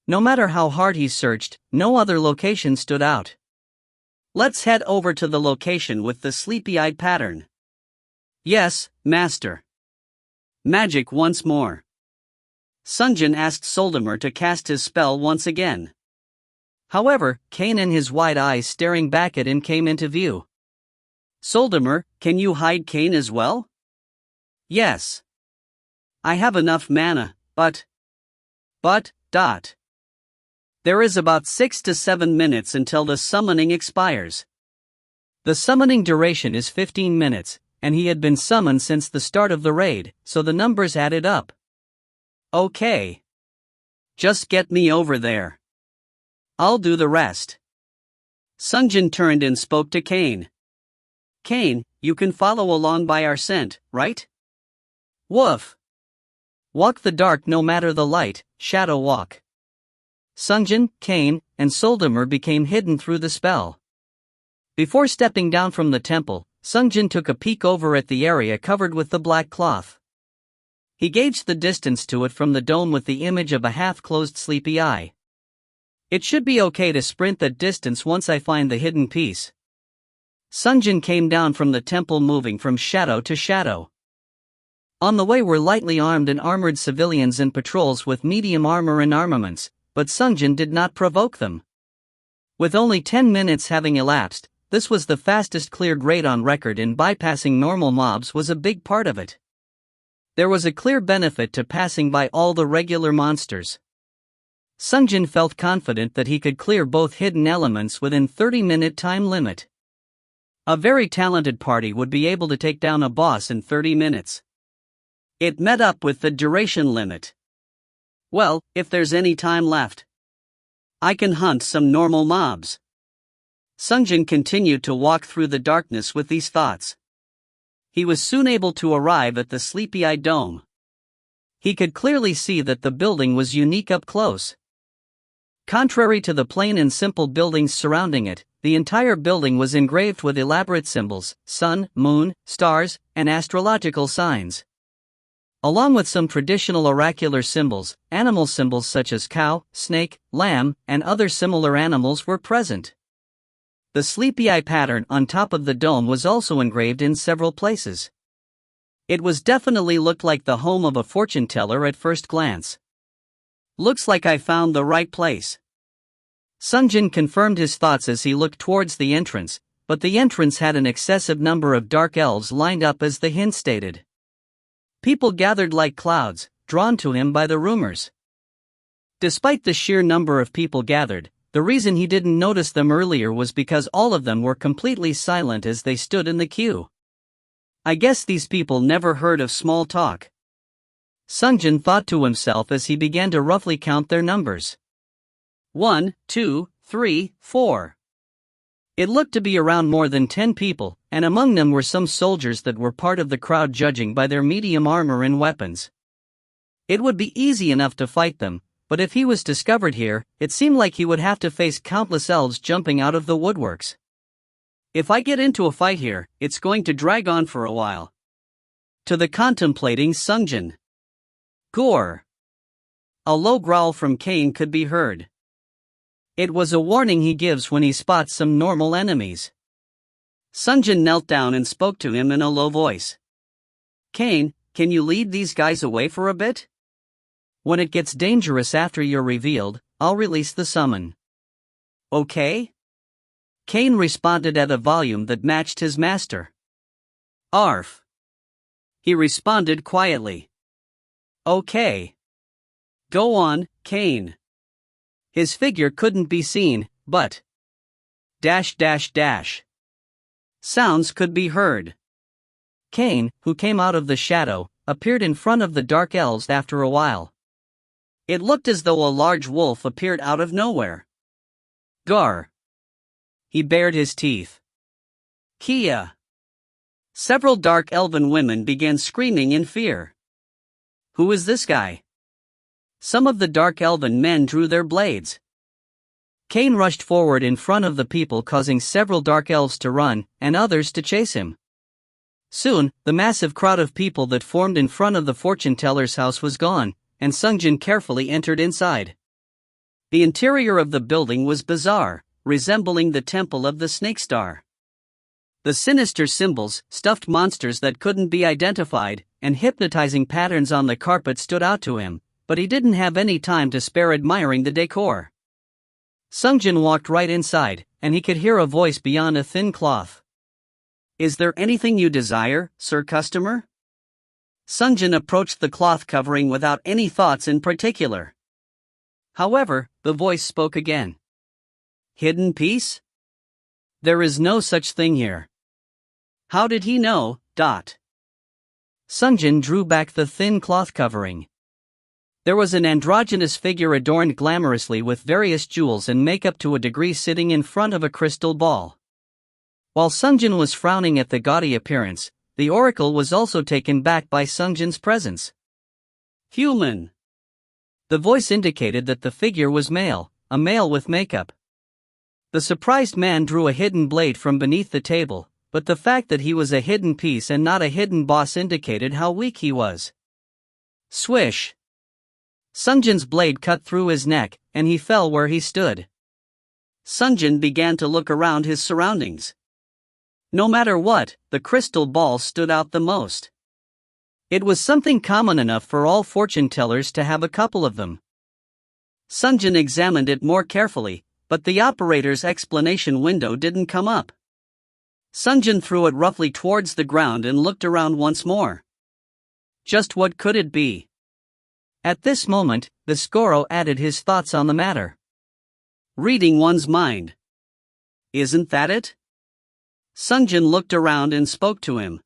No matter how hard he searched, no other location stood out. Let's head over to the location with the sleepy-eyed pattern. Yes, Master. Magic once more. Sungjin asked Soldamer to cast his spell once again. However, Kane and his wide eyes staring back at him came into view. Soldamer, can you hide Kane as well? Yes. I have enough mana, but. There is about 6 to 7 minutes until the summoning expires. The summoning duration is 15 minutes, and he had been summoned since the start of the raid, so the numbers added up. Okay. Just get me over there. I'll do the rest. Sungjin turned and spoke to Kane. Kane, you can follow along by our scent, right? Woof. Walk the dark no matter the light, shadow walk. Sungjin, Kane, and Soldamer became hidden through the spell. Before stepping down from the temple, Sungjin took a peek over at the area covered with the black cloth. He gauged the distance to it from the dome with the image of a half-closed sleepy eye. It should be okay to sprint that distance once I find the hidden piece. Sungjin came down from the temple moving from shadow to shadow. On the way were lightly armed and armored civilians and patrols with medium armor and armaments, but Sungjin did not provoke them. With only 10 minutes having elapsed, this was the fastest cleared raid on record, and bypassing normal mobs was a big part of it. There was a clear benefit to passing by all the regular monsters. Sungjin felt confident that he could clear both hidden elements within 30-minute time limit. A very talented party would be able to take down a boss in 30 minutes. It met up with the duration limit. Well, if there's any time left, I can hunt some normal mobs. Sungjin continued to walk through the darkness with these thoughts. He was soon able to arrive at the sleepy-eyed dome. He could clearly see that the building was unique up close. Contrary to the plain and simple buildings surrounding it, the entire building was engraved with elaborate symbols, sun, moon, stars, and astrological signs. Along with some traditional oracular symbols, animal symbols such as cow, snake, lamb, and other similar animals were present. The sleepy eye pattern on top of the dome was also engraved in several places. It was definitely looked like the home of a fortune teller at first glance. Looks like I found the right place. Sungjin confirmed his thoughts as he looked towards the entrance, but the entrance had an excessive number of dark elves lined up as the hint stated. People gathered like clouds, drawn to him by the rumors. Despite the sheer number of people gathered, the reason he didn't notice them earlier was because all of them were completely silent as they stood in the queue. I guess these people never heard of small talk. Sungjin thought to himself as he began to roughly count their numbers. 1, 2, 3, 4. It looked to be around more than 10 people, and among them were some soldiers that were part of the crowd judging by their medium armor and weapons. It would be easy enough to fight them, but if he was discovered here, it seemed like he would have to face countless elves jumping out of the woodworks. If I get into a fight here, it's going to drag on for a while. To the contemplating Sungjin. Gore. A low growl from Kane could be heard. It was a warning he gives when he spots some normal enemies. Sungjin knelt down and spoke to him in a low voice. Kane, can you lead these guys away for a bit? When it gets dangerous after you're revealed, I'll release the summon. Okay? Kane responded at a volume that matched his master. Arf. He responded quietly. Okay. Go on, Kane. His figure couldn't be seen, but sounds could be heard. Kane, who came out of the shadow, appeared in front of the dark elves after a while. It looked as though a large wolf appeared out of nowhere. Gar. He bared his teeth. Kia. Several dark elven women began screaming in fear. Who is this guy? Some of the dark elven men drew their blades. Kane rushed forward in front of the people, causing several dark elves to run, and others to chase him. Soon, the massive crowd of people that formed in front of the fortune teller's house was gone, and Sungjin carefully entered inside. The interior of the building was bizarre, resembling the temple of the snake star. The sinister symbols, stuffed monsters that couldn't be identified, and hypnotizing patterns on the carpet stood out to him, but he didn't have any time to spare admiring the decor. Sungjin walked right inside, and he could hear a voice beyond a thin cloth. Is there anything you desire, sir customer? Sungjin approached the cloth covering without any thoughts in particular. However, the voice spoke again. Hidden piece? There is no such thing here. How did he know? Sungjin drew back the thin cloth covering. There was an androgynous figure adorned glamorously with various jewels and makeup to a degree sitting in front of a crystal ball. While Sungjin was frowning at the gaudy appearance, the oracle was also taken back by Sungjin's presence. Human. The voice indicated that the figure was male, a male with makeup. The surprised man drew a hidden blade from beneath the table, but the fact that he was a hidden piece and not a hidden boss indicated how weak he was. Swish. Sungjin's blade cut through his neck, and he fell where he stood. Sungjin began to look around his surroundings. No matter what, the crystal ball stood out the most. It was something common enough for all fortune tellers to have a couple of them. Sungjin examined it more carefully, but the operator's explanation window didn't come up. Sungjin threw it roughly towards the ground and looked around once more. Just what could it be? At this moment, the Skoro added his thoughts on the matter. Reading one's mind. Isn't that it? Sungjin looked around and spoke to him.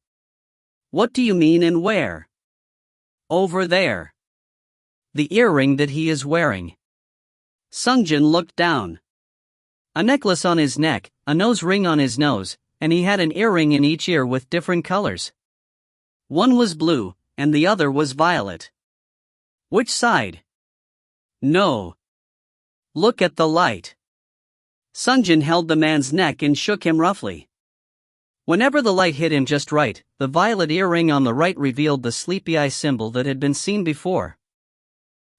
What do you mean and where? Over there. The earring that he is wearing. Sungjin looked down. A necklace on his neck, a nose ring on his nose, and he had an earring in each ear with different colors. One was blue, and the other was violet. Which side? No. Look at the light. Sungjin held the man's neck and shook him roughly. Whenever the light hit him just right, the violet earring on the right revealed the sleepy eye symbol that had been seen before.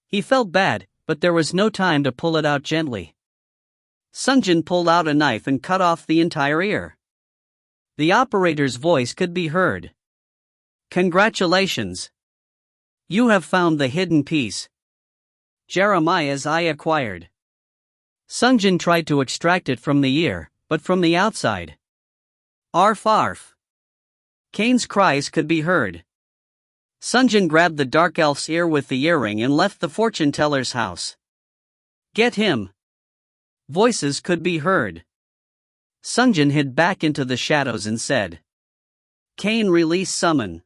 He felt bad, but there was no time to pull it out gently. Sungjin pulled out a knife and cut off the entire ear. The operator's voice could be heard. Congratulations. You have found the hidden piece. Jeremiah's eye acquired. Sungjin tried to extract it from the ear, but from the outside. Arf arf. Kane's cries could be heard. Sungjin grabbed the dark elf's ear with the earring and left the fortune teller's house. Get him. Voices could be heard. Sungjin hid back into the shadows and said, Kane, release summon.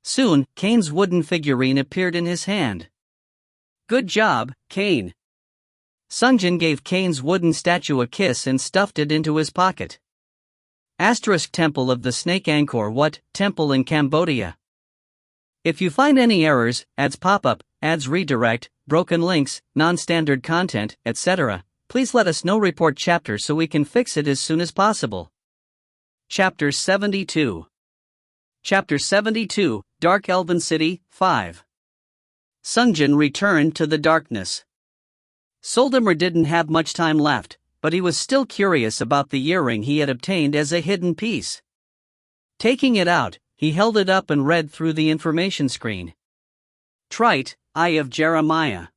Soon, Kane's wooden figurine appeared in his hand. Good job, Kane. Sungjin gave Kane's wooden statue a kiss and stuffed it into his pocket. Temple of the Snake Angkor Wat Temple in Cambodia. If you find any errors, ads pop up, ads redirect, broken links, non-standard content, etc., please let us know. Report chapter so we can fix it as soon as possible. Chapter 72. Chapter 72, Dark Elven City, 5. Sungjin returned to the darkness. Soldemar didn't have much time left, but he was still curious about the earring he had obtained as a hidden piece. Taking it out, he held it up and read through the information screen. Trite, Eye of Jeremiah.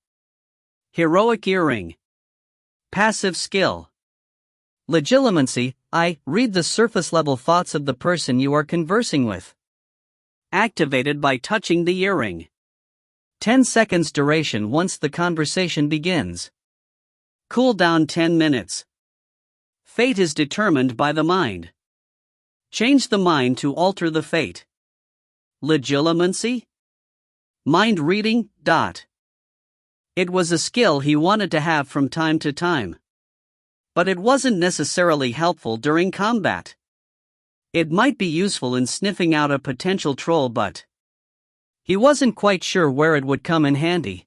Heroic earring. Passive skill. Legilimency, I read the surface-level thoughts of the person you are conversing with. Activated by touching the earring. 10 seconds duration once the conversation begins. Cooldown 10 minutes. Fate is determined by the mind. Change the mind to alter the fate. Legilimency? Mind reading. It was a skill he wanted to have from time to time. But it wasn't necessarily helpful during combat. It might be useful in sniffing out a potential troll, but he wasn't quite sure where it would come in handy.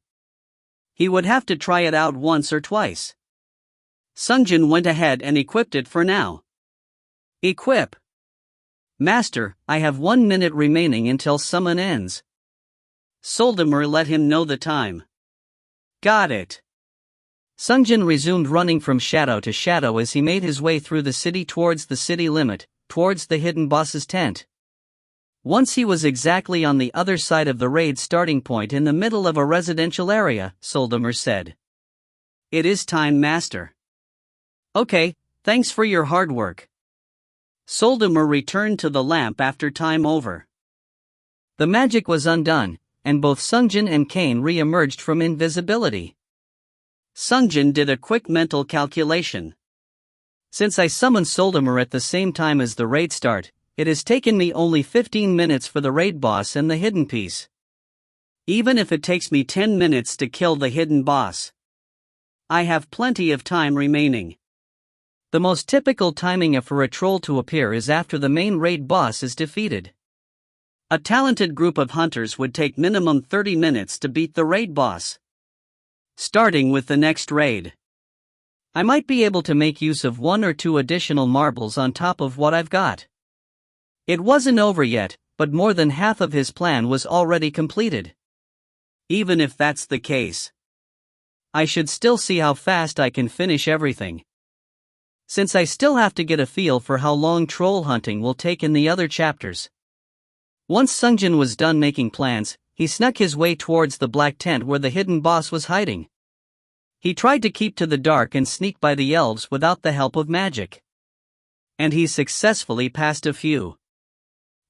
He would have to try it out once or twice. Sungjin went ahead and equipped it for now. Equip. Master, I have 1 minute remaining until summon ends. Soldemar let him know the time. Got it. Sungjin resumed running from shadow to shadow as he made his way through the city towards the city limit, towards the hidden boss's tent. Once he was exactly on the other side of the raid starting point in the middle of a residential area, Soldemar said. It is time, Master. Okay, thanks for your hard work. Soldemar returned to the lamp after time over. The magic was undone, and both Sungjin and Kane re-emerged from invisibility. Sungjin did a quick mental calculation. Since I summoned Soldemar at the same time as the raid start, it has taken me only 15 minutes for the raid boss and the hidden piece. Even if it takes me 10 minutes to kill the hidden boss, I have plenty of time remaining. The most typical timing for a troll to appear is after the main raid boss is defeated. A talented group of hunters would take minimum 30 minutes to beat the raid boss. Starting with the next raid, I might be able to make use of 1 or 2 additional marbles on top of what I've got. It wasn't over yet, but more than half of his plan was already completed. Even if that's the case, I should still see how fast I can finish everything. Since I still have to get a feel for how long troll hunting will take in the other chapters. Once Sungjin was done making plans, he snuck his way towards the black tent where the hidden boss was hiding. He tried to keep to the dark and sneak by the elves without the help of magic. And he successfully passed a few.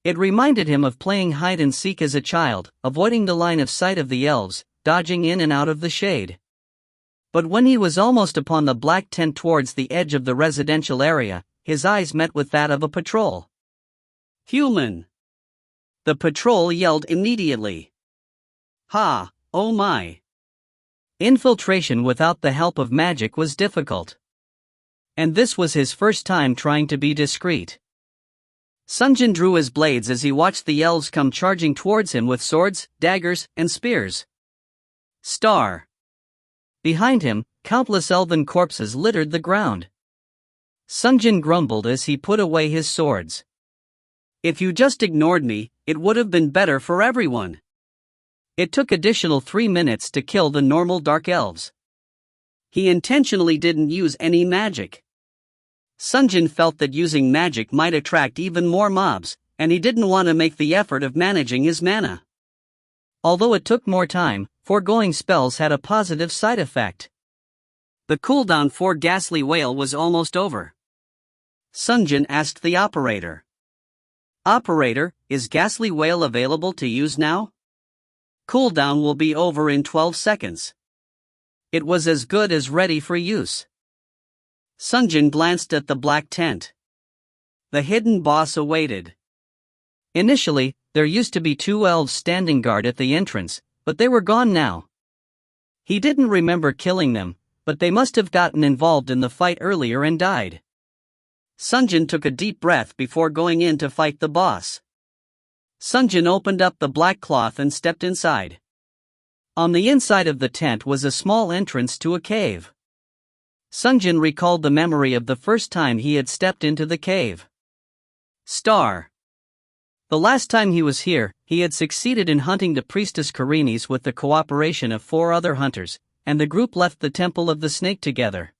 It reminded him of playing hide-and-seek as a child, avoiding the line of sight of the elves, dodging in and out of the shade. But when he was almost upon the black tent towards the edge of the residential area, his eyes met with that of a patrol. Human! The patrol yelled immediately. Ha, oh my! Infiltration without the help of magic was difficult. And this was his first time trying to be discreet. Sungjin drew his blades as he watched the elves come charging towards him with swords, daggers, and spears. Star! Behind him, countless elven corpses littered the ground. Sungjin grumbled as he put away his swords. If you just ignored me, it would have been better for everyone. It took additional 3 minutes to kill the normal dark elves. He intentionally didn't use any magic. Sungjin felt that using magic might attract even more mobs, and he didn't want to make the effort of managing his mana. Although it took more time, foregoing spells had a positive side effect. The cooldown for Ghastly Wail was almost over. Sungjin asked the operator. Operator, is Ghastly Wail available to use now? Cooldown will be over in 12 seconds. It was as good as ready for use. Sungjin glanced at the black tent. The hidden boss awaited. Initially, there used to be 2 elves standing guard at the entrance, but they were gone now. He didn't remember killing them, but they must have gotten involved in the fight earlier and died. Sungjin took a deep breath before going in to fight the boss. Sungjin opened up the black cloth and stepped inside. On the inside of the tent was a small entrance to a cave. Sungjin recalled the memory of the first time he had stepped into the cave. Star. The last time he was here, he had succeeded in hunting the priestess Karinis with the cooperation of 4 other hunters, and the group left the Temple of the Snake together.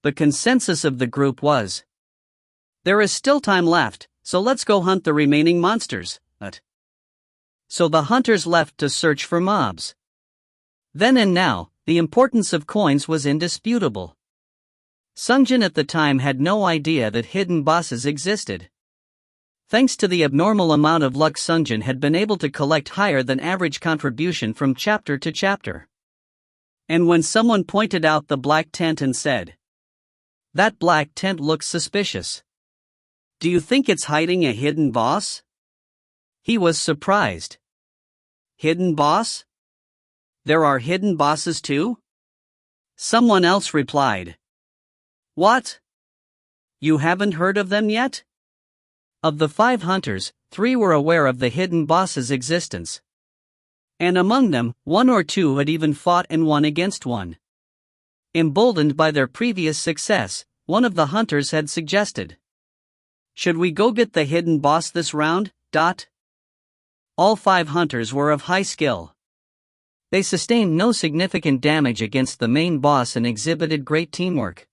The consensus of the group was, "There is still time left, so let's go hunt the remaining monsters." So the hunters left to search for mobs. Then and now, the importance of coins was indisputable. Sungjin at the time had no idea that hidden bosses existed. Thanks to the abnormal amount of luck, Sungjin had been able to collect higher than average contribution from chapter to chapter. And when someone pointed out the black tent and said, "That black tent looks suspicious. Do you think it's hiding a hidden boss?" he was surprised. Hidden boss? There are hidden bosses too? Someone else replied. What? You haven't heard of them yet? Of the 5 hunters, 3 were aware of the hidden boss's existence. And among them, 1 or 2 had even fought and won against one. Emboldened by their previous success, one of the hunters had suggested, "Should we go get the hidden boss this round?" All 5 hunters were of high skill. They sustained no significant damage against the main boss and exhibited great teamwork.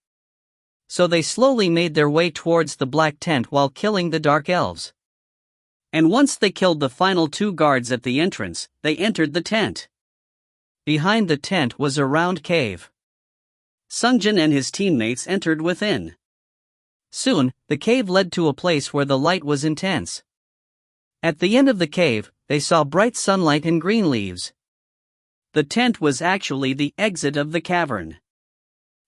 So they slowly made their way towards the black tent while killing the dark elves. And once they killed the final 2 guards at the entrance, they entered the tent. Behind the tent was a round cave. Sungjin and his teammates entered within. Soon, the cave led to a place where the light was intense. At the end of the cave, they saw bright sunlight and green leaves. The tent was actually the exit of the cavern.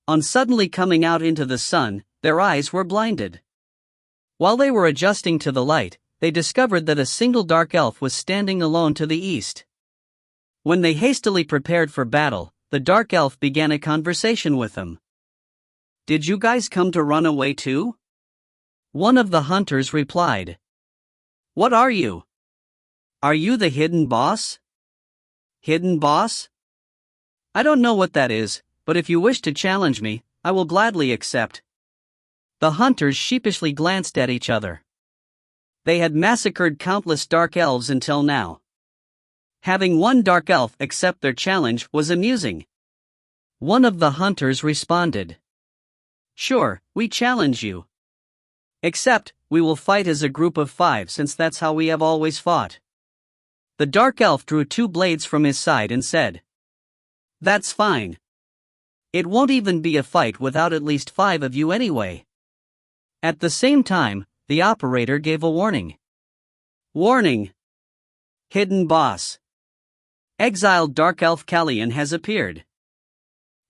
On suddenly coming out into the sun, their eyes were blinded. While they were adjusting to the light, they discovered that a single dark elf was standing alone to the east. When they hastily prepared for battle, the dark elf began a conversation with them. "Did you guys come to run away too?" One of the hunters replied. "What are you? Are you the hidden boss?" "Hidden boss? I don't know what that is, but if you wish to challenge me, I will gladly accept." The hunters sheepishly glanced at each other. They had massacred countless dark elves until now. Having one dark elf accept their challenge was amusing. One of the hunters responded, "Sure, we challenge you. Except, we will fight as a group of 5 since that's how we have always fought." The dark elf drew 2 blades from his side and said, "That's fine. It won't even be a fight without at least 5 of you anyway." At the same time, the operator gave a warning. "Warning! Hidden boss. Exiled dark elf Kallian has appeared."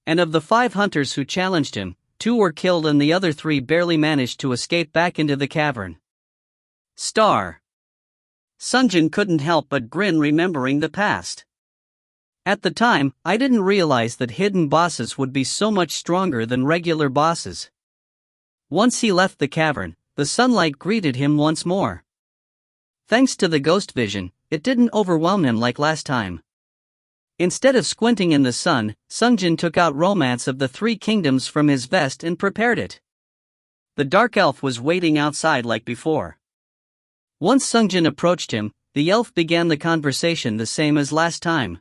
And of the 5 hunters who challenged him, 2 were killed and the other 3 barely managed to escape back into the cavern. Star. Sungjin couldn't help but grin remembering the past. At the time, I didn't realize that hidden bosses would be so much stronger than regular bosses. Once he left the cavern, the sunlight greeted him once more. Thanks to the ghost vision, it didn't overwhelm him like last time. Instead of squinting in the sun, Sungjin took out Romance of the 3 Kingdoms from his vest and prepared it. The dark elf was waiting outside like before. Once Sungjin approached him, the elf began the conversation the same as last time.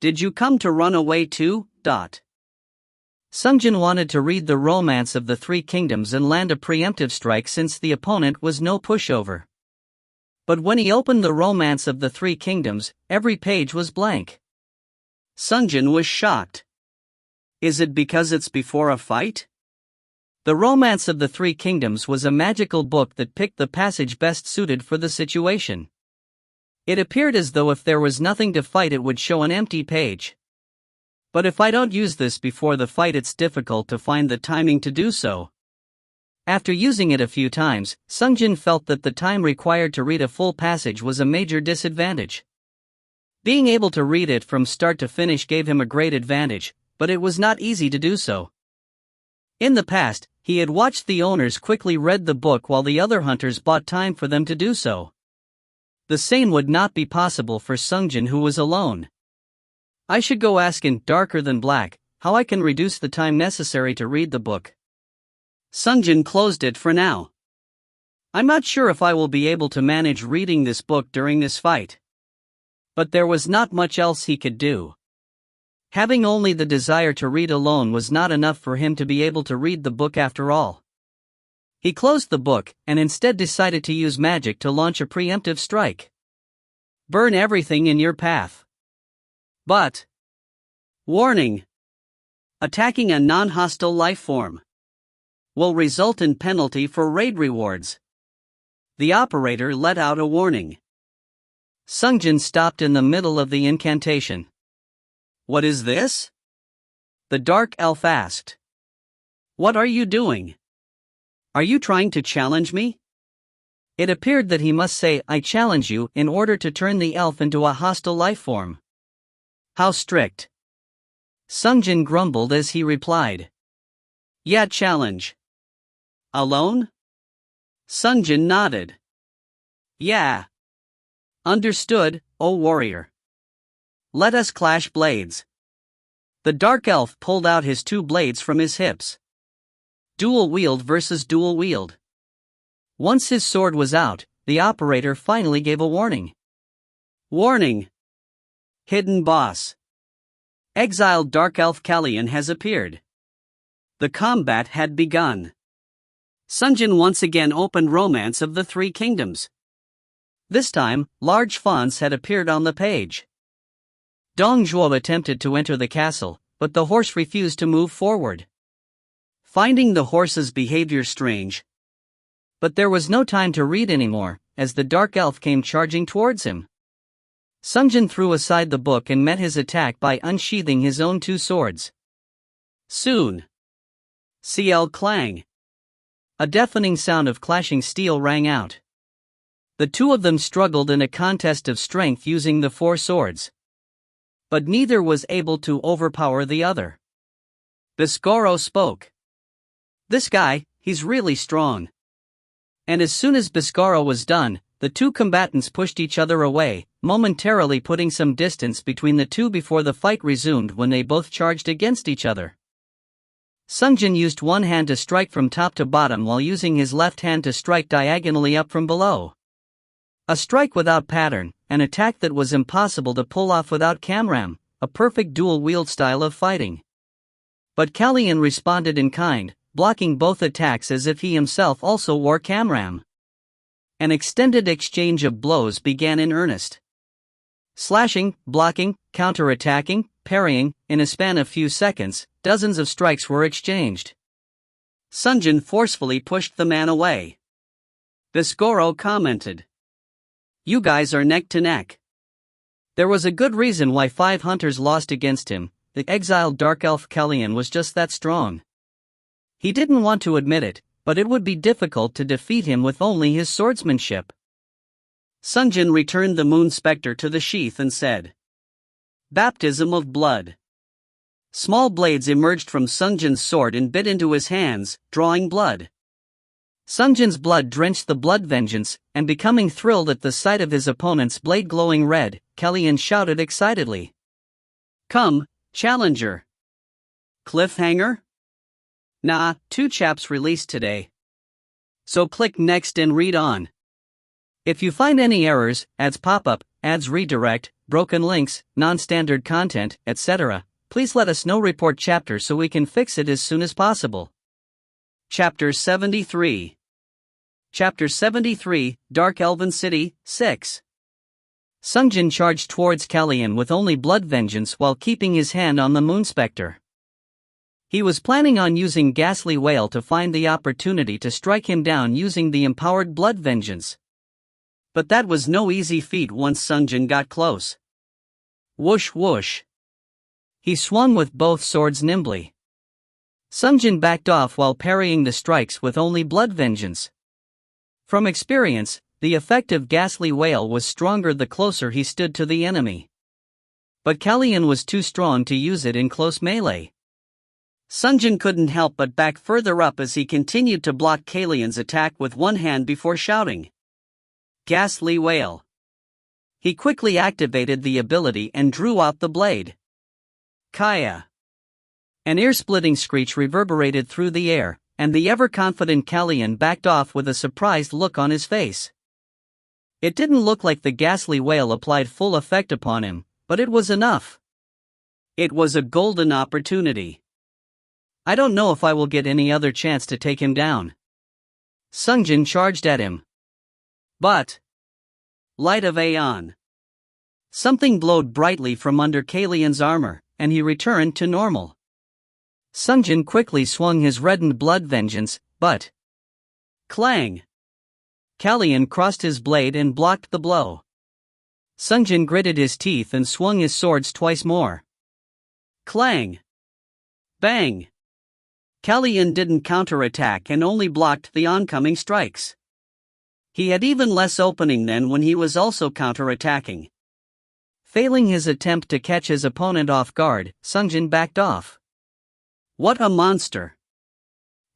"Did you come to run away too?" Sungjin wanted to read the Romance of the 3 Kingdoms and land a preemptive strike since the opponent was no pushover. But when he opened the Romance of the 3 Kingdoms, every page was blank. Sungjin was shocked. Is it because it's before a fight? The Romance of the 3 Kingdoms was a magical book that picked the passage best suited for the situation. It appeared as though if there was nothing to fight it would show an empty page. But if I don't use this before the fight, it's difficult to find the timing to do so. After using it a few times, Sungjin felt that the time required to read a full passage was a major disadvantage. Being able to read it from start to finish gave him a great advantage, but it was not easy to do so. In the past, he had watched the owners quickly read the book while the other hunters bought time for them to do so. The same would not be possible for Sungjin, who was alone. I should go ask in Darker Than Black how I can reduce the time necessary to read the book. Sungjin closed it for now. I'm not sure if I will be able to manage reading this book during this fight. But there was not much else he could do. Having only the desire to read alone was not enough for him to be able to read the book after all. He closed the book and instead decided to use magic to launch a preemptive strike. Burn everything in your path. But warning! Attacking a non-hostile life form will result in penalty for raid rewards. The operator let out a warning. Sungjin stopped in the middle of the incantation. What is this? The dark elf asked. What are you doing? Are you trying to challenge me? It appeared that he must say, I challenge you, in order to turn the elf into a hostile life form. How strict? Sungjin grumbled as he replied. Yeah, challenge. Alone? Sungjin nodded. Yeah. Understood, O warrior. Let us clash blades. The dark elf pulled out his 2 blades from his hips. Dual wield versus dual wield. Once his sword was out, the operator finally gave a warning. Warning! Hidden boss. Exiled dark elf Kallian has appeared. The combat had begun. Sungjin once again opened Romance of the Three Kingdoms. This time, large fonts had appeared on the page. Dong Zhuo attempted to enter the castle, but the horse refused to move forward. Finding the horse's behavior strange. But there was no time to read anymore, as the dark elf came charging towards him. Sungjin threw aside the book and met his attack by unsheathing his own 2 swords. Soon. CL clang. A deafening sound of clashing steel rang out. The 2 of them struggled in a contest of strength using the 4 swords. But neither was able to overpower the other. Biscoro spoke. This guy, he's really strong. And as soon as Biscoro was done, the 2 combatants pushed each other away, momentarily putting some distance between the 2 before the fight resumed when they both charged against each other. Sungjin used one hand to strike from top to bottom while using his left hand to strike diagonally up from below. A strike without pattern, an attack that was impossible to pull off without camram, a perfect dual-wield style of fighting. But Kallian responded in kind, blocking both attacks as if he himself also wore camram. An extended exchange of blows began in earnest. Slashing, blocking, counter-attacking, parrying, in a span of few seconds, dozens of strikes were exchanged. Sungjin forcefully pushed the man away. Biscoro commented. You guys are neck to neck. There was a good reason why 5 hunters lost against him. The exiled dark elf Kallian was just that strong. He didn't want to admit it, but it would be difficult to defeat him with only his swordsmanship. Sungjin returned the moon specter to the sheath and said, Baptism of blood. Small blades emerged from Sungjin's sword and bit into his hands, drawing blood. Sungjin's blood drenched the blood vengeance, and becoming thrilled at the sight of his opponent's blade glowing red, Kallian shouted excitedly. Come, challenger. Cliffhanger? Nah, 2 chaps released today. So click next and read on. If you find any errors, ads pop up, ads redirect, broken links, non-standard content, etc., please let us know. Report chapter so we can fix it as soon as possible. Chapter 73. Chapter 73, Dark Elven City, 6. Sungjin charged towards Kallian with only blood vengeance while keeping his hand on the moon specter. He was planning on using Ghastly Wail to find the opportunity to strike him down using the empowered blood vengeance. But that was no easy feat once Sungjin got close. Whoosh whoosh. He swung with both swords nimbly. Sungjin backed off while parrying the strikes with only blood vengeance. From experience, the effect of Ghastly Wail was stronger the closer he stood to the enemy. But Kalyan was too strong to use it in close melee. Sungjin couldn't help but back further up as he continued to block Kalyan's attack with one hand before shouting, "Ghastly Wail!" He quickly activated the ability and drew out the blade. Kaya! An ear-splitting screech reverberated through the air, and the ever-confident Kalyan backed off with a surprised look on his face. It didn't look like the ghastly wail applied full effect upon him, but it was enough. It was a golden opportunity. I don't know if I will get any other chance to take him down. Sungjin charged at him. But Light of Aeon. Something glowed brightly from under Kalyan's armor, and he returned to normal. Sungjin quickly swung his reddened blood vengeance, but clang! Kalyan crossed his blade and blocked the blow. Sungjin gritted his teeth and swung his swords twice more. Clang! Bang! Kalyan didn't counterattack and only blocked the oncoming strikes. He had even less opening than when he was also counterattacking. Failing his attempt to catch his opponent off guard, Sungjin backed off. What a monster!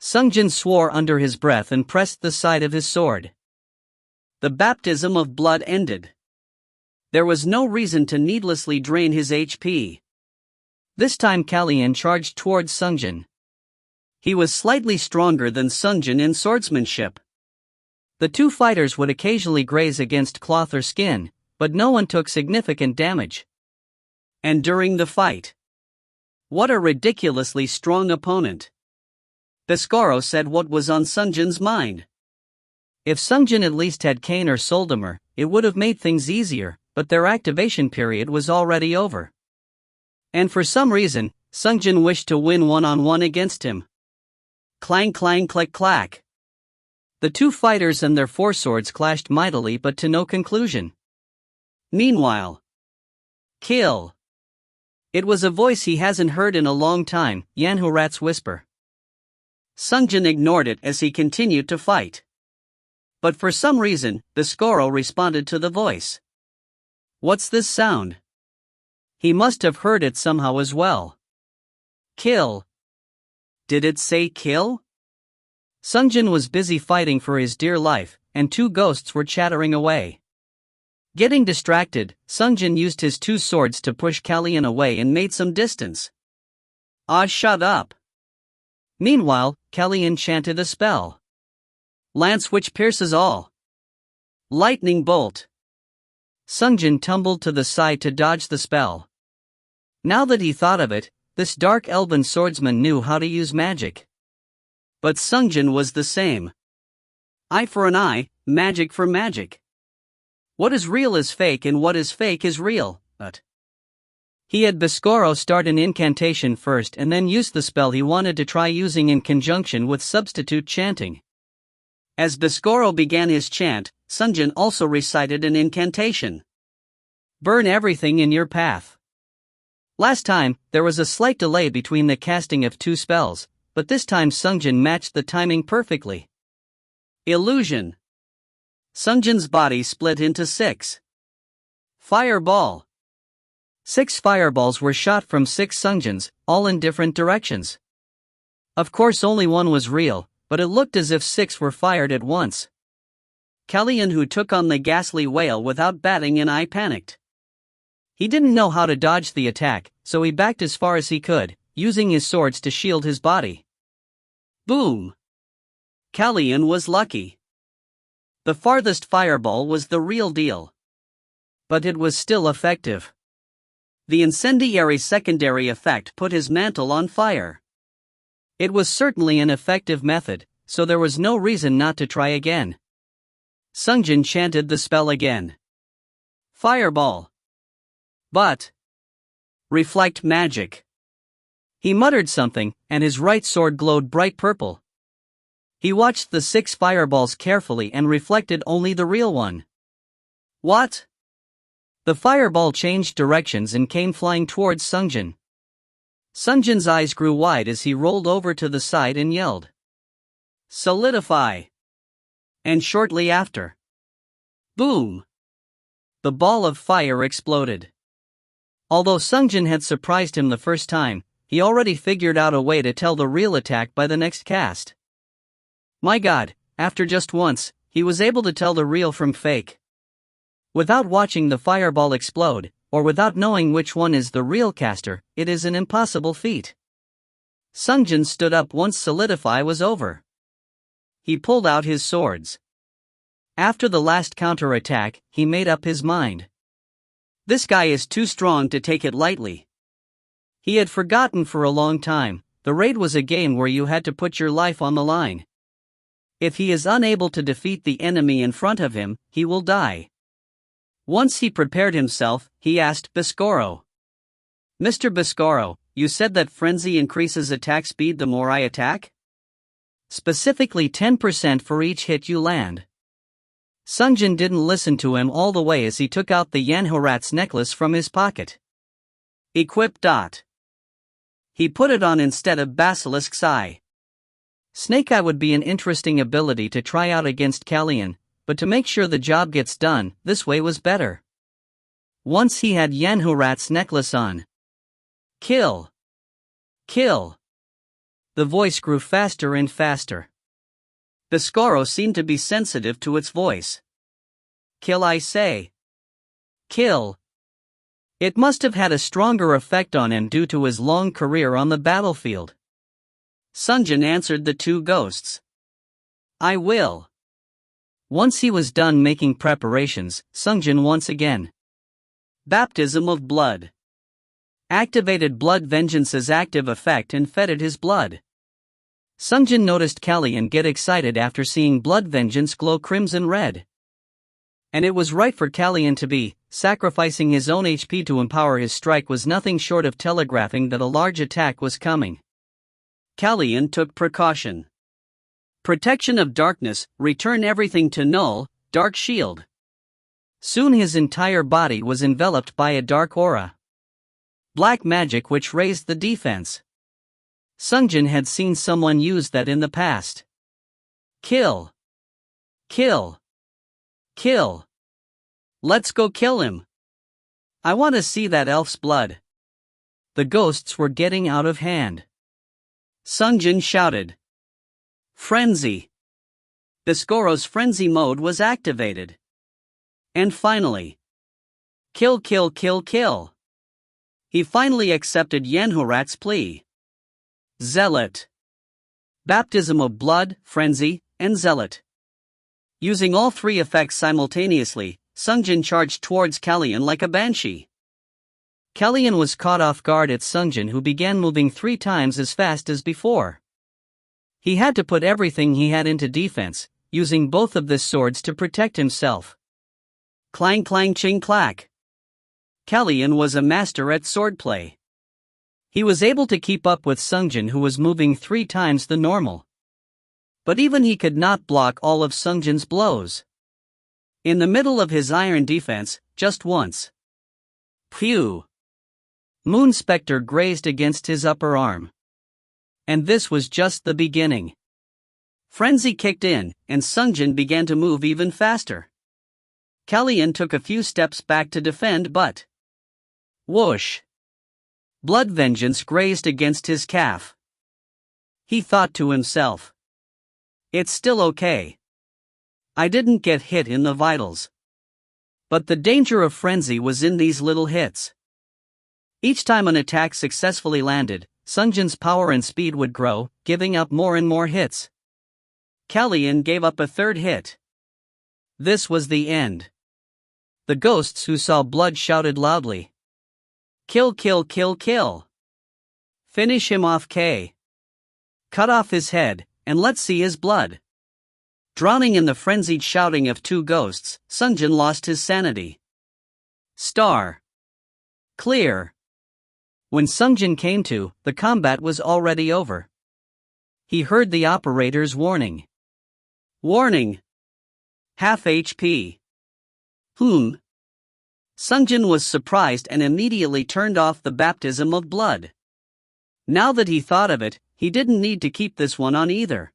Sungjin swore under his breath and pressed the side of his sword. The baptism of blood ended. There was no reason to needlessly drain his HP. This time Kalyan charged towards Sungjin. He was slightly stronger than Sungjin in swordsmanship. The two fighters would occasionally graze against cloth or skin, but no one took significant damage. And during the fight, what a ridiculously strong opponent! Biscoro said what was on Sungjin's mind. If Sungjin at least had Kane or Soldamer, it would have made things easier, but their activation period was already over. And for some reason, Sungjin wished to win one-on-one against him. Clang clang click clack. The two fighters and their four swords clashed mightily but to no conclusion. Meanwhile, kill! It was a voice he hasn't heard in a long time, Yanhurat's whisper. Sungjin ignored it as he continued to fight. But for some reason, Biscoro responded to the voice. What's this sound? He must have heard it somehow as well. Kill! Did it say kill? Sungjin was busy fighting for his dear life, and two ghosts were chattering away. Getting distracted, Sungjin used his two swords to push Kalyan away and made some distance. Ah, shut up! Meanwhile, Kalyan chanted a spell. Lance which pierces all. Lightning bolt. Sungjin tumbled to the side to dodge the spell. Now that he thought of it, this dark elven swordsman knew how to use magic. But Sungjin was the same. Eye for an eye, magic for magic. What is real is fake and what is fake is real, but he had Biscoro start an incantation first and then use the spell he wanted to try using in conjunction with substitute chanting. As Biscoro began his chant, Sungjin also recited an incantation. Burn everything in your path. Last time, there was a slight delay between the casting of two spells, but this time Sungjin matched the timing perfectly. Illusion. Sungjin's body split into 6. Fireball. 6 fireballs were shot from 6 Sungjins, all in different directions. Of course only one was real, but it looked as if 6 were fired at once. Kalyan, who took on the ghastly wail without batting an eye, panicked. He didn't know how to dodge the attack, so he backed as far as he could, using his swords to shield his body. Boom! Kalyan was lucky. The farthest fireball was the real deal. But it was still effective. The incendiary secondary effect put his mantle on fire. It was certainly an effective method, so there was no reason not to try again. Sungjin chanted the spell again. Fireball. But reflect magic. He muttered something, and his right sword glowed bright purple. He watched the 6 fireballs carefully and reflected only the real one. What? The fireball changed directions and came flying towards Sungjin. Sungjin's eyes grew wide as he rolled over to the side and yelled, "Solidify!" And shortly after, boom! The ball of fire exploded. Although Sungjin had surprised him the first time, he already figured out a way to tell the real attack by the next cast. My god, after just once, he was able to tell the real from fake. Without watching the fireball explode, or without knowing which one is the real caster, it is an impossible feat. Sungjin stood up once solidify was over. He pulled out his swords. After the last counter-attack, he made up his mind. This guy is too strong to take it lightly. He had forgotten for a long time, the raid was a game where you had to put your life on the line. If he is unable to defeat the enemy in front of him, he will die. Once he prepared himself, he asked Biscoro. Mr. Biscoro, you said that frenzy increases attack speed the more I attack? Specifically 10% for each hit you land. Sungjin didn't listen to him all the way as he took out the Yanhurat's necklace from his pocket. Equip. He put it on instead of Basilisk's eye. Snake Eye would be an interesting ability to try out against Kallian, but to make sure the job gets done, this way was better. Once he had Yanhurat's necklace on. Kill! Kill! The voice grew faster and faster. Biscoro seemed to be sensitive to its voice. Kill, I say. Kill. It must have had a stronger effect on him due to his long career on the battlefield. Sungjin answered the two ghosts. I will. Once he was done making preparations, Sungjin once again. Baptism of blood. Activated blood vengeance's active effect and fetid his blood. Sungjin noticed Kallian get excited after seeing blood vengeance glow crimson red. And it was right for Kallian to be. Sacrificing his own HP to empower his strike was nothing short of telegraphing that a large attack was coming. Kallian took precaution. Protection of darkness, return everything to null, dark shield. Soon his entire body was enveloped by a dark aura. Black magic which raised the defense. Sungjin had seen someone use that in the past. Kill. Kill. Kill. Let's go kill him. I want to see that elf's blood. The ghosts were getting out of hand. Sungjin shouted. Frenzy. Biscoro's frenzy mode was activated. And finally. Kill, kill, kill, kill. He finally accepted Yanhurat's plea. Zealot. Baptism of blood, frenzy, and zealot. Using all three effects simultaneously, Sungjin charged towards Kallian like a banshee. Kallian was caught off guard at Sungjin, who began moving 3 times as fast as before. He had to put everything he had into defense, using both of the swords to protect himself. Clang clang ching clack. Kallian was a master at swordplay. He was able to keep up with Sungjin, who was moving 3 times the normal. But even he could not block all of Sungjin's blows. In the middle of his iron defense, just once. Phew! Moon Spectre grazed against his upper arm. And this was just the beginning. Frenzy kicked in, and Sungjin began to move even faster. Kallian took a few steps back to defend, but... whoosh! Blood vengeance grazed against his calf. He thought to himself. It's still okay. I didn't get hit in the vitals. But the danger of frenzy was in these little hits. Each time an attack successfully landed, Sungjin's power and speed would grow, giving up more and more hits. Kallian gave up a 3rd hit. This was the end. The ghosts who saw blood shouted loudly. Kill, kill, kill, kill. Finish him off, K. Cut off his head, and let's see his blood. Drowning in the frenzied shouting of 2 ghosts, Sungjin lost his sanity. Star. Clear. When Sungjin came to, the combat was already over. He heard the operator's warning. Warning. Half HP. Sungjin was surprised and immediately turned off the baptism of blood. Now that he thought of it, he didn't need to keep this one on either.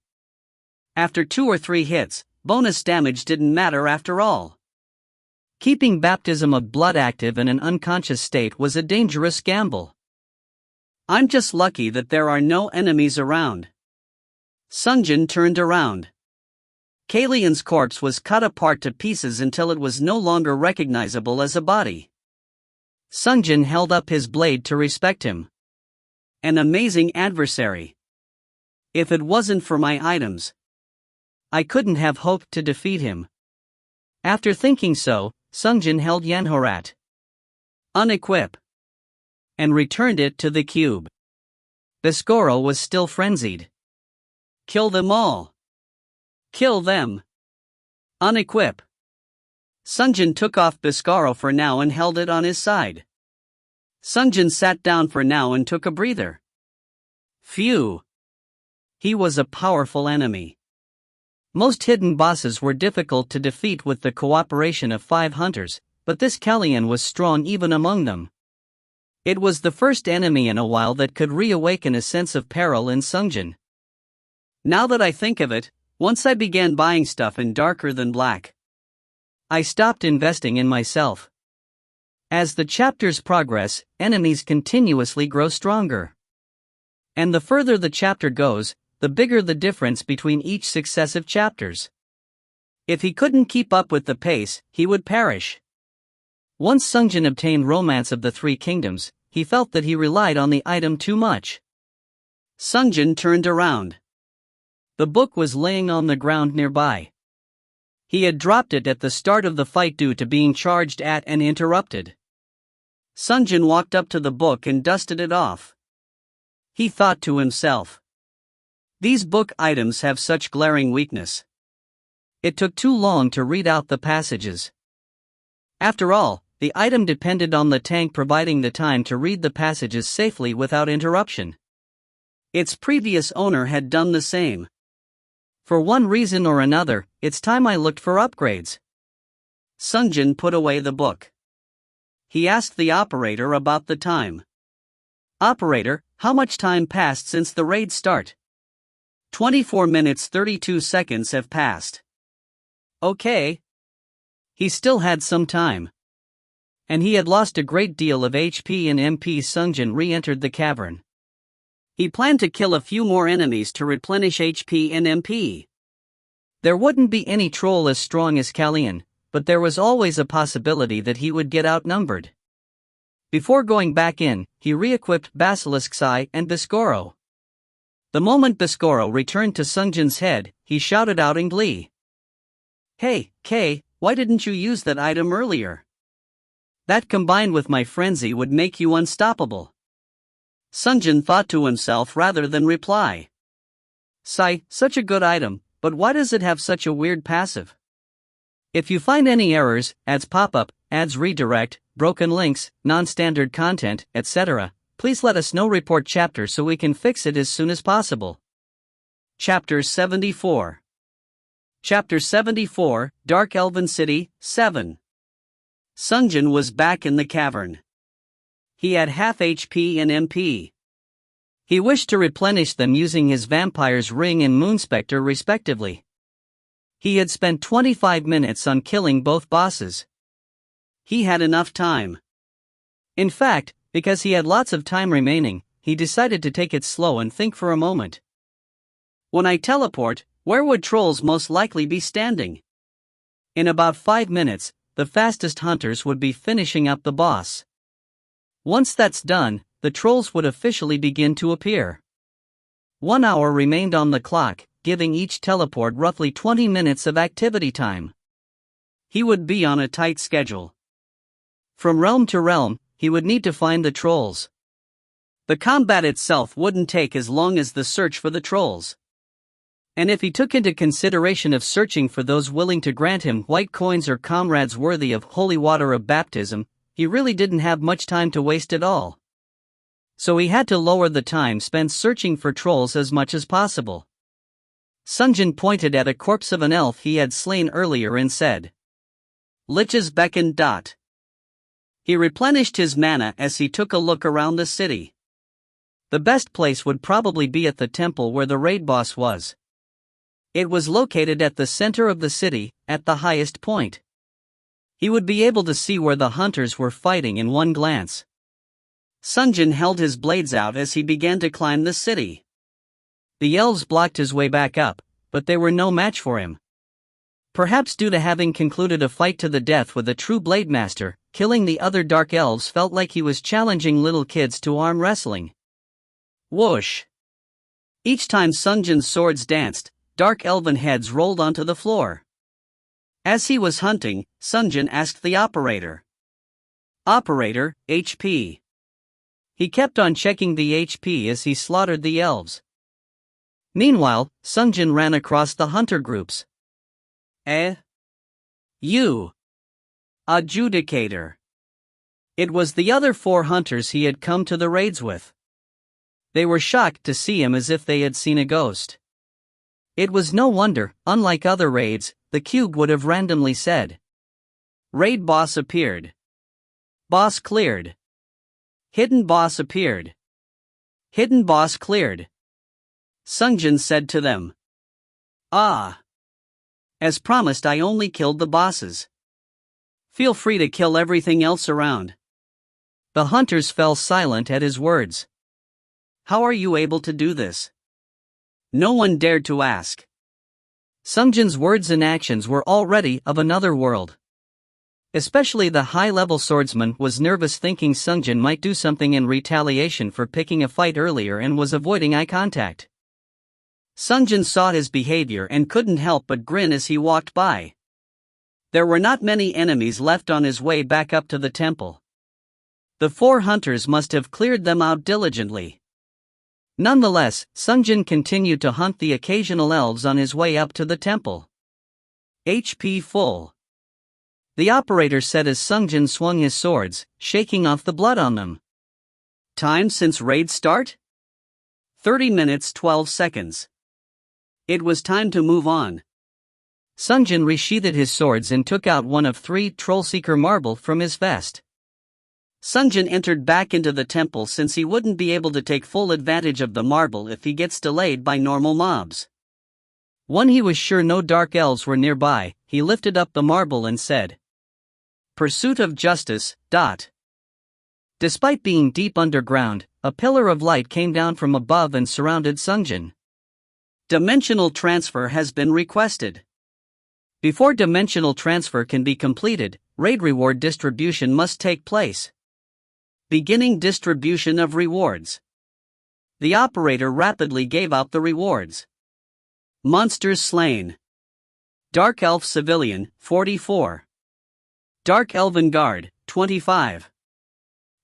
After 2 or 3 hits, bonus damage didn't matter after all. Keeping baptism of blood active in an unconscious state was a dangerous gamble. I'm just lucky that there are no enemies around. Sungjin turned around. Kalian's corpse was cut apart to pieces until it was no longer recognizable as a body. Sungjin held up his blade to respect him. An amazing adversary. If it wasn't for my items, I couldn't have hoped to defeat him. After thinking so, Sungjin held Yanhorat. Unequip. And returned it to the cube. Biscoro was still frenzied. Kill them all. Kill them. Unequip. Sungjin took off Biscoro for now and held it on his side. Sungjin sat down for now and took a breather. Phew. He was a powerful enemy. Most hidden bosses were difficult to defeat with the cooperation of 5 hunters, but this Kalian was strong even among them. It was the first enemy in a while that could reawaken a sense of peril in Sungjin. Now that I think of it, once I began buying stuff in darker than black, I stopped investing in myself. As the chapters progress, enemies continuously grow stronger. And the further the chapter goes, the bigger the difference between each successive chapters. If he couldn't keep up with the pace, he would perish. Once Sungjin obtained Romance of the Three Kingdoms, he felt that he relied on the item too much. Sungjin turned around. The book was laying on the ground nearby. He had dropped it at the start of the fight due to being charged at and interrupted. Sungjin walked up to the book and dusted it off. He thought to himself, these book items have such glaring weakness. It took too long to read out the passages. After all, the item depended on the tank providing the time to read the passages safely without interruption. Its previous owner had done the same. For one reason or another, it's time I looked for upgrades. Sungjin put away the book. He asked the operator about the time. Operator, how much time passed since the raid start? 24 minutes 32 seconds have passed. Okay. He still had some time. And he had lost a great deal of HP and MP. Sungjin re-entered the cavern. He planned to kill a few more enemies to replenish HP and MP. There wouldn't be any troll as strong as Kalian, but there was always a possibility that he would get outnumbered. Before going back in, he re-equipped Basilisk's Eye and Biscoro. The moment Biscoro returned to Sungjin's head, he shouted out in glee. Hey, Kay, why didn't you use that item earlier? That combined with my frenzy would make you unstoppable. Sungjin thought to himself rather than reply. Sigh, such a good item, but why does it have such a weird passive? If you find any errors, ads pop up, ads redirect, broken links, non-standard content, etc., please let us know. Report chapter so we can fix it as soon as possible. Chapter 74. Chapter 74, Dark Elven City, 7. Sungjin was back in the cavern. He had half HP and MP. He wished to replenish them using his Vampire's Ring and Moonspectre respectively. He had spent 25 minutes on killing both bosses. He had enough time. In fact, because he had lots of time remaining, he decided to take it slow and think for a moment. When I teleport, where would trolls most likely be standing? In about 5 minutes, the fastest hunters would be finishing up the boss. Once that's done, the trolls would officially begin to appear. 1 hour remained on the clock, giving each teleport roughly 20 minutes of activity time. He would be on a tight schedule. From realm to realm, he would need to find the trolls. The combat itself wouldn't take as long as the search for the trolls. And if he took into consideration of searching for those willing to grant him white coins or comrades worthy of holy water of baptism, he really didn't have much time to waste at all. So he had to lower the time spent searching for trolls as much as possible. Sungjin pointed at a corpse of an elf he had slain earlier and said, Liches beckoned. He replenished his mana as he took a look around the city. The best place would probably be at the temple where the raid boss was. It was located at the center of the city, at the highest point. He would be able to see where the hunters were fighting in one glance. Sungjin held his blades out as he began to climb the city. The elves blocked his way back up, but they were no match for him. Perhaps due to having concluded a fight to the death with a true blade master, killing the other dark elves felt like he was challenging little kids to arm wrestling. Whoosh! Each time Sungjin's swords danced, dark elven heads rolled onto the floor. As he was hunting, Sungjin asked the operator. Operator, HP. He kept on checking the HP as he slaughtered the elves. Meanwhile, Sungjin ran across the hunter groups. You. Adjudicator. It was the other 4 hunters he had come to the raids with. They were shocked to see him as if they had seen a ghost. It was no wonder, unlike other raids, the cube would have randomly said. Raid boss appeared. Boss cleared. Hidden boss appeared. Hidden boss cleared. Sungjin said to them. Ah. As promised, I only killed the bosses. Feel free to kill everything else around. The hunters fell silent at his words. How are you able to do this? No one dared to ask. Sungjin's words and actions were already of another world. Especially the high-level swordsman was nervous, thinking Sungjin might do something in retaliation for picking a fight earlier and was avoiding eye contact. Sungjin saw his behavior and couldn't help but grin as he walked by. There were not many enemies left on his way back up to the temple. The 4 hunters must have cleared them out diligently. Nonetheless, Sungjin continued to hunt the occasional elves on his way up to the temple. HP full. The operator said as Sungjin swung his swords, shaking off the blood on them. Time since raid start? 30 minutes 12 seconds. It was time to move on. Sungjin resheathed his swords and took out one of 3 Trollseeker marble from his vest. Sungjin entered back into the temple since he wouldn't be able to take full advantage of the marble if he gets delayed by normal mobs. When he was sure no dark elves were nearby, he lifted up the marble and said, Pursuit of justice. Despite being deep underground, a pillar of light came down from above and surrounded Sungjin. Dimensional transfer has been requested. Before dimensional transfer can be completed, raid reward distribution must take place. Beginning distribution of rewards. The operator rapidly gave out the rewards. Monsters slain. Dark Elf Civilian, 44. Dark Elven Guard, 25.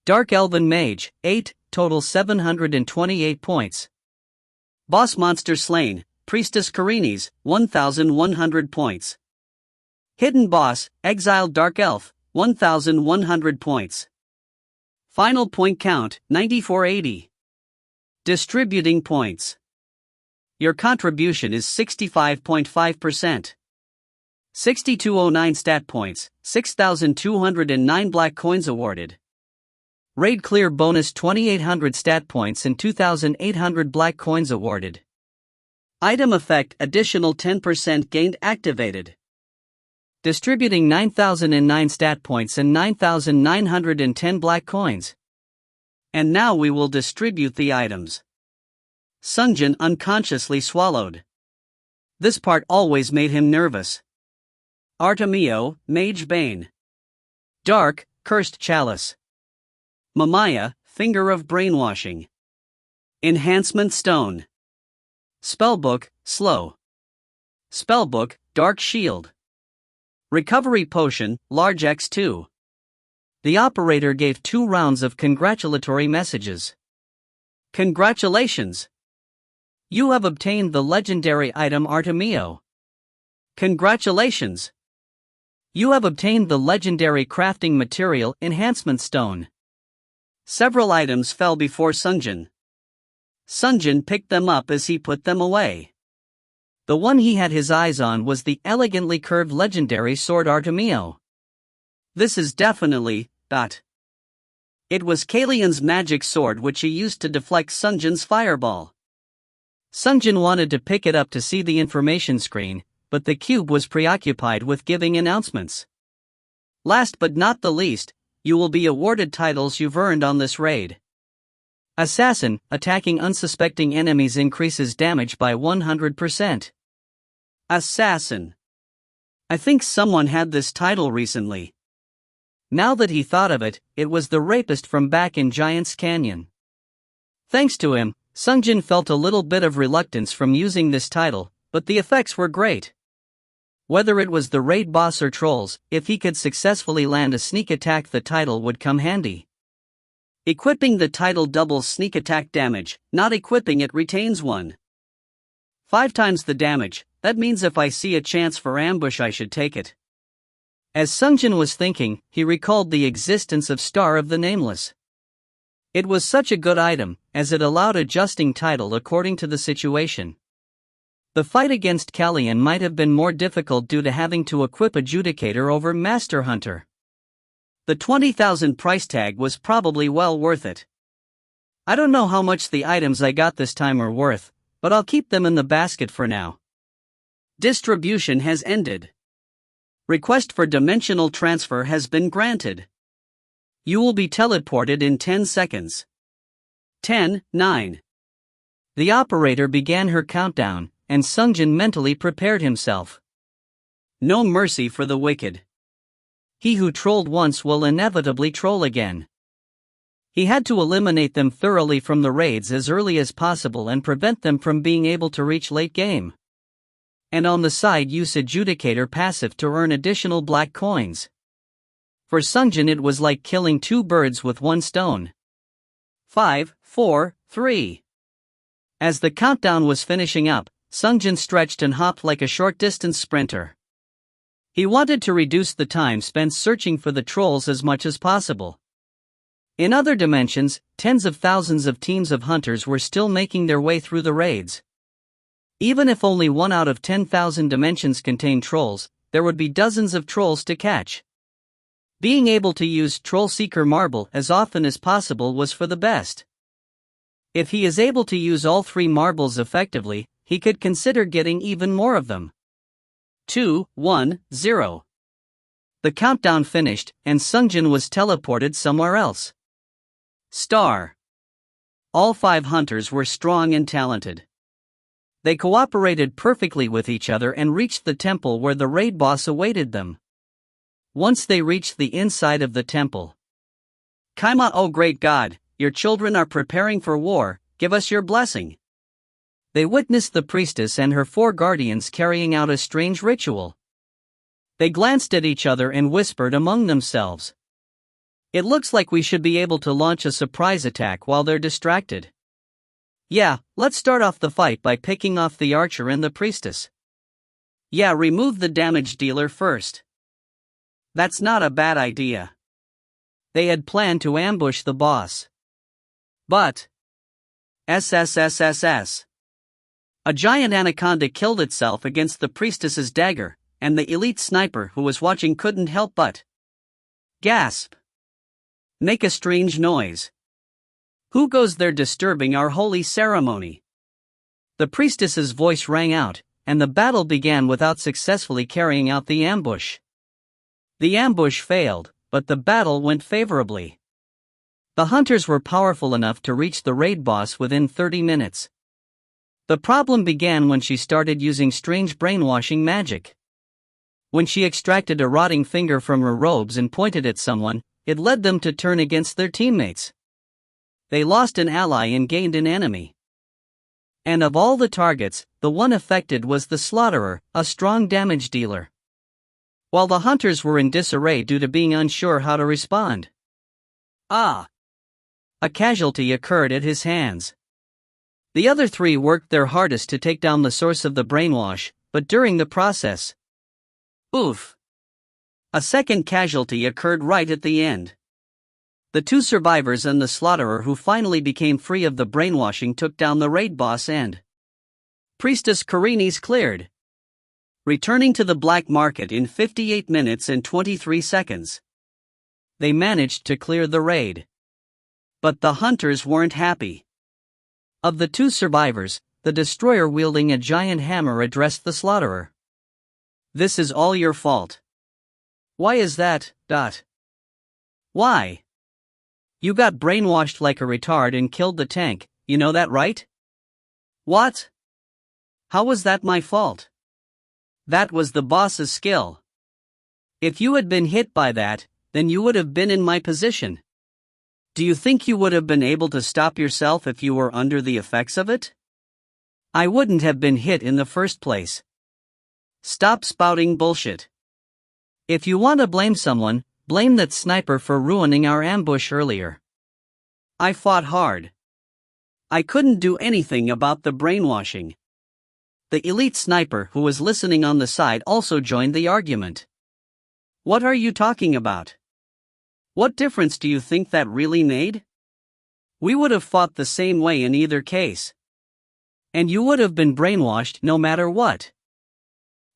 Dark Elven Mage, 8, total 728 points. Boss Monster Slain, Priestess Karines, 1100 points. Hidden Boss, Exiled Dark Elf, 1100 points. Final point count, 9480. Distributing points. Your contribution is 65.5%. 6209 stat points, 6,209 black coins awarded. Raid clear bonus 2,800 stat points and 2,800 black coins awarded. Item effect additional 10% gained activated. Distributing 9,009 stat points and 9,910 black coins. And now we will distribute the items. Sungjin unconsciously swallowed. This part always made him nervous. Artemio, Mage Bane. Dark, Cursed Chalice. Mamaya, Finger of Brainwashing. Enhancement Stone. Spellbook, Slow. Spellbook, Dark Shield. Recovery Potion, Large X2. The operator gave 2 rounds of congratulatory messages. Congratulations! You have obtained the legendary item Artemio. Congratulations! You have obtained the legendary crafting material Enhancement Stone. Several items fell before Sungjin. Sungjin picked them up as he put them away. The one he had his eyes on was the elegantly curved legendary sword Artemio. This is definitely, It was Kalian's magic sword which he used to deflect Sungjin's fireball. Sungjin wanted to pick it up to see the information screen, but the cube was preoccupied with giving announcements. Last but not the least, you will be awarded titles you've earned on this raid. Assassin, attacking unsuspecting enemies increases damage by 100%. Assassin. I think someone had this title recently. Now that he thought of it, it was the rapist from back in Giant's Canyon. Thanks to him, Sungjin felt a little bit of reluctance from using this title, but the effects were great. Whether it was the raid boss or trolls, if he could successfully land a sneak attack, the title would come handy. Equipping the title doubles sneak attack damage, not equipping it retains one. 5 times the damage, that means if I see a chance for ambush I should take it. As Sungjin was thinking, he recalled the existence of Star of the Nameless. It was such a good item, as it allowed adjusting title according to the situation. The fight against Kallian might have been more difficult due to having to equip Adjudicator over Master Hunter. The 20,000 price tag was probably well worth it. I don't know how much the items I got this time are worth, but I'll keep them in the basket for now. Distribution has ended. Request for dimensional transfer has been granted. You will be teleported in 10 seconds. 10, 9. The operator began her countdown, and Sungjin mentally prepared himself. No mercy for the wicked. He who trolled once will inevitably troll again. He had to eliminate them thoroughly from the raids as early as possible and prevent them from being able to reach late game. And on the side use Adjudicator passive to earn additional black coins. For Sungjin it was like killing 2 birds with 1 stone. 5, 4, 3. As the countdown was finishing up, Sungjin stretched and hopped like a short-distance sprinter. He wanted to reduce the time spent searching for the trolls as much as possible. In other dimensions, tens of thousands of teams of hunters were still making their way through the raids. Even if only 1 out of 10,000 dimensions contained trolls, there would be dozens of trolls to catch. Being able to use Troll Seeker Marble as often as possible was for the best. If he is able to use all 3 marbles effectively, he could consider getting even more of them. 2, 1, 0. The countdown finished, and Sungjin was teleported somewhere else. Star. All 5 hunters were strong and talented. They cooperated perfectly with each other and reached the temple where the raid boss awaited them. Once they reached the inside of the temple. Kaima, oh great God, your children are preparing for war, give us your blessing. They witnessed the priestess and her 4 guardians carrying out a strange ritual. They glanced at each other and whispered among themselves. It looks like we should be able to launch a surprise attack while they're distracted. Yeah, let's start off the fight by picking off the archer and the priestess. Yeah, remove the damage dealer first. That's not a bad idea. They had planned to ambush the boss. But SSSSS. A giant anaconda killed itself against the priestess's dagger, and the elite sniper who was watching couldn't help but gasp. Make a strange noise. Who goes there disturbing our holy ceremony? The priestess's voice rang out, and the battle began without successfully carrying out the ambush. The ambush failed, but the battle went favorably. The hunters were powerful enough to reach the raid boss within 30 minutes. The problem began when she started using strange brainwashing magic. When she extracted a rotting finger from her robes and pointed at someone, it led them to turn against their teammates. They lost an ally and gained an enemy. And of all the targets, the one affected was the slaughterer, a strong damage dealer. While the hunters were in disarray due to being unsure how to respond. A casualty occurred at his hands. The other 3 worked their hardest to take down the source of the brainwash, but during the process, oof! A second casualty occurred right at the end. The 2 survivors and the slaughterer who finally became free of the brainwashing took down the raid boss and Priestess Karini's cleared. Returning to the black market in 58 minutes and 23 seconds. They managed to clear the raid. But the hunters weren't happy. Of the 2 survivors, the destroyer wielding a giant hammer addressed the slaughterer. This is all your fault. Why is that, Dot? Why? You got brainwashed like a retard and killed the tank, you know that, right? What? How was that my fault? That was the boss's skill. If you had been hit by that, then you would have been in my position. Do you think you would have been able to stop yourself if you were under the effects of it? I wouldn't have been hit in the first place. Stop spouting bullshit. If you want to blame someone, blame that sniper for ruining our ambush earlier. I fought hard. I couldn't do anything about the brainwashing. The elite sniper who was listening on the side also joined the argument. What are you talking about? What difference do you think that really made? We would have fought the same way in either case. And you would have been brainwashed no matter what.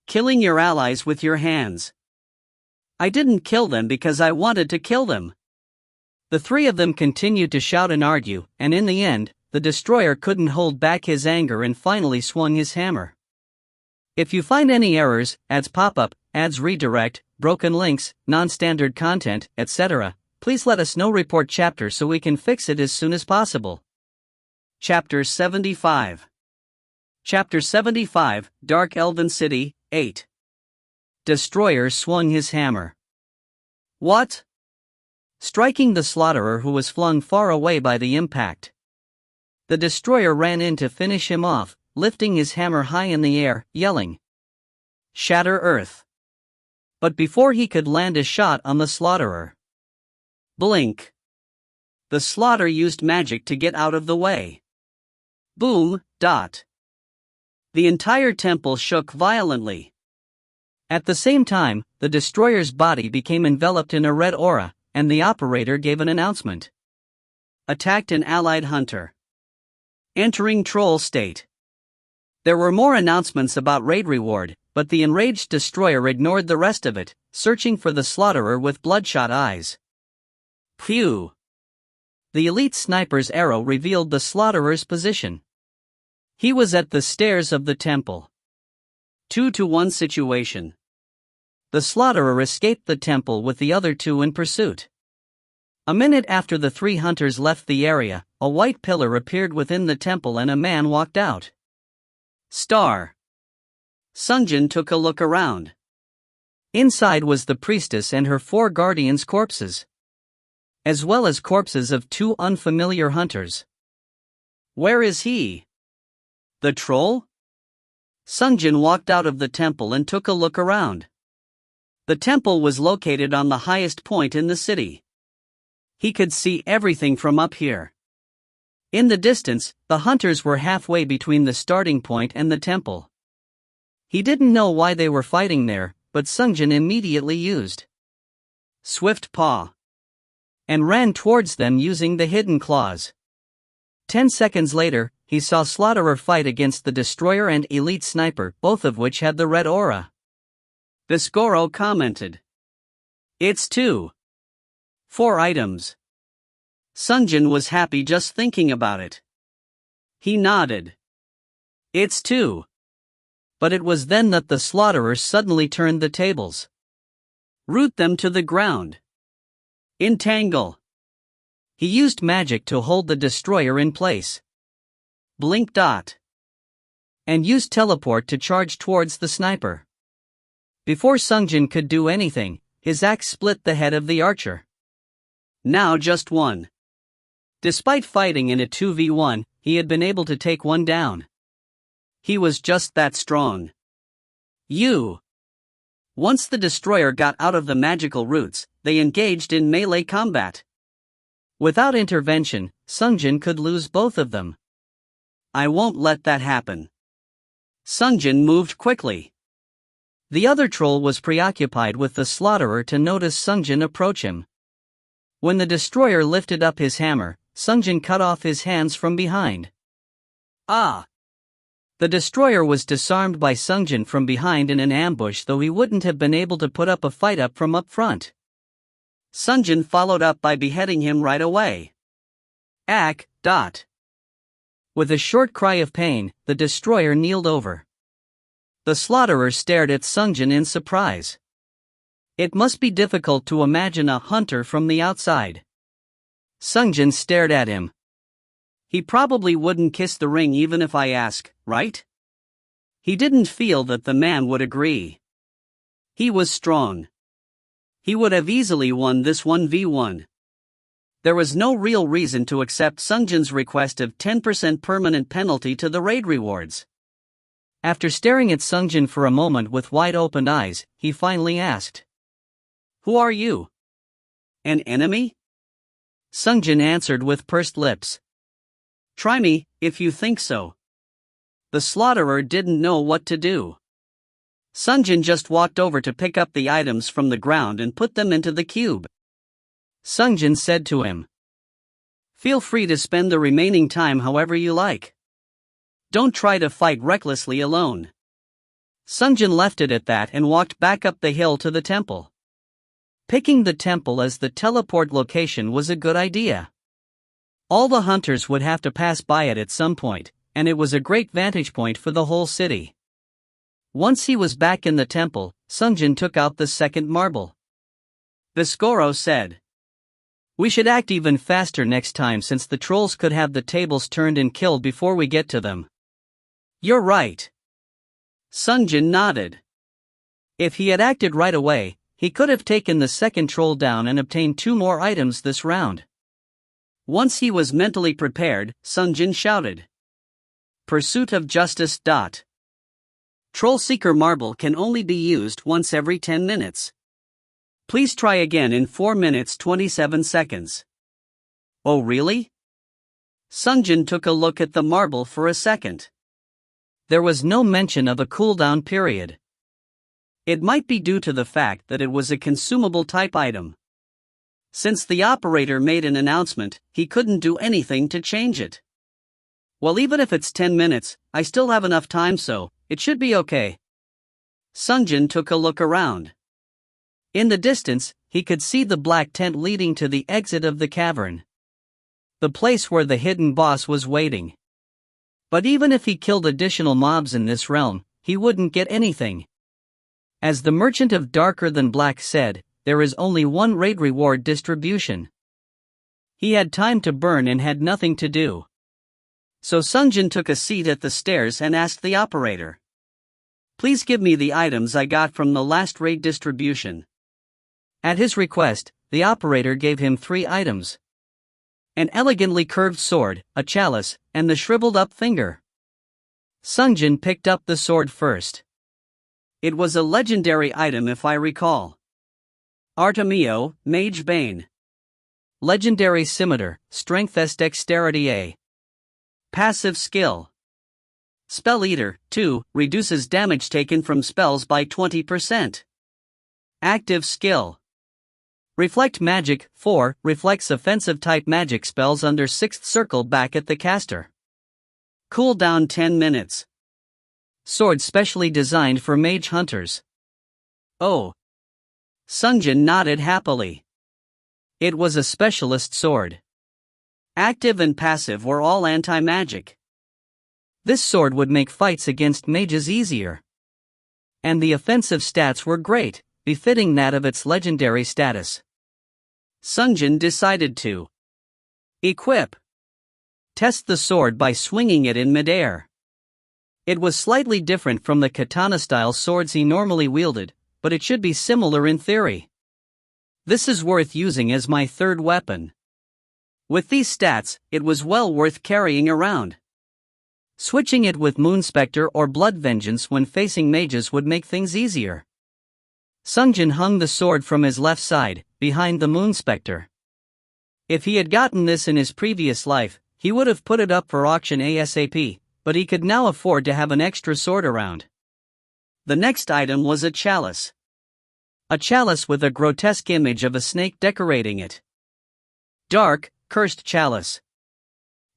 Killing your allies with your hands. I didn't kill them because I wanted to kill them. The three of them continued to shout and argue, and in the end, the destroyer couldn't hold back his anger and finally swung his hammer. If you find any errors, ads pop up, ads redirect, broken links, non-standard content, etc., please let us know. Report chapter so we can fix it as soon as possible. Chapter 75. Chapter 75, Dark Elven City, 8. Destroyer swung his hammer. What? Striking the slaughterer who was flung far away by the impact. The destroyer ran in to finish him off, lifting his hammer high in the air, yelling, "Shatter Earth!" But before he could land a shot on the slaughterer, blink! The slaughter used magic to get out of the way. Boom, dot. The entire temple shook violently. At the same time, the destroyer's body became enveloped in a red aura, and the operator gave an announcement. Attacked an allied hunter. Entering troll state. There were more announcements about raid reward, but the enraged destroyer ignored the rest of it, searching for the slaughterer with bloodshot eyes. Phew! The elite sniper's arrow revealed the slaughterer's position. He was at the stairs of the temple. 2-to-1 situation. The slaughterer escaped the temple with the other two in pursuit. A minute after the three hunters left the area, a white pillar appeared within the temple and a man walked out. Star. Sungjin took a look around. Inside was the priestess and her 4 guardians' corpses, as well as corpses of 2 unfamiliar hunters. Where is he? The troll? Sungjin walked out of the temple and took a look around. The temple was located on the highest point in the city. He could see everything from up here. In the distance, the hunters were halfway between the starting point and the temple. He didn't know why they were fighting there, but Sungjin immediately used Swift Paw and ran towards them using the hidden claws. 10 seconds later, he saw Slaughterer fight against the Destroyer and Elite Sniper, both of which had the red aura. Viscoro commented, "It's 2. 4 items." Sungjin was happy just thinking about it. He nodded. "It's 2. But it was then that the Slaughterer suddenly turned the tables. Root them to the ground. Entangle. He used magic to hold the Destroyer in place. Blink dot. And used teleport to charge towards the sniper. Before Sungjin could do anything, his axe split the head of the archer. Now just 1. Despite fighting in a 2v1, he had been able to take 1 down. He was just that strong. Once the Destroyer got out of the magical roots, they engaged in melee combat. Without intervention, Sungjin could lose both of them. I won't let that happen. Sungjin moved quickly. The other troll was preoccupied with the Slaughterer to notice Sungjin approach him. When the Destroyer lifted up his hammer, Sungjin cut off his hands from behind. Ah! The Destroyer was disarmed by Sungjin from behind in an ambush, though he wouldn't have been able to put up a fight from up front. Sungjin followed up by beheading him right away. Dot. With a short cry of pain, the Destroyer kneeled over. The Slaughterer stared at Sungjin in surprise. It must be difficult to imagine a hunter from the outside. Sungjin stared at him. He probably wouldn't kiss the ring even if I ask, right? He didn't feel that the man would agree. He was strong. He would have easily won this 1v1. There was no real reason to accept Sungjin's request of 10% permanent penalty to the raid rewards. After staring at Sungjin for a moment with wide-open eyes, he finally asked, "Who are you? An enemy?" Sungjin answered with pursed lips. "Try me, if you think so." The slaughterer didn't know what to do. Sungjin just walked over to pick up the items from the ground and put them into the cube. Sungjin said to him, "Feel free to spend the remaining time however you like. Don't try to fight recklessly alone." Sungjin left it at that and walked back up the hill to the temple. Picking the temple as the teleport location was a good idea. All the hunters would have to pass by it at some point, and it was a great vantage point for the whole city. Once he was back in the temple, Sungjin took out the second marble. Viscoro said, "We should act even faster next time since the trolls could have the tables turned and killed before we get to them." "You're right." Sungjin nodded. If he had acted right away, he could have taken the second troll down and obtained 2 more items this round. Once he was mentally prepared, Sungjin shouted, "Pursuit of justice. Troll Seeker Marble can only be used once every 10 minutes. Please try again in 4 minutes 27 seconds. "Oh really?" Sungjin took a look at the marble for a second. There was no mention of a cooldown period. It might be due to the fact that it was a consumable type item. Since the operator made an announcement, he couldn't do anything to change it. "Well, even if it's 10 minutes, I still have enough time, so it should be okay." Sungjin took a look around. In the distance, he could see the black tent leading to the exit of the cavern. The place where the hidden boss was waiting. But even if he killed additional mobs in this realm, he wouldn't get anything. As the merchant of Darker Than Black said, there is only one raid reward distribution. He had time to burn and had nothing to do. So Sungjin took a seat at the stairs and asked the operator, "Please give me the items I got from the last raid distribution." At his request, the operator gave him 3 items. An elegantly curved sword, a chalice, and the shriveled-up finger. Sungjin picked up the sword first. It was a legendary item if I recall. Artemio, Mage Bane. Legendary Scimitar, Strength S Dexterity A. Passive skill. Spell Eater, 2, reduces damage taken from spells by 20%. Active skill. Reflect Magic, 4, reflects offensive type magic spells under 6th circle back at the caster. Cooldown 10 minutes. Sword specially designed for mage hunters. Oh. Sungjin nodded happily. It was a specialist sword. Active and passive were all anti-magic. This sword would make fights against mages easier. And the offensive stats were great, befitting that of its legendary status. Sungjin decided to equip. Test the sword by swinging it in midair. It was slightly different from the katana-style swords he normally wielded, but it should be similar in theory. This is worth using as my third weapon. With these stats, it was well worth carrying around. Switching it with Moonspectre or Blood Vengeance when facing mages would make things easier. Sungjin hung the sword from his left side, behind the Moonspectre. If he had gotten this in his previous life, he would have put it up for auction ASAP, but he could now afford to have an extra sword around. The next item was a chalice. A chalice with a grotesque image of a snake decorating it. Dark, Cursed Chalice.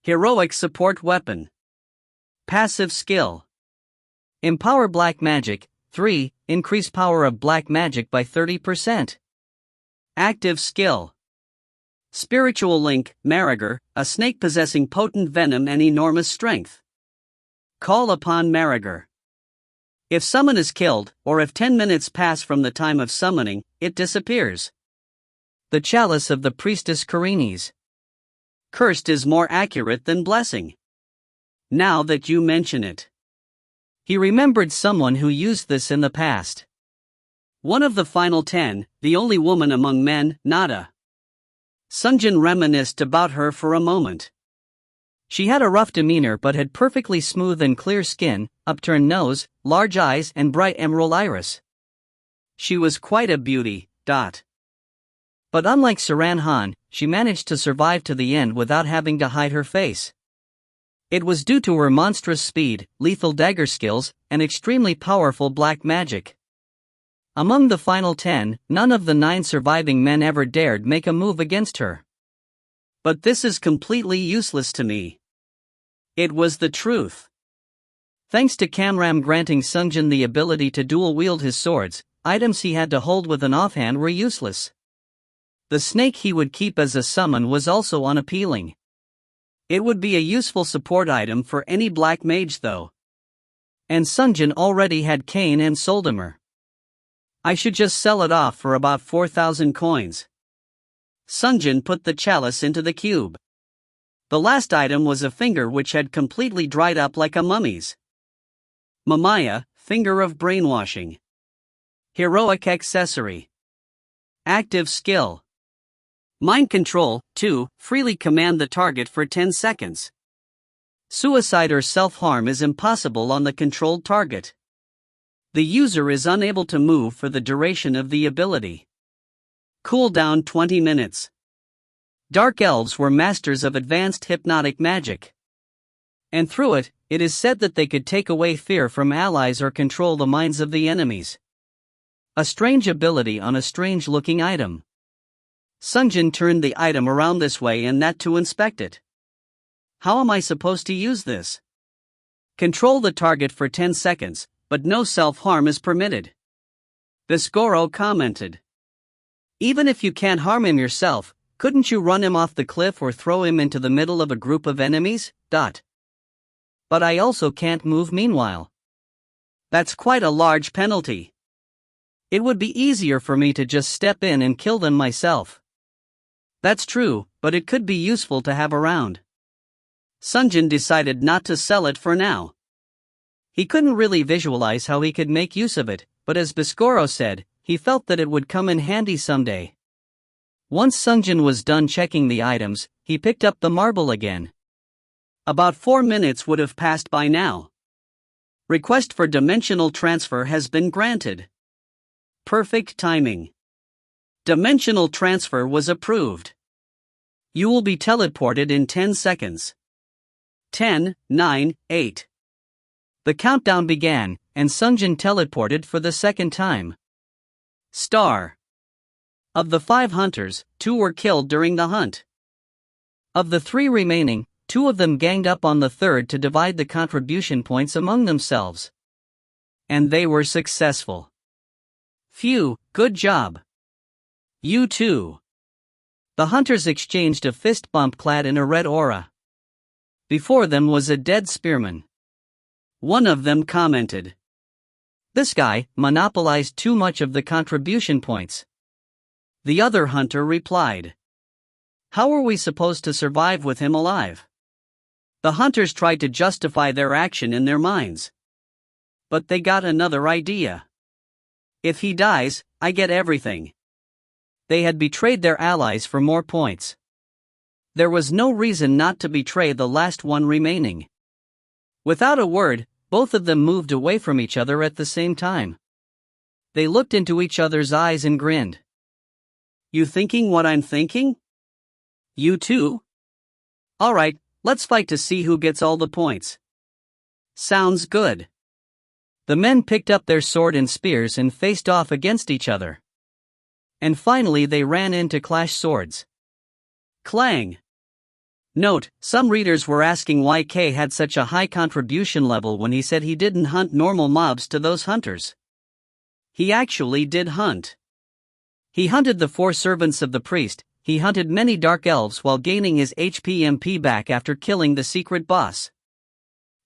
Heroic support weapon. Passive skill. Empower Black Magic, 3, increase power of black magic by 30%. Active skill. Spiritual Link, Mariger, a snake possessing potent venom and enormous strength. Call upon Mariger. If summon is killed, or if 10 minutes pass from the time of summoning, it disappears. The chalice of the priestess Karines. Cursed is more accurate than blessing. Now that you mention it. He remembered someone who used this in the past. One of the final 10, the only woman among men, Nada. Sungjin reminisced about her for a moment. She had a rough demeanor but had perfectly smooth and clear skin, upturned nose, large eyes and bright emerald iris. She was quite a beauty. But unlike Saran Han, she managed to survive to the end without having to hide her face. It was due to her monstrous speed, lethal dagger skills, and extremely powerful black magic. Among the final 10, none of the 9 surviving men ever dared make a move against her. But this is completely useless to me. It was the truth. Thanks to Kamram granting Sungjin the ability to dual-wield his swords, items he had to hold with an offhand were useless. The snake he would keep as a summon was also unappealing. It would be a useful support item for any black mage though. And Sungjin already had Cain and Soldimer. I should just sell it off for about 4,000 coins. Sungjin put the chalice into the cube. The last item was a finger which had completely dried up like a mummy's. Mamaya, Finger of Brainwashing. Heroic accessory. Active skill. Mind control, 2, freely command the target for 10 seconds. Suicide or self-harm is impossible on the controlled target. The user is unable to move for the duration of the ability. Cooldown 20 minutes. Dark elves were masters of advanced hypnotic magic. And through it, it is said that they could take away fear from allies or control the minds of the enemies. A strange ability on a strange-looking item. Sungjin turned the item around this way and that to inspect it. How am I supposed to use this? Control the target for 10 seconds, but no self-harm is permitted. Bisgoro commented. Even if you can't harm him yourself, couldn't you run him off the cliff or throw him into the middle of a group of enemies? But I also can't move meanwhile. That's quite a large penalty. It would be easier for me to just step in and kill them myself. That's true, but it could be useful to have around. Sungjin decided not to sell it for now. He couldn't really visualize how he could make use of it, but as Bisgoro said, he felt that it would come in handy someday. Once Sungjin was done checking the items, he picked up the marble again. About 4 minutes would have passed by now. Request for dimensional transfer has been granted. Perfect timing. Dimensional transfer was approved. You will be teleported in 10 seconds. 10, 9, 8. The countdown began, and Sungjin teleported for the second time. Star. Of the 5 hunters, 2 were killed during the hunt. Of the 3 remaining, 2 of them ganged up on the third to divide the contribution points among themselves. And they were successful. Phew, good job. You too. The hunters exchanged a fist bump clad in a red aura. Before them was a dead spearman. One of them commented. This guy monopolized too much of the contribution points. The other hunter replied. How are we supposed to survive with him alive? The hunters tried to justify their action in their minds. But they got another idea. If he dies, I get everything. They had betrayed their allies for more points. There was no reason not to betray the last one remaining. Without a word, both of them moved away from each other at the same time. They looked into each other's eyes and grinned. You thinking what I'm thinking? You too? Alright, let's fight to see who gets all the points. Sounds good. The men picked up their sword and spears and faced off against each other. And finally they ran in to clash swords. Clang! Note, some readers were asking why K had such a high contribution level when he said he didn't hunt normal mobs to those hunters. He actually did hunt. He hunted the 4 servants of the priest, he hunted many dark elves while gaining his HP MP back after killing the secret boss.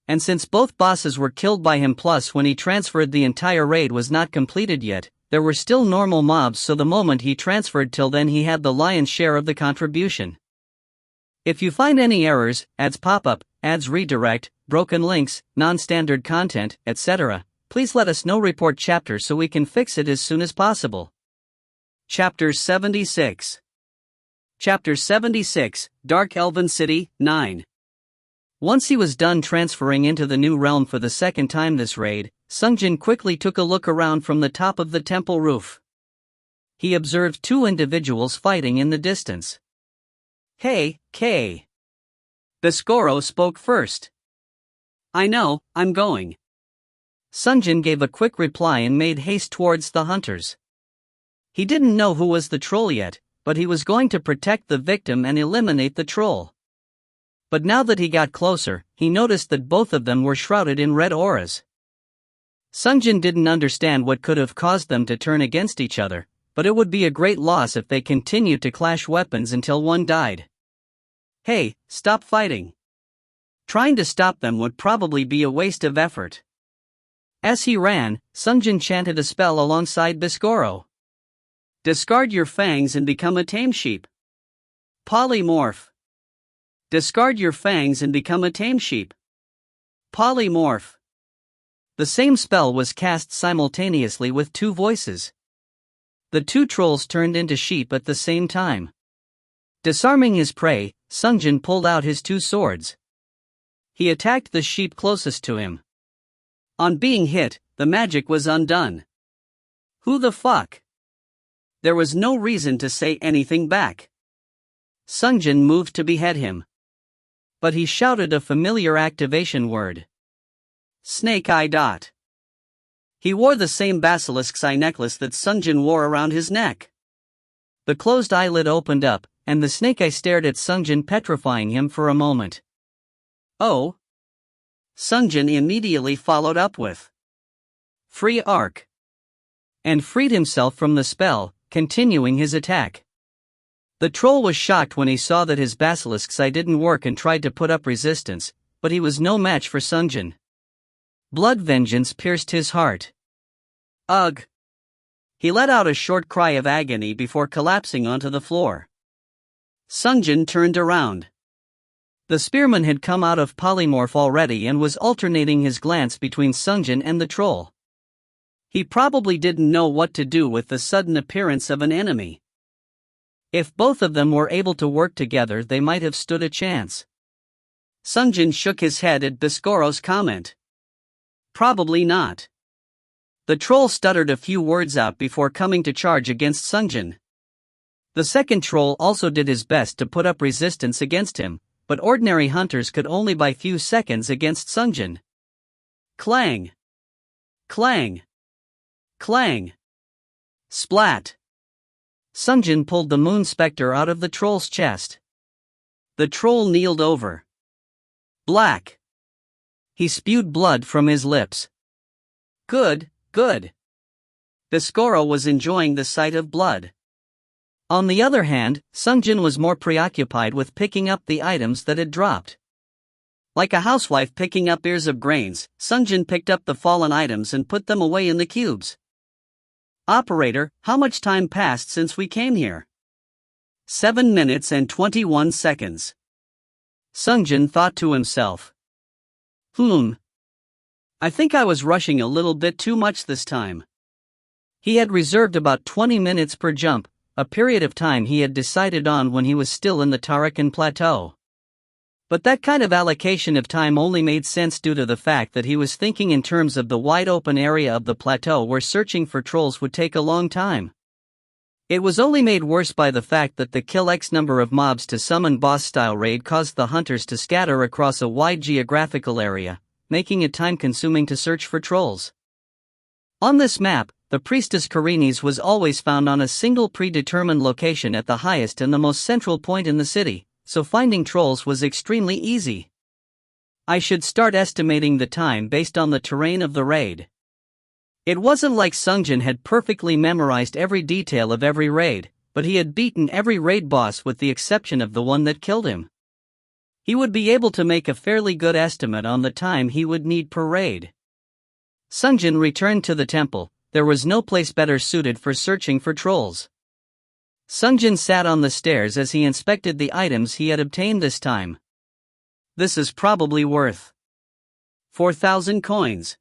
And since both bosses were killed by him, plus when he transferred the entire raid was not completed yet, there were still normal mobs, so the moment he transferred till then he had the lion's share of the contribution. If you find any errors, ads pop up, ads redirect, broken links, non-standard content, etc., please let us know. Report chapter so we can fix it as soon as possible. Chapter 76. Chapter 76, Dark Elven City, 9. Once he was done transferring into the new realm for the second time this raid, Sungjin quickly took a look around from the top of the temple roof. He observed two individuals fighting in the distance. "Hey, K." Biscoro spoke first. "I know, I'm going." Sungjin gave a quick reply and made haste towards the hunters. He didn't know who was the troll yet, but he was going to protect the victim and eliminate the troll. But now that he got closer, he noticed that both of them were shrouded in red auras. Sungjin didn't understand what could have caused them to turn against each other, but it would be a great loss if they continued to clash weapons until one died. "Hey, stop fighting." Trying to stop them would probably be a waste of effort. As he ran, Sungjin chanted a spell alongside Biscoro. "Discard your fangs and become a tame sheep. Polymorph. Discard your fangs and become a tame sheep. Polymorph." The same spell was cast simultaneously with two voices. The two trolls turned into sheep at the same time. Disarming his prey, Sungjin pulled out his two swords. He attacked the sheep closest to him. On being hit, the magic was undone. "Who the fuck?" There was no reason to say anything back. Sungjin moved to behead him. But he shouted a familiar activation word. Snake Eye Dot. He wore the same basilisk's eye necklace that Sungjin wore around his neck. The closed eyelid opened up, and the snake eye stared at Sungjin, petrifying him for a moment. "Oh?" Sungjin immediately followed up with Free Arc, and freed himself from the spell, continuing his attack. The troll was shocked when he saw that his basilisk's eye didn't work and tried to put up resistance, but he was no match for Sungjin. Blood vengeance pierced his heart. Ugh! He let out a short cry of agony before collapsing onto the floor. Sungjin turned around. The spearman had come out of polymorph already and was alternating his glance between Sungjin and the troll. He probably didn't know what to do with the sudden appearance of an enemy. If both of them were able to work together, they might have stood a chance. Sungjin shook his head at Biscoro's comment. Probably not. The troll stuttered a few words out before coming to charge against Sungjin. The second troll also did his best to put up resistance against him, but ordinary hunters could only buy few seconds against Sungjin. Clang! Clang! Clang! Splat! Sungjin pulled the moon specter out of the troll's chest. The troll kneeled over. Black! He spewed blood from his lips. Good, good. Biscoro was enjoying the sight of blood. On the other hand, Sungjin was more preoccupied with picking up the items that had dropped. Like a housewife picking up ears of grains, Sungjin picked up the fallen items and put them away in the cubes. Operator, how much time passed since we came here? 7 minutes and 21 seconds. Sungjin thought to himself. I think I was rushing a little bit too much this time. He had reserved about 20 minutes per jump, a period of time he had decided on when he was still in the Tarakan Plateau. But that kind of allocation of time only made sense due to the fact that he was thinking in terms of the wide open area of the plateau where searching for trolls would take a long time. It was only made worse by the fact that the kill X number of mobs to summon boss-style raid caused the hunters to scatter across a wide geographical area, making it time-consuming to search for trolls. On this map, the priestess Karini's was always found on a single predetermined location at the highest and the most central point in the city, so finding trolls was extremely easy. I should start estimating the time based on the terrain of the raid. It wasn't like Sungjin had perfectly memorized every detail of every raid, but he had beaten every raid boss with the exception of the one that killed him. He would be able to make a fairly good estimate on the time he would need per raid. Sungjin returned to the temple. There was no place better suited for searching for trolls. Sungjin sat on the stairs as he inspected the items he had obtained this time. This is probably worth 4,000 coins.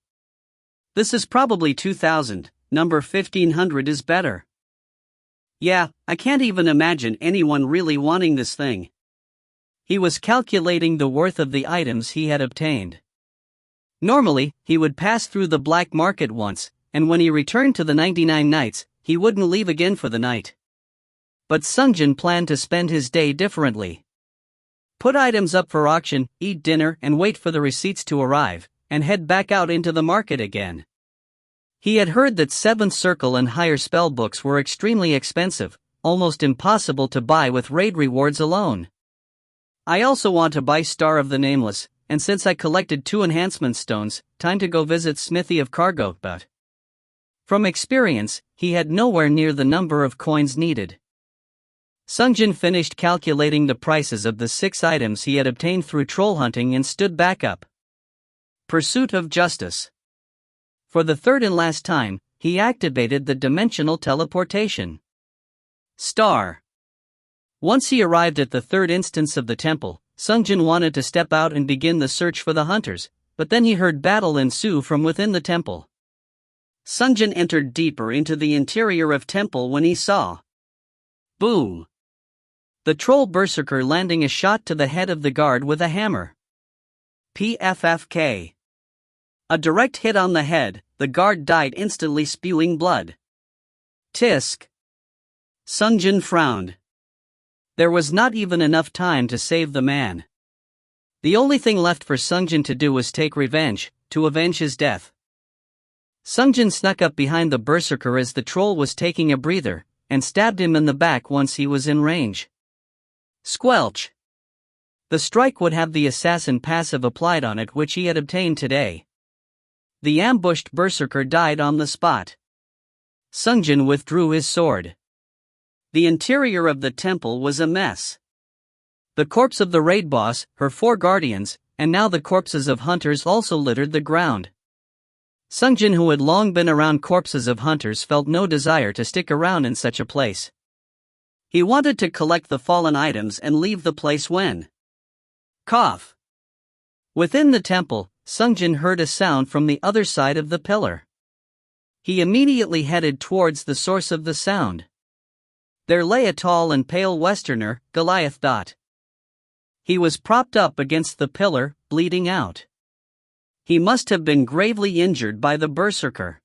This is probably 2,000, number 1,500 is better. Yeah, I can't even imagine anyone really wanting this thing. He was calculating the worth of the items he had obtained. Normally, he would pass through the black market once, and when he returned to the 99 nights, he wouldn't leave again for the night. But Sungjin planned to spend his day differently. Put items up for auction, eat dinner and wait for the receipts to arrive, and head back out into the market again. He had heard that 7th Circle and higher spell books were extremely expensive, almost impossible to buy with raid rewards alone. I also want to buy Star of the Nameless, and since I collected 2 enhancement stones, time to go visit Smithy of Cargo, but from experience, he had nowhere near the number of coins needed. Sungjin finished calculating the prices of the 6 items he had obtained through troll hunting and stood back up. Pursuit of Justice. For the third and last time, he activated the dimensional teleportation. Star. Once he arrived at the third instance of the temple, Sungjin wanted to step out and begin the search for the hunters, but then he heard battle ensue from within the temple. Sungjin entered deeper into the interior of temple when he saw boom! The troll berserker landing a shot to the head of the guard with a hammer. PFFK. A direct hit on the head, the guard died instantly spewing blood. Tisk. Sungjin frowned. There was not even enough time to save the man. The only thing left for Sungjin to do was take revenge, to avenge his death. Sungjin snuck up behind the berserker as the troll was taking a breather, and stabbed him in the back once he was in range. Squelch. The strike would have the assassin passive applied on it which he had obtained today. The ambushed berserker died on the spot. Sungjin withdrew his sword. The interior of the temple was a mess. The corpse of the raid boss, her 4 guardians, and now the corpses of hunters also littered the ground. Sungjin, who had long been around corpses of hunters, felt no desire to stick around in such a place. He wanted to collect the fallen items and leave the place when cough. Within the temple, Sungjin heard a sound from the other side of the pillar. He immediately headed towards the source of the sound. There lay a tall and pale Westerner, Goliath. He was propped up against the pillar, bleeding out. He must have been gravely injured by the berserker.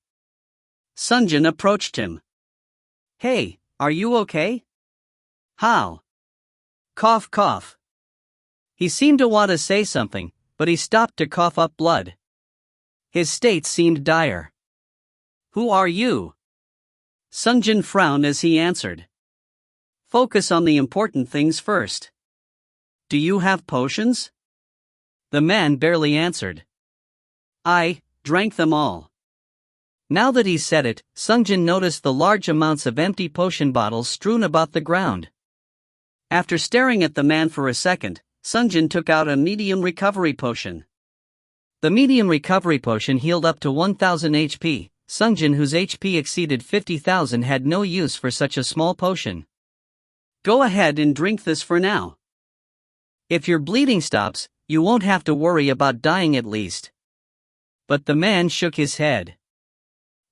Sungjin approached him. Hey, are you okay? How? Cough cough. He seemed to want to say something, but he stopped to cough up blood. His state seemed dire. Who are you? Sungjin frowned as he answered. Focus on the important things first. Do you have potions? The man barely answered. I drank them all. Now that he said it, Sungjin noticed the large amounts of empty potion bottles strewn about the ground. After staring at the man for a second, Sungjin took out a medium recovery potion. The medium recovery potion healed up to 1,000 HP. Sungjin, whose HP exceeded 50,000, had no use for such a small potion. Go ahead and drink this for now. If your bleeding stops, you won't have to worry about dying at least. But the man shook his head.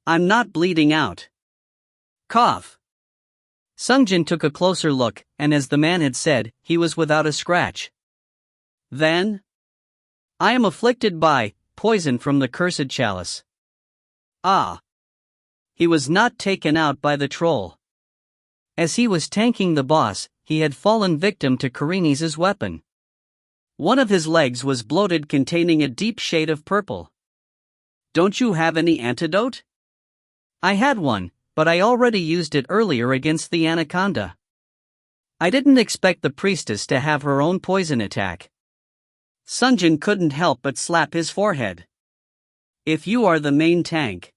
I'm not bleeding out. Cough. Sungjin took a closer look, and as the man had said, he was without a scratch. Then? I am afflicted by poison from the cursed chalice. Ah. He was not taken out by the troll. As he was tanking the boss, he had fallen victim to Karini's weapon. One of his legs was bloated, containing a deep shade of purple. Don't you have any antidote? I had one, but I already used it earlier against the anaconda. I didn't expect the priestess to have her own poison attack. Sungjin couldn't help but slap his forehead. If you are the main tank,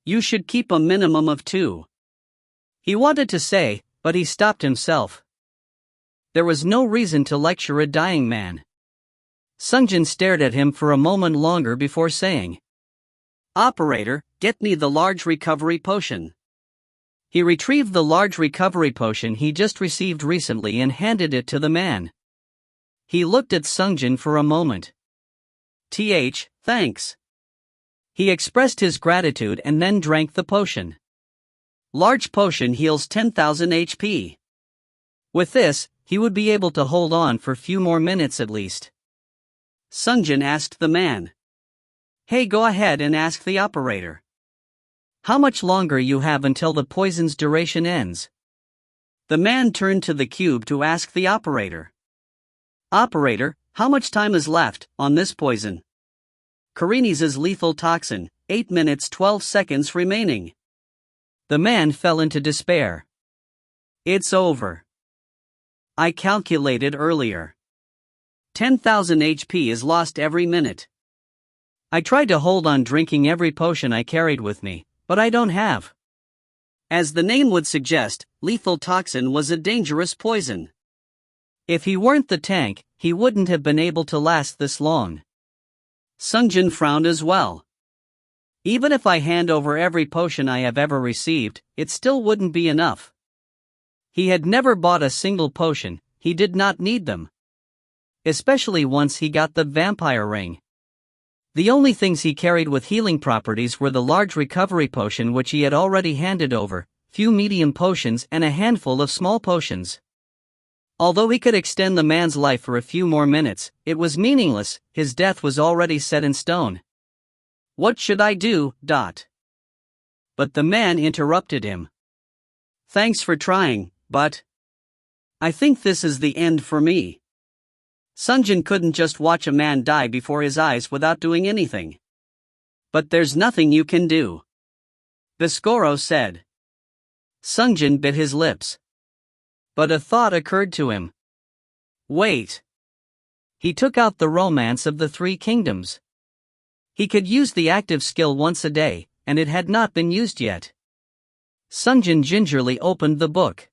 you should keep a minimum of 2. He wanted to say, but he stopped himself. There was no reason to lecture a dying man. Sungjin stared at him for a moment longer before saying, "Operator, get me the large recovery potion." He retrieved the large recovery potion he just received recently and handed it to the man. He looked at Sungjin for a moment. Thanks. He expressed his gratitude and then drank the potion. Large potion heals 10,000 HP. With this, he would be able to hold on for few more minutes at least. Sungjin asked the man, "Hey, go ahead and ask the operator. How much longer you have until the poison's duration ends?" The man turned to the cube to ask the operator. "Operator, how much time is left on this poison?" "Karini's lethal toxin, 8 minutes 12 seconds remaining." The man fell into despair. "It's over. I calculated earlier. 10,000 HP is lost every minute. I tried to hold on drinking every potion I carried with me, but I don't have." As the name would suggest, lethal toxin was a dangerous poison. If he weren't the tank, he wouldn't have been able to last this long. Sungjin frowned as well. "Even if I hand over every potion I have ever received, it still wouldn't be enough." He had never bought a single potion, he did not need them. Especially once he got the vampire ring. The only things he carried with healing properties were the large recovery potion which he had already handed over, few medium potions and a handful of small potions. Although he could extend the man's life for a few more minutes, it was meaningless, his death was already set in stone. "What should I do?" But the man interrupted him. "Thanks for trying, but I think this is the end for me." Sungjin couldn't just watch a man die before his eyes without doing anything. "But there's nothing you can do," Biscoro said. Sungjin bit his lips. But a thought occurred to him. Wait. He took out the Romance of the Three Kingdoms. He could use the active skill once a day, and it had not been used yet. Sungjin gingerly opened the book.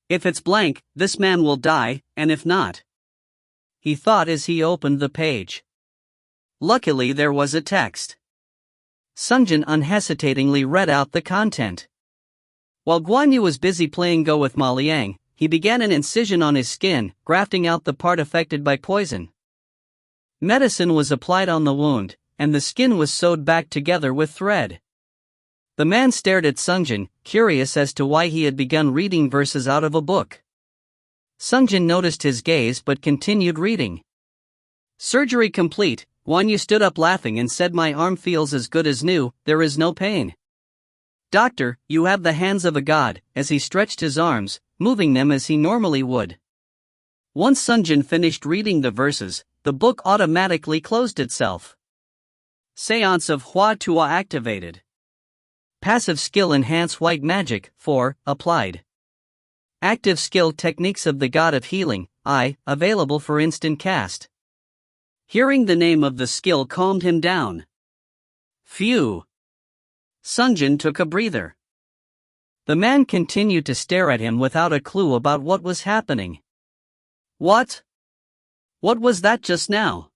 If it's blank, this man will die, and if not, he thought as he opened the page. Luckily there was a text. Sungjin unhesitatingly read out the content. While Guan Yu was busy playing Go with Ma Liang, he began an incision on his skin, grafting out the part affected by poison. Medicine was applied on the wound, and the skin was sewed back together with thread. The man stared at Sungjin, curious as to why he had begun reading verses out of a book. Sungjin noticed his gaze but continued reading. Surgery complete. Guan Yu stood up laughing and said, "My arm feels as good as new, there is no pain." "Doctor, you have the hands of a god," as he stretched his arms, moving them as he normally would. Once Sungjin finished reading the verses, the book automatically closed itself. Seance of Hua Tua activated. Passive skill enhance white magic, 4, applied. Active skill techniques of the god of healing, I, available for instant cast. Hearing the name of the skill calmed him down. Phew. Sungjin took a breather. The man continued to stare at him without a clue about what was happening. What? What was that just now?